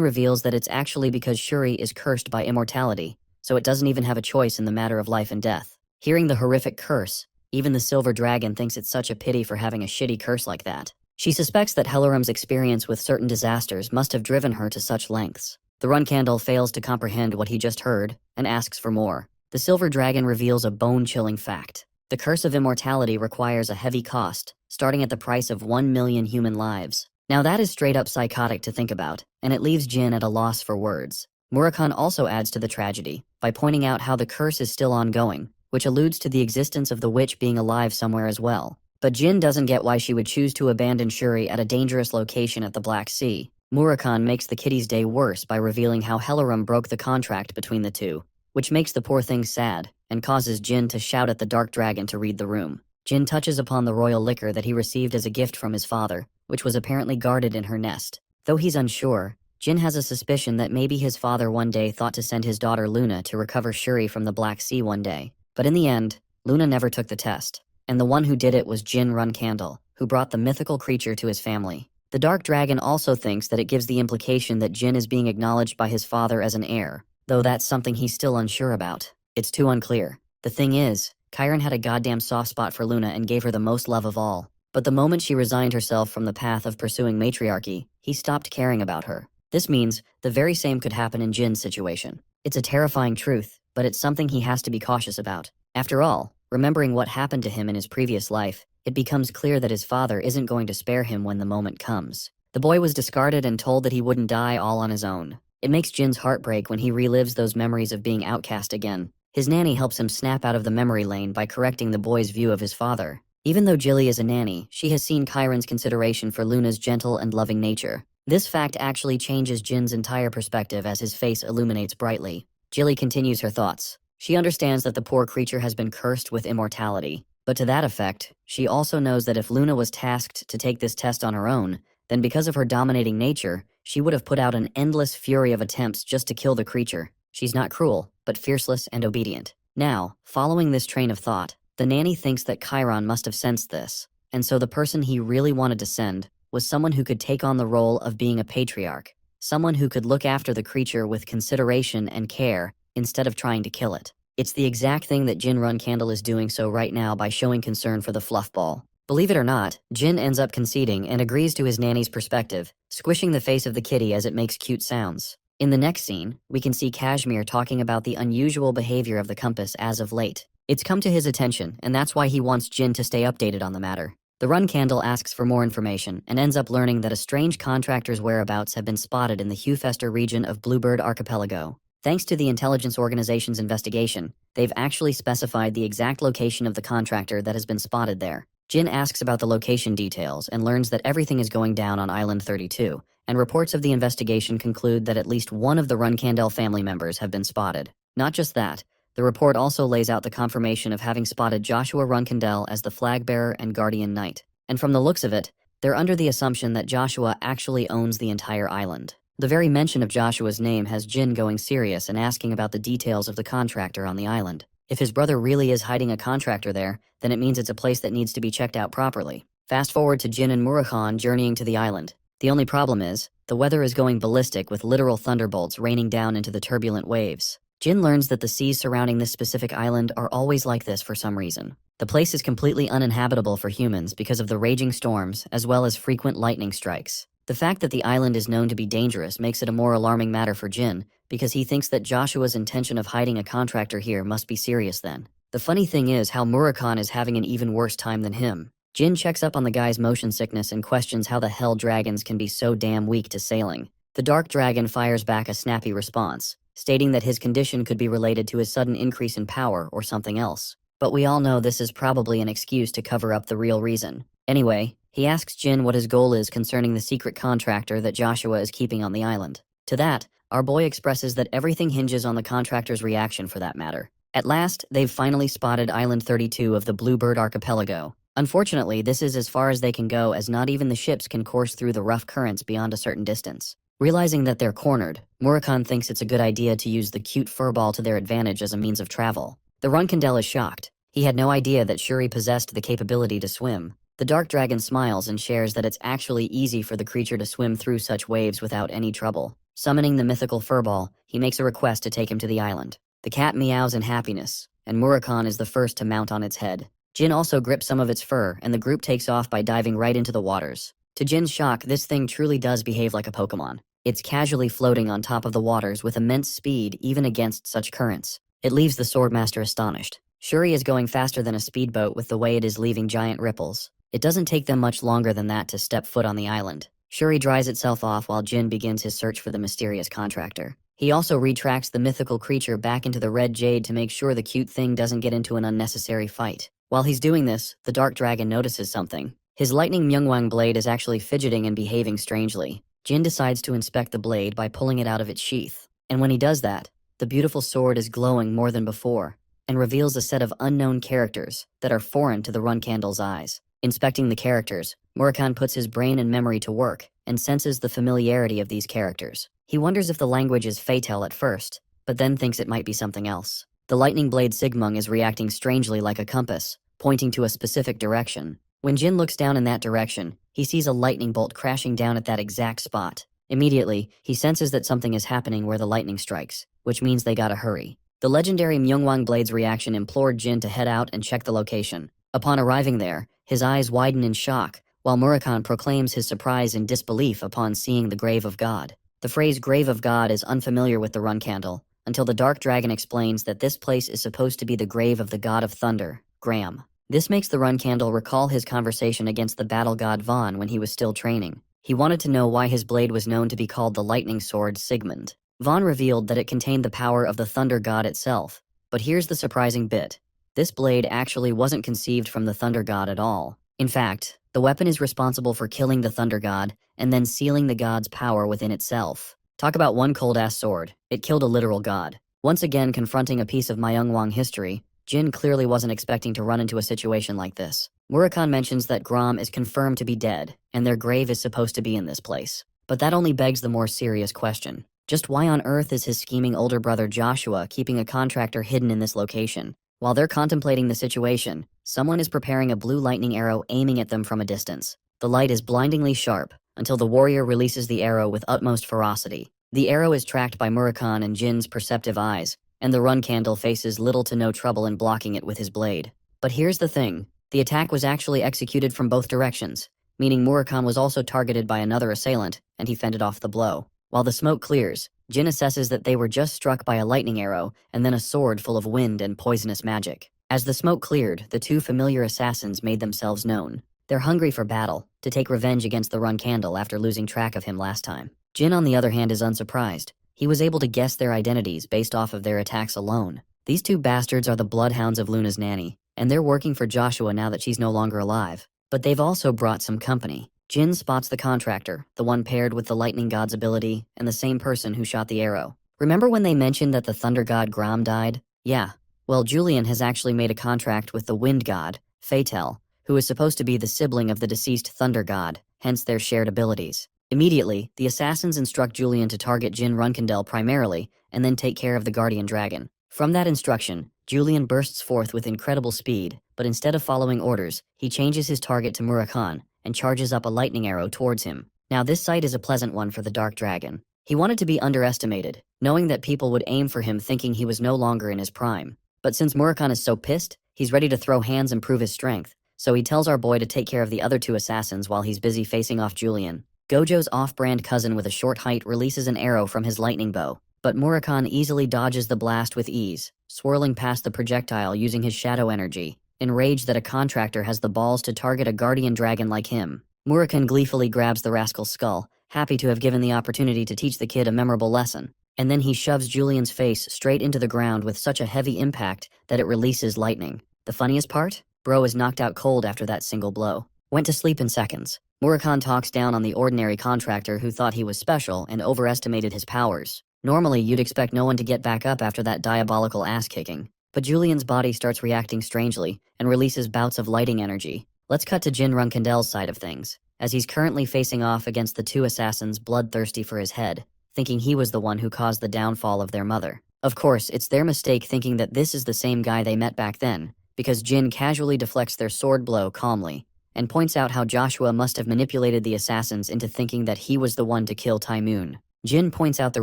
reveals that it's actually because Shuri is cursed by immortality, so it doesn't even have a choice in the matter of life and death. Hearing the horrific curse, even the silver dragon thinks it's such a pity for having a shitty curse like that. She suspects that Hellerum's experience with certain disasters must have driven her to such lengths. The Runkandel fails to comprehend what he just heard and asks for more. The silver dragon reveals a bone-chilling fact. The curse of immortality requires a heavy cost, starting at the price of 1 million human lives. Now that is straight up psychotic to think about, and it leaves Jin at a loss for words. Murakun also adds to the tragedy by pointing out how the curse is still ongoing, which alludes to the existence of the witch being alive somewhere as well. But Jin doesn't get why she would choose to abandon Shuri at a dangerous location at the Black Sea. Murakun makes the kitty's day worse by revealing how Hellerum broke the contract between the two, which makes the poor thing sad, and causes Jin to shout at the dark dragon to read the room. Jin touches upon the royal liquor that he received as a gift from his father, which was apparently guarded in her nest. Though he's unsure, Jin has a suspicion that maybe his father one day thought to send his daughter Luna to recover Shuri from the Black Sea one day. But in the end, Luna never took the test, and the one who did it was Jin Runkandel, who brought the mythical creature to his family. The Dark Dragon also thinks that it gives the implication that Jin is being acknowledged by his father as an heir, though that's something he's still unsure about. It's too unclear. The thing is, Chiron had a goddamn soft spot for Luna and gave her the most love of all. But the moment she resigned herself from the path of pursuing matriarchy, he stopped caring about her. This means the very same could happen in Jin's situation. It's a terrifying truth, but it's something he has to be cautious about. After all, remembering what happened to him in his previous life, it becomes clear that his father isn't going to spare him when the moment comes. The boy was discarded and told that he wouldn't die all on his own. It makes Jin's heart break when he relives those memories of being outcast again. His nanny helps him snap out of the memory lane by correcting the boy's view of his father. Even though Jilly is a nanny, she has seen Chiron's consideration for Luna's gentle and loving nature. This fact actually changes Jin's entire perspective as his face illuminates brightly. Jilly continues her thoughts. She understands that the poor creature has been cursed with immortality, but to that effect, she also knows that if Luna was tasked to take this test on her own, then because of her dominating nature, she would have put out an endless fury of attempts just to kill the creature. She's not cruel, but fierceless and obedient. Now, following this train of thought, the nanny thinks that Chiron must have sensed this, and so the person he really wanted to send was someone who could take on the role of being a patriarch, someone who could look after the creature with consideration and care instead of trying to kill it. It's the exact thing that Jin Runcandle is doing so right now by showing concern for the fluff ball. Believe it or not, Jin ends up conceding and agrees to his nanny's perspective, squishing the face of the kitty as it makes cute sounds. In the next scene, we can see Kashmir talking about the unusual behavior of the compass as of late. It's come to his attention, and that's why he wants Jin to stay updated on the matter. The Runcandle asks for more information and ends up learning that a strange contractor's whereabouts have been spotted in the Hufester region of Bluebird Archipelago. Thanks to the intelligence organization's investigation, they've actually specified the exact location of the contractor that has been spotted there. Jin asks about the location details and learns that everything is going down on Island 32, and reports of the investigation conclude that at least one of the Runcandle family members have been spotted. Not just that, the report also lays out the confirmation of having spotted Joshua Runcandle as the flag bearer and guardian knight. And from the looks of it, they're under the assumption that Joshua actually owns the entire island. The very mention of Joshua's name has Jin going serious and asking about the details of the contractor on the island. If his brother really is hiding a contractor there, then it means it's a place that needs to be checked out properly. Fast forward to Jin and Murakhan journeying to the island. The only problem is, the weather is going ballistic with literal thunderbolts raining down into the turbulent waves. Jin learns that the seas surrounding this specific island are always like this for some reason. The place is completely uninhabitable for humans because of the raging storms as well as frequent lightning strikes. The fact that the island is known to be dangerous makes it a more alarming matter for Jin, because he thinks that Joshua's intention of hiding a contractor here must be serious then. The funny thing is how Murakhan is having an even worse time than him. Jin checks up on the guy's motion sickness and questions how the hell dragons can be so damn weak to sailing. The dark dragon fires back a snappy response, stating that his condition could be related to his sudden increase in power or something else. But we all know this is probably an excuse to cover up the real reason. Anyway, he asks Jin what his goal is concerning the secret contractor that Joshua is keeping on the island. To that, our boy expresses that everything hinges on the contractor's reaction for that matter. At last, they've finally spotted Island 32 of the Bluebird Archipelago. Unfortunately, this is as far as they can go, as not even the ships can course through the rough currents beyond a certain distance. Realizing that they're cornered, Murakhan thinks it's a good idea to use the cute furball to their advantage as a means of travel. The Runcandle is shocked. He had no idea that Shuri possessed the capability to swim. The dark dragon smiles and shares that it's actually easy for the creature to swim through such waves without any trouble. Summoning the mythical furball, he makes a request to take him to the island. The cat meows in happiness, and Murakhan is the first to mount on its head. Jin also grips some of its fur, and the group takes off by diving right into the waters. To Jin's shock, this thing truly does behave like a Pokemon. It's casually floating on top of the waters with immense speed even against such currents. It leaves the Swordmaster astonished. Shuri is going faster than a speedboat with the way it is leaving giant ripples. It doesn't take them much longer than that to step foot on the island. Shuri dries itself off while Jin begins his search for the mysterious contractor. He also retracts the mythical creature back into the red jade to make sure the cute thing doesn't get into an unnecessary fight. While he's doing this, the dark dragon notices something. His lightning Myungwang blade is actually fidgeting and behaving strangely. Jin decides to inspect the blade by pulling it out of its sheath. And when he does that, the beautiful sword is glowing more than before, and reveals a set of unknown characters that are foreign to the Runcandle's eyes. Inspecting the characters, Murakhan puts his brain and memory to work, and senses the familiarity of these characters. He wonders if the language is Fatal at first, but then thinks it might be something else. The lightning blade Sigmung is reacting strangely like a compass, pointing to a specific direction. When Jin looks down in that direction, he sees a lightning bolt crashing down at that exact spot. Immediately, he senses that something is happening where the lightning strikes, which means they gotta hurry. The legendary Myungwang blade's reaction implored Jin to head out and check the location. Upon arriving there, his eyes widen in shock, while Murakhan proclaims his surprise and disbelief upon seeing the Grave of God. The phrase Grave of God is unfamiliar with the Runcandle, until the Dark Dragon explains that this place is supposed to be the grave of the God of Thunder, Gram. This makes the Runcandle recall his conversation against the battle god Vaughn when he was still training. He wanted to know why his blade was known to be called the lightning sword Sigmund. Vaughn revealed that it contained the power of the thunder god itself. But here's the surprising bit. This blade actually wasn't conceived from the thunder god at all. In fact, The weapon is responsible for killing the thunder god and then sealing the god's power within itself. Talk about one cold-ass sword. It killed a literal god. Once again confronting a piece of Myungwang history, Jin clearly wasn't expecting to run into a situation like this. Murakhan mentions that Grom is confirmed to be dead, and their grave is supposed to be in this place. But that only begs the more serious question. Just why on earth is his scheming older brother Joshua keeping a contractor hidden in this location? While they're contemplating the situation, someone is preparing a blue lightning arrow aiming at them from a distance. The light is blindingly sharp, until the warrior releases the arrow with utmost ferocity. The arrow is tracked by Murakhan and Jin's perceptive eyes, and the run candle faces little to no trouble in blocking it with his blade. But here's the thing, the attack was actually executed from both directions, meaning Murakhan was also targeted by another assailant, and he fended off the blow. While the smoke clears, Jin assesses that they were just struck by a lightning arrow and then a sword full of wind and poisonous magic. As the smoke cleared, the two familiar assassins made themselves known. They're hungry for battle, to take revenge against the run candle after losing track of him last time. Jin, on the other hand, is unsurprised. He was able to guess their identities based off of their attacks alone. These two bastards are the bloodhounds of Luna's nanny, and they're working for Joshua now that she's no longer alive. But they've also brought some company. Jin spots the contractor, the one paired with the lightning god's ability, and the same person who shot the arrow. Remember when they mentioned that the thunder god Grom died? Yeah. Well, Julian has actually made a contract with the wind god, Fatel, who is supposed to be the sibling of the deceased thunder god, hence their shared abilities. Immediately, the assassins instruct Julian to target Jin Runkindel primarily, and then take care of the guardian dragon. From that instruction, Julian bursts forth with incredible speed, but instead of following orders, he changes his target to Murakhan, and charges up a lightning arrow towards him. Now this sight is a pleasant one for the dark dragon. He wanted to be underestimated, knowing that people would aim for him thinking he was no longer in his prime. But since Murakhan is so pissed, he's ready to throw hands and prove his strength, so he tells our boy to take care of the other two assassins while he's busy facing off Julian. Gojo's off-brand cousin with a short height releases an arrow from his lightning bow, but Murakhan easily dodges the blast with ease, swirling past the projectile using his shadow energy. Enraged that a contractor has the balls to target a guardian dragon like him, Murakhan gleefully grabs the rascal's skull, happy to have given the opportunity to teach the kid a memorable lesson. And then he shoves Julian's face straight into the ground with such a heavy impact that it releases lightning. The funniest part? Bro is knocked out cold after that single blow. Went to sleep in seconds. Murakhan talks down on the ordinary contractor who thought he was special and overestimated his powers. Normally, you'd expect no one to get back up after that diabolical ass-kicking. But Julian's body starts reacting strangely and releases bouts of lighting energy. Let's cut to Jin Runkindel's side of things, as he's currently facing off against the two assassins bloodthirsty for his head, thinking he was the one who caused the downfall of their mother. Of course, it's their mistake thinking that this is the same guy they met back then, because Jin casually deflects their sword blow calmly, and points out how Joshua must have manipulated the assassins into thinking that he was the one to kill Taimoon. Jin points out the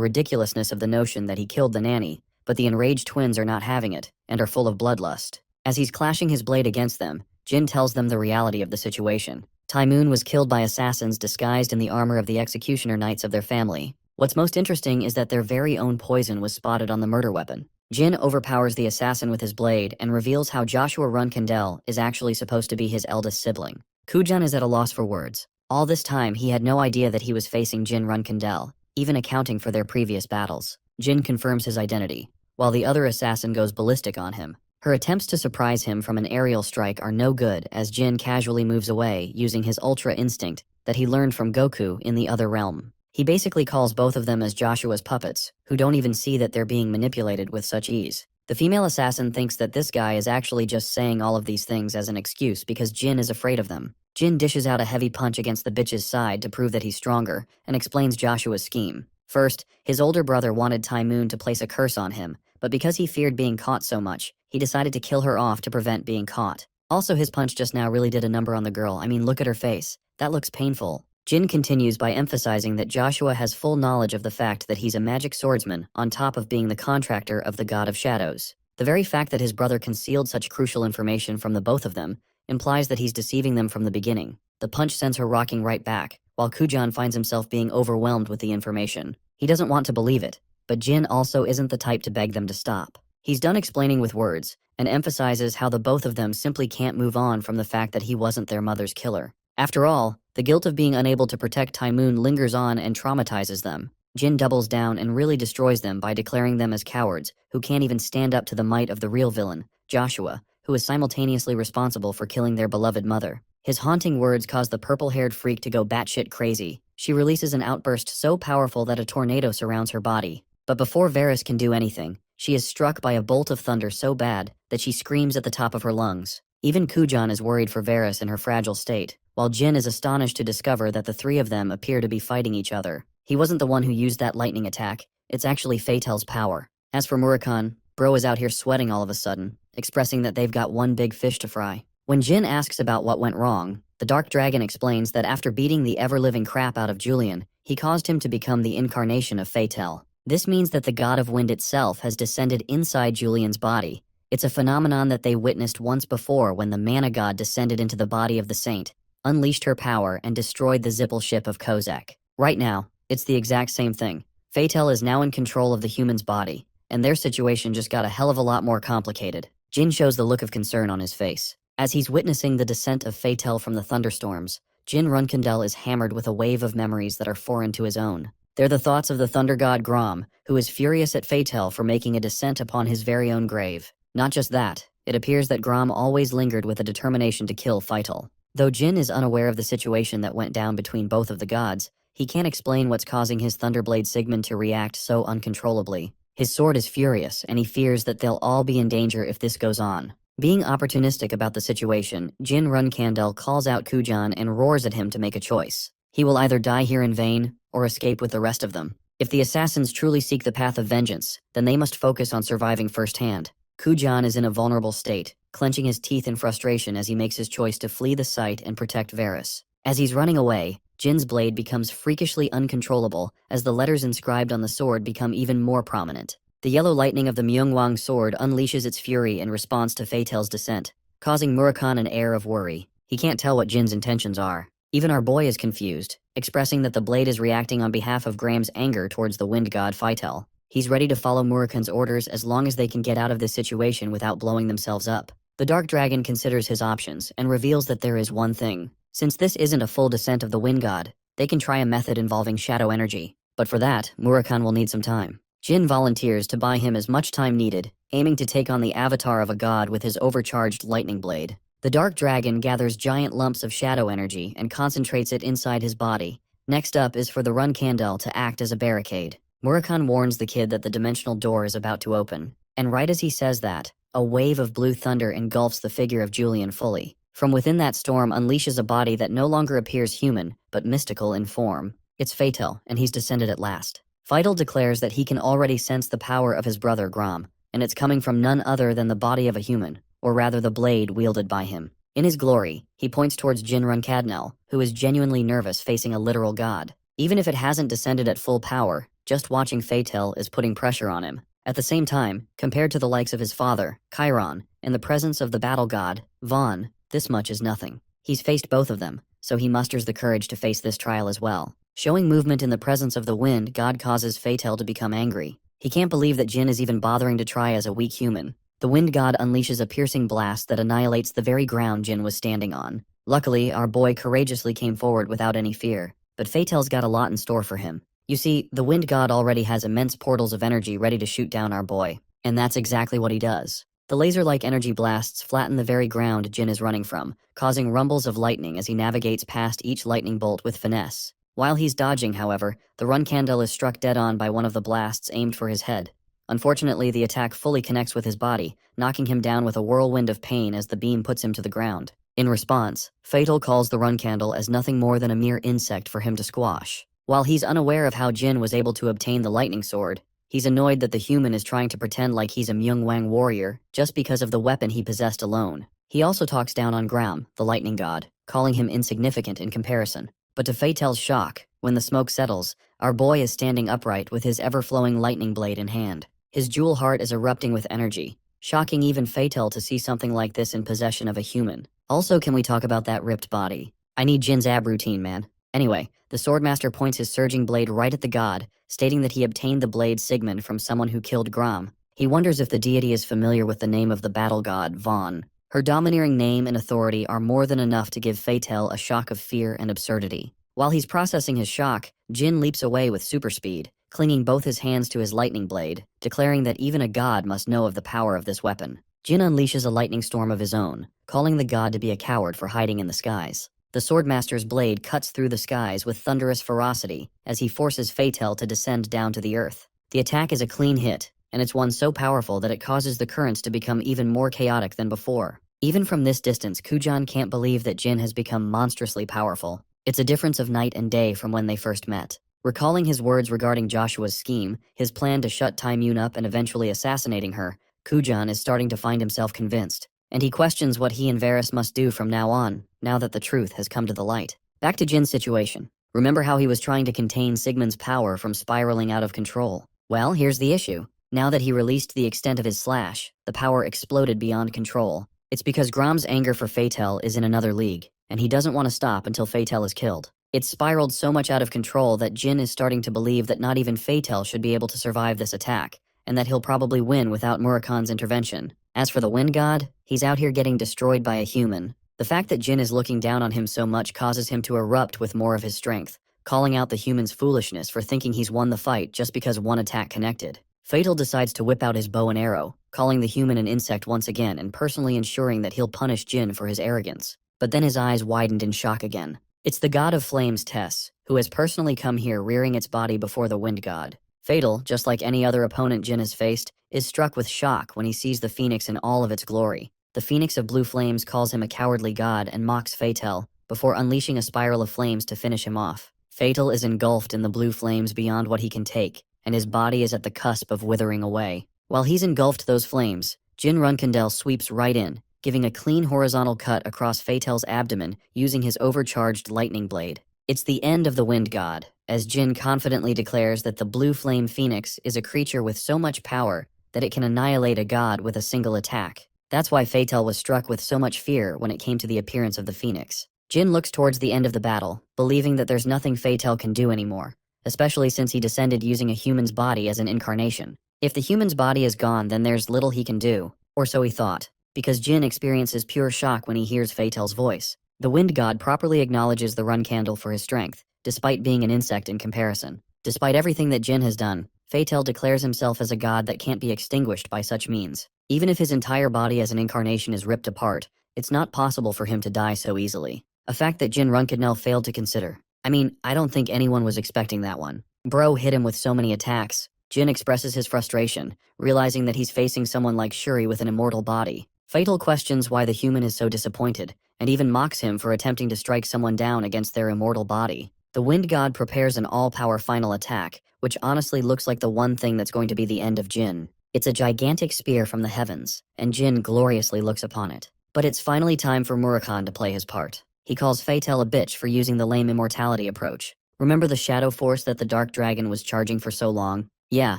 ridiculousness of the notion that he killed the nanny, but the enraged twins are not having it, and are full of bloodlust. As he's clashing his blade against them, Jin tells them the reality of the situation. Taimoon was killed by assassins disguised in the armor of the executioner knights of their family. What's most interesting is that their very own poison was spotted on the murder weapon. Jin overpowers the assassin with his blade and reveals how Joshua Runkindel is actually supposed to be his eldest sibling. Kujan is at a loss for words. All this time, he had no idea that he was facing Jin Runkindel, even accounting for their previous battles. Jin confirms his identity, while the other assassin goes ballistic on him. Her attempts to surprise him from an aerial strike are no good as Jin casually moves away using his ultra instinct that he learned from Goku in the other realm. He basically calls both of them as Joshua's puppets, who don't even see that they're being manipulated with such ease. The female assassin thinks that this guy is actually just saying all of these things as an excuse because Jin is afraid of them. Jin dishes out a heavy punch against the bitch's side to prove that he's stronger and explains Joshua's scheme. First, his older brother wanted Taimoon to place a curse on him, but because he feared being caught so much, he decided to kill her off to prevent being caught. Also, his punch just now really did a number on the girl. I mean, look at her face. That looks painful. Jin continues by emphasizing that Joshua has full knowledge of the fact that he's a magic swordsman on top of being the contractor of the God of Shadows. The very fact that his brother concealed such crucial information from the both of them implies that he's deceiving them from the beginning. The punch sends her rocking right back, while Kujan finds himself being overwhelmed with the information. He doesn't want to believe it, but Jin also isn't the type to beg them to stop. He's done explaining with words, and emphasizes how the both of them simply can't move on from the fact that he wasn't their mother's killer. After all, the guilt of being unable to protect Taimoon lingers on and traumatizes them. Jin doubles down and really destroys them by declaring them as cowards who can't even stand up to the might of the real villain, Joshua, who is simultaneously responsible for killing their beloved mother. His haunting words cause the purple-haired freak to go batshit crazy. She releases an outburst so powerful that a tornado surrounds her body. But before Varys can do anything, she is struck by a bolt of thunder so bad that she screams at the top of her lungs. Even Kujan is worried for Varys in her fragile state, while Jin is astonished to discover that the three of them appear to be fighting each other. He wasn't the one who used that lightning attack, it's actually Fatel's power. As for Murakhan, bro is out here sweating all of a sudden, expressing that they've got one big fish to fry. When Jin asks about what went wrong, the Dark Dragon explains that after beating the ever-living crap out of Julian, he caused him to become the incarnation of Fatel. This means that the god of wind itself has descended inside Julian's body. It's a phenomenon that they witnessed once before when the mana god descended into the body of the saint, unleashed her power, and destroyed the Zippel ship of Kozak. Right now, it's the exact same thing. Fatel is now in control of the human's body, and their situation just got a hell of a lot more complicated. Jin shows the look of concern on his face. As he's witnessing the descent of Fatel from the thunderstorms, Jin Runkandel is hammered with a wave of memories that are foreign to his own. They're the thoughts of the thunder god Grom, who is furious at Fatel for making a descent upon his very own grave. Not just that, it appears that Grom always lingered with a determination to kill Fatel. Though Jin is unaware of the situation that went down between both of the gods, he can't explain what's causing his Thunderblade Sigmund to react so uncontrollably. His sword is furious, and he fears that they'll all be in danger if this goes on. Being opportunistic about the situation, Jin Runkandel calls out Kujan and roars at him to make a choice. He will either die here in vain, or escape with the rest of them. If the assassins truly seek the path of vengeance, then they must focus on surviving firsthand. Kujan is in a vulnerable state, clenching his teeth in frustration as he makes his choice to flee the site and protect Varys. As he's running away, Jin's blade becomes freakishly uncontrollable as the letters inscribed on the sword become even more prominent. The yellow lightning of the Myungwang sword unleashes its fury in response to Fatel's descent, causing Murakhan an air of worry. He can't tell what Jin's intentions are. Even our boy is confused, expressing that the blade is reacting on behalf of Graham's anger towards the wind god Fatel. He's ready to follow Murakhan's orders as long as they can get out of this situation without blowing themselves up. The Dark Dragon considers his options and reveals that there is one thing. Since this isn't a full descent of the wind god, they can try a method involving shadow energy. But for that, Murakhan will need some time. Jin volunteers to buy him as much time needed, aiming to take on the avatar of a god with his overcharged lightning blade. The Dark Dragon gathers giant lumps of shadow energy and concentrates it inside his body. Next up is for the Runkandel to act as a barricade. Murakhan warns the kid that the dimensional door is about to open. And right as he says that, a wave of blue thunder engulfs the figure of Julian fully. From within that storm unleashes a body that no longer appears human, but mystical in form. It's Fatel, and he's descended at last. Fatel declares that he can already sense the power of his brother Grom, and it's coming from none other than the body of a human, or rather the blade wielded by him. In his glory, he points towards Jin Runkadnel, who is genuinely nervous facing a literal god. Even if it hasn't descended at full power, just watching Fatel is putting pressure on him. At the same time, compared to the likes of his father, Chiron, and the presence of the battle god, Vaughn, this much is nothing. He's faced both of them, so he musters the courage to face this trial as well. Showing movement in the presence of the wind god causes Fatel to become angry. He can't believe that Jin is even bothering to try as a weak human. The wind god unleashes a piercing blast that annihilates the very ground Jin was standing on. Luckily, our boy courageously came forward without any fear, but Fatel's got a lot in store for him. You see, the wind god already has immense portals of energy ready to shoot down our boy, and that's exactly what he does. The laser-like energy blasts flatten the very ground Jin is running from, causing rumbles of lightning as he navigates past each lightning bolt with finesse. While he's dodging, however, the Runkandel is struck dead-on by one of the blasts aimed for his head. Unfortunately, the attack fully connects with his body, knocking him down with a whirlwind of pain as the beam puts him to the ground. In response, Fatel calls the Runkandel as nothing more than a mere insect for him to squash. While he's unaware of how Jin was able to obtain the lightning sword, he's annoyed that the human is trying to pretend like he's a Myungwang warrior just because of the weapon he possessed alone. He also talks down on Gram, the lightning god, calling him insignificant in comparison. But to Fatel's shock, when the smoke settles, our boy is standing upright with his ever-flowing lightning blade in hand. His jewel heart is erupting with energy, shocking even Fatel to see something like this in possession of a human. Also, can we talk about that ripped body? I need Jin's ab routine, man. Anyway, the Swordmaster points his surging blade right at the god, stating that he obtained the blade Sigmund from someone who killed Grom. He wonders if the deity is familiar with the name of the battle god, Vaughn. Her domineering name and authority are more than enough to give Fatel a shock of fear and absurdity. While he's processing his shock, Jin leaps away with super speed, clinging both his hands to his lightning blade, declaring that even a god must know of the power of this weapon. Jin unleashes a lightning storm of his own, calling the god to be a coward for hiding in the skies. The Swordmaster's blade cuts through the skies with thunderous ferocity as he forces Fatal to descend down to the earth. The attack is a clean hit, and it's one so powerful that it causes the currents to become even more chaotic than before. Even from this distance, Kujan can't believe that Jin has become monstrously powerful. It's a difference of night and day from when they first met. Recalling his words regarding Joshua's scheme, his plan to shut Taimyun up and eventually assassinating her, Kujan is starting to find himself convinced, and he questions what he and Varys must do from now on, now that the truth has come to the light. Back to Jin's situation. Remember how he was trying to contain Sigmund's power from spiraling out of control? Well, here's the issue. Now that he released the extent of his slash, the power exploded beyond control. It's because Grom's anger for Fatal is in another league, and he doesn't want to stop until Fatal is killed. It's spiraled so much out of control that Jin is starting to believe that not even Fatal should be able to survive this attack, and that he'll probably win without Murakan's intervention. As for the Wind God, he's out here getting destroyed by a human. The fact that Jin is looking down on him so much causes him to erupt with more of his strength, calling out the human's foolishness for thinking he's won the fight just because one attack connected. Fatal decides to whip out his bow and arrow, calling the human an insect once again and personally ensuring that he'll punish Jin for his arrogance. But then his eyes widened in shock again. It's the god of flames, Tess, who has personally come here rearing its body before the Wind God. Fatal, just like any other opponent Jin has faced, is struck with shock when he sees the phoenix in all of its glory. The phoenix of blue flames calls him a cowardly god and mocks Fatal, before unleashing a spiral of flames to finish him off. Fatal is engulfed in the blue flames beyond what he can take, and his body is at the cusp of withering away. While he's engulfed those flames, Jin Runkindel sweeps right in, giving a clean horizontal cut across Fatal's abdomen using his overcharged lightning blade. It's the end of the Wind God, as Jin confidently declares that the blue flame phoenix is a creature with so much power that it can annihilate a god with a single attack. That's why Fatal was struck with so much fear when it came to the appearance of the phoenix. Jin looks towards the end of the battle, believing that there's nothing Fatal can do anymore, especially since he descended using a human's body as an incarnation. If the human's body is gone, then there's little he can do, or so he thought, because Jin experiences pure shock when he hears Fatal's voice. The Wind God properly acknowledges the Run Candle for his strength, despite being an insect in comparison. Despite everything that Jin has done, Fatal declares himself as a god that can't be extinguished by such means. Even if his entire body as an incarnation is ripped apart, it's not possible for him to die so easily. A fact that Jin Runkidnell failed to consider. I don't think anyone was expecting that one. Bro hit him with so many attacks. Jin expresses his frustration, realizing that he's facing someone like Shuri with an immortal body. Fatal questions why the human is so disappointed, and even mocks him for attempting to strike someone down against their immortal body. The Wind God prepares an all-power final attack, which honestly looks like the one thing that's going to be the end of Jin. It's a gigantic spear from the heavens, and Jin gloriously looks upon it. But it's finally time for Murakan to play his part. He calls Fatal a bitch for using the lame immortality approach. Remember the shadow force that the Dark Dragon was charging for so long? Yeah,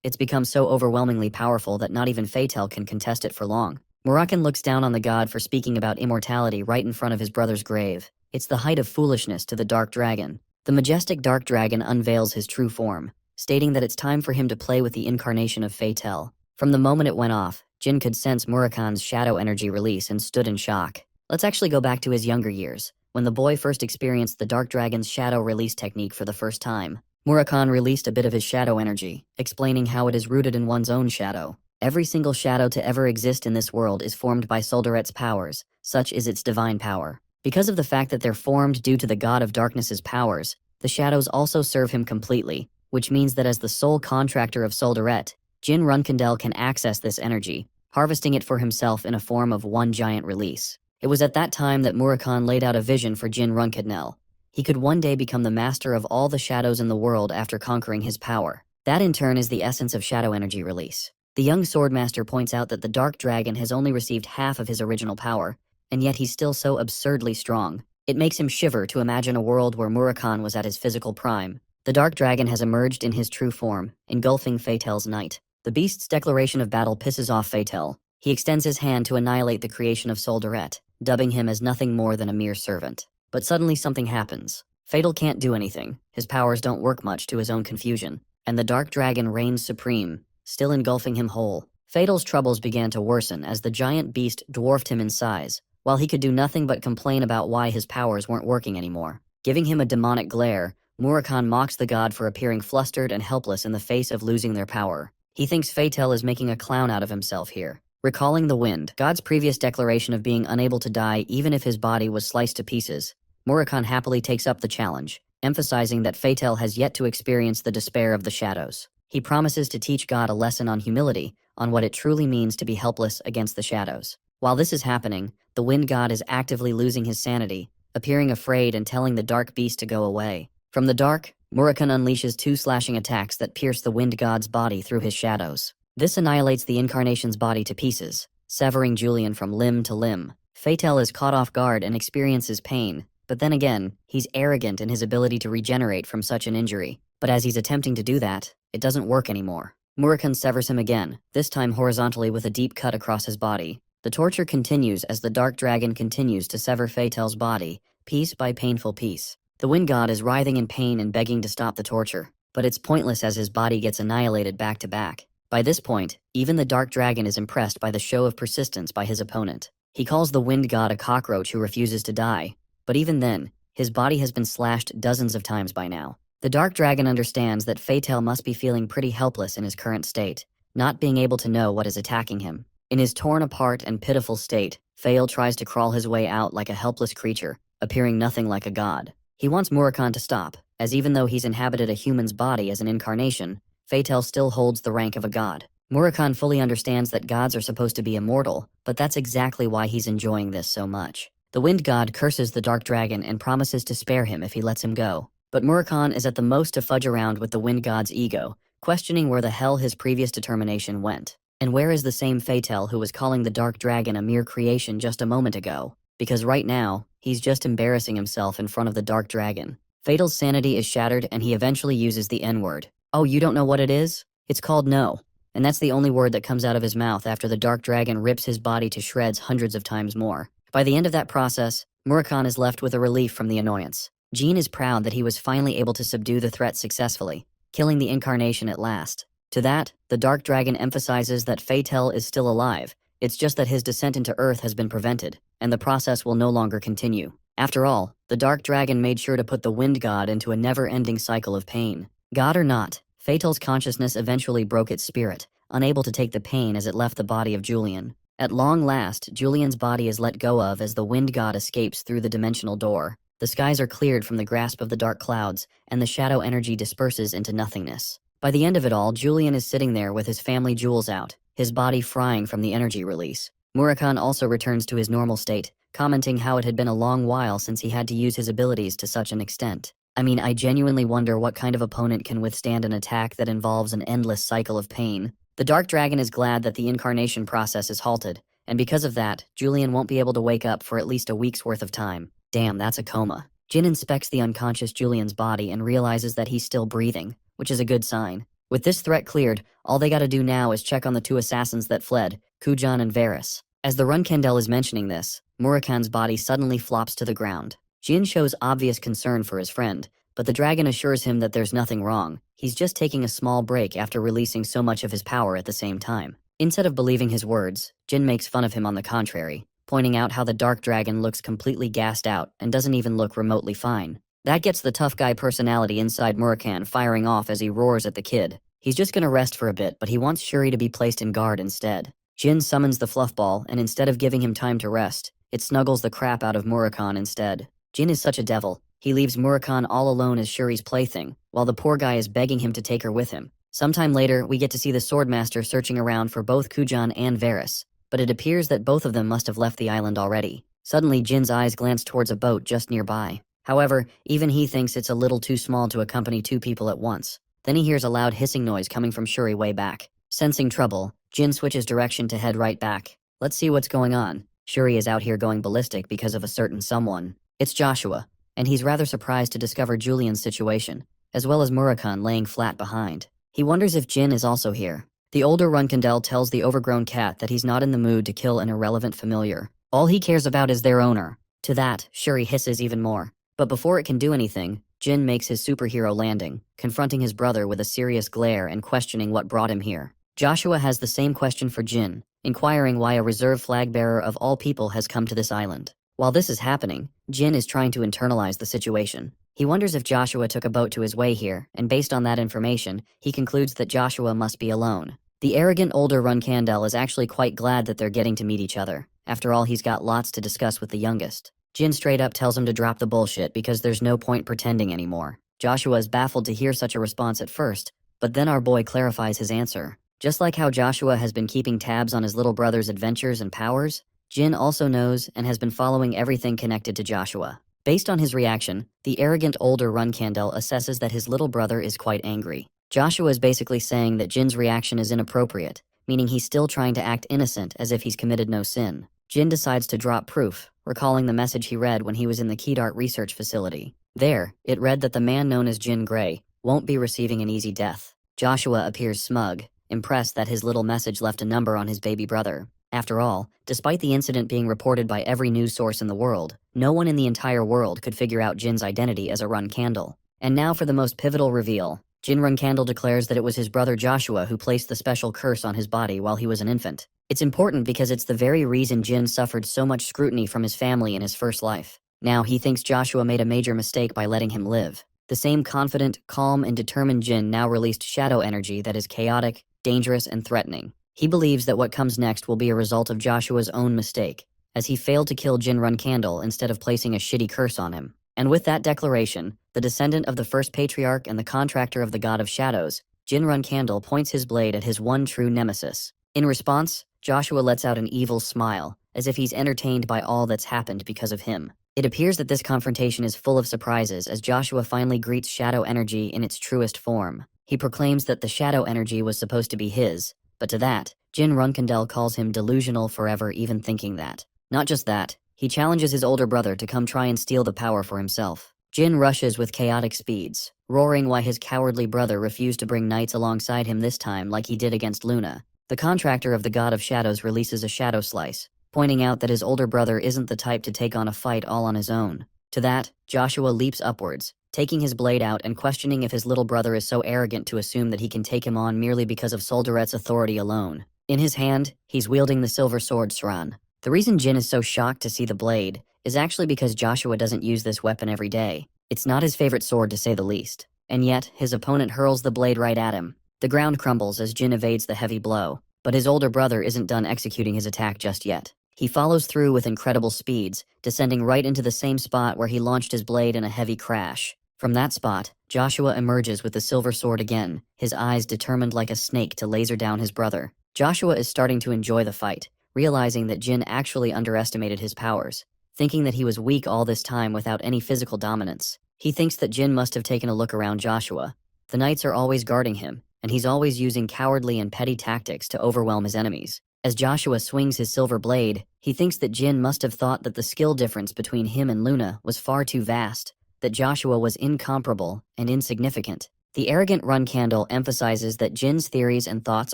it's become so overwhelmingly powerful that not even Fatal can contest it for long. Murakan looks down on the god for speaking about immortality right in front of his brother's grave. It's the height of foolishness to the Dark Dragon. The majestic Dark Dragon unveils his true form, stating that it's time for him to play with the incarnation of Fatal. From the moment it went off, Jin could sense Murakan's shadow energy release and stood in shock. Let's actually go back to his younger years, when the boy first experienced the Dark Dragon's shadow release technique for the first time. Murakan released a bit of his shadow energy, explaining how it is rooted in one's own shadow. Every single shadow to ever exist in this world is formed by Soldaret's powers, such is its divine power. Because of the fact that they're formed due to the God of Darkness's powers, the shadows also serve him completely, which means that as the sole contractor of Soldaret, Jin Runkindel can access this energy, harvesting it for himself in a form of one giant release. It was at that time that Murakan laid out a vision for Jin Runkindel. He could one day become the master of all the shadows in the world after conquering his power. That in turn is the essence of shadow energy release. The young Swordmaster points out that the Dark Dragon has only received half of his original power, and yet he's still so absurdly strong. It makes him shiver to imagine a world where Murakan was at his physical prime. The Dark Dragon has emerged in his true form, engulfing Fatal's knight. The beast's declaration of battle pisses off Fatal. He extends his hand to annihilate the creation of Soldaret, dubbing him as nothing more than a mere servant. But suddenly something happens. Fatal can't do anything. His powers don't work much to his own confusion, and the Dark Dragon reigns supreme, still engulfing him whole. Fatal's troubles began to worsen as the giant beast dwarfed him in size, while he could do nothing but complain about why his powers weren't working anymore. Giving him a demonic glare, Murakan mocks the god for appearing flustered and helpless in the face of losing their power. He thinks Fatal is making a clown out of himself here. Recalling the wind, God's previous declaration of being unable to die even if his body was sliced to pieces, Murakami happily takes up the challenge, emphasizing that Fatal has yet to experience the despair of the shadows. He promises to teach God a lesson on humility, on what it truly means to be helpless against the shadows. While this is happening, the wind god is actively losing his sanity, appearing afraid and telling the dark beast to go away. From the dark, Murakami unleashes 2 slashing attacks that pierce the wind god's body through his shadows. This annihilates the incarnation's body to pieces, severing Julian from limb to limb. Fatal is caught off guard and experiences pain, but then again, he's arrogant in his ability to regenerate from such an injury. But as he's attempting to do that, it doesn't work anymore. Murakami severs him again, this time horizontally with a deep cut across his body. The torture continues as the dark dragon continues to sever Fatal's body, piece by painful piece. The wind god is writhing in pain and begging to stop the torture, but it's pointless as his body gets annihilated back to back. By this point, even the dark dragon is impressed by the show of persistence by his opponent. He calls the wind god a cockroach who refuses to die, but even then, his body has been slashed dozens of times by now. The dark dragon understands that Fatal must be feeling pretty helpless in his current state, not being able to know what is attacking him. In his torn apart and pitiful state, Fatal tries to crawl his way out like a helpless creature, appearing nothing like a god. He wants Murakami to stop, as even though he's inhabited a human's body as an incarnation, Fatal still holds the rank of a god. Murakami fully understands that gods are supposed to be immortal, but that's exactly why he's enjoying this so much. The wind god curses the dark dragon and promises to spare him if he lets him go. But Murakami is at the most to fudge around with the wind god's ego, questioning where the hell his previous determination went. And where is the same Fatal who was calling the dark dragon a mere creation just a moment ago? Because right now, he's just embarrassing himself in front of the dark dragon. Fatal's sanity is shattered and he eventually uses the N-word. Oh, you don't know what it is? It's called no. And that's the only word that comes out of his mouth after the dark dragon rips his body to shreds hundreds of times more. By the end of that process, Murakami is left with a relief from the annoyance. Jean is proud that he was finally able to subdue the threat successfully, killing the incarnation at last. To that, the dark dragon emphasizes that Fatal is still alive. It's just that his descent into Earth has been prevented, and the process will no longer continue. After all, the dark dragon made sure to put the wind god into a never-ending cycle of pain. God or not, Fatal's consciousness eventually broke its spirit, unable to take the pain as it left the body of Julian. At long last, Julian's body is let go of as the wind god escapes through the dimensional door. The skies are cleared from the grasp of the dark clouds, and the shadow energy disperses into nothingness. By the end of it all, Julian is sitting there with his family jewels out, his body frying from the energy release. Murakami also returns to his normal state, commenting how it had been a long while since he had to use his abilities to such an extent. I mean, I genuinely wonder what kind of opponent can withstand an attack that involves an endless cycle of pain. The Dark Dragon is glad that the incarnation process is halted, and because of that, Julian won't be able to wake up for at least a week's worth of time. Damn, that's a coma. Jin inspects the unconscious Julian's body and realizes that he's still breathing, which is a good sign. With this threat cleared, all they gotta do now is check on the 2 assassins that fled, Kujan and Varys. As the Runkendel is mentioning this, Murakami's body suddenly flops to the ground. Jin shows obvious concern for his friend, but the dragon assures him that there's nothing wrong. He's just taking a small break after releasing so much of his power at the same time. Instead of believing his words, Jin makes fun of him on the contrary, pointing out how the dark dragon looks completely gassed out and doesn't even look remotely fine. That gets the tough guy personality inside Murakami firing off as he roars at the kid. He's just gonna rest for a bit, but he wants Shuri to be placed in guard instead. Jin summons the fluffball, and instead of giving him time to rest, it snuggles the crap out of Murakami instead. Jin is such a devil. He leaves Murakami all alone as Shuri's plaything, while the poor guy is begging him to take her with him. Sometime later, we get to see the Swordmaster searching around for both Kujan and Varys, but it appears that both of them must have left the island already. Suddenly, Jin's eyes glance towards a boat just nearby. However, even he thinks it's a little too small to accompany 2 people at once. Then he hears a loud hissing noise coming from Shuri way back. Sensing trouble, Jin switches direction to head right back. Let's see what's going on. Shuri is out here going ballistic because of a certain someone. It's Joshua, and he's rather surprised to discover Julian's situation, as well as Murakami laying flat behind. He wonders if Jin is also here. The older Runkendel tells the overgrown cat that he's not in the mood to kill an irrelevant familiar. All he cares about is their owner. To that, Shuri hisses even more. But before it can do anything, Jin makes his superhero landing, confronting his brother with a serious glare and questioning what brought him here. Joshua has the same question for Jin, inquiring why a reserve flag bearer of all people has come to this island. While this is happening, Jin is trying to internalize the situation. He wonders if Joshua took a boat to his way here, and based on that information, he concludes that Joshua must be alone. The arrogant older Runkandel is actually quite glad that they're getting to meet each other. After all, he's got lots to discuss with the youngest. Jin straight up tells him to drop the bullshit because there's no point pretending anymore. Joshua is baffled to hear such a response at first, but then our boy clarifies his answer. Just like how Joshua has been keeping tabs on his little brother's adventures and powers, Jin also knows and has been following everything connected to Joshua. Based on his reaction, the arrogant older Runkandel assesses that his little brother is quite angry. Joshua is basically saying that Jin's reaction is inappropriate, meaning he's still trying to act innocent as if he's committed no sin. Jin decides to drop proof, recalling the message he read when he was in the Keydart research facility. There, it read that the man known as Jin Gray won't be receiving an easy death. Joshua appears smug, impressed that his little message left a number on his baby brother. After all, despite the incident being reported by every news source in the world, no one in the entire world could figure out Jin's identity as a Runkandel. And now for the most pivotal reveal. Jin Runkandel declares that it was his brother Joshua who placed the special curse on his body while he was an infant. It's important because it's the very reason Jin suffered so much scrutiny from his family in his first life. Now he thinks Joshua made a major mistake by letting him live. The same confident, calm, and determined Jin now released shadow energy that is chaotic, dangerous, and threatening. He believes that what comes next will be a result of Joshua's own mistake, as he failed to kill Jin Runkandel instead of placing a shitty curse on him. And with that declaration, the descendant of the first patriarch and the contractor of the god of shadows, Jin Runkandel points his blade at his one true nemesis. In response, Joshua lets out an evil smile, as if he's entertained by all that's happened because of him. It appears that this confrontation is full of surprises as Joshua finally greets shadow energy in its truest form. He proclaims that the shadow energy was supposed to be his, but to that, Jin Runkandel calls him delusional forever even thinking that. Not just that, he challenges his older brother to come try and steal the power for himself. Jin rushes with chaotic speeds, roaring why his cowardly brother refused to bring knights alongside him this time like he did against Luna. The contractor of the god of shadows releases a shadow slice, pointing out that his older brother isn't the type to take on a fight all on his own. To that, Joshua leaps upwards, taking his blade out and questioning if his little brother is so arrogant to assume that he can take him on merely because of Soldaret's authority alone. In his hand, he's wielding the silver sword Sran. The reason Jin is so shocked to see the blade is actually because Joshua doesn't use this weapon every day. It's not his favorite sword to say the least. And yet, his opponent hurls the blade right at him. The ground crumbles as Jin evades the heavy blow, but his older brother isn't done executing his attack just yet. He follows through with incredible speeds, descending right into the same spot where he launched his blade in a heavy crash. From that spot, Joshua emerges with the silver sword again, his eyes determined like a snake to laser down his brother. Joshua is starting to enjoy the fight, realizing that Jin actually underestimated his powers, thinking that he was weak all this time without any physical dominance. He thinks that Jin must have taken a look around Joshua. The knights are always guarding him, and he's always using cowardly and petty tactics to overwhelm his enemies. As Joshua swings his silver blade, he thinks that Jin must have thought that the skill difference between him and Luna was far too vast, that Joshua was incomparable and insignificant. The arrogant Runkandel emphasizes that Jin's theories and thoughts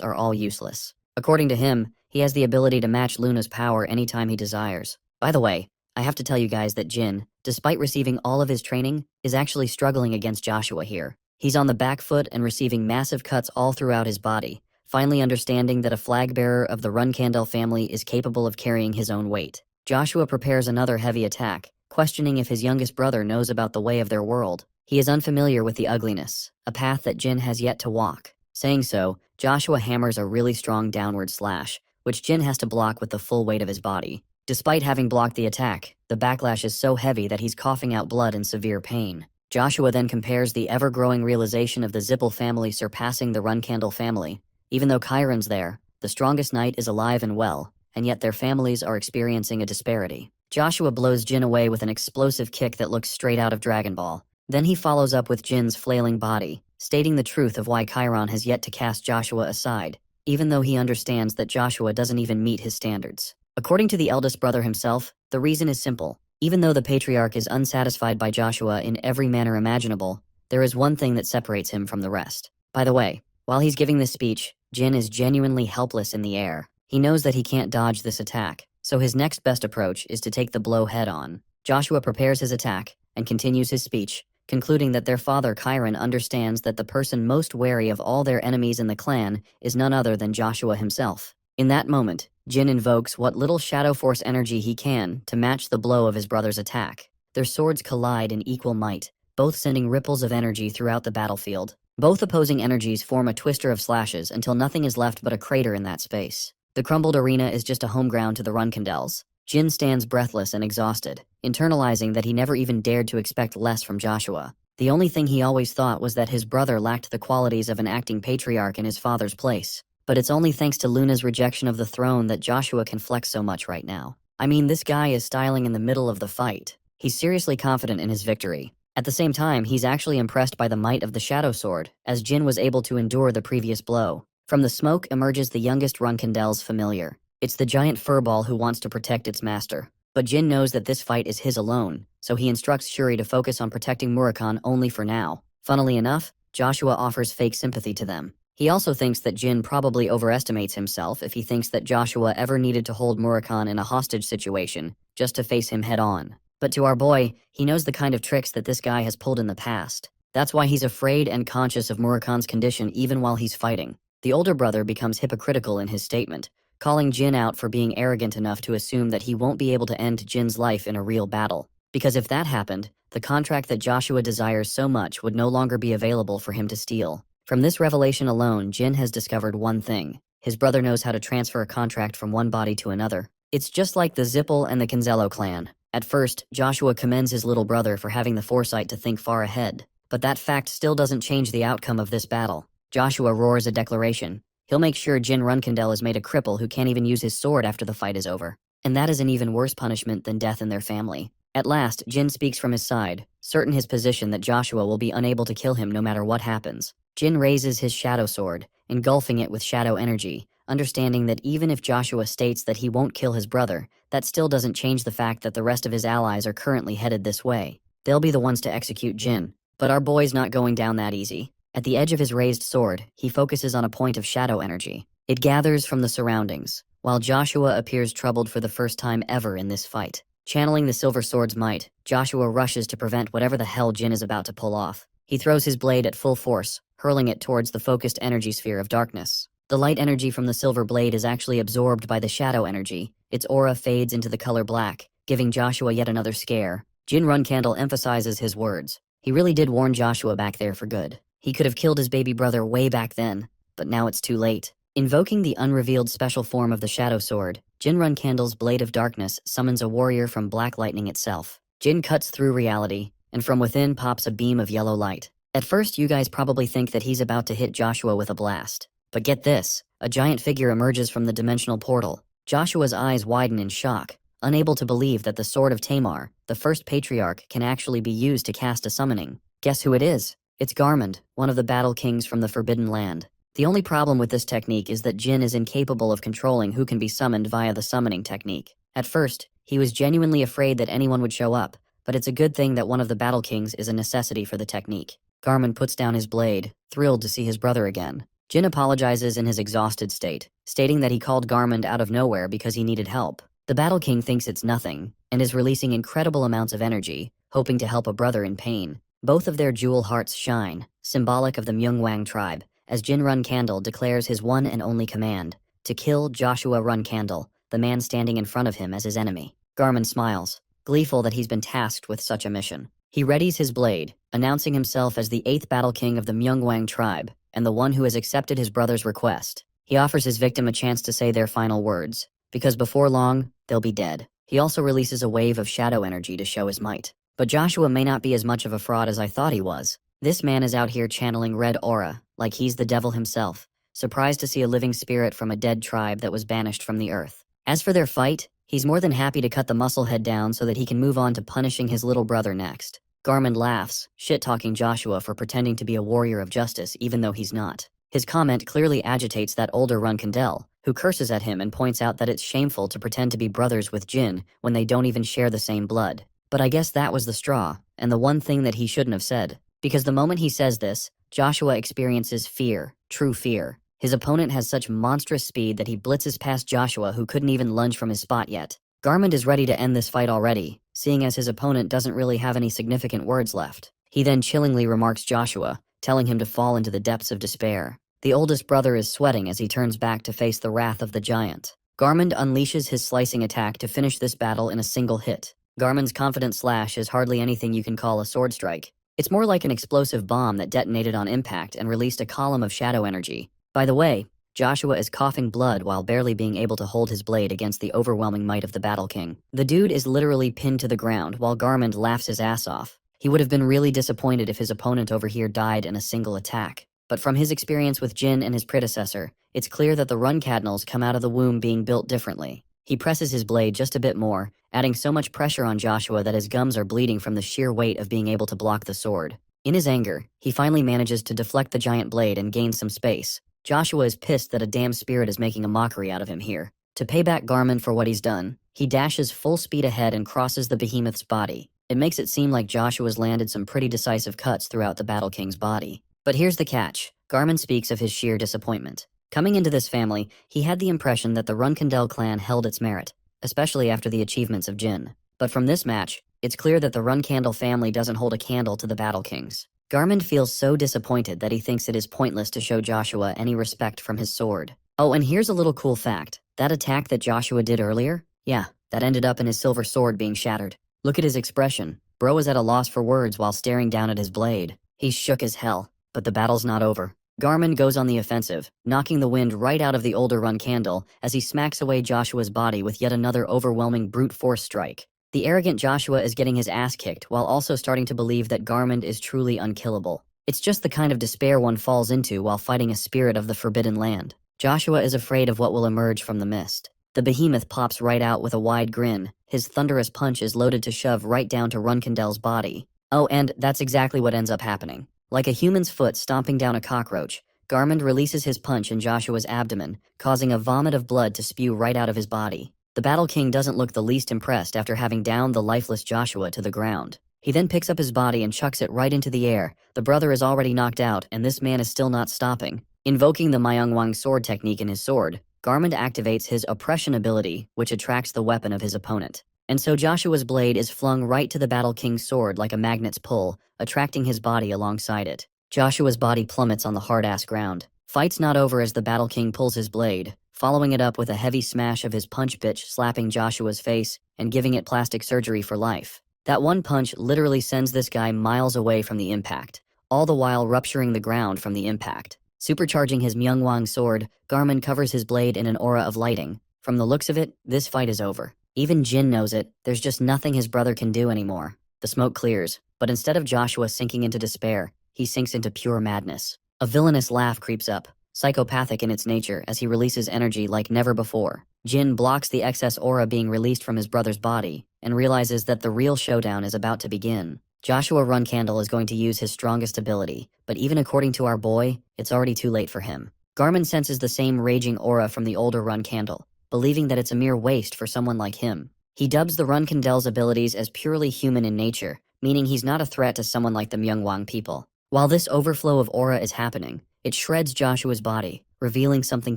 are all useless. According to him, he has the ability to match Luna's power anytime he desires. By the way, I have to tell you guys that Jin, despite receiving all of his training, is actually struggling against Joshua here. He's on the back foot and receiving massive cuts all throughout his body, finally understanding that a flag bearer of the Runkandel family is capable of carrying his own weight. Joshua prepares another heavy attack, questioning if his youngest brother knows about the way of their world. He is unfamiliar with the ugliness, a path that Jin has yet to walk. Saying so, Joshua hammers a really strong downward slash, which Jin has to block with the full weight of his body. Despite having blocked the attack, the backlash is so heavy that he's coughing out blood in severe pain. Joshua then compares the ever-growing realization of the Zippel family surpassing the Runkandel family. Even though Chiron's there, the strongest knight is alive and well, and yet their families are experiencing a disparity. Joshua blows Jin away with an explosive kick that looks straight out of Dragon Ball. Then he follows up with Jin's flailing body, stating the truth of why Chiron has yet to cast Joshua aside, even though he understands that Joshua doesn't even meet his standards. According to the eldest brother himself, the reason is simple. Even though the patriarch is unsatisfied by Joshua in every manner imaginable, there is one thing that separates him from the rest. By the way, while he's giving this speech, Jin is genuinely helpless in the air. He knows that he can't dodge this attack, so his next best approach is to take the blow head-on. Joshua prepares his attack and continues his speech, concluding that their father Chiron understands that the person most wary of all their enemies in the clan is none other than Joshua himself. In that moment, Jin invokes what little shadow force energy he can to match the blow of his brother's attack. Their swords collide in equal might, both sending ripples of energy throughout the battlefield. Both opposing energies form a twister of slashes until nothing is left but a crater in that space. The crumbled arena is just a home ground to the Runkandels. Jin stands breathless and exhausted, internalizing that he never even dared to expect less from Joshua. The only thing he always thought was that his brother lacked the qualities of an acting patriarch in his father's place. But it's only thanks to Luna's rejection of the throne that Joshua can flex so much right now. I mean, this guy is styling in the middle of the fight. He's seriously confident in his victory. At the same time, he's actually impressed by the might of the Shadow Sword, as Jin was able to endure the previous blow. From the smoke emerges the youngest Runkandel's familiar. It's the giant furball who wants to protect its master. But Jin knows that this fight is his alone, so he instructs Shuri to focus on protecting Murakhan only for now. Funnily enough, Joshua offers fake sympathy to them. He also thinks that Jin probably overestimates himself if he thinks that Joshua ever needed to hold Murakhan in a hostage situation, just to face him head on. But to our boy, he knows the kind of tricks that this guy has pulled in the past. That's why he's afraid and conscious of Murakhan's condition even while he's fighting. The older brother becomes hypocritical in his statement, calling Jin out for being arrogant enough to assume that he won't be able to end Jin's life in a real battle. Because if that happened, the contract that Joshua desires so much would no longer be available for him to steal. From this revelation alone, Jin has discovered one thing. His brother knows how to transfer a contract from one body to another. It's just like the Zippel and the Kinzello clan. At first, Joshua commends his little brother for having the foresight to think far ahead. But that fact still doesn't change the outcome of this battle. Joshua roars a declaration. He'll make sure Jin Runkandel is made a cripple who can't even use his sword after the fight is over. And that is an even worse punishment than death in their family. At last, Jin speaks from his side, certain his position that Joshua will be unable to kill him no matter what happens. Jin raises his shadow sword, engulfing it with shadow energy, understanding that even if Joshua states that he won't kill his brother, that still doesn't change the fact that the rest of his allies are currently headed this way. They'll be the ones to execute Jin. But our boy's not going down that easy. At the edge of his raised sword, he focuses on a point of shadow energy. It gathers from the surroundings, while Joshua appears troubled for the first time ever in this fight. Channeling the silver sword's might, Joshua rushes to prevent whatever the hell Jin is about to pull off. He throws his blade at full force, hurling it towards the focused energy sphere of darkness. The light energy from the silver blade is actually absorbed by the shadow energy. Its aura fades into the color black, giving Joshua yet another scare. Jin Runkandel emphasizes his words. He really did warn Joshua back there for good. He could have killed his baby brother way back then, but now it's too late. Invoking the unrevealed special form of the Shadow Sword, Jin Runkandel's Blade of Darkness summons a warrior from Black Lightning itself. Jin cuts through reality, and from within pops a beam of yellow light. At first, you guys probably think that he's about to hit Joshua with a blast. But get this, a giant figure emerges from the dimensional portal. Joshua's eyes widen in shock, unable to believe that the Sword of Tamar, the first patriarch, can actually be used to cast a summoning. Guess who it is? It's Garmund, one of the battle kings from the Forbidden Land. The only problem with this technique is that Jin is incapable of controlling who can be summoned via the summoning technique. At first, he was genuinely afraid that anyone would show up, but it's a good thing that one of the battle kings is a necessity for the technique. Garmund puts down his blade, thrilled to see his brother again. Jin apologizes in his exhausted state, stating that he called Garmund out of nowhere because he needed help. The battle king thinks it's nothing, and is releasing incredible amounts of energy, hoping to help a brother in pain. Both of their jewel hearts shine, symbolic of the Myungwang tribe, as Jin Runkandel declares his one and only command, to kill Joshua Runkandel, the man standing in front of him as his enemy. Garmund smiles, gleeful that he's been tasked with such a mission. He readies his blade, announcing himself as the 8th battle king of the Myungwang tribe, and the one who has accepted his brother's request. He offers his victim a chance to say their final words, because before long, they'll be dead. He also releases a wave of shadow energy to show his might. But Joshua may not be as much of a fraud as I thought he was. This man is out here channeling red aura, like he's the devil himself, surprised to see a living spirit from a dead tribe that was banished from the earth. As for their fight, he's more than happy to cut the musclehead down so that he can move on to punishing his little brother next. Garmund laughs, shit-talking Joshua for pretending to be a warrior of justice even though he's not. His comment clearly agitates that older Runkandel, who curses at him and points out that it's shameful to pretend to be brothers with Jin when they don't even share the same blood. But I guess that was the straw, and the one thing that he shouldn't have said. Because the moment he says this, Joshua experiences fear, true fear. His opponent has such monstrous speed that he blitzes past Joshua, who couldn't even lunge from his spot yet. Garmund is ready to end this fight already, seeing as his opponent doesn't really have any significant words left. He then chillingly remarks Joshua, telling him to fall into the depths of despair. The oldest brother is sweating as he turns back to face the wrath of the giant. Garmund unleashes his slicing attack to finish this battle in a single hit. Garmund's confident slash is hardly anything you can call a sword strike. It's more like an explosive bomb that detonated on impact and released a column of shadow energy. By the way, Joshua is coughing blood while barely being able to hold his blade against the overwhelming might of the Battle King. The dude is literally pinned to the ground while Garmund laughs his ass off. He would have been really disappointed if his opponent over here died in a single attack. But from his experience with Jin and his predecessor, it's clear that the Runcadnals come out of the womb being built differently. He presses his blade just a bit more, adding so much pressure on Joshua that his gums are bleeding from the sheer weight of being able to block the sword. In his anger, he finally manages to deflect the giant blade and gain some space. Joshua is pissed that a damn spirit is making a mockery out of him here. To pay back Garmund for what he's done, he dashes full speed ahead and crosses the behemoth's body. It makes it seem like Joshua's landed some pretty decisive cuts throughout the Battle King's body. But here's the catch. Garmund speaks of his sheer disappointment. Coming into this family, he had the impression that the Runkandel clan held its merit, especially after the achievements of Jin. But from this match, it's clear that the Runcandle family doesn't hold a candle to the Battle Kings. Garmund feels so disappointed that he thinks it is pointless to show Joshua any respect from his sword. Oh, and here's a little cool fact. That attack that Joshua did earlier? Yeah, that ended up in his silver sword being shattered. Look at his expression. Bro was at a loss for words while staring down at his blade. He's shook as hell, but the battle's not over. Garmund goes on the offensive, knocking the wind right out of the older Runcandle as he smacks away Joshua's body with yet another overwhelming brute force strike. The arrogant Joshua is getting his ass kicked while also starting to believe that Garmund is truly unkillable. It's just the kind of despair one falls into while fighting a spirit of the Forbidden Land. Joshua is afraid of what will emerge from the mist. The behemoth pops right out with a wide grin. His thunderous punch is loaded to shove right down to Runcandel's body. Oh, and that's exactly what ends up happening. Like a human's foot stomping down a cockroach, Garmund releases his punch in Joshua's abdomen, causing a vomit of blood to spew right out of his body. The Battle King doesn't look the least impressed after having downed the lifeless Joshua to the ground. He then picks up his body and chucks it right into the air. The brother is already knocked out, and this man is still not stopping. Invoking the Myungwang sword technique in his sword, Garmund activates his oppression ability, which attracts the weapon of his opponent. And so Joshua's blade is flung right to the Battle King's sword like a magnet's pull, attracting his body alongside it. Joshua's body plummets on the hard-ass ground. Fight's not over as the Battle King pulls his blade, following it up with a heavy smash of his punch bitch slapping Joshua's face and giving it plastic surgery for life. That one punch literally sends this guy miles away from the impact, all the while rupturing the ground from the impact. Supercharging his Myungwang sword, Garmund covers his blade in an aura of lighting. From the looks of it, this fight is over. Even Jin knows it, there's just nothing his brother can do anymore. The smoke clears, but instead of Joshua sinking into despair, he sinks into pure madness. A villainous laugh creeps up, psychopathic in its nature as he releases energy like never before. Jin blocks the excess aura being released from his brother's body and realizes that the real showdown is about to begin. Joshua Runcandle is going to use his strongest ability, but even according to our boy, it's already too late for him. Garmund senses the same raging aura from the older Runcandle, believing that it's a mere waste for someone like him. He dubs the Runcandel's abilities as purely human in nature, meaning he's not a threat to someone like the Myungwang people. While this overflow of aura is happening, it shreds Joshua's body, revealing something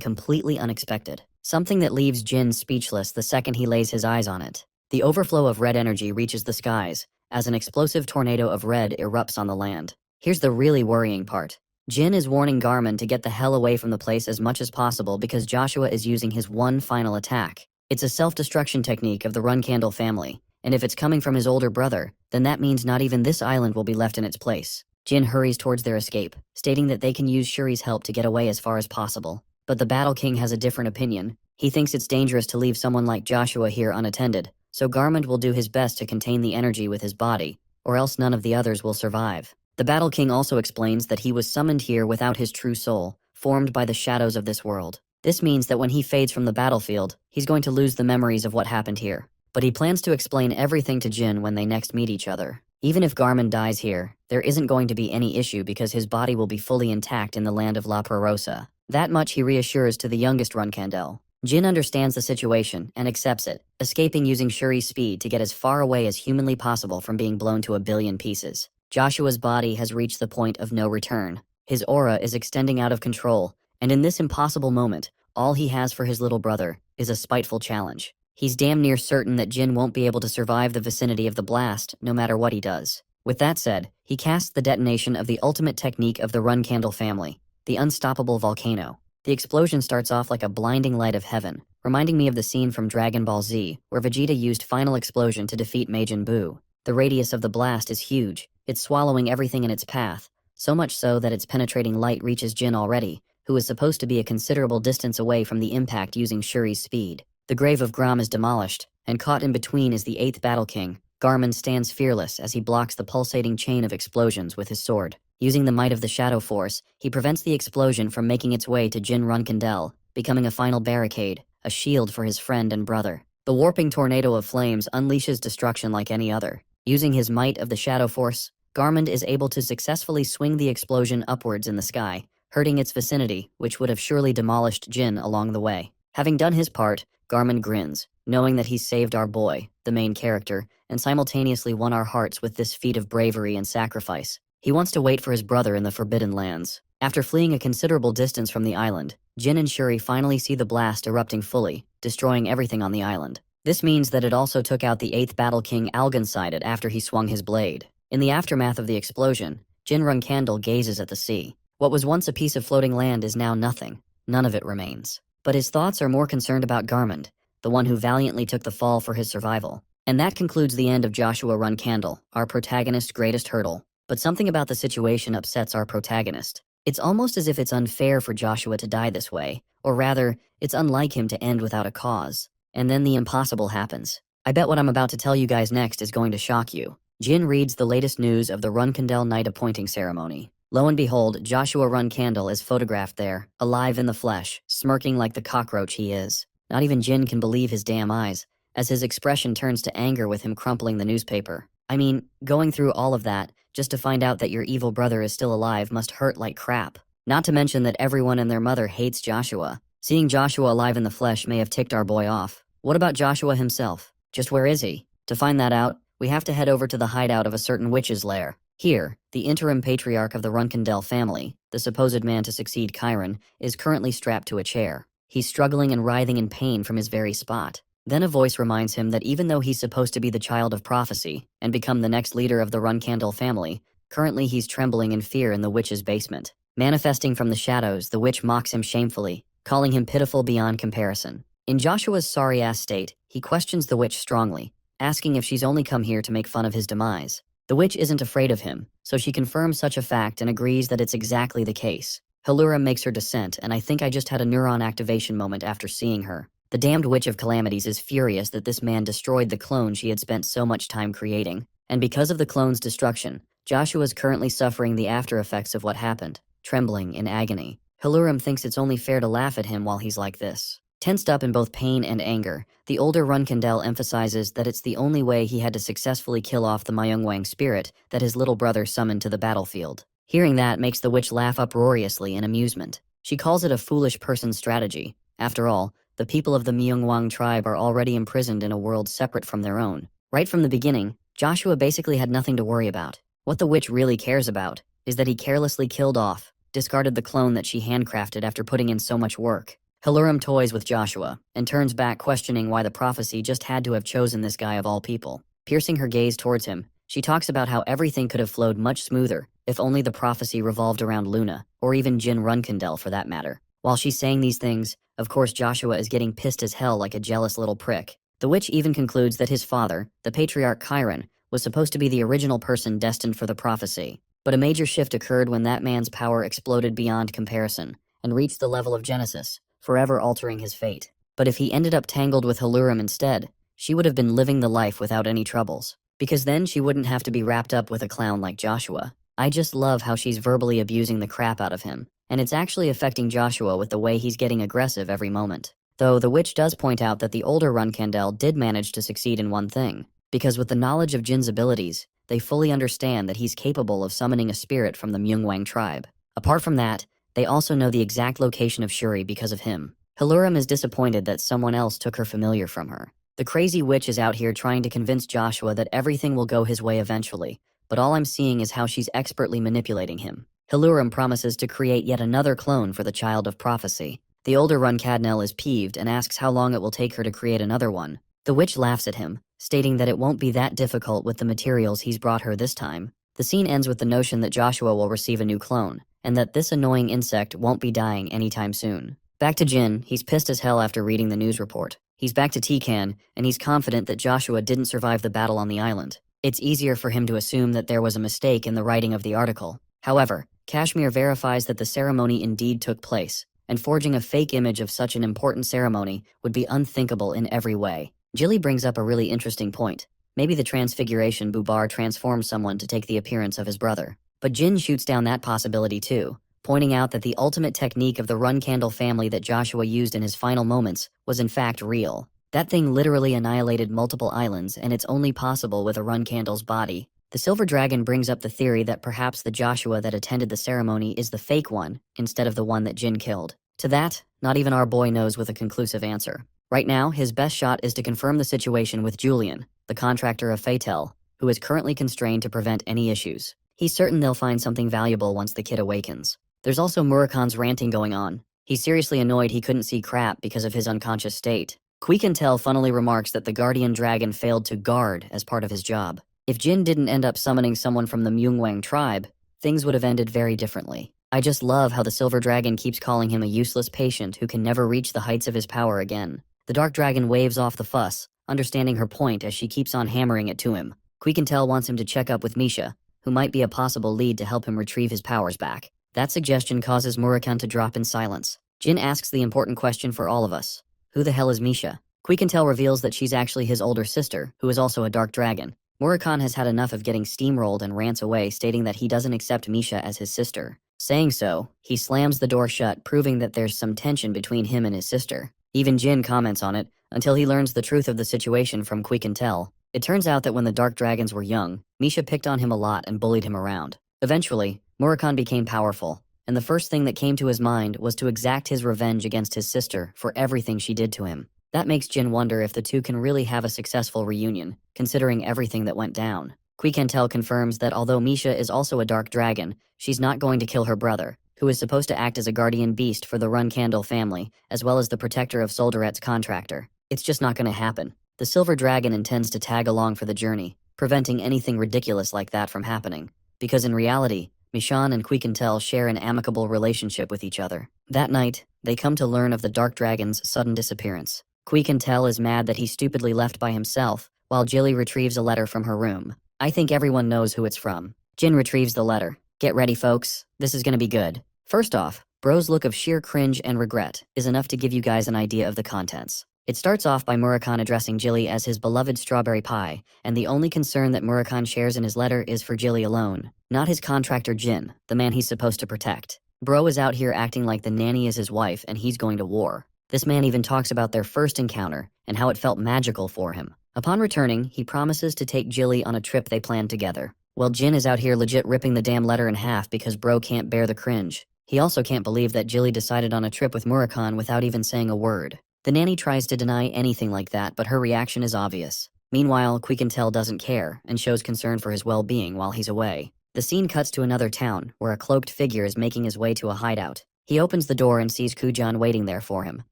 completely unexpected. Something that leaves Jin speechless the second he lays his eyes on it. The overflow of red energy reaches the skies, as an explosive tornado of red erupts on the land. Here's the really worrying part. Jin is warning Garmund to get the hell away from the place as much as possible because Joshua is using his one final attack. It's a self-destruction technique of the Runcandle family, and if it's coming from his older brother, then that means not even this island will be left in its place. Jin hurries towards their escape, stating that they can use Shuri's help to get away as far as possible. But the Battle King has a different opinion. He thinks it's dangerous to leave someone like Joshua here unattended, so Garmund will do his best to contain the energy with his body, or else none of the others will survive. The Battle King also explains that he was summoned here without his true soul, formed by the shadows of this world. This means that when he fades from the battlefield, he's going to lose the memories of what happened here. But he plans to explain everything to Jin when they next meet each other. Even if Garmund dies here, there isn't going to be any issue because his body will be fully intact in the land of La Prarosa. That much he reassures to the youngest Runcandel. Jin understands the situation and accepts it, escaping using Shuri's speed to get as far away as humanly possible from being blown to a billion pieces. Joshua's body has reached the point of no return. His aura is extending out of control, and in this impossible moment, all he has for his little brother is a spiteful challenge. He's damn near certain that Jin won't be able to survive the vicinity of the blast, no matter what he does. With that said, he casts the detonation of the ultimate technique of the Runcandle family, the unstoppable volcano. The explosion starts off like a blinding light of heaven, reminding me of the scene from Dragon Ball Z, where Vegeta used Final Explosion to defeat Majin Buu. The radius of the blast is huge, It's swallowing everything in its path, so much so that its penetrating light reaches Jin already, who is supposed to be a considerable distance away from the impact using Shuri's speed. The grave of Grom is demolished, and caught in between is the 8th Battle King. Garmin stands fearless as he blocks the pulsating chain of explosions with his sword. Using the might of the Shadow Force, he prevents the explosion from making its way to Jin Runkindel, becoming a final barricade, a shield for his friend and brother. The warping tornado of flames unleashes destruction like any other. Using his might of the Shadow Force, Garmin is able to successfully swing the explosion upwards in the sky, hurting its vicinity, which would have surely demolished Jin along the way. Having done his part, Garmin grins, knowing that he's saved our boy, the main character, and simultaneously won our hearts with this feat of bravery and sacrifice. He wants to wait for his brother in the Forbidden Lands. After fleeing a considerable distance from the island, Jin and Shuri finally see the blast erupting fully, destroying everything on the island. This means that it also took out the 8th Battle King Algensided after he swung his blade. In the aftermath of the explosion, Jin Runkandel gazes at the sea. What was once a piece of floating land is now nothing. None of it remains. But his thoughts are more concerned about Garmund, the one who valiantly took the fall for his survival. And that concludes the end of Joshua Runkandel, our protagonist's greatest hurdle. But something about the situation upsets our protagonist. It's almost as if it's unfair for Joshua to die this way, or rather, it's unlike him to end without a cause. And then the impossible happens. I bet what I'm about to tell you guys next is going to shock you. Jin reads the latest news of the Runkandel Knight appointing ceremony. Lo and behold, Joshua Runkandel is photographed there, alive in the flesh, smirking like the cockroach he is. Not even Jin can believe his damn eyes, as his expression turns to anger with him crumpling the newspaper. I mean, going through all of that, just to find out that your evil brother is still alive must hurt like crap. Not to mention that everyone and their mother hates Joshua. Seeing Joshua alive in the flesh may have ticked our boy off. What about Joshua himself? Just where is he? To find that out, we have to head over to the hideout of a certain witch's lair. Here, the interim patriarch of the Runkandel family, the supposed man to succeed Chiron, is currently strapped to a chair. He's struggling and writhing in pain from his very spot. Then a voice reminds him that even though he's supposed to be the child of prophecy and become the next leader of the Runkandel family, currently he's trembling in fear in the witch's basement. Manifesting from the shadows, the witch mocks him shamefully, calling him pitiful beyond comparison. In Joshua's sorry-ass state, he questions the witch strongly, asking if she's only come here to make fun of his demise. The witch isn't afraid of him, so she confirms such a fact and agrees that it's exactly the case. Halura makes her descent, and I think I just had a neuron activation moment after seeing her. The damned Witch of Calamities is furious that this man destroyed the clone she had spent so much time creating. And because of the clone's destruction, Joshua's currently suffering the after effects of what happened, trembling in agony. Haluram thinks it's only fair to laugh at him while he's like this. Tensed up in both pain and anger, the older Runkandel emphasizes that it's the only way he had to successfully kill off the Myungwang spirit that his little brother summoned to the battlefield. Hearing that makes the witch laugh uproariously in amusement. She calls it a foolish person's strategy. After all, the people of the Myungwang tribe are already imprisoned in a world separate from their own. Right from the beginning, Joshua basically had nothing to worry about. What the witch really cares about is that he carelessly killed off, discarded the clone that she handcrafted after putting in so much work. Haluram toys with Joshua, and turns back questioning why the prophecy just had to have chosen this guy of all people. Piercing her gaze towards him, she talks about how everything could have flowed much smoother if only the prophecy revolved around Luna, or even Jin Runkandel for that matter. While she's saying these things, of course Joshua is getting pissed as hell like a jealous little prick. The witch even concludes that his father, the patriarch Chiron, was supposed to be the original person destined for the prophecy. But a major shift occurred when that man's power exploded beyond comparison, and reached the level of Genesis, forever altering his fate. But if he ended up tangled with Haluram instead, she would have been living the life without any troubles. Because then she wouldn't have to be wrapped up with a clown like Joshua. I just love how she's verbally abusing the crap out of him, and it's actually affecting Joshua with the way he's getting aggressive every moment. Though the witch does point out that the older Runkandel did manage to succeed in one thing, because with the knowledge of Jin's abilities, they fully understand that he's capable of summoning a spirit from the Myungwang tribe. Apart from that, they also know the exact location of Shuri because of him. Haluram is disappointed that someone else took her familiar from her. The crazy witch is out here trying to convince Joshua that everything will go his way eventually, but all I'm seeing is how she's expertly manipulating him. Haluram promises to create yet another clone for the child of prophecy. The older Runkadnel is peeved and asks how long it will take her to create another one. The witch laughs at him, stating that it won't be that difficult with the materials he's brought her this time. The scene ends with the notion that Joshua will receive a new clone, and that this annoying insect won't be dying anytime soon. Back to Jin, he's pissed as hell after reading the news report. He's back to Tikan, and he's confident that Joshua didn't survive the battle on the island. It's easier for him to assume that there was a mistake in the writing of the article. However, Kashmir verifies that the ceremony indeed took place, and forging a fake image of such an important ceremony would be unthinkable in every way. Jilly brings up a really interesting point. Maybe the transfiguration Bubar transformed someone to take the appearance of his brother. But Jin shoots down that possibility too, pointing out that the ultimate technique of the Run Candle family that Joshua used in his final moments was in fact real. That thing literally annihilated multiple islands, and it's only possible with a Run Candle's body. The Silver Dragon brings up the theory that perhaps the Joshua that attended the ceremony is the fake one, instead of the one that Jin killed. To that, not even our boy knows with a conclusive answer. Right now, his best shot is to confirm the situation with Julian, the contractor of Fatel, who is currently constrained to prevent any issues. He's certain they'll find something valuable once the kid awakens. There's also Murakan's ranting going on. He's seriously annoyed he couldn't see crap because of his unconscious state. Quikentel funnily remarks that the guardian dragon failed to guard as part of his job. If Jin didn't end up summoning someone from the Myungwang tribe, things would have ended very differently. I just love how the Silver Dragon keeps calling him a useless patient who can never reach the heights of his power again. The Dark Dragon waves off the fuss, understanding her point as she keeps on hammering it to him. Quikentel wants him to check up with Misha, who might be a possible lead to help him retrieve his powers back. That suggestion causes Murakan to drop in silence. Jin asks the important question for all of us. Who the hell is Misha? Quikentel reveals that she's actually his older sister, who is also a Dark Dragon. Murakan has had enough of getting steamrolled and rants away, stating that he doesn't accept Misha as his sister. Saying so, he slams the door shut, proving that there's some tension between him and his sister. Even Jin comments on it, until he learns the truth of the situation from Quikentel. It turns out that when the Dark Dragons were young, Misha picked on him a lot and bullied him around. Eventually, Murakan became powerful, and the first thing that came to his mind was to exact his revenge against his sister for everything she did to him. That makes Jin wonder if the two can really have a successful reunion, considering everything that went down. Quikentel confirms that although Misha is also a Dark Dragon, she's not going to kill her brother, who is supposed to act as a guardian beast for the Run Candle family, as well as the protector of Solderet's contractor. It's just not going to happen. The Silver Dragon intends to tag along for the journey, preventing anything ridiculous like that from happening. Because in reality, Mishan and Quikentel share an amicable relationship with each other. That night, they come to learn of the Dark Dragon's sudden disappearance. Quikentel is mad that he stupidly left by himself, while Jilly retrieves a letter from her room. I think everyone knows who it's from. Jin retrieves the letter. Get ready, folks. This is gonna be good. First off, Bro's look of sheer cringe and regret is enough to give you guys an idea of the contents. It starts off by Murakan addressing Jilly as his beloved strawberry pie, and the only concern that Murakan shares in his letter is for Jilly alone, not his contractor Jin, the man he's supposed to protect. Bro is out here acting like the nanny is his wife and he's going to war. This man even talks about their first encounter and how it felt magical for him. Upon returning, he promises to take Jilly on a trip they planned together. Well, Jin is out here legit ripping the damn letter in half because Bro can't bear the cringe. He also can't believe that Jilly decided on a trip with Murakan without even saying a word. The nanny tries to deny anything like that, but her reaction is obvious. Meanwhile, Quikentel doesn't care and shows concern for his well-being while he's away. The scene cuts to another town, where a cloaked figure is making his way to a hideout. He opens the door and sees Kujan waiting there for him.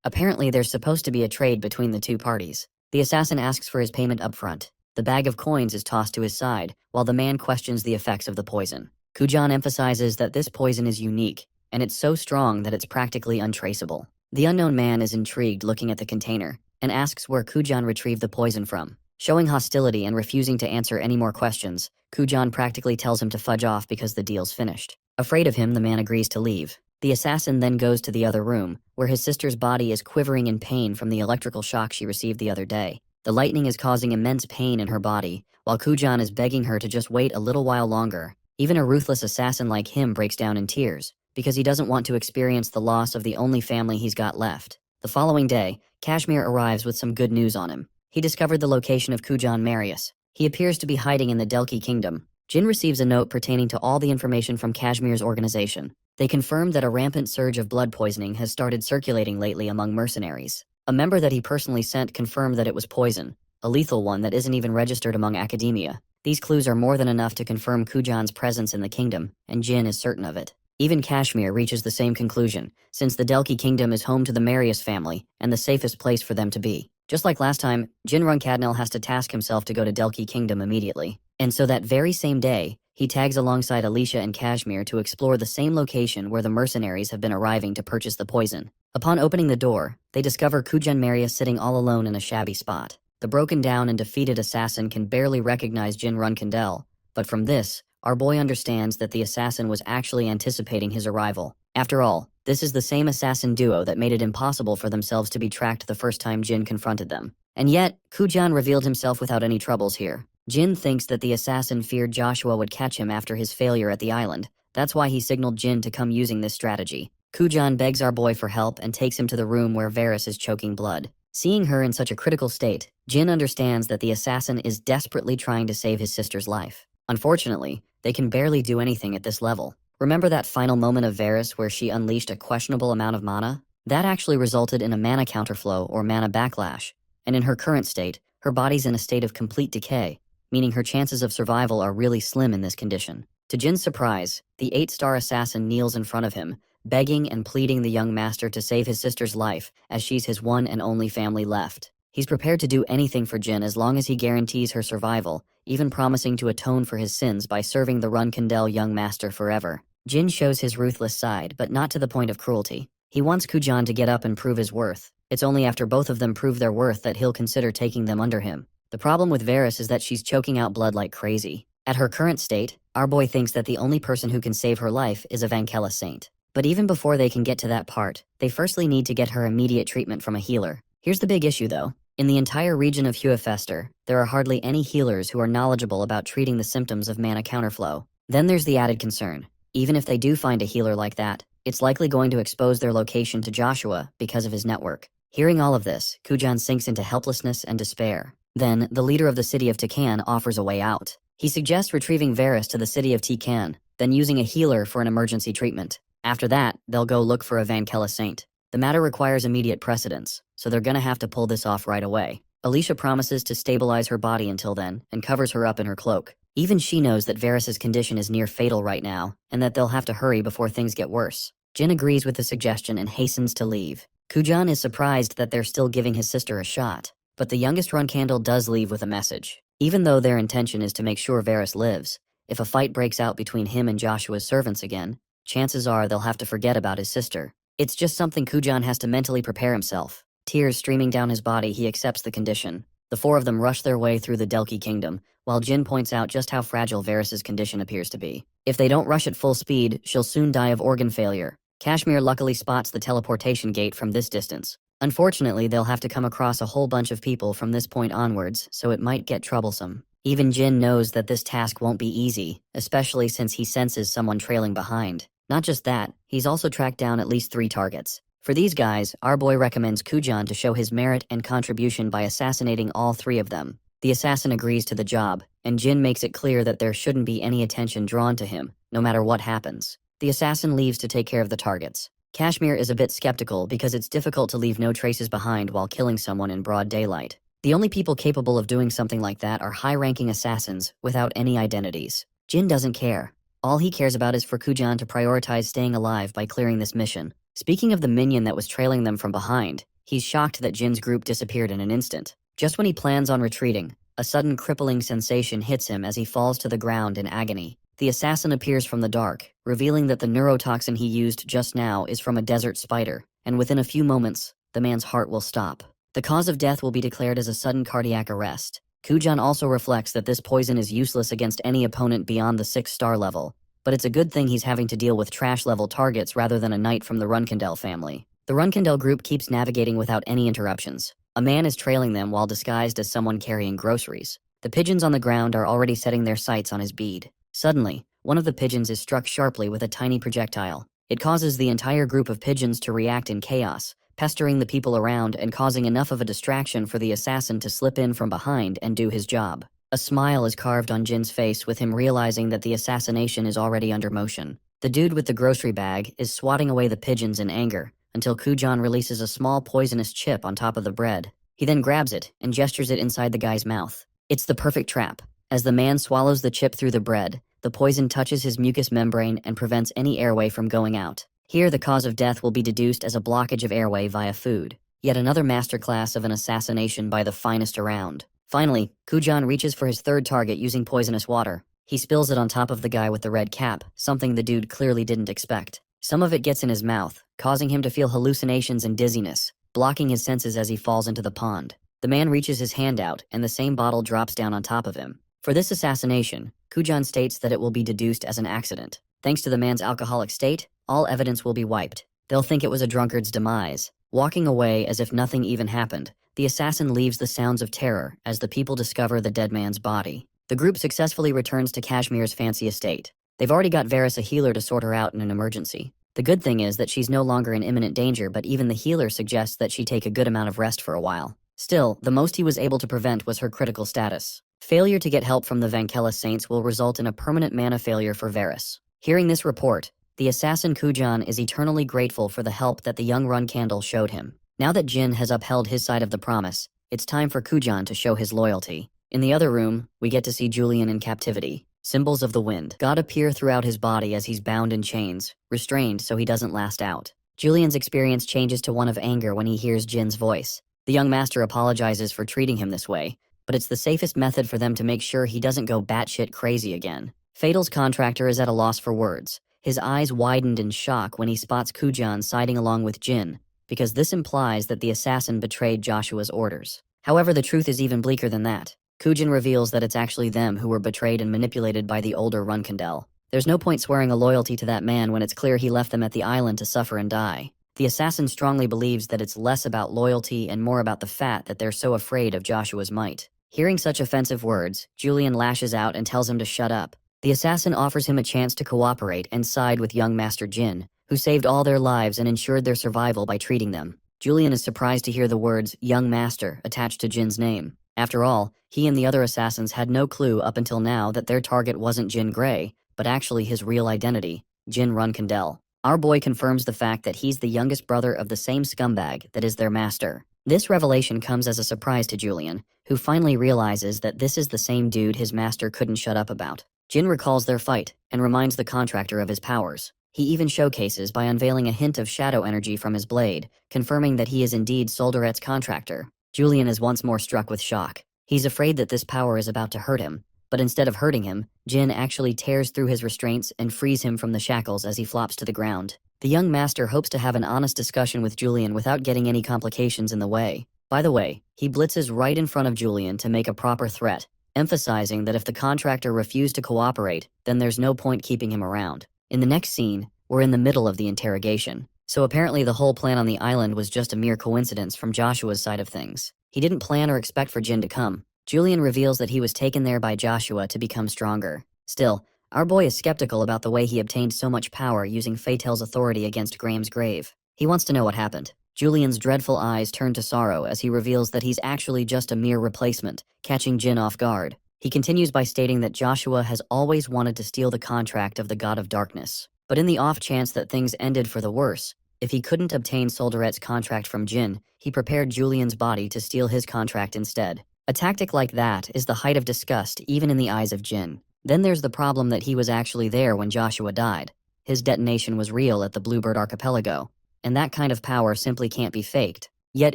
Apparently, there's supposed to be a trade between the two parties. The assassin asks for his payment up front. The bag of coins is tossed to his side, while the man questions the effects of the poison. Kujan emphasizes that this poison is unique, and it's so strong that it's practically untraceable. The unknown man is intrigued looking at the container, and asks where Kujan retrieved the poison from. Showing hostility and refusing to answer any more questions, Kujan practically tells him to fudge off because the deal's finished. Afraid of him, the man agrees to leave. The assassin then goes to the other room, where his sister's body is quivering in pain from the electrical shock she received the other day. The lightning is causing immense pain in her body, while Kujan is begging her to just wait a little while longer. Even a ruthless assassin like him breaks down in tears, because he doesn't want to experience the loss of the only family he's got left. The following day, Kashmir arrives with some good news on him. He discovered the location of Kujan Marius. He appears to be hiding in the Delki Kingdom. Jin receives a note pertaining to all the information from Kashmir's organization. They confirm that a rampant surge of blood poisoning has started circulating lately among mercenaries. A member that he personally sent confirmed that it was poison, a lethal one that isn't even registered among academia. These clues are more than enough to confirm Kujan's presence in the kingdom, and Jin is certain of it. Even Kashmir reaches the same conclusion, since the Delki Kingdom is home to the Marius family and the safest place for them to be. Just like last time, Jin Runkadnel has to task himself to go to Delki Kingdom immediately. And so that very same day, he tags alongside Alicia and Kashmir to explore the same location where the mercenaries have been arriving to purchase the poison. Upon opening the door, they discover Kujan Marius sitting all alone in a shabby spot. The broken down and defeated assassin can barely recognize Jin Runkindel, but from this, our boy understands that the assassin was actually anticipating his arrival. After all, this is the same assassin duo that made it impossible for themselves to be tracked the first time Jin confronted them. And yet, Kujan revealed himself without any troubles here. Jin thinks that the assassin feared Joshua would catch him after his failure at the island. That's why he signaled Jin to come using this strategy. Kujan begs our boy for help and takes him to the room where Varys is choking blood. Seeing her in such a critical state, Jin understands that the assassin is desperately trying to save his sister's life. Unfortunately, they can barely do anything at this level. Remember that final moment of Varys where she unleashed a questionable amount of mana? That actually resulted in a mana counterflow or mana backlash, and in her current state, her body's in a state of complete decay, meaning her chances of survival are really slim in this condition. To Jin's surprise, the 8-star assassin kneels in front of him, begging and pleading the young master to save his sister's life, as she's his one and only family left. He's prepared to do anything for Jin as long as he guarantees her survival, even promising to atone for his sins by serving the Runkindel young master forever. Jin shows his ruthless side, but not to the point of cruelty. He wants Kujan to get up and prove his worth. It's only after both of them prove their worth that he'll consider taking them under him. The problem with Varys is that she's choking out blood like crazy. At her current state, our boy thinks that the only person who can save her life is a Vankella saint. But even before they can get to that part, they firstly need to get her immediate treatment from a healer. Here's the big issue though. In the entire region of Huefester, there are hardly any healers who are knowledgeable about treating the symptoms of mana counterflow. Then there's the added concern. Even if they do find a healer like that, it's likely going to expose their location to Joshua because of his network. Hearing all of this, Kujan sinks into helplessness and despair. Then, the leader of the city of Tikan offers a way out. He suggests retrieving Varys to the city of Tikan, then using a healer for an emergency treatment. After that, they'll go look for a Vankella saint. The matter requires immediate precedence, so they're gonna have to pull this off right away. Alicia promises to stabilize her body until then, and covers her up in her cloak. Even she knows that Varys' condition is near fatal right now, and that they'll have to hurry before things get worse. Jin agrees with the suggestion and hastens to leave. Kujan is surprised that they're still giving his sister a shot, but the youngest Runkindel does leave with a message. Even though their intention is to make sure Varys lives, if a fight breaks out between him and Joshua's servants again, chances are they'll have to forget about his sister. It's just something Kujan has to mentally prepare himself. Tears streaming down his body, he accepts the condition. The four of them rush their way through the Delki kingdom, while Jin points out just how fragile Varys' condition appears to be. If they don't rush at full speed, she'll soon die of organ failure. Kashmir luckily spots the teleportation gate from this distance. Unfortunately, they'll have to come across a whole bunch of people from this point onwards, so it might get troublesome. Even Jin knows that this task won't be easy, especially since he senses someone trailing behind. Not just that, he's also tracked down at least 3 targets. For these guys, our boy recommends Kujan to show his merit and contribution by assassinating all 3 of them. The assassin agrees to the job, and Jin makes it clear that there shouldn't be any attention drawn to him, no matter what happens. The assassin leaves to take care of the targets. Kashmir is a bit skeptical because it's difficult to leave no traces behind while killing someone in broad daylight. The only people capable of doing something like that are high-ranking assassins without any identities. Jin doesn't care. All he cares about is for Kujan to prioritize staying alive by clearing this mission. Speaking of the minion that was trailing them from behind, he's shocked that Jin's group disappeared in an instant. Just when he plans on retreating, a sudden crippling sensation hits him as he falls to the ground in agony. The assassin appears from the dark, revealing that the neurotoxin he used just now is from a desert spider, and within a few moments, the man's heart will stop. The cause of death will be declared as a sudden cardiac arrest. Kujan also reflects that this poison is useless against any opponent beyond the 6-star level, but it's a good thing he's having to deal with trash-level targets rather than a knight from the Runkindel family. The Runkindel group keeps navigating without any interruptions. A man is trailing them while disguised as someone carrying groceries. The pigeons on the ground are already setting their sights on his bead. Suddenly, one of the pigeons is struck sharply with a tiny projectile. It causes the entire group of pigeons to react in chaos, pestering the people around and causing enough of a distraction for the assassin to slip in from behind and do his job. A smile is carved on Jin's face with him realizing that the assassination is already under motion. The dude with the grocery bag is swatting away the pigeons in anger until Kujan releases a small poisonous chip on top of the bread. He then grabs it and gestures it inside the guy's mouth. It's the perfect trap. As the man swallows the chip through the bread, the poison touches his mucous membrane and prevents any airway from going out. Here, the cause of death will be deduced as a blockage of airway via food. Yet another masterclass of an assassination by the finest around. Finally, Kujan reaches for his 3rd target using poisonous water. He spills it on top of the guy with the red cap, something the dude clearly didn't expect. Some of it gets in his mouth, causing him to feel hallucinations and dizziness, blocking his senses as he falls into the pond. The man reaches his hand out, and the same bottle drops down on top of him. For this assassination, Kujan states that it will be deduced as an accident. Thanks to the man's alcoholic state, all evidence will be wiped. They'll think it was a drunkard's demise. Walking away as if nothing even happened, the assassin leaves the sounds of terror as the people discover the dead man's body. The group successfully returns to Kashmir's fancy estate. They've already got Varys a healer to sort her out in an emergency. The good thing is that she's no longer in imminent danger, but even the healer suggests that she take a good amount of rest for a while. Still, the most he was able to prevent was her critical status. Failure to get help from the Vankela Saints will result in a permanent mana failure for Varys. Hearing this report, the assassin Kujan is eternally grateful for the help that the young Run Candle showed him. Now that Jin has upheld his side of the promise, it's time for Kujan to show his loyalty. In the other room, we get to see Julian in captivity. Symbols of the wind God appear throughout his body as he's bound in chains, restrained so he doesn't last out. Julian's experience changes to one of anger when he hears Jin's voice. The young master apologizes for treating him this way, but it's the safest method for them to make sure he doesn't go batshit crazy again. Fatal's contractor is at a loss for words. His eyes widened in shock when he spots Kujan siding along with Jin, because this implies that the assassin betrayed Joshua's orders. However, the truth is even bleaker than that. Kujan reveals that it's actually them who were betrayed and manipulated by the older Runkandel. There's no point swearing a loyalty to that man when it's clear he left them at the island to suffer and die. The assassin strongly believes that it's less about loyalty and more about the fact that they're so afraid of Joshua's might. Hearing such offensive words, Julian lashes out and tells him to shut up. The assassin offers him a chance to cooperate and side with young Master Jin, who saved all their lives and ensured their survival by treating them. Julian is surprised to hear the words "young master" attached to Jin's name. After all, he and the other assassins had no clue up until now that their target wasn't Jin Grey, but actually his real identity, Jin Runkandel. Our boy confirms the fact that he's the youngest brother of the same scumbag that is their master. This revelation comes as a surprise to Julian, who finally realizes that this is the same dude his master couldn't shut up about. Jin recalls their fight and reminds the contractor of his powers. He even showcases by unveiling a hint of shadow energy from his blade, confirming that he is indeed Solderet's contractor. Julian is once more struck with shock. He's afraid that this power is about to hurt him, but instead of hurting him, Jin actually tears through his restraints and frees him from the shackles as he flops to the ground. The young master hopes to have an honest discussion with Julian without getting any complications in the way. By the way, he blitzes right in front of Julian to make a proper threat, emphasizing that if the contractor refused to cooperate, then there's no point keeping him around. In the next scene, we're in the middle of the interrogation. So apparently the whole plan on the island was just a mere coincidence from Joshua's side of things. He didn't plan or expect for Jin to come. Julian reveals that he was taken there by Joshua to become stronger. Still, our boy is skeptical about the way he obtained so much power using Fatel's authority against Graham's grave. He wants to know what happened. Julian's dreadful eyes turn to sorrow as he reveals that he's actually just a mere replacement, catching Jin off guard. He continues by stating that Joshua has always wanted to steal the contract of the God of Darkness. But in the off chance that things ended for the worse, if he couldn't obtain Solderet's contract from Jin, he prepared Julian's body to steal his contract instead. A tactic like that is the height of disgust even in the eyes of Jin. Then there's the problem that he was actually there when Joshua died. His detonation was real at the Bluebird Archipelago, and that kind of power simply can't be faked. Yet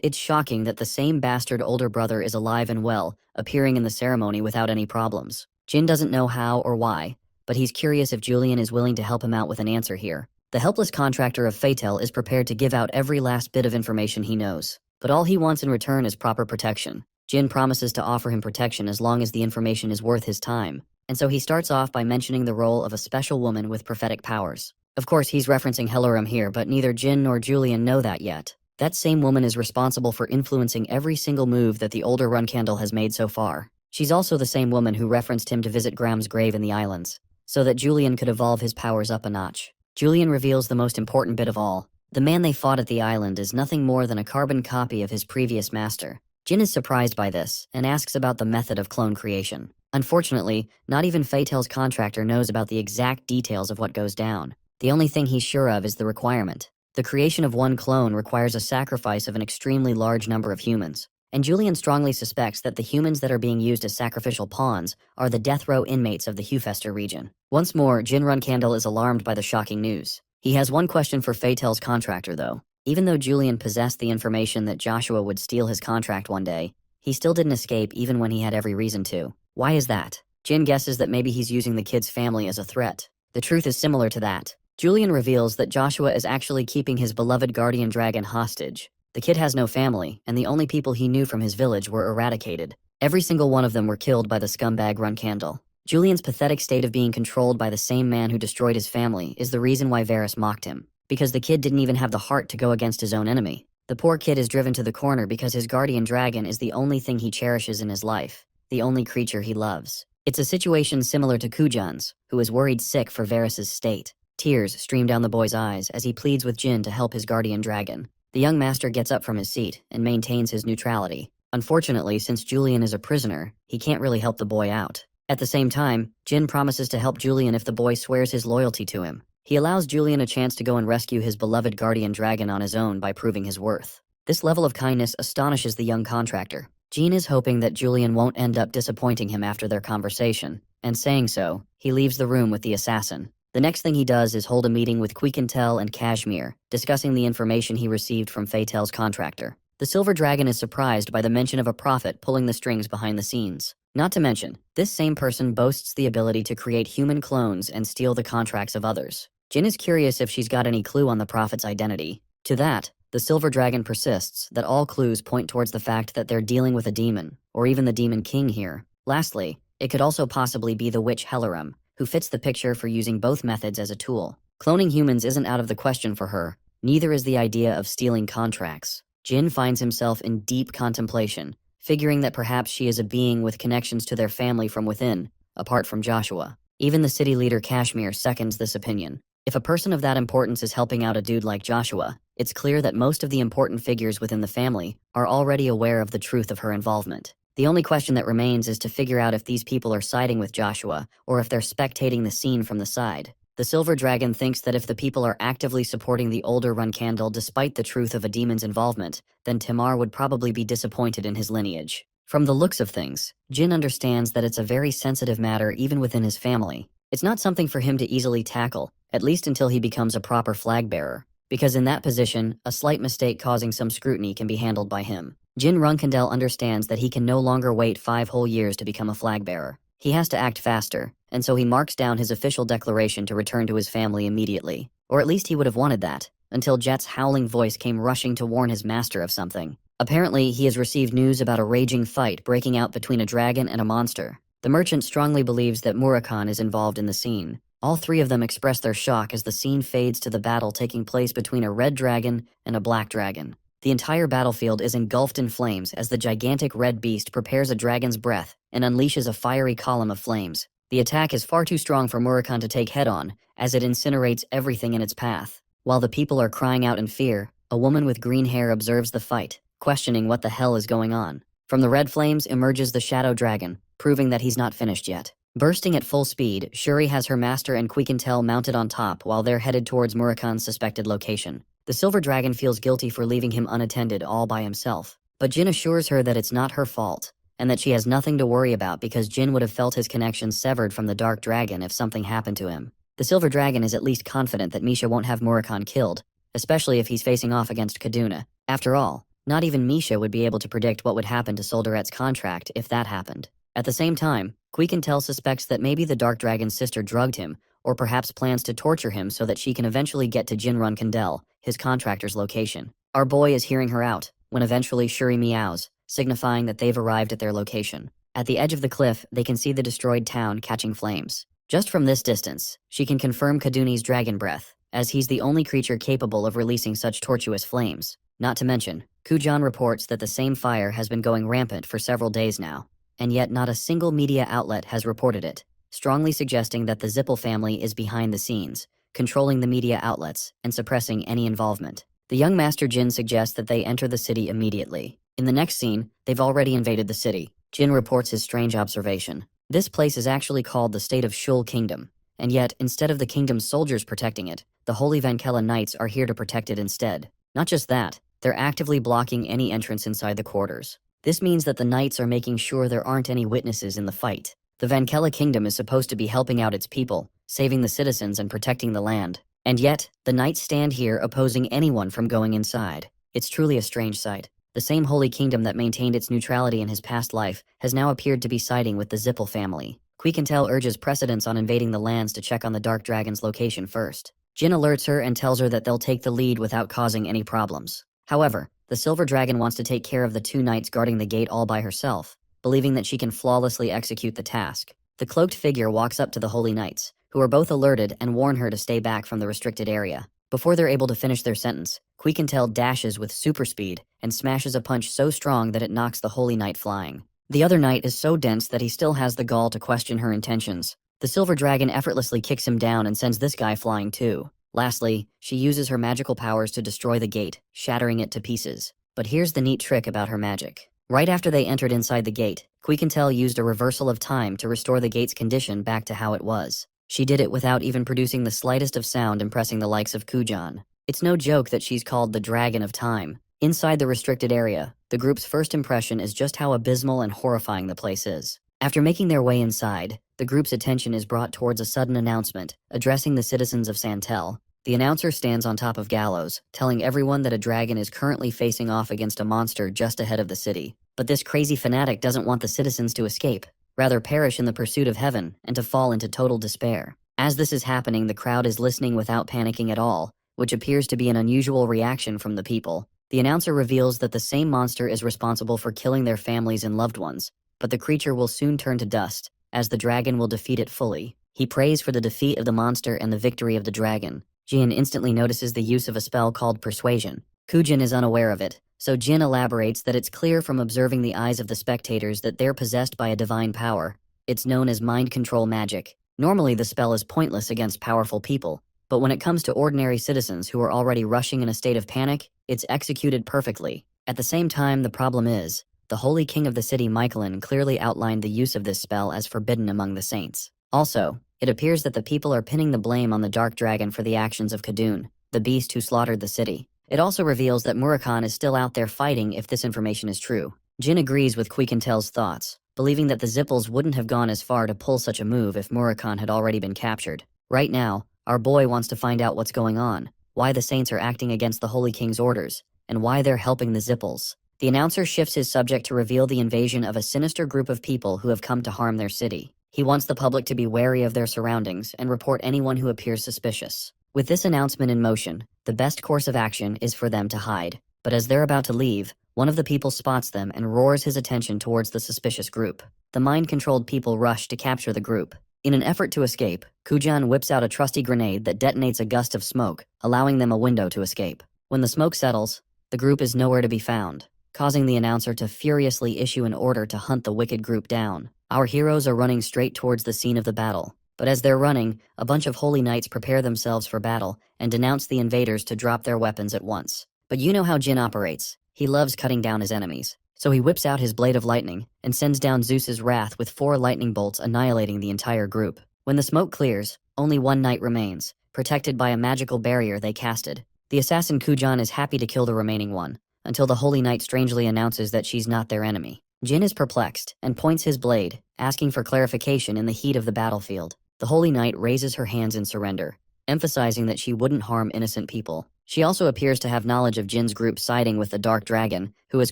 it's shocking that the same bastard older brother is alive and well, appearing in the ceremony without any problems. Jin doesn't know how or why, but he's curious if Julian is willing to help him out with an answer here. The helpless contractor of Fatel is prepared to give out every last bit of information he knows, but all he wants in return is proper protection. Jin promises to offer him protection as long as the information is worth his time, and so he starts off by mentioning the role of a special woman with prophetic powers. Of course, he's referencing Helloram here, but neither Jin nor Julian know that yet. That same woman is responsible for influencing every single move that the older Runcandle has made so far. She's also the same woman who referenced him to visit Graham's grave in the islands, so that Julian could evolve his powers up a notch. Julian reveals the most important bit of all. The man they fought at the island is nothing more than a carbon copy of his previous master. Jin is surprised by this and asks about the method of clone creation. Unfortunately, not even Fatel's contractor knows about the exact details of what goes down. The only thing he's sure of is the requirement. The creation of one clone requires a sacrifice of an extremely large number of humans, and Julian strongly suspects that the humans that are being used as sacrificial pawns are the death row inmates of the Hufester region. Once more, Jin Runcandle is alarmed by the shocking news. He has one question for Fatel's contractor, though. Even though Julian possessed the information that Joshua would steal his contract one day, he still didn't escape even when he had every reason to. Why is that? Jin guesses that maybe he's using the kid's family as a threat. The truth is similar to that. Julian reveals that Joshua is actually keeping his beloved guardian dragon hostage. The kid has no family, and the only people he knew from his village were eradicated. Every single one of them were killed by the scumbag Runcandle. Julian's pathetic state of being controlled by the same man who destroyed his family is the reason why Varys mocked him. Because the kid didn't even have the heart to go against his own enemy. The poor kid is driven to the corner because his guardian dragon is the only thing he cherishes in his life, the only creature he loves. It's a situation similar to Kujan's, who is worried sick for Varys' state. Tears stream down the boy's eyes as he pleads with Jin to help his guardian dragon. The young master gets up from his seat and maintains his neutrality. Unfortunately, since Julian is a prisoner, he can't really help the boy out. At the same time, Jin promises to help Julian if the boy swears his loyalty to him. He allows Julian a chance to go and rescue his beloved guardian dragon on his own by proving his worth. This level of kindness astonishes the young contractor. Jin is hoping that Julian won't end up disappointing him after their conversation, and saying so, he leaves the room with the assassin. The next thing he does is hold a meeting with Queequintel and Kashmir, discussing the information he received from Fatel's contractor. The Silver Dragon is surprised by the mention of a prophet pulling the strings behind the scenes. Not to mention, this same person boasts the ability to create human clones and steal the contracts of others. Jin is curious if she's got any clue on the prophet's identity. To that, the Silver Dragon persists that all clues point towards the fact that they're dealing with a demon, or even the Demon King here. Lastly, it could also possibly be the witch Hellerim, who fits the picture for using both methods as a tool. Cloning humans isn't out of the question for her, neither is the idea of stealing contracts. Jin finds himself in deep contemplation, figuring that perhaps she is a being with connections to their family from within, apart from Joshua. Even the city leader Kashmir seconds this opinion. If a person of that importance is helping out a dude like Joshua, it's clear that most of the important figures within the family are already aware of the truth of her involvement. The only question that remains is to figure out if these people are siding with Joshua or if they're spectating the scene from the side. The Silver Dragon thinks that if the people are actively supporting the older Runcandle despite the truth of a demon's involvement, then Timar would probably be disappointed in his lineage. From the looks of things, Jin understands that it's a very sensitive matter even within his family. It's not something for him to easily tackle, at least until he becomes a proper flag bearer, because in that position, a slight mistake causing some scrutiny can be handled by him. Jin Runcandle understands that he can no longer wait 5 whole years to become a flag bearer. He has to act faster, and so he marks down his official declaration to return to his family immediately. Or at least he would have wanted that, until Jet's howling voice came rushing to warn his master of something. Apparently, he has received news about a raging fight breaking out between a dragon and a monster. The merchant strongly believes that Murakan is involved in the scene. All 3 of them express their shock as the scene fades to the battle taking place between a red dragon and a black dragon. The entire battlefield is engulfed in flames as the gigantic red beast prepares a dragon's breath and unleashes a fiery column of flames. The attack is far too strong for Murakan to take head-on, as it incinerates everything in its path. While the people are crying out in fear, a woman with green hair observes the fight, questioning what the hell is going on. From the red flames emerges the Shadow Dragon, proving that he's not finished yet. Bursting at full speed, Shuri has her master and Queequintel mounted on top while they're headed towards Murakan's suspected location. The Silver Dragon feels guilty for leaving him unattended all by himself, but Jin assures her that it's not her fault, and that she has nothing to worry about because Jin would have felt his connection severed from the Dark Dragon if something happened to him. The Silver Dragon is at least confident that Misha won't have Murakan killed, especially if he's facing off against Kaduna. After all, not even Misha would be able to predict what would happen to Solderet's contract if that happened. At the same time, Queequintel suspects that maybe the Dark Dragon's sister drugged him, or perhaps plans to torture him so that she can eventually get to Jin Runcandle, his contractor's location. Our boy is hearing her out, when eventually Shuri meows, signifying that they've arrived at their location. At the edge of the cliff, they can see the destroyed town catching flames. Just from this distance, she can confirm Kaduni's dragon breath, as he's the only creature capable of releasing such tortuous flames. Not to mention, Kujan reports that the same fire has been going rampant for several days now, and yet not a single media outlet has reported it, strongly suggesting that the Zippel family is behind the scenes, controlling the media outlets and suppressing any involvement. The young Master Jin suggests that they enter the city immediately. In the next scene, they've already invaded the city. Jin reports his strange observation. This place is actually called the State of Shul Kingdom, and yet, instead of the kingdom's soldiers protecting it, the Holy Vankella Knights are here to protect it instead. Not just that, they're actively blocking any entrance inside the quarters. This means that the Knights are making sure there aren't any witnesses in the fight. The Vankella Kingdom is supposed to be helping out its people, saving the citizens and protecting the land. And yet, the Knights stand here opposing anyone from going inside. It's truly a strange sight. The same Holy Kingdom that maintained its neutrality in his past life has now appeared to be siding with the Zippel family. Queequintel urges precedence on invading the lands to check on the Dark Dragon's location first. Jin alerts her and tells her that they'll take the lead without causing any problems. However, the silver dragon wants to take care of the two knights guarding the gate all by herself, believing that she can flawlessly execute the task. The cloaked figure walks up to the holy knights, who are both alerted and warn her to stay back from the restricted area. Before they're able to finish their sentence, Queequentel dashes with super speed and smashes a punch so strong that it knocks the holy knight flying. The other knight is so dense that he still has the gall to question her intentions. The silver dragon effortlessly kicks him down and sends this guy flying too. Lastly, she uses her magical powers to destroy the gate, shattering it to pieces. But here's the neat trick about her magic. Right after they entered inside the gate, Queequentel used a reversal of time to restore the gate's condition back to how it was. She did it without even producing the slightest of sound, impressing the likes of Kujan. It's no joke that she's called the Dragon of Time. Inside the restricted area, the group's first impression is just how abysmal and horrifying the place is. After making their way inside, the group's attention is brought towards a sudden announcement, addressing the citizens of Santel. The announcer stands on top of gallows, telling everyone that a dragon is currently facing off against a monster just ahead of the city. But this crazy fanatic doesn't want the citizens to escape, rather perish in the pursuit of heaven and to fall into total despair. As this is happening, the crowd is listening without panicking at all, which appears to be an unusual reaction from the people. The announcer reveals that the same monster is responsible for killing their families and loved ones, but the creature will soon turn to dust, as the dragon will defeat it fully. He prays for the defeat of the monster and the victory of the dragon. Jin instantly notices the use of a spell called Persuasion. Kujin is unaware of it, so Jin elaborates that it's clear from observing the eyes of the spectators that they're possessed by a divine power. It's known as mind control magic. Normally the spell is pointless against powerful people, but when it comes to ordinary citizens who are already rushing in a state of panic, it's executed perfectly. At the same time, the problem is, the Holy King of the city Michaelin clearly outlined the use of this spell as forbidden among the saints. Also, it appears that the people are pinning the blame on the Dark Dragon for the actions of Kadun, the beast who slaughtered the city. It also reveals that Murakhan is still out there fighting if this information is true. Jin agrees with Queequentel's thoughts, believing that the Zippels wouldn't have gone as far to pull such a move if Murakhan had already been captured. Right now, our boy wants to find out what's going on, why the saints are acting against the Holy King's orders, and why they're helping the Zippels. The announcer shifts his subject to reveal the invasion of a sinister group of people who have come to harm their city. He wants the public to be wary of their surroundings and report anyone who appears suspicious. With this announcement in motion, the best course of action is for them to hide. But as they're about to leave, one of the people spots them and roars his attention towards the suspicious group. The mind-controlled people rush to capture the group. In an effort to escape, Kujan whips out a trusty grenade that detonates a gust of smoke, allowing them a window to escape. When the smoke settles, the group is nowhere to be found, causing the announcer to furiously issue an order to hunt the wicked group down. Our heroes are running straight towards the scene of the battle. But as they're running, a bunch of holy knights prepare themselves for battle and denounce the invaders to drop their weapons at once. But you know how Jin operates. He loves cutting down his enemies. So he whips out his blade of lightning and sends down Zeus's wrath with 4 lightning bolts, annihilating the entire group. When the smoke clears, only one knight remains, protected by a magical barrier they casted. The assassin Kujan is happy to kill the remaining one, until the holy knight strangely announces that she's not their enemy. Jin is perplexed and points his blade, asking for clarification in the heat of the battlefield. The holy knight raises her hands in surrender, emphasizing that she wouldn't harm innocent people. She also appears to have knowledge of Jin's group siding with the Dark Dragon, who is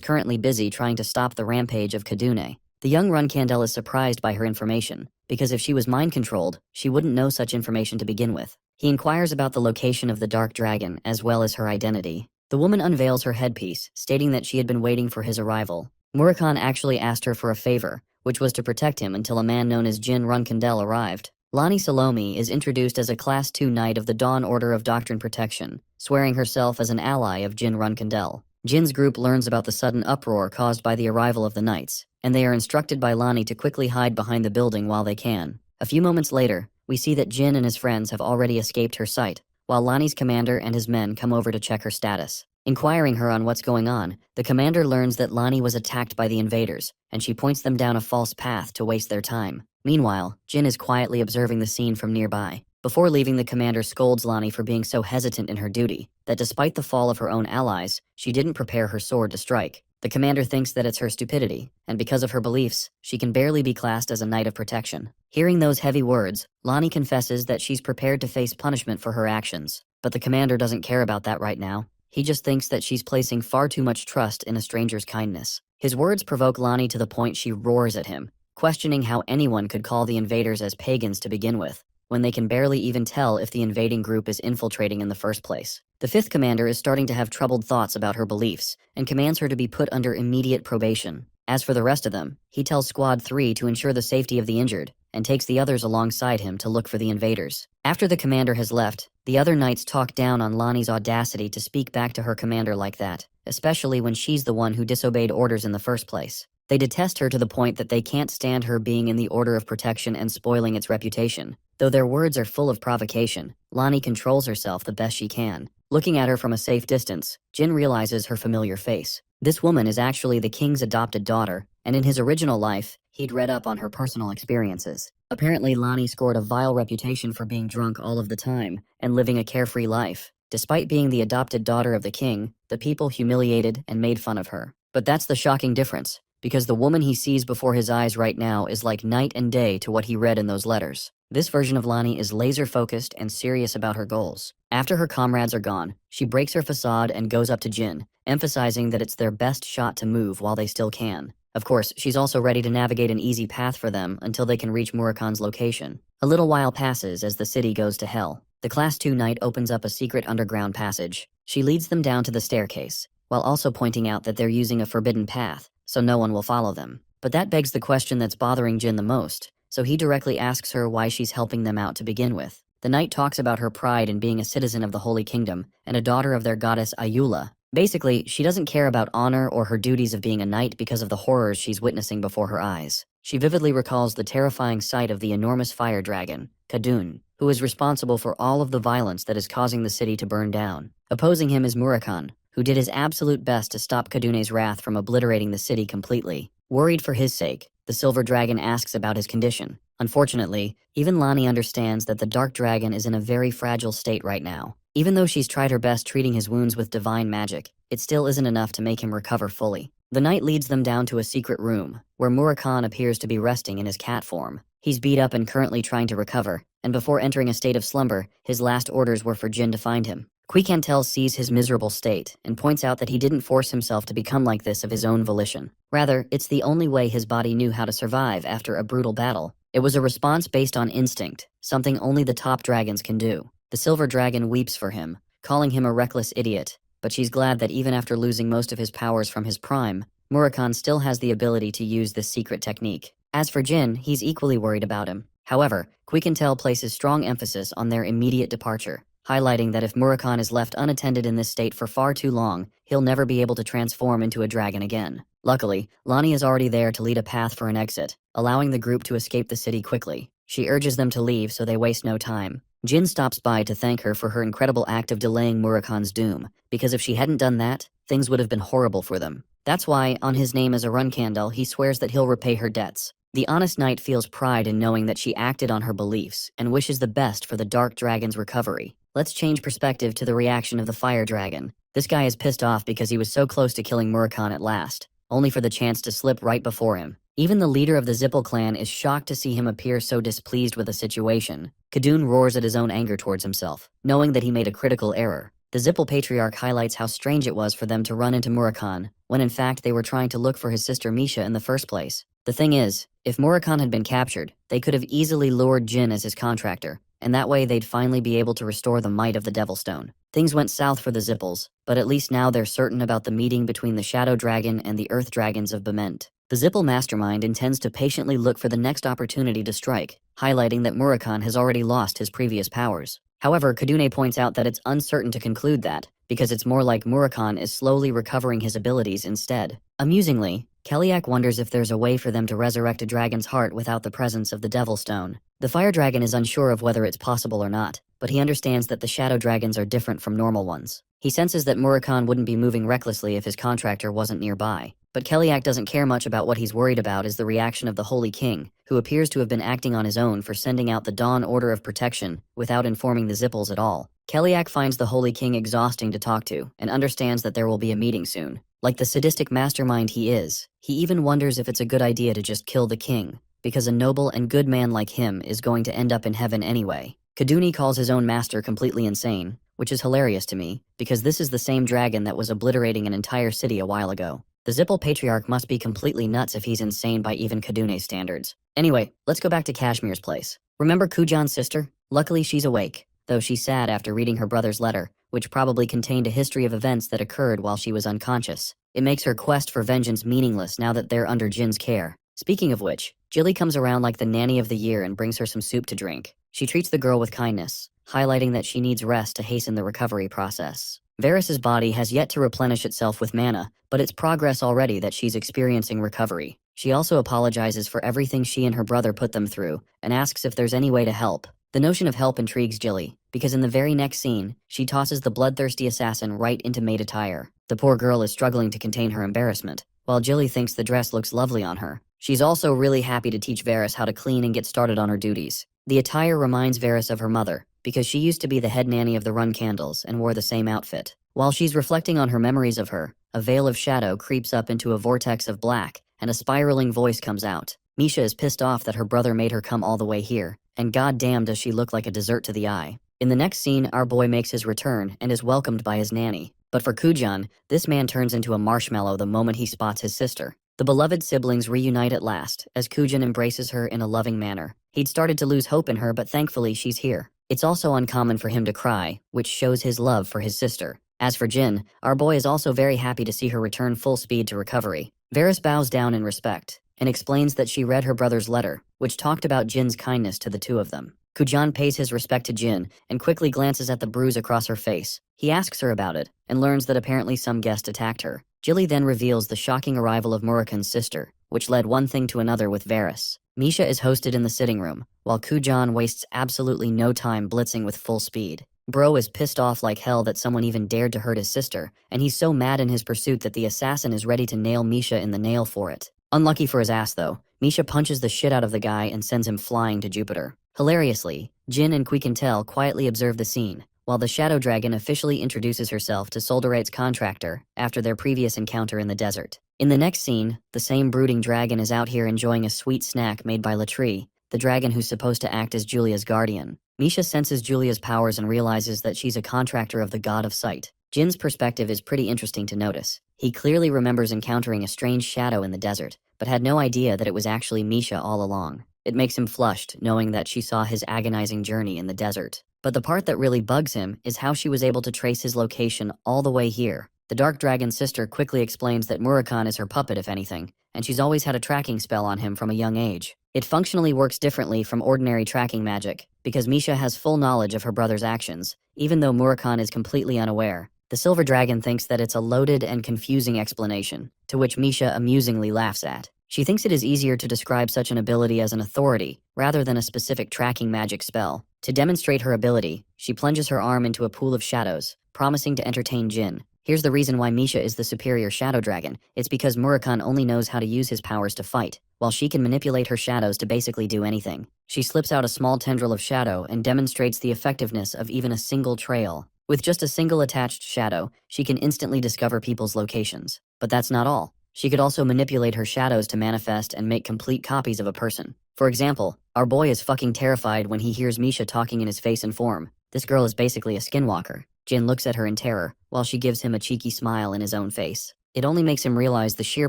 currently busy trying to stop the rampage of Kadune. The young Runkandel is surprised by her information, because if she was mind-controlled, she wouldn't know such information to begin with. He inquires about the location of the Dark Dragon as well as her identity. The woman unveils her headpiece, stating that she had been waiting for his arrival. Murakhan actually asked her for a favor, which was to protect him until a man known as Jin Runkandel arrived. Lani Salome is introduced as a Class 2 Knight of the Dawn Order of Doctrine Protection, swearing herself as an ally of Jin Runkandel. Jin's group learns about the sudden uproar caused by the arrival of the knights, and they are instructed by Lani to quickly hide behind the building while they can. A few moments later, we see that Jin and his friends have already escaped her sight, while Lani's commander and his men come over to check her status. Inquiring her on what's going on, the commander learns that Lani was attacked by the invaders, and she points them down a false path to waste their time. Meanwhile, Jin is quietly observing the scene from nearby. Before leaving, the commander scolds Lani for being so hesitant in her duty, that despite the fall of her own allies, she didn't prepare her sword to strike. The commander thinks that it's her stupidity, and because of her beliefs, she can barely be classed as a knight of protection. Hearing those heavy words, Lani confesses that she's prepared to face punishment for her actions. But the commander doesn't care about that right now. He just thinks that she's placing far too much trust in a stranger's kindness. His words provoke Lani to the point she roars at him, questioning how anyone could call the invaders as pagans to begin with, when they can barely even tell if the invading group is infiltrating in the first place. The fifth commander is starting to have troubled thoughts about her beliefs and commands her to be put under immediate probation. As for the rest of them, he tells Squad 3 to ensure the safety of the injured and takes the others alongside him to look for the invaders. After the commander has left, the other knights talk down on Lonnie's audacity to speak back to her commander like that, especially when she's the one who disobeyed orders in the first place. They detest her to the point that they can't stand her being in the Order of Protection and spoiling its reputation. Though their words are full of provocation, Lonnie controls herself the best she can. Looking at her from a safe distance, Jin realizes her familiar face. This woman is actually the king's adopted daughter, and in his original life, he'd read up on her personal experiences. Apparently, Lonnie scored a vile reputation for being drunk all of the time and living a carefree life. Despite being the adopted daughter of the king, the people humiliated and made fun of her. But that's the shocking difference, because the woman he sees before his eyes right now is like night and day to what he read in those letters. This version of Lonnie is laser-focused and serious about her goals. After her comrades are gone, she breaks her facade and goes up to Jin, emphasizing that it's their best shot to move while they still can. Of course, she's also ready to navigate an easy path for them until they can reach Murakan's location. A little while passes as the city goes to hell. The Class 2 knight opens up a secret underground passage. She leads them down to the staircase, while also pointing out that they're using a forbidden path, so no one will follow them. But that begs the question that's bothering Jin the most, so he directly asks her why she's helping them out to begin with. The knight talks about her pride in being a citizen of the Holy Kingdom and a daughter of their goddess Ayula. Basically, she doesn't care about honor or her duties of being a knight because of the horrors she's witnessing before her eyes. She vividly recalls the terrifying sight of the enormous fire dragon, Kadun, who is responsible for all of the violence that is causing the city to burn down. Opposing him is Murakan, who did his absolute best to stop Kadune's wrath from obliterating the city completely. Worried for his sake, the silver dragon asks about his condition. Unfortunately, even Lonnie understands that the dark dragon is in a very fragile state right now. Even though she's tried her best treating his wounds with divine magic, it still isn't enough to make him recover fully. The knight leads them down to a secret room, where Murakan appears to be resting in his cat form. He's beat up and currently trying to recover, and before entering a state of slumber, his last orders were for Jin to find him. Quicantel sees his miserable state and points out that he didn't force himself to become like this of his own volition. Rather, it's the only way his body knew how to survive after a brutal battle. It was a response based on instinct, something only the top dragons can do. The silver dragon weeps for him, calling him a reckless idiot, but she's glad that even after losing most of his powers from his prime, Murakan still has the ability to use this secret technique. As for Jin, he's equally worried about him. However, Quicantel places strong emphasis on their immediate departure, highlighting that if Murakan is left unattended in this state for far too long, he'll never be able to transform into a dragon again. Luckily, Lonnie is already there to lead a path for an exit, allowing the group to escape the city quickly. She urges them to leave so they waste no time. Jin stops by to thank her for her incredible act of delaying Murakan's doom, because if she hadn't done that, things would have been horrible for them. That's why, on his name as a Runcandle, he swears that he'll repay her debts. The honest knight feels pride in knowing that she acted on her beliefs and wishes the best for the dark dragon's recovery. Let's change perspective to the reaction of the fire dragon. This guy is pissed off because he was so close to killing Murakan at last, only for the chance to slip right before him. Even the leader of the Zippel clan is shocked to see him appear so displeased with the situation. Kadun roars at his own anger towards himself, knowing that he made a critical error. The Zippel patriarch highlights how strange it was for them to run into Murakan, when in fact they were trying to look for his sister Misha in the first place. The thing is, if Murakan had been captured, they could have easily lured Jin as his contractor, and that way they'd finally be able to restore the might of the Devil Stone. Things went south for the Zippels, but at least now they're certain about the meeting between the Shadow Dragon and the Earth Dragons of Bement. The Zippel mastermind intends to patiently look for the next opportunity to strike, highlighting that Murakan has already lost his previous powers. However, Kadune points out that it's uncertain to conclude that, because it's more like Murakan is slowly recovering his abilities instead. Amusingly, Keliak wonders if there's a way for them to resurrect a dragon's heart without the presence of the Devil Stone. The Fire Dragon is unsure of whether it's possible or not, but he understands that the Shadow Dragons are different from normal ones. He senses that Murakan wouldn't be moving recklessly if his contractor wasn't nearby. But Keliak doesn't care much about what he's worried about is the reaction of the Holy King, who appears to have been acting on his own for sending out the Dawn Order of Protection without informing the Zippels at all. Keliak finds the Holy King exhausting to talk to and understands that there will be a meeting soon. Like the sadistic mastermind he is, he even wonders if it's a good idea to just kill the king, because a noble and good man like him is going to end up in heaven anyway. Kaduni calls his own master completely insane, which is hilarious to me, because this is the same dragon that was obliterating an entire city a while ago. The Zippel Patriarch must be completely nuts if he's insane by even Kadune's standards. Anyway, let's go back to Kashmir's place. Remember Kujan's sister? Luckily she's awake, though she's sad after reading her brother's letter, which probably contained a history of events that occurred while she was unconscious. It makes her quest for vengeance meaningless now that they're under Jin's care. Speaking of which, Jilly comes around like the nanny of the year and brings her some soup to drink. She treats the girl with kindness, highlighting that she needs rest to hasten the recovery process. Varys's body has yet to replenish itself with mana, but it's progress already that she's experiencing recovery. She also apologizes for everything she and her brother put them through, and asks if there's any way to help. The notion of help intrigues Jilly, because in the very next scene, she tosses the bloodthirsty assassin right into maid attire. The poor girl is struggling to contain her embarrassment, while Jilly thinks the dress looks lovely on her. She's also really happy to teach Varys how to clean and get started on her duties. The attire reminds Varys of her mother, because she used to be the head nanny of the Run Candles and wore the same outfit. While she's reflecting on her memories of her, a veil of shadow creeps up into a vortex of black, and a spiraling voice comes out. Misha is pissed off that her brother made her come all the way here, and goddamn does she look like a dessert to the eye. In the next scene, our boy makes his return and is welcomed by his nanny. But for Kujan, this man turns into a marshmallow the moment he spots his sister. The beloved siblings reunite at last, as Kujan embraces her in a loving manner. He'd started to lose hope in her, but thankfully she's here. It's also uncommon for him to cry, which shows his love for his sister. As for Jin, our boy is also very happy to see her return full speed to recovery. Varys bows down in respect, and explains that she read her brother's letter, which talked about Jin's kindness to the two of them. Kujan pays his respect to Jin, and quickly glances at the bruise across her face. He asks her about it, and learns that apparently some guest attacked her. Jilly then reveals the shocking arrival of Murakan's sister, which led one thing to another with Varys. Misha is hosted in the sitting room, while Kujan wastes absolutely no time blitzing with full speed. Bro is pissed off like hell that someone even dared to hurt his sister, and he's so mad in his pursuit that the assassin is ready to nail Misha in the nail for it. Unlucky for his ass though, Misha punches the shit out of the guy and sends him flying to Jupiter. Hilariously, Jin and Quiquintel quietly observe the scene, while the Shadow Dragon officially introduces herself to Solderate's contractor after their previous encounter in the desert. In the next scene, the same brooding dragon is out here enjoying a sweet snack made by Latrie, the dragon who's supposed to act as Julia's guardian. Misha senses Julia's powers and realizes that she's a contractor of the God of Sight. Jin's perspective is pretty interesting to notice. He clearly remembers encountering a strange shadow in the desert, but had no idea that it was actually Misha all along. It makes him flushed, knowing that she saw his agonizing journey in the desert. But the part that really bugs him is how she was able to trace his location all the way here. The Dark Dragon's sister quickly explains that Murakan is her puppet if anything, and she's always had a tracking spell on him from a young age. It functionally works differently from ordinary tracking magic, because Misha has full knowledge of her brother's actions, even though Murakan is completely unaware. The Silver Dragon thinks that it's a loaded and confusing explanation, to which Misha amusingly laughs at. She thinks it is easier to describe such an ability as an authority, rather than a specific tracking magic spell. To demonstrate her ability, she plunges her arm into a pool of shadows, promising to entertain Jin. Here's the reason why Misha is the superior Shadow Dragon. It's because Murakan only knows how to use his powers to fight, while she can manipulate her shadows to basically do anything. She slips out a small tendril of shadow and demonstrates the effectiveness of even a single trail. With just a single attached shadow, she can instantly discover people's locations. But that's not all. She could also manipulate her shadows to manifest and make complete copies of a person. For example, our boy is fucking terrified when he hears Misha talking in his face and form. This girl is basically a skinwalker. Jin looks at her in terror, while she gives him a cheeky smile in his own face. It only makes him realize the sheer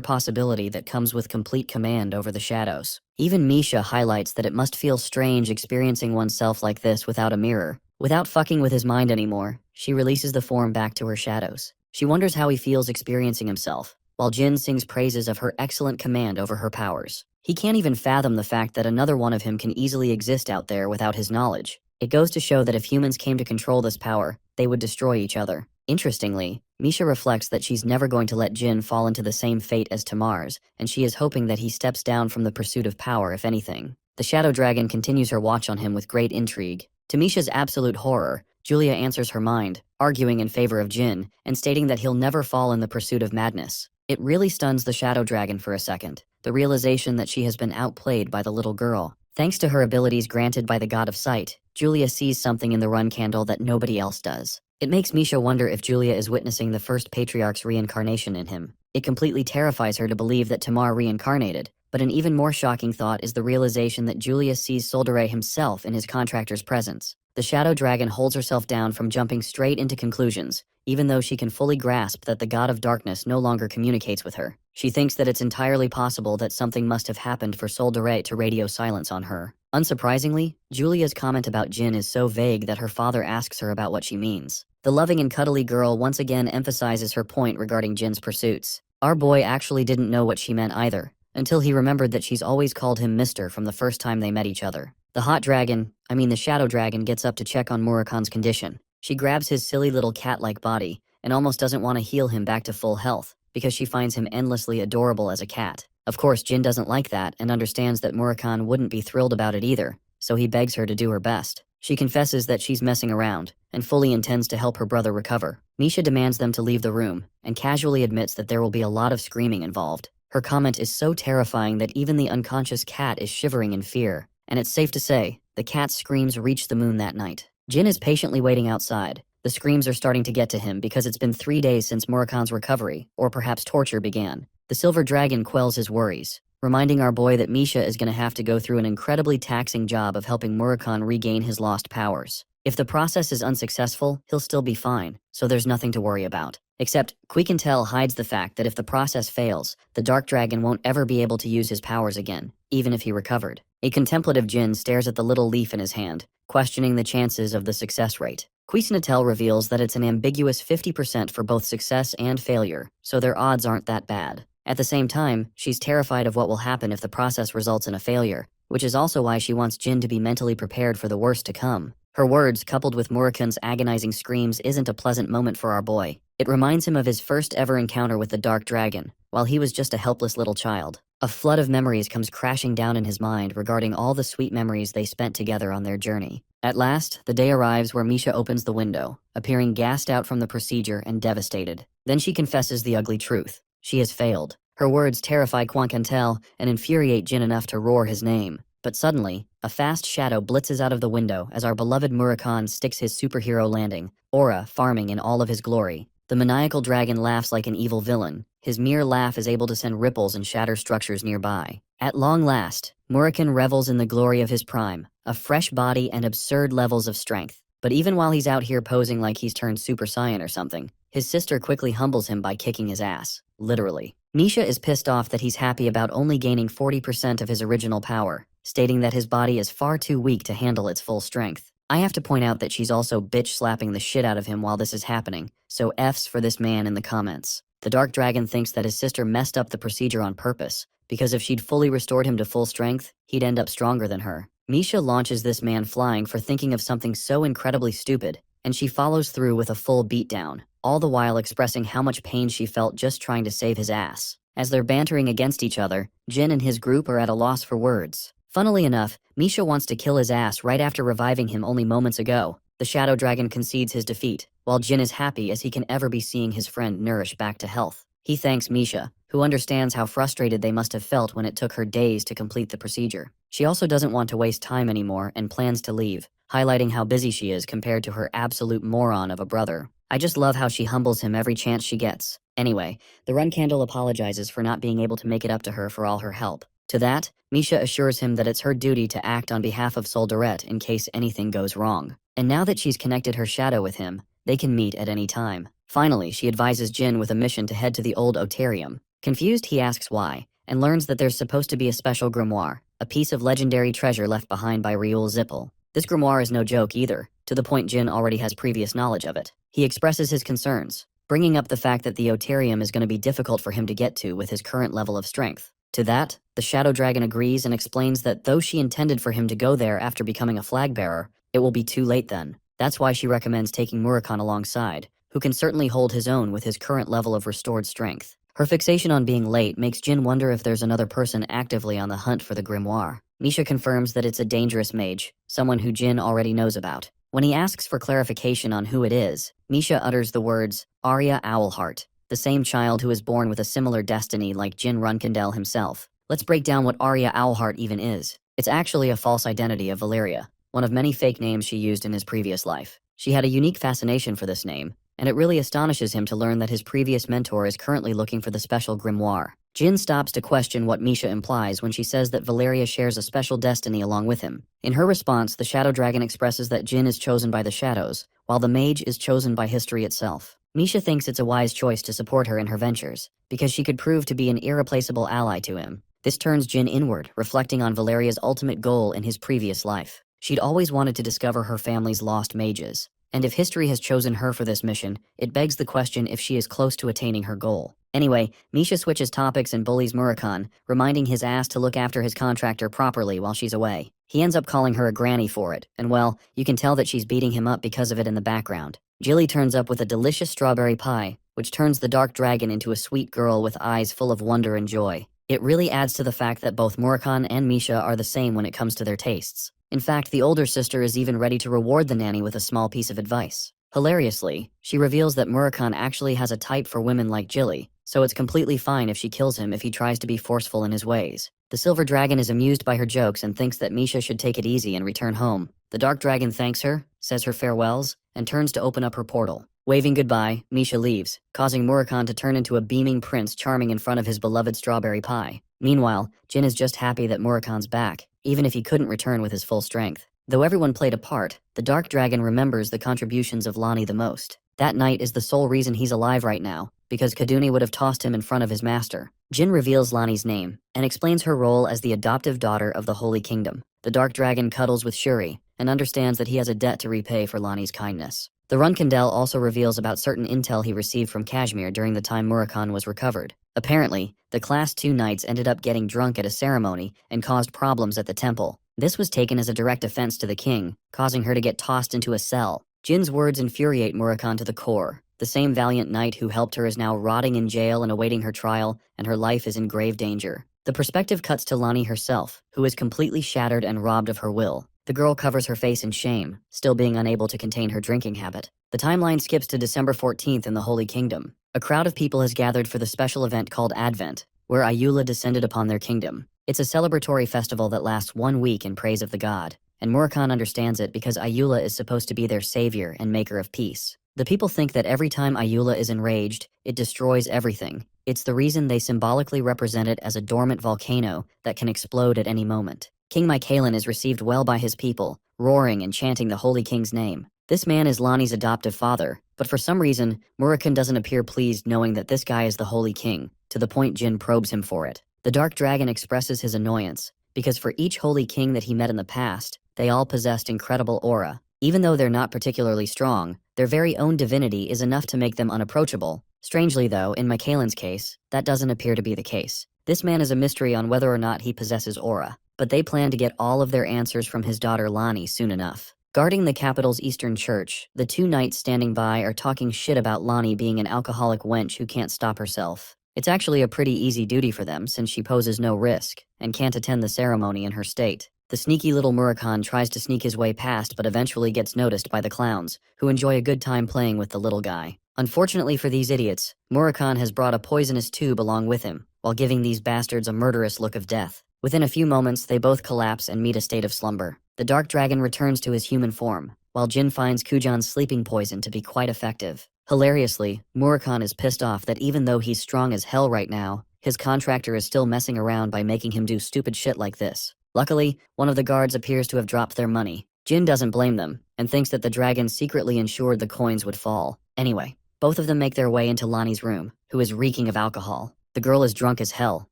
possibility that comes with complete command over the shadows. Even Misha highlights that it must feel strange experiencing oneself like this without a mirror. Without fucking with his mind anymore, she releases the form back to her shadows. She wonders how he feels experiencing himself, while Jin sings praises of her excellent command over her powers. He can't even fathom the fact that another one of him can easily exist out there without his knowledge. It goes to show that if humans came to control this power, they would destroy each other. Interestingly, Misha reflects that she's never going to let Jin fall into the same fate as Tamar's, and she is hoping that he steps down from the pursuit of power if anything. The Shadow Dragon continues her watch on him with great intrigue. To Misha's absolute horror, Julia answers her mind, arguing in favor of Jin, and stating that he'll never fall in the pursuit of madness. It really stuns the Shadow Dragon for a second, the realization that she has been outplayed by the little girl. Thanks to her abilities granted by the God of Sight, Julia sees something in the Run Candle that nobody else does. It makes Misha wonder if Julia is witnessing the first Patriarch's reincarnation in him. It completely terrifies her to believe that Tamar reincarnated, but an even more shocking thought is the realization that Julia sees Soldere himself in his contractor's presence. The Shadow Dragon holds herself down from jumping straight into conclusions, even though she can fully grasp that the God of Darkness no longer communicates with her. She thinks that it's entirely possible that something must have happened for Soldere to radio silence on her. Unsurprisingly, Julia's comment about Jin is so vague that her father asks her about what she means. The loving and cuddly girl once again emphasizes her point regarding Jin's pursuits. Our boy actually didn't know what she meant either, until he remembered that she's always called him Mister from the first time they met each other. The shadow dragon gets up to check on Murakan's condition. She grabs his silly little cat-like body and almost doesn't want to heal him back to full health because she finds him endlessly adorable as a cat. Of course, Jin doesn't like that and understands that Murakan wouldn't be thrilled about it either, so he begs her to do her best. She confesses that she's messing around and fully intends to help her brother recover. Misha demands them to leave the room and casually admits that there will be a lot of screaming involved. Her comment is so terrifying that even the unconscious cat is shivering in fear, and it's safe to say, the cat's screams reach the moon that night. Jin is patiently waiting outside. The screams are starting to get to him because it's been 3 days since Murakan's recovery, or perhaps torture began. The silver dragon quells his worries, reminding our boy that Misha is going to have to go through an incredibly taxing job of helping Murakan regain his lost powers. If the process is unsuccessful, he'll still be fine, so there's nothing to worry about. Except, Quiquintel hides the fact that if the process fails, the dark dragon won't ever be able to use his powers again, even if he recovered. A contemplative Jin stares at the little leaf in his hand, questioning the chances of the success rate. Quiquintel reveals that it's an ambiguous 50% for both success and failure, so their odds aren't that bad. At the same time, she's terrified of what will happen if the process results in a failure, which is also why she wants Jin to be mentally prepared for the worst to come. Her words, coupled with Murakan's agonizing screams, isn't a pleasant moment for our boy. It reminds him of his first ever encounter with the dark dragon, while he was just a helpless little child. A flood of memories comes crashing down in his mind regarding all the sweet memories they spent together on their journey. At last, the day arrives where Misha opens the window, appearing gassed out from the procedure and devastated. Then she confesses the ugly truth. She has failed. Her words terrify Quiquintel and infuriate Jin enough to roar his name. But suddenly, a fast shadow blitzes out of the window as our beloved Murakan sticks his superhero landing, aura farming in all of his glory. The maniacal dragon laughs like an evil villain. His mere laugh is able to send ripples and shatter structures nearby. At long last, Murakan revels in the glory of his prime, a fresh body and absurd levels of strength. But even while he's out here posing like he's turned Super Saiyan or something, his sister quickly humbles him by kicking his ass, literally. Misha is pissed off that he's happy about only gaining 40% of his original power, stating that his body is far too weak to handle its full strength. I have to point out that she's also bitch-slapping the shit out of him while this is happening, so F's for this man in the comments. The Dark Dragon thinks that his sister messed up the procedure on purpose, because if she'd fully restored him to full strength, he'd end up stronger than her. Misha launches this man flying for thinking of something so incredibly stupid, and she follows through with a full beatdown, all the while expressing how much pain she felt just trying to save his ass. As they're bantering against each other, Jin and his group are at a loss for words. Funnily enough, Misha wants to kill his ass right after reviving him only moments ago. The Shadow Dragon concedes his defeat, while Jin is happy as he can ever be seeing his friend nourish back to health. He thanks Misha, who understands how frustrated they must have felt when it took her days to complete the procedure. She also doesn't want to waste time anymore and plans to leave, highlighting how busy she is compared to her absolute moron of a brother. I just love how she humbles him every chance she gets. Anyway, the Run Candle apologizes for not being able to make it up to her for all her help. To that, Misha assures him that it's her duty to act on behalf of Solderette in case anything goes wrong. And now that she's connected her shadow with him, they can meet at any time. Finally, she advises Jin with a mission to head to the old Otarium. Confused, he asks why, and learns that there's supposed to be a special grimoire, a piece of legendary treasure left behind by Ryul Zippel. This grimoire is no joke either, to the point Jin already has previous knowledge of it. He expresses his concerns, bringing up the fact that the Otarium is going to be difficult for him to get to with his current level of strength. To that, the Shadow Dragon agrees and explains that though she intended for him to go there after becoming a flag bearer, it will be too late then. That's why she recommends taking Murakan alongside, who can certainly hold his own with his current level of restored strength. Her fixation on being late makes Jin wonder if there's another person actively on the hunt for the grimoire. Misha confirms that it's a dangerous mage, someone who Jin already knows about. When he asks for clarification on who it is, Misha utters the words, Arya Owlheart, the same child who is born with a similar destiny like Jin Runkindel himself. Let's break down what Arya Owlheart even is. It's actually a false identity of Valeria, one of many fake names she used in his previous life. She had a unique fascination for this name, and it really astonishes him to learn that his previous mentor is currently looking for the special grimoire. Jin stops to question what Misha implies when she says that Valeria shares a special destiny along with him. In her response, the Shadow Dragon expresses that Jin is chosen by the shadows, while the mage is chosen by history itself. Misha thinks it's a wise choice to support her in her ventures, because she could prove to be an irreplaceable ally to him. This turns Jin inward, reflecting on Valeria's ultimate goal in his previous life. She'd always wanted to discover her family's lost mages. And if history has chosen her for this mission, it begs the question if she is close to attaining her goal. Anyway, Misha switches topics and bullies Murakhan, reminding his ass to look after his contractor properly while she's away. He ends up calling her a granny for it, and well, you can tell that she's beating him up because of it in the background. Jilly turns up with a delicious strawberry pie, which turns the dark dragon into a sweet girl with eyes full of wonder and joy. It really adds to the fact that both Murakhan and Misha are the same when it comes to their tastes. In fact, the older sister is even ready to reward the nanny with a small piece of advice. Hilariously, she reveals that Murakhan actually has a type for women like Jilly, so it's completely fine if she kills him if he tries to be forceful in his ways. The silver dragon is amused by her jokes and thinks that Misha should take it easy and return home. The dark dragon thanks her, says her farewells, and turns to open up her portal. Waving goodbye, Misha leaves, causing Murakhan to turn into a beaming Prince Charming in front of his beloved strawberry pie. Meanwhile, Jin is just happy that Murakhan's back, even if he couldn't return with his full strength. Though everyone played a part, the dark dragon remembers the contributions of Lonnie the most. That night is the sole reason he's alive right now, because Kaduni would have tossed him in front of his master. Jin reveals Lonnie's name, and explains her role as the adoptive daughter of the Holy Kingdom. The dark dragon cuddles with Shuri, and understands that he has a debt to repay for Lonnie's kindness. The Runkandel also reveals about certain intel he received from Kashmir during the time Murakhan was recovered. Apparently, the Class 2 knights ended up getting drunk at a ceremony and caused problems at the temple. This was taken as a direct offense to the king, causing her to get tossed into a cell. Jin's words infuriate Murakhan to the core. The same valiant knight who helped her is now rotting in jail and awaiting her trial, and her life is in grave danger. The perspective cuts to Lonnie herself, who is completely shattered and robbed of her will. The girl covers her face in shame, still being unable to contain her drinking habit. The timeline skips to December 14th in the Holy Kingdom. A crowd of people has gathered for the special event called Advent, where Ayula descended upon their kingdom. It's a celebratory festival that lasts 1 week in praise of the god, and Murakhan understands it because Ayula is supposed to be their savior and maker of peace. The people think that every time Ayula is enraged, it destroys everything. It's the reason they symbolically represent it as a dormant volcano that can explode at any moment. King Mycalen is received well by his people, roaring and chanting the Holy King's name. This man is Lonnie's adoptive father, but for some reason, Murakhan doesn't appear pleased knowing that this guy is the Holy King, to the point Jin probes him for it. The Dark Dragon expresses his annoyance, because for each Holy King that he met in the past, they all possessed incredible aura. Even though they're not particularly strong, their very own divinity is enough to make them unapproachable. Strangely though, in Mycalen's case, that doesn't appear to be the case. This man is a mystery on whether or not he possesses aura, but they plan to get all of their answers from his daughter Lonnie soon enough. Guarding the capital's eastern church, the 2 knights standing by are talking shit about Lonnie being an alcoholic wench who can't stop herself. It's actually a pretty easy duty for them since she poses no risk and can't attend the ceremony in her state. The sneaky little Murakhan tries to sneak his way past but eventually gets noticed by the clowns, who enjoy a good time playing with the little guy. Unfortunately for these idiots, Murakhan has brought a poisonous tube along with him, while giving these bastards a murderous look of death. Within a few moments, they both collapse and meet a state of slumber. The Dark Dragon returns to his human form, while Jin finds Kujan's sleeping poison to be quite effective. Hilariously, Murakhan is pissed off that even though he's strong as hell right now, his contractor is still messing around by making him do stupid shit like this. Luckily, one of the guards appears to have dropped their money. Jin doesn't blame them, and thinks that the dragon secretly ensured the coins would fall. Anyway, both of them make their way into Lonnie's room, who is reeking of alcohol. The girl is drunk as hell,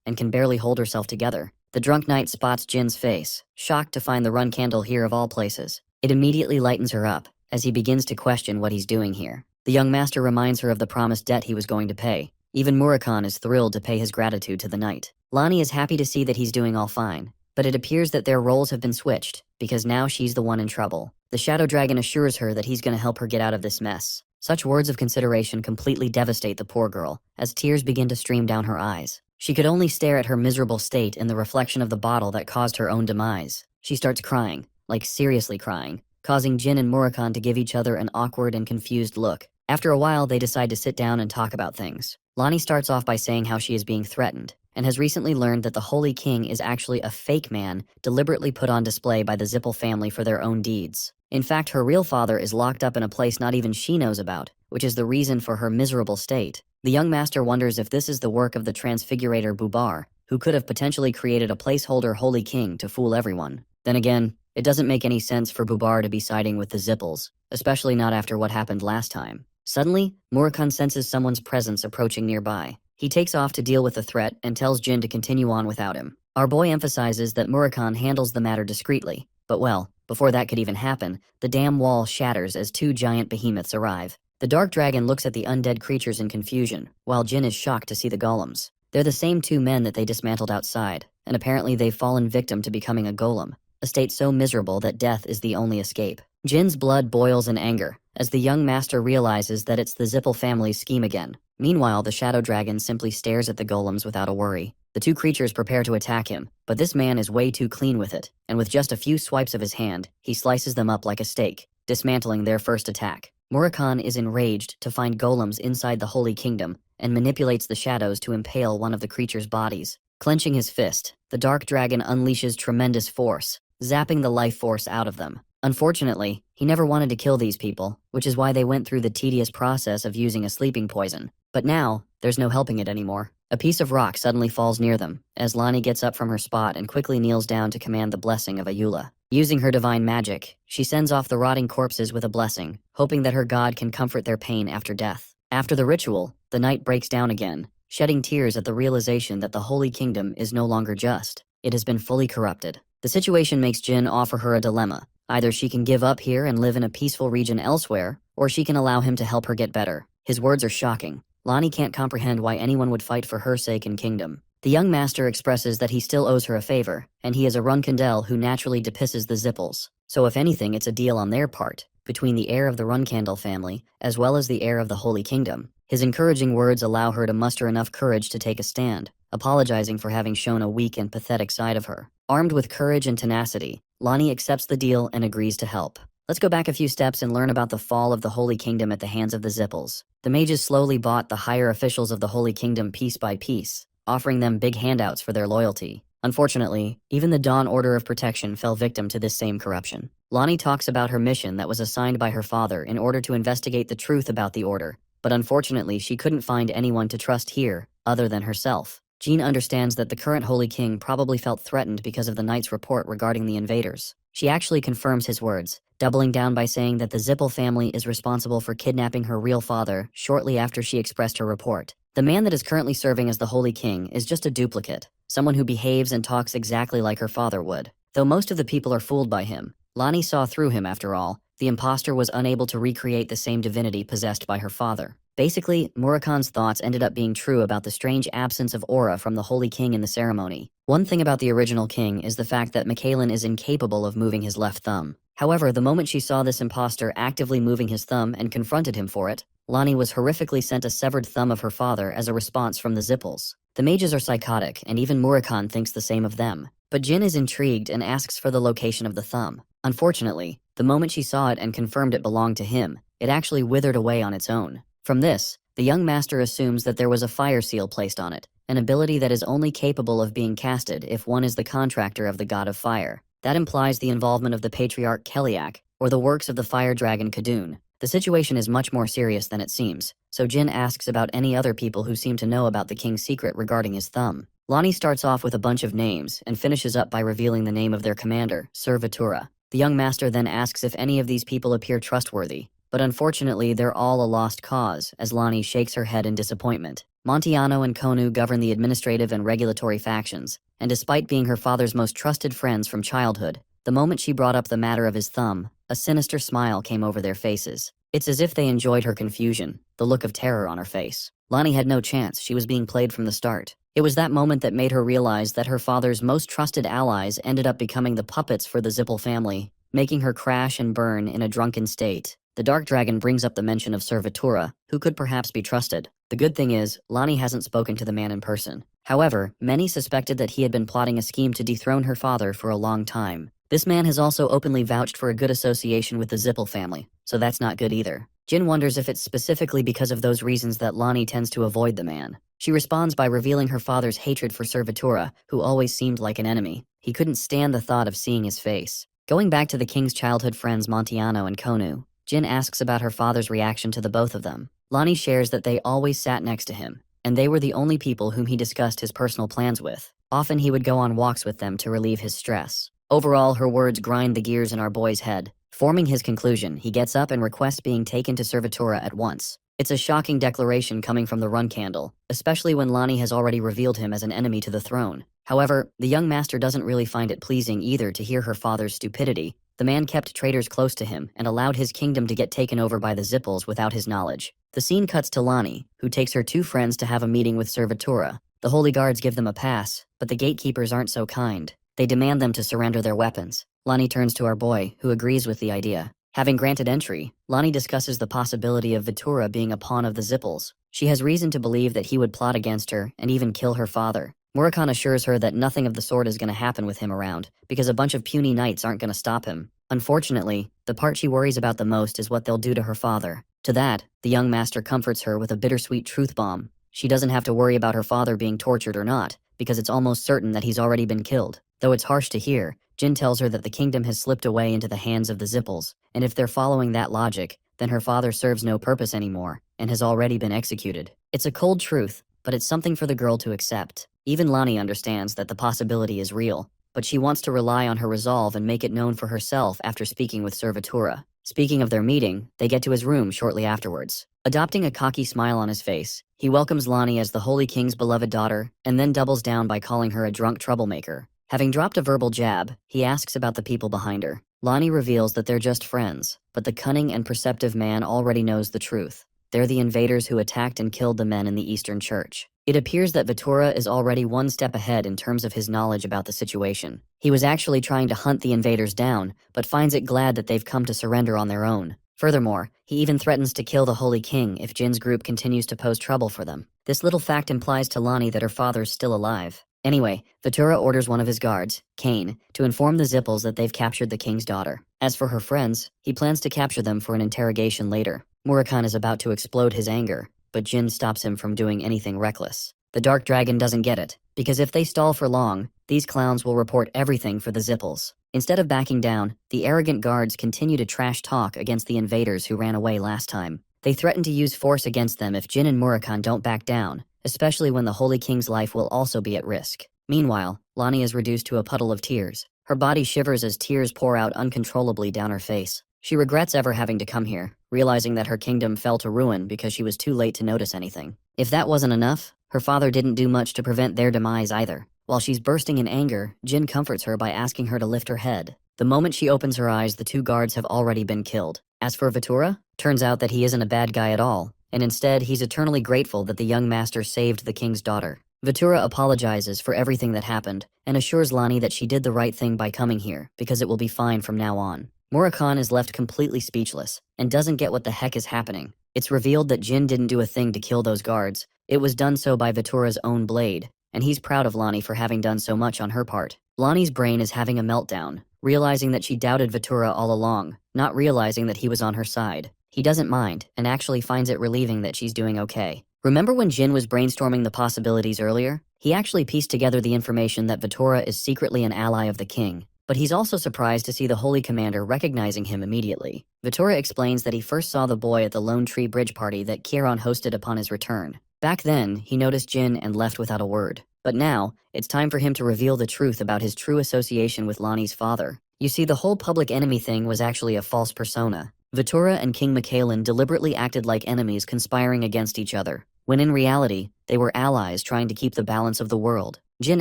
and can barely hold herself together. The drunk knight spots Jin's face, shocked to find the run candle here of all places. It immediately lightens her up, as he begins to question what he's doing here. The young master reminds her of the promised debt he was going to pay. Even Murakhan is thrilled to pay his gratitude to the knight. Lonnie is happy to see that he's doing all fine, but it appears that their roles have been switched, because now she's the one in trouble. The Shadow Dragon assures her that he's going to help her get out of this mess. Such words of consideration completely devastate the poor girl, as tears begin to stream down her eyes. She could only stare at her miserable state in the reflection of the bottle that caused her own demise. She starts crying, like seriously crying, causing Jin and Murakhan to give each other an awkward and confused look. After a while, they decide to sit down and talk about things. Lonnie starts off by saying how she is being threatened, and has recently learned that the Holy King is actually a fake man deliberately put on display by the Zippel family for their own deeds. In fact, her real father is locked up in a place not even she knows about, which is the reason for her miserable state. The young master wonders if this is the work of the transfigurator Bubar, who could have potentially created a placeholder Holy King to fool everyone. Then again, it doesn't make any sense for Bubar to be siding with the Zippels, especially not after what happened last time. Suddenly, Murakhan senses someone's presence approaching nearby. He takes off to deal with the threat and tells Jin to continue on without him. Our boy emphasizes that Murakhan handles the matter discreetly, but well, before that could even happen, the dam wall shatters as two giant behemoths arrive. The dark dragon looks at the undead creatures in confusion, while Jin is shocked to see the golems. They're the same two men that they dismantled outside, and apparently they've fallen victim to becoming a golem, a state so miserable that death is the only escape. Jin's blood boils in anger, as the young master realizes that it's the Zippel family's scheme again. Meanwhile, the shadow dragon simply stares at the golems without a worry. The two creatures prepare to attack him, but this man is way too clean with it, and with just a few swipes of his hand, he slices them up like a steak, dismantling their first attack. Murakhan is enraged to find golems inside the Holy Kingdom and manipulates the shadows to impale one of the creature's bodies. Clenching his fist, the dark dragon unleashes tremendous force, zapping the life force out of them. Unfortunately, he never wanted to kill these people, which is why they went through the tedious process of using a sleeping poison. But now, there's no helping it anymore. A piece of rock suddenly falls near them, as Lani gets up from her spot and quickly kneels down to command the blessing of Ayula. Using her divine magic, she sends off the rotting corpses with a blessing, hoping that her god can comfort their pain after death. After the ritual, the knight breaks down again, shedding tears at the realization that the Holy Kingdom is no longer just. It has been fully corrupted. The situation makes Jin offer her a dilemma. Either she can give up here and live in a peaceful region elsewhere, or she can allow him to help her get better. His words are shocking. Lani can't comprehend why anyone would fight for her sake and kingdom. The young master expresses that he still owes her a favor, and he is a Runkandel who naturally depisses the Zippels. So if anything, it's a deal on their part, between the heir of the Runkandel family, as well as the heir of the Holy Kingdom. His encouraging words allow her to muster enough courage to take a stand, apologizing for having shown a weak and pathetic side of her. Armed with courage and tenacity, Lani accepts the deal and agrees to help. Let's go back a few steps and learn about the fall of the Holy Kingdom at the hands of the Zippels. The mages slowly bought the higher officials of the Holy Kingdom piece by piece, offering them big handouts for their loyalty. Unfortunately, even the Dawn Order of Protection fell victim to this same corruption. Lani talks about her mission that was assigned by her father in order to investigate the truth about the Order, but unfortunately she couldn't find anyone to trust here, other than herself. Jean understands that the current Holy King probably felt threatened because of the knight's report regarding the invaders. She actually confirms his words, doubling down by saying that the Zippel family is responsible for kidnapping her real father shortly after she expressed her report. The man that is currently serving as the Holy King is just a duplicate, someone who behaves and talks exactly like her father would. Though most of the people are fooled by him, Lani saw through him after all. The imposter was unable to recreate the same divinity possessed by her father. Basically, Murakhan's thoughts ended up being true about the strange absence of aura from the Holy King in the ceremony. One thing about the original king is the fact that Mikhailin is incapable of moving his left thumb. However, the moment she saw this imposter actively moving his thumb and confronted him for it, Lani was horrifically sent a severed thumb of her father as a response from the Zippels. The mages are psychotic, and even Murakhan thinks the same of them. But Jin is intrigued and asks for the location of the thumb. Unfortunately, the moment she saw it and confirmed it belonged to him, it actually withered away on its own. From this, the young master assumes that there was a fire seal placed on it, an ability that is only capable of being casted if one is the contractor of the god of fire. That implies the involvement of the patriarch Keliak, or the works of the fire dragon Kadun. The situation is much more serious than it seems, so Jin asks about any other people who seem to know about the king's secret regarding his thumb. Lani starts off with a bunch of names and finishes up by revealing the name of their commander, Sir Vitura. The young master then asks if any of these people appear trustworthy, but unfortunately they're all a lost cause, as Lani shakes her head in disappointment. Montiano and Konu govern the administrative and regulatory factions, and despite being her father's most trusted friends from childhood, the moment she brought up the matter of his thumb, a sinister smile came over their faces. It's as if they enjoyed her confusion, the look of terror on her face. Lani had no chance, she was being played from the start. It was that moment that made her realize that her father's most trusted allies ended up becoming the puppets for the Zippel family, making her crash and burn in a drunken state. The Dark Dragon brings up the mention of Sir Vitura, who could perhaps be trusted. The good thing is, Lani hasn't spoken to the man in person. However, many suspected that he had been plotting a scheme to dethrone her father for a long time. This man has also openly vouched for a good association with the Zippel family, so that's not good either. Jin wonders if it's specifically because of those reasons that Lani tends to avoid the man. She responds by revealing her father's hatred for Sir Vitura, who always seemed like an enemy. He couldn't stand the thought of seeing his face. Going back to the king's childhood friends Montiano and Konu, Jin asks about her father's reaction to the both of them. Lani shares that they always sat next to him, and they were the only people whom he discussed his personal plans with. Often he would go on walks with them to relieve his stress. Overall, her words grind the gears in our boy's head. Forming his conclusion, he gets up and requests being taken to Sir Vitura at once. It's a shocking declaration coming from the Run Candle, especially when Lani has already revealed him as an enemy to the throne. However, the young master doesn't really find it pleasing either to hear her father's stupidity. The man kept traitors close to him and allowed his kingdom to get taken over by the Zippels without his knowledge. The scene cuts to Lonnie, who takes her two friends to have a meeting with Servitura. The holy guards give them a pass, but the gatekeepers aren't so kind. They demand them to surrender their weapons. Lonnie turns to our boy, who agrees with the idea. Having granted entry, Lonnie discusses the possibility of Vitura being a pawn of the Zippels. She has reason to believe that he would plot against her and even kill her father. Murakhan assures her that nothing of the sort is going to happen with him around, because a bunch of puny knights aren't going to stop him. Unfortunately, the part she worries about the most is what they'll do to her father. To that, the young master comforts her with a bittersweet truth bomb. She doesn't have to worry about her father being tortured or not, because it's almost certain that he's already been killed. Though it's harsh to hear, Jin tells her that the kingdom has slipped away into the hands of the Zippels, and if they're following that logic, then her father serves no purpose anymore, and has already been executed. It's a cold truth, but it's something for the girl to accept. Even Lonnie understands that the possibility is real, but she wants to rely on her resolve and make it known for herself after speaking with Servitura. Speaking of their meeting, they get to his room shortly afterwards. Adopting a cocky smile on his face, he welcomes Lonnie as the Holy King's beloved daughter, and then doubles down by calling her a drunk troublemaker. Having dropped a verbal jab, he asks about the people behind her. Lonnie reveals that they're just friends, but the cunning and perceptive man already knows the truth. They're the invaders who attacked and killed the men in the Eastern Church. It appears that Vitura is already one step ahead in terms of his knowledge about the situation. He was actually trying to hunt the invaders down, but finds it glad that they've come to surrender on their own. Furthermore, he even threatens to kill the Holy King if Jin's group continues to pose trouble for them. This little fact implies to Lonnie that her father's still alive. Anyway, Vitura orders one of his guards, Kane, to inform the Zippels that they've captured the king's daughter. As for her friends, he plans to capture them for an interrogation later. Murakhan is about to explode his anger, but Jin stops him from doing anything reckless. The Dark Dragon doesn't get it, because if they stall for long, these clowns will report everything for the Zippels. Instead of backing down, the arrogant guards continue to trash talk against the invaders who ran away last time. They threaten to use force against them if Jin and Murakhan don't back down, especially when the Holy King's life will also be at risk. Meanwhile, Lonnie is reduced to a puddle of tears. Her body shivers as tears pour out uncontrollably down her face. She regrets ever having to come here, realizing that her kingdom fell to ruin because she was too late to notice anything. If that wasn't enough, her father didn't do much to prevent their demise either. While she's bursting in anger, Jin comforts her by asking her to lift her head. The moment she opens her eyes, the two guards have already been killed. As for Vitura, turns out that he isn't a bad guy at all, and instead he's eternally grateful that the young master saved the king's daughter. Vitura apologizes for everything that happened and assures Lonnie that she did the right thing by coming here because it will be fine from now on. Murakhan is left completely speechless and doesn't get what the heck is happening. It's revealed that Jin didn't do a thing to kill those guards. It was done so by Vitura's own blade, and he's proud of Lonnie for having done so much on her part. Lonnie's brain is having a meltdown, realizing that she doubted Vitura all along, not realizing that he was on her side. He doesn't mind, and actually finds it relieving that she's doing okay. Remember when Jin was brainstorming the possibilities earlier? He actually pieced together the information that Vitura is secretly an ally of the king, but he's also surprised to see the Holy Commander recognizing him immediately. Vitura explains that he first saw the boy at the Lone Tree Bridge party that Kieran hosted upon his return. Back then, he noticed Jin and left without a word. But now, it's time for him to reveal the truth about his true association with Lonnie's father. You see, the whole public enemy thing was actually a false persona. Vitura and King Michaelin deliberately acted like enemies conspiring against each other, when in reality, they were allies trying to keep the balance of the world. Jin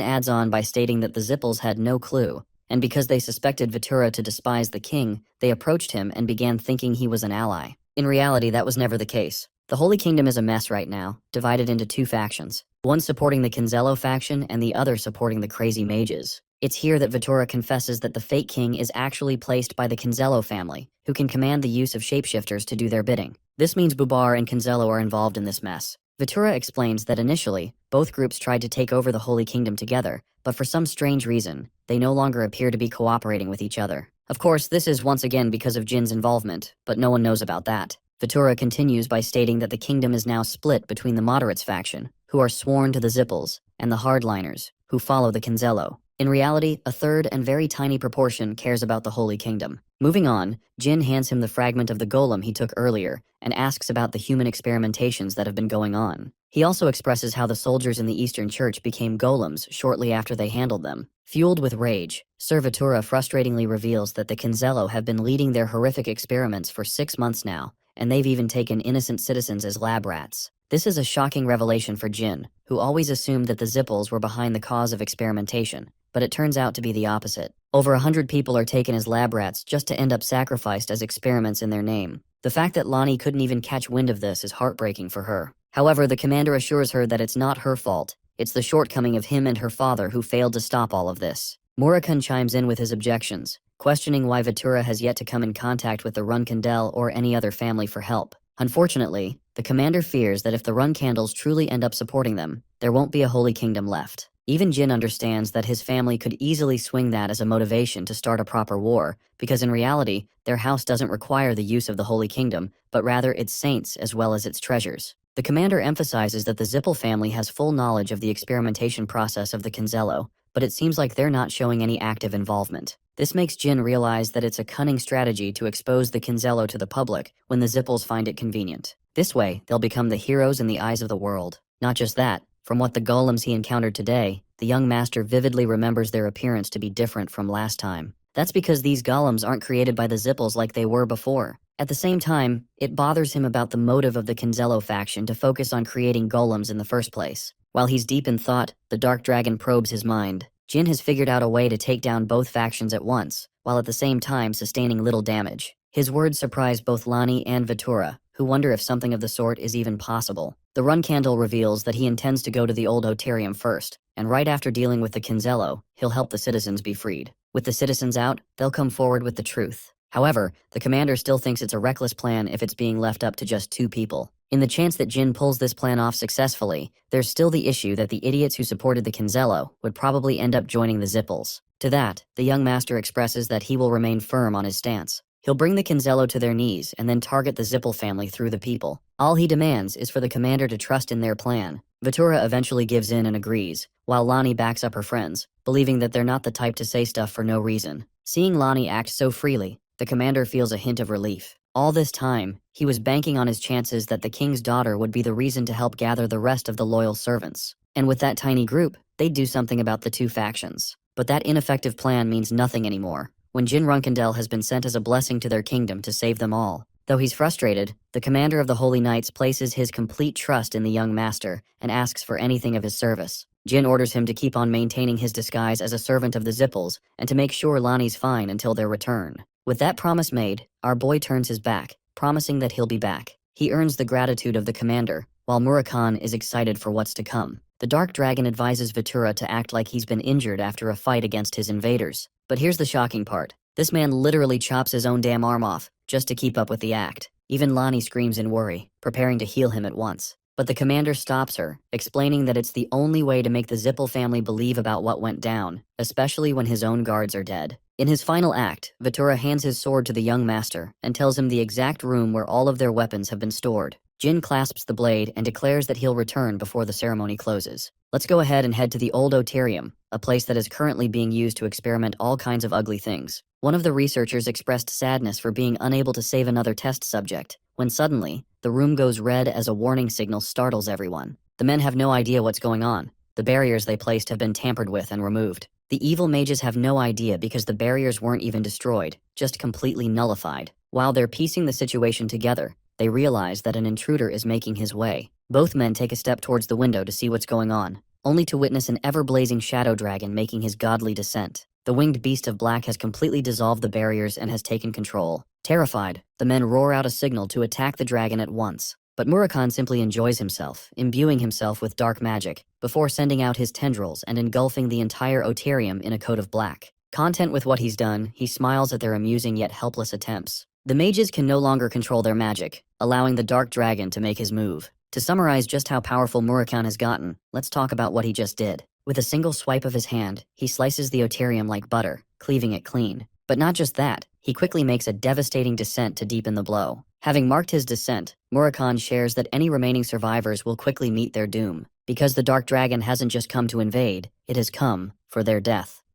adds on by stating that the Zippels had no clue, and because they suspected Vitura to despise the king, they approached him and began thinking he was an ally. In reality, that was never the case. The Holy Kingdom is a mess right now, divided into two factions, one supporting the Kinzello faction and the other supporting the crazy mages. It's here that Vitura confesses that the fake king is actually placed by the Kinzello family, who can command the use of shapeshifters to do their bidding. This means Bubar and Kinzello are involved in this mess. Vitura explains that initially, both groups tried to take over the Holy Kingdom together, but for some strange reason, they no longer appear to be cooperating with each other. Of course, this is once again because of Jin's involvement, but no one knows about that. Vitura continues by stating that the kingdom is now split between the moderates faction, who are sworn to the Zippels, and the hardliners, who follow the Kinzello. In reality, a third and very tiny proportion cares about the Holy Kingdom. Moving on, Jin hands him the fragment of the golem he took earlier and asks about the human experimentations that have been going on. He also expresses how the soldiers in the Eastern Church became golems shortly after they handled them. Fueled with rage, Sir Vitura frustratingly reveals that the Kinzello have been leading their horrific experiments for 6 months now, and they've even taken innocent citizens as lab rats. This is a shocking revelation for Jin, who always assumed that the Zippels were behind the cause of experimentation, but it turns out to be the opposite. Over 100 people are taken as lab rats just to end up sacrificed as experiments in their name. The fact that Lonnie couldn't even catch wind of this is heartbreaking for her. However, the commander assures her that it's not her fault. It's the shortcoming of him and her father who failed to stop all of this. Murakun chimes in with his objections, questioning why Vatura has yet to come in contact with the Runkandel or any other family for help. Unfortunately, the commander fears that if the Runcandles truly end up supporting them, there won't be a holy kingdom left. Even Jin understands that his family could easily swing that as a motivation to start a proper war, because in reality, their house doesn't require the use of the holy kingdom, but rather its saints as well as its treasures. The commander emphasizes that the Zippel family has full knowledge of the experimentation process of the Kinzello, but it seems like they're not showing any active involvement. This makes Jin realize that it's a cunning strategy to expose the Kinzello to the public when the Zippels find it convenient. This way, they'll become the heroes in the eyes of the world. Not just that, from what the golems he encountered today, the young master vividly remembers their appearance to be different from last time. That's because these golems aren't created by the Zippels like they were before. At the same time, it bothers him about the motive of the Kinzello faction to focus on creating golems in the first place. While he's deep in thought, the Dark Dragon probes his mind. Jin has figured out a way to take down both factions at once, while at the same time sustaining little damage. His words surprise both Lonnie and Vatura, who wonder if something of the sort is even possible. The Runcandle reveals that he intends to go to the old Otarium first, and right after dealing with the Kinzello, he'll help the citizens be freed. With the citizens out, they'll come forward with the truth. However, the commander still thinks it's a reckless plan if it's being left up to just 2 people. In the chance that Jin pulls this plan off successfully, there's still the issue that the idiots who supported the Kinzello would probably end up joining the Zippels. To that, the young master expresses that he will remain firm on his stance. He'll bring the Kinzello to their knees and then target the Zippel family through the people. All he demands is for the commander to trust in their plan. Vatura eventually gives in and agrees, while Lonnie backs up her friends, believing that they're not the type to say stuff for no reason. Seeing Lonnie act so freely, the commander feels a hint of relief. All this time, he was banking on his chances that the king's daughter would be the reason to help gather the rest of the loyal servants. And with that tiny group, they'd do something about the 2 factions. But that ineffective plan means nothing anymore, when Jin Runkandel has been sent as a blessing to their kingdom to save them all. Though he's frustrated, the commander of the Holy Knights places his complete trust in the young master and asks for anything of his service. Jin orders him to keep on maintaining his disguise as a servant of the Zippels and to make sure Lonnie's fine until their return. With that promise made, our boy turns his back, promising that he'll be back. He earns the gratitude of the commander, while Murakun is excited for what's to come. The Dark Dragon advises Vatura to act like he's been injured after a fight against his invaders. But here's the shocking part. This man literally chops his own damn arm off, just to keep up with the act. Even Lonnie screams in worry, preparing to heal him at once. But the commander stops her, explaining that it's the only way to make the Zippel family believe about what went down, especially when his own guards are dead. In his final act, Vatura hands his sword to the young master and tells him the exact room where all of their weapons have been stored. Jin clasps the blade and declares that he'll return before the ceremony closes. Let's go ahead and head to the old Otarium, a place that is currently being used to experiment all kinds of ugly things. One of the researchers expressed sadness for being unable to save another test subject, when suddenly, the room goes red as a warning signal startles everyone. The men have no idea what's going on. The barriers they placed have been tampered with and removed. The evil mages have no idea because the barriers weren't even destroyed, just completely nullified. While they're piecing the situation together, they realize that an intruder is making his way. Both men take a step towards the window to see what's going on, only to witness an ever-blazing shadow dragon making his godly descent. The winged beast of black has completely dissolved the barriers and has taken control. Terrified, the men roar out a signal to attack the dragon at once. But Murakun simply enjoys himself, imbuing himself with dark magic, before sending out his tendrils and engulfing the entire Otarium in a coat of black. Content with what he's done, he smiles at their amusing yet helpless attempts. The mages can no longer control their magic, allowing the dark dragon to make his move. To summarize just how powerful Murakun has gotten, let's talk about what he just did. With a single swipe of his hand, he slices the Otarium like butter, cleaving it clean. But not just that, he quickly makes a devastating descent to deepen the blow. Having marked his descent, Murakun shares that any remaining survivors will quickly meet their doom. Because the Dark Dragon hasn't just come to invade, it has come for their death.